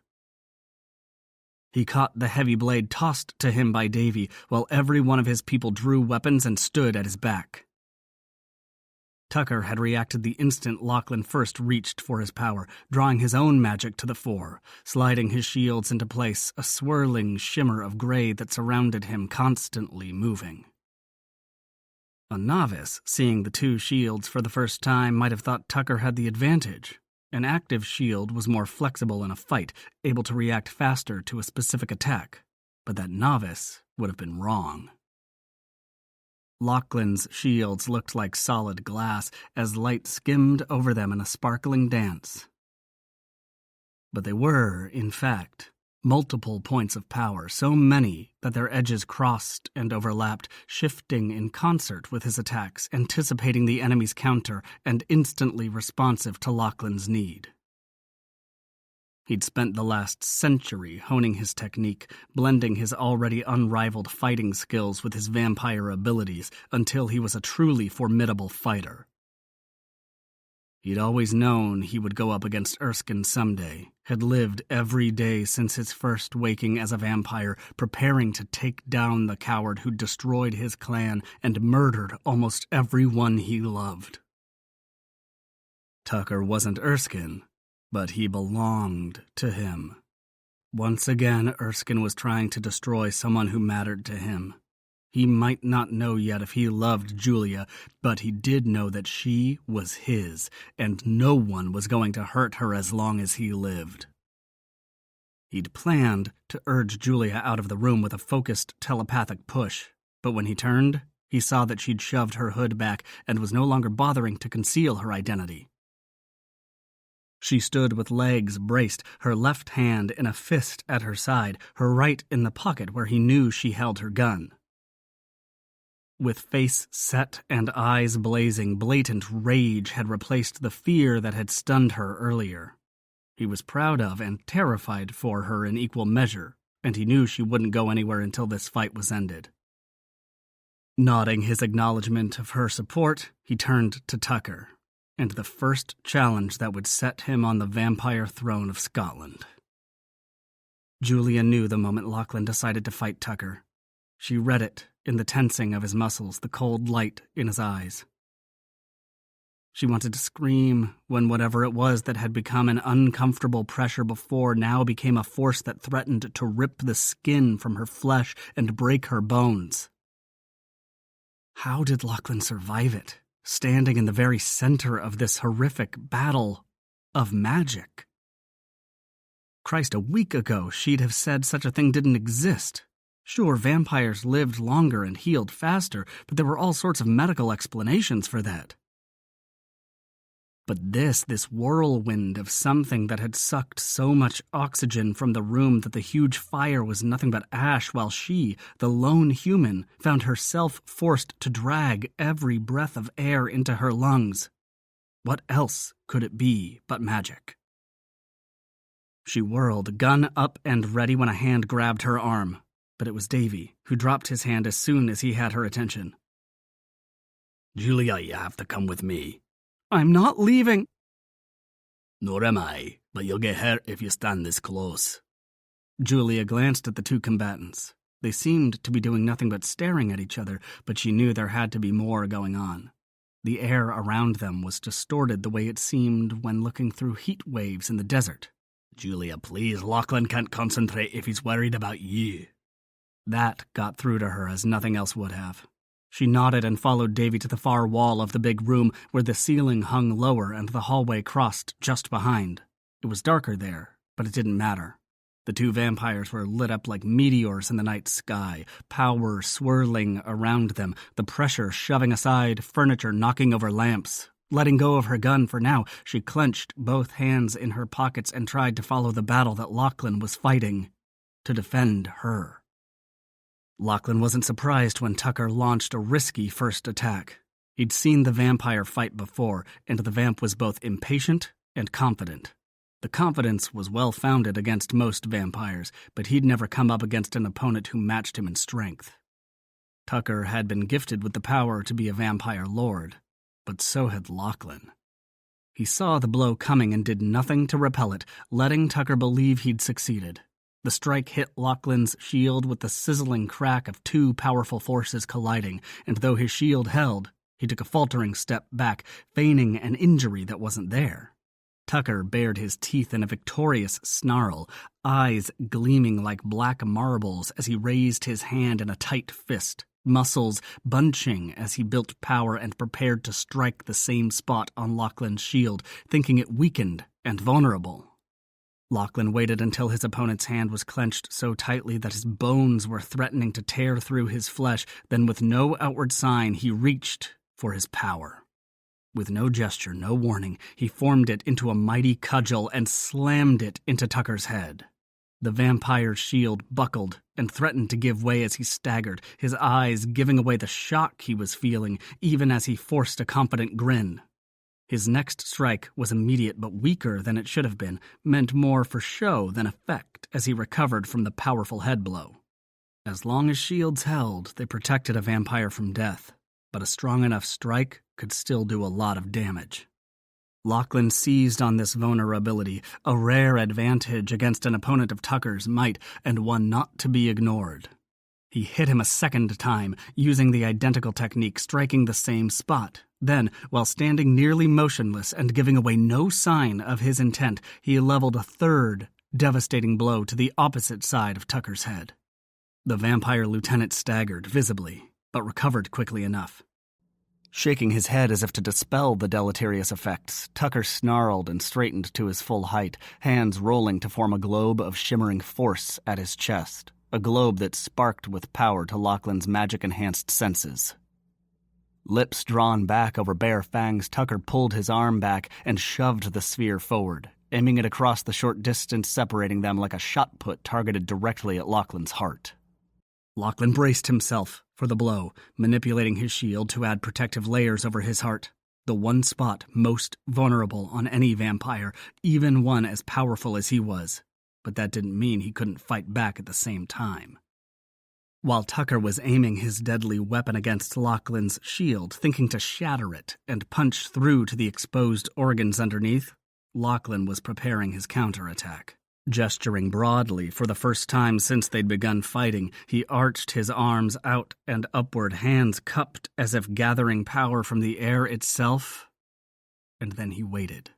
He caught the heavy blade tossed to him by Davy, while every one of his people drew weapons and stood at his back. Tucker had reacted the instant Lachlan first reached for his power, drawing his own magic to the fore, sliding his shields into place, a swirling shimmer of gray that surrounded him, constantly moving. A novice, seeing the two shields for the first time, might have thought Tucker had the advantage. An active shield was more flexible in a fight, able to react faster to a specific attack, but that novice would have been wrong. Lachlan's shields looked like solid glass as light skimmed over them in a sparkling dance. But they were, in fact, multiple points of power, so many that their edges crossed and overlapped, shifting in concert with his attacks, anticipating the enemy's counter and instantly responsive to Lachlan's need. He'd spent the last century honing his technique, blending his already unrivaled fighting skills with his vampire abilities until he was a truly formidable fighter. He'd always known he would go up against Erskine someday, had lived every day since his first waking as a vampire, preparing to take down the coward who'd destroyed his clan and murdered almost everyone he loved. Tucker wasn't Erskine, but he belonged to him. Once again, Erskine was trying to destroy someone who mattered to him. He might not know yet if he loved Julia, but he did know that she was his, and no one was going to hurt her as long as he lived. He'd planned to urge Julia out of the room with a focused telepathic push, but when he turned, he saw that she'd shoved her hood back and was no longer bothering to conceal her identity. She stood with legs braced, her left hand in a fist at her side, her right in the pocket where he knew she held her gun. With face set and eyes blazing, blatant rage had replaced the fear that had stunned her earlier. He was proud of and terrified for her in equal measure, and he knew she wouldn't go anywhere until this fight was ended. Nodding his acknowledgement of her support, he turned to Tucker, and the first challenge that would set him on the vampire throne of Scotland. Julia knew the moment Lachlan decided to fight Tucker. She read it in the tensing of his muscles, the cold light in his eyes. She wanted to scream when whatever it was that had become an uncomfortable pressure before now became a force that threatened to rip the skin from her flesh and break her bones. How did Lachlan survive it, standing in the very center of this horrific battle of magic? Christ, a week ago she'd have said such a thing didn't exist. Sure, vampires lived longer and healed faster, but there were all sorts of medical explanations for that. But this whirlwind of something that had sucked so much oxygen from the room that the huge fire was nothing but ash, while she, the lone human, found herself forced to drag every breath of air into her lungs. What else could it be but magic? She whirled, gun up and ready when a hand grabbed her arm. But it was Davy, who dropped his hand as soon as he had her attention. Julia, you have to come with me. I'm not leaving. Nor am I, but you'll get hurt if you stand this close. Julia glanced at the two combatants. They seemed to be doing nothing but staring at each other, but she knew there had to be more going on. The air around them was distorted the way it seemed when looking through heat waves in the desert. Julia, please, Lachlan can't concentrate if he's worried about you. That got through to her as nothing else would have. She nodded and followed Davy to the far wall of the big room where the ceiling hung lower and the hallway crossed just behind. It was darker there, but it didn't matter. The two vampires were lit up like meteors in the night sky, power swirling around them, the pressure shoving aside furniture, knocking over lamps. Letting go of her gun for now, she clenched both hands in her pockets and tried to follow the battle that Lachlan was fighting to defend her. Lachlan wasn't surprised when Tucker launched a risky first attack. He'd seen the vampire fight before, and the vamp was both impatient and confident. The confidence was well-founded against most vampires, but he'd never come up against an opponent who matched him in strength. Tucker had been gifted with the power to be a vampire lord, but so had Lachlan. He saw the blow coming and did nothing to repel it, letting Tucker believe he'd succeeded. The strike hit Lachlan's shield with the sizzling crack of two powerful forces colliding, and though his shield held, he took a faltering step back, feigning an injury that wasn't there. Tucker bared his teeth in a victorious snarl, eyes gleaming like black marbles as he raised his hand in a tight fist, muscles bunching as he built power and prepared to strike the same spot on Lachlan's shield, thinking it weakened and vulnerable. Lachlan waited until his opponent's hand was clenched so tightly that his bones were threatening to tear through his flesh, then with no outward sign he reached for his power. With no gesture, no warning, he formed it into a mighty cudgel and slammed it into Tucker's head. The vampire's shield buckled and threatened to give way as he staggered, his eyes giving away the shock he was feeling, even as he forced a confident grin. His next strike was immediate but weaker than it should have been, meant more for show than effect as he recovered from the powerful head blow. As long as shields held, they protected a vampire from death, but a strong enough strike could still do a lot of damage. Lachlan seized on this vulnerability, a rare advantage against an opponent of Tucker's might, and one not to be ignored. He hit him a second time, using the identical technique, striking the same spot. Then, while standing nearly motionless and giving away no sign of his intent, he leveled a third, devastating blow to the opposite side of Tucker's head. The vampire lieutenant staggered visibly, but recovered quickly enough. Shaking his head as if to dispel the deleterious effects, Tucker snarled and straightened to his full height, hands rolling to form a globe of shimmering force at his chest, a globe that sparked with power to Lachlan's magic-enhanced senses. Lips drawn back over bare fangs, Tucker pulled his arm back and shoved the sphere forward, aiming it across the short distance separating them like a shot put targeted directly at Lachlan's heart. Lachlan braced himself for the blow, manipulating his shield to add protective layers over his heart, the one spot most vulnerable on any vampire, even one as powerful as he was. But that didn't mean he couldn't fight back at the same time. While Tucker was aiming his deadly weapon against Lachlan's shield, thinking to shatter it and punch through to the exposed organs underneath, Lachlan was preparing his counterattack. Gesturing broadly for the first time since they'd begun fighting, he arched his arms out and upward, hands cupped as if gathering power from the air itself, and then he waited.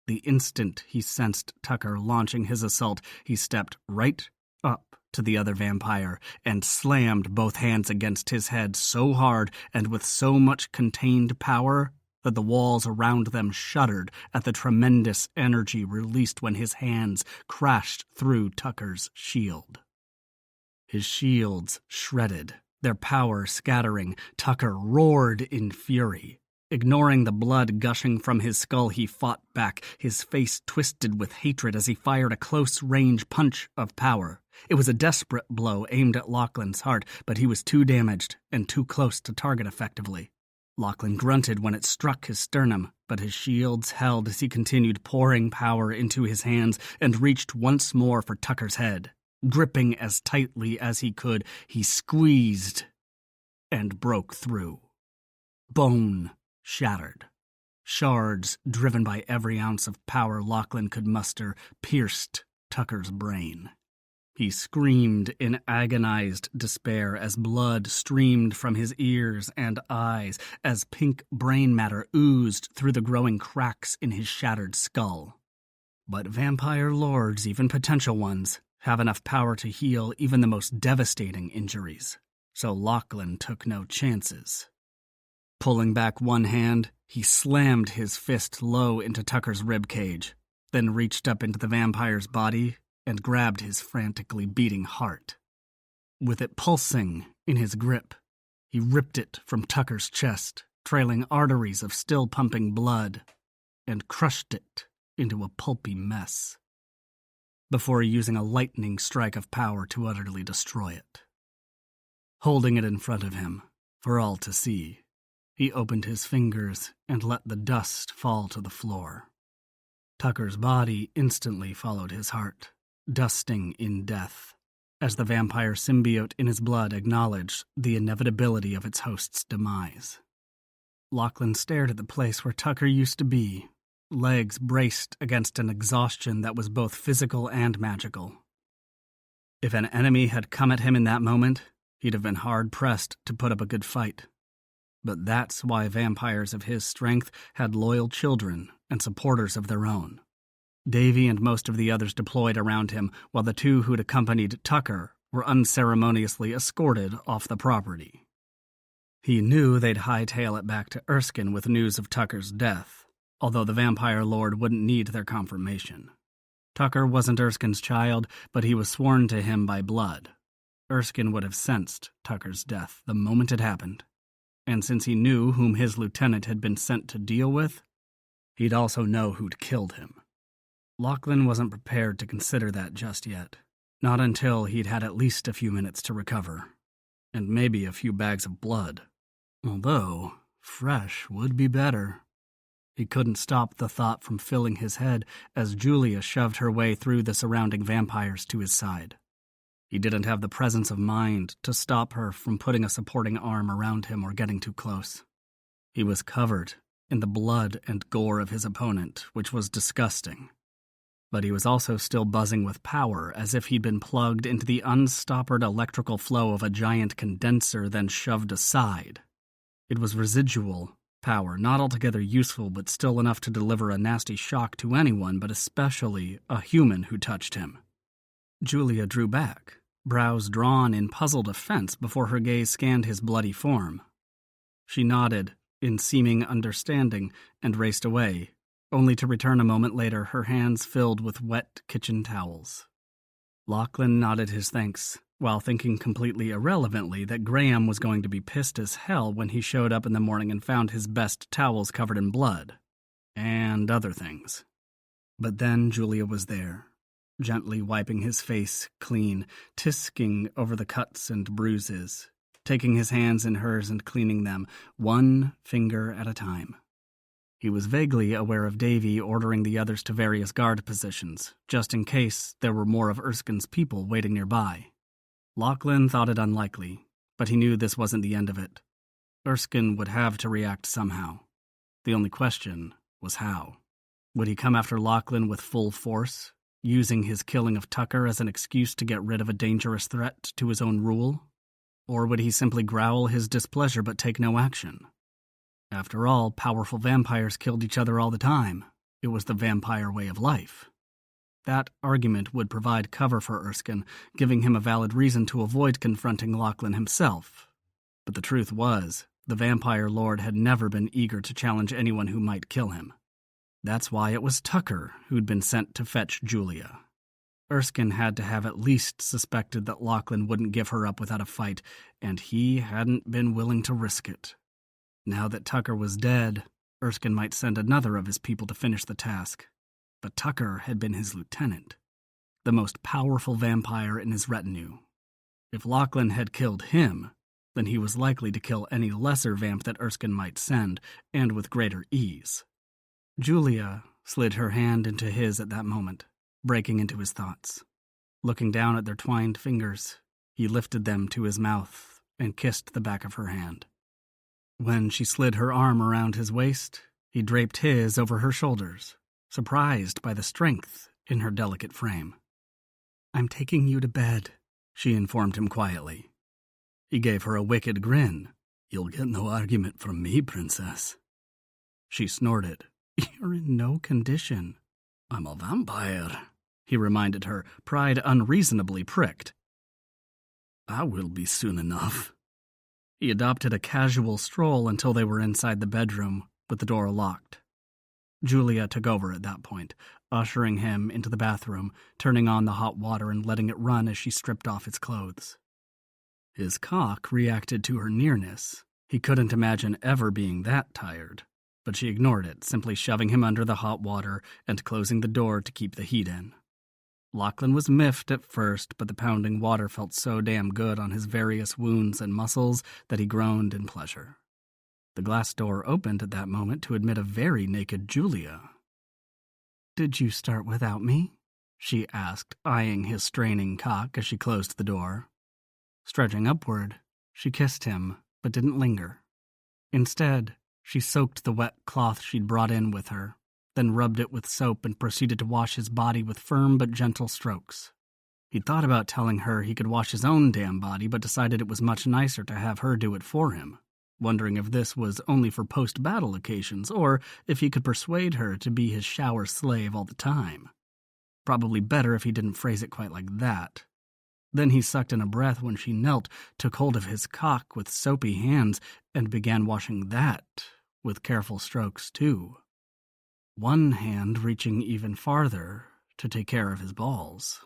The instant he sensed Tucker launching his assault, he stepped right up to the other vampire and slammed both hands against his head so hard and with so much contained power that the walls around them shuddered at the tremendous energy released when his hands crashed through Tucker's shield. His shields shredded, their power scattering. Tucker roared in fury. Ignoring the blood gushing from his skull, he fought back, his face twisted with hatred as he fired a close-range punch of power. It was a desperate blow aimed at Lachlan's heart, but he was too damaged and too close to target effectively. Lachlan grunted when it struck his sternum, but his shields held as he continued pouring power into his hands and reached once more for Tucker's head. Gripping as tightly as he could, he squeezed and broke through. Bone shattered. Shards, driven by every ounce of power Lachlan could muster, pierced Tucker's brain. He screamed in agonized despair as blood streamed from his ears and eyes, as pink brain matter oozed through the growing cracks in his shattered skull. But vampire lords, even potential ones, have enough power to heal even the most devastating injuries, so Lachlan took no chances. Pulling back one hand, he slammed his fist low into Tucker's ribcage, then reached up into the vampire's body and grabbed his frantically beating heart. With it pulsing in his grip, he ripped it from Tucker's chest, trailing arteries of still-pumping blood, and crushed it into a pulpy mess, before using a lightning strike of power to utterly destroy it. Holding it in front of him, for all to see, he opened his fingers and let the dust fall to the floor. Tucker's body instantly followed his heart, dusting in death, as the vampire symbiote in his blood acknowledged the inevitability of its host's demise. Lachlan stared at the place where Tucker used to be, legs braced against an exhaustion that was both physical and magical. If an enemy had come at him in that moment, he'd have been hard-pressed to put up a good fight. But that's why vampires of his strength had loyal children and supporters of their own. Davy and most of the others deployed around him, while the two who'd accompanied Tucker were unceremoniously escorted off the property. He knew they'd hightail it back to Erskine with news of Tucker's death, although the Vampire Lord wouldn't need their confirmation. Tucker wasn't Erskine's child, but he was sworn to him by blood. Erskine would have sensed Tucker's death the moment it happened, and since he knew whom his lieutenant had been sent to deal with, he'd also know who'd killed him. Lachlan wasn't prepared to consider that just yet, not until he'd had at least a few minutes to recover, and maybe a few bags of blood, although fresh would be better. He couldn't stop the thought from filling his head as Julia shoved her way through the surrounding vampires to his side. He didn't have the presence of mind to stop her from putting a supporting arm around him or getting too close. He was covered in the blood and gore of his opponent, which was disgusting. But he was also still buzzing with power, as if he'd been plugged into the unstoppered electrical flow of a giant condenser, then shoved aside. It was residual power, not altogether useful, but still enough to deliver a nasty shock to anyone, but especially a human who touched him. Julia drew back, brows drawn in puzzled offense before her gaze scanned his bloody form. She nodded in seeming understanding and raced away, only to return a moment later, her hands filled with wet kitchen towels. Lachlan nodded his thanks, while thinking completely irrelevantly that Graham was going to be pissed as hell when he showed up in the morning and found his best towels covered in blood. And other things. But then Julia was there, gently wiping his face clean, tisking over the cuts and bruises, taking his hands in hers and cleaning them, one finger at a time. He was vaguely aware of Davy ordering the others to various guard positions, just in case there were more of Erskine's people waiting nearby. Lachlan thought it unlikely, but he knew this wasn't the end of it. Erskine would have to react somehow. The only question was how. Would he come after Lachlan with full force, using his killing of Tucker as an excuse to get rid of a dangerous threat to his own rule? Or would he simply growl his displeasure but take no action? After all, powerful vampires killed each other all the time. It was the vampire way of life. That argument would provide cover for Erskine, giving him a valid reason to avoid confronting Lachlan himself. But the truth was, the Vampire Lord had never been eager to challenge anyone who might kill him. That's why it was Tucker who'd been sent to fetch Julia. Erskine had to have at least suspected that Lachlan wouldn't give her up without a fight, and he hadn't been willing to risk it. Now that Tucker was dead, Erskine might send another of his people to finish the task. But Tucker had been his lieutenant, the most powerful vampire in his retinue. If Lachlan had killed him, then he was likely to kill any lesser vamp that Erskine might send, and with greater ease. Julia slid her hand into his at that moment, breaking into his thoughts. Looking down at their twined fingers, he lifted them to his mouth and kissed the back of her hand. When she slid her arm around his waist, he draped his over her shoulders, surprised by the strength in her delicate frame. "I'm taking you to bed," she informed him quietly. He gave her a wicked grin. "You'll get no argument from me, princess." She snorted. "You're in no condition." "I'm a vampire," he reminded her, pride unreasonably pricked. "I will be soon enough." He adopted a casual stroll until they were inside the bedroom, with the door locked. Julia took over at that point, ushering him into the bathroom, turning on the hot water and letting it run as she stripped off his clothes. His cock reacted to her nearness. He couldn't imagine ever being that tired, but she ignored it, simply shoving him under the hot water and closing the door to keep the heat in. Lachlan was miffed at first, but the pounding water felt so damn good on his various wounds and muscles that he groaned in pleasure. The glass door opened at that moment to admit a very naked Julia. "Did you start without me?" she asked, eyeing his straining cock as she closed the door. Stretching upward, she kissed him, but didn't linger. Instead, she soaked the wet cloth she'd brought in with her, then rubbed it with soap and proceeded to wash his body with firm but gentle strokes. He'd thought about telling her he could wash his own damn body, but decided it was much nicer to have her do it for him, wondering if this was only for post-battle occasions, or if he could persuade her to be his shower slave all the time. Probably better if he didn't phrase it quite like that. Then he sucked in a breath when she knelt, took hold of his cock with soapy hands, and began washing that with careful strokes, too. One hand reaching even farther to take care of his balls.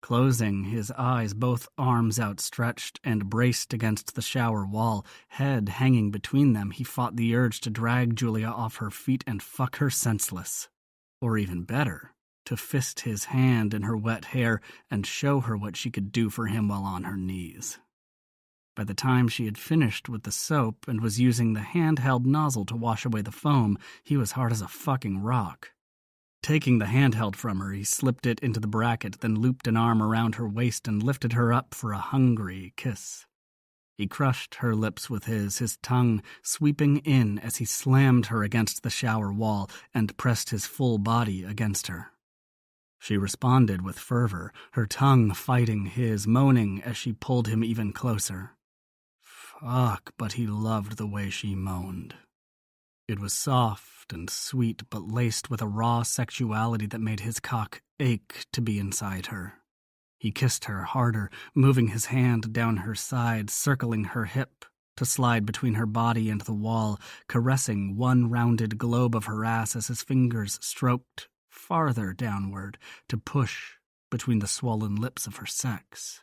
Closing his eyes, both arms outstretched and braced against the shower wall, head hanging between them, he fought the urge to drag Julia off her feet and fuck her senseless. Or even better, to fist his hand in her wet hair and show her what she could do for him while on her knees. By the time she had finished with the soap and was using the handheld nozzle to wash away the foam, he was hard as a fucking rock. Taking the handheld from her, he slipped it into the bracket, then looped an arm around her waist and lifted her up for a hungry kiss. He crushed her lips with his tongue sweeping in as he slammed her against the shower wall and pressed his full body against her. She responded with fervor, her tongue fighting his, moaning as she pulled him even closer. Fuck, but he loved the way she moaned. It was soft and sweet, but laced with a raw sexuality that made his cock ache to be inside her. He kissed her harder, moving his hand down her side, circling her hip, to slide between her body and the wall, caressing one rounded globe of her ass as his fingers stroked farther downward to push between the swollen lips of her sex.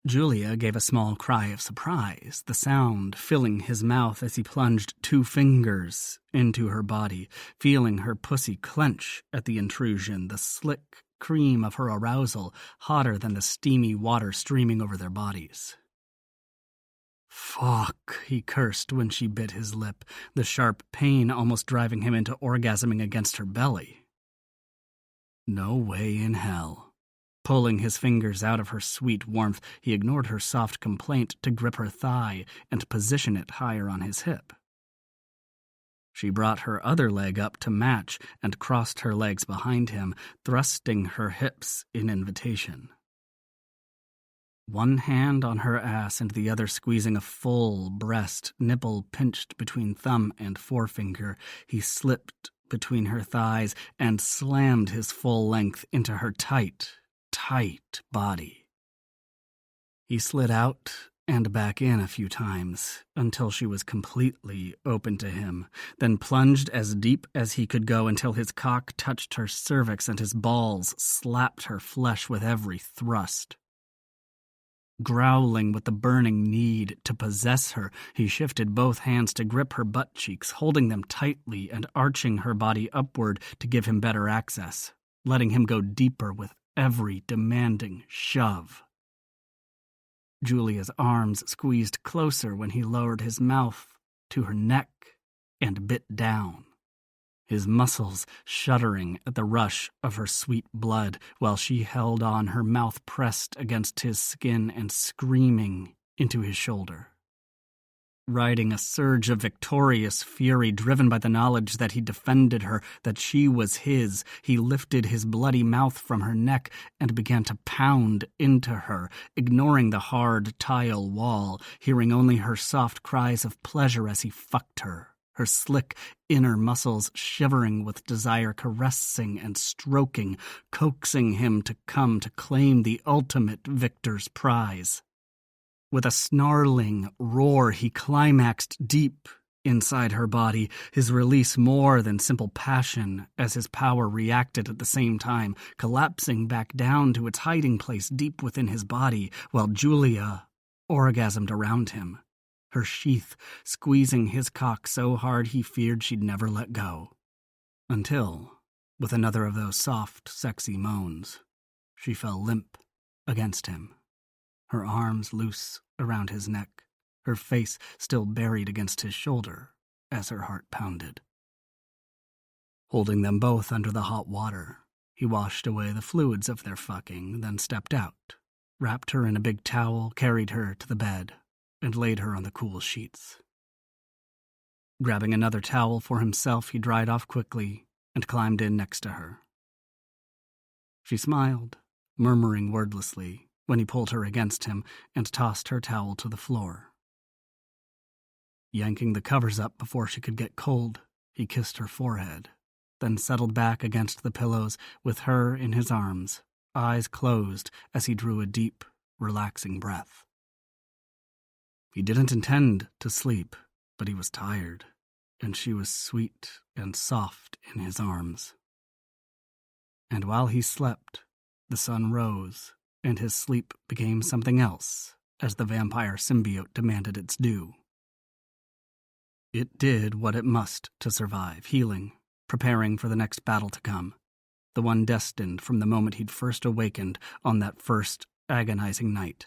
Julia gave a small cry of surprise, the sound filling his mouth as he plunged 2 fingers into her body, feeling her pussy clench at the intrusion, the slick cream of her arousal hotter than the steamy water streaming over their bodies. Fuck, he cursed when she bit his lip, the sharp pain almost driving him into orgasming against her belly. No way in hell. Pulling his fingers out of her sweet warmth, he ignored her soft complaint to grip her thigh and position it higher on his hip. She brought her other leg up to match and crossed her legs behind him, thrusting her hips in invitation. One hand on her ass and the other squeezing a full breast, nipple pinched between thumb and forefinger, he slipped between her thighs and slammed his full length into her tight body. He slid out and back in a few times until she was completely open to him, then plunged as deep as he could go until his cock touched her cervix and his balls slapped her flesh with every thrust. Growling with the burning need to possess her, he shifted both hands to grip her butt cheeks, holding them tightly and arching her body upward to give him better access, letting him go deeper with every demanding shove. Julia's arms squeezed closer when he lowered his mouth to her neck and bit down, his muscles shuddering at the rush of her sweet blood while she held on, her mouth pressed against his skin and screaming into his shoulder. Riding a surge of victorious fury driven by the knowledge that he defended her, that she was his, he lifted his bloody mouth from her neck and began to pound into her, ignoring the hard tile wall, hearing only her soft cries of pleasure as he fucked her, her slick inner muscles shivering with desire, caressing and stroking, coaxing him to come to claim the ultimate victor's prize. With a snarling roar, he climaxed deep inside her body, his release more than simple passion as his power reacted at the same time, collapsing back down to its hiding place deep within his body, while Julia orgasmed around him, her sheath squeezing his cock so hard he feared she'd never let go. Until, with another of those soft, sexy moans, she fell limp against him, her arms loose around his neck, her face still buried against his shoulder as her heart pounded. Holding them both under the hot water, he washed away the fluids of their fucking, then stepped out, wrapped her in a big towel, carried her to the bed, and laid her on the cool sheets. Grabbing another towel for himself, he dried off quickly and climbed in next to her. She smiled, murmuring wordlessly, when he pulled her against him and tossed her towel to the floor. Yanking the covers up before she could get cold, he kissed her forehead, then settled back against the pillows with her in his arms, eyes closed as he drew a deep, relaxing breath. He didn't intend to sleep, but he was tired, and she was sweet and soft in his arms. And while he slept, the sun rose, and his sleep became something else as the vampire symbiote demanded its due. It did what it must to survive, healing, preparing for the next battle to come, the one destined from the moment he'd first awakened on that first agonizing night.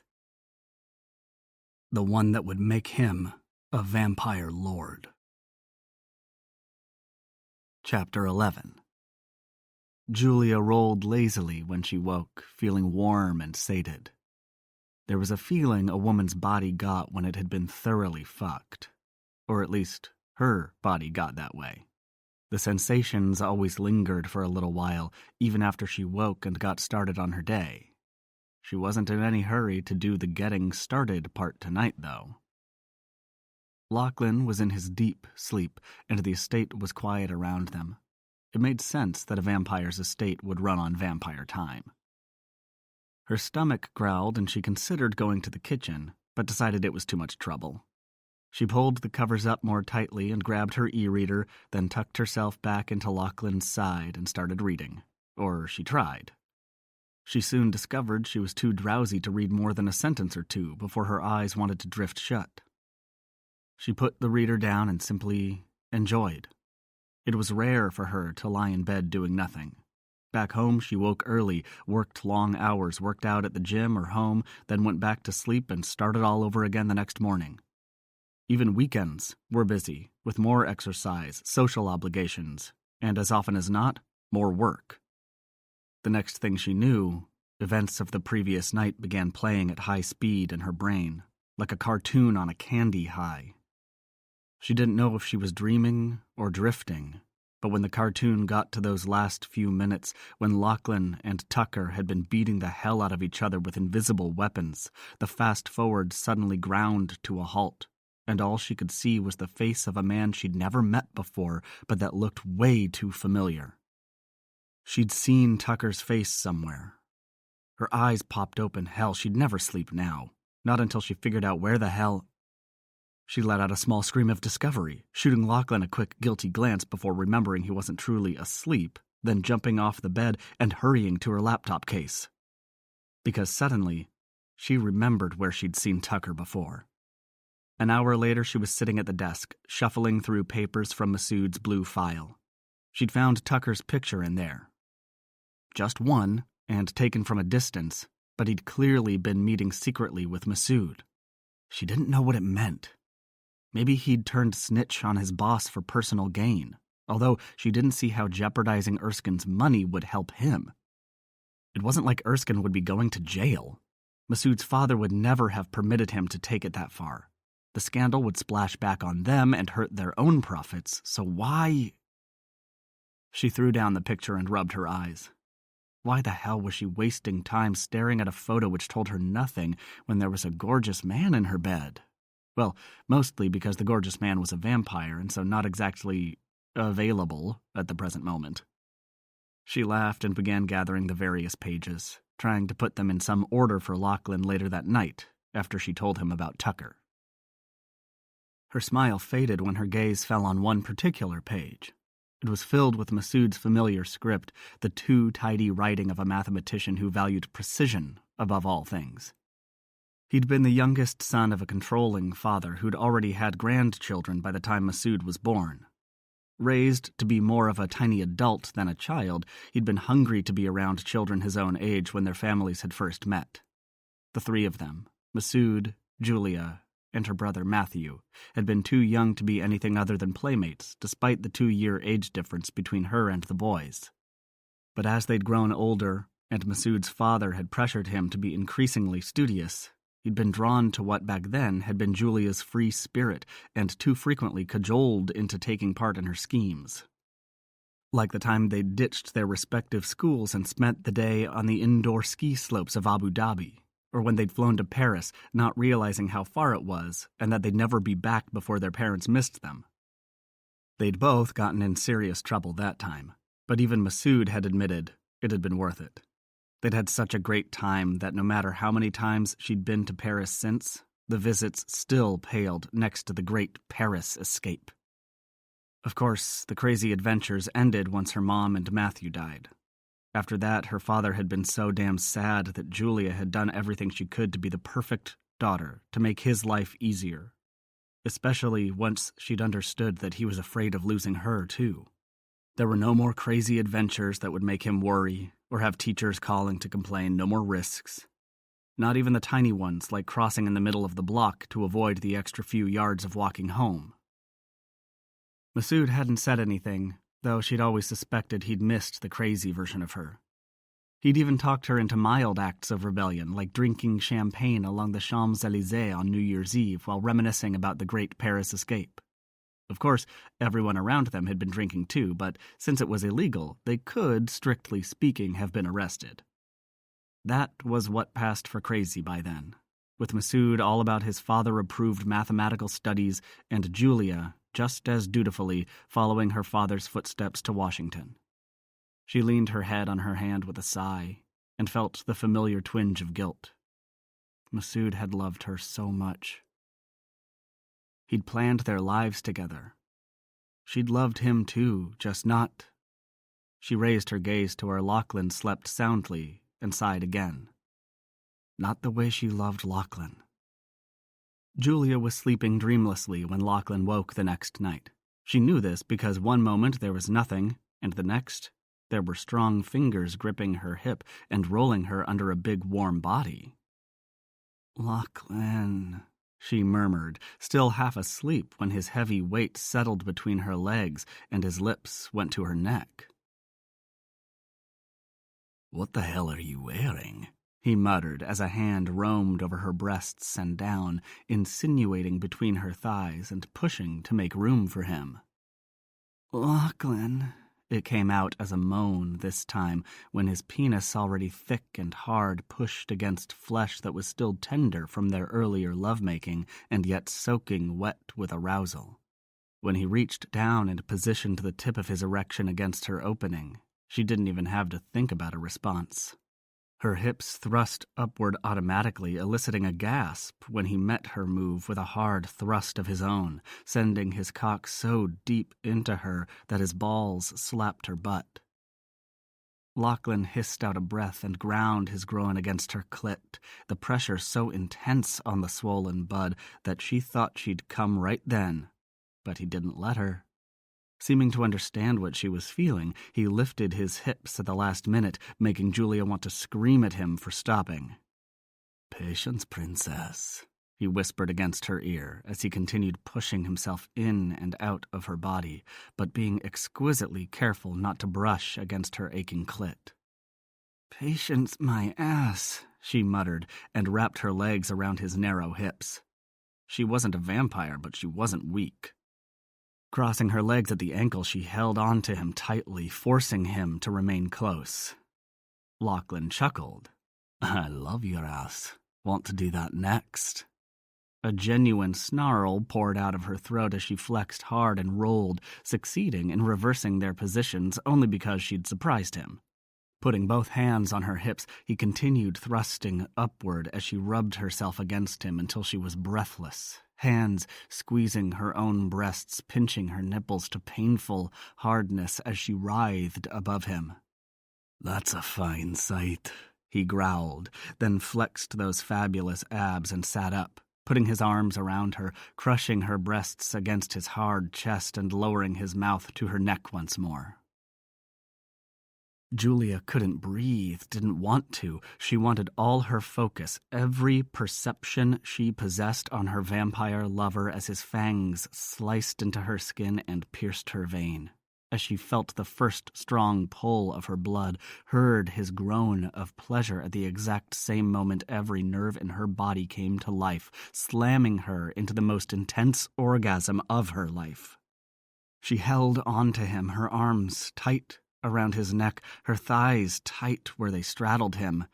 The one that would make him a vampire lord. Chapter 11. Julia rolled lazily when she woke, feeling warm and sated. There was a feeling a woman's body got when it had been thoroughly fucked. Or at least, her body got that way. The sensations always lingered for a little while, even after she woke and got started on her day. She wasn't in any hurry to do the getting started part tonight, though. Lachlan was in his deep sleep, and the estate was quiet around them. It made sense that a vampire's estate would run on vampire time. Her stomach growled, and she considered going to the kitchen, but decided it was too much trouble. She pulled the covers up more tightly and grabbed her e-reader, then tucked herself back into Lachlan's side and started reading. Or she tried. She soon discovered she was too drowsy to read more than a sentence or two before her eyes wanted to drift shut. She put the reader down and simply enjoyed. It was rare for her to lie in bed doing nothing. Back home, she woke early, worked long hours, worked out at the gym or home, then went back to sleep and started all over again the next morning. Even weekends were busy, with more exercise, social obligations, and as often as not, more work. The next thing she knew, events of the previous night began playing at high speed in her brain, like a cartoon on a candy high. She didn't know if she was dreaming or drifting, but when the cartoon got to those last few minutes, when Lachlan and Tucker had been beating the hell out of each other with invisible weapons, the fast-forward suddenly ground to a halt, and all she could see was the face of a man she'd never met before, but that looked way too familiar. She'd seen Tucker's face somewhere. Her eyes popped open. Hell, she'd never sleep now. Not until she figured out where the hell... She let out a small scream of discovery, shooting Lachlan a quick, guilty glance before remembering he wasn't truly asleep, then jumping off the bed and hurrying to her laptop case. Because suddenly, she remembered where she'd seen Tucker before. An hour later, she was sitting at the desk, shuffling through papers from Masood's blue file. She'd found Tucker's picture in there. Just one, and taken from a distance, but he'd clearly been meeting secretly with Masood. She didn't know what it meant. Maybe he'd turned snitch on his boss for personal gain, although she didn't see how jeopardizing Erskine's money would help him. It wasn't like Erskine would be going to jail. Masood's father would never have permitted him to take it that far. The scandal would splash back on them and hurt their own profits, so why... She threw down the picture and rubbed her eyes. Why the hell was she wasting time staring at a photo which told her nothing when there was a gorgeous man in her bed? Well, mostly because the gorgeous man was a vampire and so not exactly available at the present moment. She laughed and began gathering the various pages, trying to put them in some order for Lachlan later that night, after she told him about Tucker. Her smile faded when her gaze fell on one particular page. It was filled with Masood's familiar script, the too tidy writing of a mathematician who valued precision above all things. He'd been the youngest son of a controlling father who'd already had grandchildren by the time Masood was born. Raised to be more of a tiny adult than a child, he'd been hungry to be around children his own age when their families had first met. The three of them, Masood, Julia, and her brother Matthew, had been too young to be anything other than playmates, despite the 2-year age difference between her and the boys. But as they'd grown older, and Masood's father had pressured him to be increasingly studious, he'd been drawn to what back then had been Julia's free spirit, and too frequently cajoled into taking part in her schemes. Like the time they'd ditched their respective schools and spent the day on the indoor ski slopes of Abu Dhabi, or when they'd flown to Paris, not realizing how far it was, and that they'd never be back before their parents missed them. They'd both gotten in serious trouble that time, but even Masood had admitted it had been worth it. They'd had such a great time that no matter how many times she'd been to Paris since, the visits still paled next to the great Paris escape. Of course, the crazy adventures ended once her mom and Matthew died. After that, her father had been so damn sad that Julia had done everything she could to be the perfect daughter, to make his life easier. Especially once she'd understood that he was afraid of losing her, too. There were no more crazy adventures that would make him worry, or have teachers calling to complain, no more risks. Not even the tiny ones, like crossing in the middle of the block to avoid the extra few yards of walking home. Masood hadn't said anything, though she'd always suspected he'd missed the crazy version of her. He'd even talked her into mild acts of rebellion, like drinking champagne along the Champs-Élysées on New Year's Eve while reminiscing about the Great Paris Escape. Of course, everyone around them had been drinking too, but since it was illegal, they could, strictly speaking, have been arrested. That was what passed for crazy by then, with Masood all about his father-approved mathematical studies and Julia, just as dutifully, following her father's footsteps to Washington. She leaned her head on her hand with a sigh, and felt the familiar twinge of guilt. Masood had loved her so much. He'd planned their lives together. She'd loved him too, just not. She raised her gaze to where Lachlan slept soundly and sighed again. Not the way she loved Lachlan. Julia was sleeping dreamlessly when Lachlan woke the next night. She knew this because one moment there was nothing, and the next, there were strong fingers gripping her hip and rolling her under a big warm body. "Lachlan," she murmured, still half asleep when his heavy weight settled between her legs and his lips went to her neck. "What the hell are you wearing?" he muttered as a hand roamed over her breasts and down, insinuating between her thighs and pushing to make room for him. "Lachlan," it came out as a moan this time, when his penis, already thick and hard, pushed against flesh that was still tender from their earlier lovemaking and yet soaking wet with arousal. When he reached down and positioned the tip of his erection against her opening, she didn't even have to think about a response. Her hips thrust upward automatically, eliciting a gasp when he met her move with a hard thrust of his own, sending his cock so deep into her that his balls slapped her butt. Lachlan hissed out a breath and ground his groin against her clit, the pressure so intense on the swollen bud that she thought she'd come right then, but he didn't let her. Seeming to understand what she was feeling, he lifted his hips at the last minute, making Julia want to scream at him for stopping. "Patience, princess," he whispered against her ear as he continued pushing himself in and out of her body, but being exquisitely careful not to brush against her aching clit. "Patience, my ass," she muttered, and wrapped her legs around his narrow hips. She wasn't a vampire, but she wasn't weak. Crossing her legs at the ankle, she held on to him tightly, forcing him to remain close. Lachlan chuckled. "I love your ass. Want to do that next?" A genuine snarl poured out of her throat as she flexed hard and rolled, succeeding in reversing their positions only because she'd surprised him. Putting both hands on her hips, he continued thrusting upward as she rubbed herself against him until she was breathless, hands squeezing her own breasts, pinching her nipples to painful hardness as she writhed above him. "That's a fine sight," he growled, then flexed those fabulous abs and sat up, putting his arms around her, crushing her breasts against his hard chest and lowering his mouth to her neck once more. Julia couldn't breathe, didn't want to. She wanted all her focus, every perception she possessed on her vampire lover as his fangs sliced into her skin and pierced her vein. As she felt the first strong pull of her blood, heard his groan of pleasure at the exact same moment every nerve in her body came to life, slamming her into the most intense orgasm of her life. She held on to him, her arms tight around his neck, her thighs tight where they straddled him,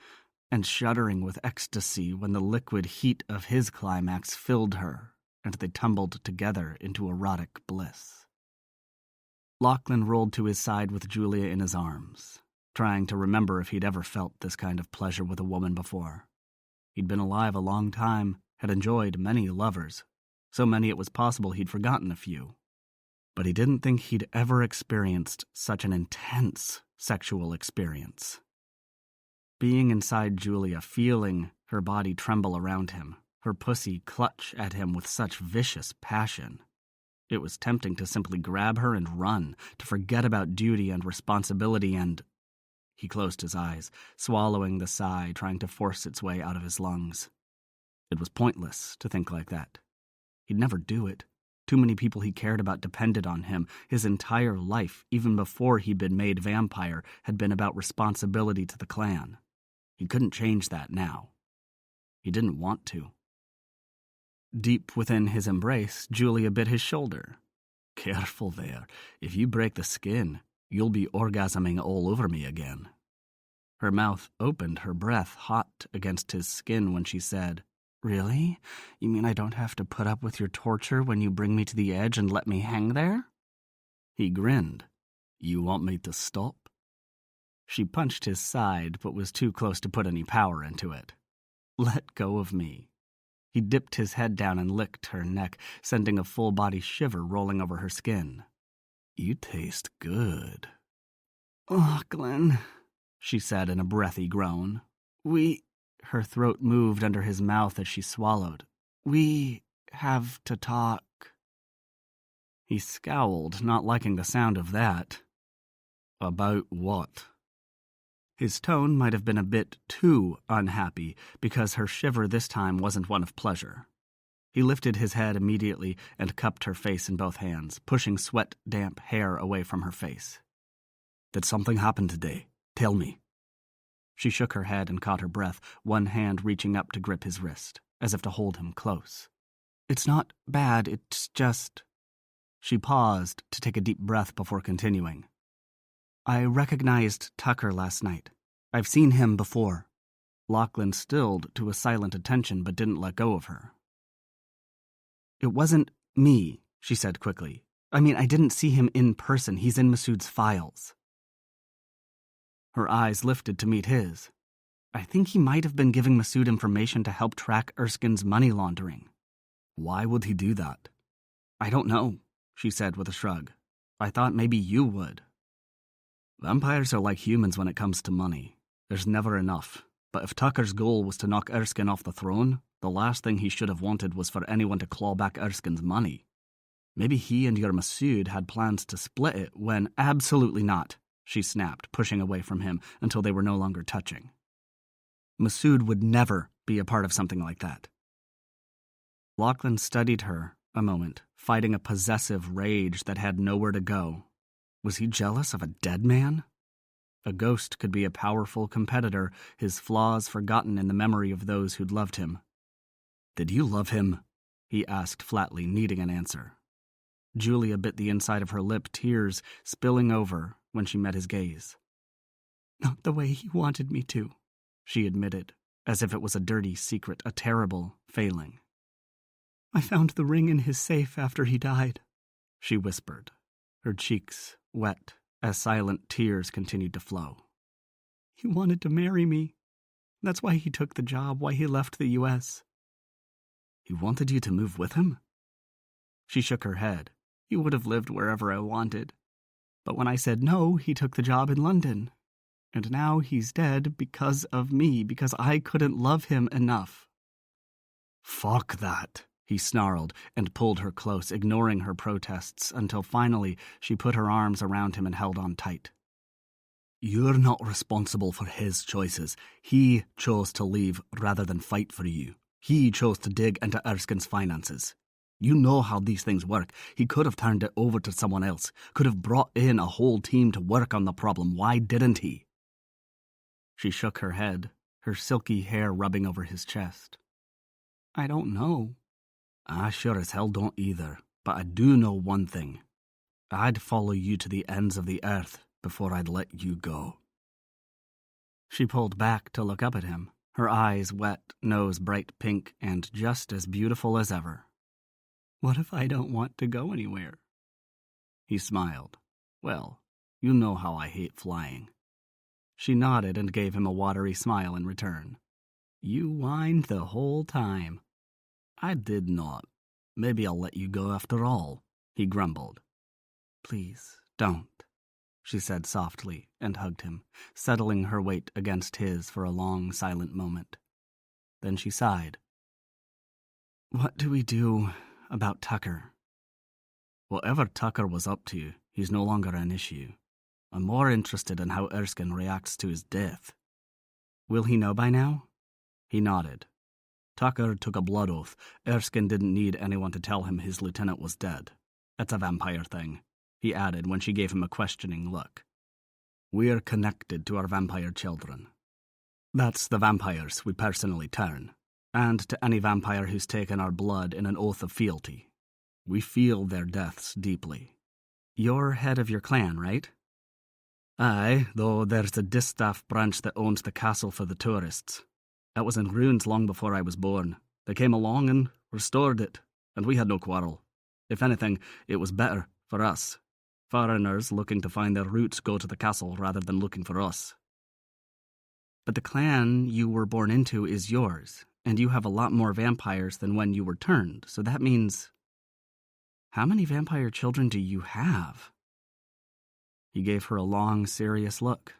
and shuddering with ecstasy when the liquid heat of his climax filled her, and they tumbled together into erotic bliss. Lachlan rolled to his side with Julia in his arms, trying to remember if he'd ever felt this kind of pleasure with a woman before. He'd been alive a long time, had enjoyed many lovers, so many it was possible he'd forgotten a few. But he didn't think he'd ever experienced such an intense sexual experience. Being inside Julia, feeling her body tremble around him, her pussy clutch at him with such vicious passion. It was tempting to simply grab her and run, to forget about duty and responsibility and He closed his eyes, swallowing the sigh, trying to force its way out of his lungs. It was pointless to think like that. He'd never do it. Too many people he cared about depended on him. His entire life, even before he'd been made vampire, had been about responsibility to the clan. He couldn't change that now. He didn't want to. Deep within his embrace, Julia bit his shoulder. Careful there. If you break the skin, you'll be orgasming all over me again. Her mouth opened, her breath hot against his skin when she said, Really? You mean I don't have to put up with your torture when you bring me to the edge and let me hang there? He grinned. You want me to stop? She punched his side, but was too close to put any power into it. Let go of me. He dipped his head down and licked her neck, sending a full-body shiver rolling over her skin. You taste good. Lachlan, she said in a breathy groan. Her throat moved under his mouth as she swallowed. We have to talk. He scowled, not liking the sound of that. About what? His tone might have been a bit too unhappy, because her shiver this time wasn't one of pleasure. He lifted his head immediately and cupped her face in both hands, pushing sweat-damp hair away from her face. Did something happen today? Tell me. She shook her head and caught her breath, one hand reaching up to grip his wrist, as if to hold him close. It's not bad, it's just... She paused to take a deep breath before continuing. I recognized Tucker last night. I've seen him before. Lachlan stilled to a silent attention but didn't let go of her. It wasn't me, she said quickly. I mean, I didn't see him in person. He's in Masood's files. Her eyes lifted to meet his. I think he might have been giving Masood information to help track Erskine's money laundering. Why would he do that? I don't know, she said with a shrug. I thought maybe you would. Vampires are like humans when it comes to money. There's never enough. But if Tucker's goal was to knock Erskine off the throne, the last thing he should have wanted was for anyone to claw back Erskine's money. Maybe he and your Masood had plans to split it when... Absolutely not, she snapped, pushing away from him until they were no longer touching. Masood would never be a part of something like that. Lachlan studied her a moment, fighting a possessive rage that had nowhere to go. Was he jealous of a dead man? A ghost could be a powerful competitor, his flaws forgotten in the memory of those who'd loved him. Did you love him? He asked flatly, needing an answer. Julia bit the inside of her lip, tears spilling over when she met his gaze. Not the way he wanted me to, she admitted, as if it was a dirty secret, a terrible failing. I found the ring in his safe after he died, she whispered, her cheeks wet as silent tears continued to flow. He wanted to marry me. That's why he took the job, why he left the U.S. He wanted you to move with him? She shook her head. He would have lived wherever I wanted. But when I said no, he took the job in London. And now he's dead because of me, because I couldn't love him enough. Fuck that, he snarled and pulled her close, ignoring her protests, until finally she put her arms around him and held on tight. You're not responsible for his choices. He chose to leave rather than fight for you. He chose to dig into Erskine's finances. You know how these things work. He could have turned it over to someone else, could have brought in a whole team to work on the problem. Why didn't he? She shook her head, her silky hair rubbing over his chest. I don't know. I sure as hell don't either, but I do know one thing. I'd follow you to the ends of the earth before I'd let you go. She pulled back to look up at him, her eyes wet, nose bright pink, and just as beautiful as ever. What if I don't want to go anywhere? He smiled. Well, you know how I hate flying. She nodded and gave him a watery smile in return. You whined the whole time. I did not. Maybe I'll let you go after all, he grumbled. Please, don't, she said softly and hugged him, settling her weight against his for a long, silent moment. Then she sighed. What do we do about Tucker? Whatever Tucker was up to, he's no longer an issue. I'm more interested in how Erskine reacts to his death. Will he know by now? He nodded. Tucker took a blood oath. Erskine didn't need anyone to tell him his lieutenant was dead. That's a vampire thing, he added when she gave him a questioning look. We're connected to our vampire children. That's the vampires we personally turn, and to any vampire who's taken our blood in an oath of fealty. We feel their deaths deeply. You're head of your clan, right? Aye, though there's a distaff branch that owns the castle for the tourists. That was in ruins long before I was born. They came along and restored it, and we had no quarrel. If anything, it was better for us. Foreigners looking to find their roots go to the castle rather than looking for us. But the clan you were born into is yours, and you have a lot more vampires than when you were turned, so that means... How many vampire children do you have? He gave her a long, serious look.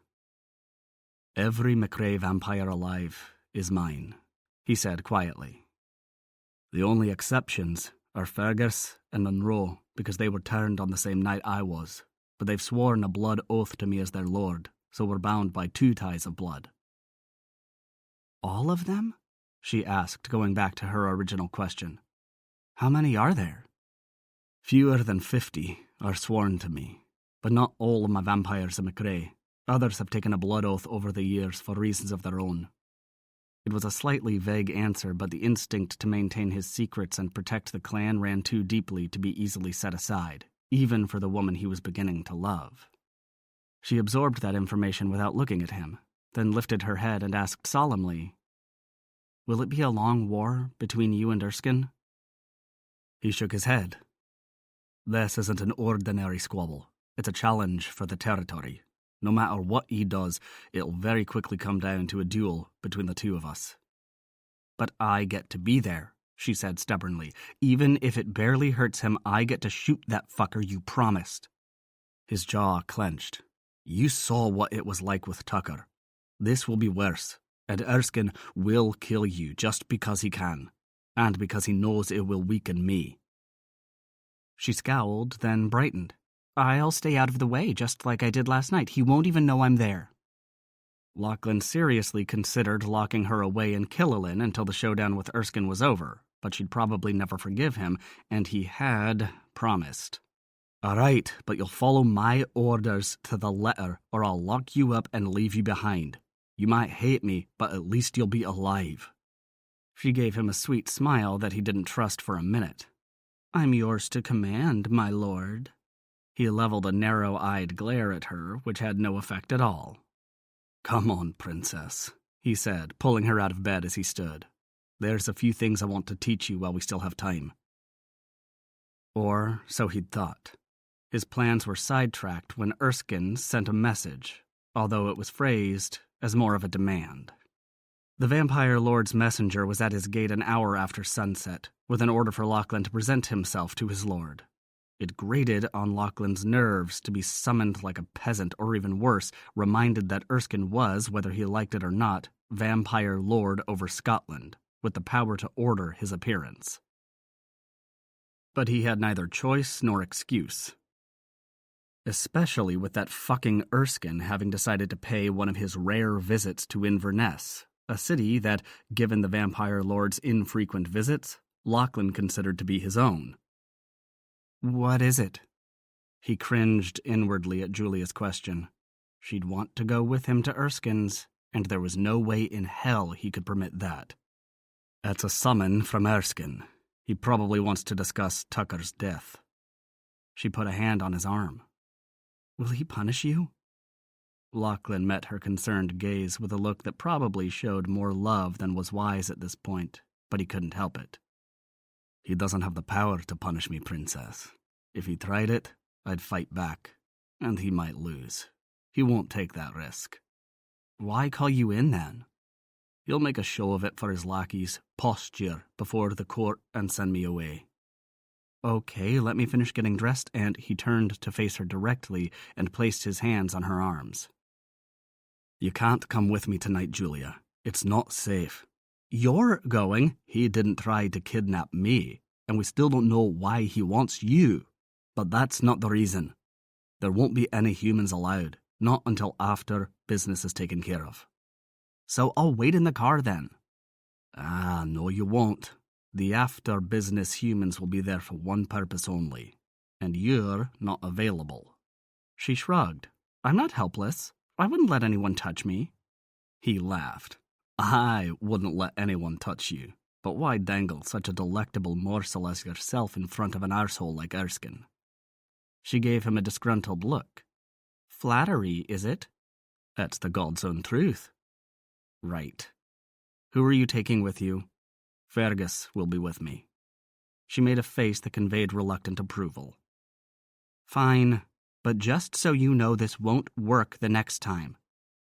Every McRae vampire alive is mine, he said quietly. The only exceptions are Fergus and Monroe, because they were turned on the same night I was, but they've sworn a blood oath to me as their lord, so we're bound by 2 ties of blood. All of them? She asked, going back to her original question. How many are there? Fewer than 50 are sworn to me, but not all of my vampires are McRae. Others have taken a blood oath over the years for reasons of their own. It was a slightly vague answer, but the instinct to maintain his secrets and protect the clan ran too deeply to be easily set aside, even for the woman he was beginning to love. She absorbed that information without looking at him, then lifted her head and asked solemnly, Will it be a long war between you and Erskine? He shook his head. This isn't an ordinary squabble. It's a challenge for the territory. No matter what he does, it'll very quickly come down to a duel between the 2 of us. But I get to be there, she said stubbornly. Even if it barely hurts him, I get to shoot that fucker you promised. His jaw clenched. You saw what it was like with Tucker. This will be worse, and Erskine will kill you just because he can, and because he knows it will weaken me. She scowled, then brightened. I'll stay out of the way, just like I did last night. He won't even know I'm there. Lachlan seriously considered locking her away in Killilin until the showdown with Erskine was over, but she'd probably never forgive him, and he had promised. All right, but you'll follow my orders to the letter, or I'll lock you up and leave you behind. You might hate me, but at least you'll be alive. She gave him a sweet smile that he didn't trust for a minute. I'm yours to command, my lord. He leveled a narrow-eyed glare at her, which had no effect at all. Come on, princess, he said, pulling her out of bed as he stood. There's a few things I want to teach you while we still have time. Or so he'd thought. His plans were sidetracked when Erskine sent a message, although it was phrased as more of a demand. The Vampire Lord's messenger was at his gate an hour after sunset, with an order for Lachlan to present himself to his lord. It grated on Lachlan's nerves to be summoned like a peasant, or even worse, reminded that Erskine was, whether he liked it or not, Vampire Lord over Scotland, with the power to order his appearance. But he had neither choice nor excuse. Especially with that fucking Erskine having decided to pay one of his rare visits to Inverness, a city that, given the Vampire Lord's infrequent visits, Lachlan considered to be his own. What is it? He cringed inwardly at Julia's question. She'd want to go with him to Erskine's, and there was no way in hell he could permit that. That's a summon from Erskine. He probably wants to discuss Tucker's death. She put a hand on his arm. Will he punish you? Lachlan met her concerned gaze with a look that probably showed more love than was wise at this point, but he couldn't help it. He doesn't have the power to punish me, princess. If he tried it, I'd fight back, and he might lose. He won't take that risk. Why call you in, then? He'll make a show of it for his lackeys, posture before the court, and send me away. Okay, let me finish getting dressed, and he turned to face her directly and placed his hands on her arms. You can't come with me tonight, Julia. It's not safe. You're going. He didn't try to kidnap me, and we still don't know why he wants you. But that's not the reason. There won't be any humans allowed. Not until after business is taken care of. So I'll wait in the car then. Ah, no you won't. The after-business humans will be there for one purpose only. And you're not available. She shrugged. I'm not helpless. I wouldn't let anyone touch me. He laughed. I wouldn't let anyone touch you. But why dangle such a delectable morsel as yourself in front of an arsehole like Erskine? She gave him a disgruntled look. Flattery, is it? That's the God's own truth. Right. Who are you taking with you? Fergus will be with me. She made a face that conveyed reluctant approval. Fine, but just so you know this won't work the next time.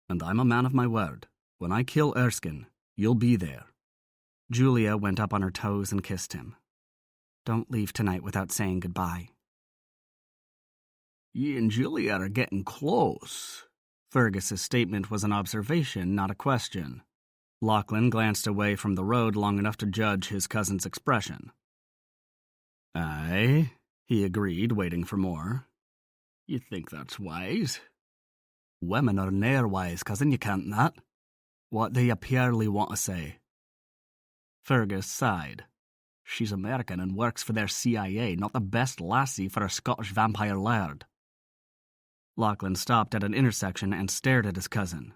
And I'm a man of my word. When I kill Erskine, you'll be there. Julia went up on her toes and kissed him. Don't leave tonight without saying goodbye. Ye and Julia are getting close. Fergus's statement was an observation, not a question. Lachlan glanced away from the road long enough to judge his cousin's expression. Aye, he agreed, waiting for more. You think that's wise? Women are ne'er wise, cousin, you can't that. What do you purely want to say? Fergus sighed. She's American and works for their CIA, not the best lassie for a Scottish vampire laird. Lachlan stopped at an intersection and stared at his cousin.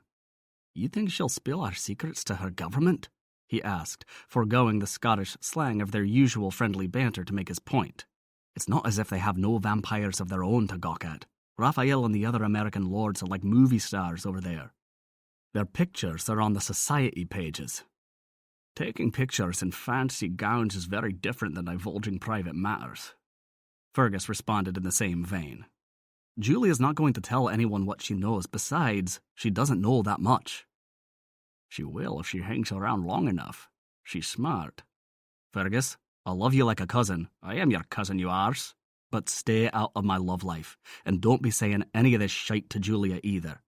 You think she'll spill our secrets to her government? He asked, foregoing the Scottish slang of their usual friendly banter to make his point. It's not as if they have no vampires of their own to gawk at. Raphael and the other American lords are like movie stars over there. Their pictures are on the society pages. Taking pictures in fancy gowns is very different than divulging private matters. Fergus responded in the same vein. Julia's not going to tell anyone what she knows. Besides, she doesn't know that much. She will if she hangs around long enough. She's smart. Fergus, I love you like a cousin. I am your cousin, you arse. But stay out of my love life, and don't be saying any of this shite to Julia either.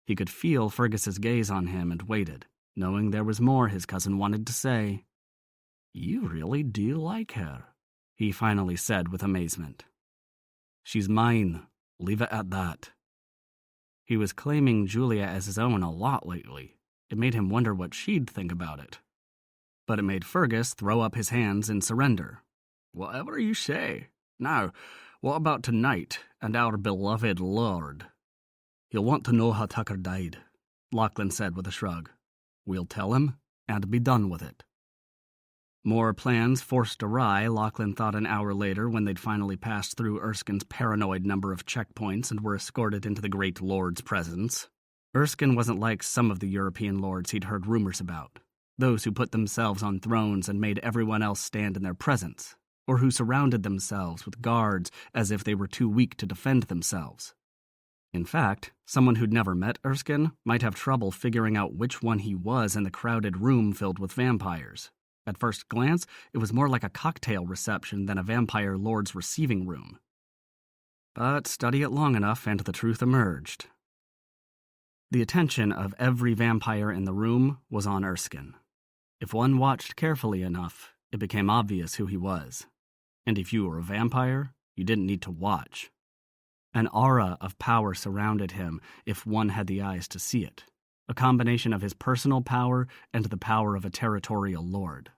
He could feel Fergus's gaze on him and waited, knowing there was more his cousin wanted to say. You really do like her, he finally said with amazement. She's mine. Leave it at that. He was claiming Julia as his own a lot lately. It made him wonder what she'd think about it. But it made Fergus throw up his hands in surrender. Whatever you say. Now, what about tonight and our beloved lord? He'll want to know how Tucker died, Lachlan said with a shrug. We'll tell him, and be done with it. More plans forced awry, Lachlan thought an hour later when they'd finally passed through Erskine's paranoid number of checkpoints and were escorted into the great lord's presence. Erskine wasn't like some of the European lords he'd heard rumors about, those who put themselves on thrones and made everyone else stand in their presence, or who surrounded themselves with guards as if they were too weak to defend themselves. In fact, someone who'd never met Erskine might have trouble figuring out which one he was in the crowded room filled with vampires. At first glance, it was more like a cocktail reception than a vampire lord's receiving room. But study it long enough and the truth emerged. The attention of every vampire in the room was on Erskine. If one watched carefully enough, it became obvious who he was. And if you were a vampire, you didn't need to watch. An aura of power surrounded him if one had the eyes to see it, a combination of his personal power and the power of a territorial lord.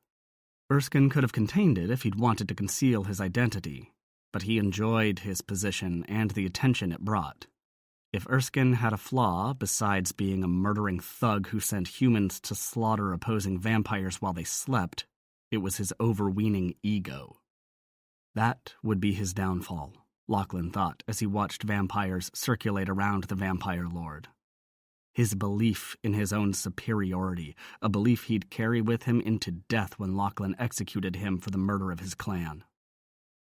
Erskine could have contained it if he'd wanted to conceal his identity, but he enjoyed his position and the attention it brought. If Erskine had a flaw besides being a murdering thug who sent humans to slaughter opposing vampires while they slept, it was his overweening ego. That would be his downfall, Lachlan thought as he watched vampires circulate around the vampire lord. His belief in his own superiority, a belief he'd carry with him into death when Lachlan executed him for the murder of his clan.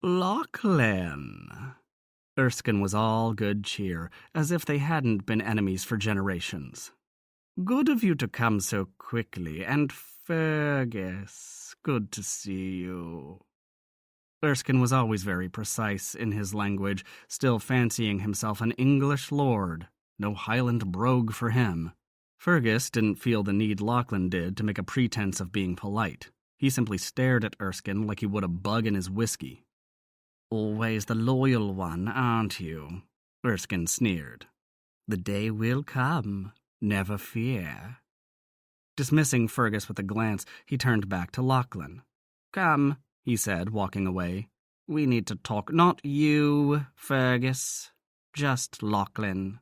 Lachlan! Erskine was all good cheer, as if they hadn't been enemies for generations. Good of you to come so quickly, and Fergus, good to see you. Erskine was always very precise in his language, still fancying himself an English lord. No Highland brogue for him. Fergus didn't feel the need Lachlan did to make a pretense of being polite. He simply stared at Erskine like he would a bug in his whiskey. Always the loyal one, aren't you? Erskine sneered. The day will come, never fear. Dismissing Fergus with a glance, he turned back to Lachlan. Come, he said, walking away. We need to talk. Not you, Fergus. Just Lachlan.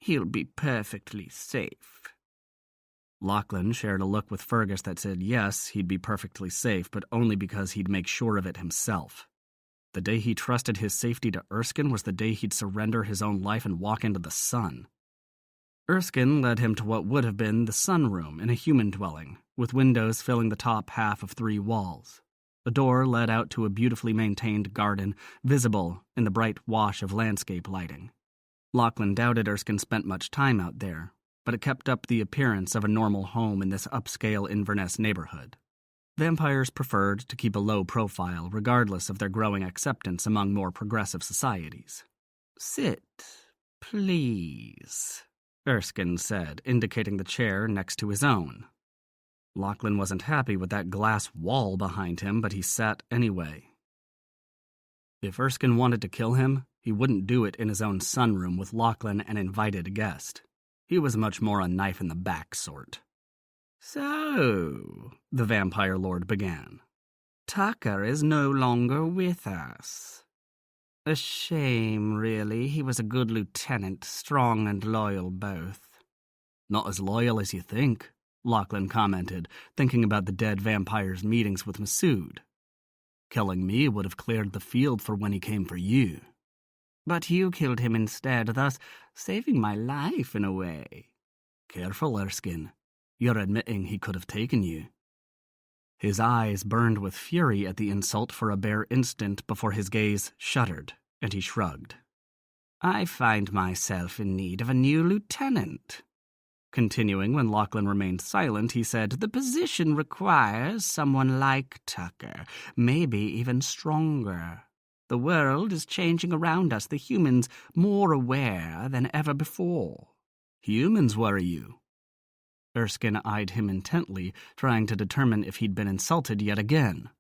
He'll be perfectly safe. Lachlan shared a look with Fergus that said yes, he'd be perfectly safe, but only because he'd make sure of it himself. The day he trusted his safety to Erskine was the day he'd surrender his own life and walk into the sun. Erskine led him to what would have been the sunroom in a human dwelling, with windows filling the top half of 3 walls. A door led out to a beautifully maintained garden, visible in the bright wash of landscape lighting. Lachlan doubted Erskine spent much time out there, but it kept up the appearance of a normal home in this upscale Inverness neighborhood. Vampires preferred to keep a low profile regardless of their growing acceptance among more progressive societies. Sit, please, Erskine said, indicating the chair next to his own. Lachlan wasn't happy with that glass wall behind him, but he sat anyway. If Erskine wanted to kill him, he wouldn't do it in his own sunroom with Lachlan an invited guest. He was much more a knife-in-the-back sort. So, the Vampire Lord began. Tucker is no longer with us. A shame, really. He was a good lieutenant, strong and loyal both. Not as loyal as you think, Lachlan commented, thinking about the dead vampire's meetings with Masood. Killing me would have cleared the field for when he came for you. But you killed him instead, thus saving my life in a way. Careful, Erskine. You're admitting he could have taken you. His eyes burned with fury at the insult for a bare instant before his gaze shuddered, and he shrugged. I find myself in need of a new lieutenant. Continuing when Lachlan remained silent, he said, The position requires someone like Tucker, maybe even stronger. The world is changing around us, the humans more aware than ever before. Humans worry you? Erskine eyed him intently, trying to determine if he'd been insulted yet again.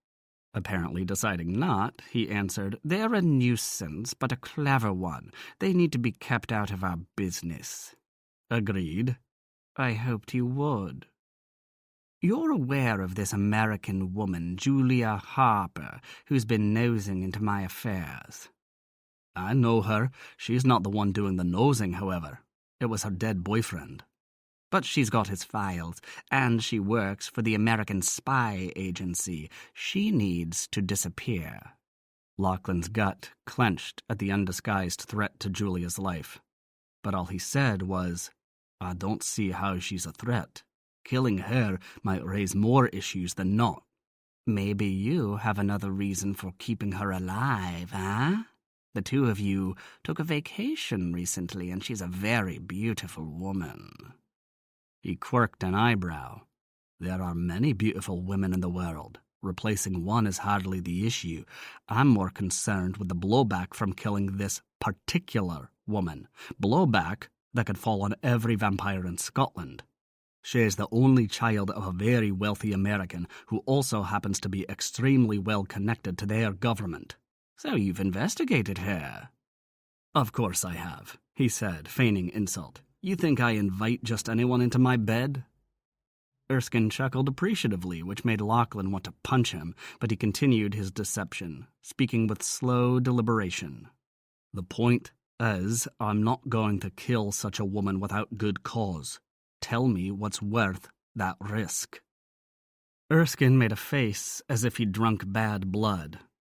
Apparently deciding not, he answered, They're a nuisance, but a clever one. They need to be kept out of our business. Agreed. I hoped you would. You're aware of this American woman, Julia Harper, who's been nosing into my affairs. I know her. She's not the one doing the nosing, however. It was her dead boyfriend. But she's got his files, and she works for the American spy agency. She needs to disappear. Lachlan's gut clenched at the undisguised threat to Julia's life. But all he said was, I don't see how she's a threat. Killing her might raise more issues than not. Maybe you have another reason for keeping her alive, huh? The two of you took a vacation recently, and she's a very beautiful woman. He quirked an eyebrow. There are many beautiful women in the world. Replacing one is hardly the issue. I'm more concerned with the blowback from killing this particular woman. Blowback that could fall on every vampire in Scotland. She is the only child of a very wealthy American who also happens to be extremely well connected to their government. So you've investigated her? Of course I have, he said, feigning insult. You think I invite just anyone into my bed? Erskine chuckled appreciatively, which made Lachlan want to punch him, but he continued his deception, speaking with slow deliberation. The point is, I'm not going to kill such a woman without good cause. Tell me what's worth that risk. Erskine made a face as if he'd drunk bad blood.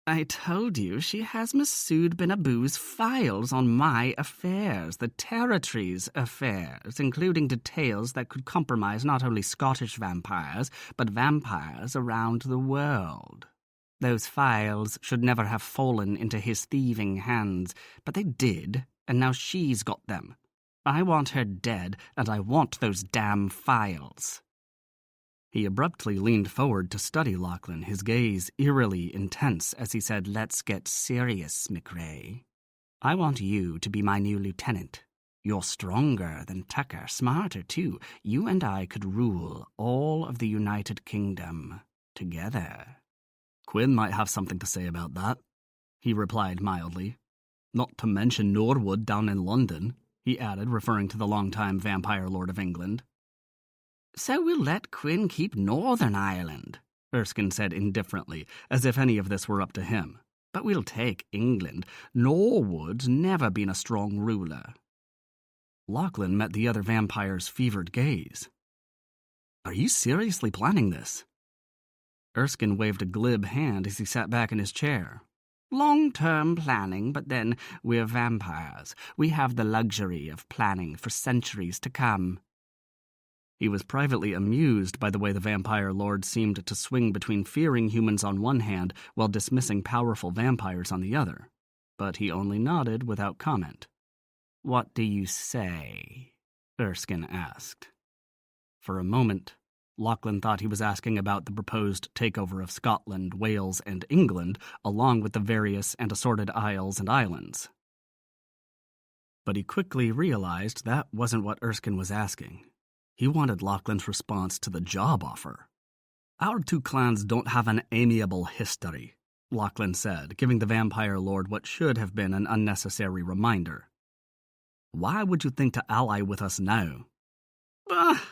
I told you she has Masood bin Abu's files on my affairs, the territory's affairs, including details that could compromise not only Scottish vampires, but vampires around the world. Those files should never have fallen into his thieving hands, but they did, and now she's got them. I want her dead, and I want those damn files. He abruptly leaned forward to study Lachlan, his gaze eerily intense as he said, Let's get serious, McRae. I want you to be my new lieutenant. You're stronger than Tucker, smarter too. You and I could rule all of the United Kingdom together. Quinn might have something to say about that, he replied mildly. Not to mention Norwood down in London. he added, referring to the long-time Vampire Lord of England. So we'll let Quinn keep Northern Ireland, Erskine said indifferently, as if any of this were up to him. But we'll take England. Norwood's never been a strong ruler. Lachlan met the other vampire's fevered gaze. Are you seriously planning this? Erskine waved a glib hand as he sat back in his chair. Long-term planning, but then we're vampires. We have the luxury of planning for centuries to come. He was privately amused by the way the Vampire Lord seemed to swing between fearing humans on one hand while dismissing powerful vampires on the other, but he only nodded without comment. What do you say? Erskine asked. For a moment, Lachlan thought he was asking about the proposed takeover of Scotland, Wales, and England, along with the various and assorted isles and islands. But he quickly realized that wasn't what Erskine was asking. He wanted Lachlan's response to the job offer. Our two clans don't have an amiable history, Lachlan said, giving the Vampire Lord what should have been an unnecessary reminder. Why would you think to ally with us now?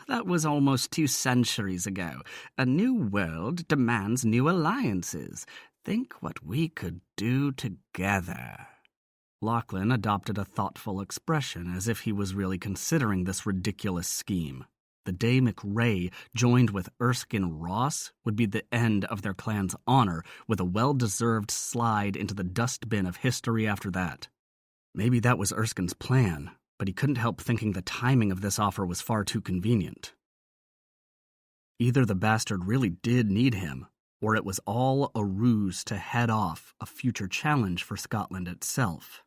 That was almost 2 centuries ago. A new world demands new alliances. Think what we could do together. Lachlan adopted a thoughtful expression, as if he was really considering this ridiculous scheme. The day McRae joined with Erskine Ross would be the end of their clan's honor, with a well-deserved slide into the dustbin of history after that. Maybe that was Erskine's plan, but he couldn't help thinking the timing of this offer was far too convenient. Either the bastard really did need him, or it was all a ruse to head off a future challenge for Scotland itself.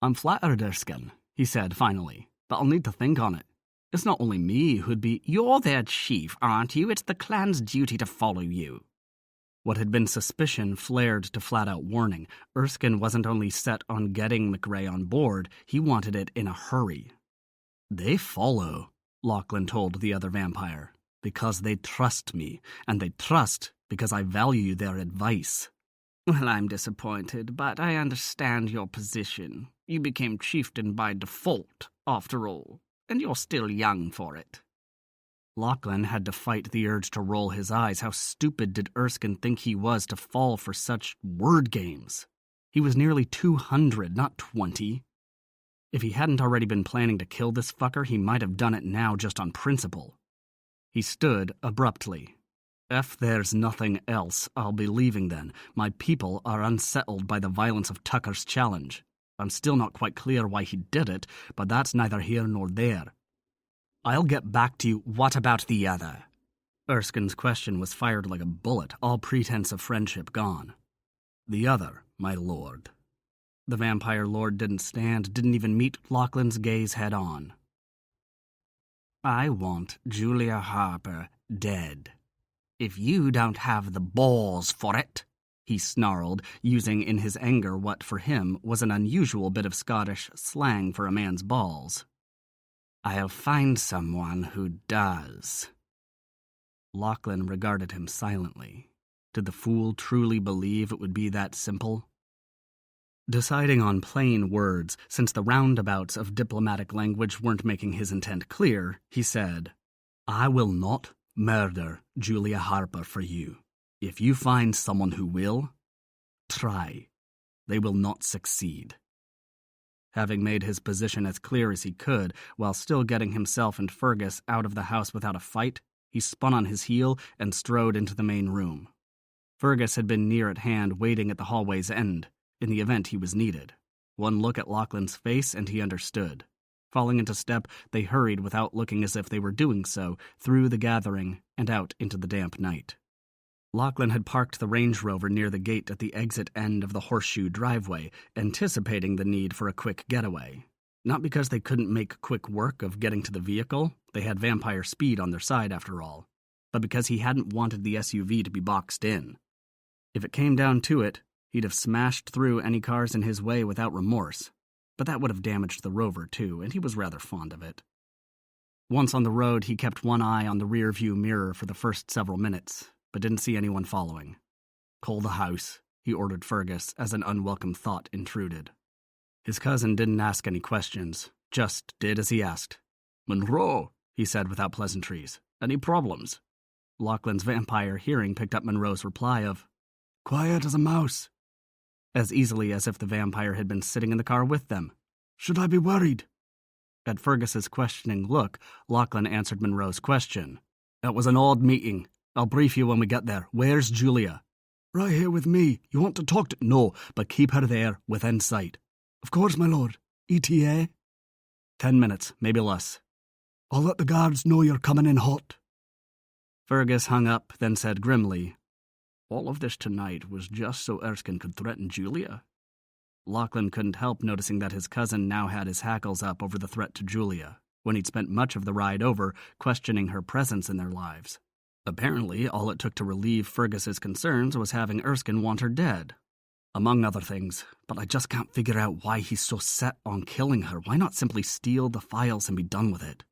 I'm flattered, Erskine, he said finally, but I'll need to think on it. It's not only me who'd be— You're their chief, aren't you? It's the clan's duty to follow you. What had been suspicion flared to flat-out warning. Erskine wasn't only set on getting McRae on board, he wanted it in a hurry. They follow, Lachlan told the other vampire, because they trust me, and they trust because I value their advice. Well, I'm disappointed, but I understand your position. You became chieftain by default, after all, and you're still young for it. Lachlan had to fight the urge to roll his eyes. How stupid did Erskine think he was to fall for such word games? He was nearly 200, not 20. If he hadn't already been planning to kill this fucker, he might have done it now just on principle. He stood abruptly. If there's nothing else, I'll be leaving then. My people are unsettled by the violence of Tucker's challenge. I'm still not quite clear why he did it, but that's neither here nor there. I'll get back to you. What about the other? Erskine's question was fired like a bullet, all pretense of friendship gone. The other, my lord. The Vampire Lord didn't even meet Lachlan's gaze head on. I want Julia Harper dead. If you don't have the balls for it, he snarled, using in his anger what for him was an unusual bit of Scottish slang for a man's balls. I'll find someone who does. Lachlan regarded him silently. Did the fool truly believe it would be that simple? Deciding on plain words, since the roundabouts of diplomatic language weren't making his intent clear, he said, I will not murder Julia Harper for you. If you find someone who will, try. They will not succeed. Having made his position as clear as he could, while still getting himself and Fergus out of the house without a fight, he spun on his heel and strode into the main room. Fergus had been near at hand, waiting at the hallway's end, in the event he was needed. One look at Lachlan's face and he understood. Falling into step, they hurried without looking as if they were doing so, through the gathering and out into the damp night. Lachlan had parked the Range Rover near the gate at the exit end of the horseshoe driveway, anticipating the need for a quick getaway. Not because they couldn't make quick work of getting to the vehicle, they had vampire speed on their side after all, but because he hadn't wanted the SUV to be boxed in. If it came down to it, he'd have smashed through any cars in his way without remorse, but that would have damaged the Rover too, and he was rather fond of it. Once on the road, he kept one eye on the rear-view mirror for the first several minutes, but didn't see anyone following. Call the house, he ordered Fergus as an unwelcome thought intruded. His cousin didn't ask any questions, just did as he asked. Monroe, He said without pleasantries. any problems? Lachlan's vampire hearing picked up Monroe's reply of, Quiet as a mouse. as easily as if the vampire had been sitting in the car with them. Should I be worried? At Fergus's questioning look, Lachlan answered Monroe's question. It was an odd meeting. I'll brief you when we get there. Where's Julia? Right here with me. You want to talk to... No, but keep her there, within sight. Of course, my lord. ETA? 10 minutes, maybe less. I'll let the guards know you're coming in hot. Fergus hung up, then said grimly, All of this tonight was just so Erskine could threaten Julia. Lachlan couldn't help noticing that his cousin now had his hackles up over the threat to Julia, when he'd spent much of the ride over questioning her presence in their lives. Apparently, all it took to relieve Fergus's concerns was having Erskine want her dead. Among other things, but I just can't figure out why he's so set on killing her. Why not simply steal the files and be done with it?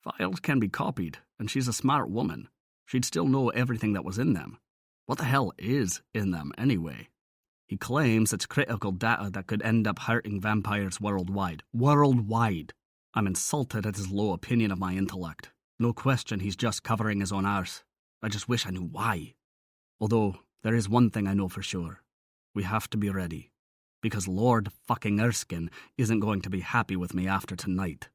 Files can be copied, and she's a smart woman. She'd still know everything that was in them. What the hell is in them, anyway? He claims it's critical data that could end up hurting vampires worldwide. Worldwide! I'm insulted at his low opinion of my intellect. No question he's just covering his own arse. I just wish I knew why. Although, there is one thing I know for sure. We have to be ready. Because Lord fucking Erskine isn't going to be happy with me after tonight.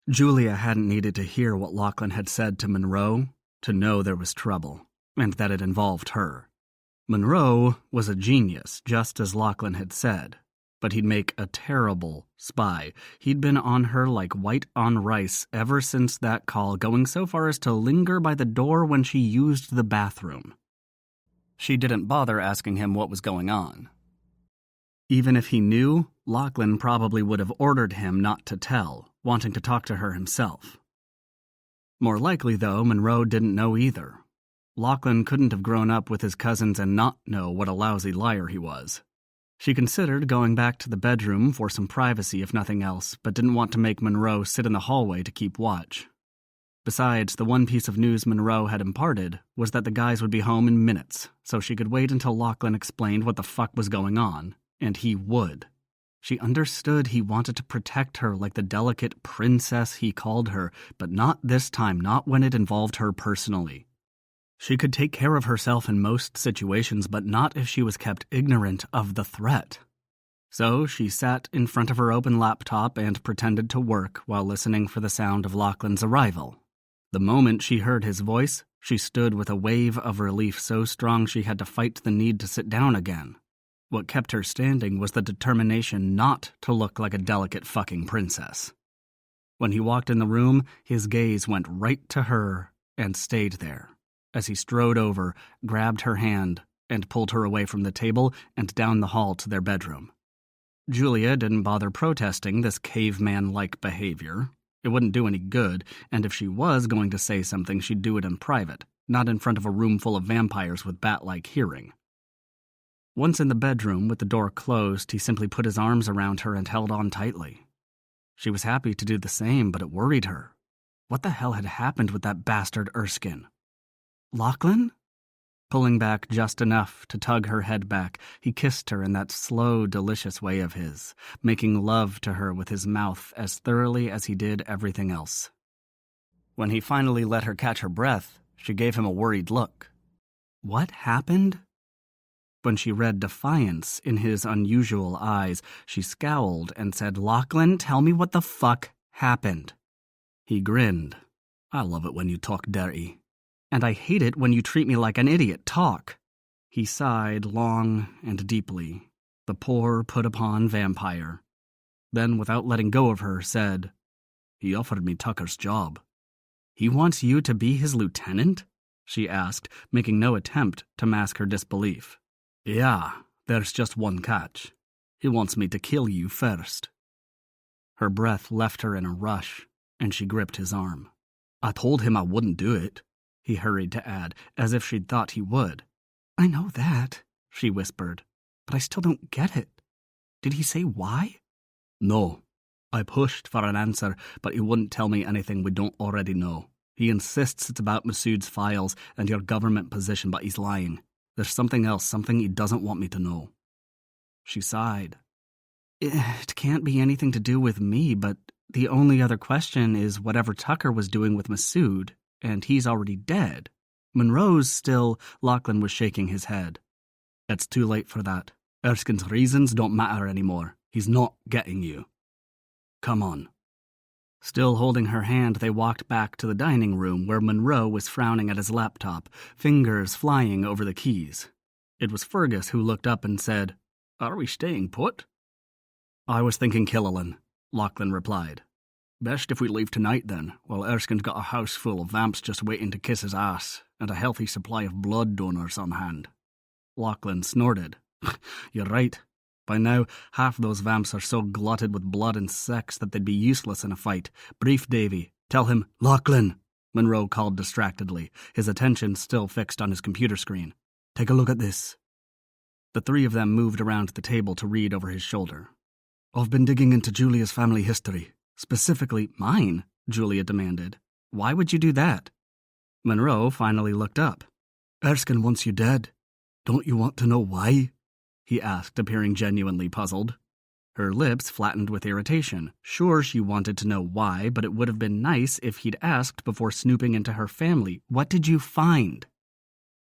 Julia hadn't needed to hear what Lachlan had said to Monroe to know there was trouble, and that it involved her. Monroe was a genius, just as Lachlan had said, but he'd make a terrible spy. He'd been on her like white on rice ever since that call, going so far as to linger by the door when she used the bathroom. She didn't bother asking him what was going on. Even if he knew, Lachlan probably would have ordered him not to tell, wanting to talk to her himself. More likely, though, Monroe didn't know either. Lachlan couldn't have grown up with his cousins and not know what a lousy liar he was. She considered going back to the bedroom for some privacy if nothing else, but didn't want to make Monroe sit in the hallway to keep watch. Besides, the one piece of news Monroe had imparted was that the guys would be home in minutes, so she could wait until Lachlan explained what the fuck was going on, and he would. She understood he wanted to protect her like the delicate princess he called her, but not this time, not when it involved her personally. She could take care of herself in most situations, but not if she was kept ignorant of the threat. So she sat in front of her open laptop and pretended to work while listening for the sound of Lachlan's arrival. The moment she heard his voice, she stood with a wave of relief so strong she had to fight the need to sit down again. What kept her standing was the determination not to look like a delicate fucking princess. When he walked in the room, his gaze went right to her and stayed there, as he strode over, grabbed her hand, and pulled her away from the table and down the hall to their bedroom. Julia didn't bother protesting this caveman-like behavior. It wouldn't do any good, and if she was going to say something, she'd do it in private, not in front of a room full of vampires with bat-like hearing. Once in the bedroom, with the door closed, he simply put his arms around her and held on tightly. She was happy to do the same, but it worried her. What the hell had happened with that bastard Erskine? Lachlan? Pulling back just enough to tug her head back, he kissed her in that slow, delicious way of his, making love to her with his mouth as thoroughly as he did everything else. When he finally let her catch her breath, she gave him a worried look. What happened? When she read defiance in his unusual eyes, she scowled and said, "Lachlan, tell me what the fuck happened." He grinned. "I love it when you talk dirty. And I hate it when you treat me like an idiot. Talk." He sighed long and deeply, the poor put-upon vampire. Then, without letting go of her, said, "He offered me Tucker's job." "He wants you to be his lieutenant?" she asked, making no attempt to mask her disbelief. "Yeah, there's just one catch. He wants me to kill you first." Her breath left her in a rush, and she gripped his arm. "I told him I wouldn't do it," he hurried to add, as if she'd thought he would. "I know that," she whispered, "but I still don't get it. Did he say why?" "No. I pushed for an answer, but he wouldn't tell me anything we don't already know. He insists it's about Masood's files and your government position, but he's lying. There's something else, something he doesn't want me to know." She sighed. It can't be anything to do with me, but the only other question is whatever Tucker was doing with Masood, and he's already dead. Monroe's still... Lachlan was shaking his head. It's too late for that. Erskine's reasons don't matter anymore. He's not getting you. Come on. Still holding her hand, they walked back to the dining room where Monroe was frowning at his laptop, fingers flying over the keys. It was Fergus who looked up and said, "Are we staying put?" "I was thinking Killallen," Lachlan replied. "Best if we leave tonight then, while Erskine's got a house full of vamps just waiting to kiss his ass, and a healthy supply of blood donors on hand." Lachlan snorted. "You're right. By now, half those vamps are so glutted with blood and sex that they'd be useless in a fight. Brief Davy. Tell him, Lachlan," Monroe called distractedly, his attention still fixed on his computer screen. "Take a look at this." The three of them moved around the table to read over his shoulder. "I've been digging into Julia's family history. Specifically, mine," Julia demanded. "Why would you do that?" Monroe finally looked up. "Erskine wants you dead. Don't you want to know why?" he asked, appearing genuinely puzzled. Her lips flattened with irritation. Sure, she wanted to know why, but it would have been nice if he'd asked before snooping into her family. "What did you find?"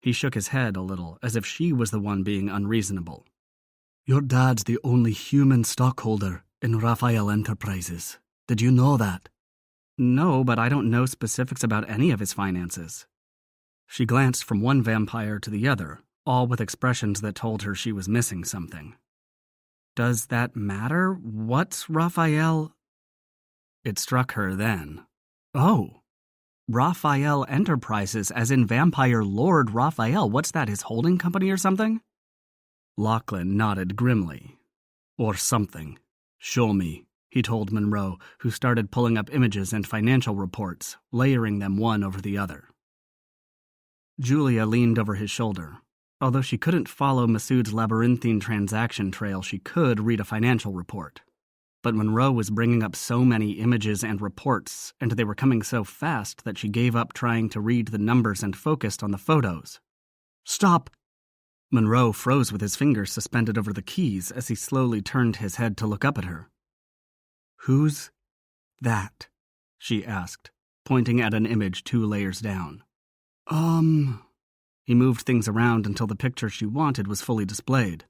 He shook his head a little, as if she was the one being unreasonable. "Your dad's the only human stockholder in Raphael Enterprises. Did you know that?" "No, but I don't know specifics about any of his finances." She glanced from one vampire to the other, all with expressions that told her she was missing something. "Does that matter? What's Raphael?" It struck her then. "Oh, Raphael Enterprises, as in Vampire Lord Raphael. What's that, his holding company or something?" Lachlan nodded grimly. "Or something. Show me," he told Monroe, who started pulling up images and financial reports, layering them one over the other. Julia leaned over his shoulder. Although she couldn't follow Masood's labyrinthine transaction trail, she could read a financial report. But Monroe was bringing up so many images and reports, and they were coming so fast that she gave up trying to read the numbers and focused on the photos. "Stop!" Monroe froze with his fingers suspended over the keys as he slowly turned his head to look up at her. "Who's that?" she asked, pointing at an image 2 layers down. He moved things around until the picture she wanted was fully displayed.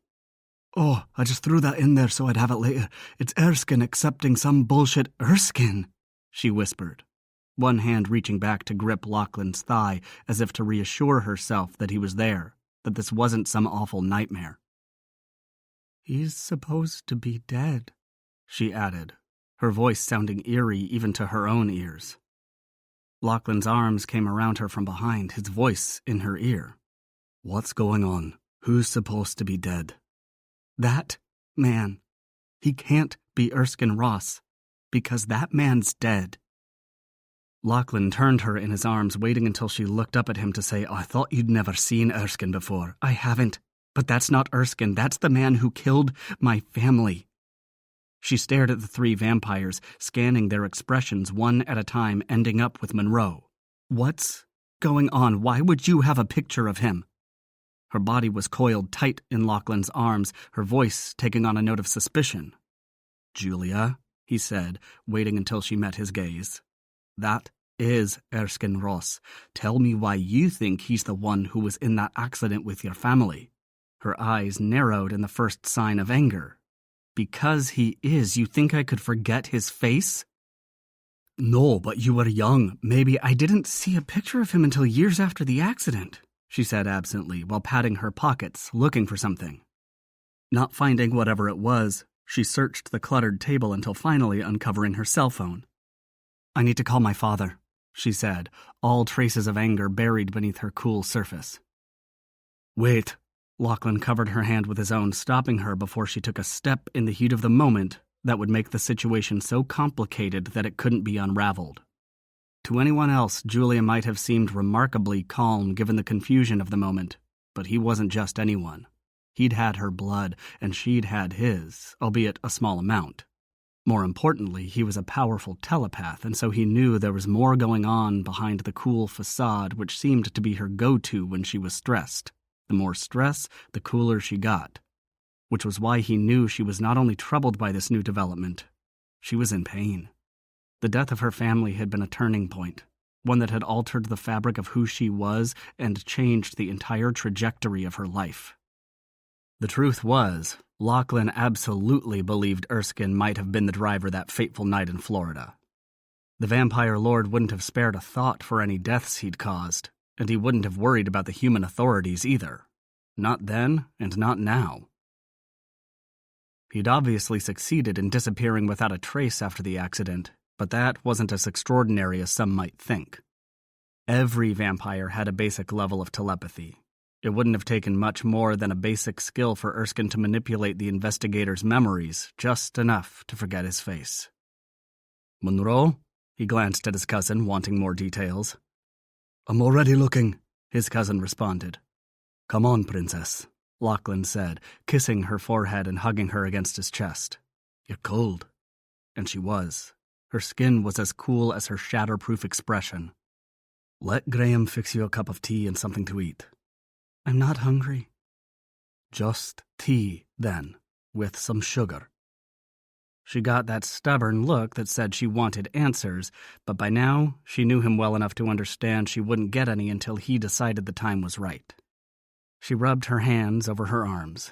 "Oh, I just threw that in there so I'd have it later. It's Erskine accepting some bullshit." "Erskine," she whispered, one hand reaching back to grip Lachlan's thigh as if to reassure herself that he was there, that this wasn't some awful nightmare. "He's supposed to be dead," she added, her voice sounding eerie even to her own ears. Lachlan's arms came around her from behind, his voice in her ear. "What's going on? Who's supposed to be dead?" "That man. He can't be Erskine Ross, because that man's dead." Lachlan turned her in his arms, waiting until she looked up at him to say, "I thought you'd never seen Erskine before." "I haven't. But that's not Erskine. That's the man who killed my family." She stared at the 3 vampires, scanning their expressions one at a time, ending up with Monroe. "What's going on? Why would you have a picture of him?" Her body was coiled tight in Lachlan's arms, her voice taking on a note of suspicion. "Julia," he said, waiting until she met his gaze. "That is Erskine Ross. Tell me why you think he's the one who was in that accident with your family." Her eyes narrowed in the first sign of anger. "Because he is, you think I could forget his face?" "No, but you were young. Maybe I didn't see a picture of him until years after the accident," she said absently while patting her pockets, looking for something. Not finding whatever it was, she searched the cluttered table until finally uncovering her cell phone. "I need to call my father," she said, all traces of anger buried beneath her cool surface. "Wait." Lachlan covered her hand with his own, stopping her before she took a step in the heat of the moment that would make the situation so complicated that it couldn't be unraveled. To anyone else, Julia might have seemed remarkably calm given the confusion of the moment, but he wasn't just anyone. He'd had her blood, and she'd had his, albeit a small amount. More importantly, he was a powerful telepath, and so he knew there was more going on behind the cool facade which seemed to be her go-to when she was stressed. The more stress, the cooler she got. which was why he knew she was not only troubled by this new development, she was in pain. The death of her family had been a turning point, one that had altered the fabric of who she was and changed the entire trajectory of her life. The truth was, Lachlan absolutely believed Erskine might have been the driver that fateful night in Florida. The Vampire Lord wouldn't have spared a thought for any deaths he'd caused, and he wouldn't have worried about the human authorities either. Not then, and not now. He'd obviously succeeded in disappearing without a trace after the accident, but that wasn't as extraordinary as some might think. Every vampire had a basic level of telepathy. It wouldn't have taken much more than a basic skill for Erskine to manipulate the investigator's memories, just enough to forget his face. "Monroe?" He glanced at his cousin, wanting more details. "I'm already looking," his cousin responded. "Come on, princess," Lachlan said, kissing her forehead and hugging her against his chest. "You're cold." And she was. Her skin was as cool as her shatterproof expression. "Let Graham fix you a cup of tea and something to eat." "I'm not hungry." "Just tea, then, with some sugar." She got that stubborn look that said she wanted answers, but by now she knew him well enough to understand she wouldn't get any until he decided the time was right. She rubbed her hands over her arms.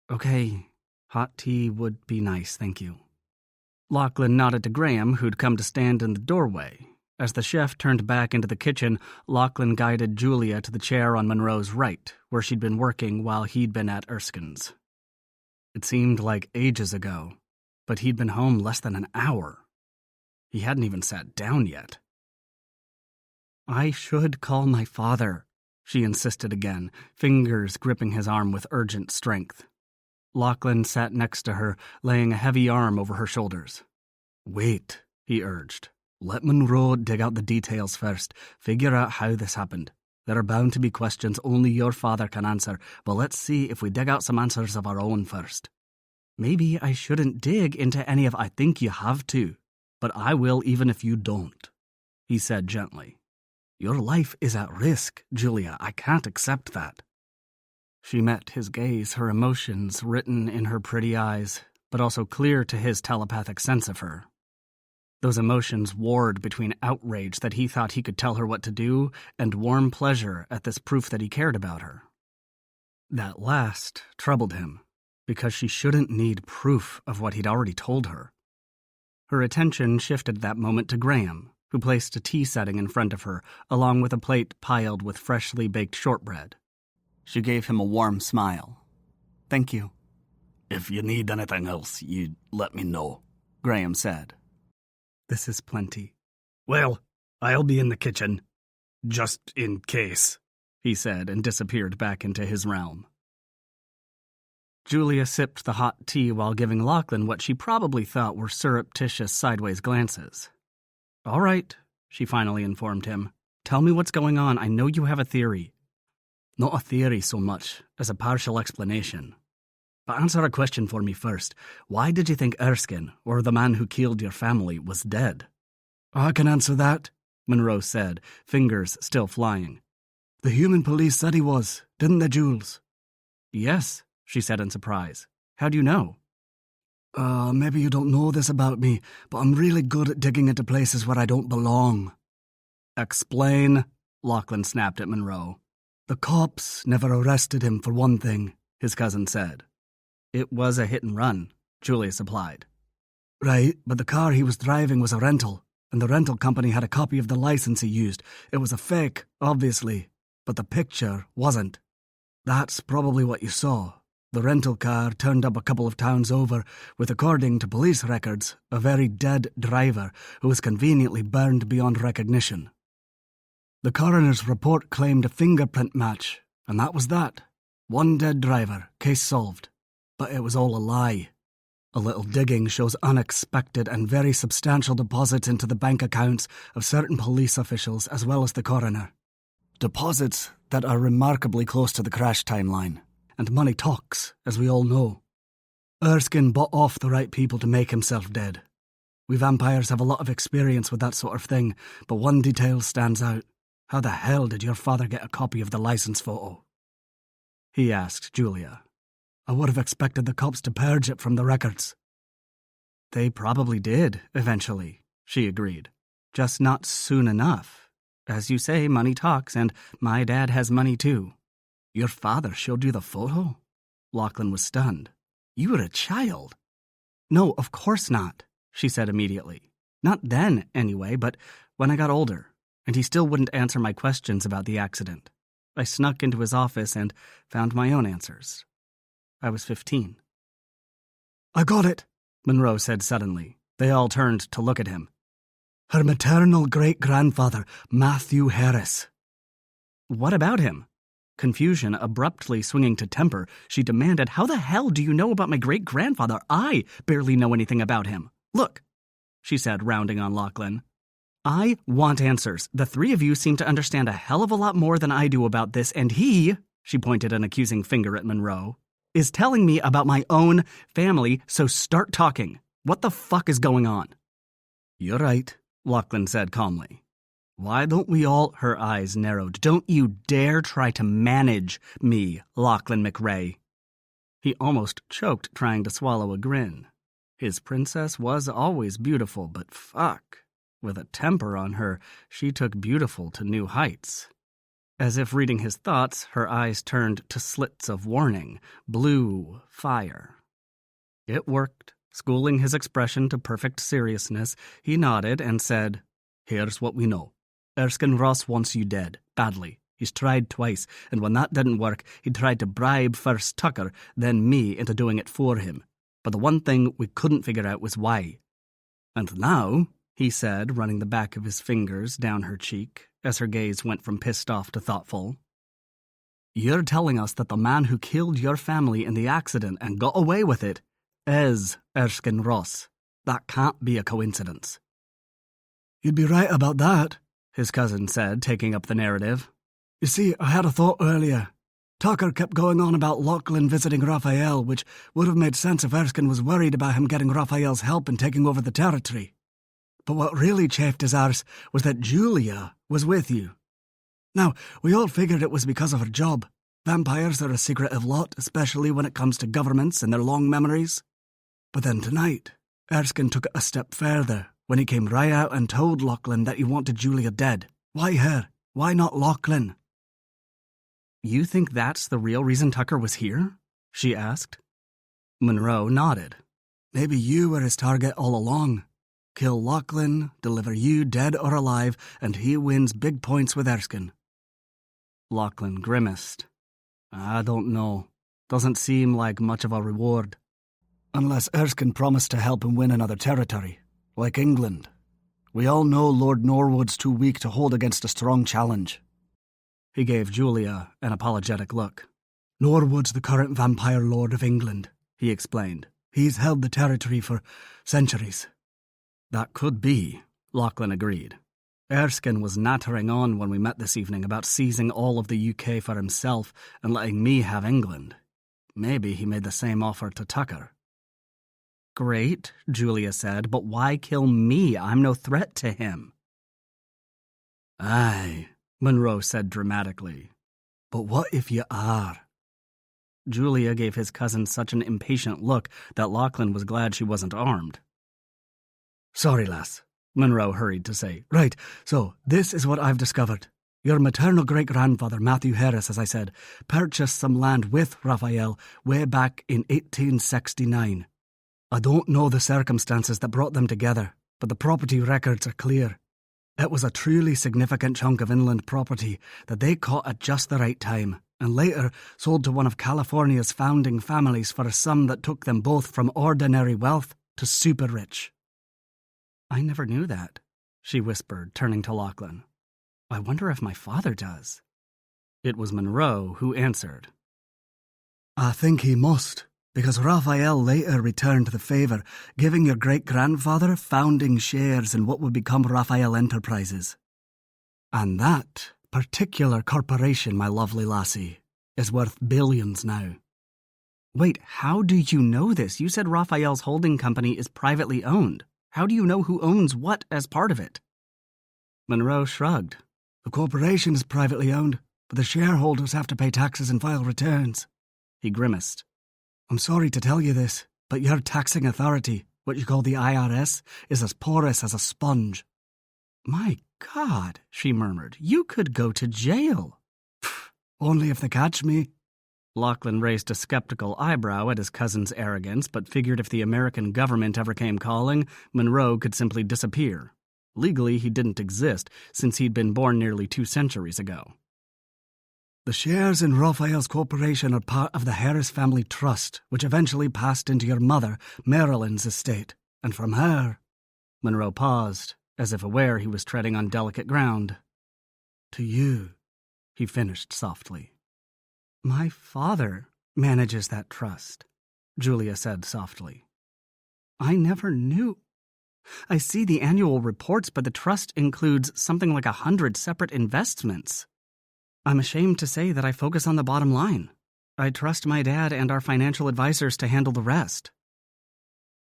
"Okay, hot tea would be nice, thank you." Lachlan nodded to Graham, who'd come to stand in the doorway. As the chef turned back into the kitchen, Lachlan guided Julia to the chair on Monroe's right, where she'd been working while he'd been at Erskine's. It seemed like ages ago, but he'd been home less than an hour. He hadn't even sat down yet. "I should call my father," she insisted again, fingers gripping his arm with urgent strength. Lachlan sat next to her, laying a heavy arm over her shoulders. "Wait," he urged. "Let Monroe dig out the details first, figure out how this happened. There are bound to be questions only your father can answer, but let's see if we dig out some answers of our own first." "Maybe I shouldn't dig into any of I think you have to, but I will even if you don't," he said gently. "Your life is at risk, Julia. I can't accept that." She met his gaze, her emotions written in her pretty eyes, but also clear to his telepathic sense of her. Those emotions warred between outrage that he thought he could tell her what to do and warm pleasure at this proof that he cared about her. That last troubled him, because she shouldn't need proof of what he'd already told her. Her attention shifted that moment to Graham, who placed a tea setting in front of her, along with a plate piled with freshly baked shortbread. She gave him a warm smile. "Thank you." "If you need anything else, you let me know," Graham said. "This is plenty." "Well, I'll be in the kitchen, just in case," he said, and disappeared back into his realm. Julia sipped the hot tea while giving Lachlan what she probably thought were surreptitious sideways glances. "All right," she finally informed him. "Tell me what's going on. I know you have a theory." "Not a theory so much as a partial explanation. But answer a question for me first. Why did you think Erskine, or the man who killed your family, was dead?" "I can answer that," Monroe said, fingers still flying. "The human police said he was, didn't they, Jules?" "Yes," she said in surprise. "How do you know?" Maybe you don't know this about me, but I'm really good at digging into places where I don't belong." "Explain," Lachlan snapped at Monroe. "The cops never arrested him, for one thing," his cousin said. "It was a hit and run," Julia supplied. "Right, but the car he was driving was a rental, and the rental company had a copy of the license he used. It was a fake, obviously, but the picture wasn't. That's probably what you saw. The rental car turned up a couple of towns over with, according to police records, a very dead driver who was conveniently burned beyond recognition. The coroner's report claimed a fingerprint match, and that was that. One dead driver, case solved. But it was all a lie. A little digging shows unexpected and very substantial deposits into the bank accounts of certain police officials as well as the coroner. Deposits that are remarkably close to the crash timeline. And money talks, as we all know. Erskine bought off the right people to make himself dead. We vampires have a lot of experience with that sort of thing, but one detail stands out. How the hell did your father get a copy of the license photo?" he asked Julia. I would have expected the cops to purge it from the records. They probably did, eventually, she agreed. Just not soon enough. As you say, money talks, and my dad has money too. Your father showed you the photo? Lachlan was stunned. You were a child. No, of course not, she said immediately. Not then, anyway, but when I got older, and he still wouldn't answer my questions about the accident. I snuck into his office and found my own answers. I was 15. I got it, Monroe said suddenly. They all turned to look at him. Her maternal great-grandfather, Matthew Harris. What about him? Confusion abruptly swinging to temper, she demanded, How the hell do you know about my great-grandfather? I barely know anything about him. Look, she said, rounding on Lachlan. I want answers. The three of you seem to understand a hell of a lot more than I do about this, and he, she pointed an accusing finger at Monroe, is telling me about my own family, so start talking. What the fuck is going on? You're right, Lachlan said calmly. Why don't we all... Her eyes narrowed. Don't you dare try to manage me, Lachlan McRae. He almost choked trying to swallow a grin. His princess was always beautiful, but fuck. With a temper on her, she took beautiful to new heights. As if reading his thoughts, her eyes turned to slits of warning, blue fire. It worked. Schooling his expression to perfect seriousness, he nodded and said, Here's what we know. Erskine Ross wants you dead, badly. He's tried twice, and when that didn't work, he tried to bribe first Tucker, then me into doing it for him. But the one thing we couldn't figure out was why. And now, he said, running the back of his fingers down her cheek, as her gaze went from pissed off to thoughtful, you're telling us that the man who killed your family in the accident and got away with it is Erskine Ross. That can't be a coincidence. You'd be right about that, his cousin said, taking up the narrative. You see, I had a thought earlier. Tucker kept going on about Lachlan visiting Raphael, which would have made sense if Erskine was worried about him getting Raphael's help in taking over the territory. But what really chafed his arse was that Julia was with you. Now, we all figured it was because of her job. Vampires are a secretive lot, especially when it comes to governments and their long memories. But then tonight, Erskine took it a step further when he came right out and told Lachlan that he wanted Julia dead. Why her? Why not Lachlan? You think that's the real reason Tucker was here? She asked. Monroe nodded. Maybe you were his target all along. Kill Lachlan, deliver you dead or alive, and he wins big points with Erskine. Lachlan grimaced. I don't know. Doesn't seem like much of a reward. Unless Erskine promised to help him win another territory, like England. We all know Lord Norwood's too weak to hold against a strong challenge. He gave Julia an apologetic look. Norwood's the current Vampire Lord of England, he explained. He's held the territory for centuries. That could be, Lachlan agreed. Erskine was nattering on when we met this evening about seizing all of the UK for himself and letting me have England. Maybe he made the same offer to Tucker. Great, Julia said, but why kill me? I'm no threat to him. Aye, Monroe said dramatically. But what if you are? Julia gave his cousin such an impatient look that Lachlan was glad she wasn't armed. Sorry, lass, Monroe hurried to say. Right, so this is what I've discovered. Your maternal great-grandfather, Matthew Harris, as I said, purchased some land with Raphael way back in 1869. I don't know the circumstances that brought them together, but the property records are clear. It was a truly significant chunk of inland property that they caught at just the right time, and later sold to one of California's founding families for a sum that took them both from ordinary wealth to super rich. I never knew that, she whispered, turning to Lachlan. I wonder if my father does. It was Monroe who answered. I think he must, because Raphael later returned the favour, giving your great-grandfather founding shares in what would become Raphael Enterprises. And that particular corporation, my lovely lassie, is worth billions now. Wait, how do you know this? You said Raphael's holding company is privately owned. How do you know who owns what as part of it? Monroe shrugged. The corporation is privately owned, but the shareholders have to pay taxes and file returns. He grimaced. I'm sorry to tell you this, but your taxing authority, what you call the IRS, is as porous as a sponge. My God, she murmured, you could go to jail. Only if they catch me. Lachlan raised a skeptical eyebrow at his cousin's arrogance, but figured if the American government ever came calling, Monroe could simply disappear. Legally, he didn't exist, since he'd been born nearly 2 centuries ago. The shares in Raphael's corporation are part of the Harris family trust, which eventually passed into your mother, Marilyn's estate, and from her... Monroe paused, as if aware he was treading on delicate ground. To you, he finished softly. My father manages that trust, Julia said softly. I never knew. I see the annual reports, but the trust includes something like 100 separate investments. I'm ashamed to say that I focus on the bottom line. I trust my dad and our financial advisors to handle the rest.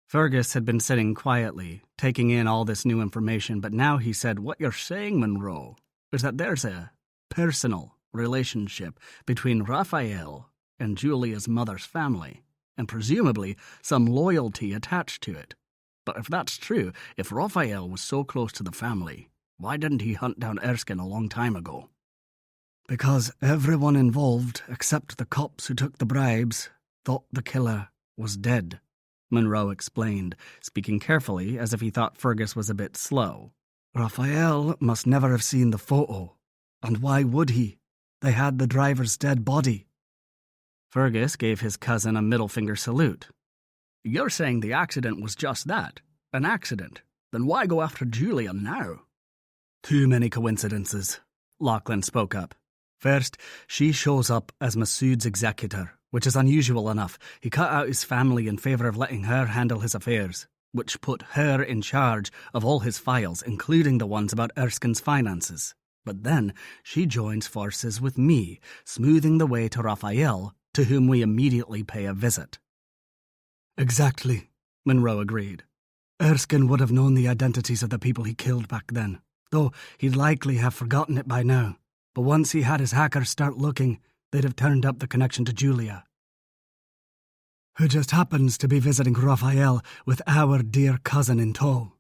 Fergus had been sitting quietly, taking in all this new information, but now he said, "What you're saying, Monroe, is that there's a personal relationship between Raphael and Julia's mother's family, and presumably some loyalty attached to it. But if that's true, if Raphael was so close to the family, why didn't he hunt down Erskine a long time ago?" Because everyone involved, except the cops who took the bribes, thought the killer was dead, Monroe explained, speaking carefully as if he thought Fergus was a bit slow. Raphael must never have seen the photo. And why would he? They had the driver's dead body. Fergus gave his cousin a middle finger salute. You're saying the accident was just that, an accident. Then why go after Julia now? Too many coincidences, Lachlan spoke up. First, she shows up as Masood's executor, which is unusual enough. He cut out his family in favour of letting her handle his affairs, which put her in charge of all his files, including the ones about Erskine's finances. But then she joins forces with me, smoothing the way to Raphael, to whom we immediately pay a visit. Exactly, Monroe agreed. Erskine would have known the identities of the people he killed back then, though he'd likely have forgotten it by now. But once he had his hackers start looking, they'd have turned up the connection to Julia, who just happens to be visiting Raphael with our dear cousin in tow.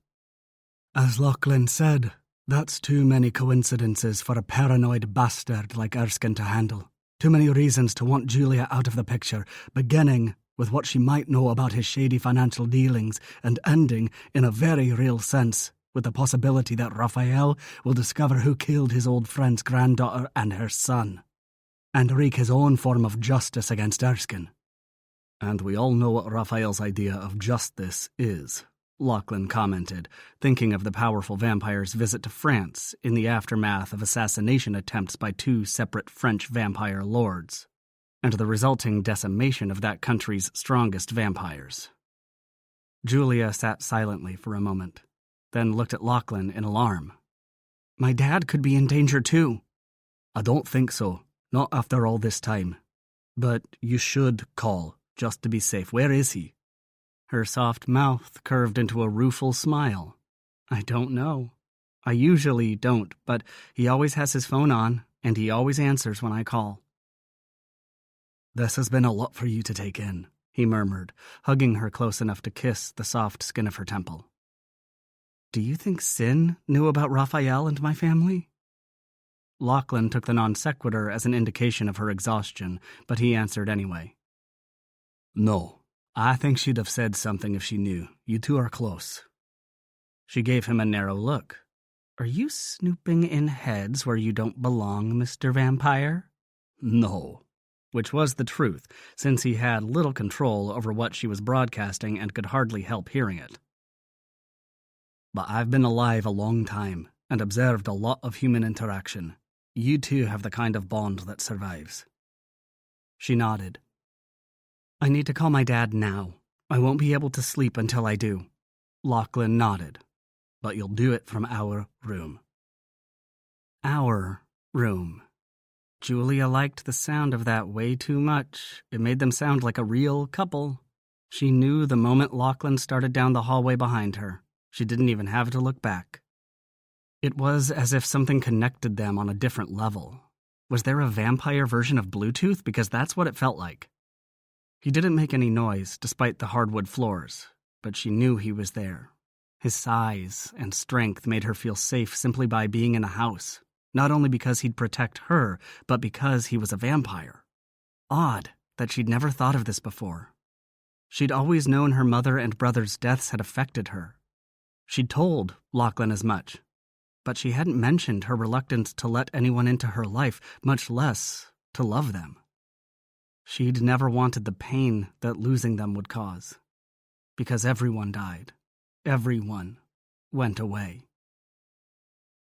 As Lachlan said, that's too many coincidences for a paranoid bastard like Erskine to handle. Too many reasons to want Julia out of the picture, beginning with what she might know about his shady financial dealings and ending, in a very real sense, with the possibility that Raphael will discover who killed his old friend's granddaughter and her son, and wreak his own form of justice against Erskine. And we all know what Raphael's idea of justice is, Lachlan commented, thinking of the powerful vampire's visit to France in the aftermath of assassination attempts by 2 separate French vampire lords, and the resulting decimation of that country's strongest vampires. Julia sat silently for a moment, then looked at Lachlan in alarm. My dad could be in danger too. I don't think so, not after all this time. But you should call, just to be safe. Where is he? Her soft mouth curved into a rueful smile. I don't know. I usually don't, but he always has his phone on, and he always answers when I call. This has been a lot for you to take in, he murmured, hugging her close enough to kiss the soft skin of her temple. Do you think Sin knew about Raphael and my family? Lachlan took the non sequitur as an indication of her exhaustion, but he answered anyway. No, I think she'd have said something if she knew. You two are close. She gave him a narrow look. Are you snooping in heads where you don't belong, Mr. Vampire? No. Which was the truth, since he had little control over what she was broadcasting and could hardly help hearing it. But I've been alive a long time and observed a lot of human interaction. You two have the kind of bond that survives. She nodded. I need to call my dad now. I won't be able to sleep until I do. Lachlan nodded. But you'll do it from our room. Our room. Julia liked the sound of that way too much. It made them sound like a real couple. She knew the moment Lachlan started down the hallway behind her. She didn't even have to look back. It was as if something connected them on a different level. Was there a vampire version of Bluetooth? Because that's what it felt like. He didn't make any noise despite the hardwood floors, but she knew he was there. His size and strength made her feel safe simply by being in the house, not only because he'd protect her, but because he was a vampire. Odd that she'd never thought of this before. She'd always known her mother and brother's deaths had affected her. She'd told Lachlan as much, but she hadn't mentioned her reluctance to let anyone into her life, much less to love them. She'd never wanted the pain that losing them would cause, because everyone died. Everyone went away.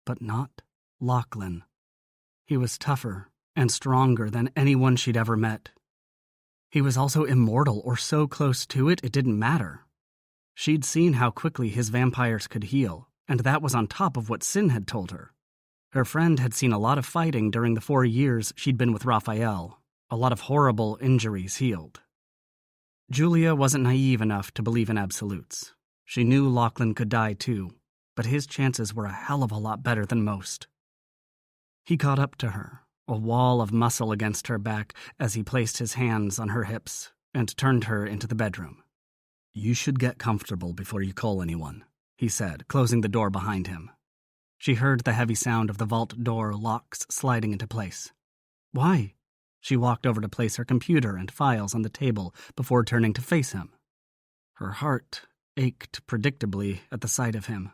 But not Lachlan. He was tougher and stronger than anyone she'd ever met. He was also immortal, or so close to it didn't matter. She'd seen how quickly his vampires could heal, and that was on top of what Sin had told her. Her friend had seen a lot of fighting during the 4 years she'd been with Raphael, a lot of horrible injuries healed. Julia wasn't naive enough to believe in absolutes. She knew Lachlan could die too, but his chances were a hell of a lot better than most. He caught up to her, a wall of muscle against her back as he placed his hands on her hips and turned her into the bedroom. "You should get comfortable before you call anyone," he said, closing the door behind him. She heard the heavy sound of the vault door locks sliding into place. "Why?" She walked over to place her computer and files on the table before turning to face him. Her heart ached predictably at the sight of him.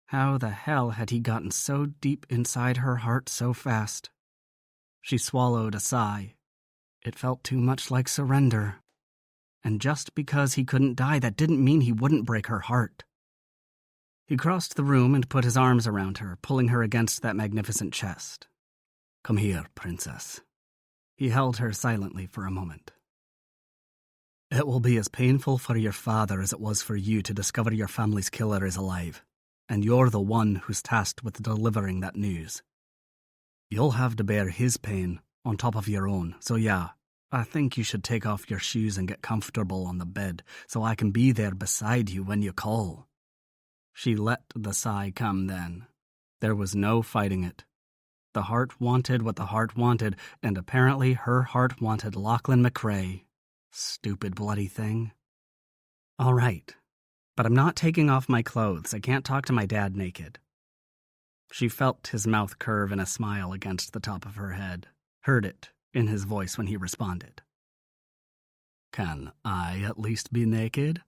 How the hell had he gotten so deep inside her heart so fast? She swallowed a sigh. It felt too much like surrender. And just because he couldn't die, that didn't mean he wouldn't break her heart. He crossed the room and put his arms around her, pulling her against that magnificent chest. "Come here, princess." He held her silently for a moment. "It will be as painful for your father as it was for you to discover your family's killer is alive, and you're the one who's tasked with delivering that news. You'll have to bear his pain on top of your own, so yeah, I think you should take off your shoes and get comfortable on the bed so I can be there beside you when you call." She let the sigh come then. There was no fighting it. The heart wanted what the heart wanted, and apparently her heart wanted Lachlan McRae. Stupid bloody thing. "All right, but I'm not taking off my clothes. I can't talk to my dad naked." She felt his mouth curve in a smile against the top of her head, heard it in his voice when he responded. "Can I at least be naked?"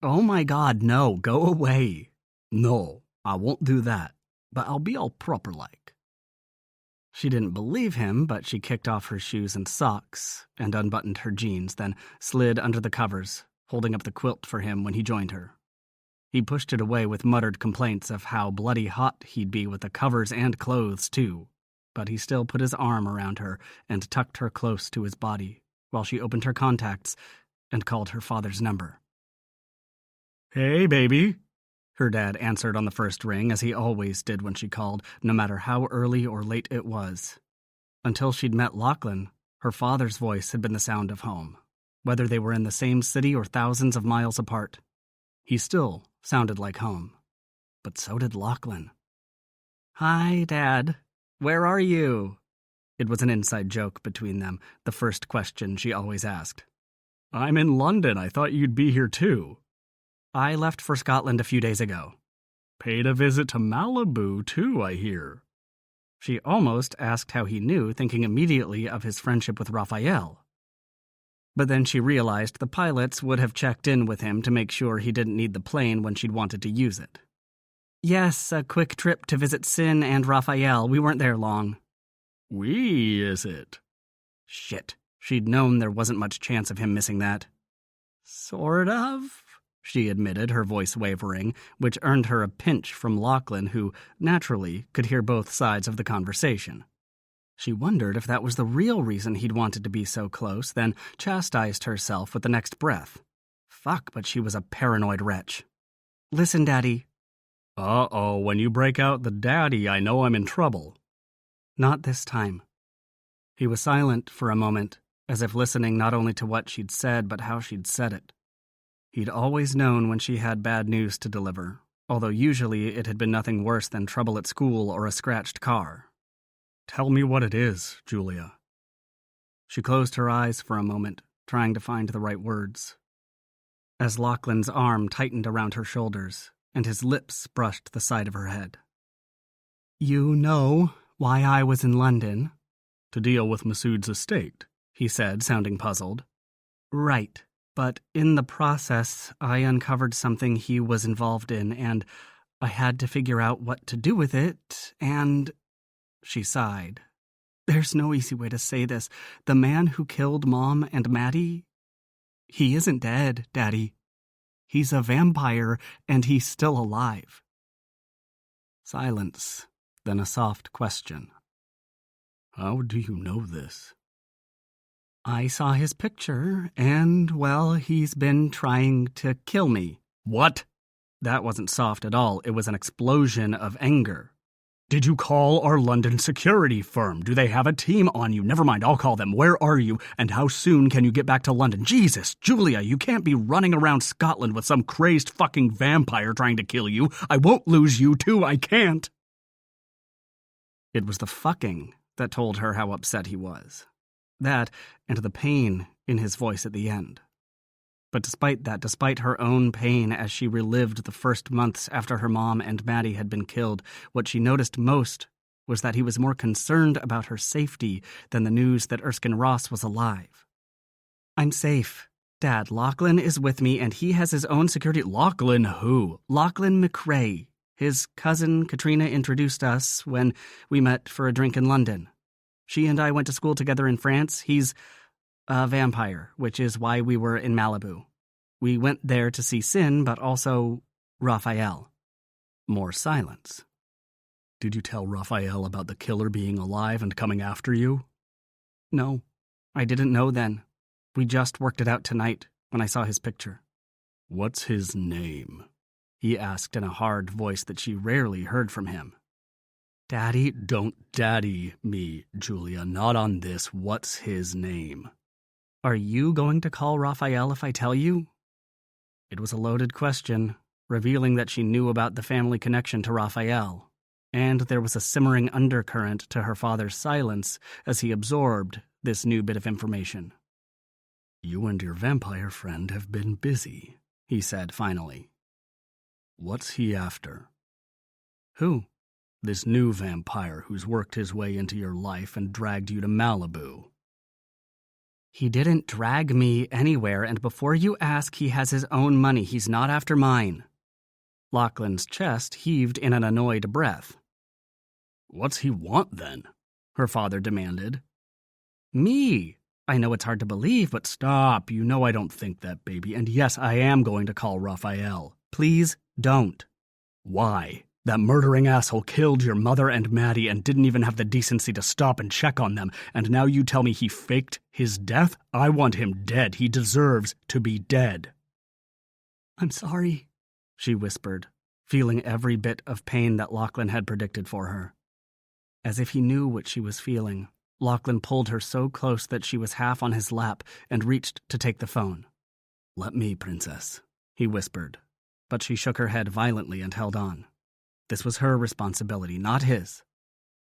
"Oh my God, no, go away." "No, I won't do that, but I'll be all proper-like." She didn't believe him, but she kicked off her shoes and socks and unbuttoned her jeans, then slid under the covers, holding up the quilt for him when he joined her. He pushed it away with muttered complaints of how bloody hot he'd be with the covers and clothes, too, but he still put his arm around her and tucked her close to his body while she opened her contacts and called her father's number. "Hey, baby," her dad answered on the first ring, as he always did when she called, no matter how early or late it was. Until she'd met Lachlan, her father's voice had been the sound of home, whether they were in the same city or thousands of miles apart. He still sounded like home. But so did Lachlan. "Hi, Dad. Where are you?" It was an inside joke between them, the first question she always asked. "I'm in London. I thought you'd be here too." "I left for Scotland a few days ago." "Paid a visit to Malibu too, I hear." She almost asked how he knew, thinking immediately of his friendship with Raphael. But then she realized the pilots would have checked in with him to make sure he didn't need the plane when she'd wanted to use it. "Yes, a quick trip to visit Sin and Raphael. We weren't there long." Is it? Shit. She'd known there wasn't much chance of him missing that. "Sort of," she admitted, her voice wavering, which earned her a pinch from Lachlan, who, naturally, could hear both sides of the conversation. She wondered if that was the real reason he'd wanted to be so close, then chastised herself with the next breath. Fuck, but she was a paranoid wretch. "Listen, Daddy." Uh-oh, when you break out the daddy, I know I'm in trouble. "Not this time." He was silent for a moment, as if listening not only to what she'd said, but how she'd said it. He'd always known when she had bad news to deliver, although usually it had been nothing worse than trouble at school or a scratched car. "Tell me what it is, Julia." She closed her eyes for a moment, trying to find the right words. As Lachlan's arm tightened around her shoulders, and his lips brushed the side of her head. "You know why I was in London?" "To deal with Masood's estate," he said, sounding puzzled. "Right, but in the process, I uncovered something he was involved in, and I had to figure out what to do with it, and..." She sighed. "There's no easy way to say this. The man who killed Mom and Maddie, he isn't dead, Daddy. He's a vampire, and he's still alive." Silence, then a soft question. "How do you know this?" "I saw his picture, and, well, he's been trying to kill me." "What?" That wasn't soft at all. It was an explosion of anger. "Did you call our London security firm? Do they have a team on you? Never mind, I'll call them. Where are you, and how soon can you get back to London? Jesus, Julia, you can't be running around Scotland with some crazed fucking vampire trying to kill you. I won't lose you, too. I can't." It was the fucking that told her how upset he was. That, and the pain in his voice at the end. But despite that, despite her own pain as she relived the first months after her mom and Maddie had been killed, what she noticed most was that he was more concerned about her safety than the news that Erskine Ross was alive. "I'm safe. Dad, Lachlan is with me, and he has his own security..." "Lachlan who?" "Lachlan McRae. His cousin Katrina introduced us when we met for a drink in London. She and I went to school together in France. He's a vampire, which is why we were in Malibu. We went there to see Sin, but also Raphael." More silence. "Did you tell Raphael about the killer being alive and coming after you?" "No, I didn't know then. We just worked it out tonight when I saw his picture." "What's his name?" he asked in a hard voice that she rarely heard from him. "Daddy..." "Don't daddy me, Julia, not on this. What's his name?" "Are you going to call Raphael if I tell you?" It was a loaded question, revealing that she knew about the family connection to Raphael, and there was a simmering undercurrent to her father's silence as he absorbed this new bit of information. "You and your vampire friend have been busy," he said finally. "What's he after?" "Who?" "This new vampire who's worked his way into your life and dragged you to Malibu." "He didn't drag me anywhere, and before you ask, he has his own money. He's not after mine." Lachlan's chest heaved in an annoyed breath. "What's he want, then?" her father demanded. "Me. I know it's hard to believe, but Stop, you know I don't think that, baby, and yes, I am going to call Raphael." "Please don't." "Why? That murdering asshole killed your mother and Maddie and didn't even have the decency to stop and check on them, and now you tell me he faked his death? I want him dead. He deserves to be dead." "I'm sorry," she whispered, feeling every bit of pain that Lachlan had predicted for her. As if he knew what she was feeling, Lachlan pulled her so close that she was half on his lap and reached to take the phone. "Let me, princess," he whispered, but she shook her head violently and held on. This was her responsibility, not his.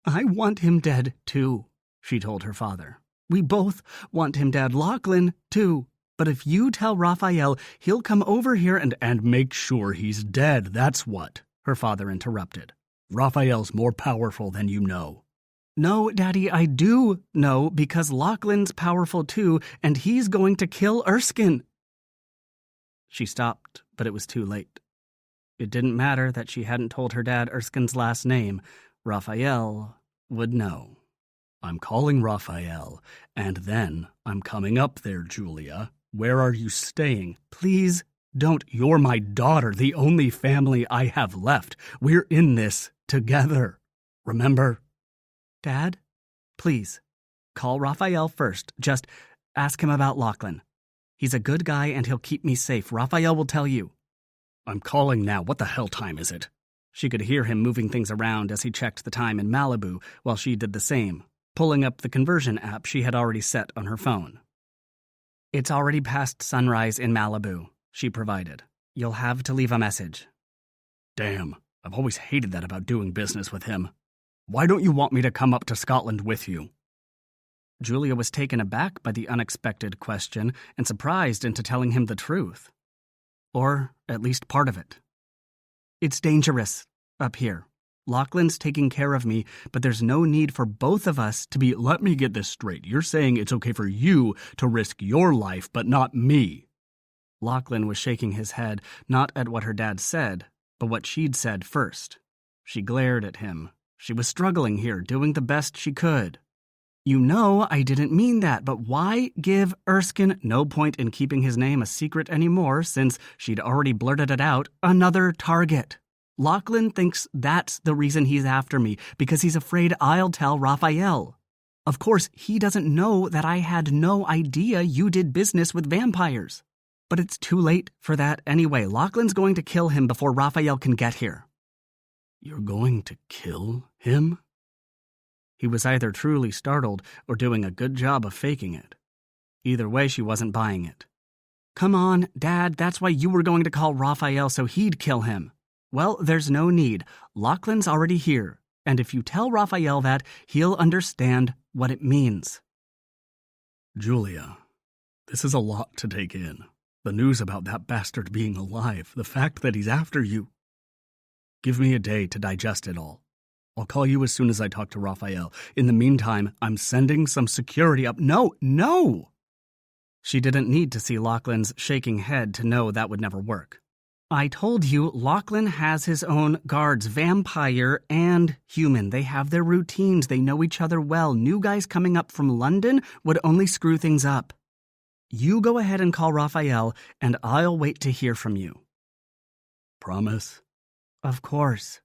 "I want him dead, too," she told her father. "We both want him dead. Lachlan, too. But if you tell Raphael, he'll come over here and make sure he's dead, that's what," her father interrupted. "Raphael's more powerful than you know." "No, Daddy, I do know, because Lachlan's powerful, too, and he's going to kill Erskine." She stopped, but it was too late. It didn't matter that she hadn't told her dad Erskine's last name. Raphael would know. "I'm calling Raphael, and then I'm coming up there, Julia. Where are you staying?" "Please don't." "You're my daughter, the only family I have left. We're in this together. Remember?" "Dad, please, call Raphael first. Just ask him about Lachlan. He's a good guy and he'll keep me safe. Raphael will tell you." "I'm calling now. What the hell time is it?" She could hear him moving things around as he checked the time in Malibu while she did the same, pulling up the conversion app she had already set on her phone. "It's already past sunrise in Malibu," she provided. "You'll have to leave a message." "Damn, I've always hated that about doing business with him. Why don't you want me to come up to Scotland with you?" Julia was taken aback by the unexpected question and surprised into telling him the truth. Or at least part of it. It's dangerous up here. Lachlan's taking care of me, but there's no need for both of us to be— Let me get this straight. You're saying it's okay for you to risk your life, but not me. Lachlan was shaking his head, not at what her dad said, but what she'd said first. She glared at him. She was struggling here, doing the best she could. You know I didn't mean that, but why give Erskine— no point in keeping his name a secret anymore since she'd already blurted it out— another target. Lachlan thinks that's the reason he's after me, because he's afraid I'll tell Raphael. Of course, he doesn't know that I had no idea you did business with vampires. But it's too late for that anyway. Lachlan's going to kill him before Raphael can get here. You're going to kill him? He was either truly startled or doing a good job of faking it. Either way, she wasn't buying it. Come on, Dad, that's why you were going to call Raphael so he'd kill him. Well, there's no need. Lachlan's already here, and if you tell Raphael that, he'll understand what it means. Julia, this is a lot to take in. The news about that bastard being alive, the fact that he's after you. Give me a day to digest it all. I'll call you as soon as I talk to Raphael. In the meantime, I'm sending some security up. No! She didn't need to see Lachlan's shaking head to know that would never work. I told you, Lachlan has his own guards, vampire and human. They have their routines. They know each other well. New guys coming up from London would only screw things up. You go ahead and call Raphael, and I'll wait to hear from you. Promise? Of course.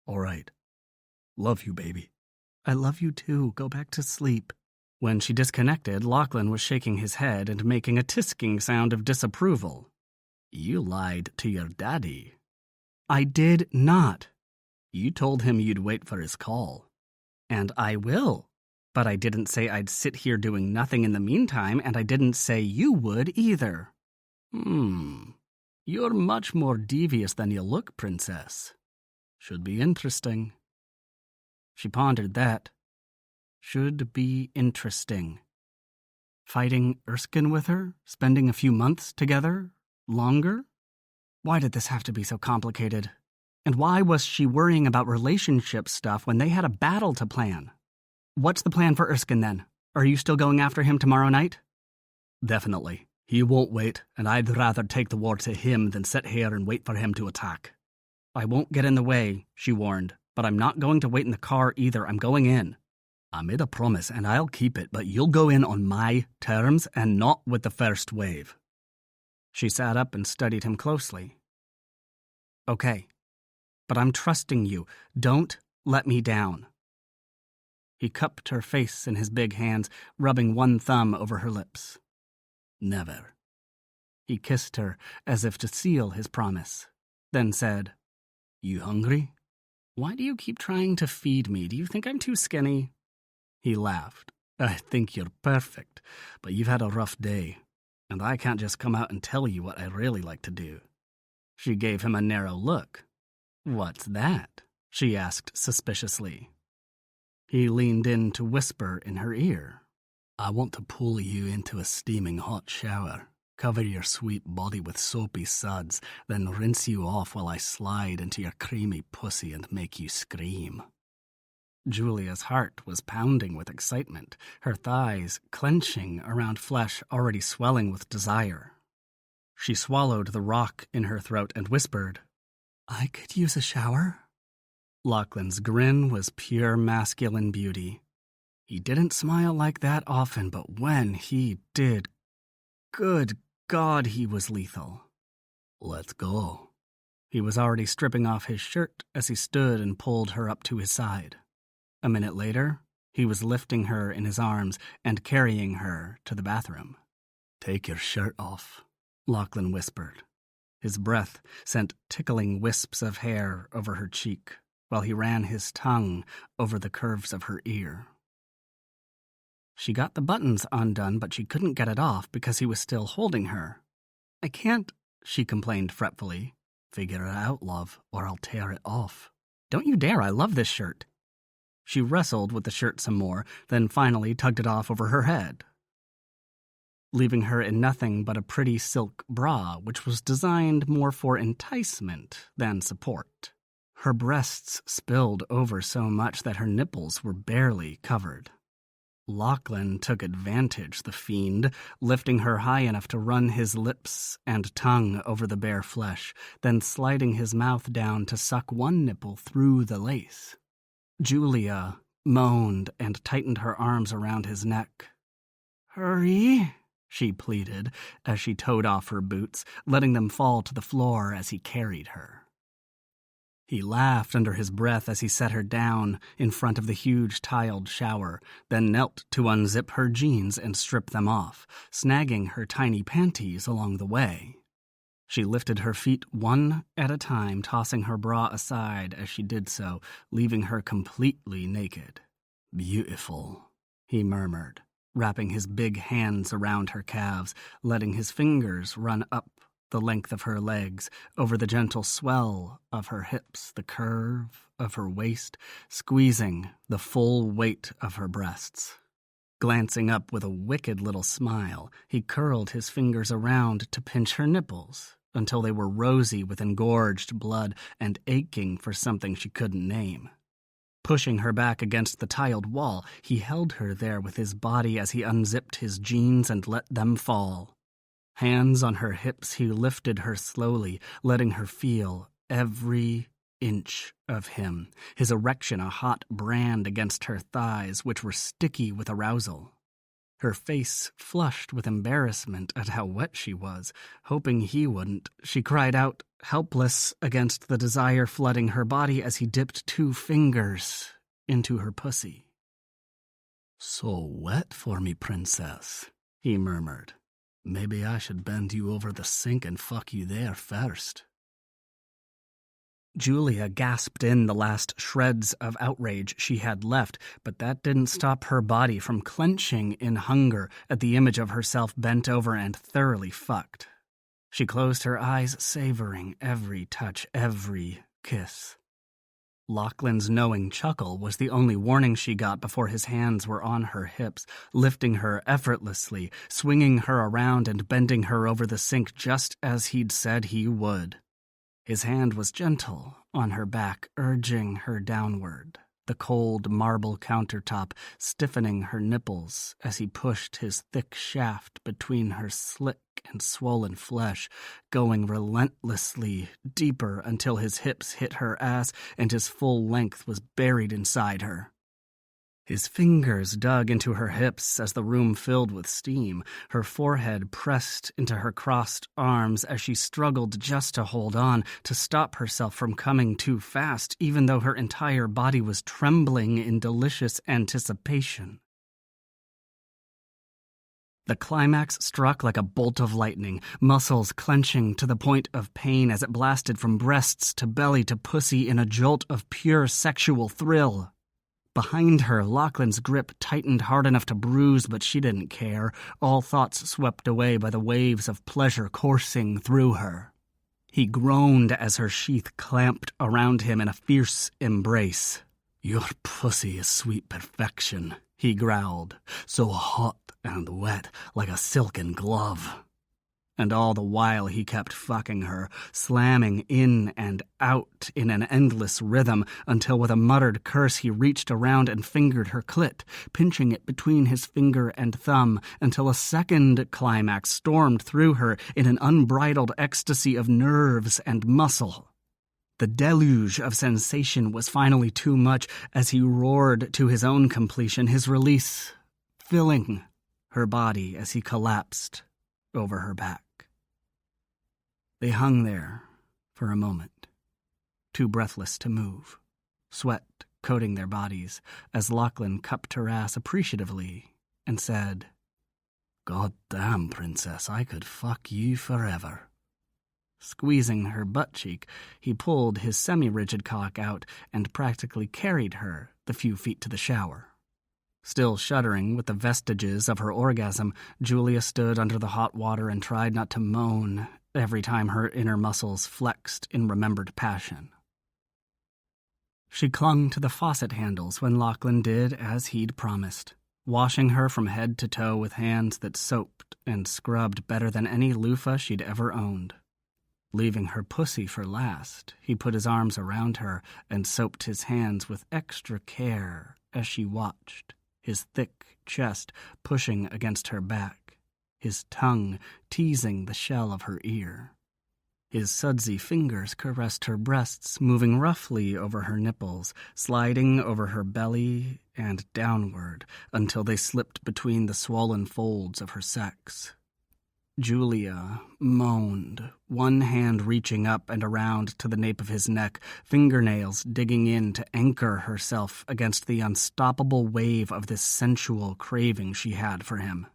All right. Love you, baby. I love you too. Go back to sleep. When she disconnected, Lachlan was shaking his head and making a tisking sound of disapproval. You lied to your daddy. I did not. You told him you'd wait for his call. And I will. But I didn't say I'd sit here doing nothing in the meantime, and I didn't say you would either. You're much more devious than you look, princess. Should be interesting. She pondered that. Should be interesting. Fighting Erskine with her? Spending a few months together? Longer? Why did this have to be so complicated? And why was she worrying about relationship stuff when they had a battle to plan? What's the plan for Erskine then? Are you still going after him tomorrow night? Definitely. He won't wait, and I'd rather take the war to him than sit here and wait for him to attack. I won't get in the way, she warned, but I'm not going to wait in the car either. I'm going in. I made a promise, and I'll keep it, but you'll go in on my terms and not with the first wave. She sat up and studied him closely. Okay, but I'm trusting you. Don't let me down. He cupped her face in his big hands, rubbing one thumb over her lips. Never. He kissed her as if to seal his promise, then said, You hungry? Why do you keep trying to feed me? Do you think I'm too skinny? He laughed. I think you're perfect, but you've had a rough day, and I can't just come out and tell you what I really like to do. She gave him a narrow look. What's that? She asked suspiciously. He leaned in to whisper in her ear. I want to pull you into a steaming hot shower, cover your sweet body with soapy suds, then rinse you off while I slide into your creamy pussy and make you scream. Julia's heart was pounding with excitement, her thighs clenching around flesh already swelling with desire. She swallowed the rock in her throat and whispered, I could use a shower. Lachlan's grin was pure masculine beauty. He didn't smile like that often, but when he did, good God, he was lethal. Let's go. He was already stripping off his shirt as he stood and pulled her up to his side. A minute later, he was lifting her in his arms and carrying her to the bathroom. Take your shirt off, Lachlan whispered. His breath sent tickling wisps of hair over her cheek, while he ran his tongue over the curves of her ear. She got the buttons undone, but she couldn't get it off because he was still holding her. I can't, she complained fretfully. Figure it out, love, or I'll tear it off. Don't you dare, I love this shirt. She wrestled with the shirt some more, then finally tugged it off over her head, leaving her in nothing but a pretty silk bra, which was designed more for enticement than support. Her breasts spilled over so much that her nipples were barely covered. Lachlan took advantage, the fiend, lifting her high enough to run his lips and tongue over the bare flesh, then sliding his mouth down to suck one nipple through the lace. Julia moaned and tightened her arms around his neck. "Hurry," she pleaded as she towed off her boots, letting them fall to the floor as he carried her. He laughed under his breath as he set her down in front of the huge tiled shower, then knelt to unzip her jeans and strip them off, snagging her tiny panties along the way. She lifted her feet one at a time, tossing her bra aside as she did so, leaving her completely naked. "Beautiful," he murmured, wrapping his big hands around her calves, letting his fingers run up the length of her legs, over the gentle swell of her hips, the curve of her waist, squeezing the full weight of her breasts. Glancing up with a wicked little smile, he curled his fingers around to pinch her nipples until they were rosy with engorged blood and aching for something she couldn't name. Pushing her back against the tiled wall, he held her there with his body as he unzipped his jeans and let them fall. Hands on her hips, he lifted her slowly, letting her feel every inch of him, his erection a hot brand against her thighs, which were sticky with arousal. Her face flushed with embarrassment at how wet she was. Hoping he wouldn't, she cried out, helpless against the desire flooding her body as he dipped 2 fingers into her pussy. "So wet for me, princess," he murmured. "Maybe I should bend you over the sink and fuck you there first." Julia gasped in the last shreds of outrage she had left, but that didn't stop her body from clenching in hunger at the image of herself bent over and thoroughly fucked. She closed her eyes, savoring every touch, every kiss. Lachlan's knowing chuckle was the only warning she got before his hands were on her hips, lifting her effortlessly, swinging her around and bending her over the sink just as he'd said he would. His hand was gentle on her back, urging her downward, the cold marble countertop stiffening her nipples as he pushed his thick shaft between her slick and swollen flesh, going relentlessly deeper until his hips hit her ass and his full length was buried inside her. His fingers dug into her hips as the room filled with steam, her forehead pressed into her crossed arms as she struggled just to hold on, to stop herself from coming too fast, even though her entire body was trembling in delicious anticipation. The climax struck like a bolt of lightning, muscles clenching to the point of pain as it blasted from breasts to belly to pussy in a jolt of pure sexual thrill. Behind her, Lachlan's grip tightened hard enough to bruise, but she didn't care, all thoughts swept away by the waves of pleasure coursing through her. He groaned as her sheath clamped around him in a fierce embrace. "Your pussy is sweet perfection," he growled, "so hot and wet like a silken glove." And all the while he kept fucking her, slamming in and out in an endless rhythm, until with a muttered curse he reached around and fingered her clit, pinching it between his finger and thumb, until a second climax stormed through her in an unbridled ecstasy of nerves and muscle. The deluge of sensation was finally too much as he roared to his own completion, his release filling her body as he collapsed over her back. They hung there for a moment, too breathless to move, sweat coating their bodies, as Lachlan cupped her ass appreciatively and said, "God damn, princess, I could fuck you forever." Squeezing her butt cheek, he pulled his semi-rigid cock out and practically carried her the few feet to the shower. Still shuddering with the vestiges of her orgasm, Julia stood under the hot water and tried not to moan every time her inner muscles flexed in remembered passion. She clung to the faucet handles when Lachlan did as he'd promised, washing her from head to toe with hands that soaped and scrubbed better than any loofah she'd ever owned. Leaving her pussy for last, he put his arms around her and soaped his hands with extra care as she watched, his thick chest pushing against her back, his tongue teasing the shell of her ear. His sudsy fingers caressed her breasts, moving roughly over her nipples, sliding over her belly and downward until they slipped between the swollen folds of her sex. Julia moaned, one hand reaching up and around to the nape of his neck, fingernails digging in to anchor herself against the unstoppable wave of this sensual craving she had for him.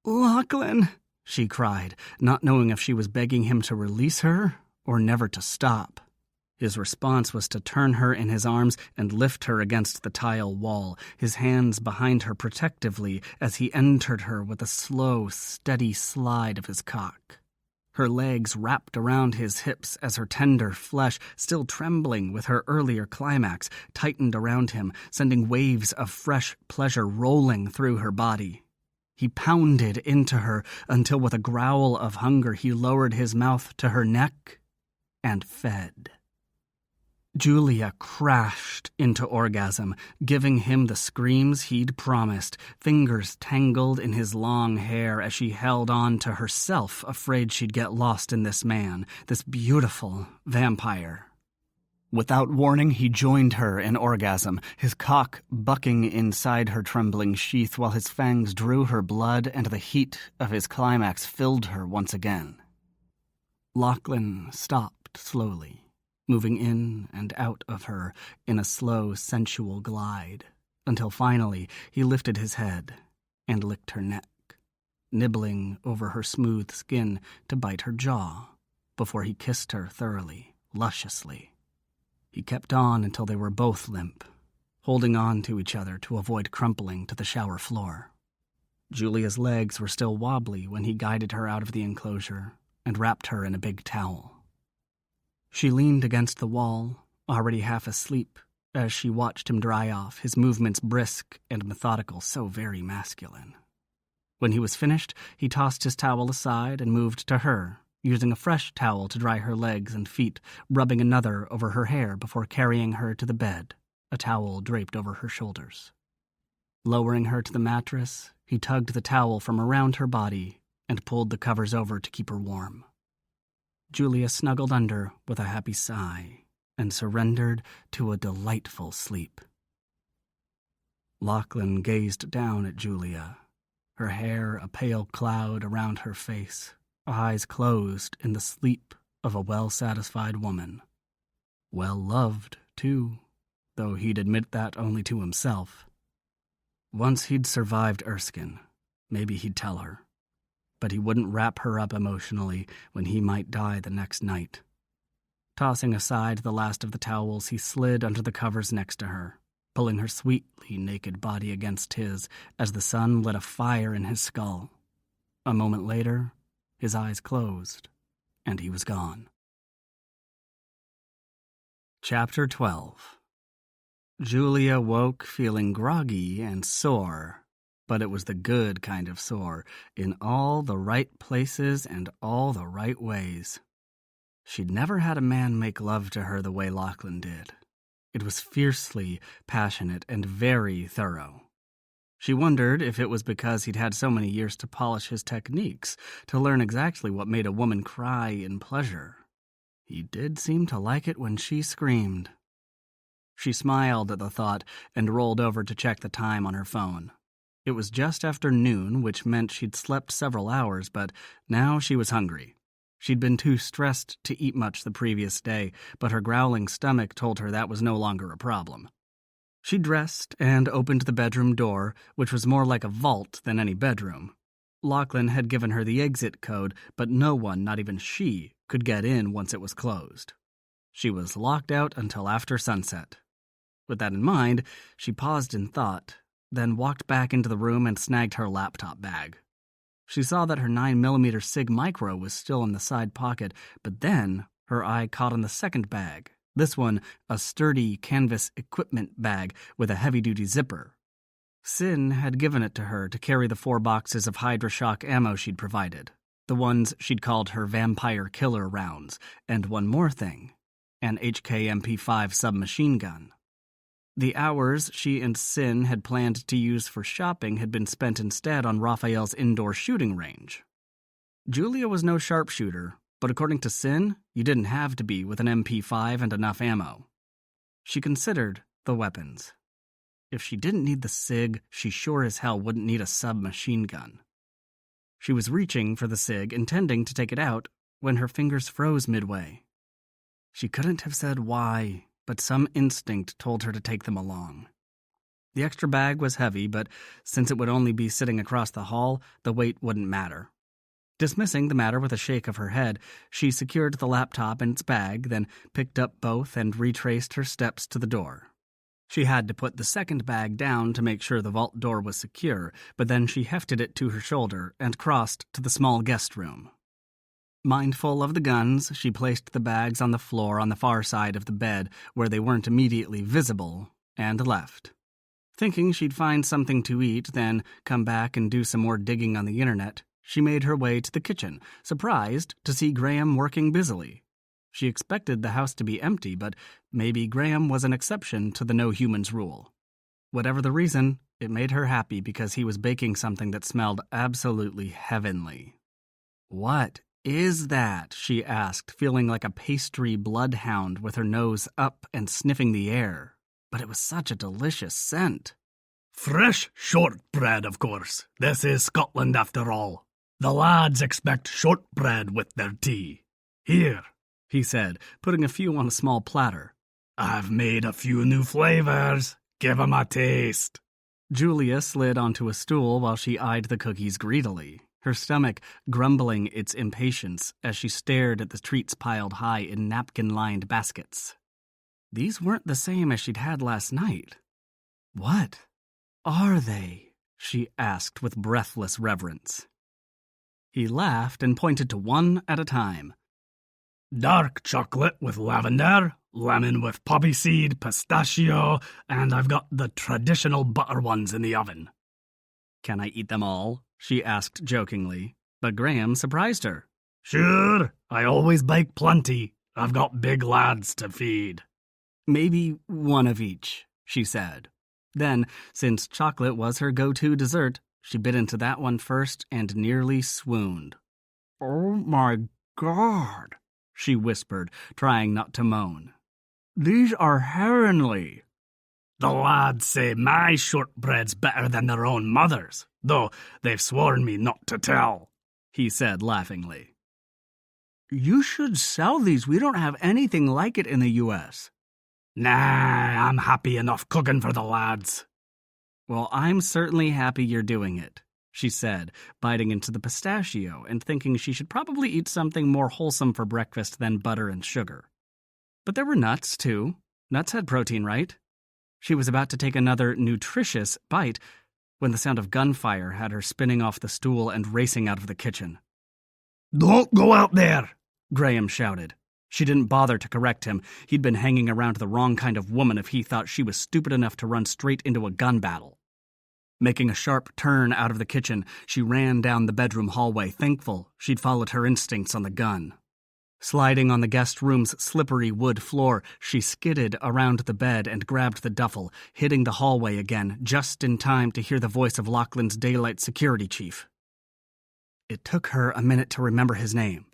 "Lachlan!" she cried, not knowing if she was begging him to release her or never to stop. His response was to turn her in his arms and lift her against the tile wall, his hands behind her protectively as he entered her with a slow, steady slide of his cock. Her legs wrapped around his hips as her tender flesh, still trembling with her earlier climax, tightened around him, sending waves of fresh pleasure rolling through her body. He pounded into her until with a growl of hunger he lowered his mouth to her neck and fed. Julia crashed into orgasm, giving him the screams he'd promised, fingers tangled in his long hair as she held on to herself, afraid she'd get lost in this man, this beautiful vampire. Without warning, he joined her in orgasm, his cock bucking inside her trembling sheath while his fangs drew her blood and the heat of his climax filled her once again. Lachlan stopped slowly, moving in and out of her in a slow, sensual glide, until finally he lifted his head and licked her neck, nibbling over her smooth skin to bite her jaw, before he kissed her thoroughly, lusciously. He kept on until they were both limp, holding on to each other to avoid crumpling to the shower floor. Julia's legs were still wobbly when he guided her out of the enclosure and wrapped her in a big towel. She leaned against the wall, already half asleep, as she watched him dry off, his movements brisk and methodical, so very masculine. When he was finished, he tossed his towel aside and moved to her, using a fresh towel to dry her legs and feet, rubbing another over her hair before carrying her to the bed, a towel draped over her shoulders. Lowering her to the mattress, he tugged the towel from around her body and pulled the covers over to keep her warm. Julia snuggled under with a happy sigh and surrendered to a delightful sleep. Lachlan gazed down at Julia, her hair a pale cloud around her face, eyes closed in the sleep of a well-satisfied woman. Well-loved, too, though he'd admit that only to himself. Once he'd survived Erskine, maybe he'd tell her. But he wouldn't wrap her up emotionally when he might die the next night. Tossing aside the last of the towels, he slid under the covers next to her, pulling her sweetly naked body against his as the sun lit a fire in his skull. A moment later, his eyes closed, and he was gone. Chapter 12. Julia woke feeling groggy and sore, but it was the good kind of sore, in all the right places and all the right ways. She'd never had a man make love to her the way Lachlan did. It was fiercely passionate and very thorough. She wondered if it was because he'd had so many years to polish his techniques, to learn exactly what made a woman cry in pleasure. He did seem to like it when she screamed. She smiled at the thought and rolled over to check the time on her phone. It was just after noon, which meant she'd slept several hours, but now she was hungry. She'd been too stressed to eat much the previous day, but her growling stomach told her that was no longer a problem. She dressed and opened the bedroom door, which was more like a vault than any bedroom. Lachlan had given her the exit code, but no one, not even she, could get in once it was closed. She was locked out until after sunset. With that in mind, she paused in thought, then walked back into the room and snagged her laptop bag. She saw that her 9mm SIG Micro was still in the side pocket, but then her eye caught on the second bag, This one, a sturdy canvas equipment bag with a heavy-duty zipper. Sin had given it to her to carry the 4 boxes of Hydra-Shock ammo she'd provided, the ones she'd called her vampire killer rounds, and one more thing, an HK MP5 submachine gun. The hours she and Sin had planned to use for shopping had been spent instead on Raphael's indoor shooting range. Julia was no sharpshooter, but according to Sin, you didn't have to be with an MP5 and enough ammo. She considered the weapons. If she didn't need the SIG, she sure as hell wouldn't need a submachine gun. She was reaching for the SIG, intending to take it out, when her fingers froze midway. She couldn't have said why, but some instinct told her to take them along. The extra bag was heavy, but since it would only be sitting across the hall, the weight wouldn't matter. Dismissing the matter with a shake of her head, she secured the laptop in its bag, then picked up both and retraced her steps to the door. She had to put the second bag down to make sure the vault door was secure, but then she hefted it to her shoulder and crossed to the small guest room. Mindful of the guns, she placed the bags on the floor on the far side of the bed where they weren't immediately visible, and left. Thinking she'd find something to eat, then come back and do some more digging on the internet, she made her way to the kitchen, surprised to see Graham working busily. She expected the house to be empty, but maybe Graham was an exception to the no humans rule. Whatever the reason, it made her happy because he was baking something that smelled absolutely heavenly. "What is that?" she asked, feeling like a pastry bloodhound with her nose up and sniffing the air. But it was such a delicious scent. "Fresh shortbread, of course. This is Scotland after all. The lads expect shortbread with their tea. Here," he said, putting a few on a small platter. "I've made a few new flavors. Give 'em a taste." Julia slid onto a stool while she eyed the cookies greedily, her stomach grumbling its impatience as she stared at the treats piled high in napkin-lined baskets. These weren't the same as she'd had last night. "What are they?" she asked with breathless reverence. He laughed and pointed to one at a time. "Dark chocolate with lavender, lemon with poppy seed, pistachio, and I've got the traditional butter ones in the oven." "Can I eat them all?" she asked jokingly, but Graham surprised her. "Sure, I always bake plenty. I've got big lads to feed." "Maybe one of each," she said. Then, since chocolate was her go-to dessert, she bit into that one first and nearly swooned. "Oh my God," she whispered, trying not to moan. "These are heavenly." "The lads say my shortbread's better than their own mother's, though they've sworn me not to tell," he said laughingly. "You should sell these. We don't have anything like it in the U.S. "Nah, I'm happy enough cooking for the lads." "Well, I'm certainly happy you're doing it," she said, biting into the pistachio and thinking she should probably eat something more wholesome for breakfast than butter and sugar. But there were nuts, too. Nuts had protein, right? She was about to take another nutritious bite when the sound of gunfire had her spinning off the stool and racing out of the kitchen. "Don't go out there," Graham shouted. She didn't bother to correct him. He'd been hanging around the wrong kind of woman if he thought she was stupid enough to run straight into a gun battle. Making a sharp turn out of the kitchen, she ran down the bedroom hallway, thankful she'd followed her instincts on the gun. Sliding on the guest room's slippery wood floor, she skidded around the bed and grabbed the duffel, hitting the hallway again, just in time to hear the voice of Lachlan's daylight security chief. It took her a minute to remember his name.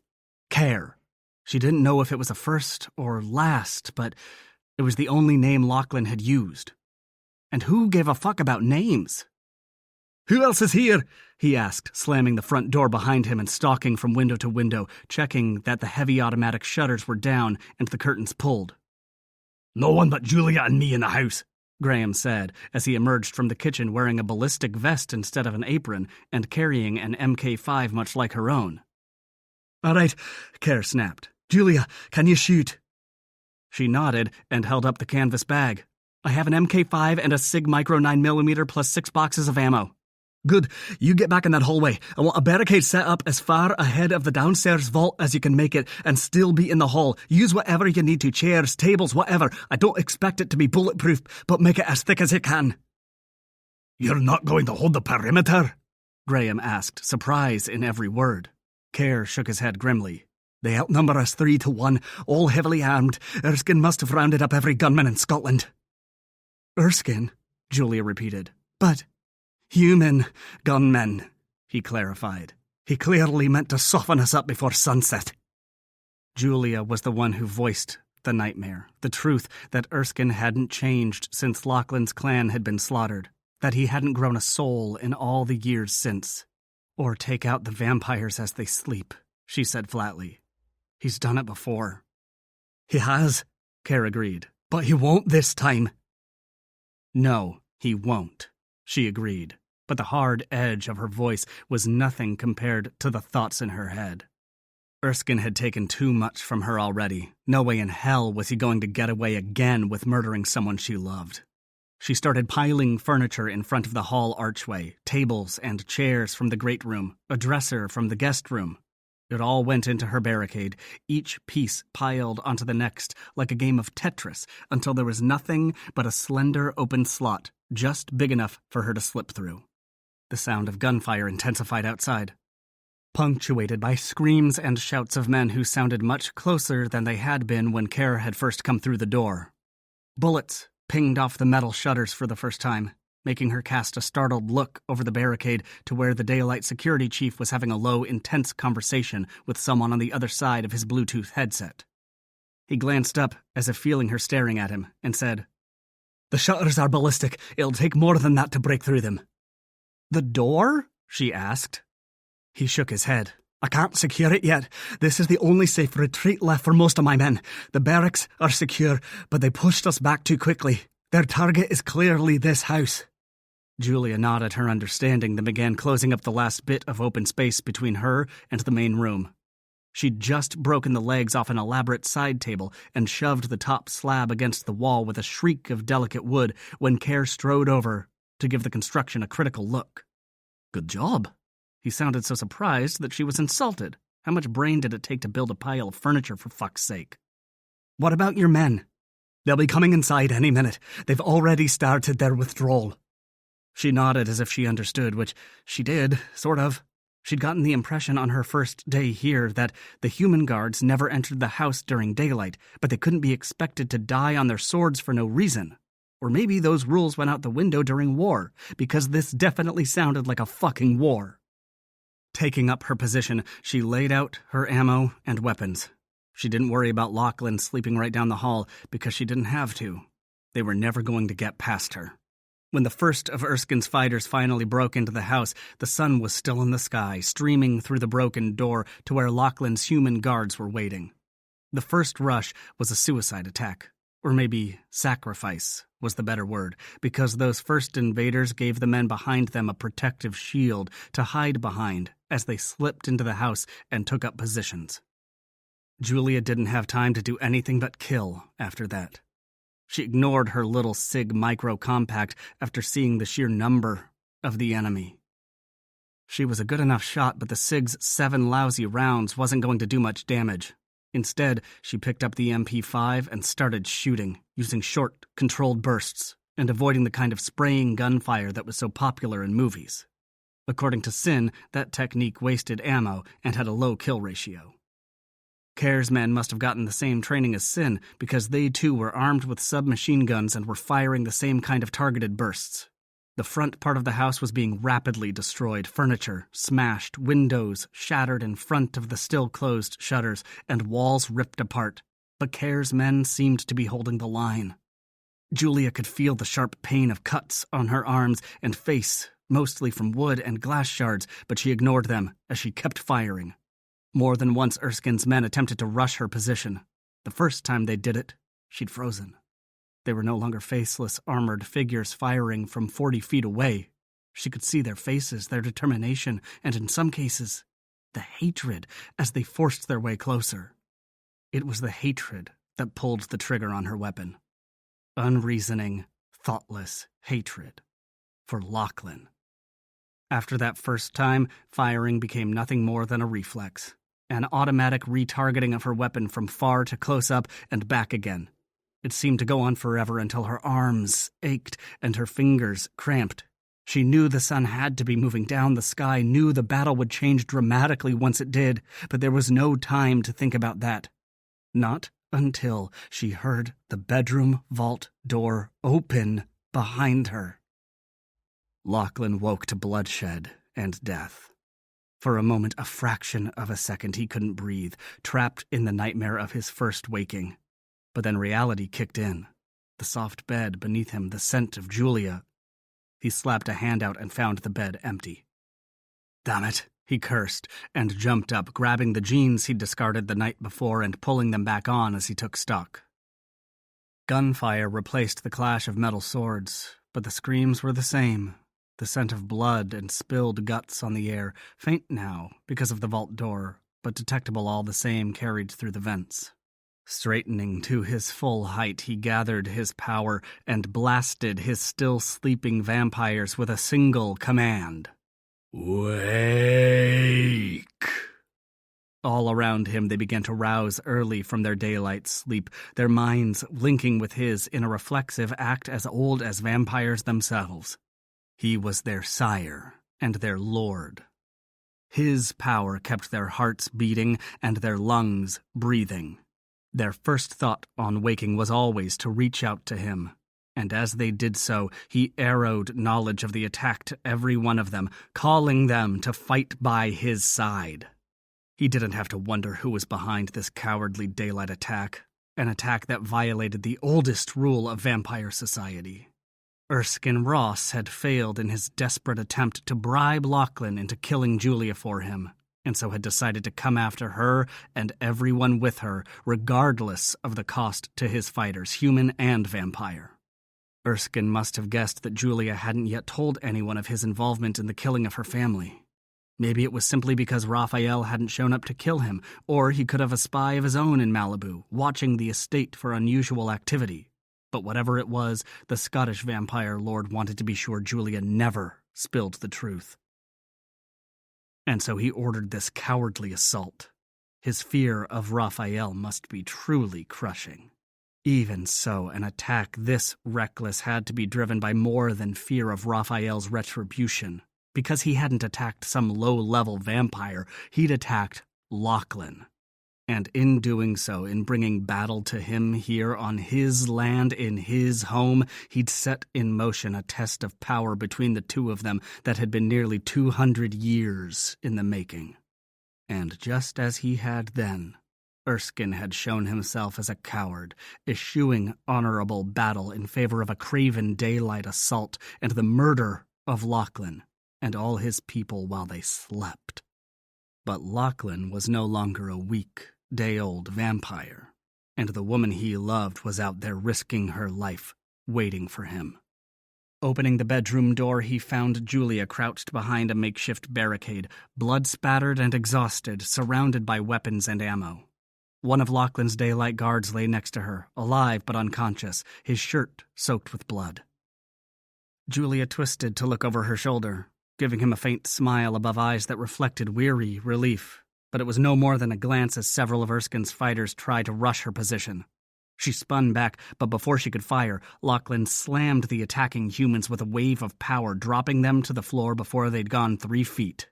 Care. She didn't know if it was a first or last, but it was the only name Lachlan had used. And who gave a fuck about names? "Who else is here?" he asked, slamming the front door behind him and stalking from window to window, checking that the heavy automatic shutters were down and the curtains pulled. "No one but Julia and me in the house," Graham said, as he emerged from the kitchen wearing a ballistic vest instead of an apron and carrying an MK5 much like her own. "All right," Care snapped. "Julia, can you shoot?" She nodded and held up the canvas bag. "I have an MK5 and a SIG Micro 9mm plus 6 boxes of ammo." Good. You get back in that hallway. I want a barricade set up as far ahead of the downstairs vault as you can make it and still be in the hall. Use whatever you need to, chairs, tables, whatever. I don't expect it to be bulletproof, but make it as thick as you can. You're not going to hold the perimeter? Graham asked, surprise in every word. Kerr shook his head grimly. They outnumber us 3-1, all heavily armed. Erskine must have rounded up every gunman in Scotland. Erskine, Julia repeated. But human gunmen, he clarified. He clearly meant to soften us up before sunset. Julia was the one who voiced the nightmare, the truth that Erskine hadn't changed since Lachlan's clan had been slaughtered, that he hadn't grown a soul in all the years since. Or take out the vampires as they sleep, she said flatly. He's done it before. He has, Kerr agreed, but he won't this time. No, he won't, she agreed, but the hard edge of her voice was nothing compared to the thoughts in her head. Erskine had taken too much from her already. No way in hell was he going to get away again with murdering someone she loved. She started piling furniture in front of the hall archway, tables and chairs from the great room, a dresser from the guest room. It all went into her barricade, each piece piled onto the next, like a game of Tetris, until there was nothing but a slender open slot, just big enough for her to slip through. The sound of gunfire intensified outside, punctuated by screams and shouts of men who sounded much closer than they had been when Kerr had first come through the door. Bullets pinged off the metal shutters for the first time, making her cast a startled look over the barricade to where the daylight security chief was having a low, intense conversation with someone on the other side of his Bluetooth headset. He glanced up as if feeling her staring at him and said, "The shutters are ballistic. It'll take more than that to break through them." "The door?" she asked. He shook his head. "I can't secure it yet. This is the only safe retreat left for most of my men. The barracks are secure, but they pushed us back too quickly. Their target is clearly this house." Julia nodded her understanding, then began closing up the last bit of open space between her and the main room. She'd just broken the legs off an elaborate side table and shoved the top slab against the wall with a shriek of delicate wood when Kerr strode over to give the construction a critical look. "Good job." He sounded so surprised that she was insulted. How much brain did it take to build a pile of furniture, for fuck's sake? "What about your men?" "They'll be coming inside any minute. They've already started their withdrawal." She nodded as if she understood, which she did, sort of. She'd gotten the impression on her first day here that the human guards never entered the house during daylight, but they couldn't be expected to die on their swords for no reason. Or maybe those rules went out the window during war, because this definitely sounded like a fucking war. Taking up her position, she laid out her ammo and weapons. She didn't worry about Lachlan sleeping right down the hall because she didn't have to. They were never going to get past her. When the first of Erskine's fighters finally broke into the house, the sun was still in the sky, streaming through the broken door to where Lachlan's human guards were waiting. The first rush was a suicide attack, or maybe sacrifice was the better word, because those first invaders gave the men behind them a protective shield to hide behind as they slipped into the house and took up positions. Julia didn't have time to do anything but kill after that. She ignored her little SIG micro compact after seeing the sheer number of the enemy. She was a good enough shot, but the SIG's 7 lousy rounds wasn't going to do much damage. Instead, she picked up the MP5 and started shooting, using short, controlled bursts, and avoiding the kind of spraying gunfire that was so popular in movies. According to Sin, that technique wasted ammo and had a low kill ratio. Kerr's men must have gotten the same training as Sin, because they too were armed with submachine guns and were firing the same kind of targeted bursts. The front part of the house was being rapidly destroyed, furniture smashed, windows shattered in front of the still-closed shutters, and walls ripped apart. But Kerr's men seemed to be holding the line. Julia could feel the sharp pain of cuts on her arms and face, mostly from wood and glass shards, but she ignored them as she kept firing. More than once Erskine's men attempted to rush her position. The first time they did it, she'd frozen. They were no longer faceless, armored figures firing from 40 feet away. She could see their faces, their determination, and in some cases, the hatred as they forced their way closer. It was the hatred that pulled the trigger on her weapon. Unreasoning, thoughtless hatred for Lachlan. After that first time, firing became nothing more than a reflex, an automatic retargeting of her weapon from far to close up and back again. It seemed to go on forever until her arms ached and her fingers cramped. She knew the sun had to be moving down the sky, knew the battle would change dramatically once it did, but there was no time to think about that. Not until she heard the bedroom vault door open behind her. Lachlan woke to bloodshed and death. For a moment, a fraction of a second, he couldn't breathe, trapped in the nightmare of his first waking. But then reality kicked in. The soft bed beneath him, the scent of Julia. He slapped a hand out and found the bed empty. Damn it, he cursed, and jumped up, grabbing the jeans he'd discarded the night before and pulling them back on as he took stock. Gunfire replaced the clash of metal swords, but the screams were the same. The scent of blood and spilled guts on the air, faint now because of the vault door, but detectable all the same carried through the vents. Straightening to his full height, he gathered his power and blasted his still sleeping vampires with a single command. Wake! All around him they began to rouse early from their daylight sleep, their minds linking with his in a reflexive act as old as vampires themselves. He was their sire and their lord. His power kept their hearts beating and their lungs breathing. Their first thought on waking was always to reach out to him, and as they did so, he arrowed knowledge of the attack to every one of them, calling them to fight by his side. He didn't have to wonder who was behind this cowardly daylight attack, an attack that violated the oldest rule of vampire society. Erskine Ross had failed in his desperate attempt to bribe Lachlan into killing Julia for him, and so had decided to come after her and everyone with her, regardless of the cost to his fighters, human and vampire. Erskine must have guessed that Julia hadn't yet told anyone of his involvement in the killing of her family. Maybe it was simply because Raphael hadn't shown up to kill him, or he could have a spy of his own in Malibu, watching the estate for unusual activity. But whatever it was, the Scottish vampire lord wanted to be sure Julia never spilled the truth. And so he ordered this cowardly assault. His fear of Raphael must be truly crushing. Even so, an attack this reckless had to be driven by more than fear of Raphael's retribution. Because he hadn't attacked some low-level vampire, he'd attacked Lachlan. And in doing so, in bringing battle to him here on his land, in his home, he'd set in motion a test of power between the two of them that had been nearly 200 years in the making. And just as he had then, Erskine had shown himself as a coward, eschewing honorable battle in favor of a craven daylight assault and the murder of Lachlan and all his people while they slept. But Lachlan was no longer a weak, day-old vampire, and the woman he loved was out there risking her life, waiting for him. Opening the bedroom door, he found Julia crouched behind a makeshift barricade, blood-spattered and exhausted, surrounded by weapons and ammo. One of Lachlan's daylight guards lay next to her, alive but unconscious, his shirt soaked with blood. Julia twisted to look over her shoulder, giving him a faint smile above eyes that reflected weary relief, but it was no more than a glance as several of Erskine's fighters tried to rush her position. She spun back, but before she could fire, Lachlan slammed the attacking humans with a wave of power, dropping them to the floor before they'd gone 3 feet.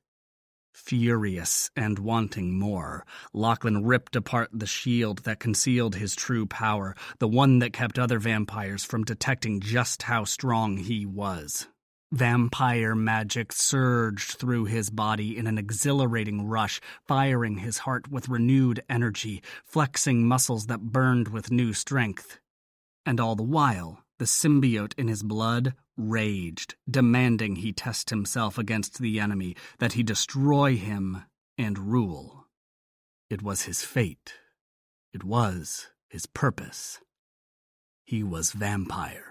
Furious and wanting more, Lachlan ripped apart the shield that concealed his true power, the one that kept other vampires from detecting just how strong he was. Vampire magic surged through his body in an exhilarating rush, firing his heart with renewed energy, flexing muscles that burned with new strength. And all the while, the symbiote in his blood raged, demanding he test himself against the enemy, that he destroy him and rule. It was his fate. It was his purpose. He was vampire.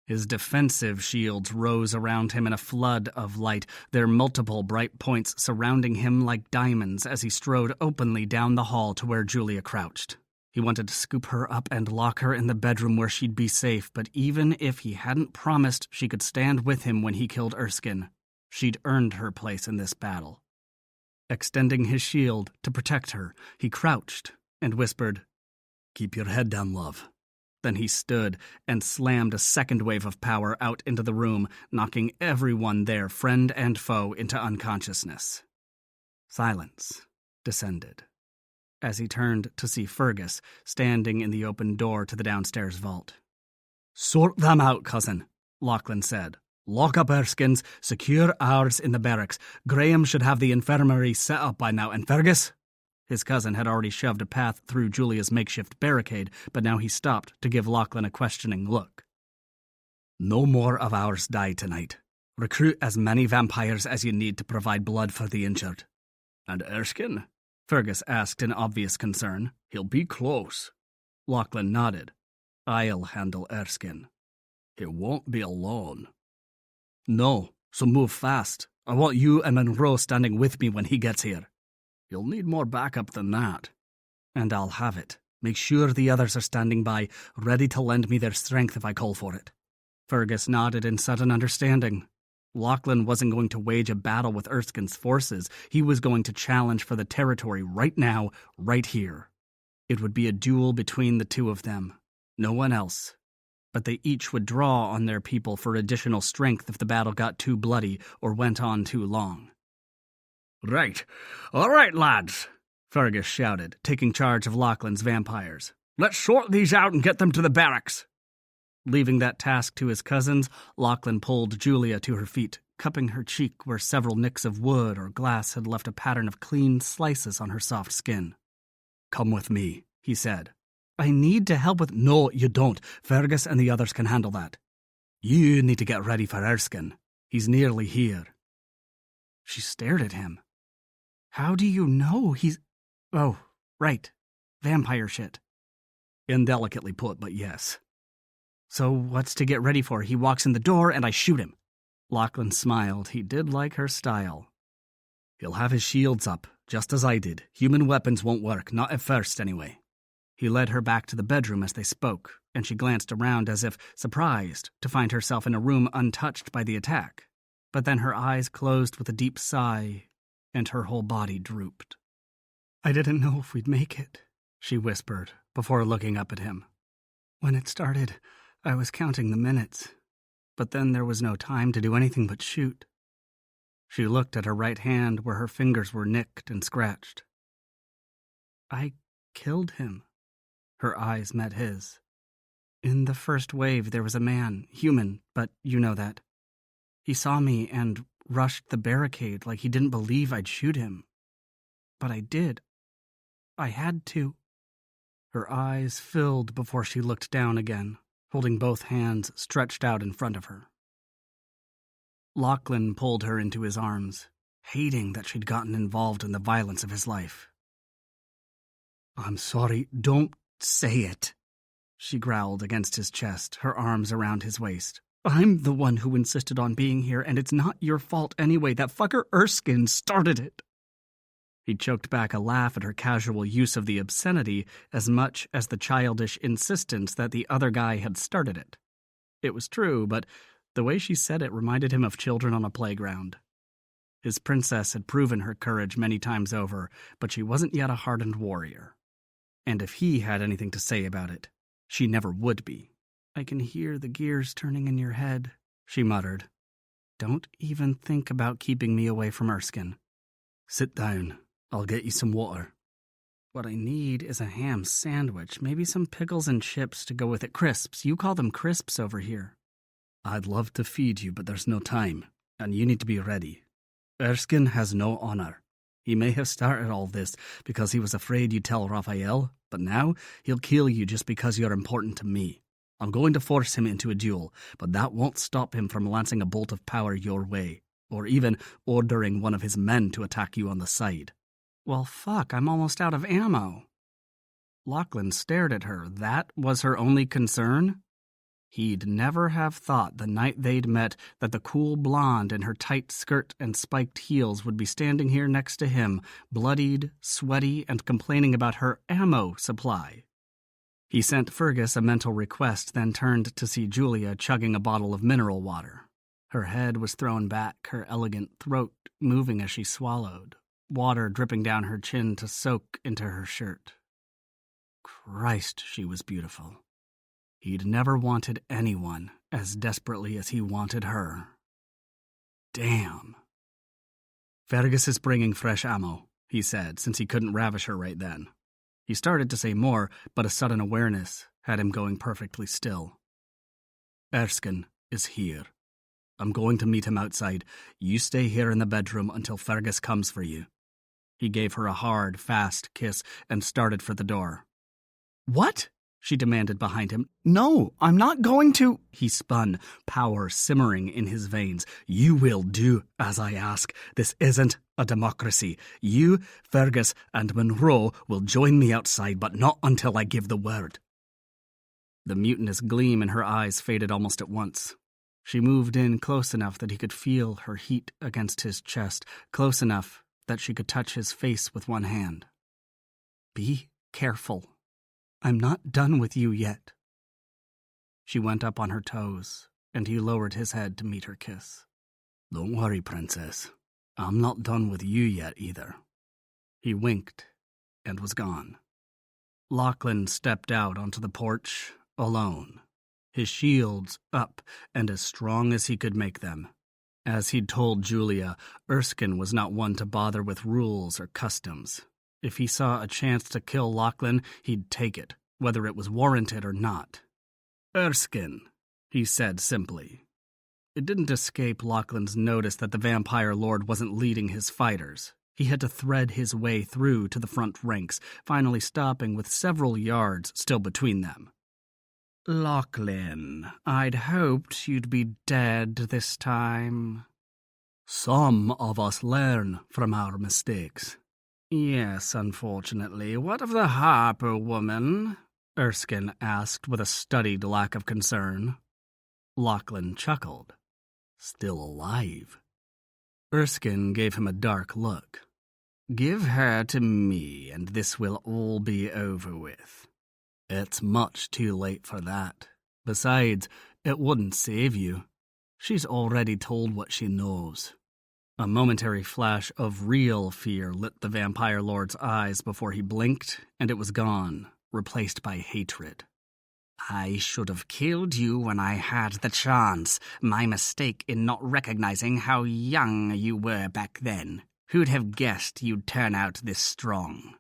His defensive shields rose around him in a flood of light, their multiple bright points surrounding him like diamonds as he strode openly down the hall to where Julia crouched. He wanted to scoop her up and lock her in the bedroom where she'd be safe, but even if he hadn't promised she could stand with him when he killed Erskine, She'd earned her place in this battle. Extending his shield to protect her, he crouched and whispered, "Keep your head down, love." Then he stood and slammed a second wave of power out into the room, knocking everyone there, friend and foe, into unconsciousness. Silence descended as he turned to see Fergus standing in the open door to the downstairs vault. "Sort them out, cousin," Lachlan said. "Lock up Erskine's, secure ours in the barracks. Graham should have the infirmary set up by now, and Fergus?" His cousin had already shoved a path through Julia's makeshift barricade, but now he stopped to give Lachlan a questioning look. "No more of ours die tonight. Recruit as many vampires as you need to provide blood for the injured." "And Erskine?" Fergus asked in obvious concern. "He'll be close." Lachlan nodded. "I'll handle Erskine." "He won't be alone." "No, so move fast. I want you and Monroe standing with me when he gets here." "You'll need more backup than that." "And I'll have it. Make sure the others are standing by, ready to lend me their strength if I call for it." Fergus nodded in sudden understanding. Lachlan wasn't going to wage a battle with Erskine's forces. He was going to challenge for the territory right now, right here. It would be a duel between the two of them. No one else. But they each would draw on their people for additional strength if the battle got too bloody or went on too long. "Right. All right, lads," Fergus shouted, taking charge of Lachlan's vampires. "Let's sort these out and get them to the barracks." Leaving that task to his cousins, Lachlan pulled Julia to her feet, cupping her cheek where several nicks of wood or glass had left a pattern of clean slices on her soft skin. "Come with me," he said. "I need to help with—" "No, you don't. Fergus and the others can handle that. You need to get ready for Erskine. He's nearly here." She stared at him. "How do you know he's—" "Oh, right. Vampire shit." "Indelicately put, but yes." "So what's to get ready for? He walks in the door and I shoot him." Lachlan smiled. He did like her style. "He'll have his shields up, just as I did. Human weapons won't work, not at first anyway." He led her back to the bedroom as they spoke, and she glanced around as if surprised to find herself in a room untouched by the attack. But then her eyes closed with a deep sigh, and her whole body drooped. "I didn't know if we'd make it," she whispered, before looking up at him. "When it started, I was counting the minutes, but then there was no time to do anything but shoot." She looked at her right hand where her fingers were nicked and scratched. "I killed him." Her eyes met his. "In the first wave there was a man, human, but you know that. He saw me and rushed the barricade like he didn't believe I'd shoot him. But I did. I had to." Her eyes filled before she looked down again, holding both hands stretched out in front of her. Lachlan pulled her into his arms, hating that she'd gotten involved in the violence of his life. "I'm sorry, don't say it," she growled against his chest, her arms around his waist. "I'm the one who insisted on being here, and it's not your fault anyway. That fucker Erskine started it." He choked back a laugh at her casual use of the obscenity as much as the childish insistence that the other guy had started it. It was true, but the way she said it reminded him of children on a playground. His princess had proven her courage many times over, but she wasn't yet a hardened warrior. And if he had anything to say about it, she never would be. "I can hear the gears turning in your head," she muttered. "Don't even think about keeping me away from Erskine." "Sit down. I'll get you some water." "What I need is a ham sandwich, maybe some pickles and chips to go with it. Crisps. You call them crisps over here." "I'd love to feed you, but there's no time, and you need to be ready. Erskine has no honor. He may have started all this because he was afraid you'd tell Raphael, but now he'll kill you just because you're important to me. I'm going to force him into a duel, but that won't stop him from lancing a bolt of power your way, or even ordering one of his men to attack you on the side." "Well, fuck, I'm almost out of ammo." Lachlan stared at her. That was her only concern? He'd never have thought the night they'd met that the cool blonde in her tight skirt and spiked heels would be standing here next to him, bloodied, sweaty, and complaining about her ammo supply. He sent Fergus a mental request, then turned to see Julia chugging a bottle of mineral water. Her head was thrown back, her elegant throat moving as she swallowed, water dripping down her chin to soak into her shirt. Christ, she was beautiful. He'd never wanted anyone as desperately as he wanted her. Damn. Fergus is bringing fresh ammo, he said, since he couldn't ravish her right then. He started to say more, but a sudden awareness had him going perfectly still. Erskine is here. I'm going to meet him outside. You stay here in the bedroom until Fergus comes for you. He gave her a hard, fast kiss and started for the door. What? She demanded behind him. No, I'm not going to. He spun, power simmering in his veins. You will do as I ask. This isn't a democracy. You, Fergus, and Monroe will join me outside, but not until I give the word. The mutinous gleam in her eyes faded almost at once. She moved in close enough that he could feel her heat against his chest, close enough that she could touch his face with one hand. Be careful. I'm not done with you yet. She went up on her toes, and he lowered his head to meet her kiss. Don't worry, Princess. I'm not done with you yet either. He winked and was gone. Lachlan stepped out onto the porch, alone, his shields up and as strong as he could make them. As he'd told Julia, Erskine was not one to bother with rules or customs. If he saw a chance to kill Lachlan, he'd take it, whether it was warranted or not. Erskine, he said simply. It didn't escape Lachlan's notice that the Vampire Lord wasn't leading his fighters. He had to thread his way through to the front ranks, finally stopping with several yards still between them. Lachlan, I'd hoped you'd be dead this time. Some of us learn from our mistakes. Yes, unfortunately. What of the Harper woman? Erskine asked with a studied lack of concern. Lachlan chuckled. Still alive. Erskine gave him a dark look. Give her to me, and this will all be over with. It's much too late for that. Besides, it wouldn't save you. She's already told what she knows. A momentary flash of real fear lit the Vampire Lord's eyes before he blinked, and it was gone, replaced by hatred. I should have killed you when I had the chance. My mistake in not recognizing how young you were back then. Who'd have guessed you'd turn out this strong?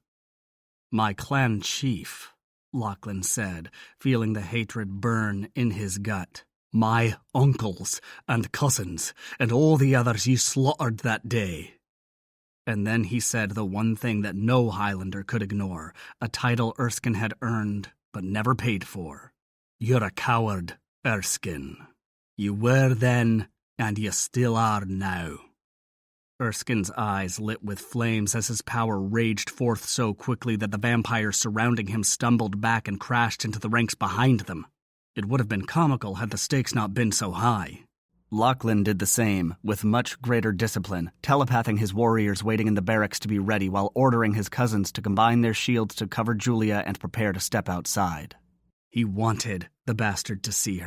My clan chief, Lachlan said, feeling the hatred burn in his gut. My uncles and cousins and all the others you slaughtered that day. And then he said the one thing that no Highlander could ignore, a title Erskine had earned but never paid for. You're a coward, Erskine. You were then, and you still are now. Erskine's eyes lit with flames as his power raged forth so quickly that the vampires surrounding him stumbled back and crashed into the ranks behind them. It would have been comical had the stakes not been so high. Lachlan did the same, with much greater discipline, telepathing his warriors waiting in the barracks to be ready while ordering his cousins to combine their shields to cover Julia and prepare to step outside. He wanted the bastard to see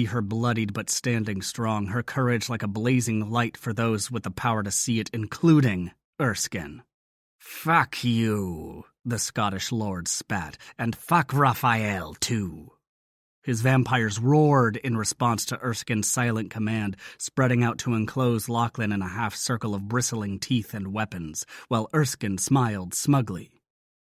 her bloodied but standing strong, her courage like a blazing light for those with the power to see it, including Erskine. Fuck you, the Scottish lord spat, and fuck Raphael, too. His vampires roared in response to Erskine's silent command, spreading out to enclose Lachlan in a half-circle of bristling teeth and weapons, while Erskine smiled smugly.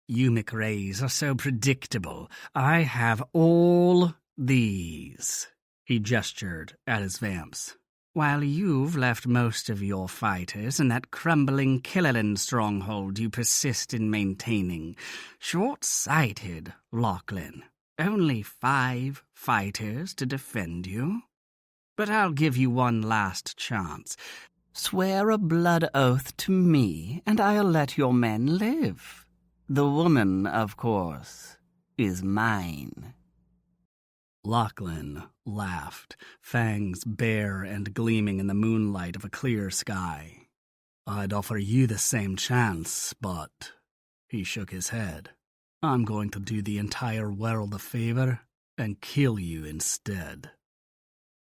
You McRaes are so predictable. I have all these. He gestured at his vamps. While you've left most of your fighters in that crumbling Killerland stronghold you persist in maintaining. Short-sighted, Lachlan. Only 5 fighters to defend you. But I'll give you one last chance. Swear a blood oath to me, and I'll let your men live. The woman, of course, is mine. Lachlan laughed, fangs bare and gleaming in the moonlight of a clear sky. I'd offer you the same chance, but... He shook his head. I'm going to do the entire world a favor and kill you instead.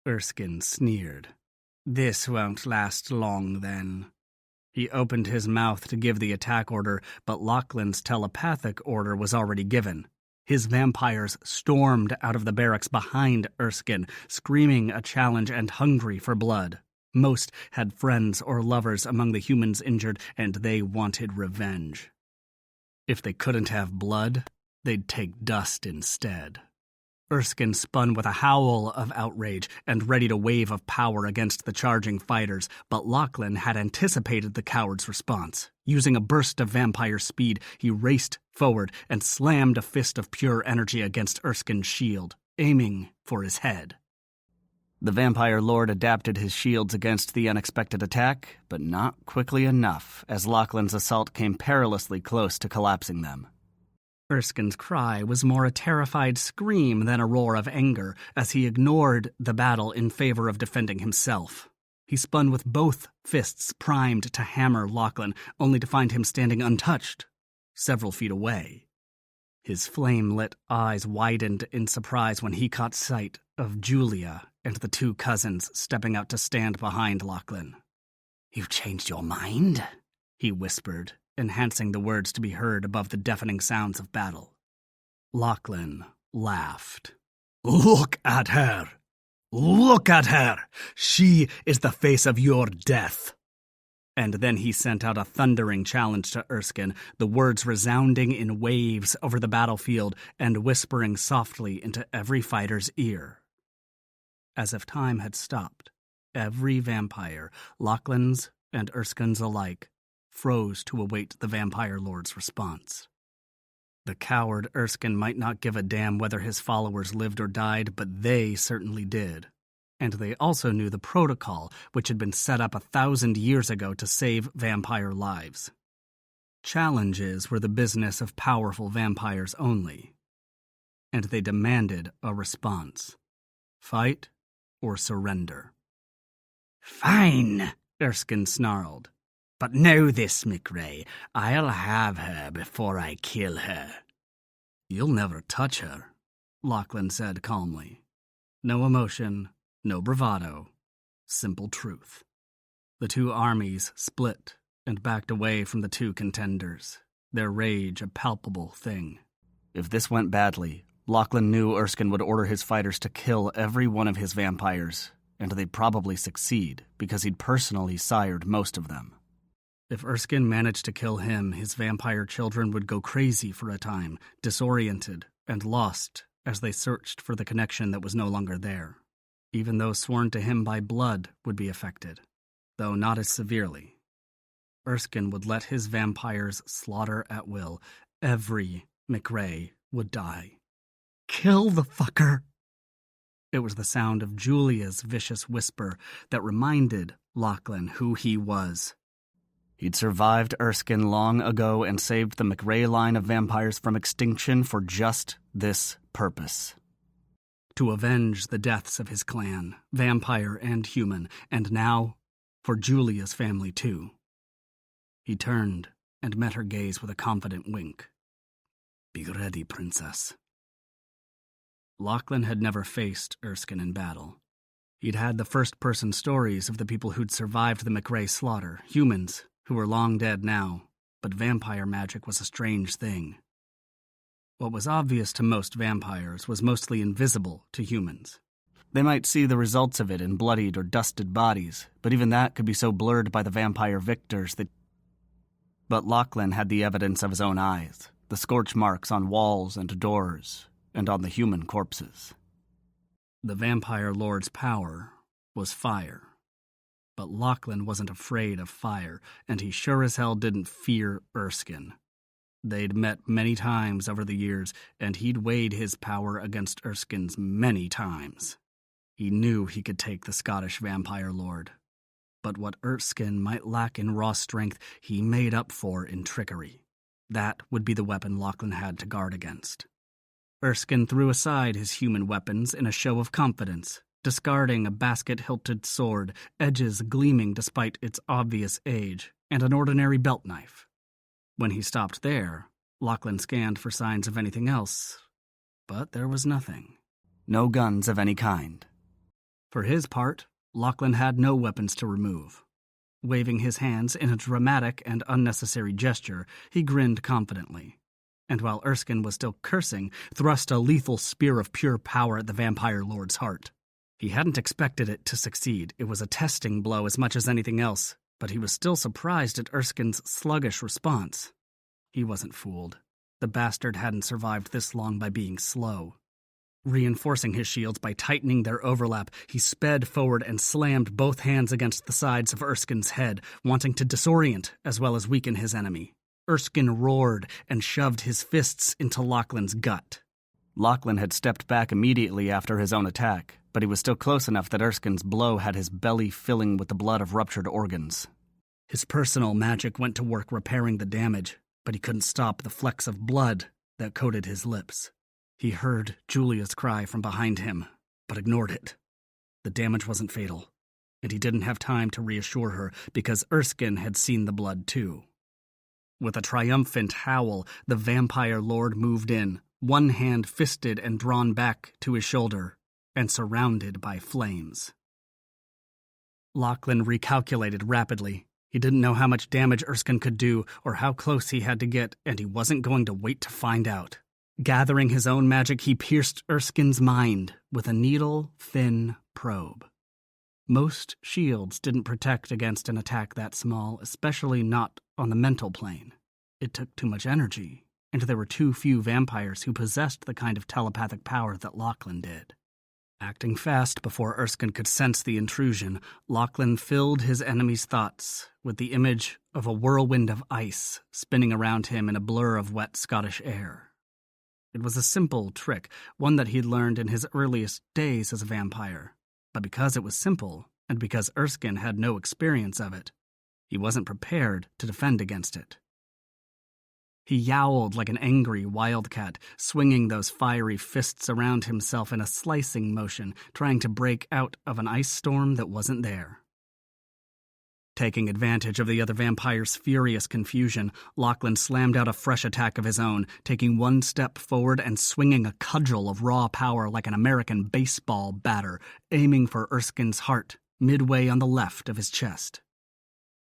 Erskine sneered. This won't last long, then. He opened his mouth to give the attack order, but Lachlan's telepathic order was already given. His vampires stormed out of the barracks behind Erskine, screaming a challenge and hungry for blood. Most had friends or lovers among the humans injured, and they wanted revenge. If they couldn't have blood, they'd take dust instead. Erskine spun with a howl of outrage and readied a wave of power against the charging fighters, but Lachlan had anticipated the coward's response. Using a burst of vampire speed, he raced forward and slammed a fist of pure energy against Erskine's shield, aiming for his head. The Vampire Lord adapted his shields against the unexpected attack, but not quickly enough, as Lachlan's assault came perilously close to collapsing them. Erskine's cry was more a terrified scream than a roar of anger, as he ignored the battle in favor of defending himself. He spun with both fists primed to hammer Lachlan, only to find him standing untouched, several feet away. His flame-lit eyes widened in surprise when he caught sight of Julia and the two cousins stepping out to stand behind Lachlan. "You've changed your mind?" he whispered, enhancing the words to be heard above the deafening sounds of battle. Lachlan laughed. "Look at her! Look at her! She is the face of your death!" And then he sent out a thundering challenge to Erskine, the words resounding in waves over the battlefield and whispering softly into every fighter's ear. As if time had stopped, every vampire, Lachlan's and Erskine's alike, froze to await the Vampire Lord's response. The coward Erskine might not give a damn whether his followers lived or died, but they certainly did. And they also knew the protocol, which had been set up 1,000 years ago to save vampire lives. Challenges were the business of powerful vampires only, and they demanded a response. Fight or surrender. "Fine," Erskine snarled. "But know this, McRae, I'll have her before I kill her." "You'll never touch her," Lachlan said calmly. No emotion, no bravado, simple truth. The two armies split and backed away from the two contenders, their rage a palpable thing. If this went badly, Lachlan knew Erskine would order his fighters to kill every one of his vampires, and they'd probably succeed because he'd personally sired most of them. If Erskine managed to kill him, his vampire children would go crazy for a time, disoriented and lost as they searched for the connection that was no longer there. Even those sworn to him by blood would be affected, though not as severely. Erskine would let his vampires slaughter at will. Every McRae would die. "Kill the fucker!" It was the sound of Julia's vicious whisper that reminded Lachlan who he was. He'd survived Erskine long ago and saved the McRae line of vampires from extinction for just this purpose. To avenge the deaths of his clan, vampire and human, and now for Julia's family too. He turned and met her gaze with a confident wink. "Be ready, princess." Lachlan had never faced Erskine in battle. He'd had the first-person stories of the people who'd survived the McRae slaughter, humans who were long dead now, but vampire magic was a strange thing. What was obvious to most vampires was mostly invisible to humans. They might see the results of it in bloodied or dusted bodies, but even that could be so blurred by the vampire victors that... But Lachlan had the evidence of his own eyes, the scorch marks on walls and doors, and on the human corpses. The Vampire Lord's power was fire. But Lachlan wasn't afraid of fire, and he sure as hell didn't fear Erskine. They'd met many times over the years, and he'd weighed his power against Erskine's many times. He knew he could take the Scottish Vampire Lord. But what Erskine might lack in raw strength, he made up for in trickery. That would be the weapon Lachlan had to guard against. Erskine threw aside his human weapons in a show of confidence, discarding a basket-hilted sword, edges gleaming despite its obvious age, and an ordinary belt knife. When he stopped there, Lachlan scanned for signs of anything else, but there was nothing. No guns of any kind. For his part, Lachlan had no weapons to remove. Waving his hands in a dramatic and unnecessary gesture, he grinned confidently. And while Erskine was still cursing, thrust a lethal spear of pure power at the Vampire Lord's heart. He hadn't expected it to succeed. It was a testing blow as much as anything else, but he was still surprised at Erskine's sluggish response. He wasn't fooled. The bastard hadn't survived this long by being slow. Reinforcing his shields by tightening their overlap, he sped forward and slammed both hands against the sides of Erskine's head, wanting to disorient as well as weaken his enemy. Erskine roared and shoved his fists into Lachlan's gut. Lachlan had stepped back immediately after his own attack, but he was still close enough that Erskine's blow had his belly filling with the blood of ruptured organs. His personal magic went to work repairing the damage, but he couldn't stop the flecks of blood that coated his lips. He heard Julia's cry from behind him, but ignored it. The damage wasn't fatal, and he didn't have time to reassure her because Erskine had seen the blood too. With a triumphant howl, the Vampire Lord moved in, one hand fisted and drawn back to his shoulder, and surrounded by flames. Lachlan recalculated rapidly. He didn't know how much damage Erskine could do or how close he had to get, and he wasn't going to wait to find out. Gathering his own magic, he pierced Erskine's mind with a needle-thin probe. Most shields didn't protect against an attack that small, especially not on the mental plane. It took too much energy, and there were too few vampires who possessed the kind of telepathic power that Lachlan did. Acting fast before Erskine could sense the intrusion, Lachlan filled his enemy's thoughts with the image of a whirlwind of ice spinning around him in a blur of wet Scottish air. It was a simple trick, one that he'd learned in his earliest days as a vampire. But because it was simple, and because Erskine had no experience of it, he wasn't prepared to defend against it. He yowled like an angry wildcat, swinging those fiery fists around himself in a slicing motion, trying to break out of an ice storm that wasn't there. Taking advantage of the other vampire's furious confusion, Lachlan slammed out a fresh attack of his own, taking one step forward and swinging a cudgel of raw power like an American baseball batter, aiming for Erskine's heart, midway on the left of his chest.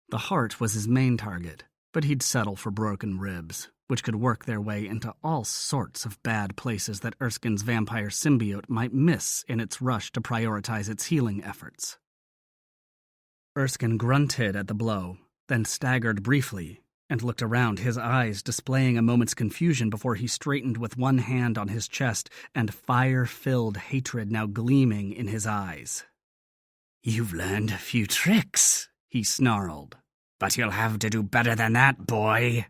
The heart was his main target, but he'd settle for broken ribs, which could work their way into all sorts of bad places that Erskine's vampire symbiote might miss in its rush to prioritize its healing efforts. Erskine grunted at the blow, then staggered briefly, and looked around, his eyes displaying a moment's confusion before he straightened with one hand on his chest and fire-filled hatred now gleaming in his eyes. "You've learned a few tricks," he snarled. "But you'll have to do better than that, boy."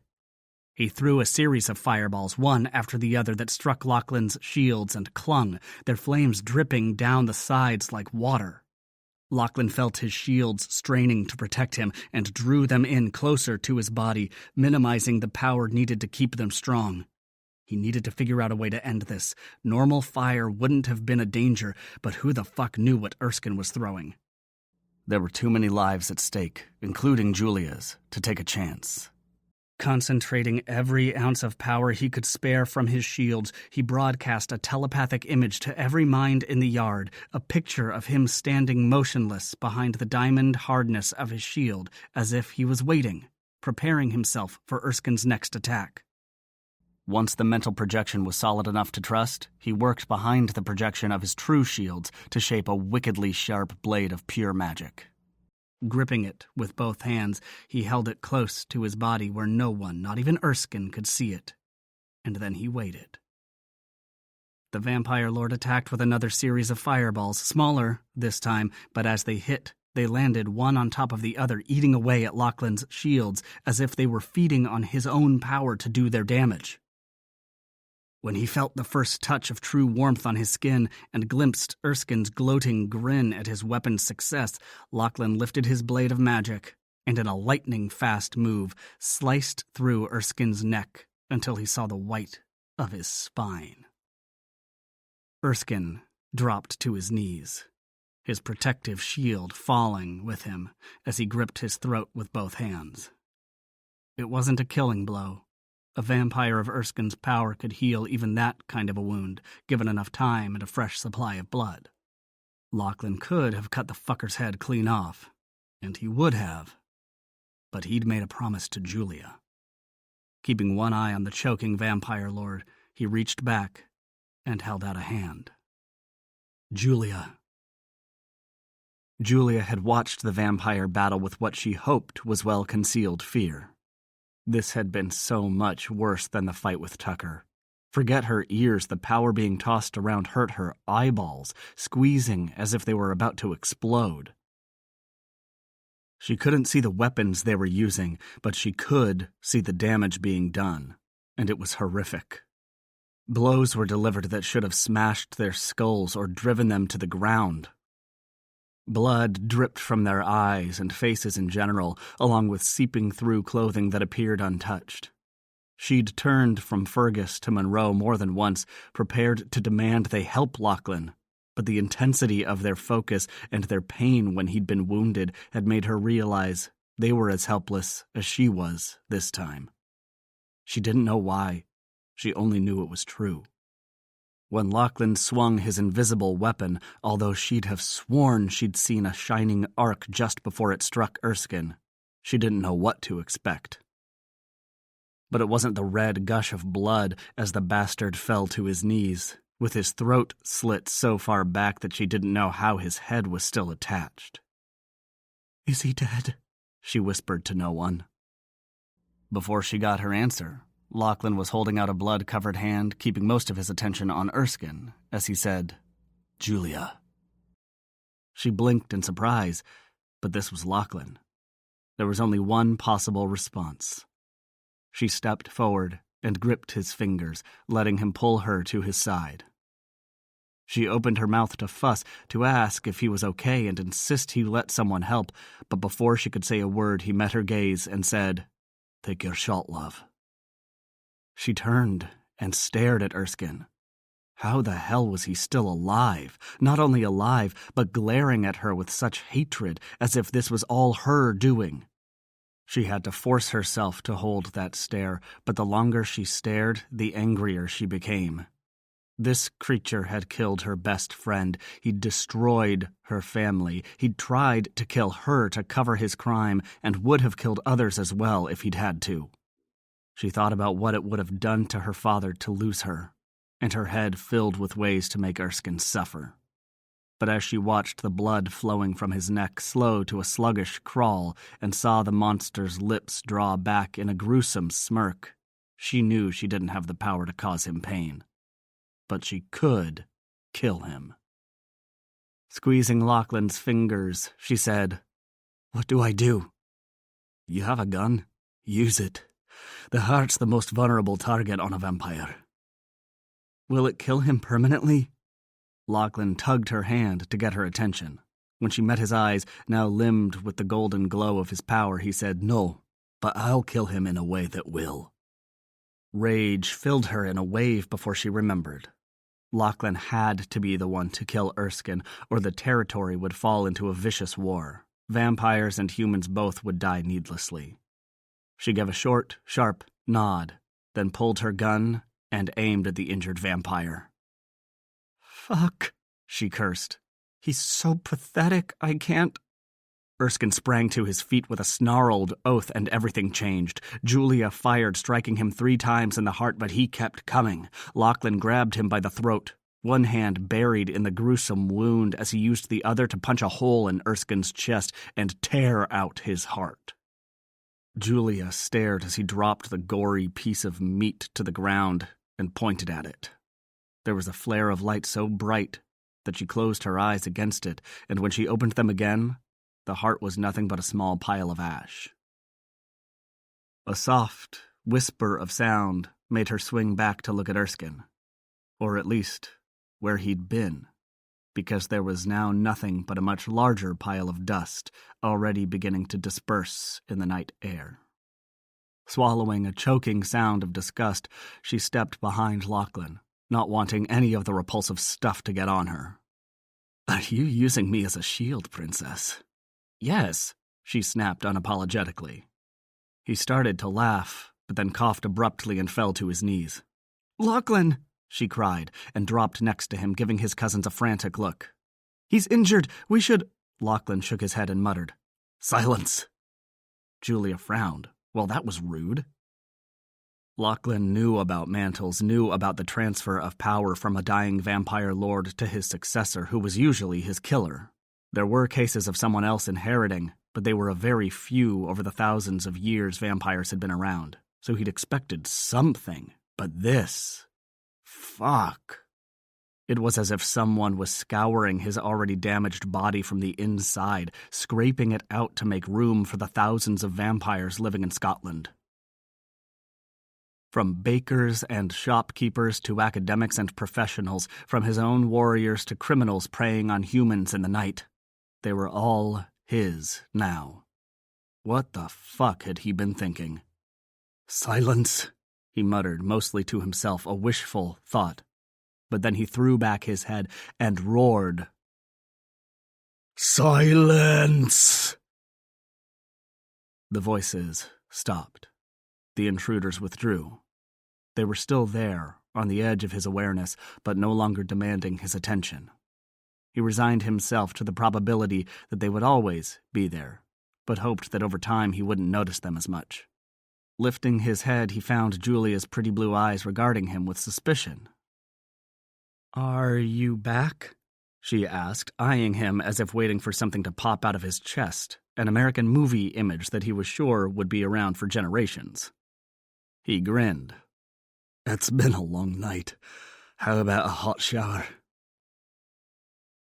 He threw a series of fireballs, one after the other, that struck Lachlan's shields and clung, their flames dripping down the sides like water. Lachlan felt his shields straining to protect him and drew them in closer to his body, minimizing the power needed to keep them strong. He needed to figure out a way to end this. Normal fire wouldn't have been a danger, but who the fuck knew what Erskine was throwing? There were too many lives at stake, including Julia's, to take a chance. Concentrating every ounce of power he could spare from his shields, he broadcast a telepathic image to every mind in the yard, a picture of him standing motionless behind the diamond hardness of his shield, as if he was waiting, preparing himself for Erskine's next attack. Once the mental projection was solid enough to trust, he worked behind the projection of his true shields to shape a wickedly sharp blade of pure magic. Gripping it with both hands, he held it close to his body where no one, not even Erskine, could see it. And then he waited. The Vampire Lord attacked with another series of fireballs, smaller this time, but as they hit, they landed one on top of the other, eating away at Lachlan's shields as if they were feeding on his own power to do their damage. When he felt the first touch of true warmth on his skin and glimpsed Erskine's gloating grin at his weapon's success, Lachlan lifted his blade of magic and, in a lightning-fast move, sliced through Erskine's neck until he saw the white of his spine. Erskine dropped to his knees, his protective shield falling with him as he gripped his throat with both hands. It wasn't a killing blow. A vampire of Erskine's power could heal even that kind of a wound, given enough time and a fresh supply of blood. Lachlan could have cut the fucker's head clean off, and he would have, but he'd made a promise to Julia. Keeping one eye on the choking vampire lord, he reached back and held out a hand. Julia. Julia had watched the vampire battle with what she hoped was well-concealed fear. This had been so much worse than the fight with Tucker. Forget her ears, the power being tossed around hurt her eyeballs, squeezing as if they were about to explode. She couldn't see the weapons they were using, but she could see the damage being done, and it was horrific. Blows were delivered that should have smashed their skulls or driven them to the ground. Blood dripped from their eyes and faces in general, along with seeping through clothing that appeared untouched. She'd turned from Fergus to Monroe more than once, prepared to demand they help Lachlan, but the intensity of their focus and their pain when he'd been wounded had made her realize they were as helpless as she was this time. She didn't know why. She only knew it was true. When Lachlan swung his invisible weapon, although she'd have sworn she'd seen a shining arc just before it struck Erskine, she didn't know what to expect. But it wasn't the red gush of blood as the bastard fell to his knees, with his throat slit so far back that she didn't know how his head was still attached. "Is he dead?" she whispered to no one. Before she got her answer, Lachlan was holding out a blood-covered hand, keeping most of his attention on Erskine, as he said, "Julia." She blinked in surprise, but this was Lachlan. There was only one possible response. She stepped forward and gripped his fingers, letting him pull her to his side. She opened her mouth to fuss, to ask if he was okay and insist he let someone help, but before she could say a word, he met her gaze and said, "Take your shot, love." She turned and stared at Erskine. How the hell was he still alive? Not only alive, but glaring at her with such hatred, as if this was all her doing. She had to force herself to hold that stare, but the longer she stared, the angrier she became. This creature had killed her best friend. He'd destroyed her family. He'd tried to kill her to cover his crime, and would have killed others as well if he'd had to. She thought about what it would have done to her father to lose her, and her head filled with ways to make Erskine suffer. But as she watched the blood flowing from his neck slow to a sluggish crawl and saw the monster's lips draw back in a gruesome smirk, she knew she didn't have the power to cause him pain. But she could kill him. Squeezing Lachlan's fingers, she said, "What do I do?" "You have a gun. Use it. The heart's the most vulnerable target on a vampire." "Will it kill him permanently?" Lachlan tugged her hand to get her attention. When she met his eyes, now limned with the golden glow of his power, he said, "No, but I'll kill him in a way that will." Rage filled her in a wave before she remembered. Lachlan had to be the one to kill Erskine, or the territory would fall into a vicious war. Vampires and humans both would die needlessly. She gave a short, sharp nod, then pulled her gun and aimed at the injured vampire. "Fuck," she cursed. "He's so pathetic, I can't—" Erskine sprang to his feet with a snarled oath, and everything changed. Julia fired, striking him 3 times in the heart, but he kept coming. Lachlan grabbed him by the throat, one hand buried in the gruesome wound as he used the other to punch a hole in Erskine's chest and tear out his heart. Julia stared as he dropped the gory piece of meat to the ground and pointed at it. There was a flare of light so bright that she closed her eyes against it, and when she opened them again, the heart was nothing but a small pile of ash. A soft whisper of sound made her swing back to look at Erskine, or at least where he'd been, because there was now nothing but a much larger pile of dust already beginning to disperse in the night air. Swallowing a choking sound of disgust, she stepped behind Lachlan, not wanting any of the repulsive stuff to get on her. "Are you using me as a shield, princess?" "Yes," she snapped unapologetically. He started to laugh, but then coughed abruptly and fell to his knees. "Lachlan!" she cried, and dropped next to him, giving his cousins a frantic look. He's injured. We should... Lachlan shook his head and muttered, "Silence." Julia frowned. Well, that was rude. Lachlan knew about mantles, knew about the transfer of power from a dying vampire lord to his successor, who was usually his killer. There were cases of someone else inheriting, but they were a very few over the thousands of years vampires had been around, so he'd expected something. But this... fuck. It was as if someone was scouring his already damaged body from the inside, scraping it out to make room for the thousands of vampires living in Scotland. From bakers and shopkeepers to academics and professionals, from his own warriors to criminals preying on humans in the night, they were all his now. What the fuck had he been thinking? "Silence," he muttered, mostly to himself, a wishful thought. But then he threw back his head and roared, "Silence!" The voices stopped. The intruders withdrew. They were still there, on the edge of his awareness, but no longer demanding his attention. He resigned himself to the probability that they would always be there, but hoped that over time he wouldn't notice them as much. Lifting his head, he found Julia's pretty blue eyes regarding him with suspicion. "Are you back?" she asked, eyeing him as if waiting for something to pop out of his chest, an American movie image that he was sure would be around for generations. He grinned. "It's been a long night. How about a hot shower?"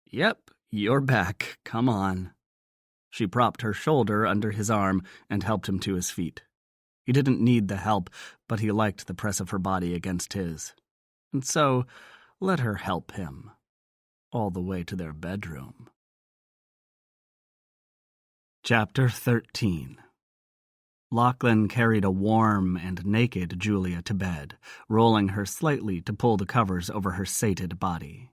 "Yep, you're back. Come on." She propped her shoulder under his arm and helped him to his feet. He didn't need the help, but he liked the press of her body against his. And so, let her help him. All the way to their bedroom. Chapter 13. Lachlan carried a warm and naked Julia to bed, rolling her slightly to pull the covers over her sated body.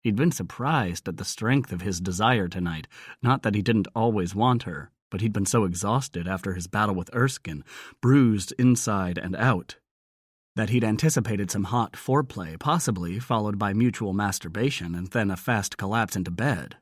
He'd been surprised at the strength of his desire tonight, not that he didn't always want her, but he'd been so exhausted after his battle with Erskine, bruised inside and out, that he'd anticipated some hot foreplay, possibly followed by mutual masturbation and then a fast collapse into bed.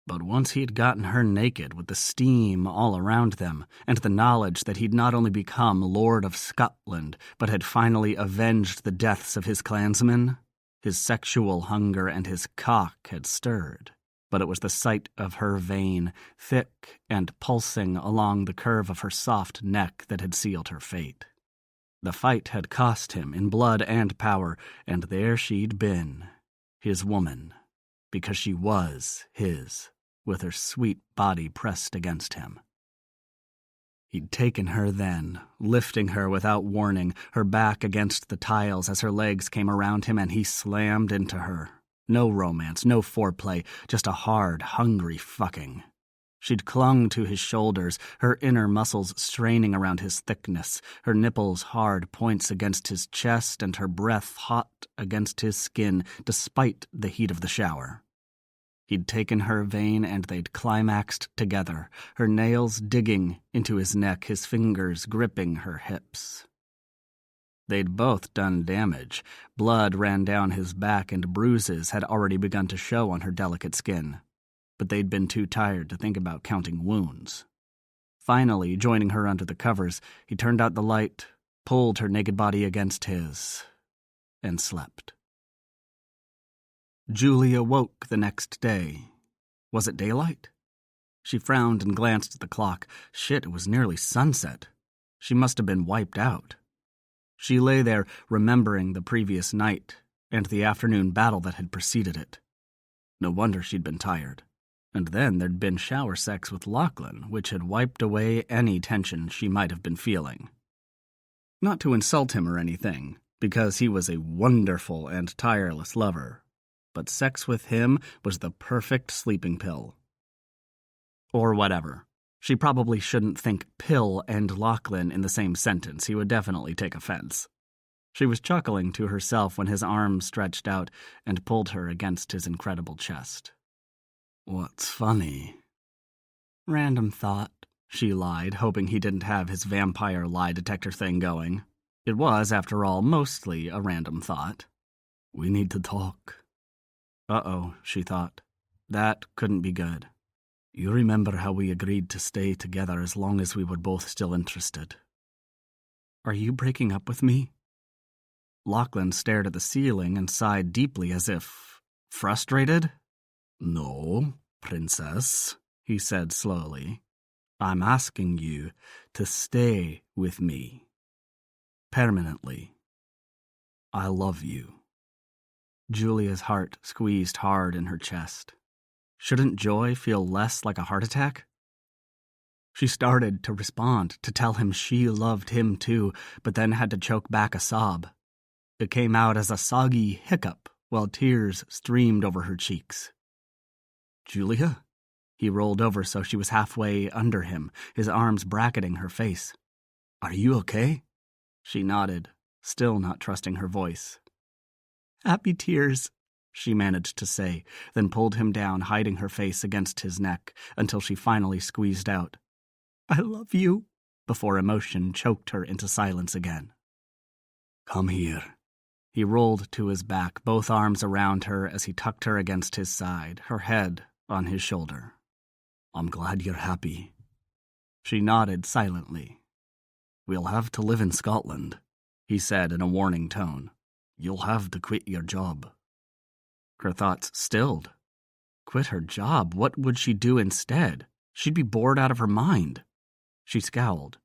But once he'd gotten her naked with the steam all around them, and the knowledge that he'd not only become Lord of Scotland, but had finally avenged the deaths of his clansmen, his sexual hunger and his cock had stirred. But it was the sight of her vein, thick and pulsing along the curve of her soft neck, that had sealed her fate. The fight had cost him in blood and power, and there she'd been, his woman, because she was his, with her sweet body pressed against him. He'd taken her then, lifting her without warning, her back against the tiles as her legs came around him, and he slammed into her. No romance, no foreplay, just a hard, hungry fucking. She'd clung to his shoulders, her inner muscles straining around his thickness, her nipples hard points against his chest, and her breath hot against his skin, despite the heat of the shower. He'd taken her vein and they'd climaxed together, her nails digging into his neck, his fingers gripping her hips. They'd both done damage. Blood ran down his back and bruises had already begun to show on her delicate skin. But they'd been too tired to think about counting wounds. Finally, joining her under the covers, he turned out the light, pulled her naked body against his, and slept. Julia woke the next day. Was it daylight? She frowned and glanced at the clock. Shit, it was nearly sunset. She must have been wiped out. She lay there, remembering the previous night and the afternoon battle that had preceded it. No wonder she'd been tired. And then there'd been shower sex with Lachlan, which had wiped away any tension she might have been feeling. Not to insult him or anything, because he was a wonderful and tireless lover, but sex with him was the perfect sleeping pill. Or whatever. She probably shouldn't think pill and Lachlan in the same sentence. He would definitely take offense. She was chuckling to herself when his arm stretched out and pulled her against his incredible chest. What's funny? Random thought, she lied, hoping he didn't have his vampire lie detector thing going. It was, after all, mostly a random thought. We need to talk. Uh-oh, she thought. That couldn't be good. You remember how we agreed to stay together as long as we were both still interested. Are you breaking up with me? Lachlan stared at the ceiling and sighed deeply as if frustrated. No, princess, he said slowly. I'm asking you to stay with me. Permanently. I love you. Julia's heart squeezed hard in her chest. Shouldn't joy feel less like a heart attack? She started to respond, to tell him she loved him too, but then had to choke back a sob. It came out as a soggy hiccup while tears streamed over her cheeks. Julia? He rolled over so she was halfway under him, his arms bracketing her face. Are you okay? She nodded, still not trusting her voice. Happy tears, she managed to say, then pulled him down, hiding her face against his neck, until she finally squeezed out, I love you, before emotion choked her into silence again. Come here. He rolled to his back, both arms around her as he tucked her against his side, her head on his shoulder. I'm glad you're happy. She nodded silently. We'll have to live in Scotland, he said in a warning tone. You'll have to quit your job. Her thoughts stilled. Quit her job? What would she do instead? She'd be bored out of her mind. She scowled.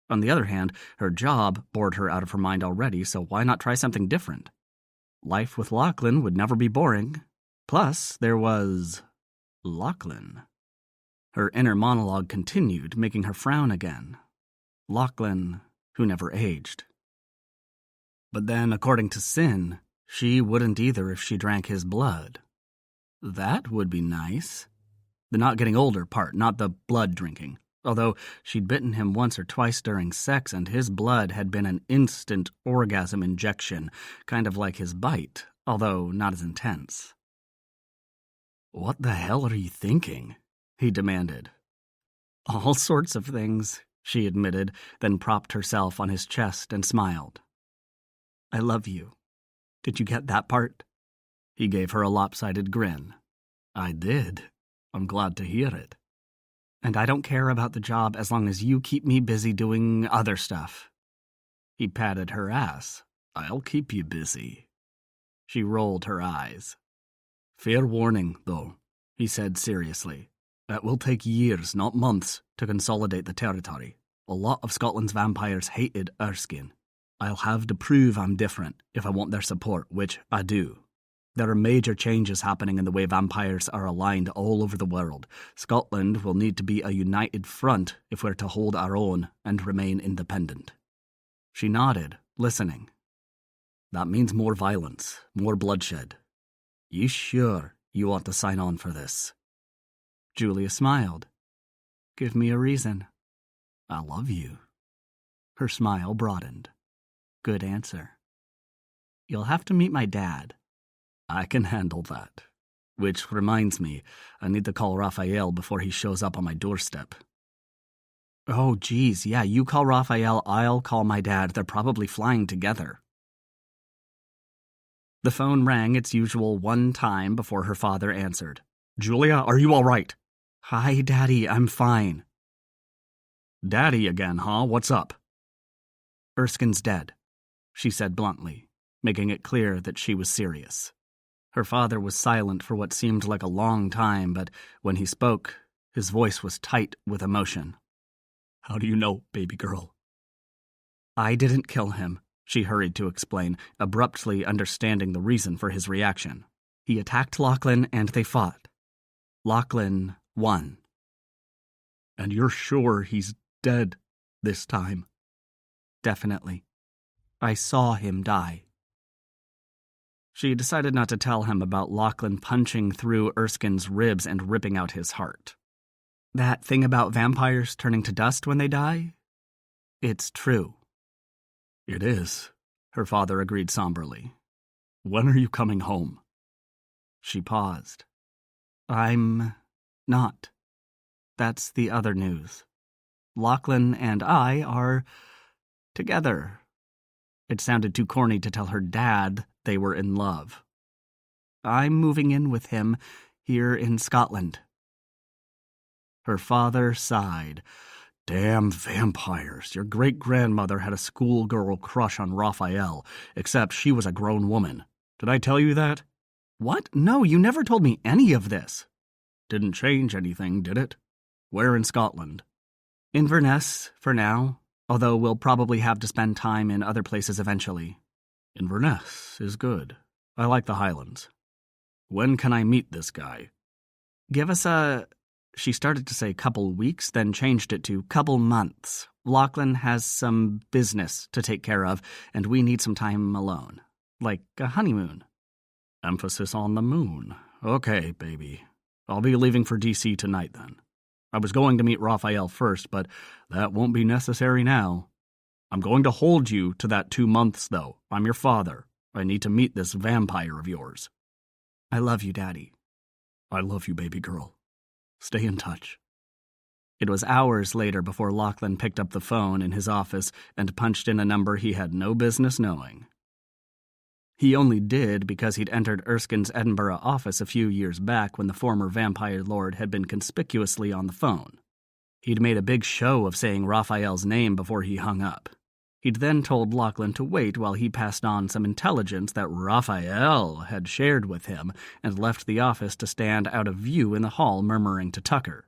On the other hand, her job bored her out of her mind already, so why not try something different? Life with Lachlan would never be boring. Plus, there was Lachlan. Her inner monologue continued, making her frown again. Lachlan, who never aged. But then, according to Sin, she wouldn't either if she drank his blood. That would be nice. The not getting older part, not the blood drinking. Although she'd bitten him once or twice during sex, and his blood had been an instant orgasm injection, kind of like his bite, although not as intense. What the hell are you thinking? He demanded. All sorts of things, she admitted, then propped herself on his chest and smiled. I love you. Did you get that part? He gave her a lopsided grin. I did. I'm glad to hear it. And I don't care about the job as long as you keep me busy doing other stuff. He patted her ass. I'll keep you busy. She rolled her eyes. Fair warning, though, he said seriously. It will take years, not months, to consolidate the territory. A lot of Scotland's vampires hated Erskine. I'll have to prove I'm different if I want their support, which I do. There are major changes happening in the way vampires are aligned all over the world. Scotland will need to be a united front if we're to hold our own and remain independent. She nodded, listening. That means more violence, more bloodshed. You sure you want to sign on for this? Julia smiled. Give me a reason. I love you. Her smile broadened. Good answer. You'll have to meet my dad. I can handle that. Which reminds me, I need to call Raphael before he shows up on my doorstep. Oh, geez, yeah, you call Raphael, I'll call my dad. They're probably flying together. The phone rang its usual one time before her father answered. Julia, are you all right? Hi, Daddy, I'm fine. Daddy again, huh? What's up? Erskine's dead, she said bluntly, making it clear that she was serious. Her father was silent for what seemed like a long time, but when he spoke, his voice was tight with emotion. How do you know, baby girl? I didn't kill him, she hurried to explain, abruptly understanding the reason for his reaction. He attacked Lachlan and they fought. Lachlan won. And you're sure he's dead this time? Definitely. I saw him die. She decided not to tell him about Lachlan punching through Erskine's ribs and ripping out his heart. That thing about vampires turning to dust when they die? It's true. It is, her father agreed somberly. When are you coming home? She paused. I'm not. That's the other news. Lachlan and I are together. It sounded too corny to tell her dad they were in love. I'm moving in with him. here in Scotland." Her father sighed. "Damn vampires. Your great-grandmother had a schoolgirl crush on Raphael, except she was a grown woman. Did I tell you that?" "What? No, you never told me any of this." "Didn't change anything, did it? Where in Scotland?" "Inverness, for now, although we'll probably have to spend time in other places eventually." "Inverness is good. I like the Highlands. When can I meet this guy?" "Give us a..." She started to say couple weeks, then changed it to couple months. "Lachlan has some business to take care of, and we need some time alone. Like a honeymoon." "Emphasis on the moon. Okay, baby. I'll be leaving for DC tonight then. I was going to meet Raphael first, but that won't be necessary now. I'm going to hold you to that 2 months, though. I'm your father. I need to meet this vampire of yours." "I love you, Daddy." "I love you, baby girl. Stay in touch." It was hours later before Lachlan picked up the phone in his office and punched in a number he had no business knowing. He only did because he'd entered Erskine's Edinburgh office a few years back when the former Vampire Lord had been conspicuously on the phone. He'd made a big show of saying Raphael's name before he hung up. He'd then told Lachlan to wait while he passed on some intelligence that Raphael had shared with him and left the office to stand out of view in the hall murmuring to Tucker.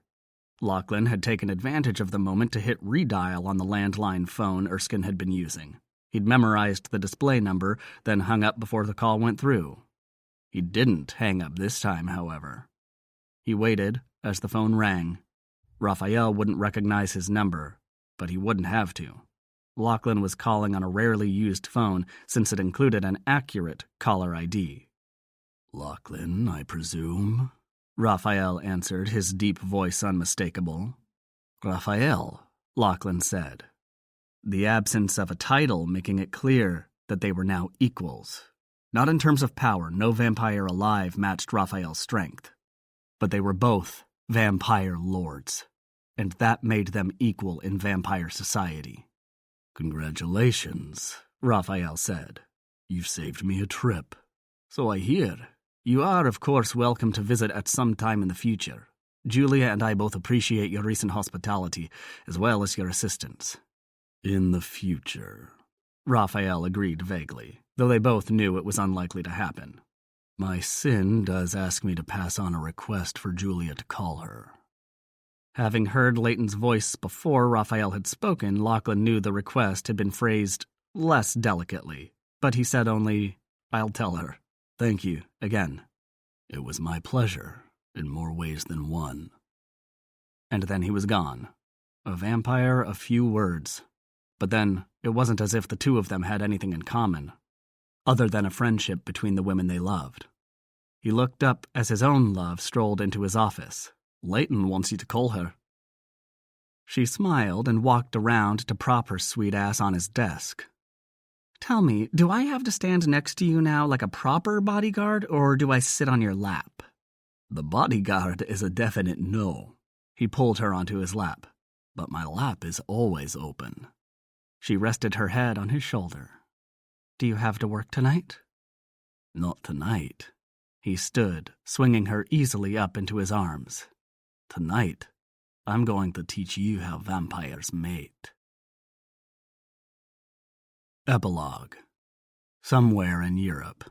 Lachlan had taken advantage of the moment to hit redial on the landline phone Erskine had been using. He'd memorized the display number, then hung up before the call went through. He didn't hang up this time, however. He waited as the phone rang. Raphael wouldn't recognize his number, but he wouldn't have to. Lachlan was calling on a rarely used phone since it included an accurate caller ID. "Lachlan, I presume?" Raphael answered, his deep voice unmistakable. "Raphael," Lachlan said, the absence of a title making it clear that they were now equals. Not in terms of power, no vampire alive matched Raphael's strength, but they were both vampire lords, and that made them equal in vampire society. "Congratulations," Raphael said. "You've saved me a trip." "So I hear. You are, of course, welcome to visit at some time in the future. Julia and I both appreciate your recent hospitality, as well as your assistance." "In the future," Raphael agreed vaguely, though they both knew it was unlikely to happen. "My sin does ask me to pass on a request for Julia to call her." Having heard Leighton's voice before Raphael had spoken, Lachlan knew the request had been phrased less delicately, but he said only, "I'll tell her. Thank you, again." "It was my pleasure, in more ways than one." And then he was gone. A vampire of few words. But then, it wasn't as if the two of them had anything in common, other than a friendship between the women they loved. He looked up as his own love strolled into his office. "Leighton wants you to call her." She smiled and walked around to prop her sweet ass on his desk. "Tell me, do I have to stand next to you now like a proper bodyguard, or do I sit on your lap?" "The bodyguard is a definite no." He pulled her onto his lap. "But my lap is always open." She rested her head on his shoulder. "Do you have to work tonight?" "Not tonight." He stood, swinging her easily up into his arms. "Tonight, I'm going to teach you how vampires mate." Epilogue. Somewhere in Europe.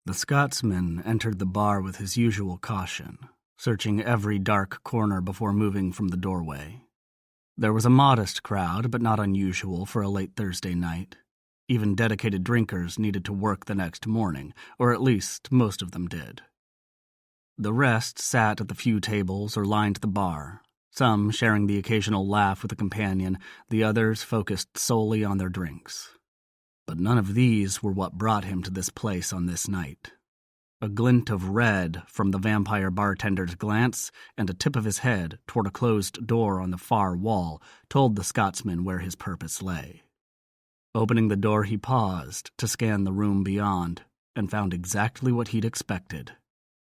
The Scotsman entered the bar with his usual caution, searching every dark corner before moving from the doorway. There was a modest crowd, but not unusual for a late Thursday night. Even dedicated drinkers needed to work the next morning, or at least most of them did. The rest sat at the few tables or lined the bar, some sharing the occasional laugh with a companion, the others focused solely on their drinks. But none of these were what brought him to this place on this night. A glint of red from the vampire bartender's glance and a tip of his head toward a closed door on the far wall told the Scotsman where his purpose lay. Opening the door, he paused to scan the room beyond and found exactly what he'd expected.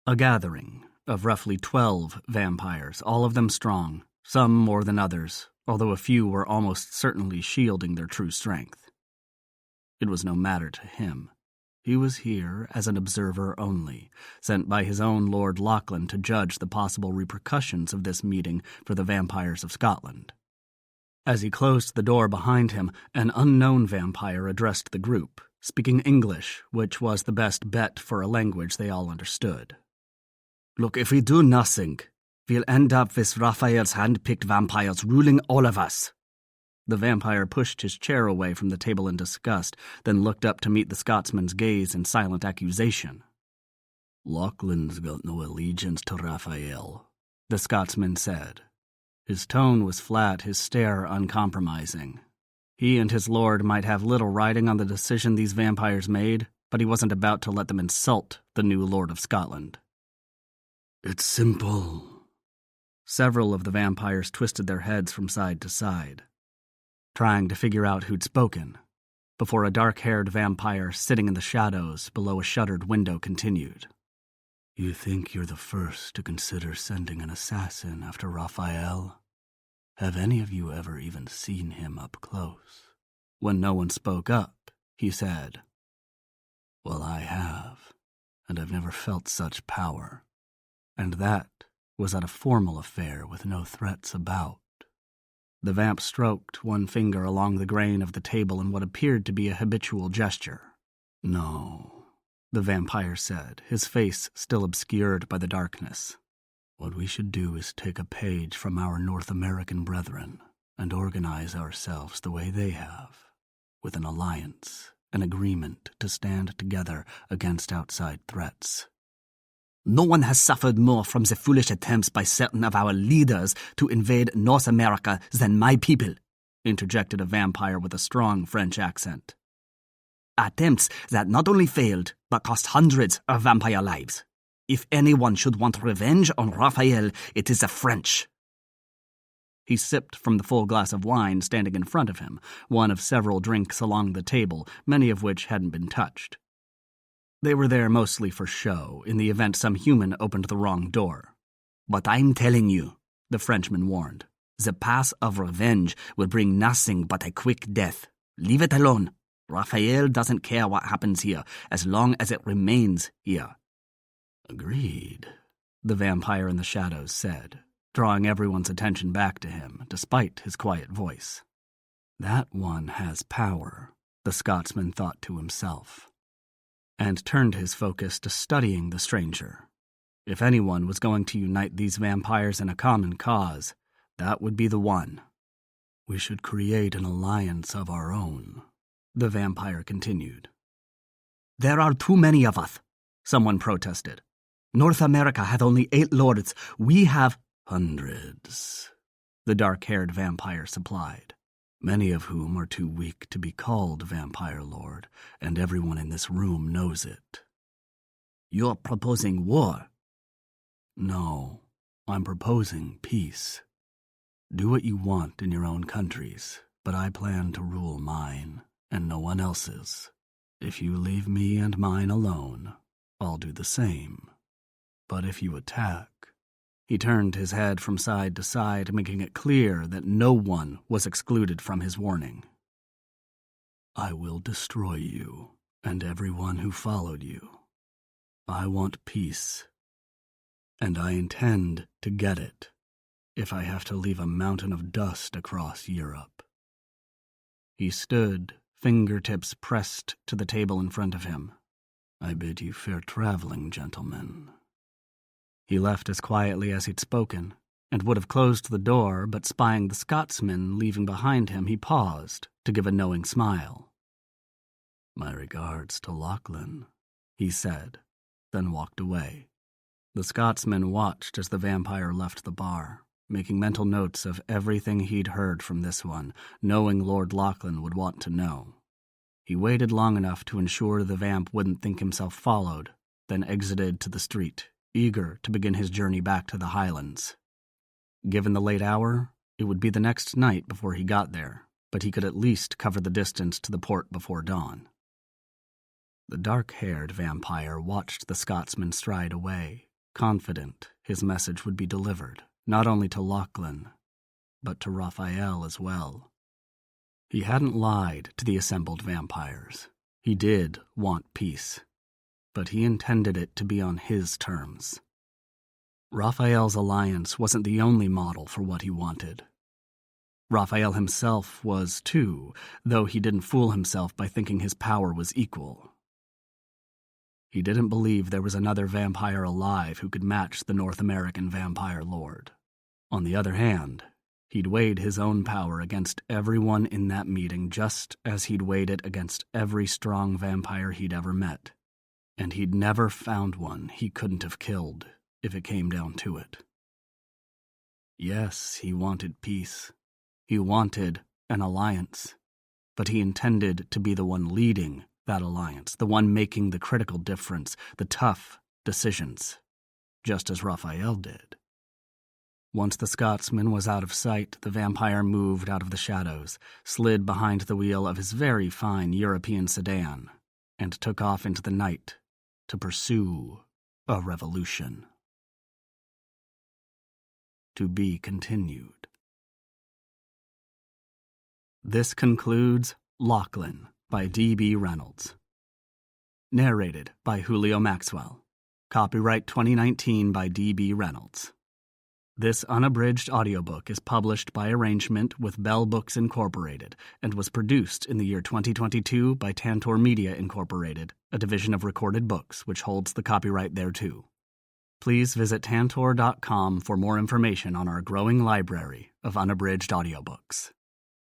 A gathering of roughly 12 vampires, all of them strong, some more than others, although a few were almost certainly shielding their true strength. It was no matter to him. He was here as an observer only, sent by his own Lord Lachlan to judge the possible repercussions of this meeting for the vampires of Scotland. As he closed the door behind him, an unknown vampire addressed the group, speaking English, which was the best bet for a language they all understood. Look, if we do nothing, we'll end up with Raphael's hand-picked vampires ruling all of us. The vampire pushed his chair away from the table in disgust, then looked up to meet the Scotsman's gaze in silent accusation. Lachlan's got no allegiance to Raphael, the Scotsman said. His tone was flat, his stare uncompromising. He and his lord might have little riding on the decision these vampires made, but he wasn't about to let them insult the new Lord of Scotland. It's simple. Several of the vampires twisted their heads from side to side, trying to figure out who'd spoken, before a dark-haired vampire sitting in the shadows below a shuttered window continued. You think you're the first to consider sending an assassin after Raphael? Have any of you ever even seen him up close? When no one spoke up, he said, Well, I have, and I've never felt such power. And that was at a formal affair with no threats about. The vamp stroked one finger along the grain of the table in what appeared to be a habitual gesture. No, the vampire said, his face still obscured by the darkness. What we should do is take a page from our North American brethren and organize ourselves the way they have, with an alliance, an agreement to stand together against outside threats. No one has suffered more from the foolish attempts by certain of our leaders to invade North America than my people, interjected a vampire with a strong French accent. Attempts that not only failed, but cost hundreds of vampire lives. If anyone should want revenge on Raphael, it is the French. He sipped from the full glass of wine standing in front of him, one of several drinks along the table, many of which hadn't been touched. They were there mostly for show, in the event some human opened the wrong door. But I'm telling you, the Frenchman warned, the path of revenge will bring nothing but a quick death. Leave it alone. Raphael doesn't care what happens here, as long as it remains here. Agreed, the vampire in the shadows said, drawing everyone's attention back to him, despite his quiet voice. That one has power, the Scotsman thought to himself, and turned his focus to studying the stranger. If anyone was going to unite these vampires in a common cause, that would be the one. We should create an alliance of our own, the vampire continued. There are too many of us, someone protested. North America hath only 8 lords. We have hundreds, the dark-haired vampire supplied, many of whom are too weak to be called Vampire Lord, and everyone in this room knows it. You're proposing war? No, I'm proposing peace. Do what you want in your own countries, but I plan to rule mine, and no one else's. If you leave me and mine alone, I'll do the same. But if you attack... He turned his head from side to side, making it clear that no one was excluded from his warning. I will destroy you, and everyone who followed you. I want peace, and I intend to get it, if I have to leave a mountain of dust across Europe. He stood, fingertips pressed to the table in front of him. I bid you fair traveling, gentlemen. He left as quietly as he'd spoken, and would have closed the door, but spying the Scotsman leaving behind him, he paused to give a knowing smile. My regards to Lachlan, he said, then walked away. The Scotsman watched as the vampire left the bar, making mental notes of everything he'd heard from this one, knowing Lord Lachlan would want to know. He waited long enough to ensure the vamp wouldn't think himself followed, then exited to the street, eager to begin his journey back to the highlands. Given the late hour, it would be the next night before he got there, but he could at least cover the distance to the port before dawn. The dark-haired vampire watched the Scotsman stride away, confident his message would be delivered, not only to Lachlan, but to Raphael as well. He hadn't lied to the assembled vampires. He did want peace, but he intended it to be on his terms. Raphael's alliance wasn't the only model for what he wanted. Raphael himself was too, though he didn't fool himself by thinking his power was equal. He didn't believe there was another vampire alive who could match the North American Vampire Lord. On the other hand, he'd weighed his own power against everyone in that meeting just as he'd weighed it against every strong vampire he'd ever met, and he'd never found one he couldn't have killed if it came down to it. Yes, he wanted peace. He wanted an alliance, but he intended to be the one leading that alliance, the one making the critical difference, the tough decisions, just as Raphael did. Once the Scotsman was out of sight, the vampire moved out of the shadows, slid behind the wheel of his very fine European sedan, and took off into the night to pursue a revolution. To be continued. This concludes Lachlan by D.B. Reynolds. Narrated by Julio Maxwell. Copyright 2019 by D.B. Reynolds. This unabridged audiobook is published by arrangement with Bell Books Incorporated and was produced in the year 2022 by Tantor Media Incorporated, a division of Recorded Books which holds the copyright thereto. Please visit tantor.com for more information on our growing library of unabridged audiobooks.